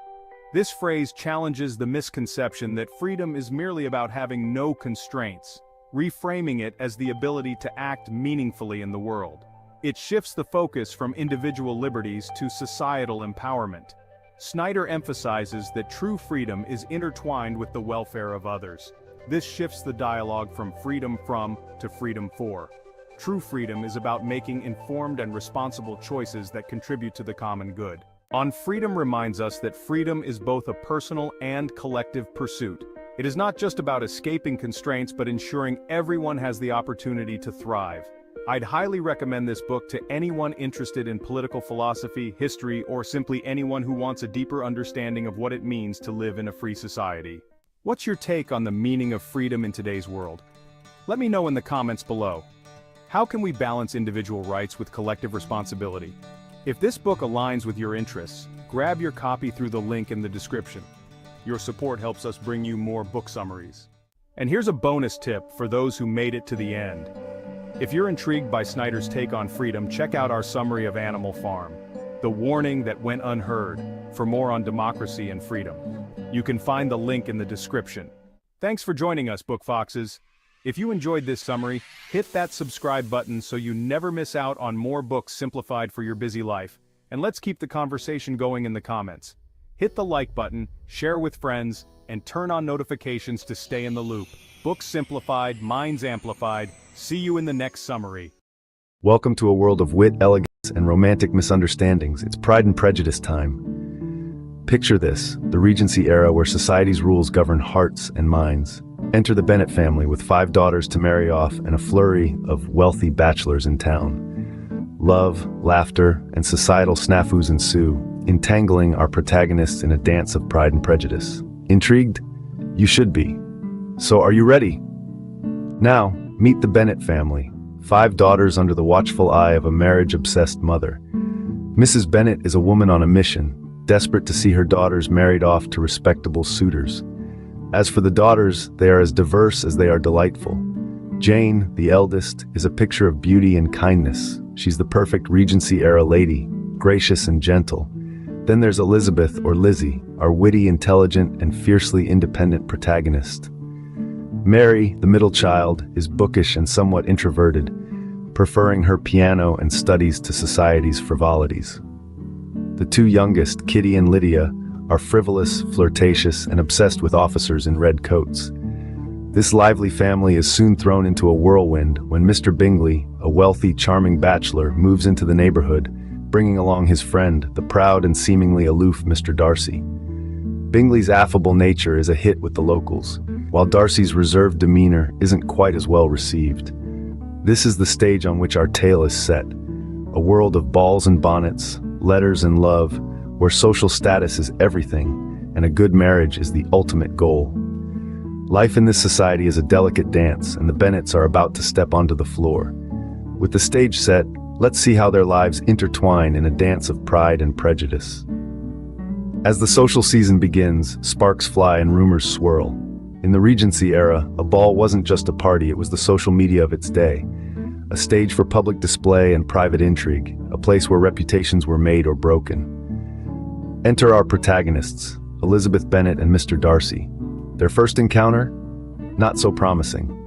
A: This phrase challenges the misconception that freedom is merely about having no constraints, reframing it as the ability to act meaningfully in the world. It shifts the focus from individual liberties to societal empowerment. Snyder emphasizes that true freedom is intertwined with the welfare of others. This shifts the dialogue from freedom from to freedom for. True freedom is about making informed and responsible choices that contribute to the common good. On Freedom reminds us that freedom is both a personal and collective pursuit. It is not just about escaping constraints but ensuring everyone has the opportunity to thrive. I'd highly recommend this book to anyone interested in political philosophy, history, or simply anyone who wants a deeper understanding of what it means to live in a free society. What's your take on the meaning of freedom in today's world? Let me know in the comments below. How can we balance individual rights with collective responsibility? If this book aligns with your interests, grab your copy through the link in the description. Your support helps us bring you more book summaries. And here's a bonus tip for those who made it to the end. If you're intrigued by Snyder's take on freedom, check out our summary of Animal Farm, The Warning That Went Unheard, for more on democracy and freedom. You can find the link in the description. Thanks for joining us, Book Foxes. If you enjoyed this summary, hit that subscribe button so you never miss out on more books simplified for your busy life. And let's keep the conversation going in the comments. Hit the like button, share with friends, and turn on notifications to stay in the loop. Books simplified, minds amplified. See you in the next summary.
D: Welcome to a world of wit, elegance, and romantic misunderstandings. It's Pride and Prejudice time. Picture this, the Regency era where society's rules govern hearts and minds. Enter the Bennet family with 5 daughters to marry off and a flurry of wealthy bachelors in town. Love, laughter, and societal snafus ensue, entangling our protagonists in a dance of Pride and Prejudice. Intrigued? You should be. So are you ready? Now, meet the Bennet family, 5 daughters under the watchful eye of a marriage-obsessed mother. Mrs. Bennet is a woman on a mission, desperate to see her daughters married off to respectable suitors. As for the daughters, they are as diverse as they are delightful. Jane, the eldest, is a picture of beauty and kindness. She's the perfect Regency-era lady, gracious and gentle. Then there's Elizabeth, or Lizzie, our witty, intelligent, and fiercely independent protagonist. Mary, the middle child, is bookish and somewhat introverted, preferring her piano and studies to society's frivolities. The two youngest, Kitty and Lydia, are frivolous, flirtatious, and obsessed with officers in red coats. This lively family is soon thrown into a whirlwind when Mr. Bingley, a wealthy, charming bachelor, moves into the neighborhood, bringing along his friend, the proud and seemingly aloof Mr. Darcy. Bingley's affable nature is a hit with the locals, while Darcy's reserved demeanor isn't quite as well received. This is the stage on which our tale is set, a world of balls and bonnets, letters and love, where social status is everything, and a good marriage is the ultimate goal. Life in this society is a delicate dance, and the Bennets are about to step onto the floor. With the stage set, let's see how their lives intertwine in a dance of pride and prejudice. As the social season begins, sparks fly and rumors swirl. In the Regency era, a ball wasn't just a party, it was the social media of its day. A stage for public display and private intrigue, a place where reputations were made or broken. Enter our protagonists, Elizabeth Bennet and Mr. Darcy. Their first encounter? Not so promising.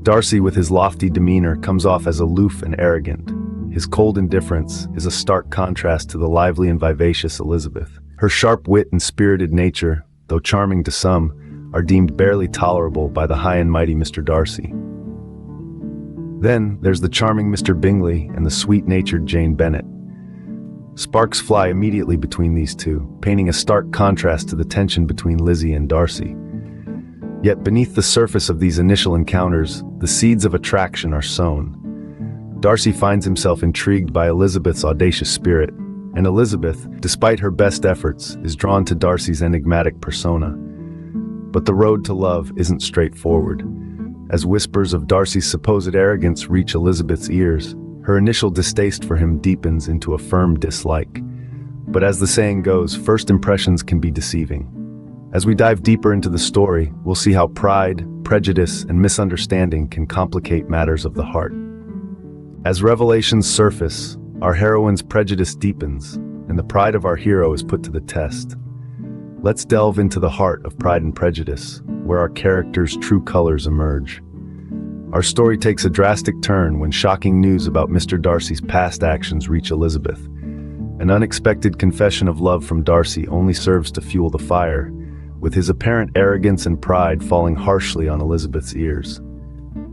D: Darcy, with his lofty demeanor, comes off as aloof and arrogant. His cold indifference is a stark contrast to the lively and vivacious Elizabeth. Her sharp wit and spirited nature, though charming to some, are deemed barely tolerable by the high and mighty Mr. Darcy. Then there's the charming Mr. Bingley and the sweet-natured Jane Bennet. Sparks fly immediately between these two, painting a stark contrast to the tension between Lizzie and Darcy. Yet beneath the surface of these initial encounters, the seeds of attraction are sown. Darcy finds himself intrigued by Elizabeth's audacious spirit, and Elizabeth, despite her best efforts, is drawn to Darcy's enigmatic persona. But the road to love isn't straightforward. As whispers of Darcy's supposed arrogance reach Elizabeth's ears, her initial distaste for him deepens into a firm dislike. But as the saying goes, first impressions can be deceiving. As we dive deeper into the story, we'll see how pride, prejudice, and misunderstanding can complicate matters of the heart. As revelations surface, our heroine's prejudice deepens, and the pride of our hero is put to the test. Let's delve into the heart of Pride and Prejudice, where our characters' true colors emerge. Our story takes a drastic turn when shocking news about Mr. Darcy's past actions reach Elizabeth. An unexpected confession of love from Darcy only serves to fuel the fire, with his apparent arrogance and pride falling harshly on Elizabeth's ears.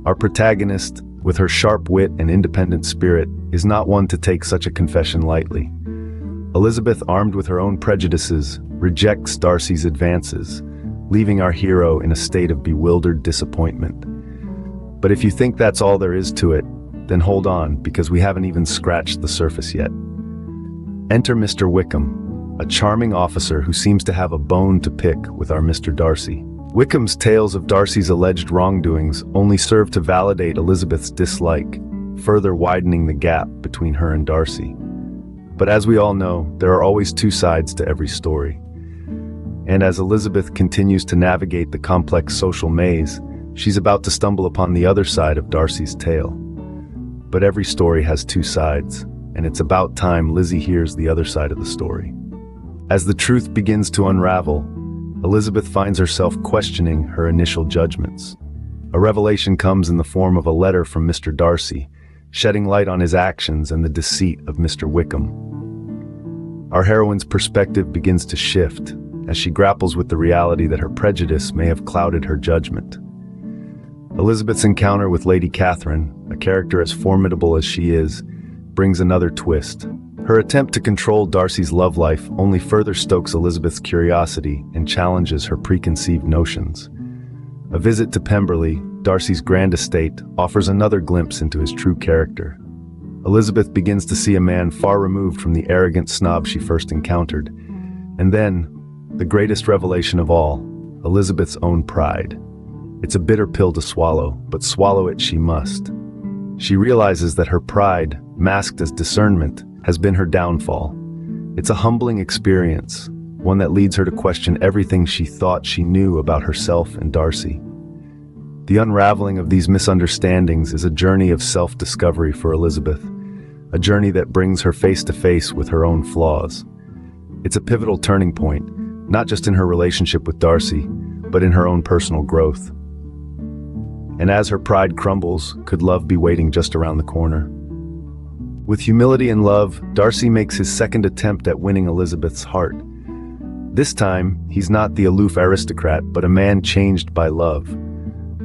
D: Our protagonist, with her sharp wit and independent spirit, is not one to take such a confession lightly. Elizabeth, armed with her own prejudices, rejects Darcy's advances, leaving our hero in a state of bewildered disappointment. But if you think that's all there is to it, then hold on, because we haven't even scratched the surface yet. Enter Mr. Wickham, a charming officer who seems to have a bone to pick with our Mr. Darcy. Wickham's tales of Darcy's alleged wrongdoings only serve to validate Elizabeth's dislike, further widening the gap between her and Darcy. But as we all know, there are always two sides to every story. And as Elizabeth continues to navigate the complex social maze, she's about to stumble upon the other side of Darcy's tale. But every story has two sides, and it's about time Lizzie hears the other side of the story. As the truth begins to unravel, Elizabeth finds herself questioning her initial judgments. A revelation comes in the form of a letter from Mr. Darcy, shedding light on his actions and the deceit of Mr. Wickham. Our heroine's perspective begins to shift as she grapples with the reality that her prejudice may have clouded her judgment. Elizabeth's encounter with Lady Catherine, a character as formidable as she is, brings another twist. Her attempt to control Darcy's love life only further stokes Elizabeth's curiosity and challenges her preconceived notions. A visit to Pemberley, Darcy's grand estate, offers another glimpse into his true character. Elizabeth begins to see a man far removed from the arrogant snob she first encountered. And then, the greatest revelation of all, Elizabeth's own pride. It's a bitter pill to swallow, but swallow it she must. She realizes that her pride, masked as discernment, has been her downfall. It's a humbling experience, one that leads her to question everything she thought she knew about herself and Darcy. The unraveling of these misunderstandings is a journey of self-discovery for Elizabeth, a journey that brings her face to face with her own flaws. It's a pivotal turning point, not just in her relationship with Darcy, but in her own personal growth. And as her pride crumbles, could love be waiting just around the corner? With humility and love, Darcy makes his second attempt at winning Elizabeth's heart. This time, he's not the aloof aristocrat, but a man changed by love.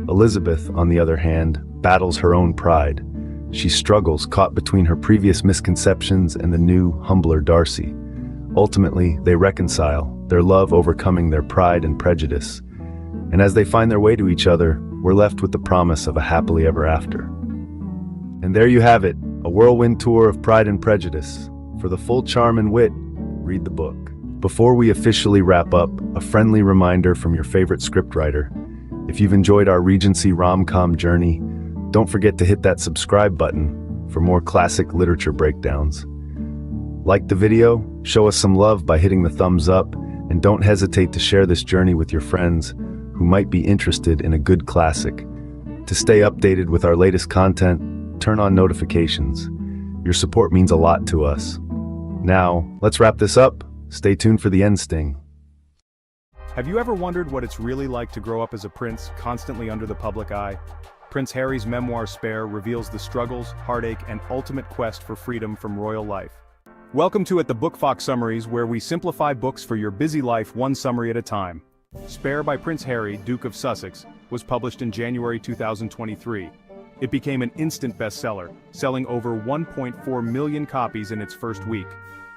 D: Elizabeth, on the other hand, battles her own pride. She struggles, caught between her previous misconceptions and the new, humbler Darcy. Ultimately, they reconcile, their love overcoming their pride and prejudice. And as they find their way to each other, we're left with the promise of a happily ever after. And there you have it, a whirlwind tour of Pride and Prejudice. For the full charm and wit, read the book. Before we officially wrap up, a friendly reminder from your favorite scriptwriter. If you've enjoyed our Regency rom-com journey, don't forget to hit that subscribe button for more classic literature breakdowns. Like the video, show us some love by hitting the thumbs up, and don't hesitate to share this journey with your friends who might be interested in a good classic. To stay updated with our latest content, turn on notifications. Your support means a lot to us. Now, let's wrap this up. Stay tuned for the end sting.
A: Have you ever wondered what it's really like to grow up as a prince, constantly under the public eye? Prince Harry's memoir Spare reveals the struggles, heartache, and ultimate quest for freedom from royal life. Welcome to the Book Fox Summaries, where we simplify books for your busy life one summary at a time. Spare by Prince Harry, Duke of Sussex, was published in January 2023. It became an instant bestseller, selling over 1.4 million copies in its first week.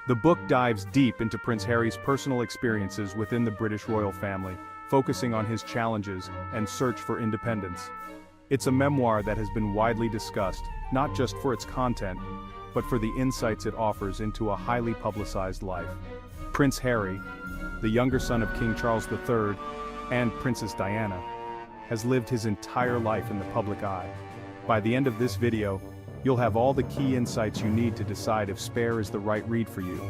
A: The book dives deep into Prince Harry's personal experiences within the British royal family, focusing on his challenges and search for independence. It's a memoir that has been widely discussed, not just for its content, but for the insights it offers into a highly publicized life. Prince Harry, the younger son of King Charles III and Princess Diana, has lived his entire life in the public eye. By the end of this video, you'll have all the key insights you need to decide if Spare is the right read for you.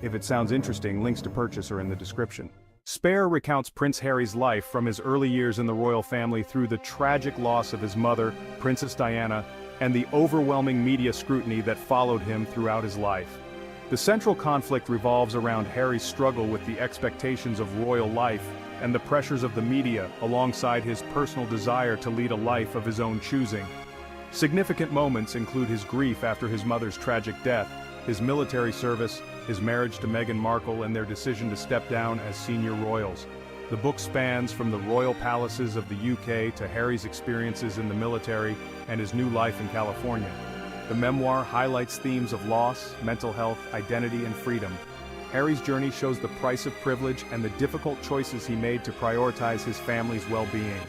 A: If it sounds interesting, links to purchase are in the description. Spare recounts Prince Harry's life from his early years in the royal family through the tragic loss of his mother, Princess Diana, and the overwhelming media scrutiny that followed him throughout his life. The central conflict revolves around Harry's struggle with the expectations of royal life and the pressures of the media, alongside his personal desire to lead a life of his own choosing. Significant moments include his grief after his mother's tragic death, his military service, his marriage to Meghan Markle, and their decision to step down as senior royals. The book spans from the royal palaces of the UK to Harry's experiences in the military and his new life in California. The memoir highlights themes of loss, mental health, identity, and freedom. Harry's journey shows the price of privilege and the difficult choices he made to prioritize his family's well-being.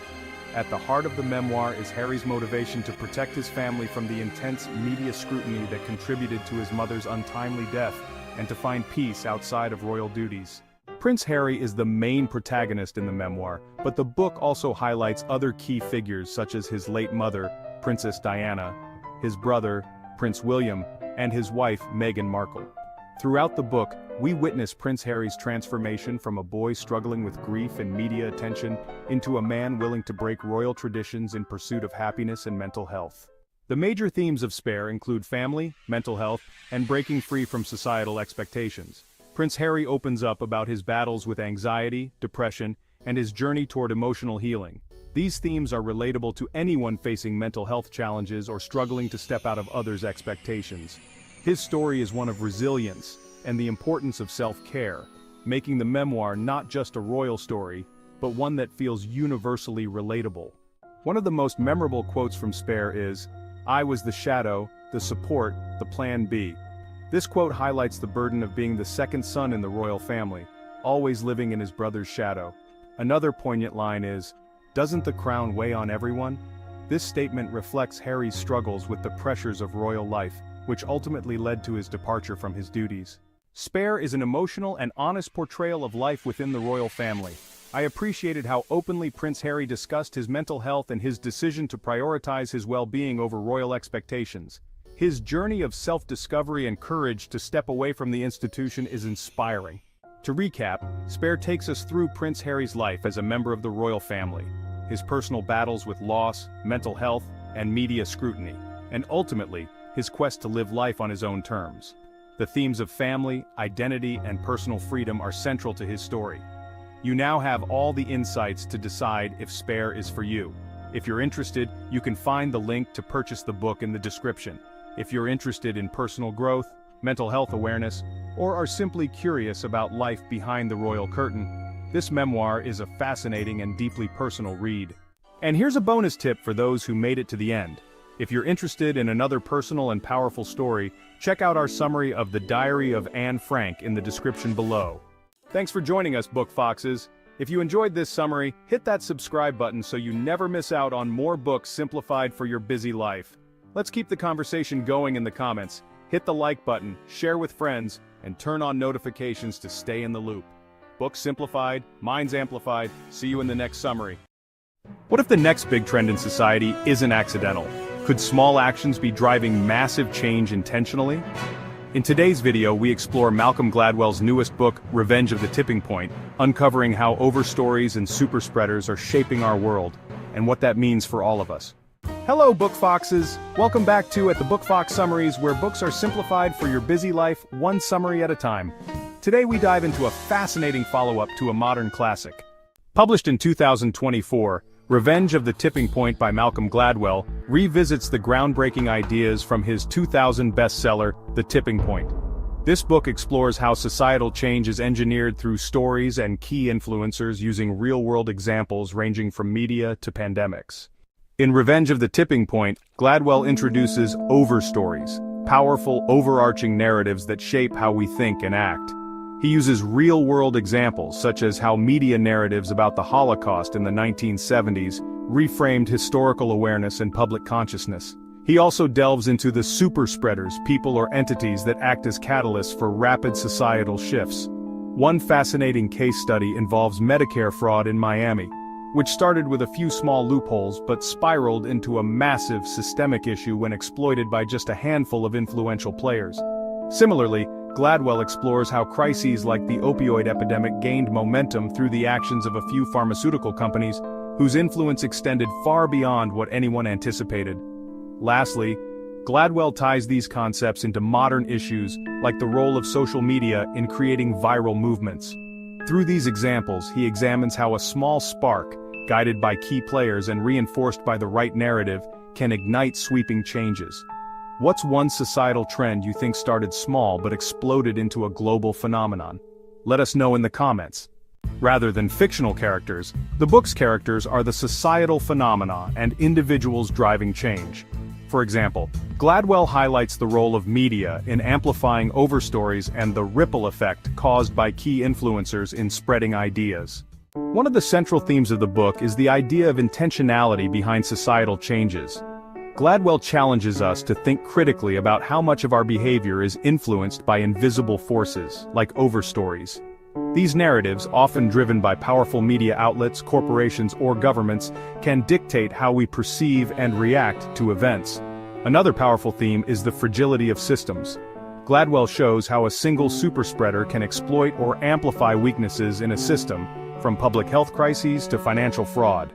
A: At the heart of the memoir is Harry's motivation to protect his family from the intense media scrutiny that contributed to his mother's untimely death, and to find peace outside of royal duties. Prince Harry is the main protagonist in the memoir, but the book also highlights other key figures such as his late mother, Princess Diana, his brother, Prince William, and his wife, Meghan Markle. Throughout the book, we witness Prince Harry's transformation from a boy struggling with grief and media attention into a man willing to break royal traditions in pursuit of happiness and mental health. The major themes of Spare include family, mental health, and breaking free from societal expectations. Prince Harry opens up about his battles with anxiety, depression, and his journey toward emotional healing. These themes are relatable to anyone facing mental health challenges or struggling to step out of others' expectations. His story is one of resilience and the importance of self-care, making the memoir not just a royal story, but one that feels universally relatable. One of the most memorable quotes from Spare is, "I was the shadow, the support, the plan B." This quote highlights the burden of being the second son in the royal family, always living in his brother's shadow. Another poignant line is, "Doesn't the crown weigh on everyone?" This statement reflects Harry's struggles with the pressures of royal life, which ultimately led to his departure from his duties. Spare is an emotional and honest portrayal of life within the royal family. I appreciated how openly Prince Harry discussed his mental health and his decision to prioritize his well-being over royal expectations. His journey of self-discovery and courage to step away from the institution is inspiring. To recap, Spare takes us through Prince Harry's life as a member of the royal family, his personal battles with loss, mental health, and media scrutiny, and ultimately, his quest to live life on his own terms. The themes of family, identity, and personal freedom are central to his story. You now have all the insights to decide if Spare is for you. If you're interested, you can find the link to purchase the book in the description. If you're interested in personal growth, mental health awareness, or are simply curious about life behind the royal curtain, this memoir is a fascinating and deeply personal read. And here's a bonus tip for those who made it to the end. If you're interested in another personal and powerful story, check out our summary of The Diary of Anne Frank in the description below. Thanks for joining us, Book Foxes. If you enjoyed this summary, hit that subscribe button so you never miss out on more books simplified for your busy life. Let's keep the conversation going in the comments. Hit the like button, share with friends, and turn on notifications to stay in the loop. Books simplified, minds amplified. See you in the next summary. What if the next big trend in society isn't accidental? Could small actions be driving massive change intentionally? In today's video, we explore Malcolm Gladwell's newest book, Revenge of the Tipping Point, uncovering how overstories and superspreaders are shaping our world, and what that means for all of us. Hello, Book Foxes! Welcome back at the Book Fox Summaries, where books are simplified for your busy life, one summary at a time. Today we dive into a fascinating follow-up to a modern classic. Published in 2024, Revenge of the Tipping Point by Malcolm Gladwell revisits the groundbreaking ideas from his 2000 bestseller, The Tipping Point. This book explores how societal change is engineered through stories and key influencers using real-world examples ranging from media to pandemics. In Revenge of the Tipping Point, Gladwell introduces overstories, powerful, overarching narratives that shape how we think and act. He uses real-world examples such as how media narratives about the Holocaust in the 1970s reframed historical awareness and public consciousness. He also delves into the superspreaders, people or entities that act as catalysts for rapid societal shifts. One fascinating case study involves Medicare fraud in Miami, which started with a few small loopholes but spiraled into a massive systemic issue when exploited by just a handful of influential players. Similarly, Gladwell explores how crises like the opioid epidemic gained momentum through the actions of a few pharmaceutical companies whose influence extended far beyond what anyone anticipated. Lastly, Gladwell ties these concepts into modern issues like the role of social media in creating viral movements. Through these examples, he examines how a small spark, guided by key players and reinforced by the right narrative, can ignite sweeping changes. What's one societal trend you think started small but exploded into a global phenomenon? Let us know in the comments. Rather than fictional characters, the book's characters are the societal phenomena and individuals driving change. For example, Gladwell highlights the role of media in amplifying overstories and the ripple effect caused by key influencers in spreading ideas. One of the central themes of the book is the idea of intentionality behind societal changes. Gladwell challenges us to think critically about how much of our behavior is influenced by invisible forces, like overstories. These narratives, often driven by powerful media outlets, corporations, or governments, can dictate how we perceive and react to events. Another powerful theme is the fragility of systems. Gladwell shows how a single superspreader can exploit or amplify weaknesses in a system, from public health crises to financial fraud.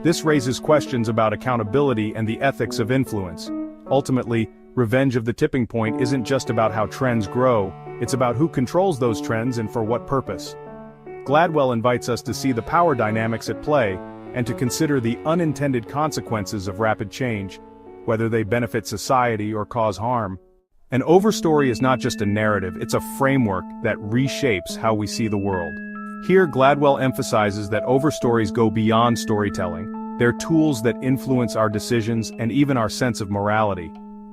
A: This raises questions about accountability and the ethics of influence. Ultimately, Revenge of the Tipping Point isn't just about how trends grow, it's about who controls those trends and for what purpose. Gladwell invites us to see the power dynamics at play, and to consider the unintended consequences of rapid change, whether they benefit society or cause harm. An overstory is not just a narrative, it's a framework that reshapes how we see the world. Here, Gladwell emphasizes that overstories go beyond storytelling. They're tools that influence our decisions and even our sense of morality.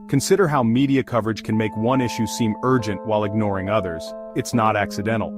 A: Consider how media coverage can make one issue seem urgent while ignoring others. It's not accidental.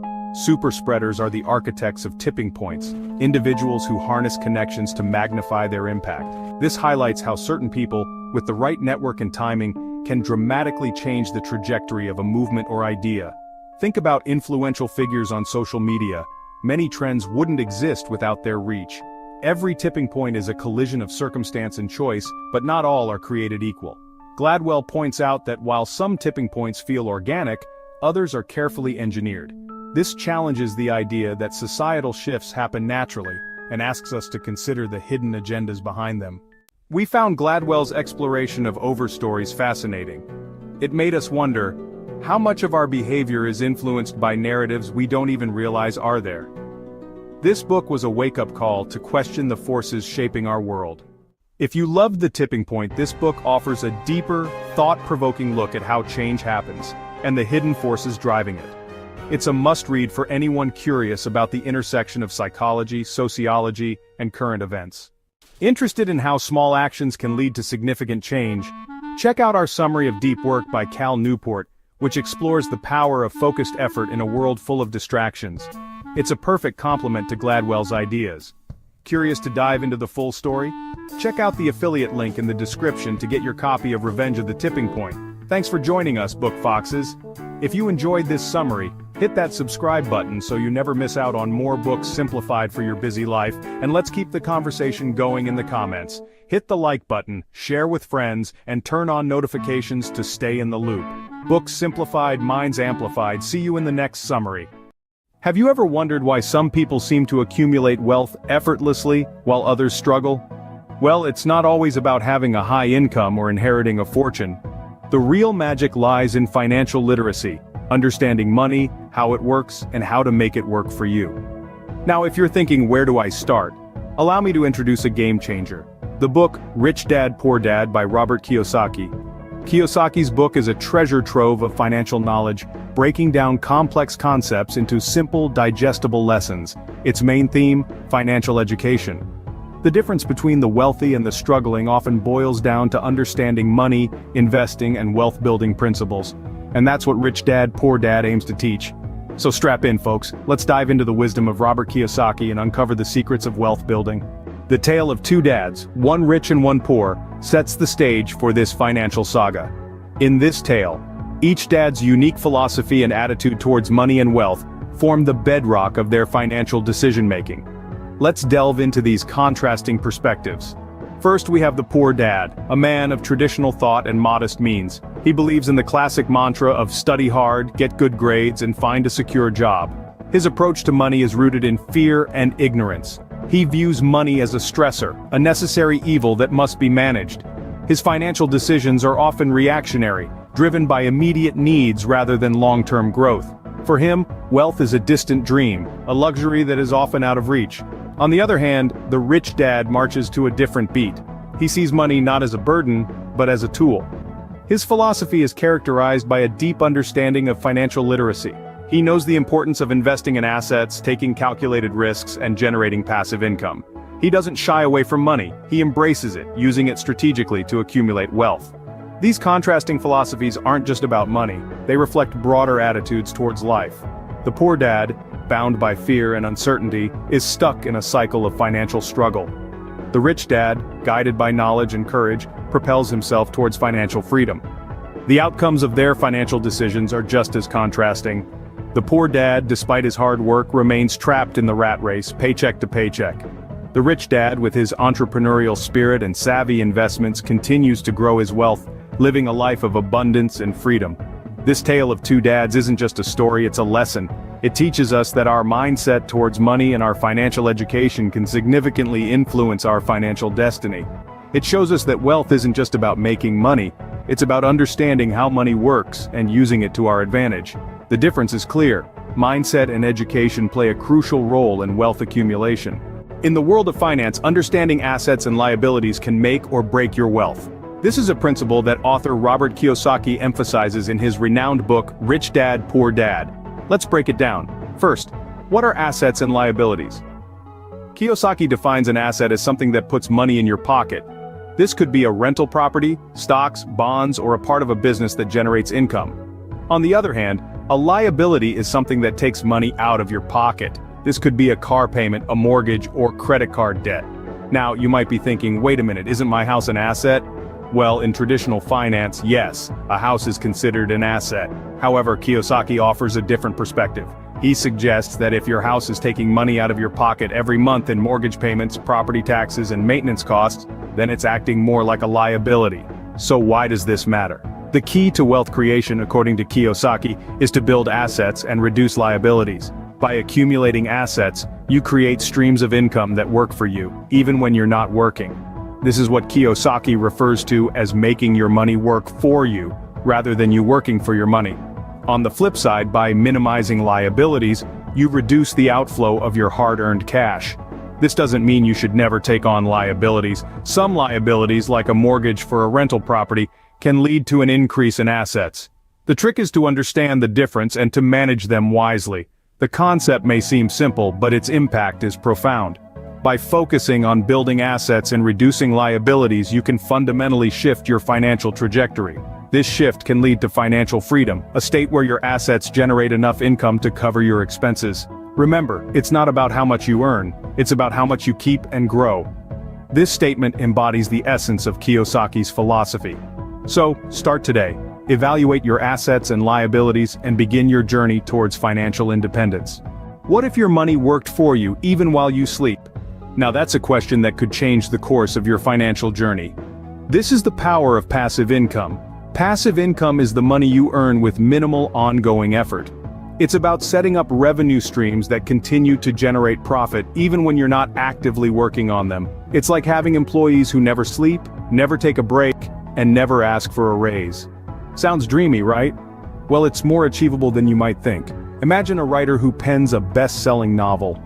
A: Superspreaders are the architects of tipping points, individuals who harness connections to magnify their impact. This highlights how certain people, with the right network and timing, can dramatically change the trajectory of a movement or idea. Think about influential figures on social media. Many trends wouldn't exist without their reach. Every tipping point is a collision of circumstance and choice, but not all are created equal. Gladwell points out that while some tipping points feel organic, others are carefully engineered. This challenges the idea that societal shifts happen naturally, and asks us to consider the hidden agendas behind them. We found Gladwell's exploration of overstories fascinating. It made us wonder, how much of our behavior is influenced by narratives we don't even realize are there? This book was a wake-up call to question the forces shaping our world. If you loved The Tipping Point, this book offers a deeper, thought-provoking look at how change happens, and the hidden forces driving it. It's a must-read for anyone curious about the intersection of psychology, sociology, and current events. Interested in how small actions can lead to significant change? Check out our summary of Deep Work by Cal Newport, which explores the power of focused effort in a world full of distractions. It's a perfect complement to Gladwell's ideas. Curious to dive into the full story? Check out the affiliate link in the description to get your copy of Revenge of the Tipping Point. Thanks for joining us, Book Foxes. If you enjoyed this summary, hit that subscribe button so you never miss out on more books simplified for your busy life, and let's keep the conversation going in the comments. Hit the like button, share with friends, and turn on notifications to stay in the loop. Books simplified, minds amplified. See you in the next summary. Have you ever wondered why some people seem to accumulate wealth effortlessly while others struggle? Well, it's not always about having a high income or inheriting a fortune. The real magic lies in financial literacy, understanding money, how it works, and how to make it work for you. Now, if you're thinking, where do I start? Allow me to introduce a game changer. The book, Rich Dad, Poor Dad by Robert Kiyosaki. Kiyosaki's book is a treasure trove of financial knowledge, breaking down complex concepts into simple, digestible lessons. Its main theme, financial education. The difference between the wealthy and the struggling often boils down to understanding money, investing, and wealth-building principles. And that's what Rich Dad, Poor Dad aims to teach. So strap in, folks. Let's dive into the wisdom of Robert Kiyosaki and uncover the secrets of wealth building. The tale of two dads, one rich and one poor, sets the stage for this financial saga. In this tale, each dad's unique philosophy and attitude towards money and wealth form the bedrock of their financial decision-making. Let's delve into these contrasting perspectives. First, we have the poor dad, a man of traditional thought and modest means. He believes in the classic mantra of study hard, get good grades, and find a secure job. His approach to money is rooted in fear and ignorance. He views money as a stressor, a necessary evil that must be managed. His financial decisions are often reactionary, driven by immediate needs rather than long-term growth. For him, wealth is a distant dream, a luxury that is often out of reach. On the other hand, the rich dad marches to a different beat. He sees money not as a burden, but as a tool. His philosophy is characterized by a deep understanding of financial literacy. He knows the importance of investing in assets, taking calculated risks, and generating passive income. He doesn't shy away from money, he embraces it, using it strategically to accumulate wealth. These contrasting philosophies aren't just about money, they reflect broader attitudes towards life. The poor dad, bound by fear and uncertainty, is stuck in a cycle of financial struggle. The rich dad, guided by knowledge and courage, propels himself towards financial freedom. The outcomes of their financial decisions are just as contrasting. The poor dad, despite his hard work, remains trapped in the rat race, paycheck to paycheck. The rich dad, with his entrepreneurial spirit and savvy investments, continues to grow his wealth, living a life of abundance and freedom. This tale of two dads isn't just a story, it's a lesson. It teaches us that our mindset towards money and our financial education can significantly influence our financial destiny. It shows us that wealth isn't just about making money, it's about understanding how money works and using it to our advantage. The difference is clear. Mindset and education play a crucial role in wealth accumulation. In the world of finance, understanding assets and liabilities can make or break your wealth. This is a principle that author Robert Kiyosaki emphasizes in his renowned book, Rich Dad, Poor Dad. Let's break it down. First, what are assets and liabilities? Kiyosaki defines an asset as something that puts money in your pocket. This could be a rental property, stocks, bonds, or a part of a business that generates income. On the other hand, a liability is something that takes money out of your pocket. This could be a car payment, a mortgage, or credit card debt. Now, you might be thinking, wait a minute, isn't my house an asset? Well, in traditional finance, yes, a house is considered an asset. However, Kiyosaki offers a different perspective. He suggests that if your house is taking money out of your pocket every month in mortgage payments, property taxes, and maintenance costs, then it's acting more like a liability. So why does this matter? The key to wealth creation, according to Kiyosaki, is to build assets and reduce liabilities. By accumulating assets, you create streams of income that work for you, even when you're not working. This is what Kiyosaki refers to as making your money work for you, rather than you working for your money. On the flip side, by minimizing liabilities, you reduce the outflow of your hard-earned cash. This doesn't mean you should never take on liabilities. Some liabilities, like a mortgage for a rental property, can lead to an increase in assets. The trick is to understand the difference and to manage them wisely. The concept may seem simple, but its impact is profound. By focusing on building assets and reducing liabilities, you can fundamentally shift your financial trajectory. This shift can lead to financial freedom, a state where your assets generate enough income to cover your expenses. Remember, it's not about how much you earn, it's about how much you keep and grow. This statement embodies the essence of Kiyosaki's philosophy. So, start today. Evaluate your assets and liabilities and begin your journey towards financial independence. What if your money worked for you even while you sleep? Now that's a question that could change the course of your financial journey. This is the power of passive income. Passive income is the money you earn with minimal ongoing effort. It's about setting up revenue streams that continue to generate profit even when you're not actively working on them. It's like having employees who never sleep, never take a break, and never ask for a raise. Sounds dreamy, right? Well, it's more achievable than you might think. Imagine a writer who pens a best-selling novel.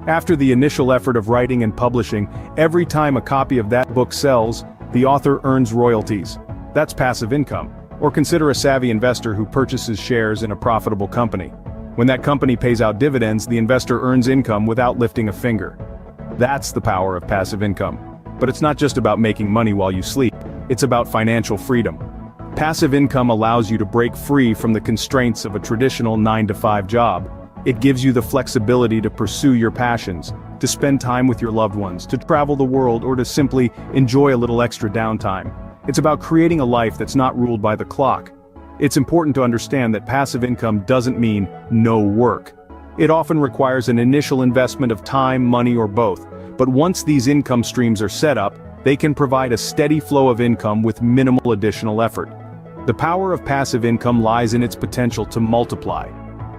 A: After the initial effort of writing and publishing, every time a copy of that book sells, the author earns royalties. That's passive income. Or consider a savvy investor who purchases shares in a profitable company. When that company pays out dividends, the investor earns income without lifting a finger. That's the power of passive income. But it's not just about making money while you sleep, it's about financial freedom. Passive income allows you to break free from the constraints of a traditional 9-to-5 job. It gives you the flexibility to pursue your passions, to spend time with your loved ones, to travel the world, or to simply enjoy a little extra downtime. It's about creating a life that's not ruled by the clock. It's important to understand that passive income doesn't mean no work. It often requires an initial investment of time, money, or both. But once these income streams are set up, they can provide a steady flow of income with minimal additional effort. The power of passive income lies in its potential to multiply.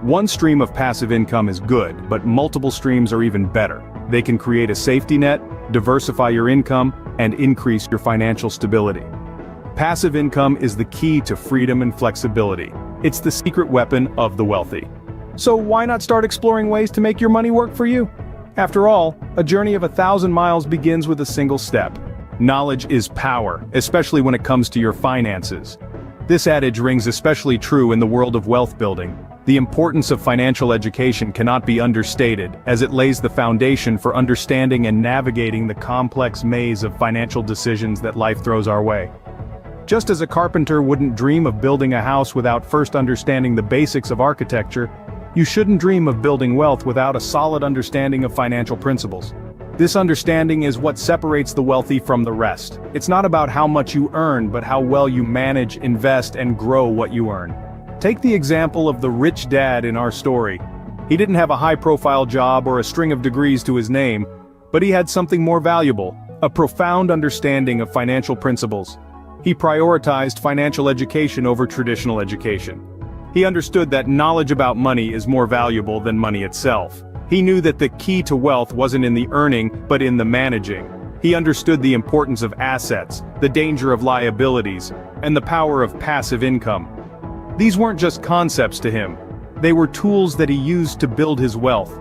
A: One stream of passive income is good, but multiple streams are even better. They can create a safety net, diversify your income, and increase your financial stability. Passive income is the key to freedom and flexibility. It's the secret weapon of the wealthy. So why not start exploring ways to make your money work for you? After all, a journey of 1,000 miles begins with a single step. Knowledge is power, especially when it comes to your finances. This adage rings especially true in the world of wealth building. The importance of financial education cannot be understated, as it lays the foundation for understanding and navigating the complex maze of financial decisions that life throws our way. Just as a carpenter wouldn't dream of building a house without first understanding the basics of architecture, you shouldn't dream of building wealth without a solid understanding of financial principles. This understanding is what separates the wealthy from the rest. It's not about how much you earn, but how well you manage, invest, and grow what you earn. Take the example of the rich dad in our story. He didn't have a high-profile job or a string of degrees to his name, but he had something more valuable, a profound understanding of financial principles. He prioritized financial education over traditional education. He understood that knowledge about money is more valuable than money itself. He knew that the key to wealth wasn't in the earning, but in the managing. He understood the importance of assets, the danger of liabilities, and the power of passive income. These weren't just concepts to him. They were tools that he used to build his wealth.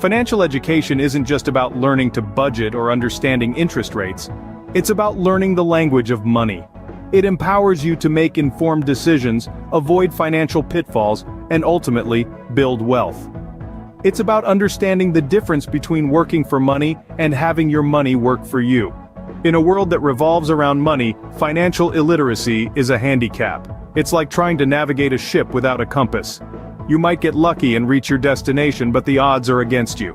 A: Financial education isn't just about learning to budget or understanding interest rates. It's about learning the language of money. It empowers you to make informed decisions, avoid financial pitfalls, and ultimately, build wealth. It's about understanding the difference between working for money and having your money work for you. In a world that revolves around money, financial illiteracy is a handicap. It's like trying to navigate a ship without a compass. You might get lucky and reach your destination, but the odds are against you.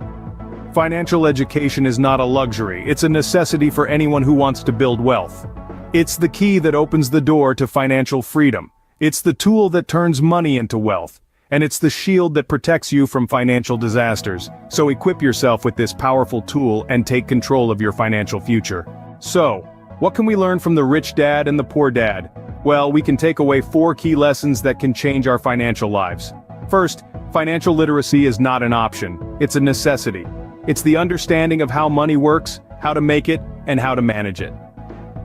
A: Financial education is not a luxury, it's a necessity for anyone who wants to build wealth. It's the key that opens the door to financial freedom. It's the tool that turns money into wealth. And it's the shield that protects you from financial disasters. So equip yourself with this powerful tool and take control of your financial future. So, what can we learn from the rich dad and the poor dad? Well, we can take away 4 key lessons that can change our financial lives. First, financial literacy is not an option, it's a necessity. It's the understanding of how money works, how to make it, and how to manage it.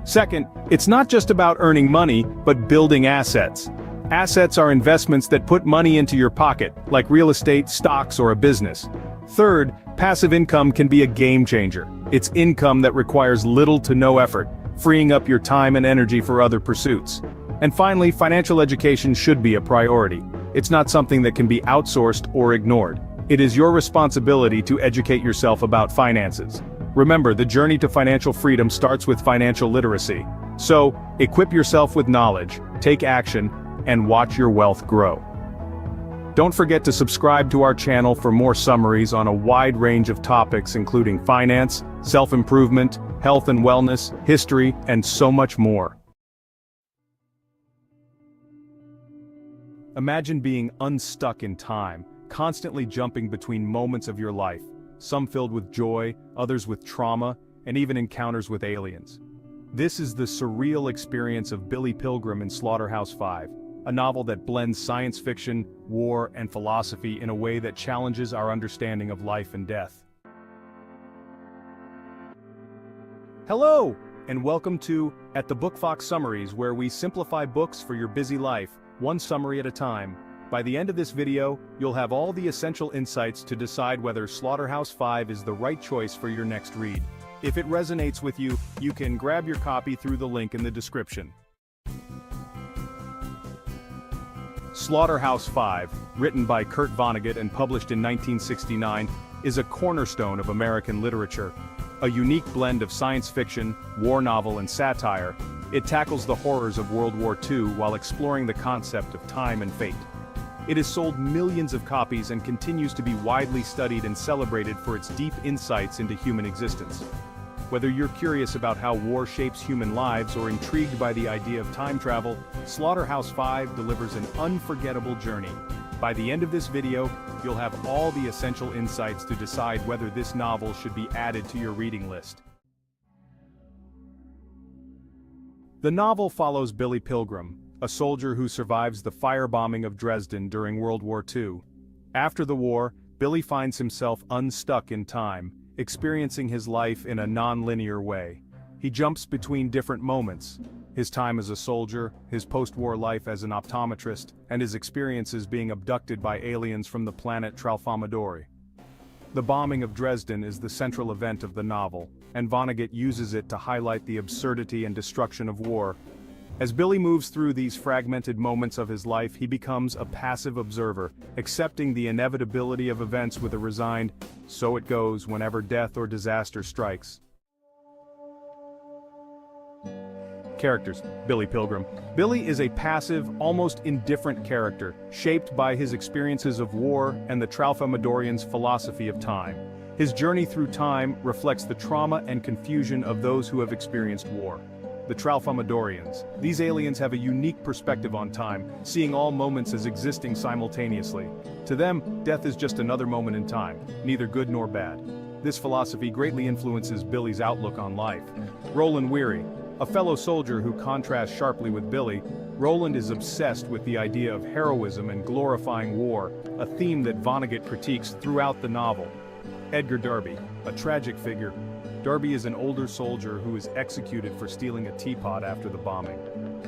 A: Second, it's not just about earning money, but building assets. Assets are investments that put money into your pocket, like real estate, stocks, or a business. Third, passive income can be a game changer. It's income that requires little to no effort, freeing up your time and energy for other pursuits. And finally, financial education should be a priority. It's not something that can be outsourced or ignored. It is your responsibility to educate yourself about finances. Remember, the journey to financial freedom starts with financial literacy. So, equip yourself with knowledge, take action, and watch your wealth grow. Don't forget to subscribe to our channel for more summaries on a wide range of topics including finance, self-improvement, health and wellness, history, and so much more. Imagine being unstuck in time, constantly jumping between moments of your life, some filled with joy, others with trauma, and even encounters with aliens. This is the surreal experience of Billy Pilgrim in Slaughterhouse-Five, a novel that blends science fiction, war, and philosophy in a way that challenges our understanding of life and death. Hello, and welcome to At the Book Fox Summaries, where we simplify books for your busy life, one summary at a time. By the end of this video, you'll have all the essential insights to decide whether Slaughterhouse-Five is the right choice for your next read. If it resonates with you, you can grab your copy through the link in the description. Slaughterhouse-Five, written by Kurt Vonnegut and published in 1969, is a cornerstone of American literature. A unique blend of science fiction, war novel and satire, it tackles the horrors of World War II while exploring the concept of time and fate. It has sold millions of copies and continues to be widely studied and celebrated for its deep insights into human existence. Whether you're curious about how war shapes human lives or intrigued by the idea of time travel, Slaughterhouse-Five delivers an unforgettable journey. By the end of this video, you'll have all the essential insights to decide whether this novel should be added to your reading list. The novel follows Billy Pilgrim, a soldier who survives the firebombing of Dresden during World War II. After the war, Billy finds himself unstuck in time, experiencing his life in a non-linear way. He jumps between different moments: his time as a soldier, his post-war life as an optometrist, and his experiences being abducted by aliens from the planet Tralfamadori. The bombing of Dresden is the central event of the novel, and Vonnegut uses it to highlight the absurdity and destruction of war. As Billy moves through these fragmented moments of his life, he becomes a passive observer, accepting the inevitability of events with a resigned, "so it goes" whenever death or disaster strikes. Characters: Billy Pilgrim. Billy is a passive, almost indifferent character, shaped by his experiences of war and the Tralfamadorians' philosophy of time. His journey through time reflects the trauma and confusion of those who have experienced war. The Tralfamadorians. These aliens have a unique perspective on time, seeing all moments as existing simultaneously. To them, death is just another moment in time, neither good nor bad. This philosophy greatly influences Billy's outlook on life. Roland Weary. A fellow soldier who contrasts sharply with Billy, Roland is obsessed with the idea of heroism and glorifying war, a theme that Vonnegut critiques throughout the novel. Edgar Darby. A tragic figure. Darby is an older soldier who is executed for stealing a teapot after the bombing.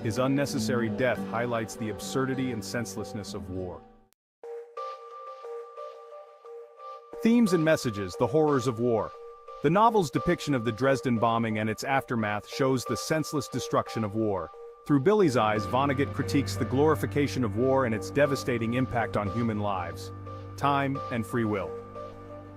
A: His unnecessary death highlights the absurdity and senselessness of war. Themes and messages: the horrors of war. The novel's depiction of the Dresden bombing and its aftermath shows the senseless destruction of war. Through Billy's eyes, Vonnegut critiques the glorification of war and its devastating impact on human lives. Time and free will.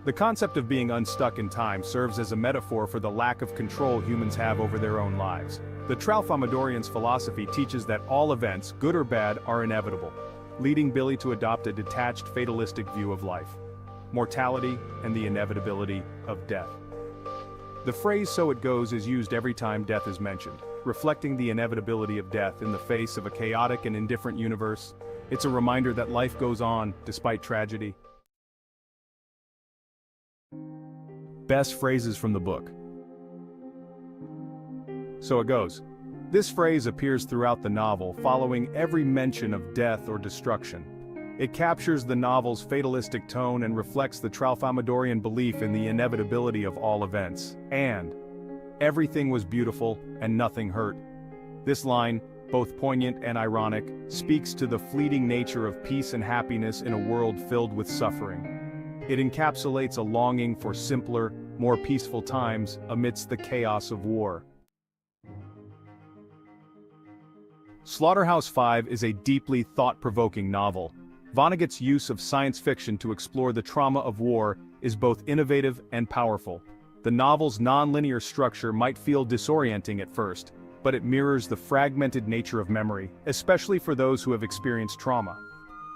A: The concept of being unstuck in time serves as a metaphor for the lack of control humans have over their own lives. The Tralfamadorians' philosophy teaches that all events, good or bad, are inevitable, leading Billy to adopt a detached, fatalistic view of life, mortality, and the inevitability of death. The phrase "so it goes" is used every time death is mentioned, reflecting the inevitability of death in the face of a chaotic and indifferent universe. It's a reminder that life goes on, despite tragedy. Best phrases from the book. "So it goes." This phrase appears throughout the novel, following every mention of death or destruction. It captures the novel's fatalistic tone and reflects the Tralfamadorian belief in the inevitability of all events. And everything was beautiful and nothing hurt. This line, both poignant and ironic, speaks to the fleeting nature of peace and happiness in a world filled with suffering. It encapsulates a longing for simpler, more peaceful times amidst the chaos of war. Slaughterhouse-Five is a deeply thought-provoking novel. Vonnegut's use of science fiction to explore the trauma of war is both innovative and powerful. The novel's non-linear structure might feel disorienting at first, but it mirrors the fragmented nature of memory, especially for those who have experienced trauma.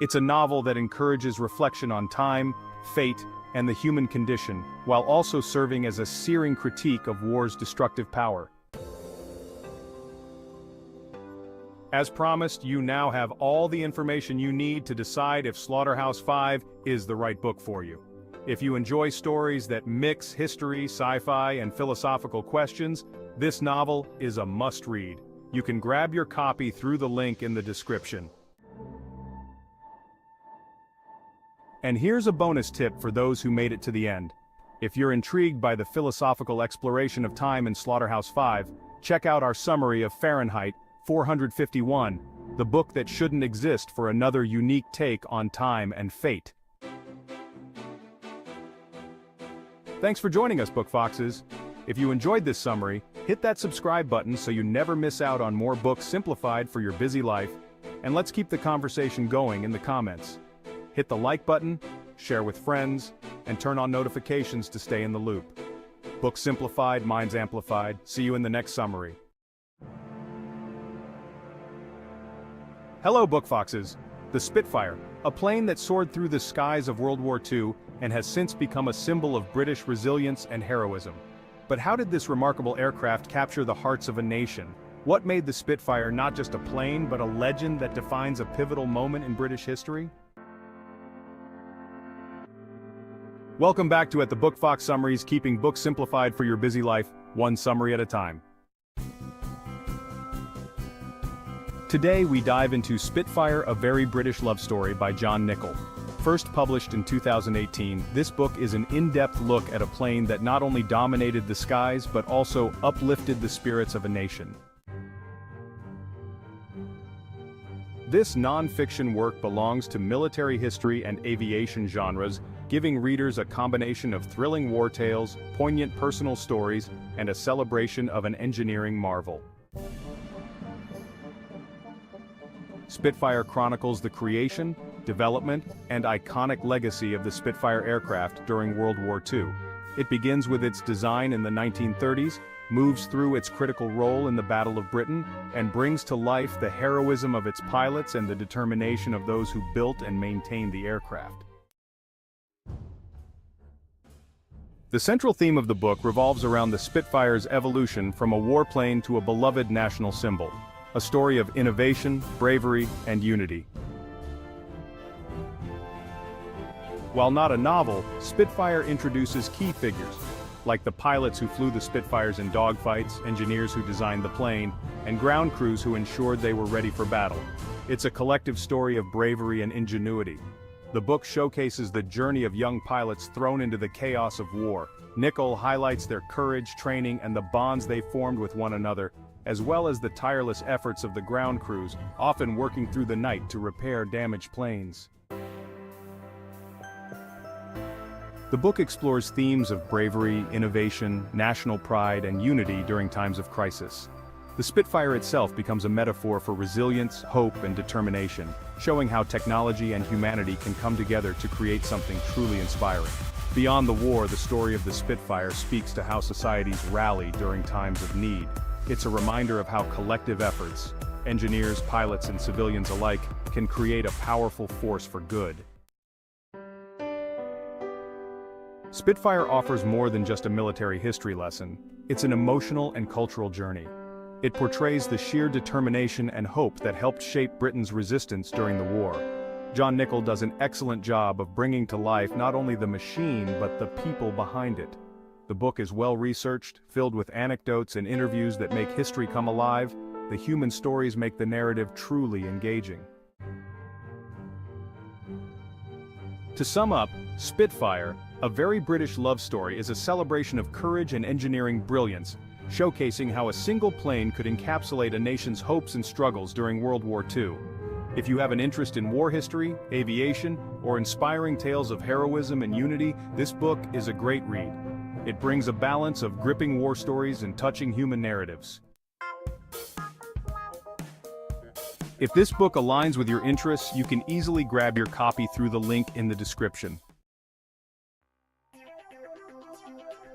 A: It's a novel that encourages reflection on time, fate, and the human condition, while also serving as a searing critique of war's destructive power. As promised, you now have all the information you need to decide if Slaughterhouse-Five is the right book for you. If you enjoy stories that mix history, sci-fi, and philosophical questions, this novel is a must-read. You can grab your copy through the link in the description. And here's a bonus tip for those who made it to the end. If you're intrigued by the philosophical exploration of time in Slaughterhouse-Five, check out our summary of Fahrenheit 451, the book that shouldn't exist for another unique take on time and fate. Thanks for joining us, Book Foxes. If you enjoyed this summary, hit that subscribe button so you never miss out on more books simplified for your busy life, and let's keep the conversation going in the comments. Hit the like button, share with friends, and turn on notifications to stay in the loop. Books simplified, minds amplified. See you in the next summary. Hello, Book Foxes. The Spitfire, a plane that soared through the skies of World War II and has since become a symbol of British resilience and heroism. But how did this remarkable aircraft capture the hearts of a nation? What made the Spitfire not just a plane but a legend that defines a pivotal moment in British history? Welcome back to At the Book Fox Summaries, keeping books simplified for your busy life, one summary at a time. Today we dive into Spitfire, a very British love story by John Nichol. First published in 2018, this book is an in-depth look at a plane that not only dominated the skies but also uplifted the spirits of a nation. This non-fiction work belongs to military history and aviation genres, giving readers a combination of thrilling war tales, poignant personal stories, and a celebration of an engineering marvel. Spitfire chronicles the creation, development, and iconic legacy of the Spitfire aircraft during World War II. It begins with its design in the 1930s, moves through its critical role in the Battle of Britain, and brings to life the heroism of its pilots and the determination of those who built and maintained the aircraft. The central theme of the book revolves around the Spitfire's evolution from a warplane to a beloved national symbol. A story of innovation, bravery, and unity. While not a novel, Spitfire introduces key figures, like the pilots who flew the Spitfires in dogfights, engineers who designed the plane, and ground crews who ensured they were ready for battle. It's a collective story of bravery and ingenuity. The book showcases the journey of young pilots thrown into the chaos of war. Nichol highlights their courage, training, and the bonds they formed with one another, as well as the tireless efforts of the ground crews, often working through the night to repair damaged planes. The book explores themes of bravery, innovation, national pride, and unity during times of crisis. The Spitfire itself becomes a metaphor for resilience, hope, and determination, showing how technology and humanity can come together to create something truly inspiring. Beyond the war, the story of the Spitfire speaks to how societies rally during times of need. It's a reminder of how collective efforts, engineers, pilots, and civilians alike, can create a powerful force for good. Spitfire offers more than just a military history lesson. It's an emotional and cultural journey. It portrays the sheer determination and hope that helped shape Britain's resistance during the war. John Nichol does an excellent job of bringing to life not only the machine but the people behind it. The book is well-researched, filled with anecdotes and interviews that make history come alive. The human stories make the narrative truly engaging. To sum up, Spitfire, a very British love story, is a celebration of courage and engineering brilliance, showcasing how a single plane could encapsulate a nation's hopes and struggles during World War II. If you have an interest in war history, aviation, or inspiring tales of heroism and unity, this book is a great read. It brings a balance of gripping war stories and touching human narratives. If this book aligns with your interests, you can easily grab your copy through the link in the description.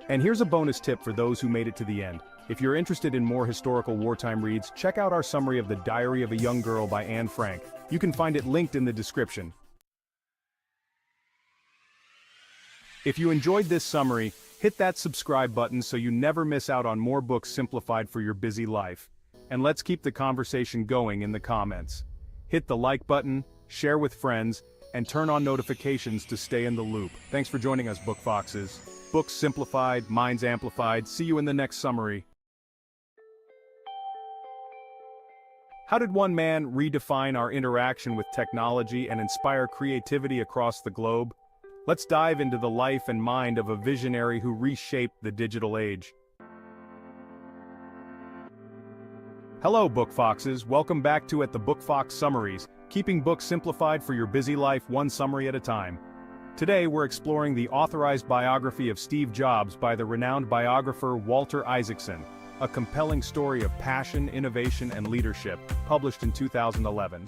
A: And here's a bonus tip for those who made it to the end. If you're interested in more historical wartime reads, check out our summary of The Diary of a Young Girl by Anne Frank. You can find it linked in the description. If you enjoyed this summary, hit that subscribe button so you never miss out on more books simplified for your busy life. And let's keep the conversation going in the comments. Hit the like button, share with friends, and turn on notifications to stay in the loop. Thanks for joining us, Book Foxes. Books simplified, minds amplified. See you in the next summary. How did one man redefine our interaction with technology and inspire creativity across the globe? Let's dive into the life and mind of a visionary who reshaped the digital age. Hello, Book Foxes. Welcome back to the Book Fox Summaries, keeping books simplified for your busy life one summary at a time. Today we're exploring the authorized biography of Steve Jobs by the renowned biographer Walter Isaacson, a compelling story of passion, innovation, and leadership, published in 2011.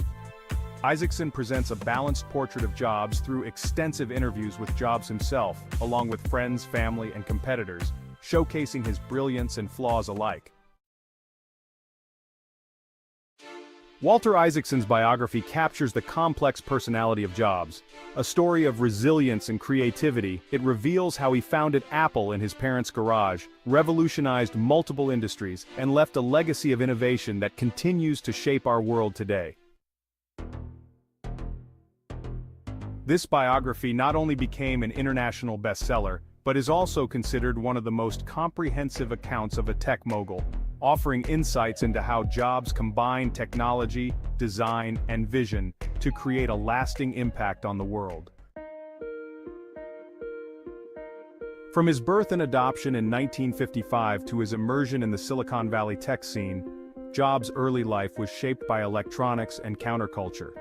A: Isaacson presents a balanced portrait of Jobs through extensive interviews with Jobs himself, along with friends, family, and competitors, showcasing his brilliance and flaws alike. Walter Isaacson's biography captures the complex personality of Jobs. A story of resilience and creativity, it reveals how he founded Apple in his parents' garage, revolutionized multiple industries, and left a legacy of innovation that continues to shape our world today. This biography not only became an international bestseller, but is also considered one of the most comprehensive accounts of a tech mogul, offering insights into how Jobs combined technology, design, and vision to create a lasting impact on the world. From his birth and adoption in 1955 to his immersion in the Silicon Valley tech scene, Jobs' early life was shaped by electronics and counterculture.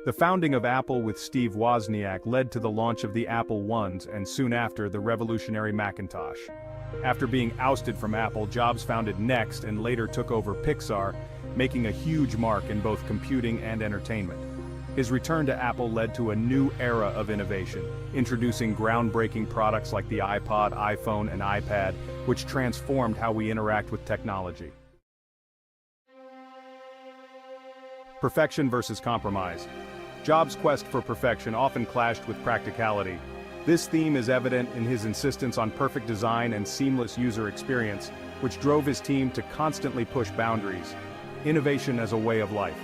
A: The founding of Apple with Steve Wozniak led to the launch of the Apple I's and soon after the revolutionary Macintosh. After being ousted from Apple, Jobs founded Next and later took over Pixar, making a huge mark in both computing and entertainment. His return to Apple led to a new era of innovation, introducing groundbreaking products like the iPod, iPhone, and iPad, which transformed how we interact with technology. Perfection versus compromise. Jobs' quest for perfection often clashed with practicality. This theme is evident in his insistence on perfect design and seamless user experience, which drove his team to constantly push boundaries. Innovation as a way of life.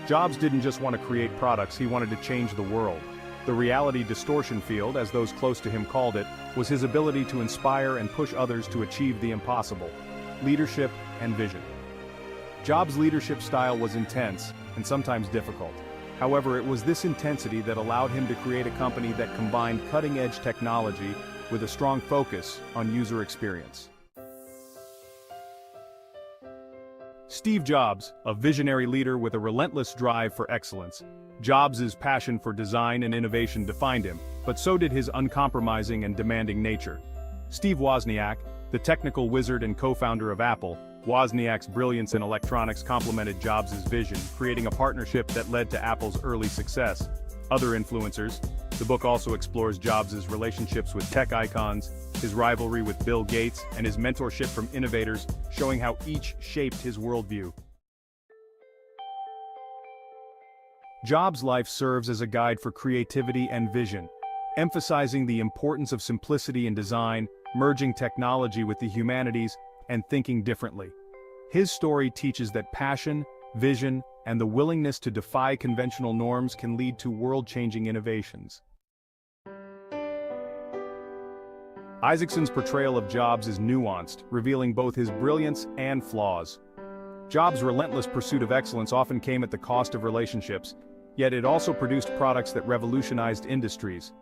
A: Jobs didn't just want to create products, he wanted to change the world. The reality distortion field, as those close to him called it, was his ability to inspire and push others to achieve the impossible. Leadership and vision. Jobs' leadership style was intense and sometimes difficult. However, it was this intensity that allowed him to create a company that combined cutting-edge technology with a strong focus on user experience. Steve Jobs, a visionary leader with a relentless drive for excellence. Jobs' passion for design and innovation defined him, but so did his uncompromising and demanding nature. Steve Wozniak, the technical wizard and co-founder of Apple, Wozniak's brilliance in electronics complemented Jobs' vision, creating a partnership that led to Apple's early success. Other influencers. The book also explores Jobs' relationships with tech icons, his rivalry with Bill Gates, and his mentorship from innovators, showing how each shaped his worldview. Jobs' life serves as a guide for creativity and vision, emphasizing the importance of simplicity in design, merging technology with the humanities, and thinking differently. His story teaches that passion, vision, and the willingness to defy conventional norms can lead to world-changing innovations. Isaacson's portrayal of Jobs is nuanced, revealing both his brilliance and flaws. Jobs' relentless pursuit of excellence often came at the cost of relationships, yet it also produced products that revolutionized industries.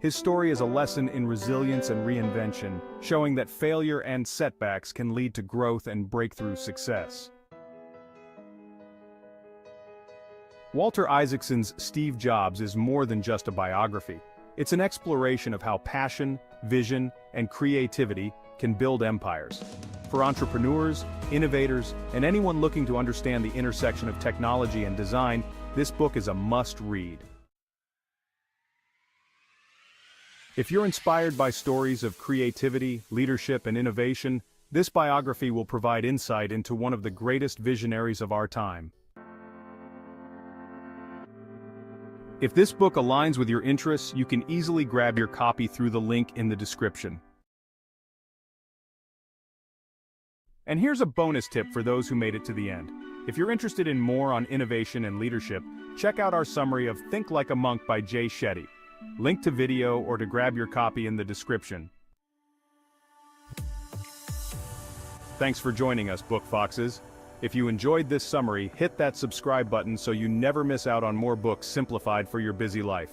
A: His story is a lesson in resilience and reinvention, showing that failure and setbacks can lead to growth and breakthrough success. Walter Isaacson's Steve Jobs is more than just a biography. It's an exploration of how passion, vision, and creativity can build empires. For entrepreneurs, innovators, and anyone looking to understand the intersection of technology and design, this book is a must-read. If you're inspired by stories of creativity, leadership, and innovation, this biography will provide insight into one of the greatest visionaries of our time. If this book aligns with your interests, you can easily grab your copy through the link in the description. And here's a bonus tip for those who made it to the end. If you're interested in more on innovation and leadership, check out our summary of Think Like a Monk by Jay Shetty. Link to video or to grab your copy in the description. Thanks for joining us, Book Foxes. If you enjoyed this summary, hit that subscribe button so you never miss out on more books simplified for your busy life.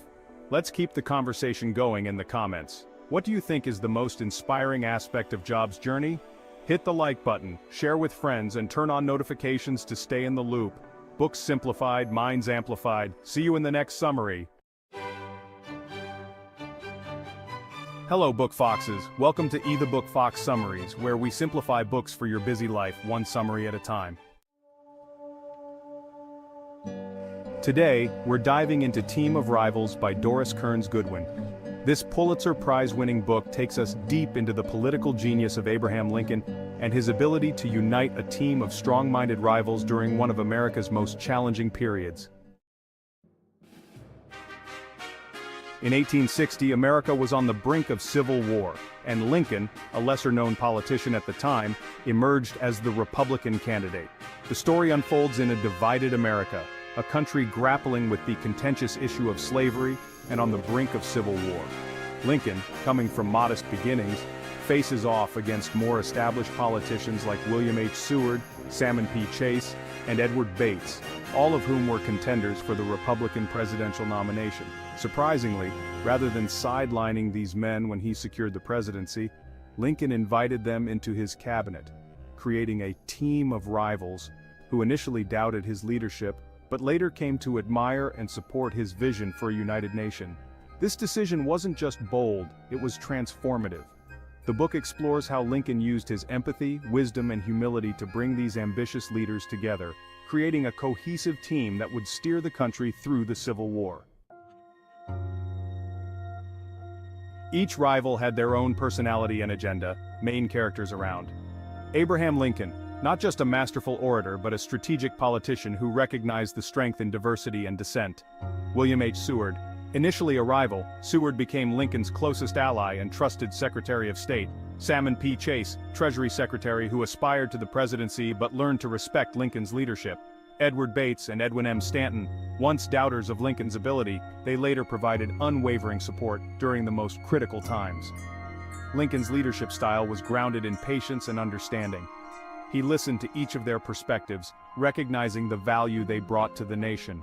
A: Let's keep the conversation going in the comments. What do you think is the most inspiring aspect of Jobs' journey? Hit the like button, share with friends, and turn on notifications to stay in the loop. Books simplified, minds amplified. See you in the next summary. Hello, Book Foxes. Welcome to the Book Fox Summaries, where we simplify books for your busy life, one summary at a time. Today, we're diving into Team of Rivals by Doris Kearns Goodwin. This Pulitzer Prize-winning book takes us deep into the political genius of Abraham Lincoln and his ability to unite a team of strong-minded rivals during one of America's most challenging periods. In 1860, America was on the brink of civil war, and Lincoln, a lesser-known politician at the time, emerged as the Republican candidate. The story unfolds in a divided America, a country grappling with the contentious issue of slavery and on the brink of civil war. Lincoln, coming from modest beginnings, faces off against more established politicians like William H. Seward, Salmon P. Chase, and Edward Bates, all of whom were contenders for the Republican presidential nomination. Surprisingly, rather than sidelining these men when he secured the presidency, Lincoln invited them into his cabinet, creating a team of rivals who initially doubted his leadership but later came to admire and support his vision for a united nation. This decision wasn't just bold, it was transformative. The book explores how Lincoln used his empathy, wisdom, and humility to bring these ambitious leaders together, creating a cohesive team that would steer the country through the Civil War. Each rival had their own personality and agenda, main characters around. Abraham Lincoln, not just a masterful orator but a strategic politician who recognized the strength in diversity and dissent. William H. Seward, initially a rival, Seward became Lincoln's closest ally and trusted Secretary of State. Salmon P. Chase, Treasury Secretary who aspired to the presidency but learned to respect Lincoln's leadership. Edward Bates and Edwin M. Stanton, once doubters of Lincoln's ability, they later provided unwavering support during the most critical times. Lincoln's leadership style was grounded in patience and understanding. He listened to each of their perspectives, recognizing the value they brought to the nation.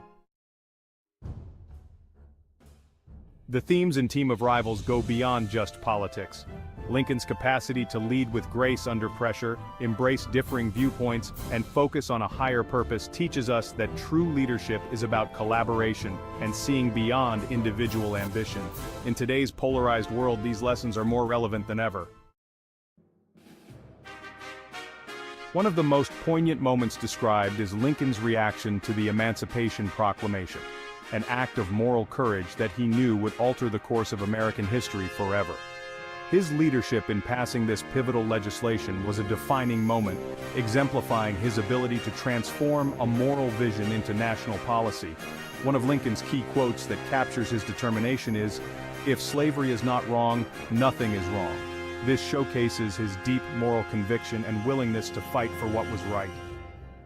A: The themes in Team of Rivals go beyond just politics. Lincoln's capacity to lead with grace under pressure, embrace differing viewpoints, and focus on a higher purpose teaches us that true leadership is about collaboration and seeing beyond individual ambition. In today's polarized world, these lessons are more relevant than ever. One of the most poignant moments described is Lincoln's reaction to the Emancipation Proclamation, an act of moral courage that he knew would alter the course of American history forever. His leadership in passing this pivotal legislation was a defining moment, exemplifying his ability to transform a moral vision into national policy. One of Lincoln's key quotes that captures his determination is, "If slavery is not wrong, nothing is wrong." This showcases his deep moral conviction and willingness to fight for what was right.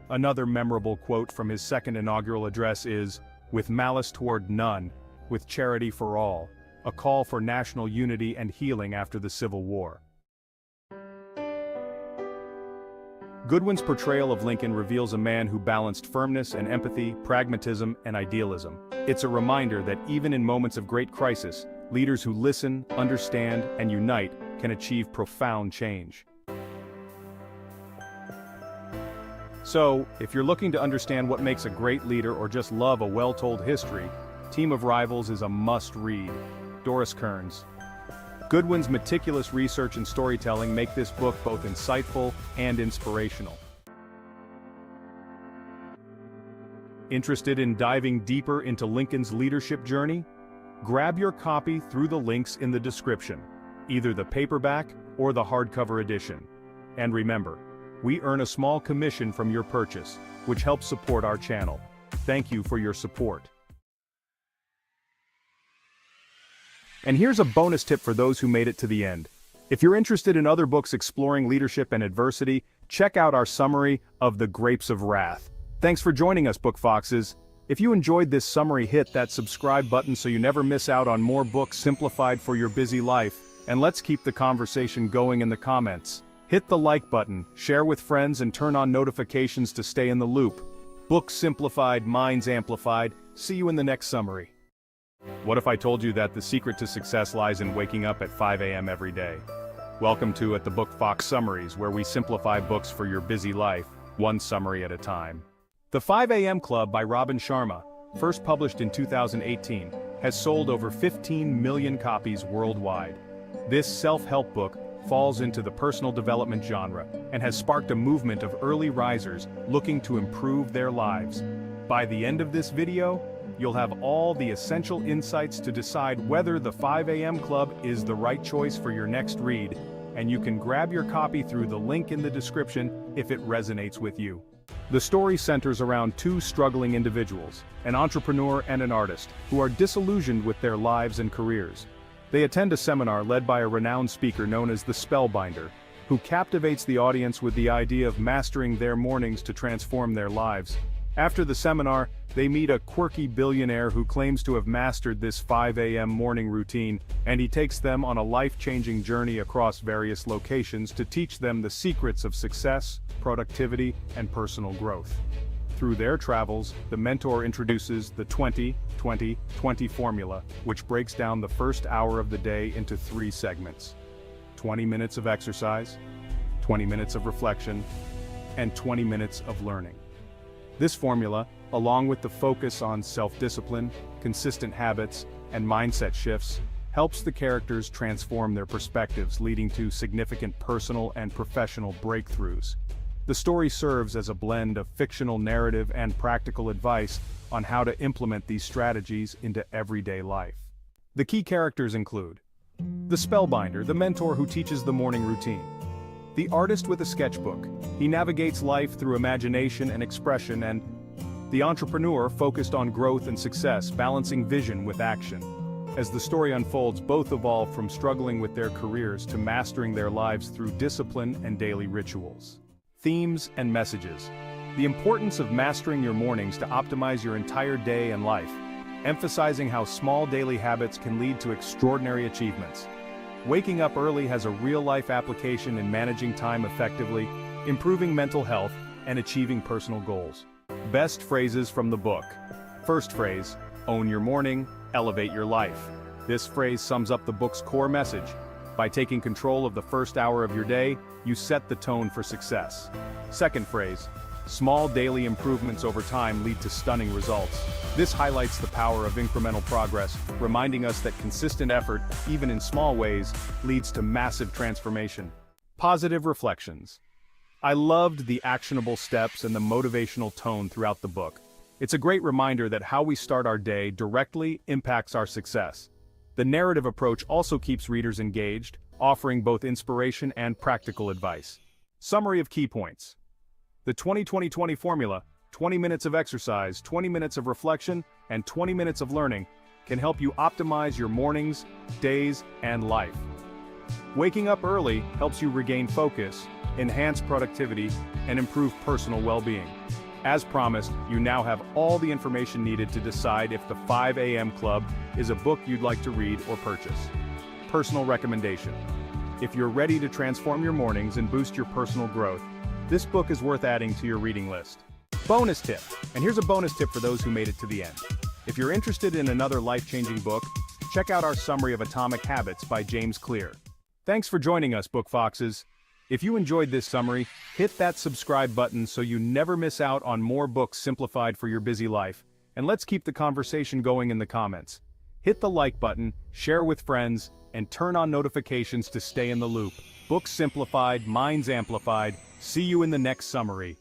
A: Another memorable quote from his second inaugural address is, "With malice toward none, with charity for all," a call for national unity and healing after the Civil War. Goodwin's portrayal of Lincoln reveals a man who balanced firmness and empathy, pragmatism, and idealism. It's a reminder that even in moments of great crisis, leaders who listen, understand, and unite can achieve profound change. So, if you're looking to understand what makes a great leader or just love a well-told history, Team of Rivals is a must-read. Doris Kearns. Goodwin's meticulous research and storytelling make this book both insightful and inspirational. Interested in diving deeper into Lincoln's leadership journey? Grab your copy through the links in the description, either the paperback or the hardcover edition. And remember, we earn a small commission from your purchase, which helps support our channel. Thank you for your support. And here's a bonus tip for those who made it to the end. If you're interested in other books exploring leadership and adversity, check out our summary of The Grapes of Wrath. Thanks for joining us, Book Foxes. If you enjoyed this summary, hit that subscribe button so you never miss out on more books simplified for your busy life, and let's keep the conversation going in the comments. Hit the like button, share with friends, and turn on notifications to stay in the loop. Books simplified, minds amplified. See you in the next summary. What if I told you that the secret to success lies in waking up at 5 a.m. every day? Welcome to the Book Fox Summaries, where we simplify books for your busy life, one summary at a time. The 5 a.m. Club by Robin Sharma, first published in 2018, has sold over 15 million copies worldwide. This self-help book falls into the personal development genre and has sparked a movement of early risers looking to improve their lives. By the end of this video, you'll have all the essential insights to decide whether the 5 a.m. Club is the right choice for your next read, and you can grab your copy through the link in the description if it resonates with you. The story centers around two struggling individuals, an entrepreneur and an artist, who are disillusioned with their lives and careers. They attend a seminar led by a renowned speaker known as the Spellbinder, who captivates the audience with the idea of mastering their mornings to transform their lives. After the seminar, they meet a quirky billionaire who claims to have mastered this 5 a.m. morning routine, and he takes them on a life-changing journey across various locations to teach them the secrets of success, productivity, and personal growth. Through their travels, the mentor introduces the 20-20-20 formula, which breaks down the first hour of the day into 3 segments: 20 minutes of exercise, 20 minutes of reflection, and 20 minutes of learning. This formula, along with the focus on self-discipline, consistent habits, and mindset shifts, helps the characters transform their perspectives, leading to significant personal and professional breakthroughs. The story serves as a blend of fictional narrative and practical advice on how to implement these strategies into everyday life. The key characters include the Spellbinder, the mentor who teaches the morning routine; the artist with a sketchbook, he navigates life through imagination and expression; and the entrepreneur focused on growth and success, balancing vision with action. As the story unfolds, both evolve from struggling with their careers to mastering their lives through discipline and daily rituals. Themes and messages. The importance of mastering your mornings to optimize your entire day and life, emphasizing how small daily habits can lead to extraordinary achievements. Waking up early has a real-life application in managing time effectively, improving mental health, and achieving personal goals. Best phrases from the book. First phrase: own your morning, elevate your life. This phrase sums up the book's core message. By taking control of the first hour of your day, you set the tone for success. Second phrase: small daily improvements over time lead to stunning results. This highlights the power of incremental progress, reminding us that consistent effort, even in small ways, leads to massive transformation. Positive reflections. I loved the actionable steps and the motivational tone throughout the book. It's a great reminder that how we start our day directly impacts our success. The narrative approach also keeps readers engaged, offering both inspiration and practical advice. Summary of key points. The 20-20-20 formula, 20 minutes of exercise, 20 minutes of reflection, and 20 minutes of learning, can help you optimize your mornings, days, and life. Waking up early helps you regain focus, enhance productivity, and improve personal well-being. As promised, you now have all the information needed to decide if the 5 a.m. Club is a book you'd like to read or purchase. Personal recommendation. If you're ready to transform your mornings and boost your personal growth, this book is worth adding to your reading list. Bonus tip. And here's a bonus tip for those who made it to the end. If you're interested in another life-changing book, check out our summary of Atomic Habits by James Clear. Thanks for joining us, Book Foxes. If you enjoyed this summary, hit that subscribe button so you never miss out on more books simplified for your busy life. And let's keep the conversation going in the comments. Hit the like button, share with friends, and turn on notifications to stay in the loop. Books simplified, minds amplified. See you in the next summary.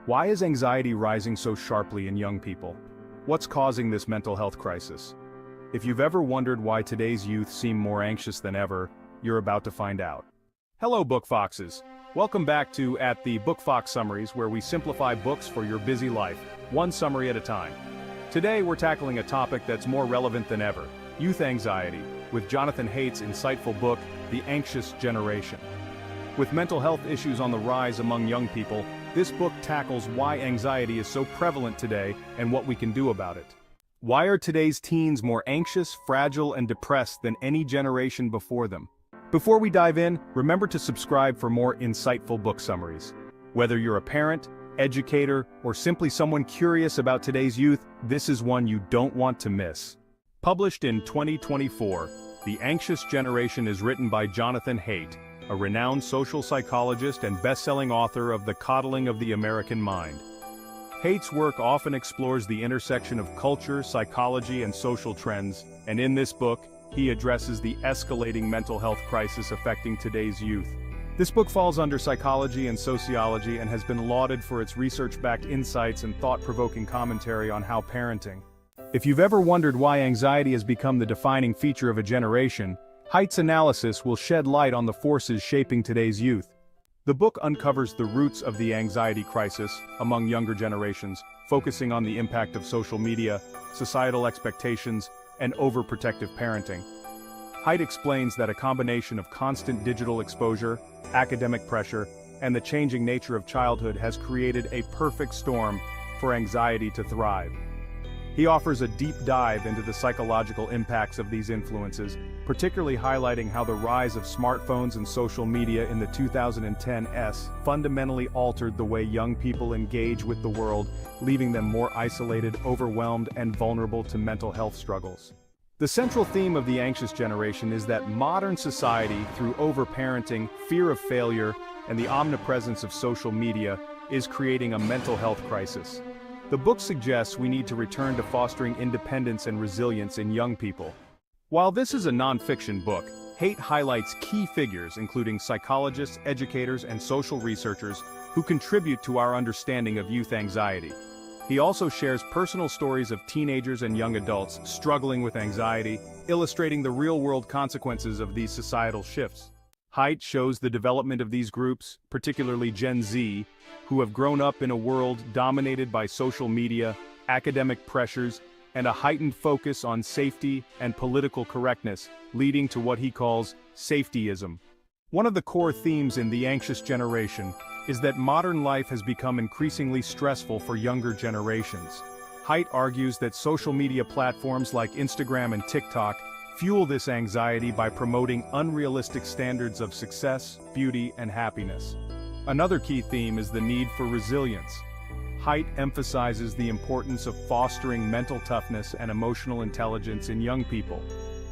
A: Why is anxiety rising so sharply in young people? What's causing this mental health crisis? If you've ever wondered why today's youth seem more anxious than ever, you're about to find out. Hello, Book Foxes. Welcome back to the Book Fox Summaries, where we simplify books for your busy life, one summary at a time. Today we're tackling a topic that's more relevant than ever: youth anxiety, with Jonathan Haidt's insightful book, The Anxious Generation. With mental health issues on the rise among young people, this book tackles why anxiety is so prevalent today and what we can do about it. Why are today's teens more anxious, fragile, and depressed than any generation before them? Before we dive in, remember to subscribe for more insightful book summaries. Whether you're a parent, educator, or simply someone curious about today's youth, this is one you don't want to miss. Published in 2024, The Anxious Generation is written by Jonathan Haidt, a renowned social psychologist and best-selling author of The Coddling of the American Mind. Haidt's work often explores the intersection of culture, psychology, and social trends, and in this book, he addresses the escalating mental health crisis affecting today's youth. This book falls under psychology and sociology and has been lauded for its research-backed insights and thought-provoking commentary on how parenting. If you've ever wondered why anxiety has become the defining feature of a generation, Haidt's analysis will shed light on the forces shaping today's youth. The book uncovers the roots of the anxiety crisis among younger generations, focusing on the impact of social media, societal expectations, and overprotective parenting. Haidt explains that a combination of constant digital exposure, academic pressure, and the changing nature of childhood has created a perfect storm for anxiety to thrive. He offers a deep dive into the psychological impacts of these influences, particularly highlighting how the rise of smartphones and social media in the 2010s fundamentally altered the way young people engage with the world, leaving them more isolated, overwhelmed, and vulnerable to mental health struggles. The central theme of The Anxious Generation is that modern society, through overparenting, fear of failure, and the omnipresence of social media, is creating a mental health crisis. The book suggests we need to return to fostering independence and resilience in young people. While this is a non-fiction book, Haidt highlights key figures including psychologists, educators, and social researchers who contribute to our understanding of youth anxiety. He also shares personal stories of teenagers and young adults struggling with anxiety, illustrating the real-world consequences of these societal shifts. Haidt shows the development of these groups, particularly Gen Z, who have grown up in a world dominated by social media, academic pressures, and a heightened focus on safety and political correctness, leading to what he calls safetyism. One of the core themes in The Anxious Generation is that modern life has become increasingly stressful for younger generations. Haidt argues that social media platforms like Instagram and TikTok fuel this anxiety by promoting unrealistic standards of success, beauty, and happiness. Another key theme is the need for resilience. Haidt emphasizes the importance of fostering mental toughness and emotional intelligence in young people.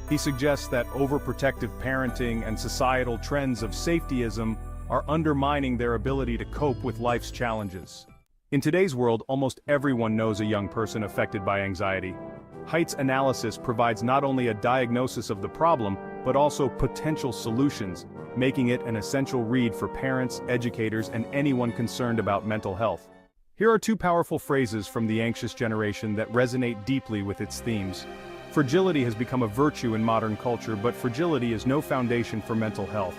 A: He suggests that overprotective parenting and societal trends of safetyism are undermining their ability to cope with life's challenges. In today's world, almost everyone knows a young person affected by anxiety. Haidt's analysis provides not only a diagnosis of the problem, but also potential solutions, making it an essential read for parents, educators, and anyone concerned about mental health. Here are two powerful phrases from The Anxious Generation that resonate deeply with its themes. Fragility has become a virtue in modern culture, but fragility is no foundation for mental health.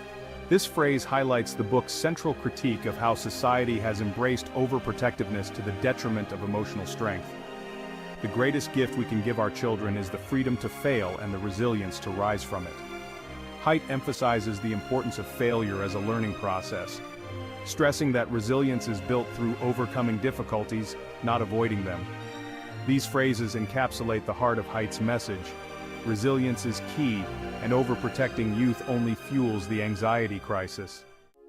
A: This phrase highlights the book's central critique of how society has embraced overprotectiveness to the detriment of emotional strength. The greatest gift we can give our children is the freedom to fail and the resilience to rise from it. Haidt emphasizes the importance of failure as a learning process, stressing that resilience is built through overcoming difficulties, not avoiding them. These phrases encapsulate the heart of Haidt's message. Resilience is key, and overprotecting youth only fuels the anxiety crisis.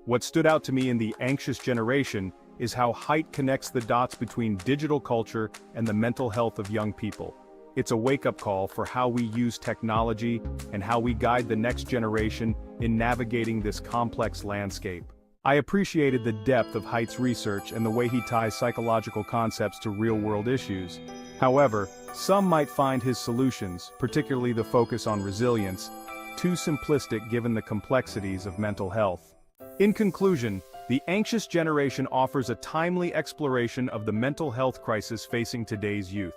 A: What stood out to me in The Anxious Generation is how Haidt connects the dots between digital culture and the mental health of young people. It's a wake-up call for how we use technology and how we guide the next generation in navigating this complex landscape. I appreciated the depth of Haidt's research and the way he ties psychological concepts to real-world issues. However, some might find his solutions, particularly the focus on resilience, too simplistic given the complexities of mental health. In conclusion, The Anxious Generation offers a timely exploration of the mental health crisis facing today's youth.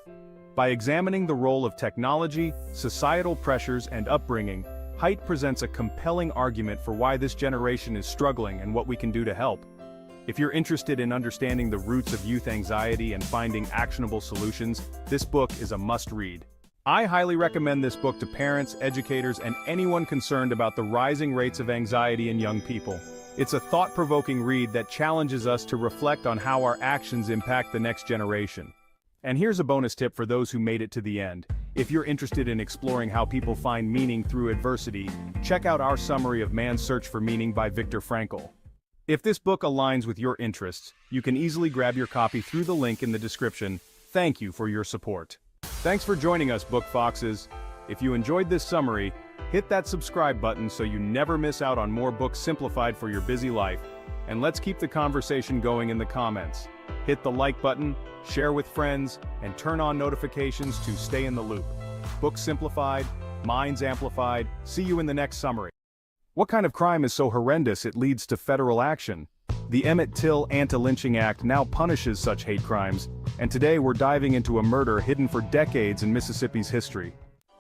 A: By examining the role of technology, societal pressures, and upbringing, Haidt presents a compelling argument for why this generation is struggling and what we can do to help. If you're interested in understanding the roots of youth anxiety and finding actionable solutions, this book is a must-read. I highly recommend this book to parents, educators, and anyone concerned about the rising rates of anxiety in young people. It's a thought-provoking read that challenges us to reflect on how our actions impact the next generation. And here's a bonus tip for those who made it to the end. If you're interested in exploring how people find meaning through adversity, check out our summary of Man's Search for Meaning by Viktor Frankl. If this book aligns with your interests, you can easily grab your copy through the link in the description. Thank you for your support. Thanks for joining us, Book Foxes. If you enjoyed this summary, hit that subscribe button so you never miss out on more books simplified for your busy life. And let's keep the conversation going in the comments. Hit the like button, share with friends, and turn on notifications to stay in the loop. Books simplified, minds amplified. See you in the next summary. What kind of crime is so horrendous it leads to federal action? The Emmett Till Anti-Lynching Act now punishes such hate crimes, and today we're diving into a murder hidden for decades in Mississippi's history.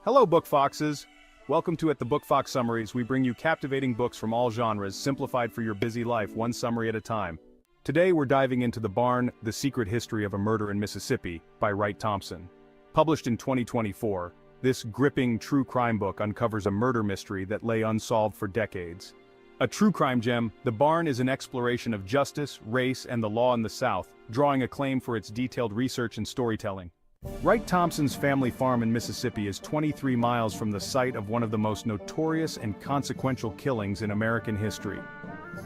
A: Hello, Book Foxes! Welcome to At the Book Fox Summaries. We bring you captivating books from all genres, simplified for your busy life, one summary at a time. Today we're diving into The Barn, The Secret History of a Murder in Mississippi, by Wright Thompson. Published in 2024, this gripping true crime book uncovers a murder mystery that lay unsolved for decades. A true crime gem, The Barn is an exploration of justice, race, and the law in the South, drawing acclaim for its detailed research and storytelling. Wright Thompson's family farm in Mississippi is 23 miles from the site of one of the most notorious and consequential killings in American history.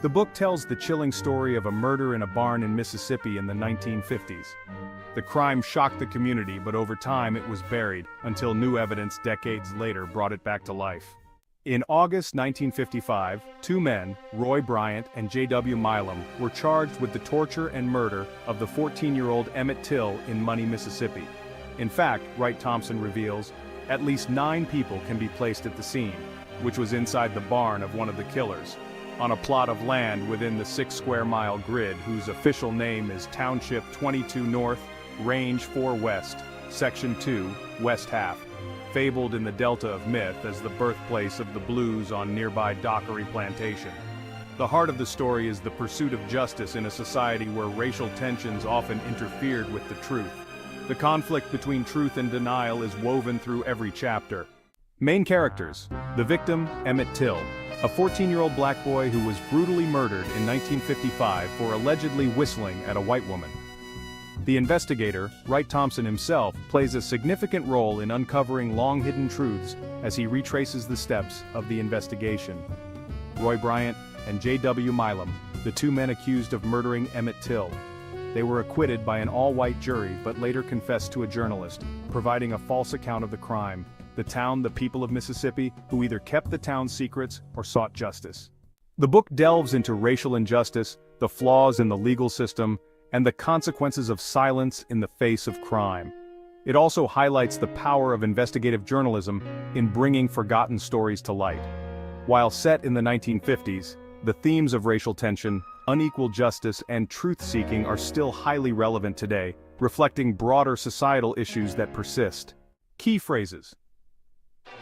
A: The book tells the chilling story of a murder in a barn in Mississippi in the 1950s. The crime shocked the community, but over time it was buried, until new evidence decades later brought it back to life. In August 1955, two men, Roy Bryant and J.W. Milam, were charged with the torture and murder of the 14-year-old Emmett Till in Money, Mississippi. In fact, Wright Thompson reveals, at least 9 people can be placed at the scene, which was inside the barn of one of the killers, on a plot of land within the 6-square-mile grid whose official name is Township 22 North, Range 4 West, Section 2, West Half, fabled in the Delta of myth as the birthplace of the blues on nearby Dockery Plantation. The heart of the story is the pursuit of justice in a society where racial tensions often interfered with the truth. The conflict between truth and denial is woven through every chapter. Main characters: the victim, Emmett Till, a 14-year-old black boy who was brutally murdered in 1955 for allegedly whistling at a white woman. The investigator, Wright Thompson himself, plays a significant role in uncovering long-hidden truths as he retraces the steps of the investigation. Roy Bryant and J.W. Milam, the two men accused of murdering Emmett Till. They were acquitted by an all-white jury but later confessed to a journalist, providing a false account of the crime. The town, the people of Mississippi, who either kept the town's secrets or sought justice. The book delves into racial injustice, the flaws in the legal system, and the consequences of silence in the face of crime. It also highlights the power of investigative journalism in bringing forgotten stories to light. While set in the 1950s, the themes of racial tension, unequal justice, and truth-seeking are still highly relevant today, reflecting broader societal issues that persist. Key phrases.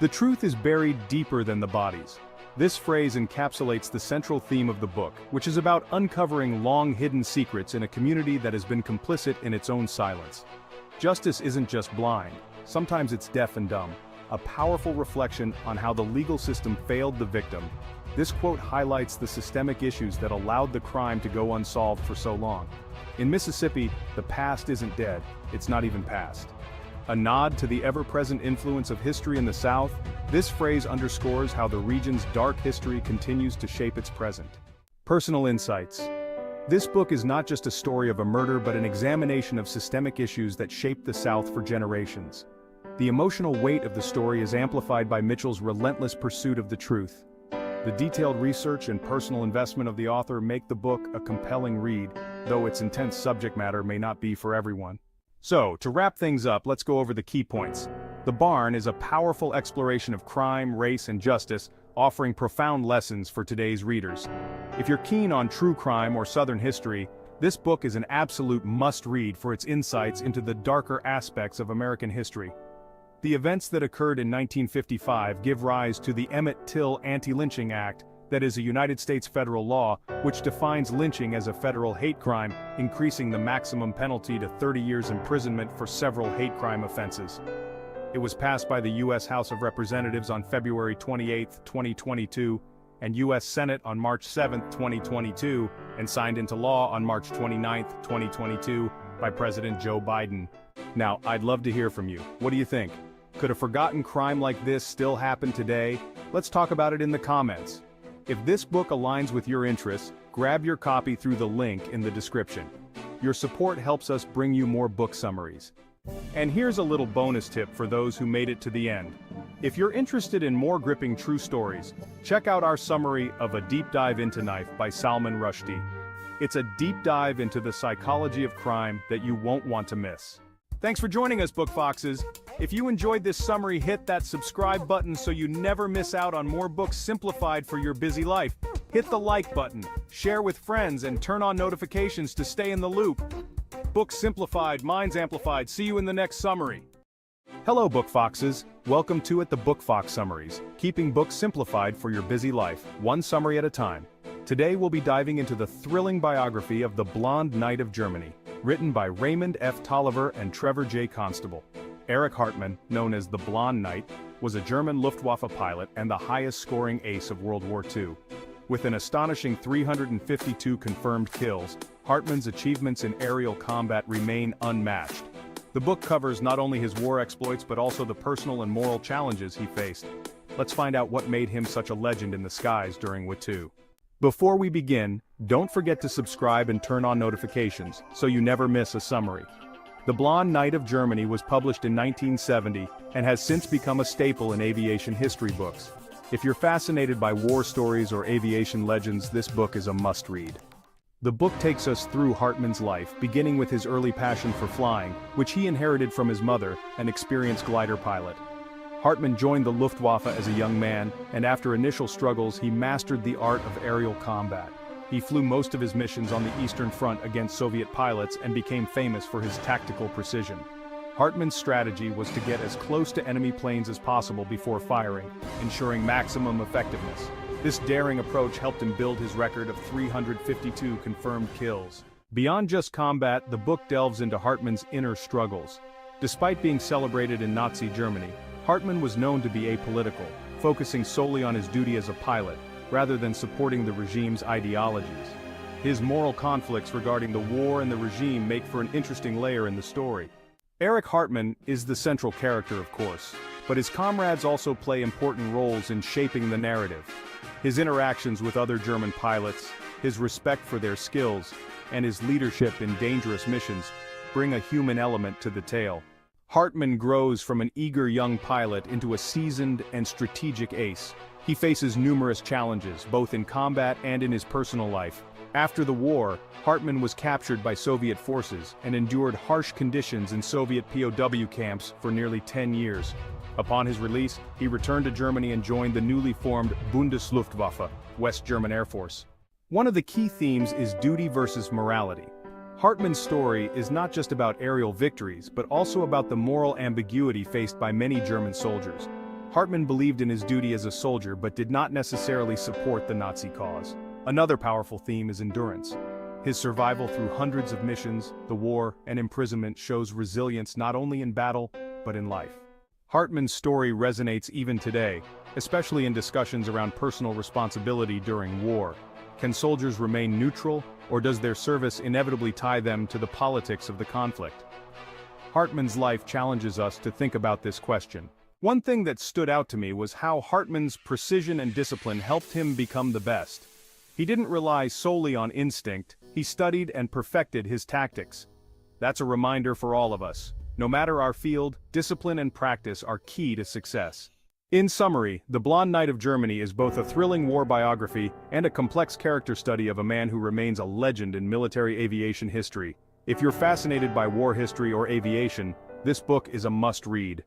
A: The truth is buried deeper than the bodies. This phrase encapsulates the central theme of the book, which is about uncovering long-hidden secrets in a community that has been complicit in its own silence. Justice isn't just blind, sometimes it's deaf and dumb, a powerful reflection on how the legal system failed the victim. This quote highlights the systemic issues that allowed the crime to go unsolved for so long. In Mississippi, the past isn't dead, it's not even past. A nod to the ever-present influence of history in the South, this phrase underscores how the region's dark history continues to shape its present. Personal insights. This book is not just a story of a murder but an examination of systemic issues that shaped the South for generations. The emotional weight of the story is amplified by Mitchell's relentless pursuit of the truth. The detailed research and personal investment of the author make the book a compelling read, though its intense subject matter may not be for everyone. So, to wrap things up, let's go over the key points. The Barn is a powerful exploration of crime, race, and justice, offering profound lessons for today's readers. If you're keen on true crime or Southern history, this book is an absolute must-read for its insights into the darker aspects of American history. The events that occurred in 1955 give rise to the Emmett Till Anti-Lynching Act, that is a United States federal law which defines lynching as a federal hate crime, increasing the maximum penalty to 30 years imprisonment for several hate crime offenses. It was passed by the U.S. House of Representatives on February 28, 2022, and U.S. Senate on March 7, 2022, and signed into law on March 29, 2022, by President Joe Biden. Now, I'd love to hear from you. What do you think? Could a forgotten crime like this still happen today? Let's talk about it in the comments. If this book aligns with your interests, grab your copy through the link in the description. Your support helps us bring you more book summaries. And here's a little bonus tip for those who made it to the end. If you're interested in more gripping true stories, check out our summary of A Deep Dive into Knife by Salman Rushdie. It's a deep dive into the psychology of crime that you won't want to miss. Thanks for joining us, Book Foxes. If you enjoyed this summary, hit that subscribe button so you never miss out on more books simplified for your busy life. Hit the like button, share with friends, and turn on notifications to stay in the loop. Books simplified, minds amplified. See you in the next summary. Hello, Book Foxes. Welcome to the Book Fox Summaries, keeping books simplified for your busy life, one summary at a time. Today we'll be diving into the thrilling biography of the Blonde Knight of Germany, written by Raymond F. Tolliver and Trevor J. Constable. Erich Hartmann, known as the Blonde Knight, was a German Luftwaffe pilot and the highest-scoring ace of World War II. With an astonishing 352 confirmed kills, Hartmann's achievements in aerial combat remain unmatched. The book covers not only his war exploits but also the personal and moral challenges he faced. Let's find out what made him such a legend in the skies during World War II. Before we begin, don't forget to subscribe and turn on notifications so you never miss a summary. The Blonde Knight of Germany was published in 1970 and has since become a staple in aviation history books. If you're fascinated by war stories or aviation legends, this book is a must-read. The book takes us through Hartmann's life, beginning with his early passion for flying, which he inherited from his mother, an experienced glider pilot. Hartmann joined the Luftwaffe as a young man, and after initial struggles he mastered the art of aerial combat. He flew most of his missions on the Eastern Front against Soviet pilots and became famous for his tactical precision. Hartmann's strategy was to get as close to enemy planes as possible before firing, ensuring maximum effectiveness. This daring approach helped him build his record of 352 confirmed kills. Beyond just combat, the book delves into Hartmann's inner struggles. Despite being celebrated in Nazi Germany, Hartmann was known to be apolitical, focusing solely on his duty as a pilot, rather than supporting the regime's ideologies. His moral conflicts regarding the war and the regime make for an interesting layer in the story. Erich Hartmann is the central character, of course, but his comrades also play important roles in shaping the narrative. His interactions with other German pilots, his respect for their skills, and his leadership in dangerous missions bring a human element to the tale. Hartmann grows from an eager young pilot into a seasoned and strategic ace. He faces numerous challenges, both in combat and in his personal life. After the war, Hartmann was captured by Soviet forces and endured harsh conditions in Soviet POW camps for nearly 10 years. Upon his release, he returned to Germany and joined the newly formed Bundesluftwaffe, West German Air Force. One of the key themes is duty versus morality. Hartmann's story is not just about aerial victories, but also about the moral ambiguity faced by many German soldiers. Hartmann believed in his duty as a soldier but did not necessarily support the Nazi cause. Another powerful theme is endurance. His survival through hundreds of missions, the war, and imprisonment shows resilience not only in battle, but in life. Hartmann's story resonates even today, especially in discussions around personal responsibility during war. Can soldiers remain neutral, or does their service inevitably tie them to the politics of the conflict? Hartmann's life challenges us to think about this question. One thing that stood out to me was how Hartmann's precision and discipline helped him become the best. He didn't rely solely on instinct, he studied and perfected his tactics. That's a reminder for all of us. No matter our field, discipline and practice are key to success. In summary, The Blonde Knight of Germany is both a thrilling war biography and a complex character study of a man who remains a legend in military aviation history. If you're fascinated by war history or aviation, this book is a must-read.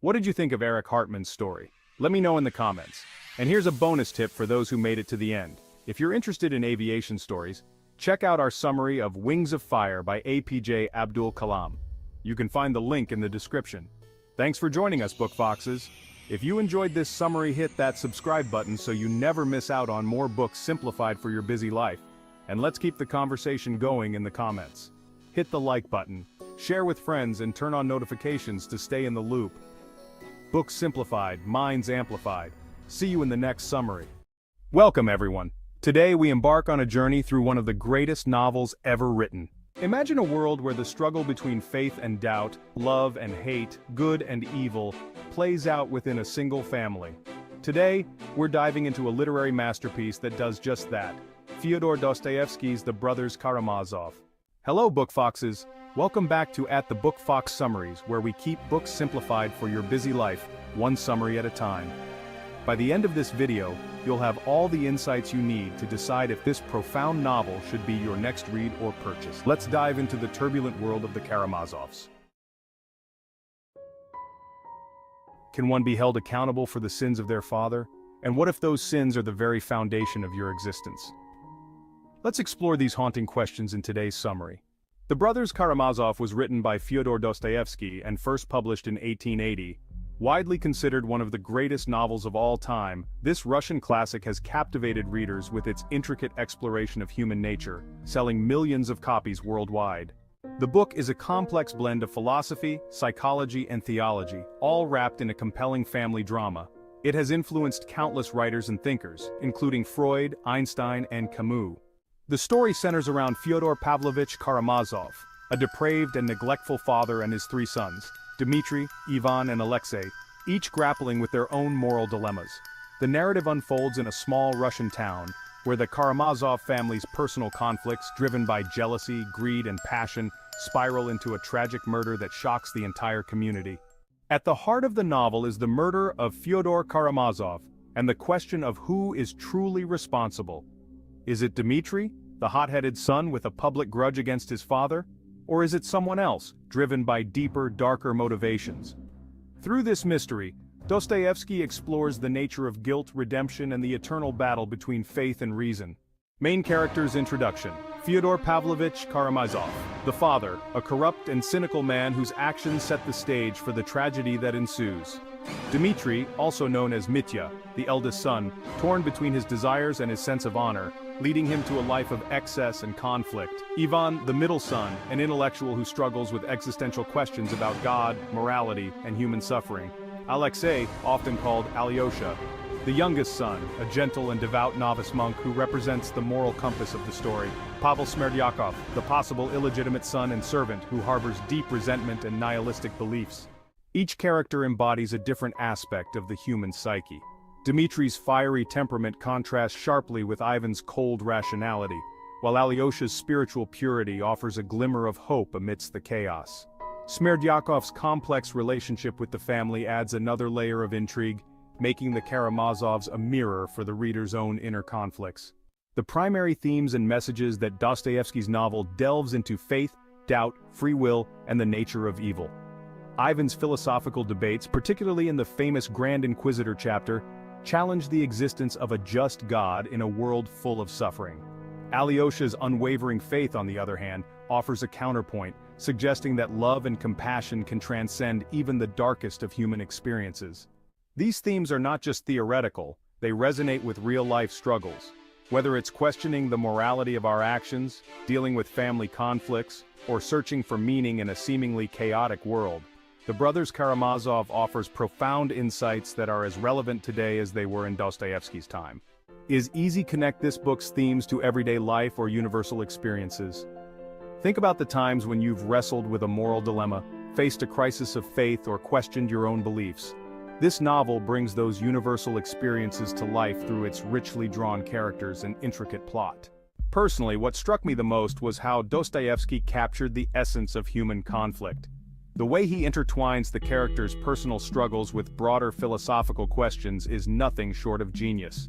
A: What did you think of Eric Hartman's story? Let me know in the comments. And here's a bonus tip for those who made it to the end. If you're interested in aviation stories, check out our summary of Wings of Fire by APJ Abdul Kalam. You can find the link in the description. Thanks for joining us, Book Foxes. If you enjoyed this summary, hit that subscribe button so you never miss out on more books simplified for your busy life. And let's keep the conversation going in the comments. Hit the like button, share with friends, and turn on notifications to stay in the loop. Books simplified, minds amplified. See you in the next summary. Welcome, everyone. Today we embark on a journey through one of the greatest novels ever written. Imagine a world where the struggle between faith and doubt, love and hate, good and evil, plays out within a single family. Today, we're diving into a literary masterpiece that does just that. Fyodor Dostoevsky's The Brothers Karamazov. Hello, Book Foxes. Welcome back to the Book Fox Summaries, where we keep books simplified for your busy life, one summary at a time. By the end of this video, you'll have all the insights you need to decide if this profound novel should be your next read or purchase. Let's dive into the turbulent world of the Karamazovs. Can one be held accountable for the sins of their father? And what if those sins are the very foundation of your existence? Let's explore these haunting questions in today's summary. The Brothers Karamazov was written by Fyodor Dostoevsky and first published in 1880. Widely considered one of the greatest novels of all time, this Russian classic has captivated readers with its intricate exploration of human nature, selling millions of copies worldwide. The book is a complex blend of philosophy, psychology, and theology, all wrapped in a compelling family drama. It has influenced countless writers and thinkers, including Freud, Einstein, and Camus. The story centers around Fyodor Pavlovich Karamazov, a depraved and neglectful father, and his three sons, Dmitri, Ivan, and Alexei, each grappling with their own moral dilemmas. The narrative unfolds in a small Russian town, where the Karamazov family's personal conflicts, driven by jealousy, greed, and passion, spiral into a tragic murder that shocks the entire community. At the heart of the novel is the murder of Fyodor Karamazov, and the question of who is truly responsible. Is it Dmitri, the hot-headed son with a public grudge against his father? Or is it someone else, driven by deeper, darker motivations? Through this mystery, Dostoevsky explores the nature of guilt, redemption, and the eternal battle between faith and reason. Main character's introduction: Fyodor Pavlovich Karamazov, the father, a corrupt and cynical man whose actions set the stage for the tragedy that ensues. Dmitri, also known as Mitya, the eldest son, torn between his desires and his sense of honor, leading him to a life of excess and conflict. Ivan, the middle son, an intellectual who struggles with existential questions about God, morality, and human suffering. Alexei, often called Alyosha, the youngest son, a gentle and devout novice monk who represents the moral compass of the story. Pavel Smerdyakov, the possible illegitimate son and servant who harbors deep resentment and nihilistic beliefs. Each character embodies a different aspect of the human psyche. Dmitri's fiery temperament contrasts sharply with Ivan's cold rationality, while Alyosha's spiritual purity offers a glimmer of hope amidst the chaos. Smerdyakov's complex relationship with the family adds another layer of intrigue, making the Karamazovs a mirror for the reader's own inner conflicts. The primary themes and messages that Dostoevsky's novel delves into: faith, doubt, free will, and the nature of evil. Ivan's philosophical debates, particularly in the famous Grand Inquisitor chapter, challenge the existence of a just God in a world full of suffering. Alyosha's unwavering faith, on the other hand, offers a counterpoint, suggesting that love and compassion can transcend even the darkest of human experiences. These themes are not just theoretical, they resonate with real-life struggles. Whether it's questioning the morality of our actions, dealing with family conflicts, or searching for meaning in a seemingly chaotic world, The Brothers Karamazov offers profound insights that are as relevant today as they were in Dostoevsky's time. Is easy connect this book's themes to everyday life or universal experiences. Think about the times when you've wrestled with a moral dilemma, faced a crisis of faith, or questioned your own beliefs. This novel brings those universal experiences to life through its richly drawn characters and intricate plot. Personally, what struck me the most was how Dostoevsky captured the essence of human conflict. The way he intertwines the characters' personal struggles with broader philosophical questions is nothing short of genius.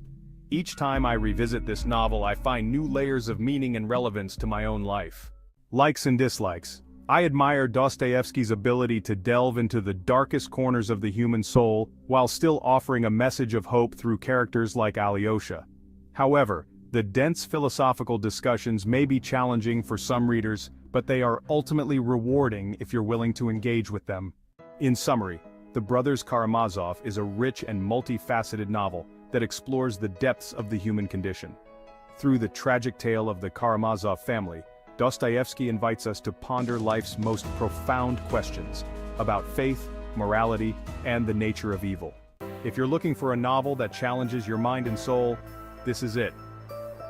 A: Each time I revisit this novel, I find new layers of meaning and relevance to my own life. Likes and dislikes. I admire Dostoevsky's ability to delve into the darkest corners of the human soul, while still offering a message of hope through characters like Alyosha. However, the dense philosophical discussions may be challenging for some readers, but they are ultimately rewarding if you're willing to engage with them. In summary, The Brothers Karamazov is a rich and multifaceted novel that explores the depths of the human condition. Through the tragic tale of the Karamazov family, Dostoevsky invites us to ponder life's most profound questions about faith, morality, and the nature of evil. If you're looking for a novel that challenges your mind and soul, this is it.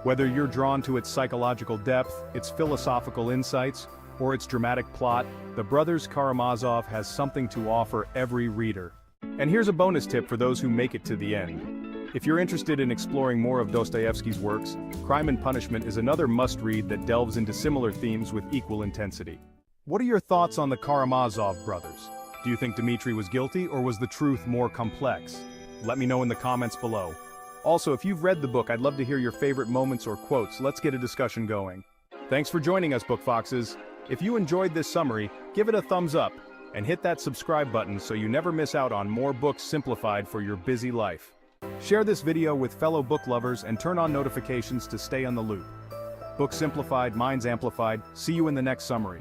A: Whether you're drawn to its psychological depth, its philosophical insights, or its dramatic plot, The Brothers Karamazov has something to offer every reader. And here's a bonus tip for those who make it to the end. If you're interested in exploring more of Dostoevsky's works, Crime and Punishment is another must-read that delves into similar themes with equal intensity. What are your thoughts on the Karamazov brothers? Do you think Dmitri was guilty, or was the truth more complex? Let me know in the comments below. Also, if you've read the book, I'd love to hear your favorite moments or quotes. Let's get a discussion going. Thanks for joining us, Book Foxes. If you enjoyed this summary, give it a thumbs up, and hit that subscribe button so you never miss out on more books simplified for your busy life. Share this video with fellow book lovers and turn on notifications to stay on the loop. Books simplified, minds amplified. See you in the next summary.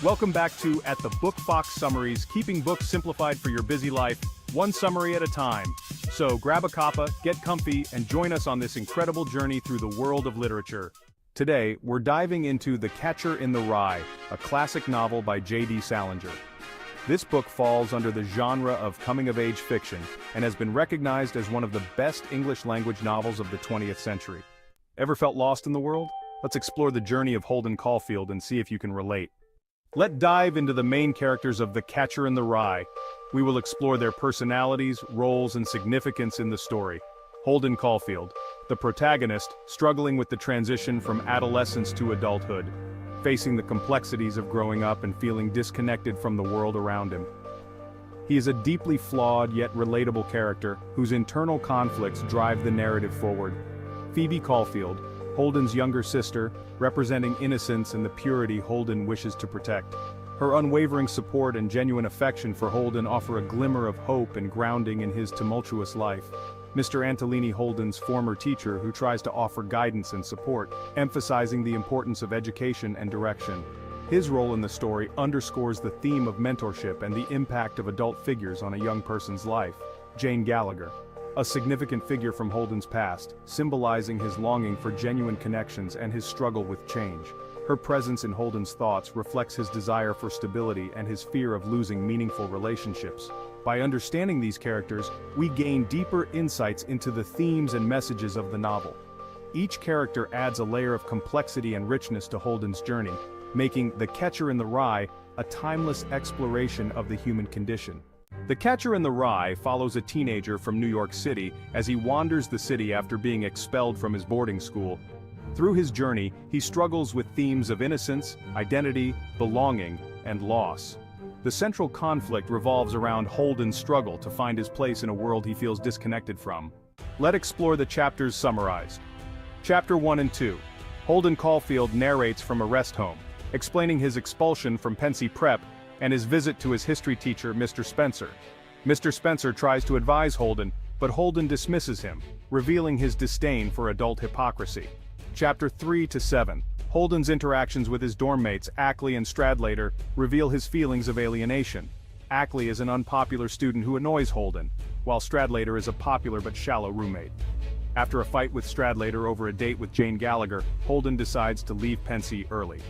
A: Welcome back to At the Book Fox Summaries, keeping books simplified for your busy life, one summary at a time. So grab a cuppa, get comfy, and join us on this incredible journey through the world of literature. Today, we're diving into The Catcher in the Rye, a classic novel by J.D. Salinger. This book falls under the genre of coming-of-age fiction and has been recognized as one of the best English-language novels of the 20th century. Ever felt lost in the world? Let's explore the journey of Holden Caulfield and see if you can relate. Let's dive into the main characters of The Catcher in the Rye. We will explore their personalities, roles, and significance in the story. Holden Caulfield, the protagonist, struggling with the transition from adolescence to adulthood, facing the complexities of growing up and feeling disconnected from the world around him. He is a deeply flawed yet relatable character whose internal conflicts drive the narrative forward. Phoebe Caulfield, Holden's younger sister, representing innocence and the purity Holden wishes to protect. Her unwavering support and genuine affection for Holden offer a glimmer of hope and grounding in his tumultuous life. Mr. Antolini, Holden's former teacher, who tries to offer guidance and support, emphasizing the importance of education and direction. His role in the story underscores the theme of mentorship and the impact of adult figures on a young person's life. Jane Gallagher, a significant figure from Holden's past, symbolizing his longing for genuine connections and his struggle with change. Her presence in Holden's thoughts reflects his desire for stability and his fear of losing meaningful relationships. By understanding these characters, we gain deeper insights into the themes and messages of the novel. Each character adds a layer of complexity and richness to Holden's journey, making The Catcher in the Rye a timeless exploration of the human condition. The Catcher in the Rye follows a teenager from New York City as he wanders the city after being expelled from his boarding school. Through his journey, he struggles with themes of innocence, identity, belonging, and loss. The central conflict revolves around Holden's struggle to find his place in a world he feels disconnected from. Let's explore the chapters summarized. Chapter 1 and 2. Holden Caulfield narrates from a rest home, explaining his expulsion from Pensy Prep and his visit to his history teacher, Mr. Spencer. Mr. Spencer tries to advise Holden, but Holden dismisses him, revealing his disdain for adult hypocrisy. Chapter 3 to 7. Holden's interactions with his dorm mates, Ackley and Stradlater, reveal his feelings of alienation. Ackley is an unpopular student who annoys Holden, while Stradlater is a popular but shallow roommate. After a fight with Stradlater over a date with Jane Gallagher, Holden decides to leave Pensy early.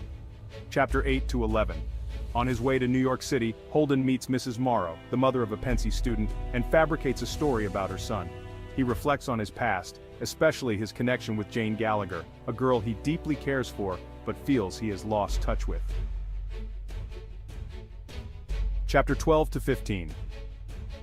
A: Chapter 8 to 11. On his way to New York City, Holden meets Mrs. Morrow, the mother of a Pensy student, and fabricates a story about her son. He reflects on his past, especially his connection with Jane Gallagher, a girl he deeply cares for, but feels he has lost touch with. Chapter 12 to 15.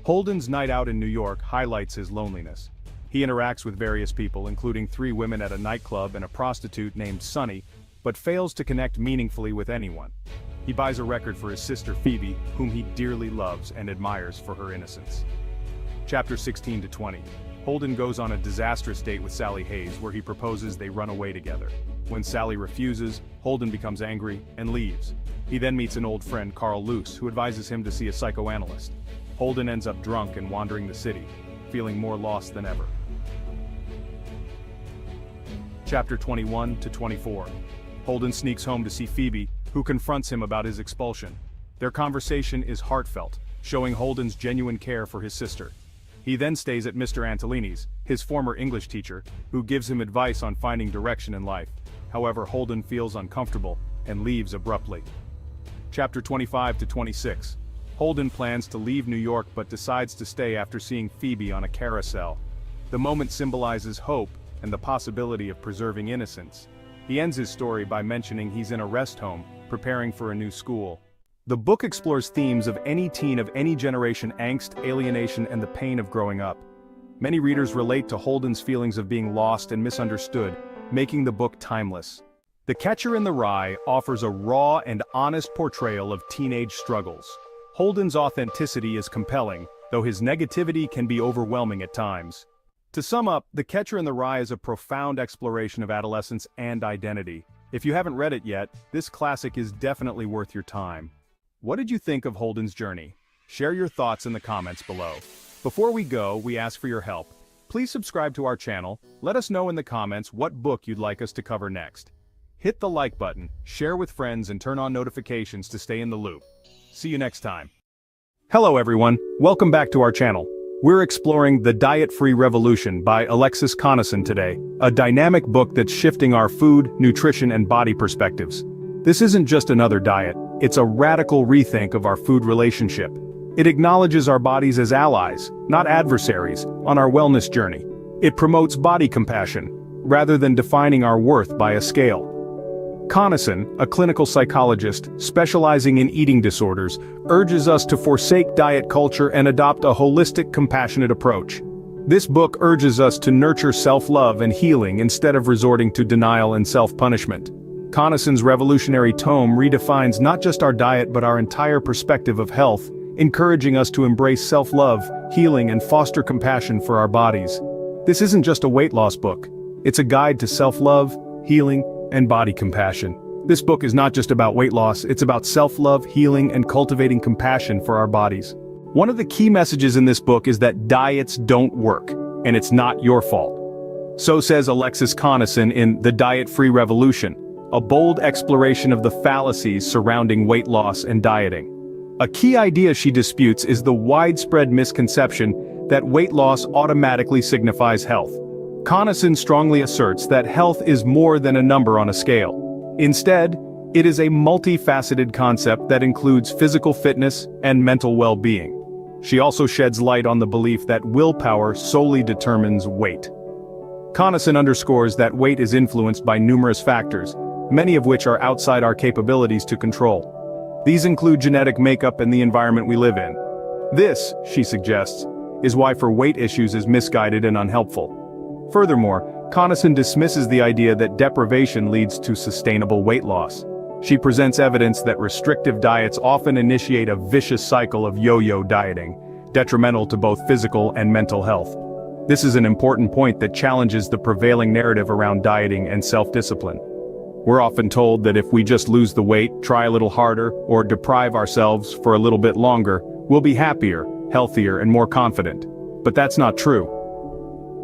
A: Holden's night out in New York highlights his loneliness. He interacts with various people, including 3 women at a nightclub and a prostitute named Sunny, but fails to connect meaningfully with anyone. He buys a record for his sister Phoebe, whom he dearly loves and admires for her innocence. Chapter 16 to 20. Holden goes on a disastrous date with Sally Hayes where he proposes they run away together. When Sally refuses, Holden becomes angry and leaves. He then meets an old friend, Carl Luce, who advises him to see a psychoanalyst. Holden ends up drunk and wandering the city, feeling more lost than ever. Chapter 21 to 24. Holden sneaks home to see Phoebe, who confronts him about his expulsion. Their conversation is heartfelt, showing Holden's genuine care for his sister. He then stays at Mr. Antolini's, his former English teacher, who gives him advice on finding direction in life. However, Holden feels uncomfortable and leaves abruptly. Chapter 25 to 26. Holden plans to leave New York but decides to stay after seeing Phoebe on a carousel. The moment symbolizes hope and the possibility of preserving innocence. He ends his story by mentioning he's in a rest home, preparing for a new school. The book explores themes of any teen of any generation: angst, alienation, and the pain of growing up. Many readers relate to Holden's feelings of being lost and misunderstood, making the book timeless. The Catcher in the Rye offers a raw and honest portrayal of teenage struggles. Holden's authenticity is compelling, though his negativity can be overwhelming at times. To sum up, The Catcher in the Rye is a profound exploration of adolescence and identity. If you haven't read it yet, this classic is definitely worth your time. What did you think of Holden's journey? Share your thoughts in the comments below. Before we go, we ask for your help. Please subscribe to our channel, let us know in the comments what book you'd like us to cover next. Hit the like button, share with friends, and turn on notifications to stay in the loop. See you next time. Hello everyone, welcome back to our channel. We're exploring The Diet-Free Revolution by Alexis Coniston today, a dynamic book that's shifting our food, nutrition, and body perspectives. This isn't just another diet, it's a radical rethink of our food relationship. It acknowledges our bodies as allies, not adversaries, on our wellness journey. It promotes body compassion, rather than defining our worth by a scale. Coniston, a clinical psychologist specializing in eating disorders, urges us to forsake diet culture and adopt a holistic, compassionate approach. This book urges us to nurture self-love and healing instead of resorting to denial and self-punishment. Coniston's revolutionary tome redefines not just our diet but our entire perspective of health, encouraging us to embrace self-love, healing, and foster compassion for our bodies. This isn't just a weight loss book. It's a guide to self-love, healing, and body compassion. This book is not just about weight loss, it's about self-love, healing, and cultivating compassion for our bodies. One of the key messages in this book is that diets don't work, and it's not your fault. So says Alexis Coniston in The Diet-Free Revolution, a bold exploration of the fallacies surrounding weight loss and dieting. A key idea she disputes is the widespread misconception that weight loss automatically signifies health. Coniston strongly asserts that health is more than a number on a scale. Instead, it is a multifaceted concept that includes physical fitness and mental well-being. She also sheds light on the belief that willpower solely determines weight. Coniston underscores that weight is influenced by numerous factors, many of which are outside our capabilities to control. These include genetic makeup and the environment we live in. This, she suggests, is why for weight issues is misguided and unhelpful. Furthermore, Coniston dismisses the idea that deprivation leads to sustainable weight loss. She presents evidence that restrictive diets often initiate a vicious cycle of yo-yo dieting, detrimental to both physical and mental health. This is an important point that challenges the prevailing narrative around dieting and self-discipline. We're often told that if we just lose the weight, try a little harder, or deprive ourselves for a little bit longer, we'll be happier, healthier, and more confident. But that's not true.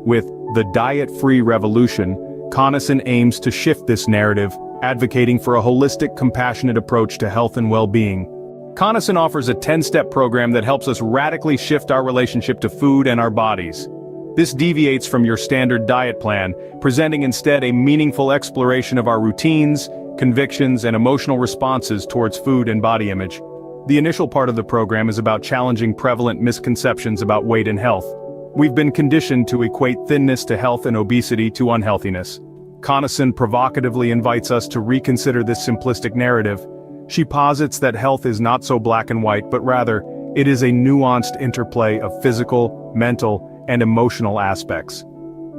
A: With The Diet-Free Revolution, Coniston aims to shift this narrative, advocating for a holistic, compassionate approach to health and well-being. Coniston offers a 10-step program that helps us radically shift our relationship to food and our bodies. This deviates from your standard diet plan, presenting instead a meaningful exploration of our routines, convictions, and emotional responses towards food and body image. The initial part of the program is about challenging prevalent misconceptions about weight and health. We've been conditioned to equate thinness to health and obesity to unhealthiness. Coniston provocatively invites us to reconsider this simplistic narrative. She posits that health is not so black and white, but rather, it is a nuanced interplay of physical, mental, and emotional aspects.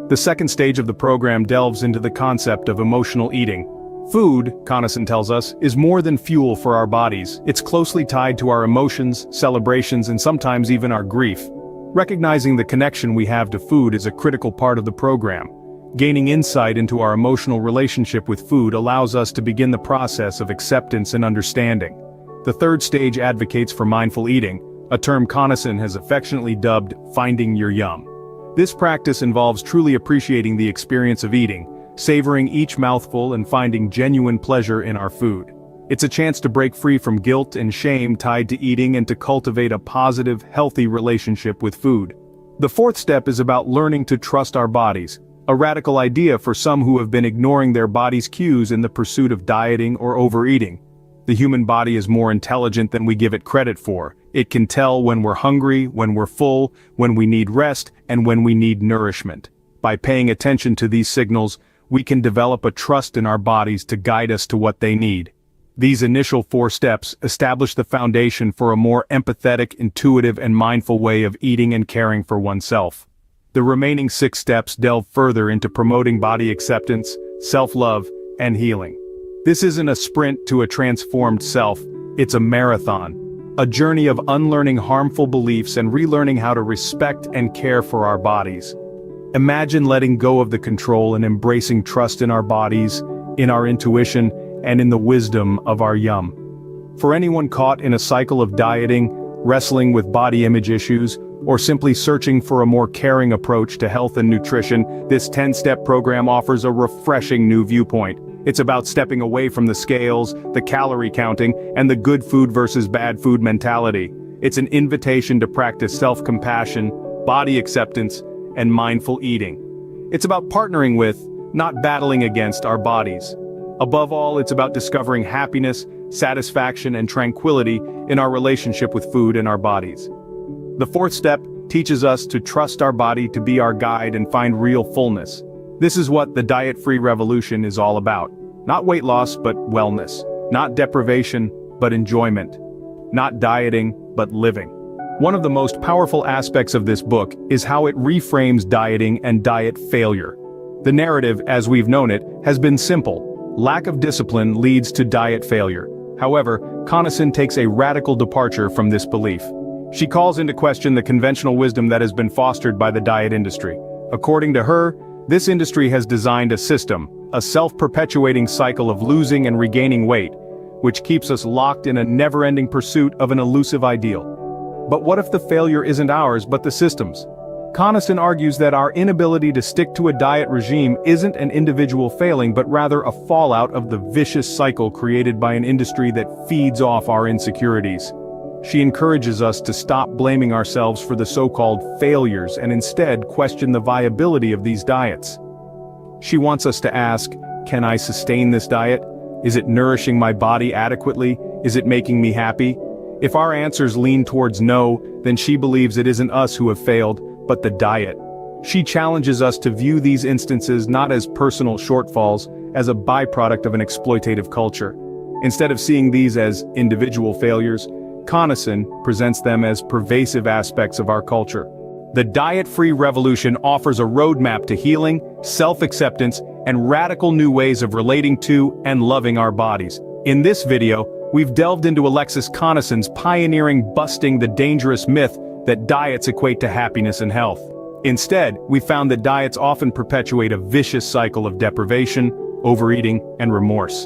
A: The second stage of the program delves into the concept of emotional eating, Food, Connaughton tells us, is more than fuel for our bodies. It's closely tied to our emotions, celebrations, and sometimes even our grief. Recognizing the connection we have to food is a critical part of the program. Gaining insight into our emotional relationship with food allows us to begin the process of acceptance and understanding. The third stage advocates for mindful eating, a term Connaughton has affectionately dubbed finding your yum. This practice involves truly appreciating the experience of eating, savoring each mouthful and finding genuine pleasure in our food. It's a chance to break free from guilt and shame tied to eating and to cultivate a positive, healthy relationship with food. The fourth step is about learning to trust our bodies, a radical idea for some who have been ignoring their body's cues in the pursuit of dieting or overeating. The human body is more intelligent than we give it credit for. It can tell when we're hungry, when we're full, when we need rest, and when we need nourishment. By paying attention to these signals, we can develop a trust in our bodies to guide us to what they need. These initial 4 steps establish the foundation for a more empathetic, intuitive, and mindful way of eating and caring for oneself. The remaining 6 steps delve further into promoting body acceptance, self-love, and healing. This isn't a sprint to a transformed self, it's a marathon, a journey of unlearning harmful beliefs and relearning how to respect and care for our bodies. Imagine letting go of the control and embracing trust in our bodies, in our intuition, and in the wisdom of our yum. For anyone caught in a cycle of dieting, wrestling with body image issues, or simply searching for a more caring approach to health and nutrition, this 10-step program offers a refreshing new viewpoint. It's about stepping away from the scales, the calorie counting, and the good food versus bad food mentality. It's an invitation to practice self-compassion, body acceptance, and mindful eating. It's about partnering with, not battling against, our bodies. Above all, it's about discovering happiness, satisfaction, and tranquility in our relationship with food and our bodies. The 4th step teaches us to trust our body to be our guide and find real fullness. This is what the diet-free revolution is all about. Not weight loss, but wellness. Not deprivation, but enjoyment. Not dieting, but living. One of the most powerful aspects of this book is how it reframes dieting and diet failure. The narrative, as we've known it, has been simple. Lack of discipline leads to diet failure. However, Connaughton takes a radical departure from this belief. She calls into question the conventional wisdom that has been fostered by the diet industry. According to her, this industry has designed a system, a self-perpetuating cycle of losing and regaining weight, which keeps us locked in a never-ending pursuit of an elusive ideal. But what if the failure isn't ours but the system's? Connaughton argues that our inability to stick to a diet regime isn't an individual failing but rather a fallout of the vicious cycle created by an industry that feeds off our insecurities. She encourages us to stop blaming ourselves for the so-called failures and instead question the viability of these diets. She wants us to ask, can I sustain this diet? Is it nourishing my body adequately? Is it making me happy? If our answers lean towards no, then she believes it isn't us who have failed, but the diet. She challenges us to view these instances not as personal shortfalls, as a byproduct of an exploitative culture. Instead of seeing these as individual failures, Connaughton presents them as pervasive aspects of our culture. The diet-free revolution offers a roadmap to healing, self-acceptance, and radical new ways of relating to and loving our bodies. In this video, we've delved into Alexis Connaughton's pioneering busting the dangerous myth that diets equate to happiness and health. Instead, we found that diets often perpetuate a vicious cycle of deprivation, overeating, and remorse.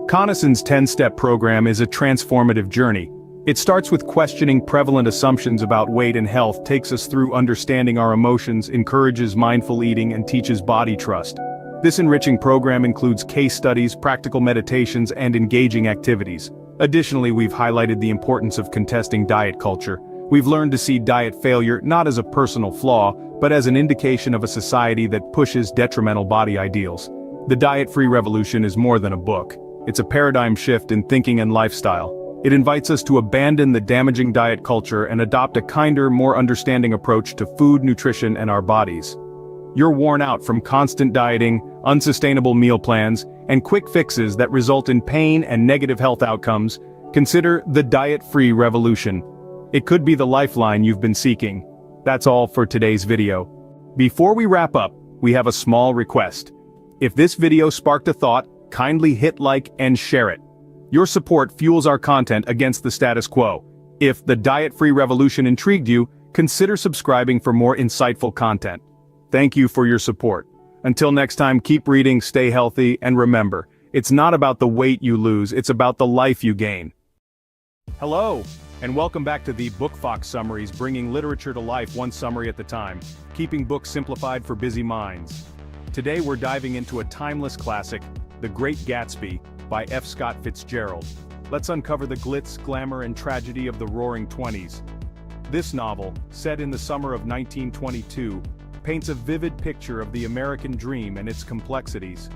A: Connaughton's 10-step program is a transformative journey. It starts with questioning prevalent assumptions about weight and health, takes us through understanding our emotions, encourages mindful eating, and teaches body trust. This enriching program includes case studies, practical meditations, and engaging activities. Additionally, we've highlighted the importance of contesting diet culture. We've learned to see diet failure not as a personal flaw, but as an indication of a society that pushes detrimental body ideals. The diet-free revolution is more than a book. It's a paradigm shift in thinking and lifestyle. It invites us to abandon the damaging diet culture and adopt a kinder, more understanding approach to food, nutrition, and our bodies. You're worn out from constant dieting, unsustainable meal plans, and quick fixes that result in pain and negative health outcomes. Consider the diet-free revolution. It could be the lifeline you've been seeking. That's all for today's video. Before we wrap up, we have a small request. If this video sparked a thought, kindly hit like and share it. Your support fuels our content against the status quo. If the diet-free revolution intrigued you, consider subscribing for more insightful content. Thank you for your support. Until next time, keep reading, stay healthy, and remember, it's not about the weight you lose, it's about the life you gain. Hello, and welcome back to the Book Fox Summaries, bringing literature to life one summary at a time, keeping books simplified for busy minds. Today we're diving into a timeless classic, The Great Gatsby, by F. Scott Fitzgerald. Let's uncover the glitz, glamour, and tragedy of the Roaring Twenties. This novel, set in the summer of 1922, paints a vivid picture of the American dream and its complexities.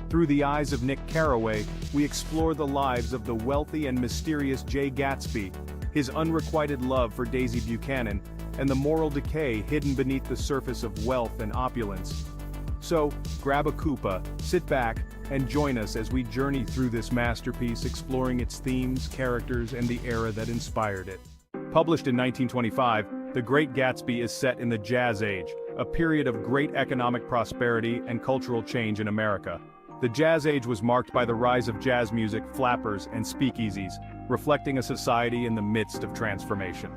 A: Through the eyes of Nick Carraway, we explore the lives of the wealthy and mysterious Jay Gatsby, his unrequited love for Daisy Buchanan, and the moral decay hidden beneath the surface of wealth and opulence. So, grab a cupa, sit back, and join us as we journey through this masterpiece, exploring its themes, characters, and the era that inspired it. Published in 1925, The Great Gatsby is set in the Jazz Age, a period of great economic prosperity and cultural change in America. The Jazz Age was marked by the rise of jazz music, flappers, and speakeasies, reflecting a society in the midst of transformation.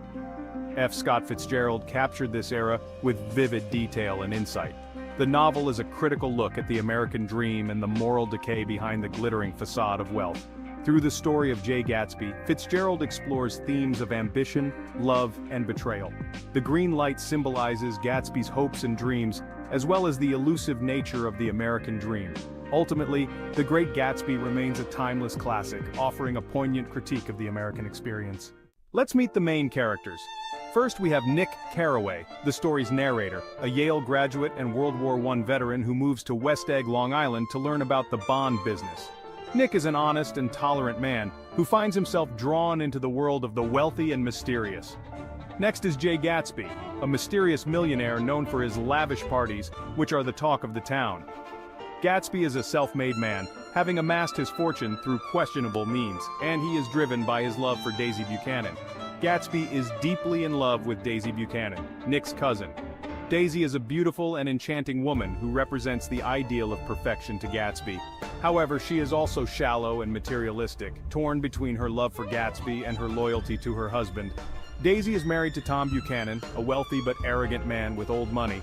A: F. Scott Fitzgerald captured this era with vivid detail and insight. The novel is a critical look at the American dream and the moral decay behind the glittering facade of wealth. Through the story of Jay Gatsby, Fitzgerald explores themes of ambition, love, and betrayal. The green light symbolizes Gatsby's hopes and dreams, as well as the elusive nature of the American dream. Ultimately, The Great Gatsby remains a timeless classic, offering a poignant critique of the American experience. Let's meet the main characters. First, we have Nick Carraway, the story's narrator, a Yale graduate and World War I veteran who moves to West Egg, Long Island to learn about the bond business. Nick is an honest and tolerant man who finds himself drawn into the world of the wealthy and mysterious. Next is Jay Gatsby, a mysterious millionaire known for his lavish parties, which are the talk of the town. Gatsby is a self-made man, having amassed his fortune through questionable means, and he is driven by his love for Daisy Buchanan. Gatsby is deeply in love with Daisy Buchanan, Nick's cousin. Daisy is a beautiful and enchanting woman who represents the ideal of perfection to Gatsby. However, she is also shallow and materialistic, torn between her love for Gatsby and her loyalty to her husband. Daisy is married to Tom Buchanan, a wealthy but arrogant man with old money.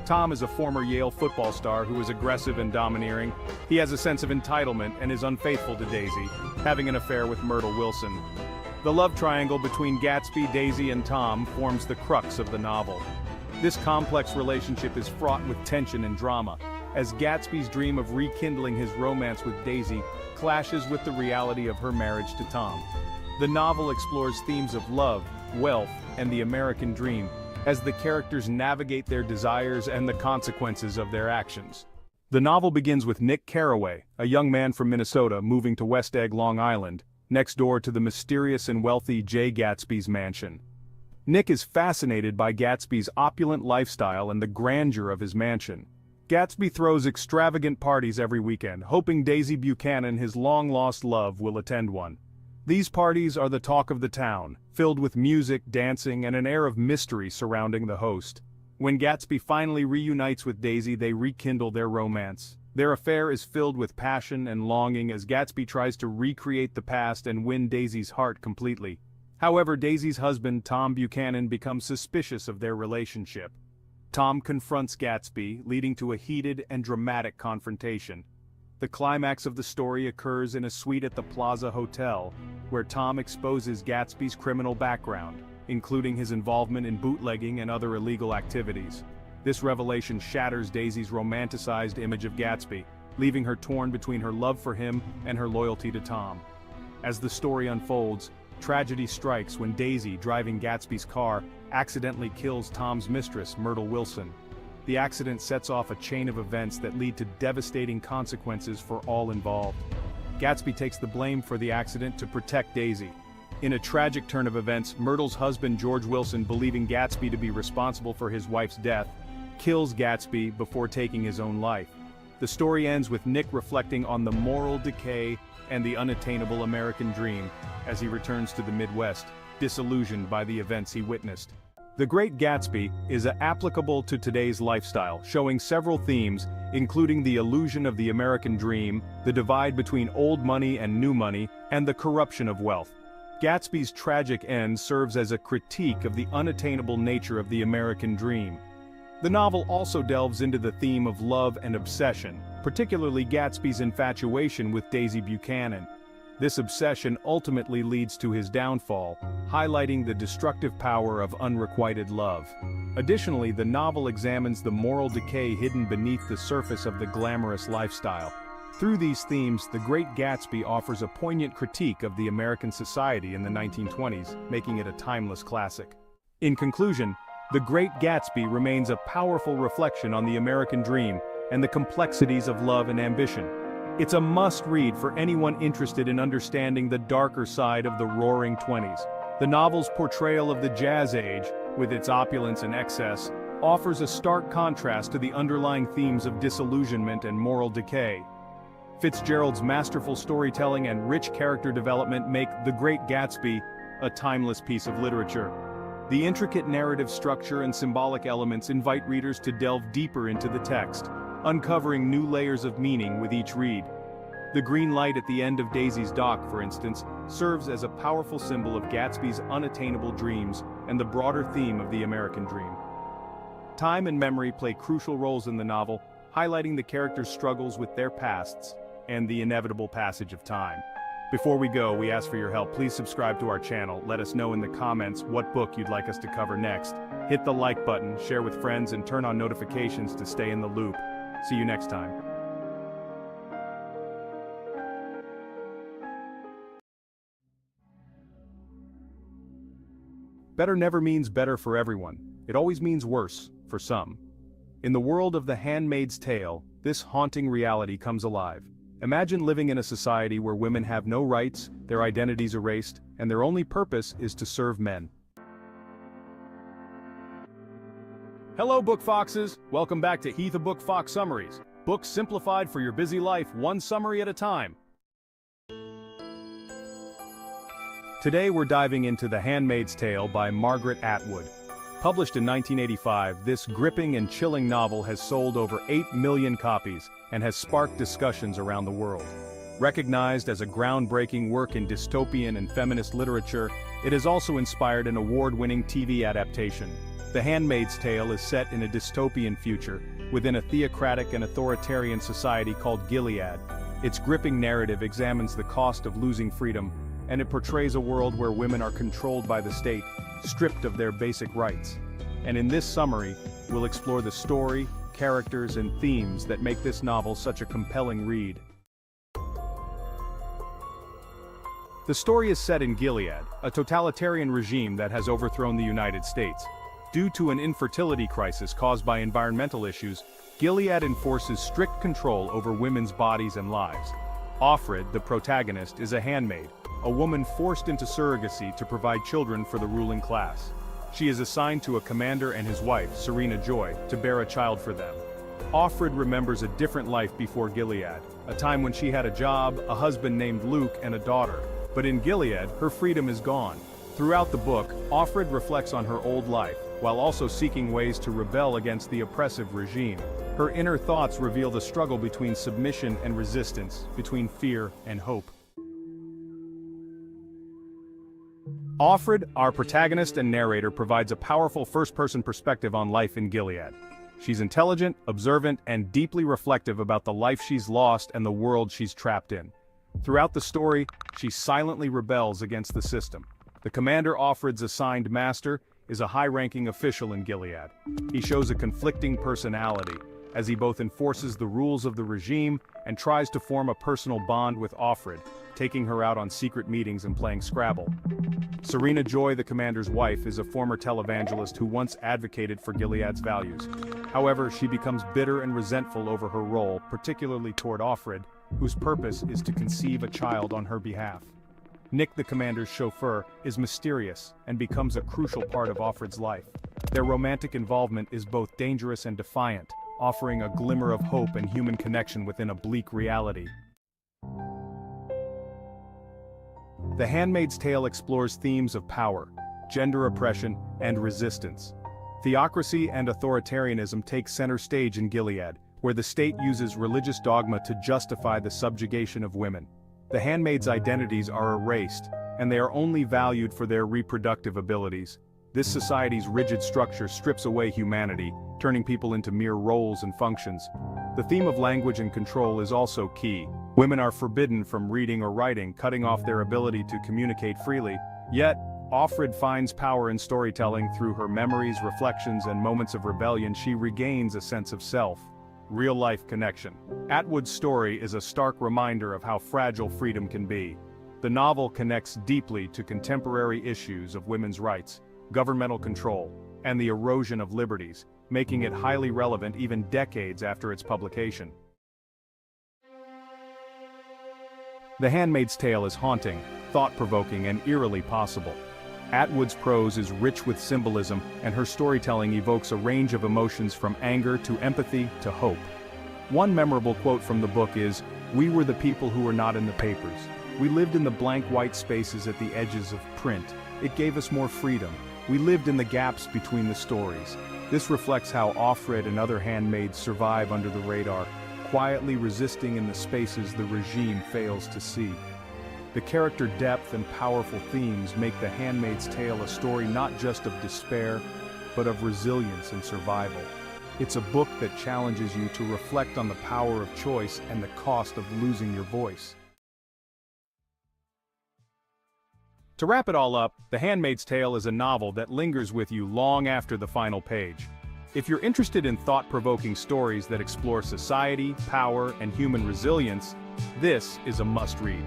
A: Tom is a former Yale football star who is aggressive and domineering. He has a sense of entitlement and is unfaithful to Daisy, having an affair with Myrtle Wilson. The love triangle between Gatsby, Daisy, and Tom forms the crux of the novel. This complex relationship is fraught with tension and drama, as Gatsby's dream of rekindling his romance with Daisy clashes with the reality of her marriage to Tom. The novel explores themes of love, wealth, and the American dream, as the characters navigate their desires and the consequences of their actions. The novel begins with Nick Carraway, a young man from Minnesota moving to West Egg, Long Island, next door to the mysterious and wealthy Jay Gatsby's mansion. Nick is fascinated by Gatsby's opulent lifestyle and the grandeur of his mansion. Gatsby throws extravagant parties every weekend, hoping Daisy Buchanan, his long-lost love, will attend one. These parties are the talk of the town, filled with music, dancing, and an air of mystery surrounding the host. When Gatsby finally reunites with Daisy, they rekindle their romance. Their affair is filled with passion and longing as Gatsby tries to recreate the past and win Daisy's heart completely. However, Daisy's husband, Tom Buchanan, becomes suspicious of their relationship. Tom confronts Gatsby, leading to a heated and dramatic confrontation. The climax of the story occurs in a suite at the Plaza Hotel, where Tom exposes Gatsby's criminal background, including his involvement in bootlegging and other illegal activities. This revelation shatters Daisy's romanticized image of Gatsby, leaving her torn between her love for him and her loyalty to Tom. As the story unfolds, tragedy strikes when Daisy, driving Gatsby's car, accidentally kills Tom's mistress, Myrtle Wilson. The accident sets off a chain of events that lead to devastating consequences for all involved. Gatsby takes the blame for the accident to protect Daisy. In a tragic turn of events, Myrtle's husband, George Wilson, believing Gatsby to be responsible for his wife's death, kills Gatsby before taking his own life. The story ends with Nick reflecting on the moral decay and the unattainable American dream as he returns to the Midwest, disillusioned by the events he witnessed. The Great Gatsby is applicable to today's lifestyle, showing several themes including the illusion of the American dream, the divide between old money and new money, and the corruption of wealth. Gatsby's tragic end serves as a critique of the unattainable nature of the American dream. The novel also delves into the theme of love and obsession, particularly Gatsby's infatuation with Daisy Buchanan. This obsession ultimately leads to his downfall, highlighting the destructive power of unrequited love. Additionally, the novel examines the moral decay hidden beneath the surface of the glamorous lifestyle. Through these themes, The Great Gatsby offers a poignant critique of the American society in the 1920s, making it a timeless classic. In conclusion, The Great Gatsby remains a powerful reflection on the American dream and the complexities of love and ambition. It's a must-read for anyone interested in understanding the darker side of the Roaring Twenties. The novel's portrayal of the Jazz Age, with its opulence and excess, offers a stark contrast to the underlying themes of disillusionment and moral decay. Fitzgerald's masterful storytelling and rich character development make The Great Gatsby a timeless piece of literature. The intricate narrative structure and symbolic elements invite readers to delve deeper into the text, uncovering new layers of meaning with each read. The green light at the end of Daisy's dock, for instance, serves as a powerful symbol of Gatsby's unattainable dreams and the broader theme of the American dream. Time and memory play crucial roles in the novel, highlighting the characters' struggles with their pasts and the inevitable passage of time. Before we go, we ask for your help. Please subscribe to our channel. Let us know in the comments what book you'd like us to cover next. Hit the like button, share with friends, and turn on notifications to stay in the loop. See you next time. Better never means better for everyone. It always means worse, for some. In the world of The Handmaid's Tale, this haunting reality comes alive. Imagine living in a society where women have no rights, their identities erased, and their only purpose is to serve men. Hello, Book Foxes! Welcome back to Heath of Book Fox Summaries. Books simplified for your busy life, one summary at a time. Today we're diving into The Handmaid's Tale by Margaret Atwood. Published in 1985, this gripping and chilling novel has sold over 8 million copies and has sparked discussions around the world. Recognized as a groundbreaking work in dystopian and feminist literature, it has also inspired an award-winning TV adaptation. The Handmaid's Tale is set in a dystopian future, within a theocratic and authoritarian society called Gilead. Its gripping narrative examines the cost of losing freedom, and it portrays a world where women are controlled by the state, stripped of their basic rights. And in this summary, we'll explore the story, characters, and themes that make this novel such a compelling read. The story is set in Gilead, a totalitarian regime that has overthrown the United States. Due to an infertility crisis caused by environmental issues, Gilead enforces strict control over women's bodies and lives. Offred, the protagonist, is a handmaid, a woman forced into surrogacy to provide children for the ruling class. She is assigned to a commander and his wife, Serena Joy, to bear a child for them. Offred remembers a different life before Gilead, a time when she had a job, a husband named Luke, and a daughter. But in Gilead, her freedom is gone. Throughout the book, Offred reflects on her old life, while also seeking ways to rebel against the oppressive regime. Her inner thoughts reveal the struggle between submission and resistance, between fear and hope. Offred, our protagonist and narrator, provides a powerful first-person perspective on life in Gilead. She's intelligent, observant, and deeply reflective about the life she's lost and the world she's trapped in. Throughout the story, she silently rebels against the system. The commander Offred's assigned master is a high-ranking official in Gilead. He shows a conflicting personality, as he both enforces the rules of the regime and tries to form a personal bond with Offred, taking her out on secret meetings and playing Scrabble. Serena Joy, the commander's wife, is a former televangelist who once advocated for Gilead's values. However, she becomes bitter and resentful over her role, particularly toward Offred, whose purpose is to conceive a child on her behalf. Nick, the commander's chauffeur, is mysterious and becomes a crucial part of Offred's life. Their romantic involvement is both dangerous and defiant, offering a glimmer of hope and human connection within a bleak reality. The Handmaid's Tale explores themes of power, gender oppression, and resistance. Theocracy and authoritarianism take center stage in Gilead, where the state uses religious dogma to justify the subjugation of women. The handmaids' identities are erased, and they are only valued for their reproductive abilities. This society's rigid structure strips away humanity, turning people into mere roles and functions. The theme of language and control is also key. Women are forbidden from reading or writing, cutting off their ability to communicate freely. Yet, Offred finds power in storytelling. Through her memories, reflections, and moments of rebellion, she regains a sense of self. Real-life connection. Atwood's story is a stark reminder of how fragile freedom can be. The novel connects deeply to contemporary issues of women's rights, governmental control, and the erosion of liberties, making it highly relevant even decades after its publication. The Handmaid's Tale is haunting, thought-provoking, and eerily possible. Atwood's prose is rich with symbolism, and her storytelling evokes a range of emotions from anger to empathy to hope. One memorable quote from the book is, "We were the people who were not in the papers. We lived in the blank white spaces at the edges of print. It gave us more freedom. We lived in the gaps between the stories." This reflects how Offred and other handmaids survive under the radar, quietly resisting in the spaces the regime fails to see. The character depth and powerful themes make The Handmaid's Tale a story not just of despair, but of resilience and survival. It's a book that challenges you to reflect on the power of choice and the cost of losing your voice. To wrap it all up, The Handmaid's Tale is a novel that lingers with you long after the final page. If you're interested in thought-provoking stories that explore society, power, and human resilience, this is a must-read.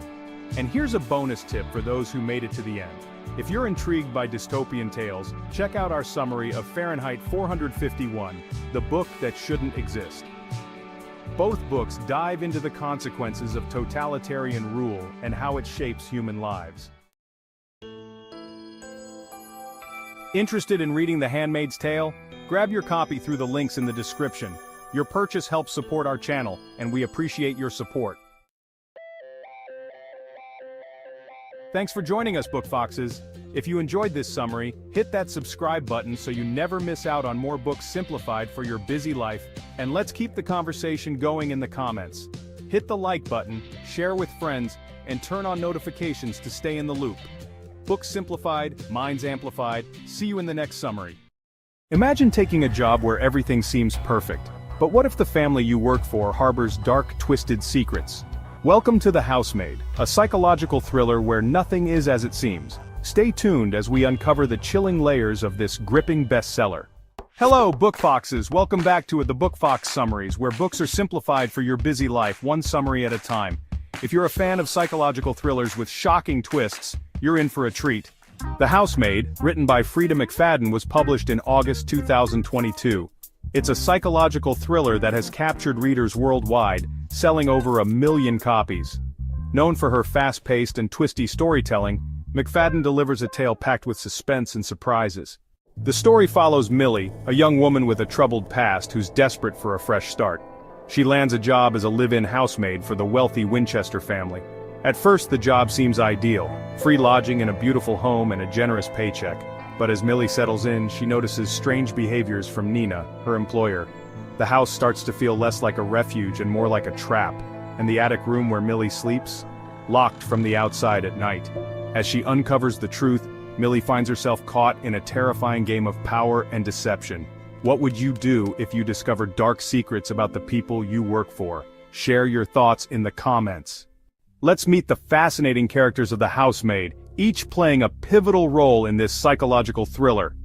A: And here's a bonus tip for those who made it to the end. If you're intrigued by dystopian tales, check out our summary of Fahrenheit 451, the book that shouldn't exist. Both books dive into the consequences of totalitarian rule and how it shapes human lives. Interested in reading The Handmaid's Tale? Grab your copy through the links in the description. Your purchase helps support our channel, and we appreciate your support. Thanks for joining us, Book Foxes. If you enjoyed this summary, hit that subscribe button so you never miss out on more books simplified for your busy life, and let's keep the conversation going in the comments. Hit the like button, share with friends, and turn on notifications to stay in the loop. Books simplified, minds amplified. See you in the next summary. Imagine taking a job where everything seems perfect. But what if the family you work for harbors dark, twisted secrets? Welcome to The Housemaid, a psychological thriller where nothing is as it seems. Stay tuned as we uncover the chilling layers of this gripping bestseller. Hello, Book Foxes! Welcome back to the Book Fox Summaries, where books are simplified for your busy life, one summary at a time. If you're a fan of psychological thrillers with shocking twists, you're in for a treat. The Housemaid, written by Frida McFadden, was published in August 2022. It's a psychological thriller that has captured readers worldwide, selling over 1 million copies. Known for her fast-paced and twisty storytelling, McFadden delivers a tale packed with suspense and surprises. The story follows Millie, a young woman with a troubled past who's desperate for a fresh start. She lands a job as a live-in housemaid for the wealthy Winchester family. At first, the job seems ideal, free lodging in a beautiful home and a generous paycheck. But as Millie settles in, she notices strange behaviors from Nina, her employer. The house starts to feel less like a refuge and more like a trap, and the attic room where Millie sleeps, locked from the outside at night. As she uncovers the truth, Millie finds herself caught in a terrifying game of power and deception. What would you do if you discovered dark secrets about the people you work for? Share your thoughts in the comments. Let's meet the fascinating characters of The Housemaid, each playing a pivotal role in this psychological thriller.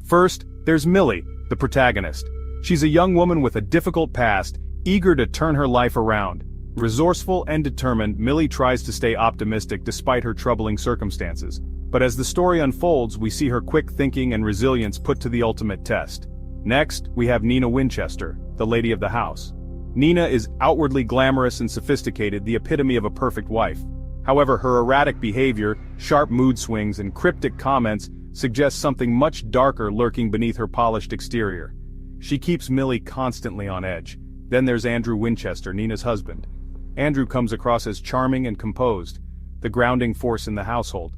A: First, there's Millie, the protagonist. She's a young woman with a difficult past, eager to turn her life around. Resourceful and determined, Millie tries to stay optimistic despite her troubling circumstances. But as the story unfolds, we see her quick thinking and resilience put to the ultimate test. Next, we have Nina Winchester, the lady of the house. Nina is outwardly glamorous and sophisticated, the epitome of a perfect wife. However, her erratic behavior, sharp mood swings, and cryptic comments suggest something much darker lurking beneath her polished exterior. She keeps Millie constantly on edge. Then there's Andrew Winchester, Nina's husband. Andrew comes across as charming and composed, the grounding force in the household.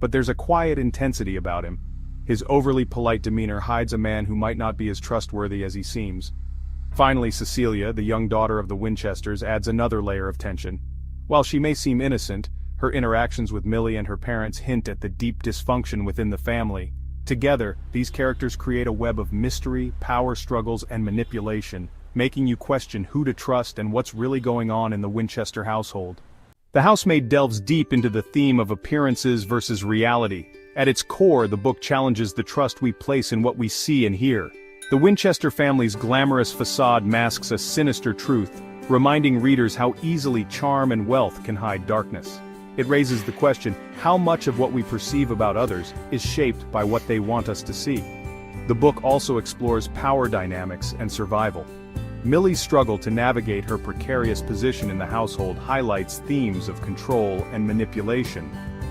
A: But there's a quiet intensity about him. His overly polite demeanor hides a man who might not be as trustworthy as he seems. Finally, Cecilia, the young daughter of the Winchesters, adds another layer of tension. While she may seem innocent, her interactions with Millie and her parents hint at the deep dysfunction within the family. Together, these characters create a web of mystery, power struggles, and manipulation, making you question who to trust and what's really going on in the Winchester household. The housemaid delves deep into the theme of appearances versus reality. At its core, the book challenges the trust we place in what we see and hear. The Winchester family's glamorous facade masks a sinister truth, reminding readers how easily charm and wealth can hide darkness. It raises the question, how much of what we perceive about others is shaped by what they want us to see? The book also explores power dynamics and survival. Millie's struggle to navigate her precarious position in the household highlights themes of control and manipulation.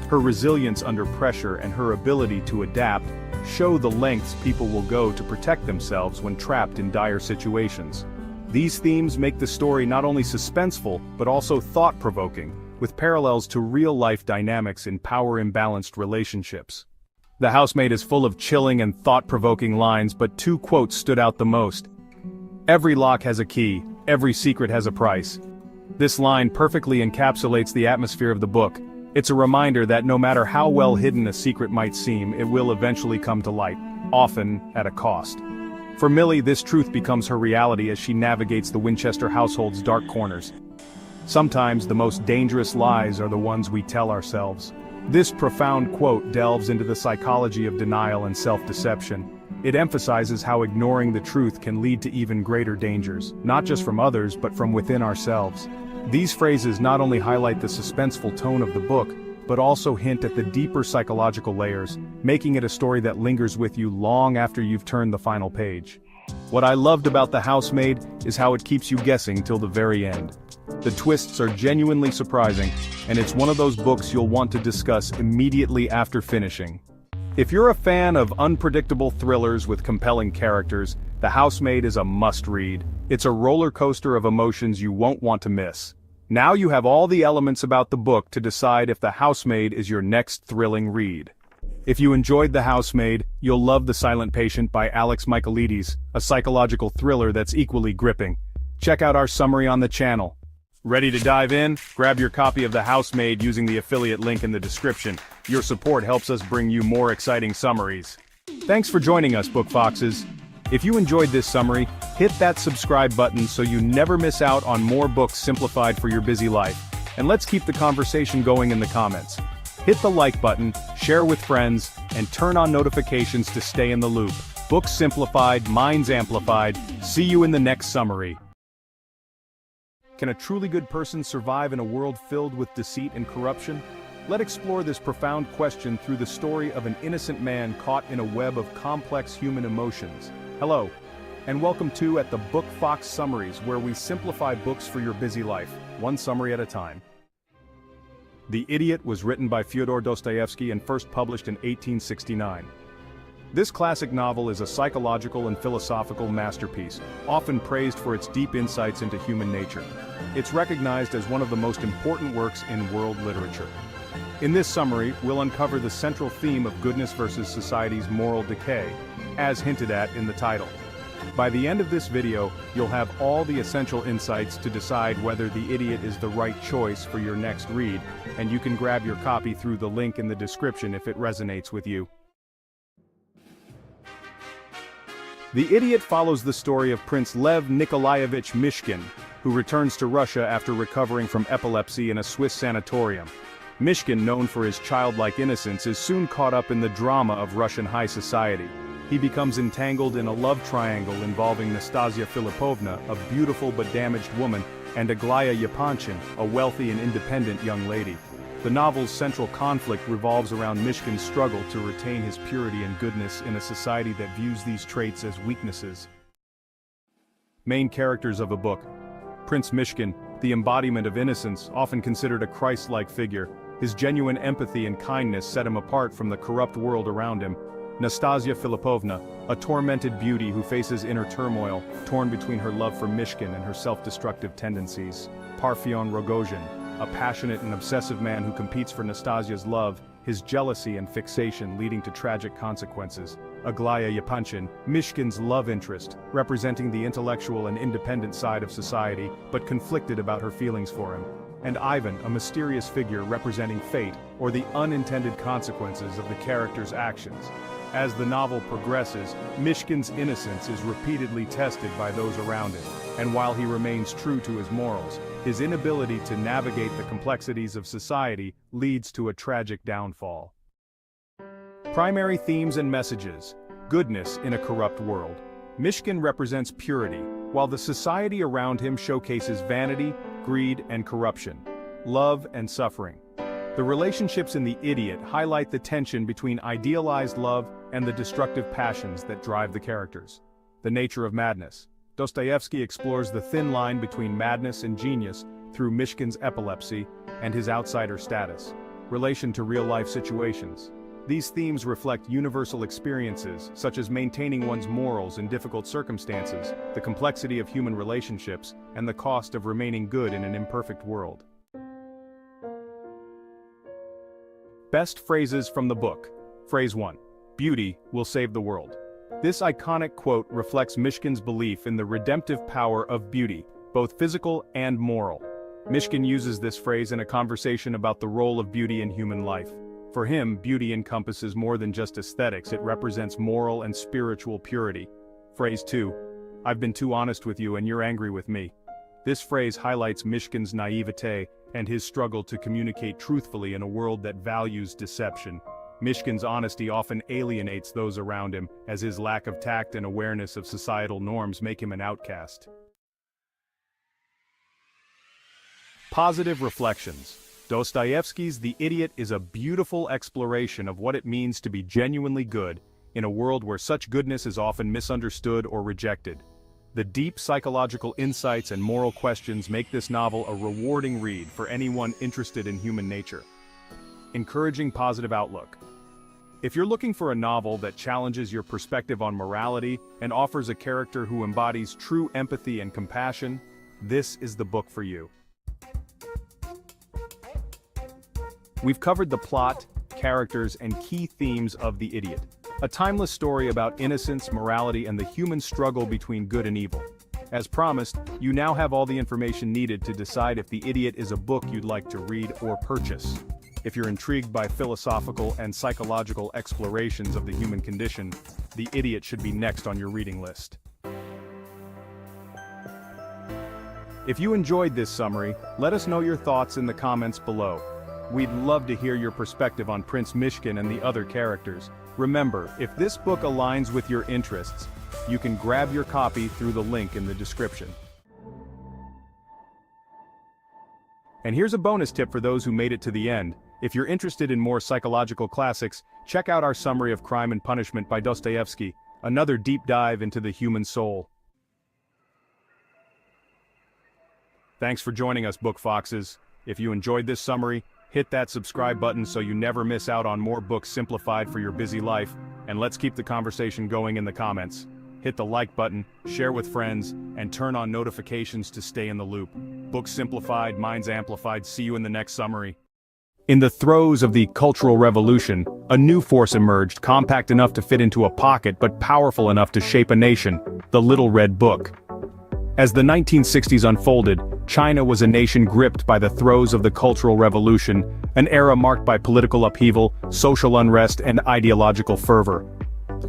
A: Her resilience under pressure and her ability to adapt show the lengths people will go to protect themselves when trapped in dire situations. These themes make the story not only suspenseful, but also thought-provoking, with parallels to real-life dynamics in power-imbalanced relationships. The housemaid is full of chilling and thought-provoking lines, but two quotes stood out the most. "Every lock has a key, every secret has a price." This line perfectly encapsulates the atmosphere of the book. It's a reminder that no matter how well hidden a secret might seem, it will eventually come to light, often at a cost. For Millie, this truth becomes her reality as she navigates the Winchester household's dark corners. Sometimes the most dangerous lies are the ones we tell ourselves. This profound quote delves into the psychology of denial and self-deception. It emphasizes how ignoring the truth can lead to even greater dangers, not just from others but from within ourselves. These phrases not only highlight the suspenseful tone of the book, but also hint at the deeper psychological layers, making it a story that lingers with you long after you've turned the final page. What I loved about The Housemaid is how it keeps you guessing till the very end. The twists are genuinely surprising, and it's one of those books you'll want to discuss immediately after finishing. If you're a fan of unpredictable thrillers with compelling characters, The Housemaid is a must-read. It's a roller coaster of emotions you won't want to miss. Now you have all the elements about the book to decide if The Housemaid is your next thrilling read. If you enjoyed The Housemaid, you'll love The Silent Patient by Alex Michaelides, a psychological thriller that's equally gripping. Check out our summary on the channel. Ready to dive in? Grab your copy of The Housemaid using the affiliate link in the description. Your support helps us bring you more exciting summaries. Thanks for joining us, Book Foxes. If you enjoyed this summary, hit that subscribe button so you never miss out on more books simplified for your busy life. And let's keep the conversation going in the comments. Hit the like button, share with friends, and turn on notifications to stay in the loop. Books simplified, minds amplified. See you in the next summary. Can a truly good person survive in a world filled with deceit and corruption? Let's explore this profound question through the story of an innocent man caught in a web of complex human emotions. Hello, and welcome to At the Book Fox Summaries, where we simplify books for your busy life, one summary at a time. The Idiot was written by Fyodor Dostoevsky and first published in 1869. This classic novel is a psychological and philosophical masterpiece, often praised for its deep insights into human nature. It's recognized as one of the most important works in world literature. In this summary, we'll uncover the central theme of goodness versus society's moral decay, as hinted at in the title. By the end of this video, you'll have all the essential insights to decide whether The Idiot is the right choice for your next read, and you can grab your copy through the link in the description if it resonates with you. The Idiot follows the story of Prince Lev Nikolaevich Mishkin, who returns to Russia after recovering from epilepsy in a Swiss sanatorium. Mishkin, known for his childlike innocence, is soon caught up in the drama of Russian high society. He becomes entangled in a love triangle involving Nastasia Filipovna, a beautiful but damaged woman, and Aglaya Yapanchin, a wealthy and independent young lady. The novel's central conflict revolves around Mishkin's struggle to retain his purity and goodness in a society that views these traits as weaknesses. Main characters of a book. Prince Mishkin, the embodiment of innocence, often considered a Christ-like figure. His genuine empathy and kindness set him apart from the corrupt world around him. Nastasia Filipovna, a tormented beauty who faces inner turmoil, torn between her love for Mishkin and her self-destructive tendencies. Parfeon Rogozhin, a passionate and obsessive man who competes for Nastasia's love, his jealousy and fixation leading to tragic consequences. Aglaya Yapanchin, Mishkin's love interest, representing the intellectual and independent side of society, but conflicted about her feelings for him. And Ivan, a mysterious figure representing fate, or the unintended consequences of the character's actions. As the novel progresses, Mishkin's innocence is repeatedly tested by those around him, and while he remains true to his morals, his inability to navigate the complexities of society leads to a tragic downfall. Primary themes and messages. Goodness in a corrupt world. Mishkin represents purity, while the society around him showcases vanity, greed, and corruption, love and suffering. The relationships in The Idiot highlight the tension between idealized love and the destructive passions that drive the characters. The nature of madness. Dostoevsky explores the thin line between madness and genius through Mishkin's epilepsy and his outsider status. Relation to real-life situations. These themes reflect universal experiences, such as maintaining one's morals in difficult circumstances, the complexity of human relationships, and the cost of remaining good in an imperfect world. Best phrases from the book. Phrase 1. Beauty will save the world. This iconic quote reflects Mishkin's belief in the redemptive power of beauty, both physical and moral. Mishkin uses this phrase in a conversation about the role of beauty in human life. For him, beauty encompasses more than just aesthetics, it represents moral and spiritual purity. Phrase 2. I've been too honest with you and you're angry with me. This phrase highlights Mishkin's naivete and his struggle to communicate truthfully in a world that values deception. Mishkin's honesty often alienates those around him, as his lack of tact and awareness of societal norms make him an outcast. Positive reflections. Dostoevsky's The Idiot is a beautiful exploration of what it means to be genuinely good, in a world where such goodness is often misunderstood or rejected. The deep psychological insights and moral questions make this novel a rewarding read for anyone interested in human nature. Encouraging positive outlook. If you're looking for a novel that challenges your perspective on morality and offers a character who embodies true empathy and compassion, this is the book for you. We've covered the plot, characters, and key themes of The Idiot. A timeless story about innocence, morality, and the human struggle between good and evil. As promised, you now have all the information needed to decide if The Idiot is a book you'd like to read or purchase. If you're intrigued by philosophical and psychological explorations of the human condition, The Idiot should be next on your reading list. If you enjoyed this summary, let us know your thoughts in the comments below. We'd love to hear your perspective on Prince Mishkin and the other characters. Remember, if this book aligns with your interests, you can grab your copy through the link in the description. And here's a bonus tip for those who made it to the end. If you're interested in more psychological classics, check out our summary of Crime and Punishment by Dostoevsky, another deep dive into the human soul. Thanks for joining us, Book Foxes. If you enjoyed this summary, hit that subscribe button so you never miss out on more books simplified for your busy life, and let's keep the conversation going in the comments. Hit the like button, share with friends, and turn on notifications to stay in the loop. Books simplified, minds amplified. See you in the next summary. In the throes of the Cultural Revolution, a new force emerged, compact enough to fit into a pocket but powerful enough to shape a nation: the Little Red Book. As the 1960s unfolded, China was a nation gripped by the throes of the Cultural Revolution, an era marked by political upheaval, social unrest, and ideological fervor.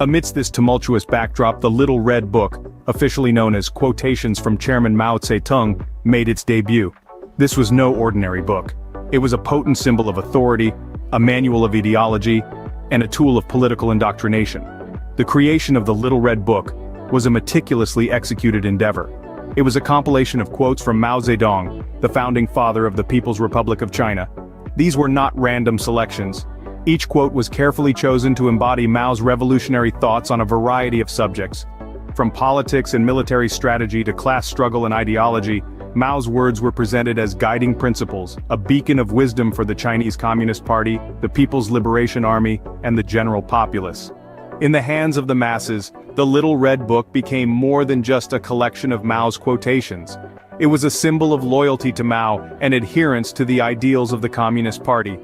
A: Amidst this tumultuous backdrop, the Little Red Book, officially known as Quotations from Chairman Mao Zedong, made its debut. This was no ordinary book. It was a potent symbol of authority, a manual of ideology, and a tool of political indoctrination. The creation of the Little Red Book was a meticulously executed endeavor. It was a compilation of quotes from Mao Zedong, the founding father of the People's Republic of China. These were not random selections. Each quote was carefully chosen to embody Mao's revolutionary thoughts on a variety of subjects. From politics and military strategy to class struggle and ideology, Mao's words were presented as guiding principles, a beacon of wisdom for the Chinese Communist Party, the People's Liberation Army, and the general populace. In the hands of the masses, the Little Red Book became more than just a collection of Mao's quotations. It was a symbol of loyalty to Mao and adherence to the ideals of the Communist Party.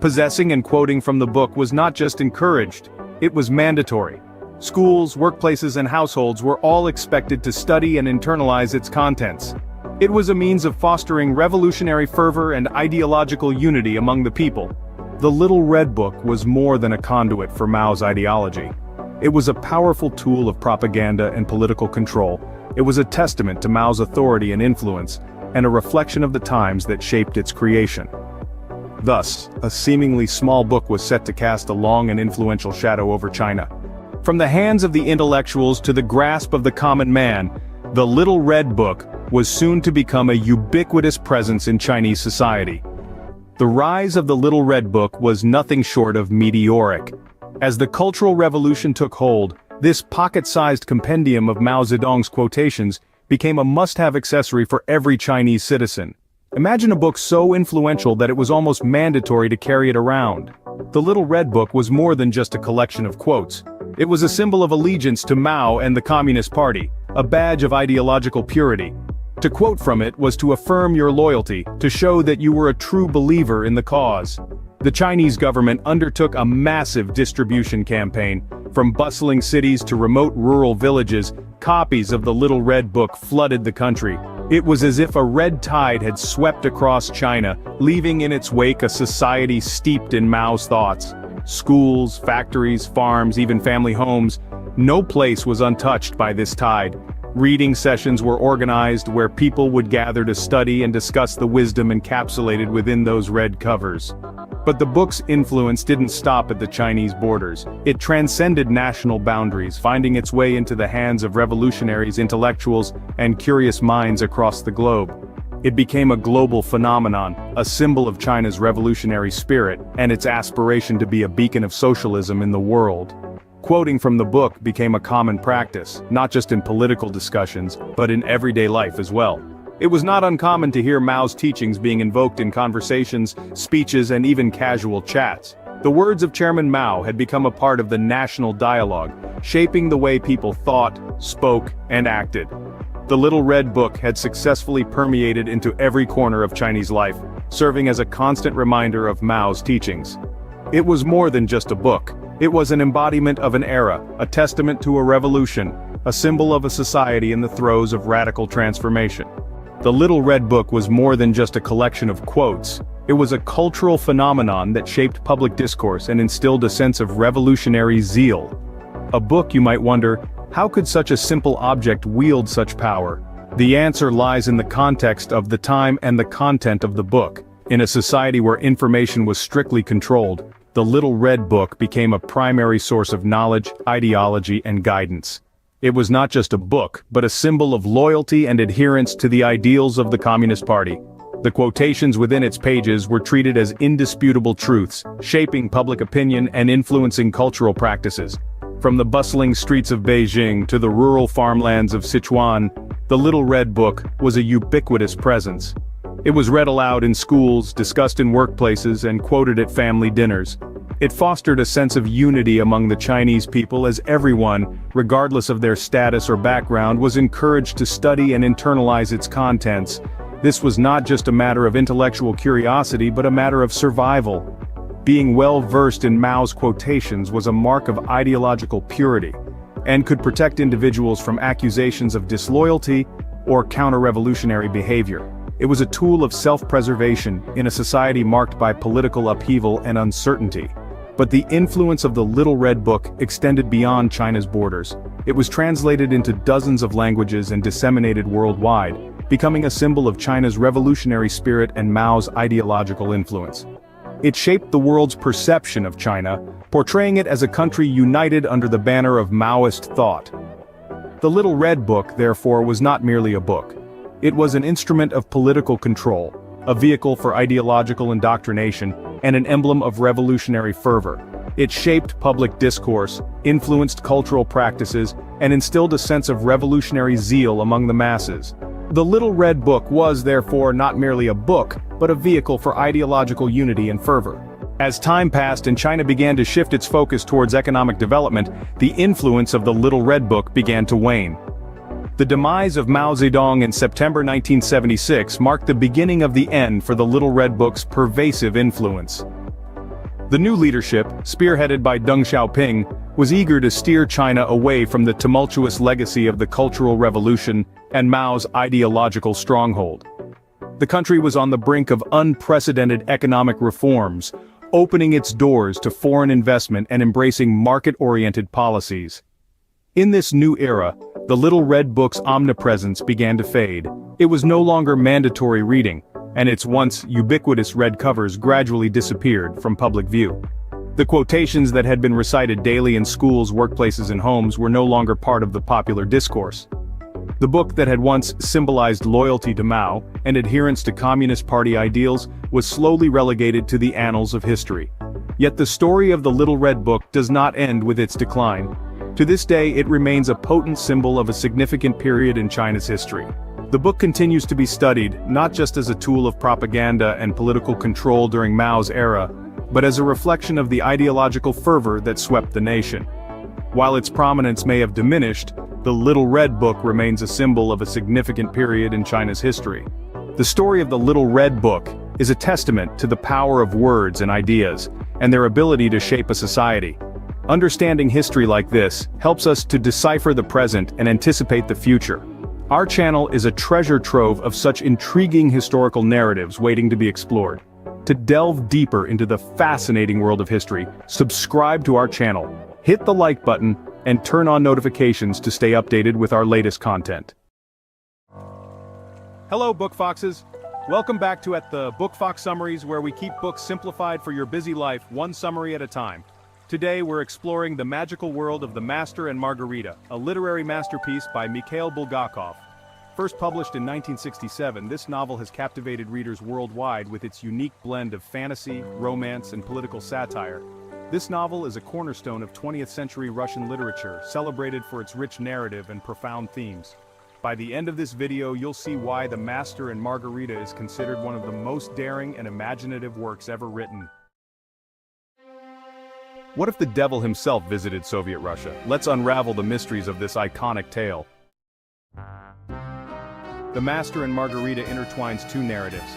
A: Possessing and quoting from the book was not just encouraged, it was mandatory. Schools, workplaces, and households were all expected to study and internalize its contents. It was a means of fostering revolutionary fervor and ideological unity among the people. The Little Red Book was more than a conduit for Mao's ideology. It was a powerful tool of propaganda and political control. It was a testament to Mao's authority and influence, and a reflection of the times that shaped its creation. Thus, a seemingly small book was set to cast a long and influential shadow over China. From the hands of the intellectuals to the grasp of the common man, the Little Red Book was soon to become a ubiquitous presence in Chinese society. The rise of the Little Red Book was nothing short of meteoric. As the Cultural Revolution took hold, this pocket-sized compendium of Mao Zedong's quotations became a must-have accessory for every Chinese citizen. Imagine a book so influential that it was almost mandatory to carry it around. The Little Red Book was more than just a collection of quotes. It was a symbol of allegiance to Mao and the Communist Party, a badge of ideological purity. To quote from it was to affirm your loyalty, to show that you were a true believer in the cause. The Chinese government undertook a massive distribution campaign. From bustling cities to remote rural villages, copies of the Little Red Book flooded the country. It was as if a red tide had swept across China, leaving in its wake a society steeped in Mao's thoughts. Schools, factories, farms, even family homes, no place was untouched by this tide. Reading sessions were organized where people would gather to study and discuss the wisdom encapsulated within those red covers. But the book's influence didn't stop at the Chinese borders. It transcended national boundaries, finding its way into the hands of revolutionaries, intellectuals, and curious minds across the globe. It became a global phenomenon, a symbol of China's revolutionary spirit, and its aspiration to be a beacon of socialism in the world. Quoting from the book became a common practice, not just in political discussions, but in everyday life as well. It was not uncommon to hear Mao's teachings being invoked in conversations, speeches, and even casual chats. The words of Chairman Mao had become a part of the national dialogue, shaping the way people thought, spoke, and acted. The Little Red Book had successfully permeated into every corner of Chinese life, serving as a constant reminder of Mao's teachings. It was more than just a book. It was an embodiment of an era, a testament to a revolution, a symbol of a society in the throes of radical transformation. The Little Red Book was more than just a collection of quotes. It was a cultural phenomenon that shaped public discourse and instilled a sense of revolutionary zeal. A book, you might wonder, how could such a simple object wield such power? The answer lies in the context of the time and the content of the book. In a society where information was strictly controlled, the Little Red Book became a primary source of knowledge, ideology, and guidance. It was not just a book, but a symbol of loyalty and adherence to the ideals of the Communist Party. The quotations within its pages were treated as indisputable truths, shaping public opinion and influencing cultural practices. From the bustling streets of Beijing to the rural farmlands of Sichuan, the Little Red Book was a ubiquitous presence. It was read aloud in schools, discussed in workplaces, and quoted at family dinners. It fostered a sense of unity among the Chinese people as everyone, regardless of their status or background, was encouraged to study and internalize its contents. This was not just a matter of intellectual curiosity but a matter of survival. Being well versed in Mao's quotations was a mark of ideological purity, and could protect individuals from accusations of disloyalty or counter-revolutionary behavior. It was a tool of self-preservation in a society marked by political upheaval and uncertainty. But the influence of the Little Red Book extended beyond China's borders. It was translated into dozens of languages and disseminated worldwide, becoming a symbol of China's revolutionary spirit and Mao's ideological influence. It shaped the world's perception of China, portraying it as a country united under the banner of Maoist thought. The Little Red Book, therefore, was not merely a book. It was an instrument of political control, a vehicle for ideological indoctrination, and an emblem of revolutionary fervor. It shaped public discourse, influenced cultural practices, and instilled a sense of revolutionary zeal among the masses. The Little Red Book was, therefore, not merely a book, but a vehicle for ideological unity and fervor. As time passed and China began to shift its focus towards economic development, the influence of the Little Red Book began to wane. The demise of Mao Zedong in September 1976 marked the beginning of the end for the Little Red Book's pervasive influence. The new leadership, spearheaded by Deng Xiaoping, was eager to steer China away from the tumultuous legacy of the Cultural Revolution and Mao's ideological stronghold. The country was on the brink of unprecedented economic reforms, opening its doors to foreign investment and embracing market-oriented policies. In this new era, the Little Red Book's omnipresence began to fade. It was no longer mandatory reading, and its once ubiquitous red covers gradually disappeared from public view. The quotations that had been recited daily in schools, workplaces, and homes were no longer part of the popular discourse. The book that had once symbolized loyalty to Mao and adherence to Communist Party ideals was slowly relegated to the annals of history. Yet the story of the Little Red Book does not end with its decline. To this day, it remains a potent symbol of a significant period in China's history. The book continues to be studied, not just as a tool of propaganda and political control during Mao's era, but as a reflection of the ideological fervor that swept the nation. While its prominence may have diminished, the Little Red Book remains a symbol of a significant period in China's history. The story of the Little Red Book is a testament to the power of words and ideas, and their ability to shape a society. Understanding history like this helps us to decipher the present and anticipate the future. Our channel is a treasure trove of such intriguing historical narratives waiting to be explored. To delve deeper into the fascinating world of history, subscribe to our channel, hit the like button, and turn on notifications to stay updated with our latest content. Hello, Book Foxes. Welcome back to the Book Fox Summaries, where we keep books simplified for your busy life, one summary at a time. Today we're exploring the magical world of The Master and Margarita, a literary masterpiece by Mikhail Bulgakov. First published in 1967, this novel has captivated readers worldwide with its unique blend of fantasy, romance, and political satire. This novel is a cornerstone of 20th century Russian literature, celebrated for its rich narrative and profound themes. By the end of this video, you'll see why The Master and Margarita is considered one of the most daring and imaginative works ever written. What if the devil himself visited Soviet Russia? Let's unravel the mysteries of this iconic tale. The Master and Margarita intertwines two narratives.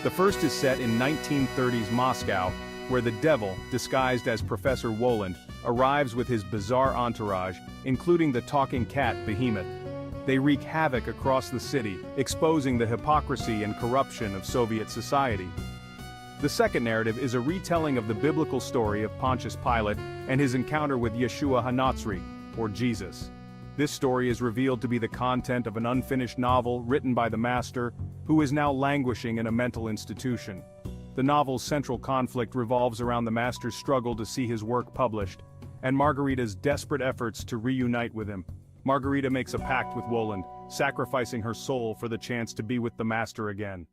A: The first is set in 1930s Moscow, where the devil, disguised as Professor Woland, arrives with his bizarre entourage, including the talking cat Behemoth. They wreak havoc across the city, exposing the hypocrisy and corruption of Soviet society. The second narrative is a retelling of the biblical story of Pontius Pilate and his encounter with Yeshua HaNatzri, or Jesus. This story is revealed to be the content of an unfinished novel written by the Master, who is now languishing in a mental institution. The novel's central conflict revolves around the Master's struggle to see his work published, and Margarita's desperate efforts to reunite with him. Margarita makes a pact with Woland, sacrificing her soul for the chance to be with the Master again.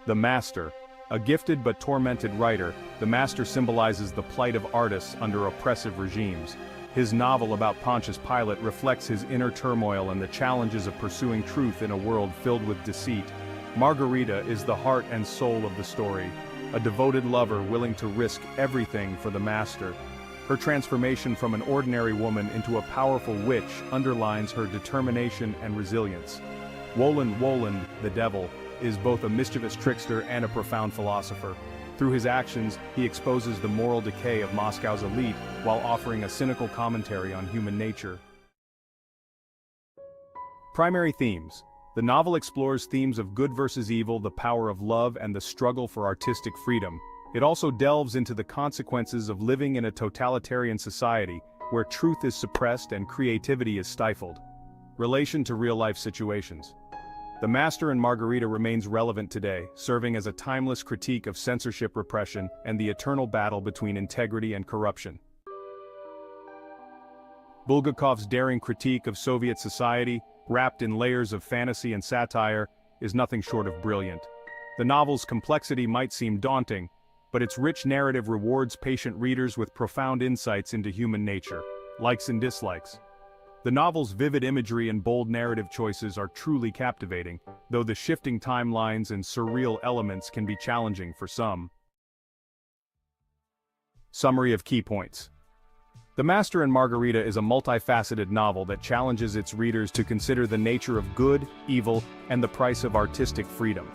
A: The Master. A gifted but tormented writer, the Master symbolizes the plight of artists under oppressive regimes. His novel about Pontius Pilate reflects his inner turmoil and the challenges of pursuing truth in a world filled with deceit. Margarita is the heart and soul of the story, a devoted lover willing to risk everything for the Master. Her transformation from an ordinary woman into a powerful witch underlines her determination and resilience. Woland, the devil, is both a mischievous trickster and a profound philosopher. Through his actions, he exposes the moral decay of Moscow's elite while offering a cynical commentary on human nature. Primary themes. The novel explores themes of good versus evil, the power of love, and the struggle for artistic freedom. It also delves into the consequences of living in a totalitarian society, where truth is suppressed and creativity is stifled. Relation to real-life situations. The Master and Margarita remains relevant today, serving as a timeless critique of censorship repression and the eternal battle between integrity and corruption. Bulgakov's daring critique of Soviet society, wrapped in layers of fantasy and satire, is nothing short of brilliant. The novel's complexity might seem daunting, but its rich narrative rewards patient readers with profound insights into human nature, likes and dislikes. The novel's vivid imagery and bold narrative choices are truly captivating, though the shifting timelines and surreal elements can be challenging for some. Summary of key points. The Master and Margarita is a multifaceted novel that challenges its readers to consider the nature of good, evil, and the price of artistic freedom.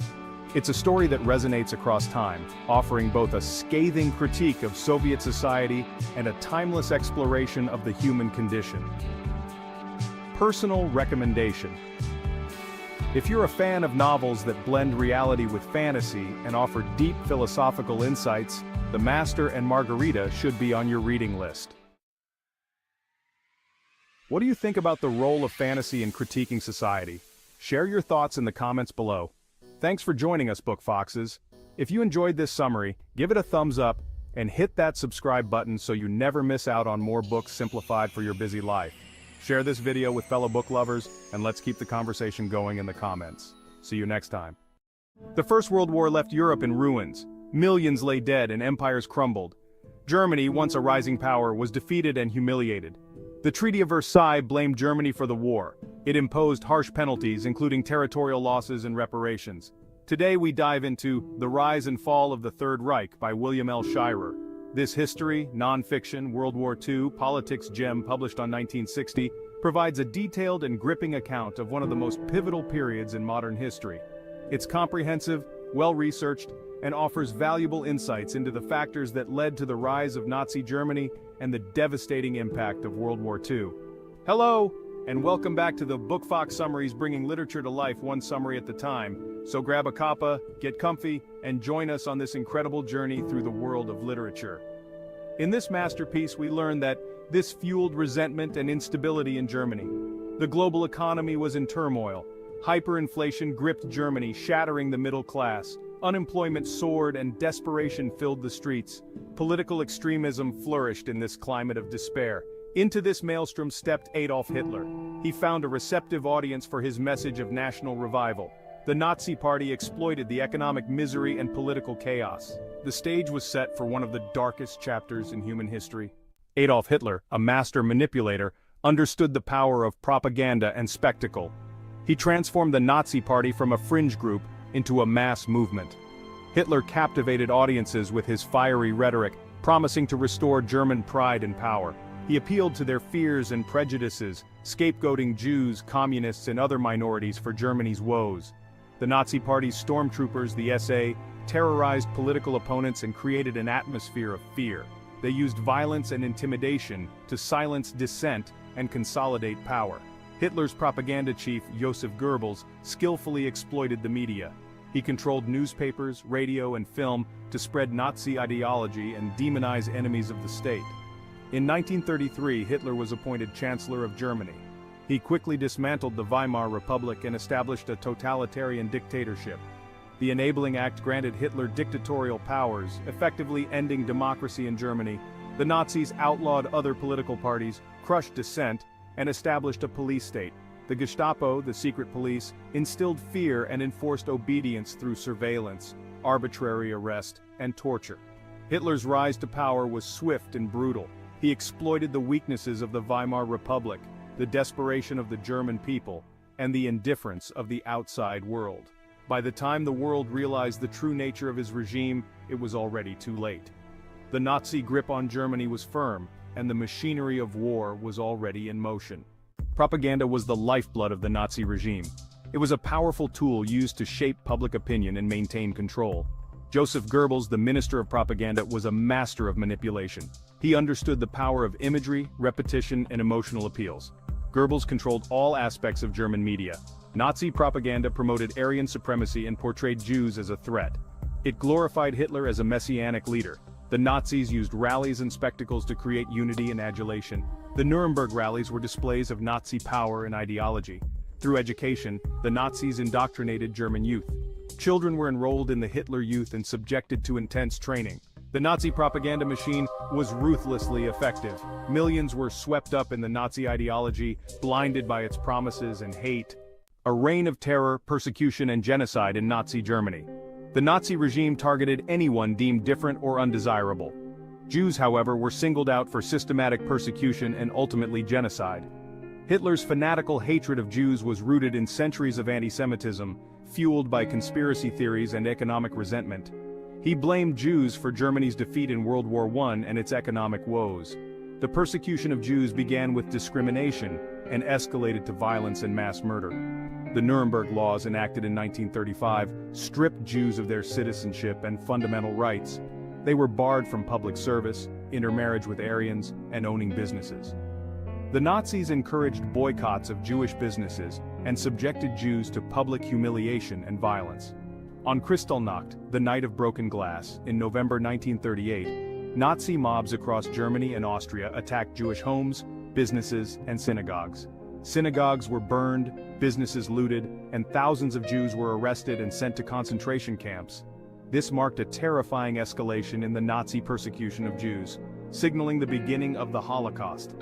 A: It's a story that resonates across time, offering both a scathing critique of Soviet society and a timeless exploration of the human condition. Personal recommendation. If you're a fan of novels that blend reality with fantasy and offer deep philosophical insights, The Master and Margarita should be on your reading list. What do you think about the role of fantasy in critiquing society? Share your thoughts in the comments below. Thanks for joining us, Book Foxes. If you enjoyed this summary, give it a thumbs up and hit that subscribe button so you never miss out on more books simplified for your busy life. Share this video with fellow book lovers, and let's keep the conversation going in the comments. See you next time. The First World War left Europe in ruins. Millions lay dead and empires crumbled. Germany, once a rising power, was defeated and humiliated. The Treaty of Versailles blamed Germany for the war. It imposed harsh penalties, including territorial losses and reparations. Today we dive into The Rise and Fall of the Third Reich by William L. Shirer. This history, non-fiction, World War II, politics gem published on 1960, provides a detailed and gripping account of one of the most pivotal periods in modern history. It's comprehensive, well-researched, and offers valuable insights into the factors that led to the rise of Nazi Germany and the devastating impact of World War II. Hello, and welcome back to the Book Fox Summaries, bringing literature to life one summary at a time. So grab a cuppa, get comfy, and join us on this incredible journey through the world of literature. In this masterpiece, we learn that this fueled resentment and instability in Germany. The global economy was in turmoil. Hyperinflation gripped Germany, shattering the middle class. Unemployment soared and desperation filled the streets. Political extremism flourished in this climate of despair. Into this maelstrom stepped Adolf Hitler. He found a receptive audience for his message of national revival. The Nazi Party exploited the economic misery and political chaos. The stage was set for one of the darkest chapters in human history. Adolf Hitler, a master manipulator, understood the power of propaganda and spectacle. He transformed the Nazi Party from a fringe group into a mass movement. Hitler captivated audiences with his fiery rhetoric, promising to restore German pride and power. He appealed to their fears and prejudices, scapegoating Jews, communists, and other minorities for Germany's woes. The Nazi Party's stormtroopers, the SA, terrorized political opponents and created an atmosphere of fear. They used violence and intimidation to silence dissent and consolidate power. Hitler's propaganda chief, Joseph Goebbels, skillfully exploited the media. He controlled newspapers, radio, and film to spread Nazi ideology and demonize enemies of the state. In 1933, Hitler was appointed Chancellor of Germany. He quickly dismantled the Weimar Republic and established a totalitarian dictatorship. The Enabling Act granted Hitler dictatorial powers, effectively ending democracy in Germany. The Nazis outlawed other political parties, crushed dissent, and established a police state. The Gestapo, the secret police, instilled fear and enforced obedience through surveillance, arbitrary arrest, and torture. Hitler's rise to power was swift and brutal. He exploited the weaknesses of the Weimar Republic, the desperation of the German people, and the indifference of the outside world. By the time the world realized the true nature of his regime, it was already too late. The Nazi grip on Germany was firm, and the machinery of war was already in motion. Propaganda was the lifeblood of the Nazi regime. It was a powerful tool used to shape public opinion and maintain control. Joseph Goebbels, the Minister of Propaganda, was a master of manipulation. He understood the power of imagery, repetition, and emotional appeals. Goebbels controlled all aspects of German media. Nazi propaganda promoted Aryan supremacy and portrayed Jews as a threat. It glorified Hitler as a messianic leader. The Nazis used rallies and spectacles to create unity and adulation. The Nuremberg rallies were displays of Nazi power and ideology. Through education, the Nazis indoctrinated German youth. Children were enrolled in the Hitler Youth and subjected to intense training. The Nazi propaganda machine was ruthlessly effective. Millions were swept up in the Nazi ideology, blinded by its promises and hate. A reign of terror, persecution, and genocide in Nazi Germany. The Nazi regime targeted anyone deemed different or undesirable. Jews, however, were singled out for systematic persecution and ultimately genocide. Hitler's fanatical hatred of Jews was rooted in centuries of anti-Semitism, fueled by conspiracy theories and economic resentment. He blamed Jews for Germany's defeat in World War I and its economic woes. The persecution of Jews began with discrimination and escalated to violence and mass murder. The Nuremberg laws enacted in 1935 stripped Jews of their citizenship and fundamental rights. They were barred from public service, intermarriage with Aryans, and owning businesses. The Nazis encouraged boycotts of Jewish businesses and subjected Jews to public humiliation and violence. On Kristallnacht, the Night of Broken Glass, in November 1938, Nazi mobs across Germany and Austria attacked Jewish homes, businesses, and synagogues. Synagogues were burned, businesses looted, and thousands of Jews were arrested and sent to concentration camps. This marked a terrifying escalation in the Nazi persecution of Jews, signaling the beginning of the Holocaust.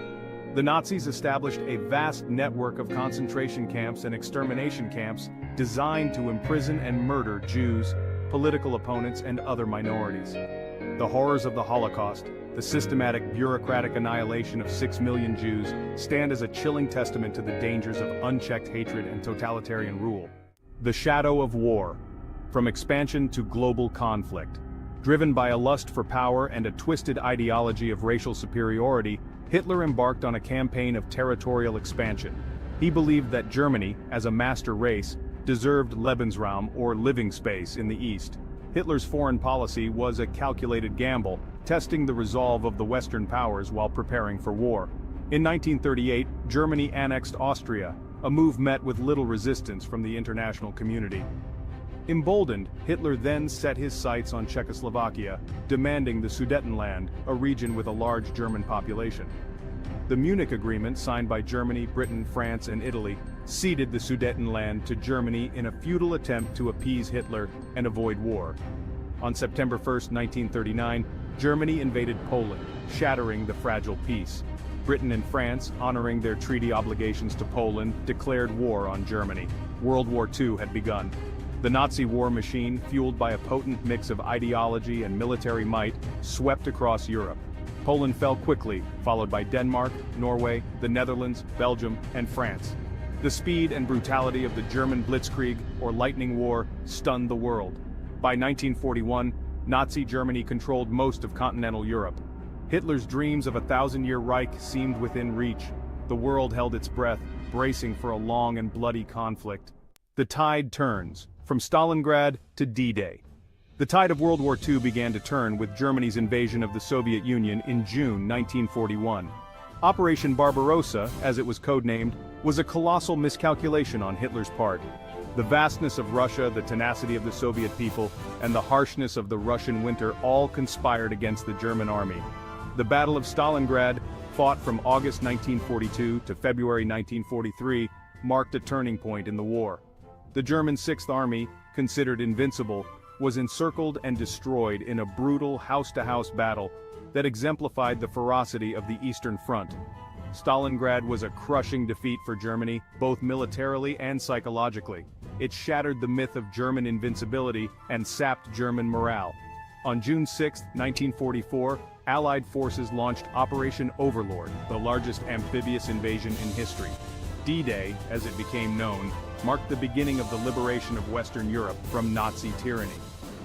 A: The Nazis established a vast network of concentration camps and extermination camps designed to imprison and murder Jews, political opponents, and other minorities. The horrors of the Holocaust, the systematic bureaucratic annihilation of 6 million Jews, stand as a chilling testament to the dangers of unchecked hatred and totalitarian rule. The shadow of war. From expansion to global conflict. Driven by a lust for power and a twisted ideology of racial superiority, Hitler embarked on a campaign of territorial expansion. He believed that Germany, as a master race, deserved Lebensraum or living space in the East. Hitler's foreign policy was a calculated gamble, testing the resolve of the Western powers while preparing for war. In 1938, Germany annexed Austria, a move met with little resistance from the international community. Emboldened, Hitler then set his sights on Czechoslovakia, demanding the Sudetenland, a region with a large German population. The Munich Agreement, signed by Germany, Britain, France, and Italy, ceded the Sudetenland to Germany in a futile attempt to appease Hitler and avoid war. On September 1, 1939, Germany invaded Poland, shattering the fragile peace. Britain and France, honoring their treaty obligations to Poland, declared war on Germany. World War II had begun. The Nazi war machine, fueled by a potent mix of ideology and military might, swept across Europe. Poland fell quickly, followed by Denmark, Norway, the Netherlands, Belgium, and France. The speed and brutality of the German Blitzkrieg, or Lightning War, stunned the world. By 1941, Nazi Germany controlled most of continental Europe. Hitler's dreams of a thousand-year Reich seemed within reach. The world held its breath, bracing for a long and bloody conflict. The tide turns, from Stalingrad to D-Day. The tide of World War II began to turn with Germany's invasion of the Soviet Union in June 1941. Operation Barbarossa, as it was codenamed, was a colossal miscalculation on Hitler's part. The vastness of Russia, the tenacity of the Soviet people, and the harshness of the Russian winter all conspired against the German army. The Battle of Stalingrad, fought from August 1942 to February 1943, marked a turning point in the war. The German Sixth Army, considered invincible, was encircled and destroyed in a brutal house-to-house battle that exemplified the ferocity of the Eastern Front. Stalingrad was a crushing defeat for Germany, both militarily and psychologically. It shattered the myth of German invincibility and sapped German morale. On June 6, 1944, Allied forces launched Operation Overlord, the largest amphibious invasion in history. D-Day, as it became known, marked the beginning of the liberation of Western Europe from Nazi tyranny.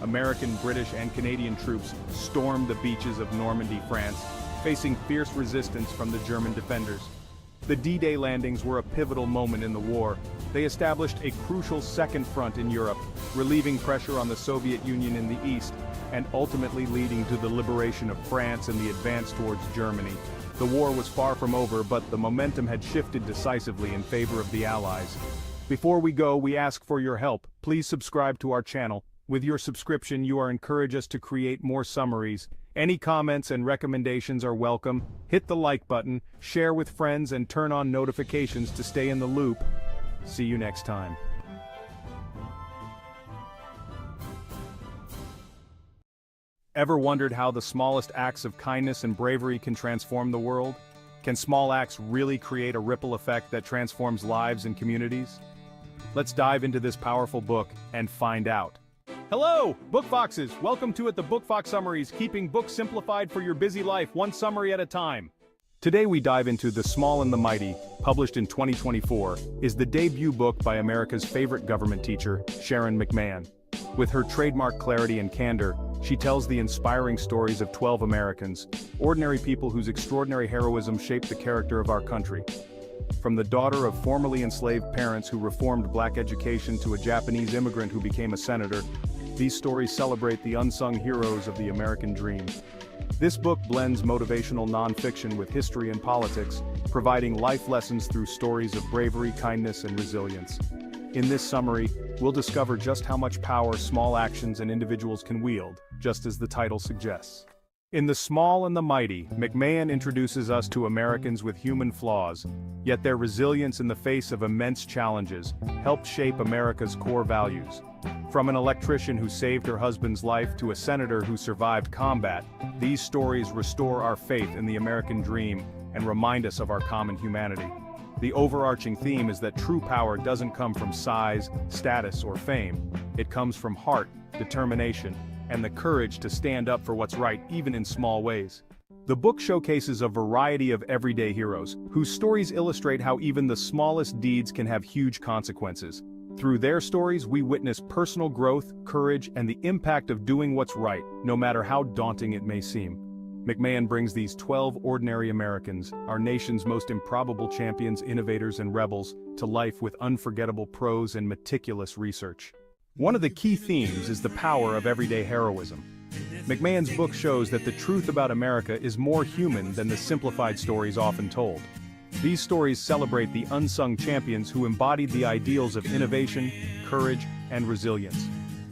A: American, British, and Canadian troops stormed the beaches of Normandy, France, facing fierce resistance from the German defenders. The D-Day landings were a pivotal moment in the war. They established a crucial second front in Europe, relieving pressure on the Soviet Union in the east, and ultimately leading to the liberation of France and the advance towards Germany. The war was far from over, but the momentum had shifted decisively in favor of the Allies. Before we go, we ask for your help. Please subscribe to our channel. With your subscription, you are encouraged us to create more summaries. Any comments and recommendations are welcome. Hit the like button, share with friends, and turn on notifications to stay in the loop. See you next time. Ever wondered how the smallest acts of kindness and bravery can transform the world? Can small acts really create a ripple effect that transforms lives and communities? Let's dive into this powerful book and find out. Hello, Book Foxes! Welcome to the Book Fox Summaries, keeping books simplified for your busy life, one summary at a time. Today we dive into The Small and the Mighty, published in 2024, is the debut book by America's favorite government teacher, Sharon McMahon. With her trademark clarity and candor, She tells the inspiring stories of 12 Americans, ordinary people whose extraordinary heroism shaped the character of our country. From the daughter of formerly enslaved parents who reformed black education to a Japanese immigrant who became a senator, these stories celebrate the unsung heroes of the American dream. This book blends motivational nonfiction with history and politics, providing life lessons through stories of bravery, kindness, and resilience. In this summary, we'll discover just how much power small actions and individuals can wield, just as the title suggests. In The Small and the Mighty, McMahon introduces us to Americans with human flaws, yet their resilience in the face of immense challenges helped shape America's core values. From an electrician who saved her husband's life to a senator who survived combat, these stories restore our faith in the American dream and remind us of our common humanity. The overarching theme is that true power doesn't come from size, status, or fame. It comes from heart, determination, and the courage to stand up for what's right even in small ways. The book showcases a variety of everyday heroes, whose stories illustrate how even the smallest deeds can have huge consequences. Through their stories, we witness personal growth, courage, and the impact of doing what's right, no matter how daunting it may seem. McMahon brings these 12 ordinary Americans, our nation's most improbable champions, innovators, and rebels, to life with unforgettable prose and meticulous research. One of the key themes is the power of everyday heroism. McMahon's book shows that the truth about America is more human than the simplified stories often told. These stories celebrate the unsung champions who embodied the ideals of innovation, courage, and resilience.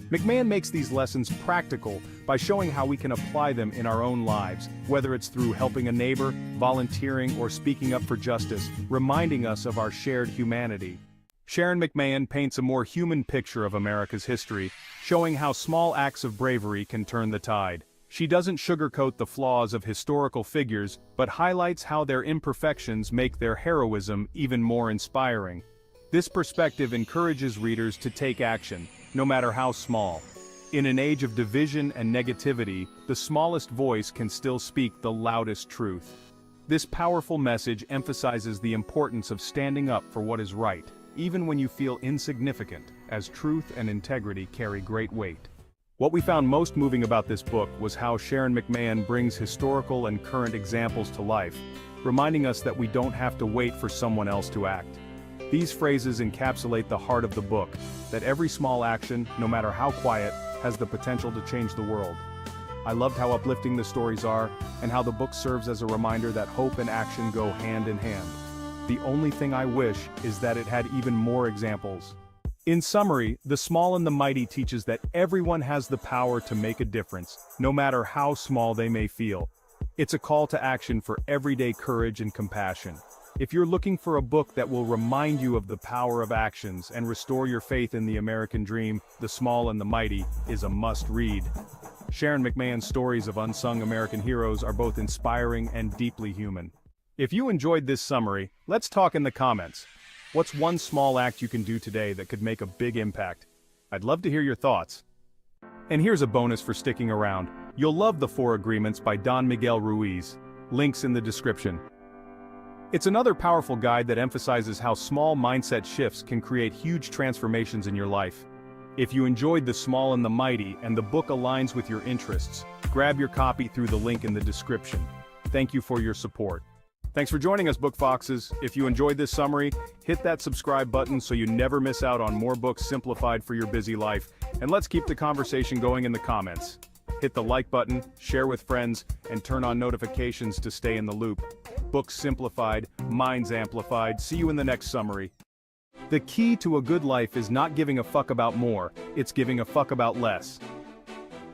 A: McMahon makes these lessons practical by showing how we can apply them in our own lives, whether it's through helping a neighbor, volunteering, or speaking up for justice, reminding us of our shared humanity. Sharon McMahon paints a more human picture of America's history, showing how small acts of bravery can turn the tide. She doesn't sugarcoat the flaws of historical figures, but highlights how their imperfections make their heroism even more inspiring. This perspective encourages readers to take action, no matter how small. In an age of division and negativity, the smallest voice can still speak the loudest truth. This powerful message emphasizes the importance of standing up for what is right, even when you feel insignificant, as truth and integrity carry great weight. What we found most moving about this book was how Sharon McMahon brings historical and current examples to life, reminding us that we don't have to wait for someone else to act. These phrases encapsulate the heart of the book, that every small action, no matter how quiet, has the potential to change the world. I loved how uplifting the stories are, and how the book serves as a reminder that hope and action go hand in hand. The only thing I wish is that it had even more examples. In summary, The Small and the Mighty teaches that everyone has the power to make a difference, no matter how small they may feel. It's a call to action for everyday courage and compassion. If you're looking for a book that will remind you of the power of actions and restore your faith in the American dream, The Small and the Mighty is a must-read. Sharon McMahon's stories of unsung American heroes are both inspiring and deeply human. If you enjoyed this summary, let's talk in the comments. What's one small act you can do today that could make a big impact? I'd love to hear your thoughts. And here's a bonus for sticking around. You'll love The Four Agreements by Don Miguel Ruiz. Links in the description. It's another powerful guide that emphasizes how small mindset shifts can create huge transformations in your life. If you enjoyed The Small and the Mighty and the book aligns with your interests, grab your copy through the link in the description. Thank you for your support. Thanks for joining us, Book Foxes. If you enjoyed this summary, hit that subscribe button so you never miss out on more books simplified for your busy life. And let's keep the conversation going in the comments. Hit the like button, share with friends, and turn on notifications to stay in the loop. Books simplified, minds amplified. See you in the next summary. The key to a good life is not giving a fuck about more, it's giving a fuck about less.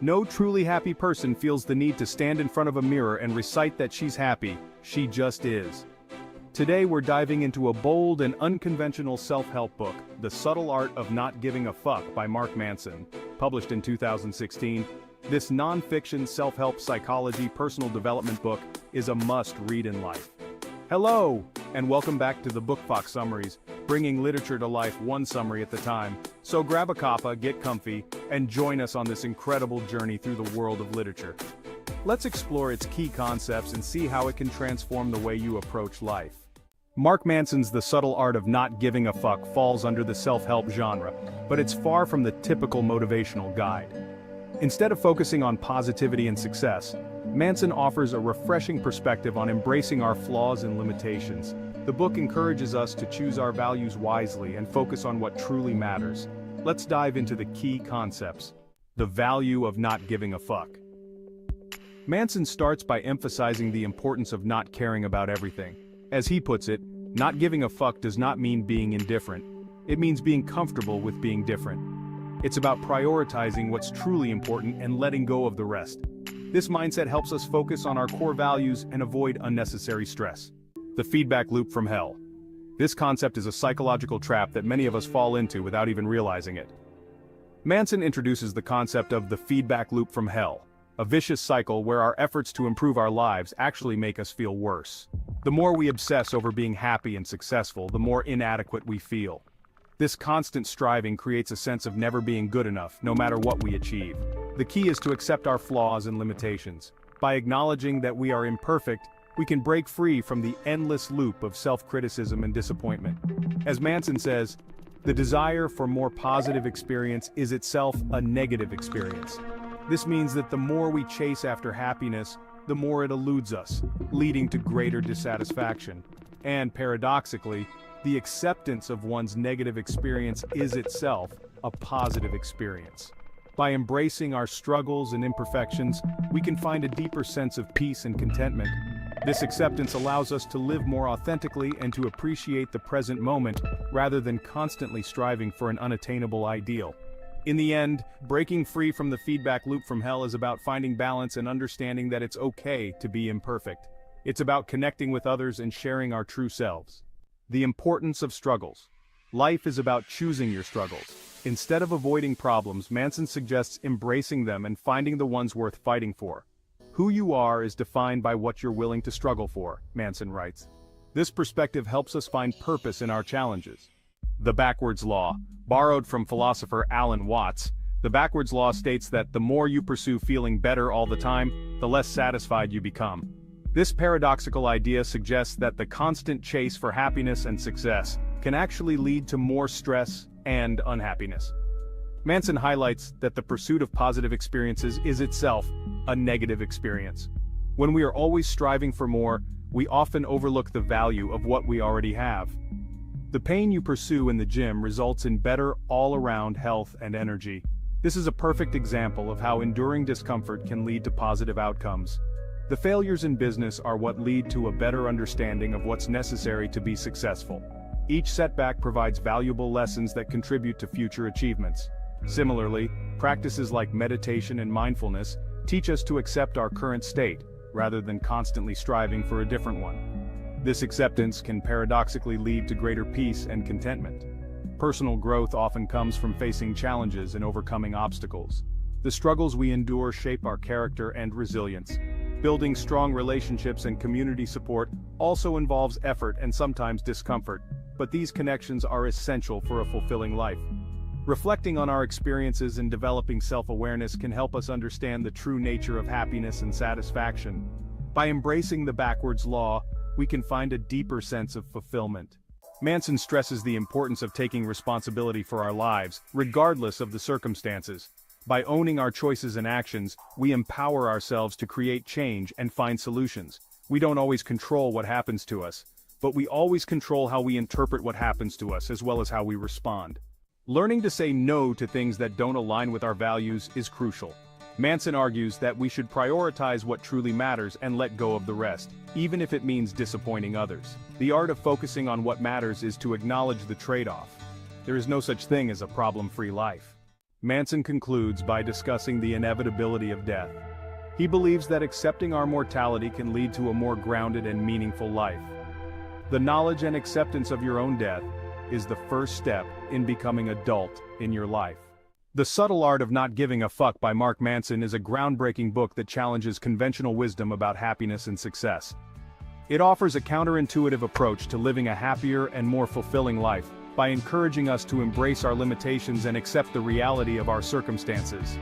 A: No truly happy person feels the need to stand in front of a mirror and recite that she's happy, she just is. Today we're diving into a bold and unconventional self-help book, The Subtle Art of Not Giving a Fuck by Mark Manson, published in 2016. This non-fiction self-help psychology personal development book is a must-read in life. Hello, and welcome back to the Book Fox Summaries, bringing literature to life one summary at a time. So grab a cuppa, get comfy, and join us on this incredible journey through the world of literature. Let's explore its key concepts and see how it can transform the way you approach life. Mark Manson's The Subtle Art of Not Giving a Fuck falls under the self-help genre, but it's far from the typical motivational guide. Instead of focusing on positivity and success, Manson offers a refreshing perspective on embracing our flaws and limitations. The book encourages us to choose our values wisely and focus on what truly matters. Let's dive into the key concepts. The value of not giving a fuck. Manson starts by emphasizing the importance of not caring about everything. As he puts it, not giving a fuck does not mean being indifferent. It means being comfortable with being different. It's about prioritizing what's truly important and letting go of the rest. This mindset helps us focus on our core values and avoid unnecessary stress. The feedback loop from hell. This concept is a psychological trap that many of us fall into without even realizing it. Manson introduces the concept of the feedback loop from hell, a vicious cycle where our efforts to improve our lives actually make us feel worse. The more we obsess over being happy and successful, the more inadequate we feel. This constant striving creates a sense of never being good enough, no matter what we achieve. The key is to accept our flaws and limitations. By acknowledging that we are imperfect, we can break free from the endless loop of self-criticism and disappointment. As Manson says, the desire for more positive experience is itself a negative experience. This means that the more we chase after happiness, the more it eludes us, leading to greater dissatisfaction. And paradoxically, the acceptance of one's negative experience is itself a positive experience. By embracing our struggles and imperfections, we can find a deeper sense of peace and contentment. This acceptance allows us to live more authentically and to appreciate the present moment rather than constantly striving for an unattainable ideal. In the end, breaking free from the feedback loop from hell is about finding balance and understanding that it's okay to be imperfect. It's about connecting with others and sharing our true selves. The importance of struggles. Life is about choosing your struggles. Instead of avoiding problems, Manson suggests embracing them and finding the ones worth fighting for. Who you are is defined by what you're willing to struggle for, Manson writes. This perspective helps us find purpose in our challenges. The backwards law. Borrowed from philosopher Alan Watts, the backwards law states that the more you pursue feeling better all the time, the less satisfied you become. This paradoxical idea suggests that the constant chase for happiness and success can actually lead to more stress and unhappiness. Manson highlights that the pursuit of positive experiences is itself a negative experience. When we are always striving for more, we often overlook the value of what we already have. The pain you pursue in the gym results in better all-around health and energy. This is a perfect example of how enduring discomfort can lead to positive outcomes. The failures in business are what lead to a better understanding of what's necessary to be successful. Each setback provides valuable lessons that contribute to future achievements. Similarly, practices like meditation and mindfulness teach us to accept our current state, rather than constantly striving for a different one. This acceptance can paradoxically lead to greater peace and contentment. Personal growth often comes from facing challenges and overcoming obstacles. The struggles we endure shape our character and resilience. Building strong relationships and community support also involves effort and sometimes discomfort, but these connections are essential for a fulfilling life. Reflecting on our experiences and developing self-awareness can help us understand the true nature of happiness and satisfaction. By embracing the backwards law, we can find a deeper sense of fulfillment. Manson stresses the importance of taking responsibility for our lives, regardless of the circumstances. By owning our choices and actions, we empower ourselves to create change and find solutions. We don't always control what happens to us, but we always control how we interpret what happens to us as well as how we respond. Learning to say no to things that don't align with our values is crucial. Manson argues that we should prioritize what truly matters and let go of the rest, even if it means disappointing others. The art of focusing on what matters is to acknowledge the trade-off. There is no such thing as a problem-free life. Manson concludes by discussing the inevitability of death. He believes that accepting our mortality can lead to a more grounded and meaningful life. The knowledge and acceptance of your own death is the first step in becoming adult in your life. The Subtle Art of Not Giving a Fuck by Mark Manson is a groundbreaking book that challenges conventional wisdom about happiness and success. It offers a counterintuitive approach to living a happier and more fulfilling life, by encouraging us to embrace our limitations and accept the reality of our circumstances.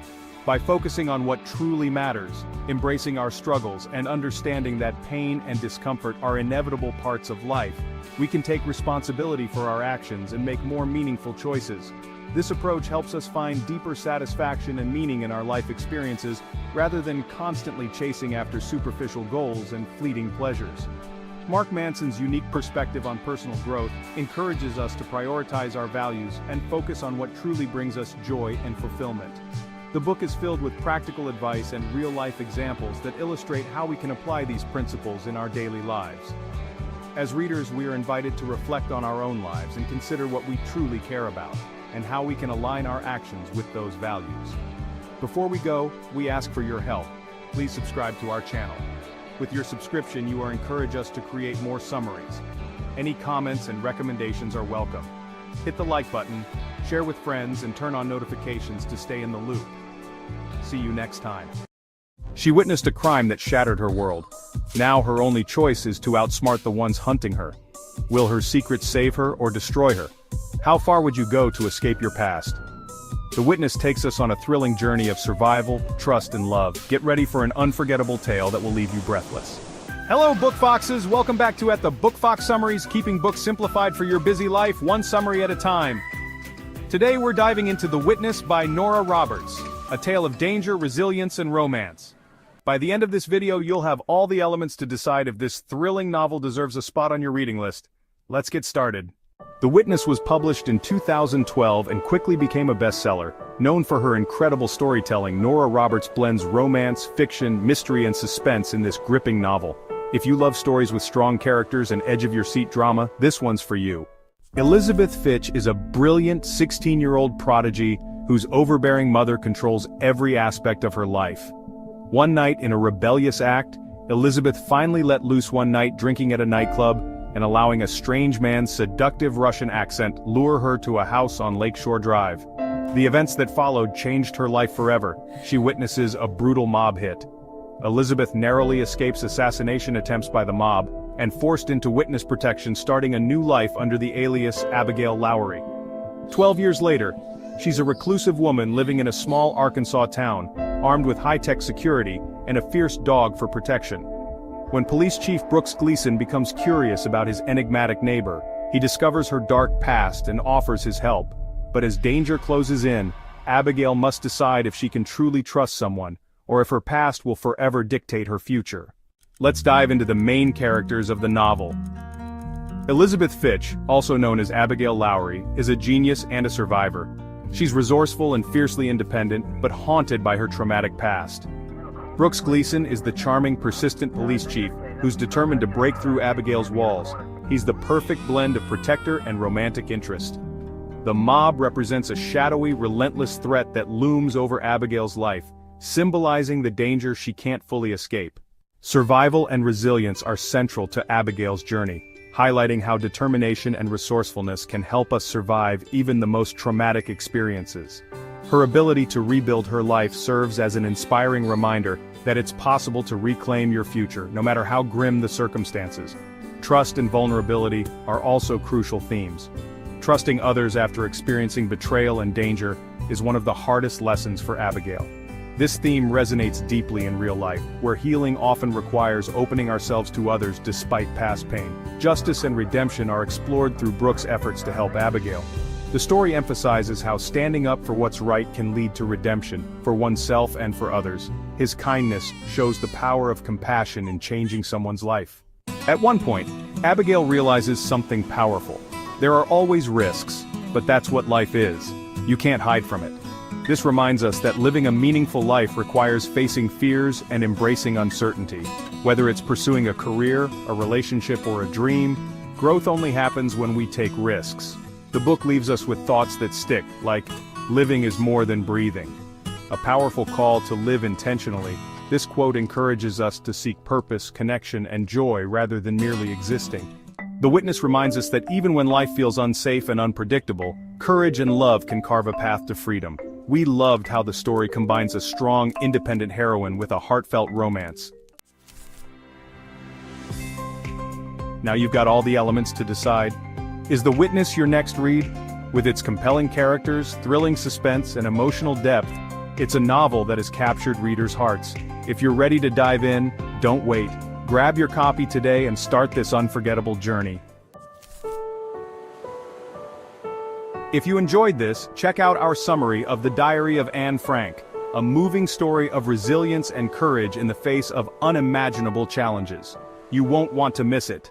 A: By focusing on what truly matters, embracing our struggles, and understanding that pain and discomfort are inevitable parts of life, we can take responsibility for our actions and make more meaningful choices. This approach helps us find deeper satisfaction and meaning in our life experiences, rather than constantly chasing after superficial goals and fleeting pleasures. Mark Manson's unique perspective on personal growth encourages us to prioritize our values and focus on what truly brings us joy and fulfillment. The book is filled with practical advice and real-life examples that illustrate how we can apply these principles in our daily lives. As readers, we are invited to reflect on our own lives and consider what we truly care about, and how we can align our actions with those values. Before we go, we ask for your help. Please subscribe to our channel. With your subscription, you are encouraged us to create more summaries. Any comments and recommendations are welcome. Hit the like button, share with friends, and turn on notifications to stay in the loop. See you next time. She witnessed a crime that shattered her world. Now her only choice is to outsmart the ones hunting her. Will her secret save her or destroy her? How far would you go to escape your past? The Witness takes us on a thrilling journey of survival, trust, and love. Get ready for an unforgettable tale that will leave you breathless. Hello, Book Foxes! Welcome back to the Book Fox Summaries, keeping books simplified for your busy life, one summary at a time. Today we're diving into The Witness by Nora Roberts, a tale of danger, resilience, and romance. By the end of this video, you'll have all the elements to decide if this thrilling novel deserves a spot on your reading list. Let's get started. The Witness was published in 2012 and quickly became a bestseller. Known for her incredible storytelling, Nora Roberts blends romance, fiction, mystery, and suspense in this gripping novel. If you love stories with strong characters and edge-of-your-seat drama, this one's for you. Elizabeth Fitch is a brilliant 16-year-old prodigy whose overbearing mother controls every aspect of her life. One night, in a rebellious act, Elizabeth finally let loose one night drinking at a nightclub and allowing a strange man's seductive Russian accent lure her to a house on Lakeshore Drive. The events that followed changed her life forever. She witnesses a brutal mob hit. Elizabeth narrowly escapes assassination attempts by the mob, and forced into witness protection, starting a new life under the alias Abigail Lowry. 12 years later, she's a reclusive woman living in a small Arkansas town, armed with high-tech security and a fierce dog for protection. When Police Chief Brooks Gleason becomes curious about his enigmatic neighbor, he discovers her dark past and offers his help. But as danger closes in, Abigail must decide if she can truly trust someone, or if her past will forever dictate her future. Let's dive into the main characters of the novel. Elizabeth Fitch, also known as Abigail Lowry, is a genius and a survivor. She's resourceful and fiercely independent, but haunted by her traumatic past. Brooks Gleason is the charming, persistent police chief who's determined to break through Abigail's walls. He's the perfect blend of protector and romantic interest. The mob represents a shadowy, relentless threat that looms over Abigail's life, symbolizing the danger she can't fully escape. Survival and resilience are central to Abigail's journey, highlighting how determination and resourcefulness can help us survive even the most traumatic experiences. Her ability to rebuild her life serves as an inspiring reminder that it's possible to reclaim your future, no matter how grim the circumstances. Trust and vulnerability are also crucial themes. Trusting others after experiencing betrayal and danger is one of the hardest lessons for Abigail. This theme resonates deeply in real life, where healing often requires opening ourselves to others despite past pain. Justice and redemption are explored through Brooks' efforts to help Abigail. The story emphasizes how standing up for what's right can lead to redemption, for oneself and for others. His kindness shows the power of compassion in changing someone's life. At one point, Abigail realizes something powerful. There are always risks, but that's what life is. You can't hide from it. This reminds us that living a meaningful life requires facing fears and embracing uncertainty. Whether it's pursuing a career, a relationship, or a dream, growth only happens when we take risks. The book leaves us with thoughts that stick, like, living is more than breathing. A powerful call to live intentionally. This quote encourages us to seek purpose, connection, and joy rather than merely existing. The Witness reminds us that even when life feels unsafe and unpredictable, courage and love can carve a path to freedom. We loved how the story combines a strong, independent heroine with a heartfelt romance. Now you've got all the elements to decide. Is The Witness your next read? With its compelling characters, thrilling suspense, and emotional depth, it's a novel that has captured readers' hearts. If you're ready to dive in, don't wait. Grab your copy today and start this unforgettable journey. If you enjoyed this, check out our summary of The Diary of Anne Frank, a moving story of resilience and courage in the face of unimaginable challenges. You won't want to miss it.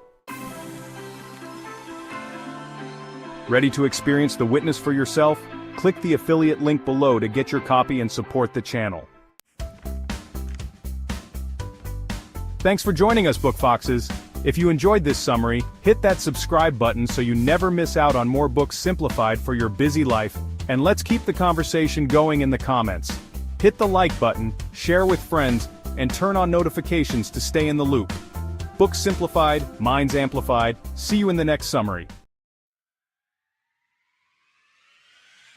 A: Ready to experience the witness for yourself? Click the affiliate link below to get your copy and support the channel. Thanks for joining us, Book Foxes. If you enjoyed this summary, hit that subscribe button so you never miss out on more books simplified for your busy life, and let's keep the conversation going in the comments. Hit the like button, share with friends, and turn on notifications to stay in the loop. Books simplified, minds amplified. See you in the next summary.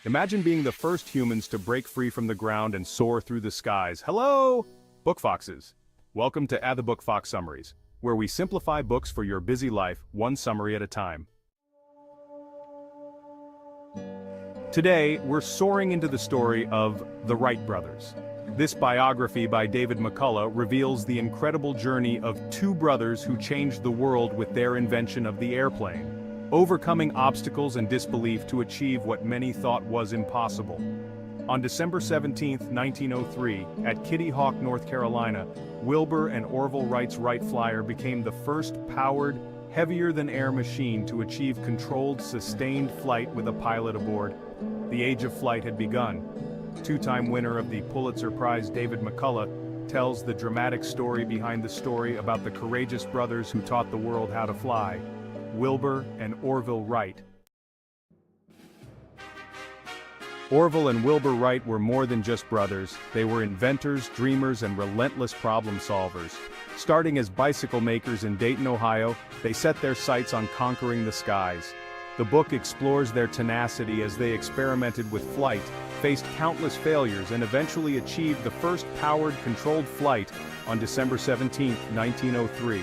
A: Imagine being the first humans to break free from the ground and soar through the skies. Hello, Book Foxes. Welcome to the Book Fox Summaries, where we simplify books for your busy life, one summary at a time. Today, we're soaring into the story of the Wright brothers. This biography by David McCullough reveals the incredible journey of two brothers who changed the world with their invention of the airplane, overcoming obstacles and disbelief to achieve what many thought was impossible. On December 17, 1903, at Kitty Hawk, North Carolina, Wilbur and Orville Wright's Wright Flyer became the first powered, heavier-than-air machine to achieve controlled, sustained flight with a pilot aboard. The age of flight had begun. Two-time winner of the Pulitzer Prize David McCullough tells the dramatic story behind the story about the courageous brothers who taught the world how to fly, Wilbur and Orville Wright. Orville and Wilbur Wright were more than just brothers. They were inventors, dreamers, and relentless problem solvers. Starting as bicycle makers in Dayton, Ohio, they set their sights on conquering the skies. The book explores their tenacity as they experimented with flight, faced countless failures, and eventually achieved the first powered, controlled flight on December 17, 1903.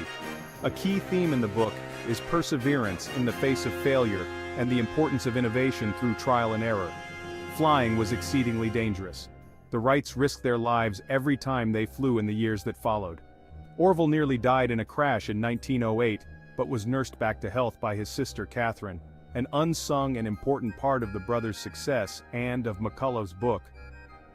A: A key theme in the book is perseverance in the face of failure and the importance of innovation through trial and error. Flying was exceedingly dangerous. The Wrights risked their lives every time they flew in the years that followed. Orville nearly died in a crash in 1908, but was nursed back to health by his sister Catherine, an unsung and important part of the brothers' success and of McCullough's book.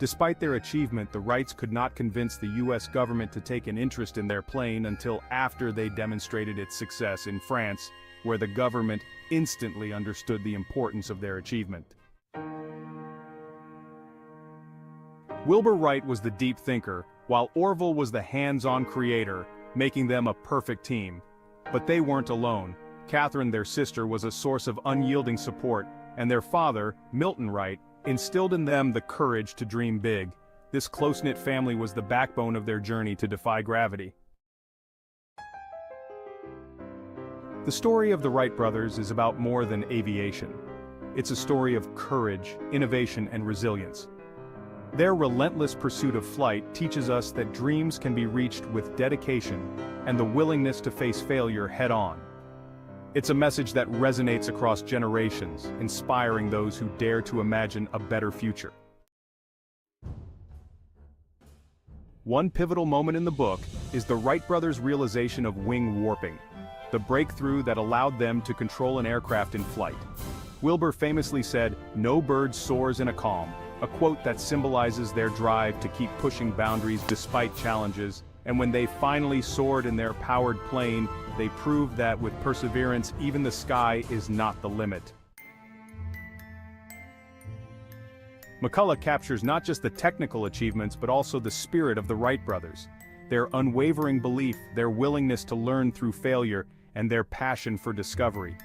A: Despite their achievement, the Wrights could not convince the U.S. government to take an interest in their plane until after they demonstrated its success in France, where the government instantly understood the importance of their achievement. Wilbur Wright was the deep thinker, while Orville was the hands-on creator, making them a perfect team. But they weren't alone. Catherine, their sister, was a source of unyielding support, and their father, Milton Wright, instilled in them the courage to dream big. This close-knit family was the backbone of their journey to defy gravity. The story of the Wright brothers is about more than aviation. It's a story of courage, innovation, and resilience. Their relentless pursuit of flight teaches us that dreams can be reached with dedication and the willingness to face failure head-on. It's a message that resonates across generations, inspiring those who dare to imagine a better future. One pivotal moment in the book is the Wright brothers' realization of wing warping, the breakthrough that allowed them to control an aircraft in flight. Wilbur famously said, "No bird soars in a calm," a quote that symbolizes their drive to keep pushing boundaries despite challenges, and when they finally soared in their powered plane, they proved that with perseverance, even the sky is not the limit. McCullough captures not just the technical achievements but also the spirit of the Wright brothers, their unwavering belief, their willingness to learn through failure, and their passion for discovery.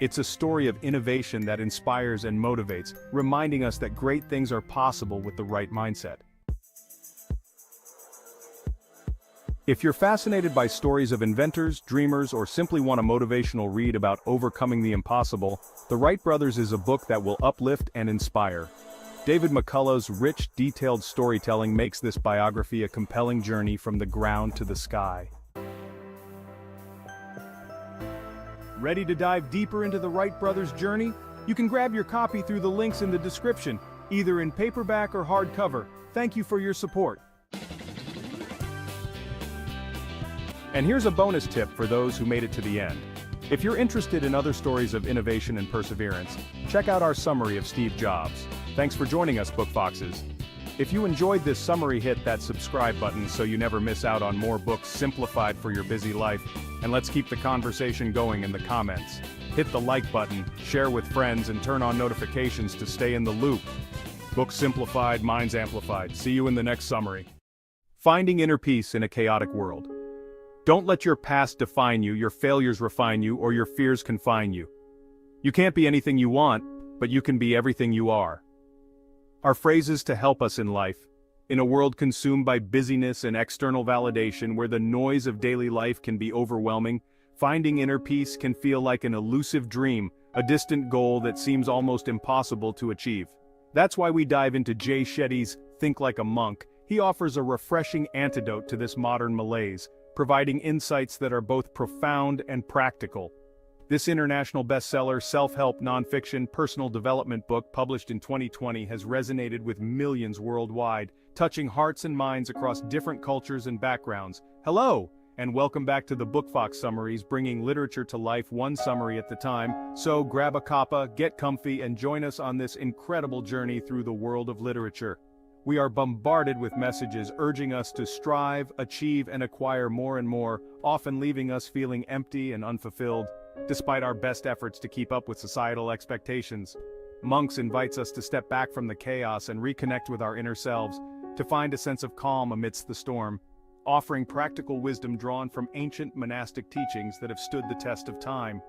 A: It's a story of innovation that inspires and motivates, reminding us that great things are possible with the right mindset. If you're fascinated by stories of inventors, dreamers, or simply want a motivational read about overcoming the impossible, The Wright Brothers is a book that will uplift and inspire. David McCullough's rich, detailed storytelling makes this biography a compelling journey from the ground to the sky. Ready to dive deeper into the Wright brothers' journey? You can grab your copy through the links in the description, either in paperback or hardcover. Thank you for your support. And here's a bonus tip for those who made it to the end. If you're interested in other stories of innovation and perseverance, check out our summary of Steve Jobs. Thanks for joining us, Book Foxes. If you enjoyed this summary, hit that subscribe button so you never miss out on more books simplified for your busy life. And let's keep the conversation going in the comments. Hit the like button, share with friends, and turn on notifications to stay in the loop. Books simplified, minds amplified. See you in the next summary. Finding inner peace in a chaotic world. Don't let your past define you, your failures refine you, or your fears confine you. You can't be anything you want, but you can be everything you are. Are phrases to help us in life. In a world consumed by busyness and external validation where the noise of daily life can be overwhelming, finding inner peace can feel like an elusive dream, a distant goal that seems almost impossible to achieve. That's why we dive into Jay Shetty's Think Like a Monk. He offers a refreshing antidote to this modern malaise, providing insights that are both profound and practical. This international bestseller, self-help, nonfiction, personal development book published in 2020 has resonated with millions worldwide, touching hearts and minds across different cultures and backgrounds. Hello, and welcome back to the Book Fox Summaries, bringing literature to life one summary at a time. So grab a cuppa, get comfy, and join us on this incredible journey through the world of literature. We are bombarded with messages urging us to strive, achieve, and acquire more and more, often leaving us feeling empty and unfulfilled. Despite our best efforts to keep up with societal expectations, Monks invites us to step back from the chaos and reconnect with our inner selves, to find a sense of calm amidst the storm, offering practical wisdom drawn from ancient monastic teachings that have stood the test of time.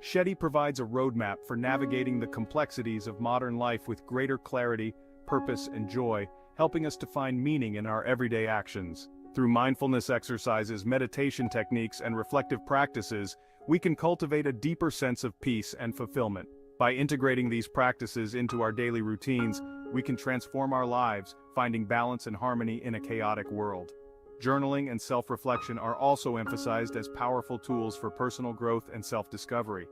A: Shetty provides a roadmap for navigating the complexities of modern life with greater clarity, purpose, and joy, helping us to find meaning in our everyday actions. Through mindfulness exercises, meditation techniques, and reflective practices, we can cultivate a deeper sense of peace and fulfillment. By integrating these practices into our daily routines, we can transform our lives, finding balance and harmony in a chaotic world. Journaling and self-reflection are also emphasized as powerful tools for personal growth and self-discovery.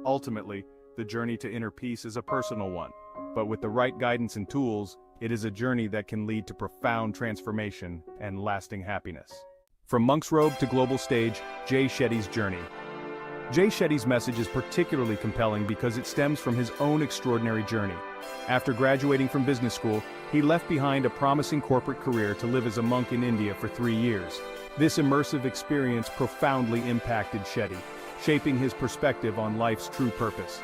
A: Ultimately, the journey to inner peace is a personal one, but with the right guidance and tools, it is a journey that can lead to profound transformation and lasting happiness. From monk's robe to global stage, Jay Shetty's journey. Jay Shetty's message is particularly compelling because it stems from his own extraordinary journey. After graduating from business school, he left behind a promising corporate career to live as a monk in India for 3 years. This immersive experience profoundly impacted Shetty, shaping his perspective on life's true purpose.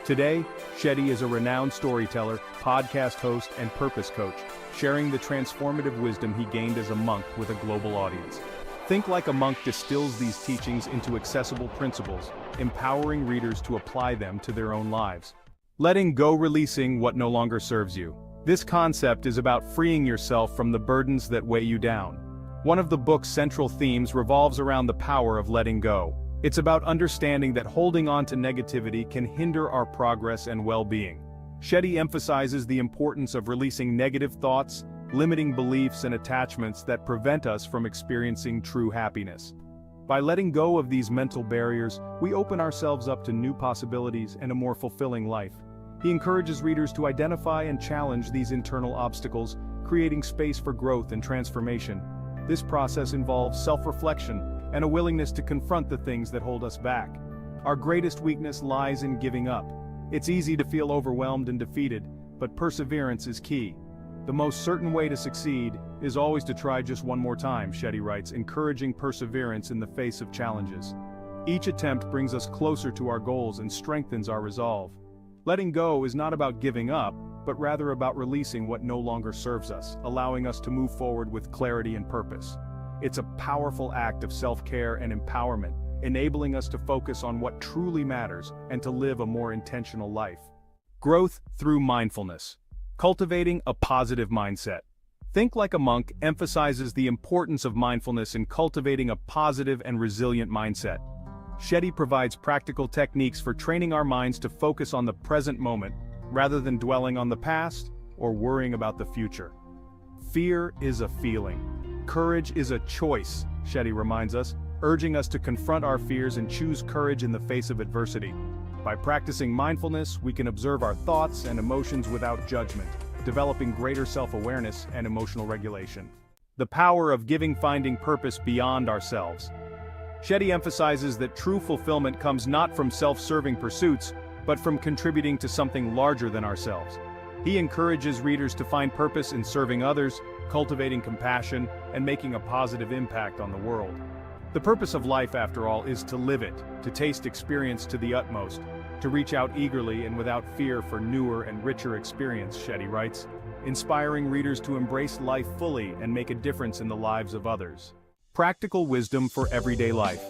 A: Today, Shetty is a renowned storyteller, podcast host, and purpose coach, sharing the transformative wisdom he gained as a monk with a global audience. Think Like a Monk distills these teachings into accessible principles, empowering readers to apply them to their own lives. Letting go, releasing what no longer serves you. This concept is about freeing yourself from the burdens that weigh you down. One of the book's central themes revolves around the power of letting go. It's about understanding that holding on to negativity can hinder our progress and well-being. Shetty emphasizes the importance of releasing negative thoughts, limiting beliefs and attachments that prevent us from experiencing true happiness. By letting go of these mental barriers, we open ourselves up to new possibilities and a more fulfilling life. He encourages readers to identify and challenge these internal obstacles, creating space for growth and transformation. This process involves self-reflection and a willingness to confront the things that hold us back. Our greatest weakness lies in giving up. It's easy to feel overwhelmed and defeated, but perseverance is key. The most certain way to succeed is always to try just one more time, Shetty writes, encouraging perseverance in the face of challenges. Each attempt brings us closer to our goals and strengthens our resolve. Letting go is not about giving up, but rather about releasing what no longer serves us, allowing us to move forward with clarity and purpose. It's a powerful act of self-care and empowerment, enabling us to focus on what truly matters and to live a more intentional life. Growth through mindfulness. Cultivating a positive mindset. Think Like a Monk emphasizes the importance of mindfulness in cultivating a positive and resilient mindset. Shetty provides practical techniques for training our minds to focus on the present moment, rather than dwelling on the past or worrying about the future. Fear is a feeling. Courage is a choice, Shetty reminds us, urging us to confront our fears and choose courage in the face of adversity. By practicing mindfulness, we can observe our thoughts and emotions without judgment, developing greater self-awareness and emotional regulation. The power of finding purpose beyond ourselves. Shetty emphasizes that true fulfillment comes not from self-serving pursuits, but from contributing to something larger than ourselves. He encourages readers to find purpose in serving others, cultivating compassion, and making a positive impact on the world. The purpose of life, after all, is to live it, to taste experience to the utmost, to reach out eagerly and without fear for newer and richer experience, Shetty writes, inspiring readers to embrace life fully and make a difference in the lives of others. Practical wisdom for everyday life.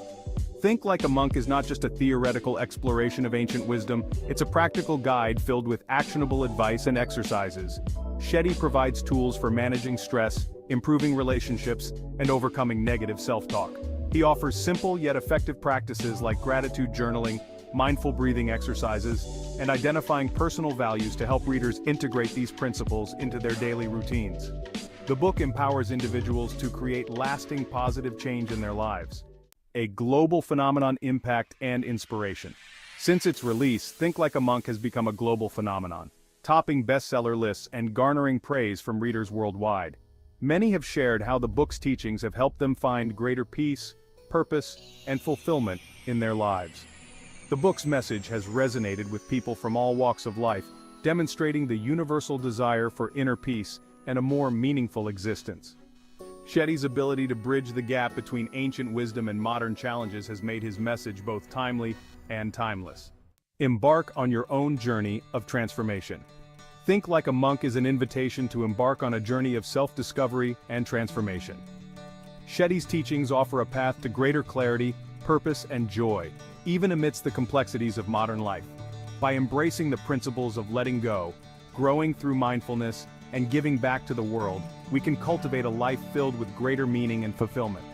A: Think Like a Monk is not just a theoretical exploration of ancient wisdom, it's a practical guide filled with actionable advice and exercises. Shetty provides tools for managing stress, improving relationships, and overcoming negative self-talk. He offers simple yet effective practices like gratitude journaling, mindful breathing exercises, and identifying personal values to help readers integrate these principles into their daily routines. The book empowers individuals to create lasting positive change in their lives. A global phenomenon, impact, and inspiration. Since its release, Think Like a Monk has become a global phenomenon, topping bestseller lists and garnering praise from readers worldwide. Many have shared how the book's teachings have helped them find greater peace, purpose, and fulfillment in their lives. The book's message has resonated with people from all walks of life, demonstrating the universal desire for inner peace and a more meaningful existence. Shetty's ability to bridge the gap between ancient wisdom and modern challenges has made his message both timely and timeless. Embark on your own journey of transformation. Think Like a Monk is an invitation to embark on a journey of self-discovery and transformation. Shetty's teachings offer a path to greater clarity, purpose, and joy, even amidst the complexities of modern life. By embracing the principles of letting go, growing through mindfulness, and giving back to the world, we can cultivate a life filled with greater meaning and fulfillment.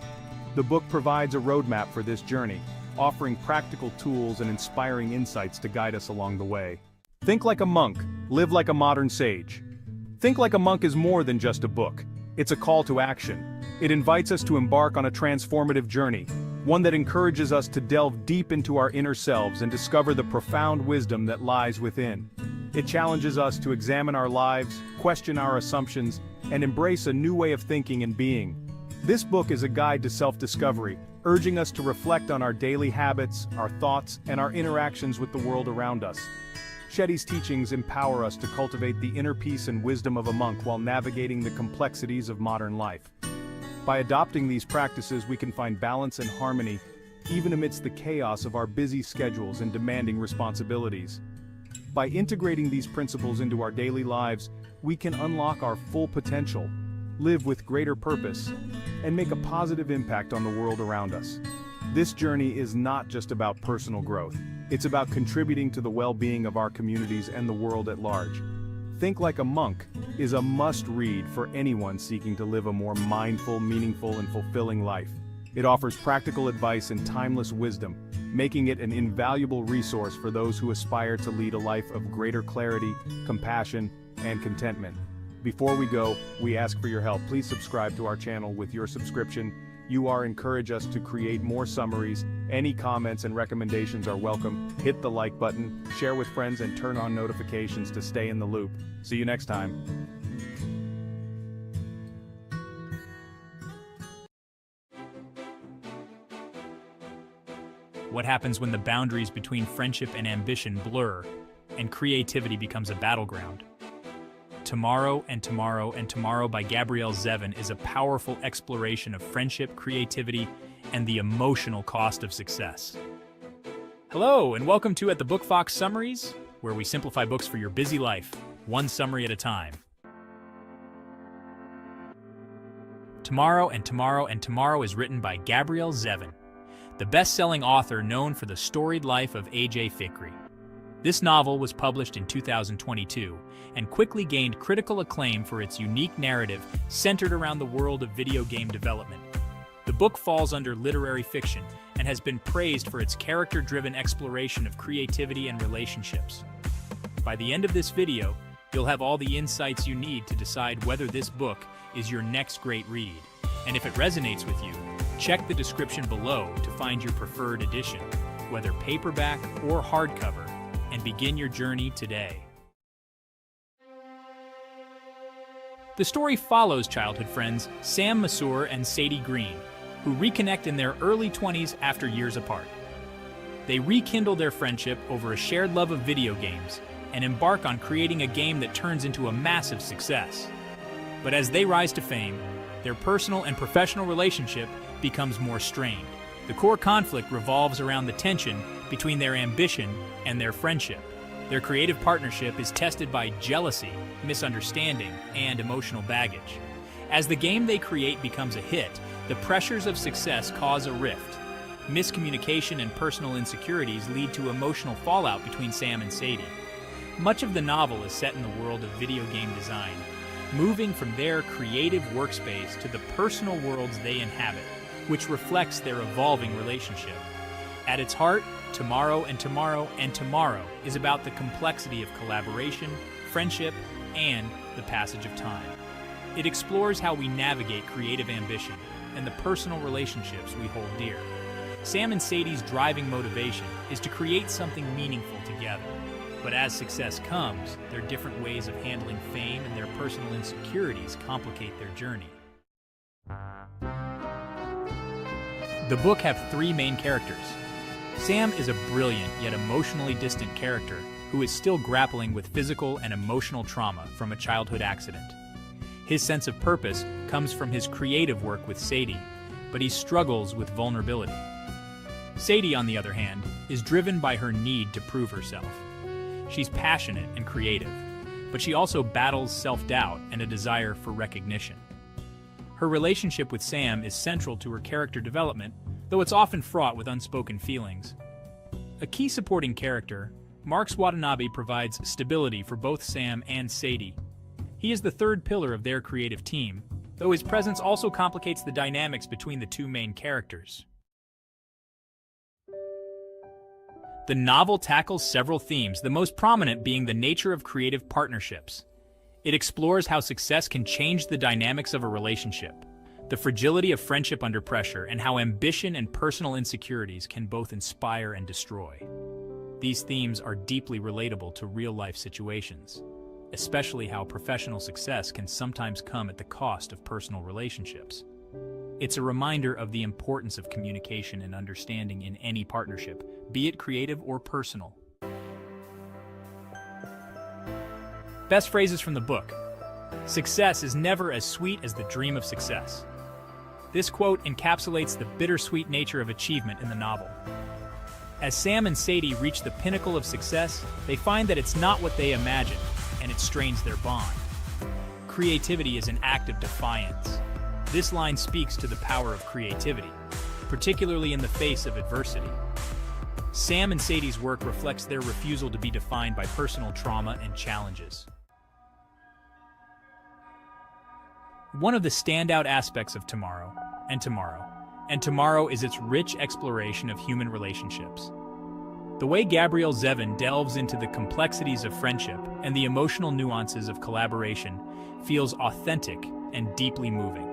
A: The book provides a roadmap for this journey, offering practical tools and inspiring insights to guide us along the way. Think Like a Monk, live like a modern sage. Think Like a Monk is more than just a book. It's a call to action. It invites us to embark on a transformative journey, one that encourages us to delve deep into our inner selves and discover the profound wisdom that lies within. It challenges us to examine our lives, question our assumptions, and embrace a new way of thinking and being. This book is a guide to self-discovery, urging us to reflect on our daily habits, our thoughts, and our interactions with the world around us. Shetty's teachings empower us to cultivate the inner peace and wisdom of a monk while navigating the complexities of modern life. By adopting these practices, we can find balance and harmony, even amidst the chaos of our busy schedules and demanding responsibilities. By integrating these principles into our daily lives, we can unlock our full potential, live with greater purpose, and make a positive impact on the world around us. This journey is not just about personal growth. It's about contributing to the well-being of our communities and the world at large. Think Like a Monk is a must-read for anyone seeking to live a more mindful, meaningful, and fulfilling life. It offers practical advice and timeless wisdom, making it an invaluable resource for those who aspire to lead a life of greater clarity, compassion, and contentment. Before we go, we ask for your help. Please subscribe to our channel. With your subscription, you encourage us to create more summaries. Any comments and recommendations are welcome. Hit the like button, share with friends, and turn on notifications to stay in the loop. See you next time.
E: What happens when the boundaries between friendship and ambition blur, and creativity becomes a battleground? Tomorrow and Tomorrow and Tomorrow by Gabrielle Zevin is a powerful exploration of friendship, creativity, and the emotional cost of success. Hello, and welcome to At the Book Fox Summaries, where we simplify books for your busy life, one summary at a time. Tomorrow and Tomorrow and Tomorrow is written by Gabrielle Zevin, the best-selling author known for the storied life of A.J. Fikry. This novel was published in 2022 and quickly gained critical acclaim for its unique narrative centered around the world of video game development. The book falls under literary fiction and has been praised for its character-driven exploration of creativity and relationships. By the end of this video, you'll have all the insights you need to decide whether this book is your next great read. And if it resonates with you, check the description below to find your preferred edition, whether paperback or hardcover, and begin your journey today. The story follows childhood friends Sam Masur and Sadie Green, who reconnect in their early 20s after years apart. They rekindle their friendship over a shared love of video games and embark on creating a game that turns into a massive success. But as they rise to fame, their personal and professional relationship becomes more strained. The core conflict revolves around the tension between their ambition and their friendship. Their creative partnership is tested by jealousy, misunderstanding, and emotional baggage. As the game they create becomes a hit, the pressures of success cause a rift. Miscommunication and personal insecurities lead to emotional fallout between Sam and Sadie. Much of the novel is set in the world of video game design, moving from their creative workspace to the personal worlds they inhabit, which reflects their evolving relationship. At its heart, Tomorrow and Tomorrow and Tomorrow is about the complexity of collaboration, friendship, and the passage of time. It explores how we navigate creative ambition and the personal relationships we hold dear. Sam and Sadie's driving motivation is to create something meaningful together. But as success comes, their different ways of handling fame and their personal insecurities complicate their journey. The book have three main characters. Sam is a brilliant yet emotionally distant character who is still grappling with physical and emotional trauma from a childhood accident. His sense of purpose comes from his creative work with Sadie, but he struggles with vulnerability. Sadie, on the other hand, is driven by her need to prove herself. She's passionate and creative, but she also battles self-doubt and a desire for recognition. Her relationship with Sam is central to her character development, though it's often fraught with unspoken feelings. A key supporting character, Marks Watanabe provides stability for both Sam and Sadie. He is the third pillar of their creative team, though his presence also complicates the dynamics between the two main characters. The novel tackles several themes, the most prominent being the nature of creative partnerships. It explores how success can change the dynamics of a relationship, the fragility of friendship under pressure, and how ambition and personal insecurities can both inspire and destroy. These themes are deeply relatable to real-life situations, especially how professional success can sometimes come at the cost of personal relationships. It's a reminder of the importance of communication and understanding in any partnership, be it creative or personal. Best phrases from the book. Success is never as sweet as the dream of success. This quote encapsulates the bittersweet nature of achievement in the novel. As Sam and Sadie reach the pinnacle of success, they find that it's not what they imagined, and it strains their bond. Creativity is an act of defiance. This line speaks to the power of creativity, particularly in the face of adversity. Sam and Sadie's work reflects their refusal to be defined by personal trauma and challenges. One of the standout aspects of Tomorrow and Tomorrow is its rich exploration of human relationships. The way Gabrielle Zevin delves into the complexities of friendship and the emotional nuances of collaboration feels authentic and deeply moving.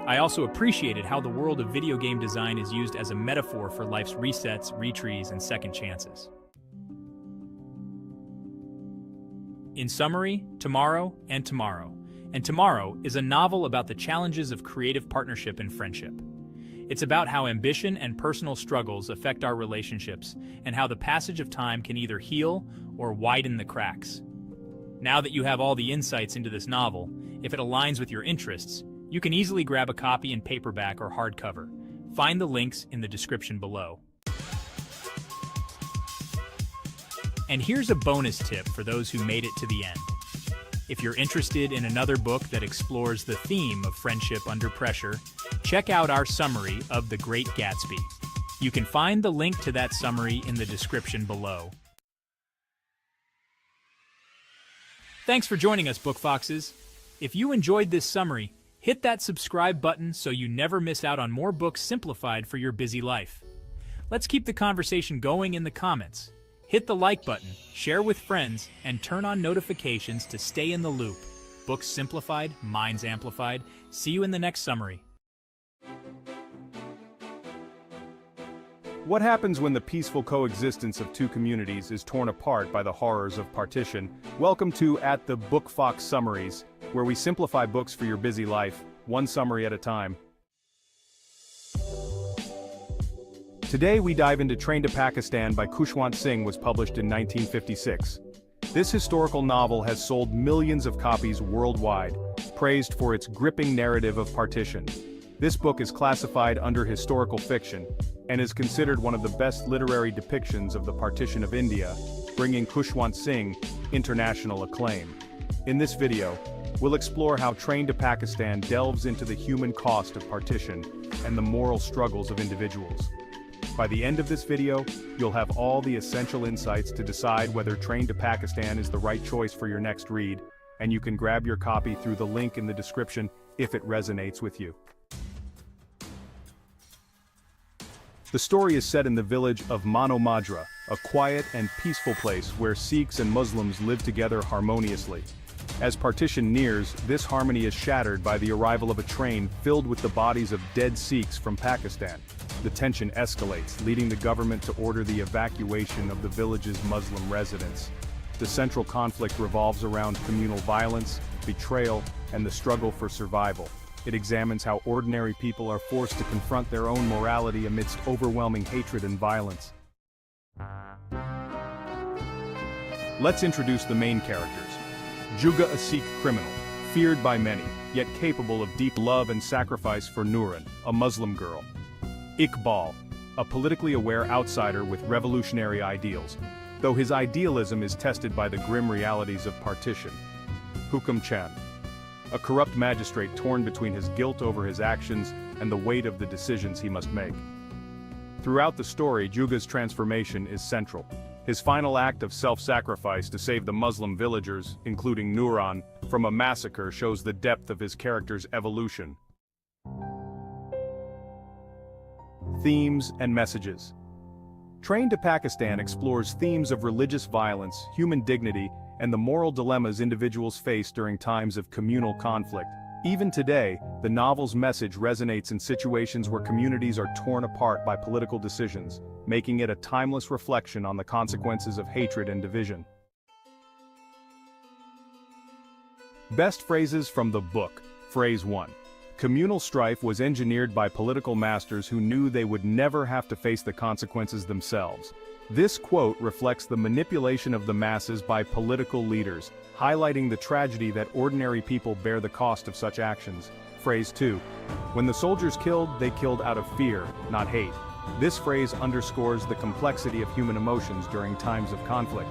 E: I also appreciated how the world of video game design is used as a metaphor for life's resets, retrees, and second chances. In summary, Tomorrow and Tomorrow is a novel about the challenges of creative partnership and friendship. It's about how ambition and personal struggles affect our relationships and how the passage of time can either heal or widen the cracks. Now that you have all the insights into this novel, if it aligns with your interests, you can easily grab a copy in paperback or hardcover. Find the links in the description below. And here's a bonus tip for those who made it to the end. If you're interested in another book that explores the theme of friendship under pressure, check out our summary of The Great Gatsby. You can find the link to that summary in the description below. Thanks for joining us, Book Foxes. If you enjoyed this summary, hit that subscribe button so you never miss out on more books simplified for your busy life. Let's keep the conversation going in the comments. Hit the like button, share with friends, and turn on notifications to stay in the loop. Books simplified, minds amplified. See you in the next summary.
A: What happens when the peaceful coexistence of two communities is torn apart by the horrors of partition? Welcome to At the Book Fox Summaries, where we simplify books for your busy life, one summary at a time. Today we dive into Train to Pakistan by Khushwant Singh was published in 1956. This historical novel has sold millions of copies worldwide, praised for its gripping narrative of partition. This book is classified under historical fiction, and is considered one of the best literary depictions of the partition of India, bringing Khushwant Singh international acclaim. In this video, we'll explore how Train to Pakistan delves into the human cost of partition and the moral struggles of individuals. By the end of this video, you'll have all the essential insights to decide whether Train to Pakistan is the right choice for your next read, and you can grab your copy through the link in the description if it resonates with you. The story is set in the village of Mano Madra, a quiet and peaceful place where Sikhs and Muslims live together harmoniously. As partition nears, this harmony is shattered by the arrival of a train filled with the bodies of dead Sikhs from Pakistan. The tension escalates, leading the government to order the evacuation of the village's Muslim residents. The central conflict revolves around communal violence, betrayal, and the struggle for survival. It examines how ordinary people are forced to confront their own morality amidst overwhelming hatred and violence. Let's introduce the main characters. Juga, a Sikh criminal, feared by many, yet capable of deep love and sacrifice for Nooran, a Muslim girl. Iqbal, a politically aware outsider with revolutionary ideals, though his idealism is tested by the grim realities of partition. Hukam Chand, a corrupt magistrate torn between his guilt over his actions and the weight of the decisions he must make. Throughout the story, Juga's transformation is central. His final act of self-sacrifice to save the Muslim villagers, including Nooran, from a massacre shows the depth of his character's evolution. Themes and messages. Train to Pakistan explores themes of religious violence, human dignity, and the moral dilemmas individuals face during times of communal conflict. Even today, the novel's message resonates in situations where communities are torn apart by political decisions, making it a timeless reflection on the consequences of hatred and division. Best phrases from the book. Phrase 1. Communal strife was engineered by political masters who knew they would never have to face the consequences themselves. This quote reflects the manipulation of the masses by political leaders, highlighting the tragedy that ordinary people bear the cost of such actions. Phrase 2. When the soldiers killed, they killed out of fear, not hate. This phrase underscores the complexity of human emotions during times of conflict.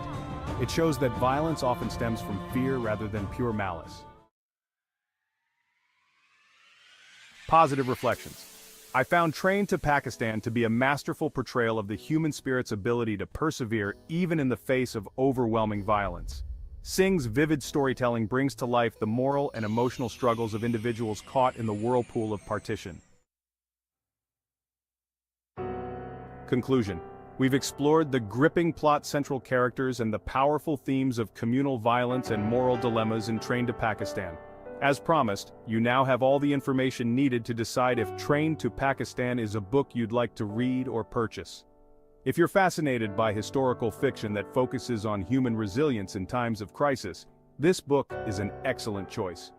A: It shows that violence often stems from fear rather than pure malice. Positive reflections. I found Train to Pakistan to be a masterful portrayal of the human spirit's ability to persevere even in the face of overwhelming violence. Singh's vivid storytelling brings to life the moral and emotional struggles of individuals caught in the whirlpool of partition. Conclusion. We've explored the gripping plot central characters and the powerful themes of communal violence and moral dilemmas in Train to Pakistan. As promised, you now have all the information needed to decide if Train to Pakistan is a book you'd like to read or purchase. If you're fascinated by historical fiction that focuses on human resilience in times of crisis, this book is an excellent choice.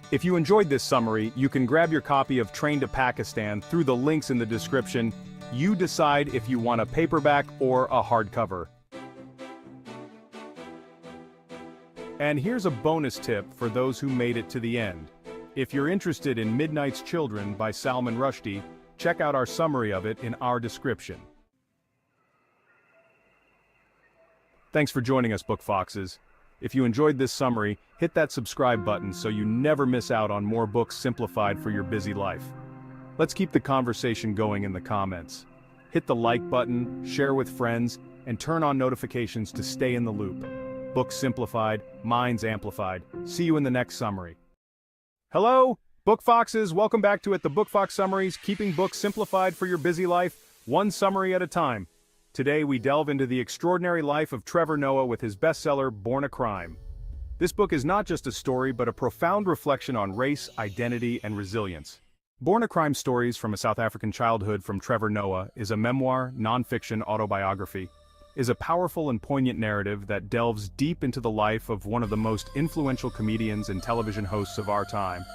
A: If you enjoyed this summary, you can grab your copy of Train to Pakistan through the links in the description. You decide if you want a paperback or a hardcover. And here's a bonus tip for those who made it to the end. If you're interested in Midnight's Children by Salman Rushdie, check out our summary of it in our description. Thanks for joining us, Book Foxes. If you enjoyed this summary, hit that subscribe button so you never miss out on more books simplified for your busy life. Let's keep the conversation going in the comments. Hit the like button, share with friends, and turn on notifications to stay in the loop. Books simplified, minds amplified. See you in the next summary. Hello, Book Foxes, welcome back to the Book Fox Summaries, keeping books simplified for your busy life, one summary at a time. Today we delve into the extraordinary life of Trevor Noah with his bestseller, Born a Crime. This book is not just a story but a profound reflection on race, identity, and resilience. Born a Crime: Stories from a South African Childhood from Trevor Noah is a memoir, non-fiction autobiography. Is a powerful and poignant narrative that delves deep into the life of one of the most influential comedians and television hosts of our time,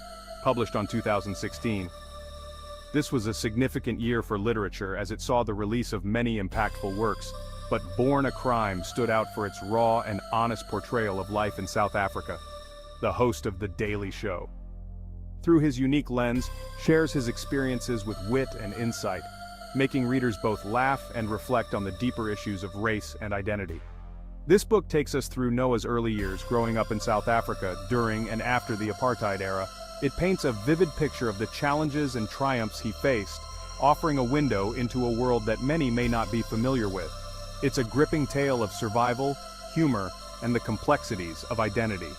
A: published in 2016. This was a significant year for literature as it saw the release of many impactful works, but Born a Crime stood out for its raw and honest portrayal of life in South Africa. The host of The Daily Show, through his unique lens, shares his experiences with wit and insight, making readers both laugh and reflect on the deeper issues of race and identity. This book takes us through Noah's early years growing up in South Africa during and after the apartheid era. It paints a vivid picture of the challenges and triumphs he faced, offering a window into a world that many may not be familiar with. It's a gripping tale of survival, humor, and the complexities of identity.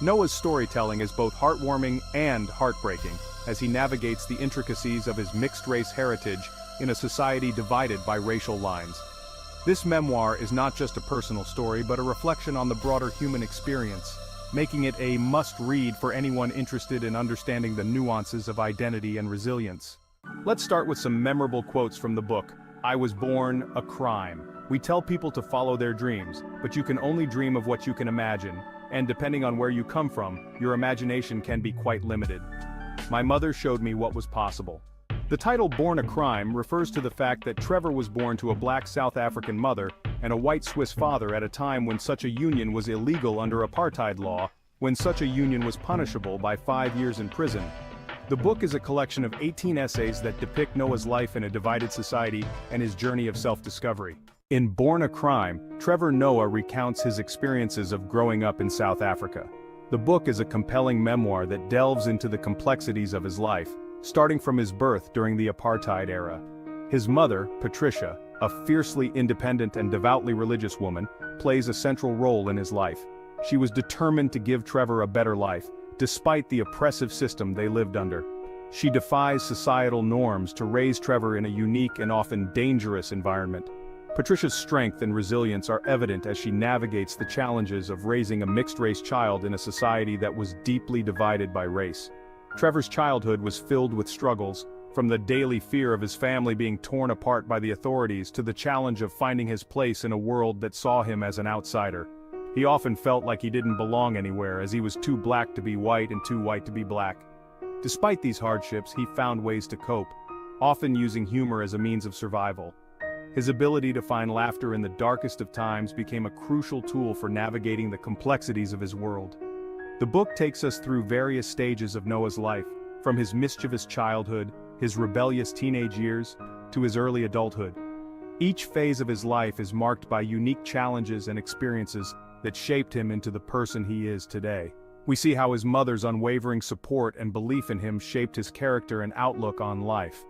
A: Noah's storytelling is both heartwarming and heartbreaking as he navigates the intricacies of his mixed-race heritage in a society divided by racial lines. This memoir is not just a personal story but a reflection on the broader human experience, making it a must-read for anyone interested in understanding the nuances of identity and resilience. Let's start with some memorable quotes from the book. I was born a crime. We tell people to follow their dreams, but you can only dream of what you can imagine, and depending on where you come from, your imagination can be quite limited. My mother showed me what was possible. The title Born a Crime refers to the fact that Trevor was born to a black South African mother and a white Swiss father at a time when such a union was illegal under apartheid law, when such a union was punishable by 5 years in prison. The book is a collection of 18 essays that depict Noah's life in a divided society and his journey of self-discovery. In Born a Crime, Trevor Noah recounts his experiences of growing up in South Africa. The book is a compelling memoir that delves into the complexities of his life, starting from his birth during the apartheid era. His mother, Patricia, a fiercely independent and devoutly religious woman, plays a central role in his life. She was determined to give Trevor a better life, despite the oppressive system they lived under. She defies societal norms to raise Trevor in a unique and often dangerous environment. Patricia's strength and resilience are evident as she navigates the challenges of raising a mixed-race child in a society that was deeply divided by race. Trevor's childhood was filled with struggles, from the daily fear of his family being torn apart by the authorities to the challenge of finding his place in a world that saw him as an outsider. He often felt like he didn't belong anywhere as he was too black to be white and too white to be black. Despite these hardships, he found ways to cope, often using humor as a means of survival. His ability to find laughter in the darkest of times became a crucial tool for navigating the complexities of his world. The book takes us through various stages of Noah's life, from his mischievous childhood, his rebellious teenage years, to his early adulthood. Each phase of his life is marked by unique challenges and experiences that shaped him into the person he is today. We see how his mother's unwavering support and belief in him shaped his character and outlook on life.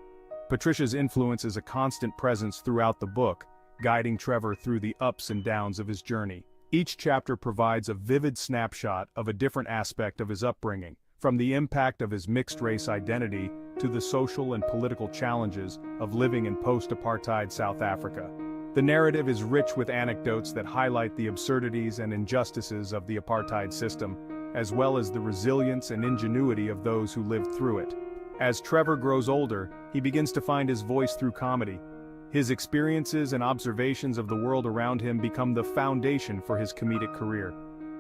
A: Patricia's influence is a constant presence throughout the book, guiding Trevor through the ups and downs of his journey. Each chapter provides a vivid snapshot of a different aspect of his upbringing, from the impact of his mixed-race identity to the social and political challenges of living in post-apartheid South Africa. The narrative is rich with anecdotes that highlight the absurdities and injustices of the apartheid system, as well as the resilience and ingenuity of those who lived through it. As Trevor grows older, he begins to find his voice through comedy. His experiences and observations of the world around him become the foundation for his comedic career.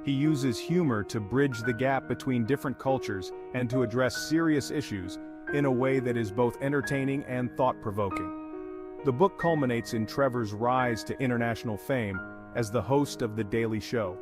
A: He uses humor to bridge the gap between different cultures and to address serious issues in a way that is both entertaining and thought-provoking. The book culminates in Trevor's rise to international fame as the host of The Daily Show.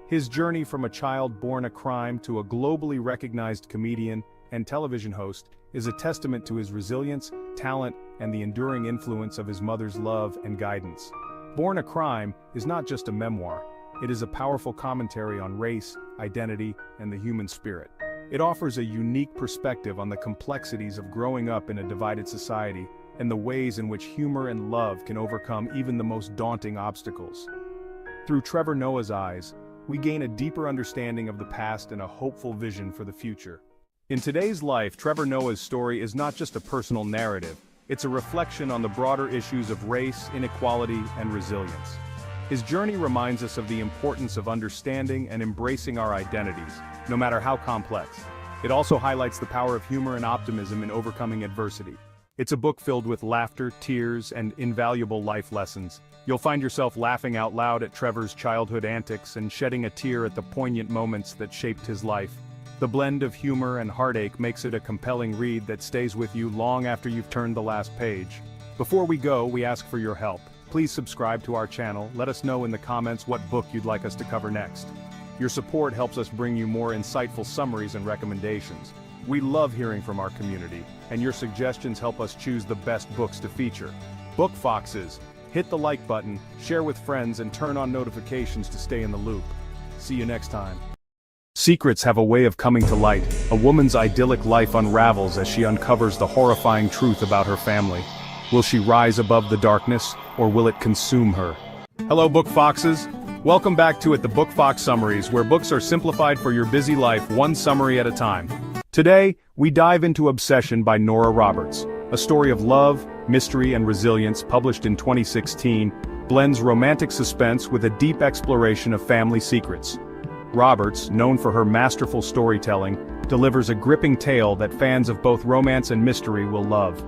A: His journey from a child born a crime to a globally recognized comedian and television host is a testament to his resilience, talent, and the enduring influence of his mother's love and guidance. Born a Crime is not just a memoir, it is a powerful commentary on race, identity, and the human spirit. It offers a unique perspective on the complexities of growing up in a divided society and the ways in which humor and love can overcome even the most daunting obstacles. Through Trevor Noah's eyes, we gain a deeper understanding of the past and a hopeful vision for the future. In today's life, Trevor Noah's story is not just a personal narrative, it's a reflection on the broader issues of race, inequality, and resilience. His journey reminds us of the importance of understanding and embracing our identities, no matter how complex. It also highlights the power of humor and optimism in overcoming adversity. It's a book filled with laughter, tears, and invaluable life lessons. You'll find yourself laughing out loud at Trevor's childhood antics and shedding a tear at the poignant moments that shaped his life. The blend of humor and heartache makes it a compelling read that stays with you long after you've turned the last page. Before we go, we ask for your help. Please subscribe to our channel, let us know in the comments what book you'd like us to cover next. Your support helps us bring you more insightful summaries and recommendations. We love hearing from our community, and your suggestions help us choose the best books to feature. Book Foxes, hit the like button, share with friends, and turn on notifications to stay in the loop. See you next time. Secrets have a way of coming to light. A woman's idyllic life unravels as she uncovers the horrifying truth about her family. Will she rise above the darkness, or will it consume her? Hello, Book Foxes. Welcome back to the Book Fox Summaries, where books are simplified for your busy life, one summary at a time. Today, we dive into Obsession by Nora Roberts. A story of love, mystery, and resilience published in 2016, blends romantic suspense with a deep exploration of family secrets. Roberts, known for her masterful storytelling, delivers a gripping tale that fans of both romance and mystery will love.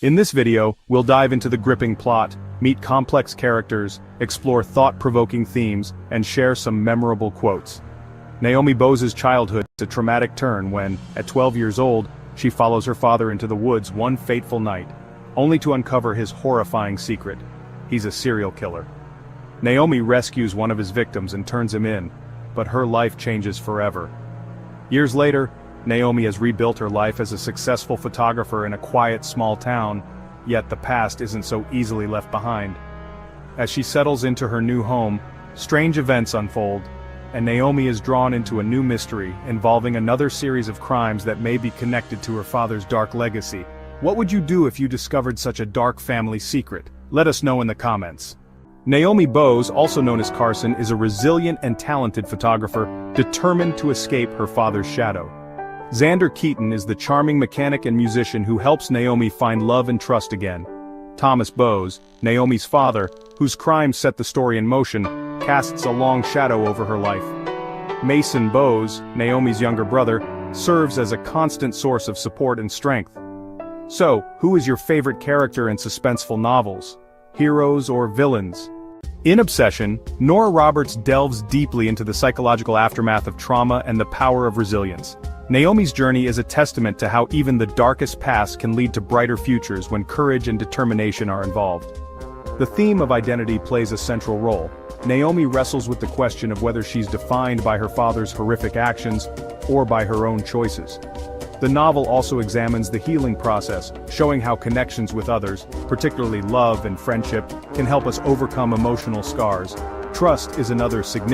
A: In this video, we'll dive into the gripping plot, meet complex characters, explore thought-provoking themes, and share some memorable quotes. Naomi Bose's childhood takes a traumatic turn when, at 12 years old, she follows her father into the woods one fateful night, only to uncover his horrifying secret. He's a serial killer. Naomi rescues one of his victims and turns him in, but her life changes forever. Years later, Naomi has rebuilt her life as a successful photographer in a quiet small town, yet the past isn't so easily left behind. As she settles into her new home, strange events unfold, and Naomi is drawn into a new mystery involving another series of crimes that may be connected to her father's dark legacy. What would you do if you discovered such a dark family secret? Let us know in the comments. Naomi Bose, also known as Carson, is a resilient and talented photographer, determined to escape her father's shadow. Xander Keaton is the charming mechanic and musician who helps Naomi find love and trust again. Thomas Bose, Naomi's father, whose crimes set the story in motion, casts a long shadow over her life. Mason Bose, Naomi's younger brother, serves as a constant source of support and strength. So, who is your favorite character in suspenseful novels? Heroes or villains? In Obsession, Nora Roberts delves deeply into the psychological aftermath of trauma and the power of resilience. Naomi's journey is a testament to how even the darkest past can lead to brighter futures when courage and determination are involved. The theme of identity plays a central role. Naomi wrestles with the question of whether she's defined by her father's horrific actions or by her own choices. The novel also examines the healing process, showing how connections with others, particularly love and friendship, can help us overcome emotional scars. Trust is another significant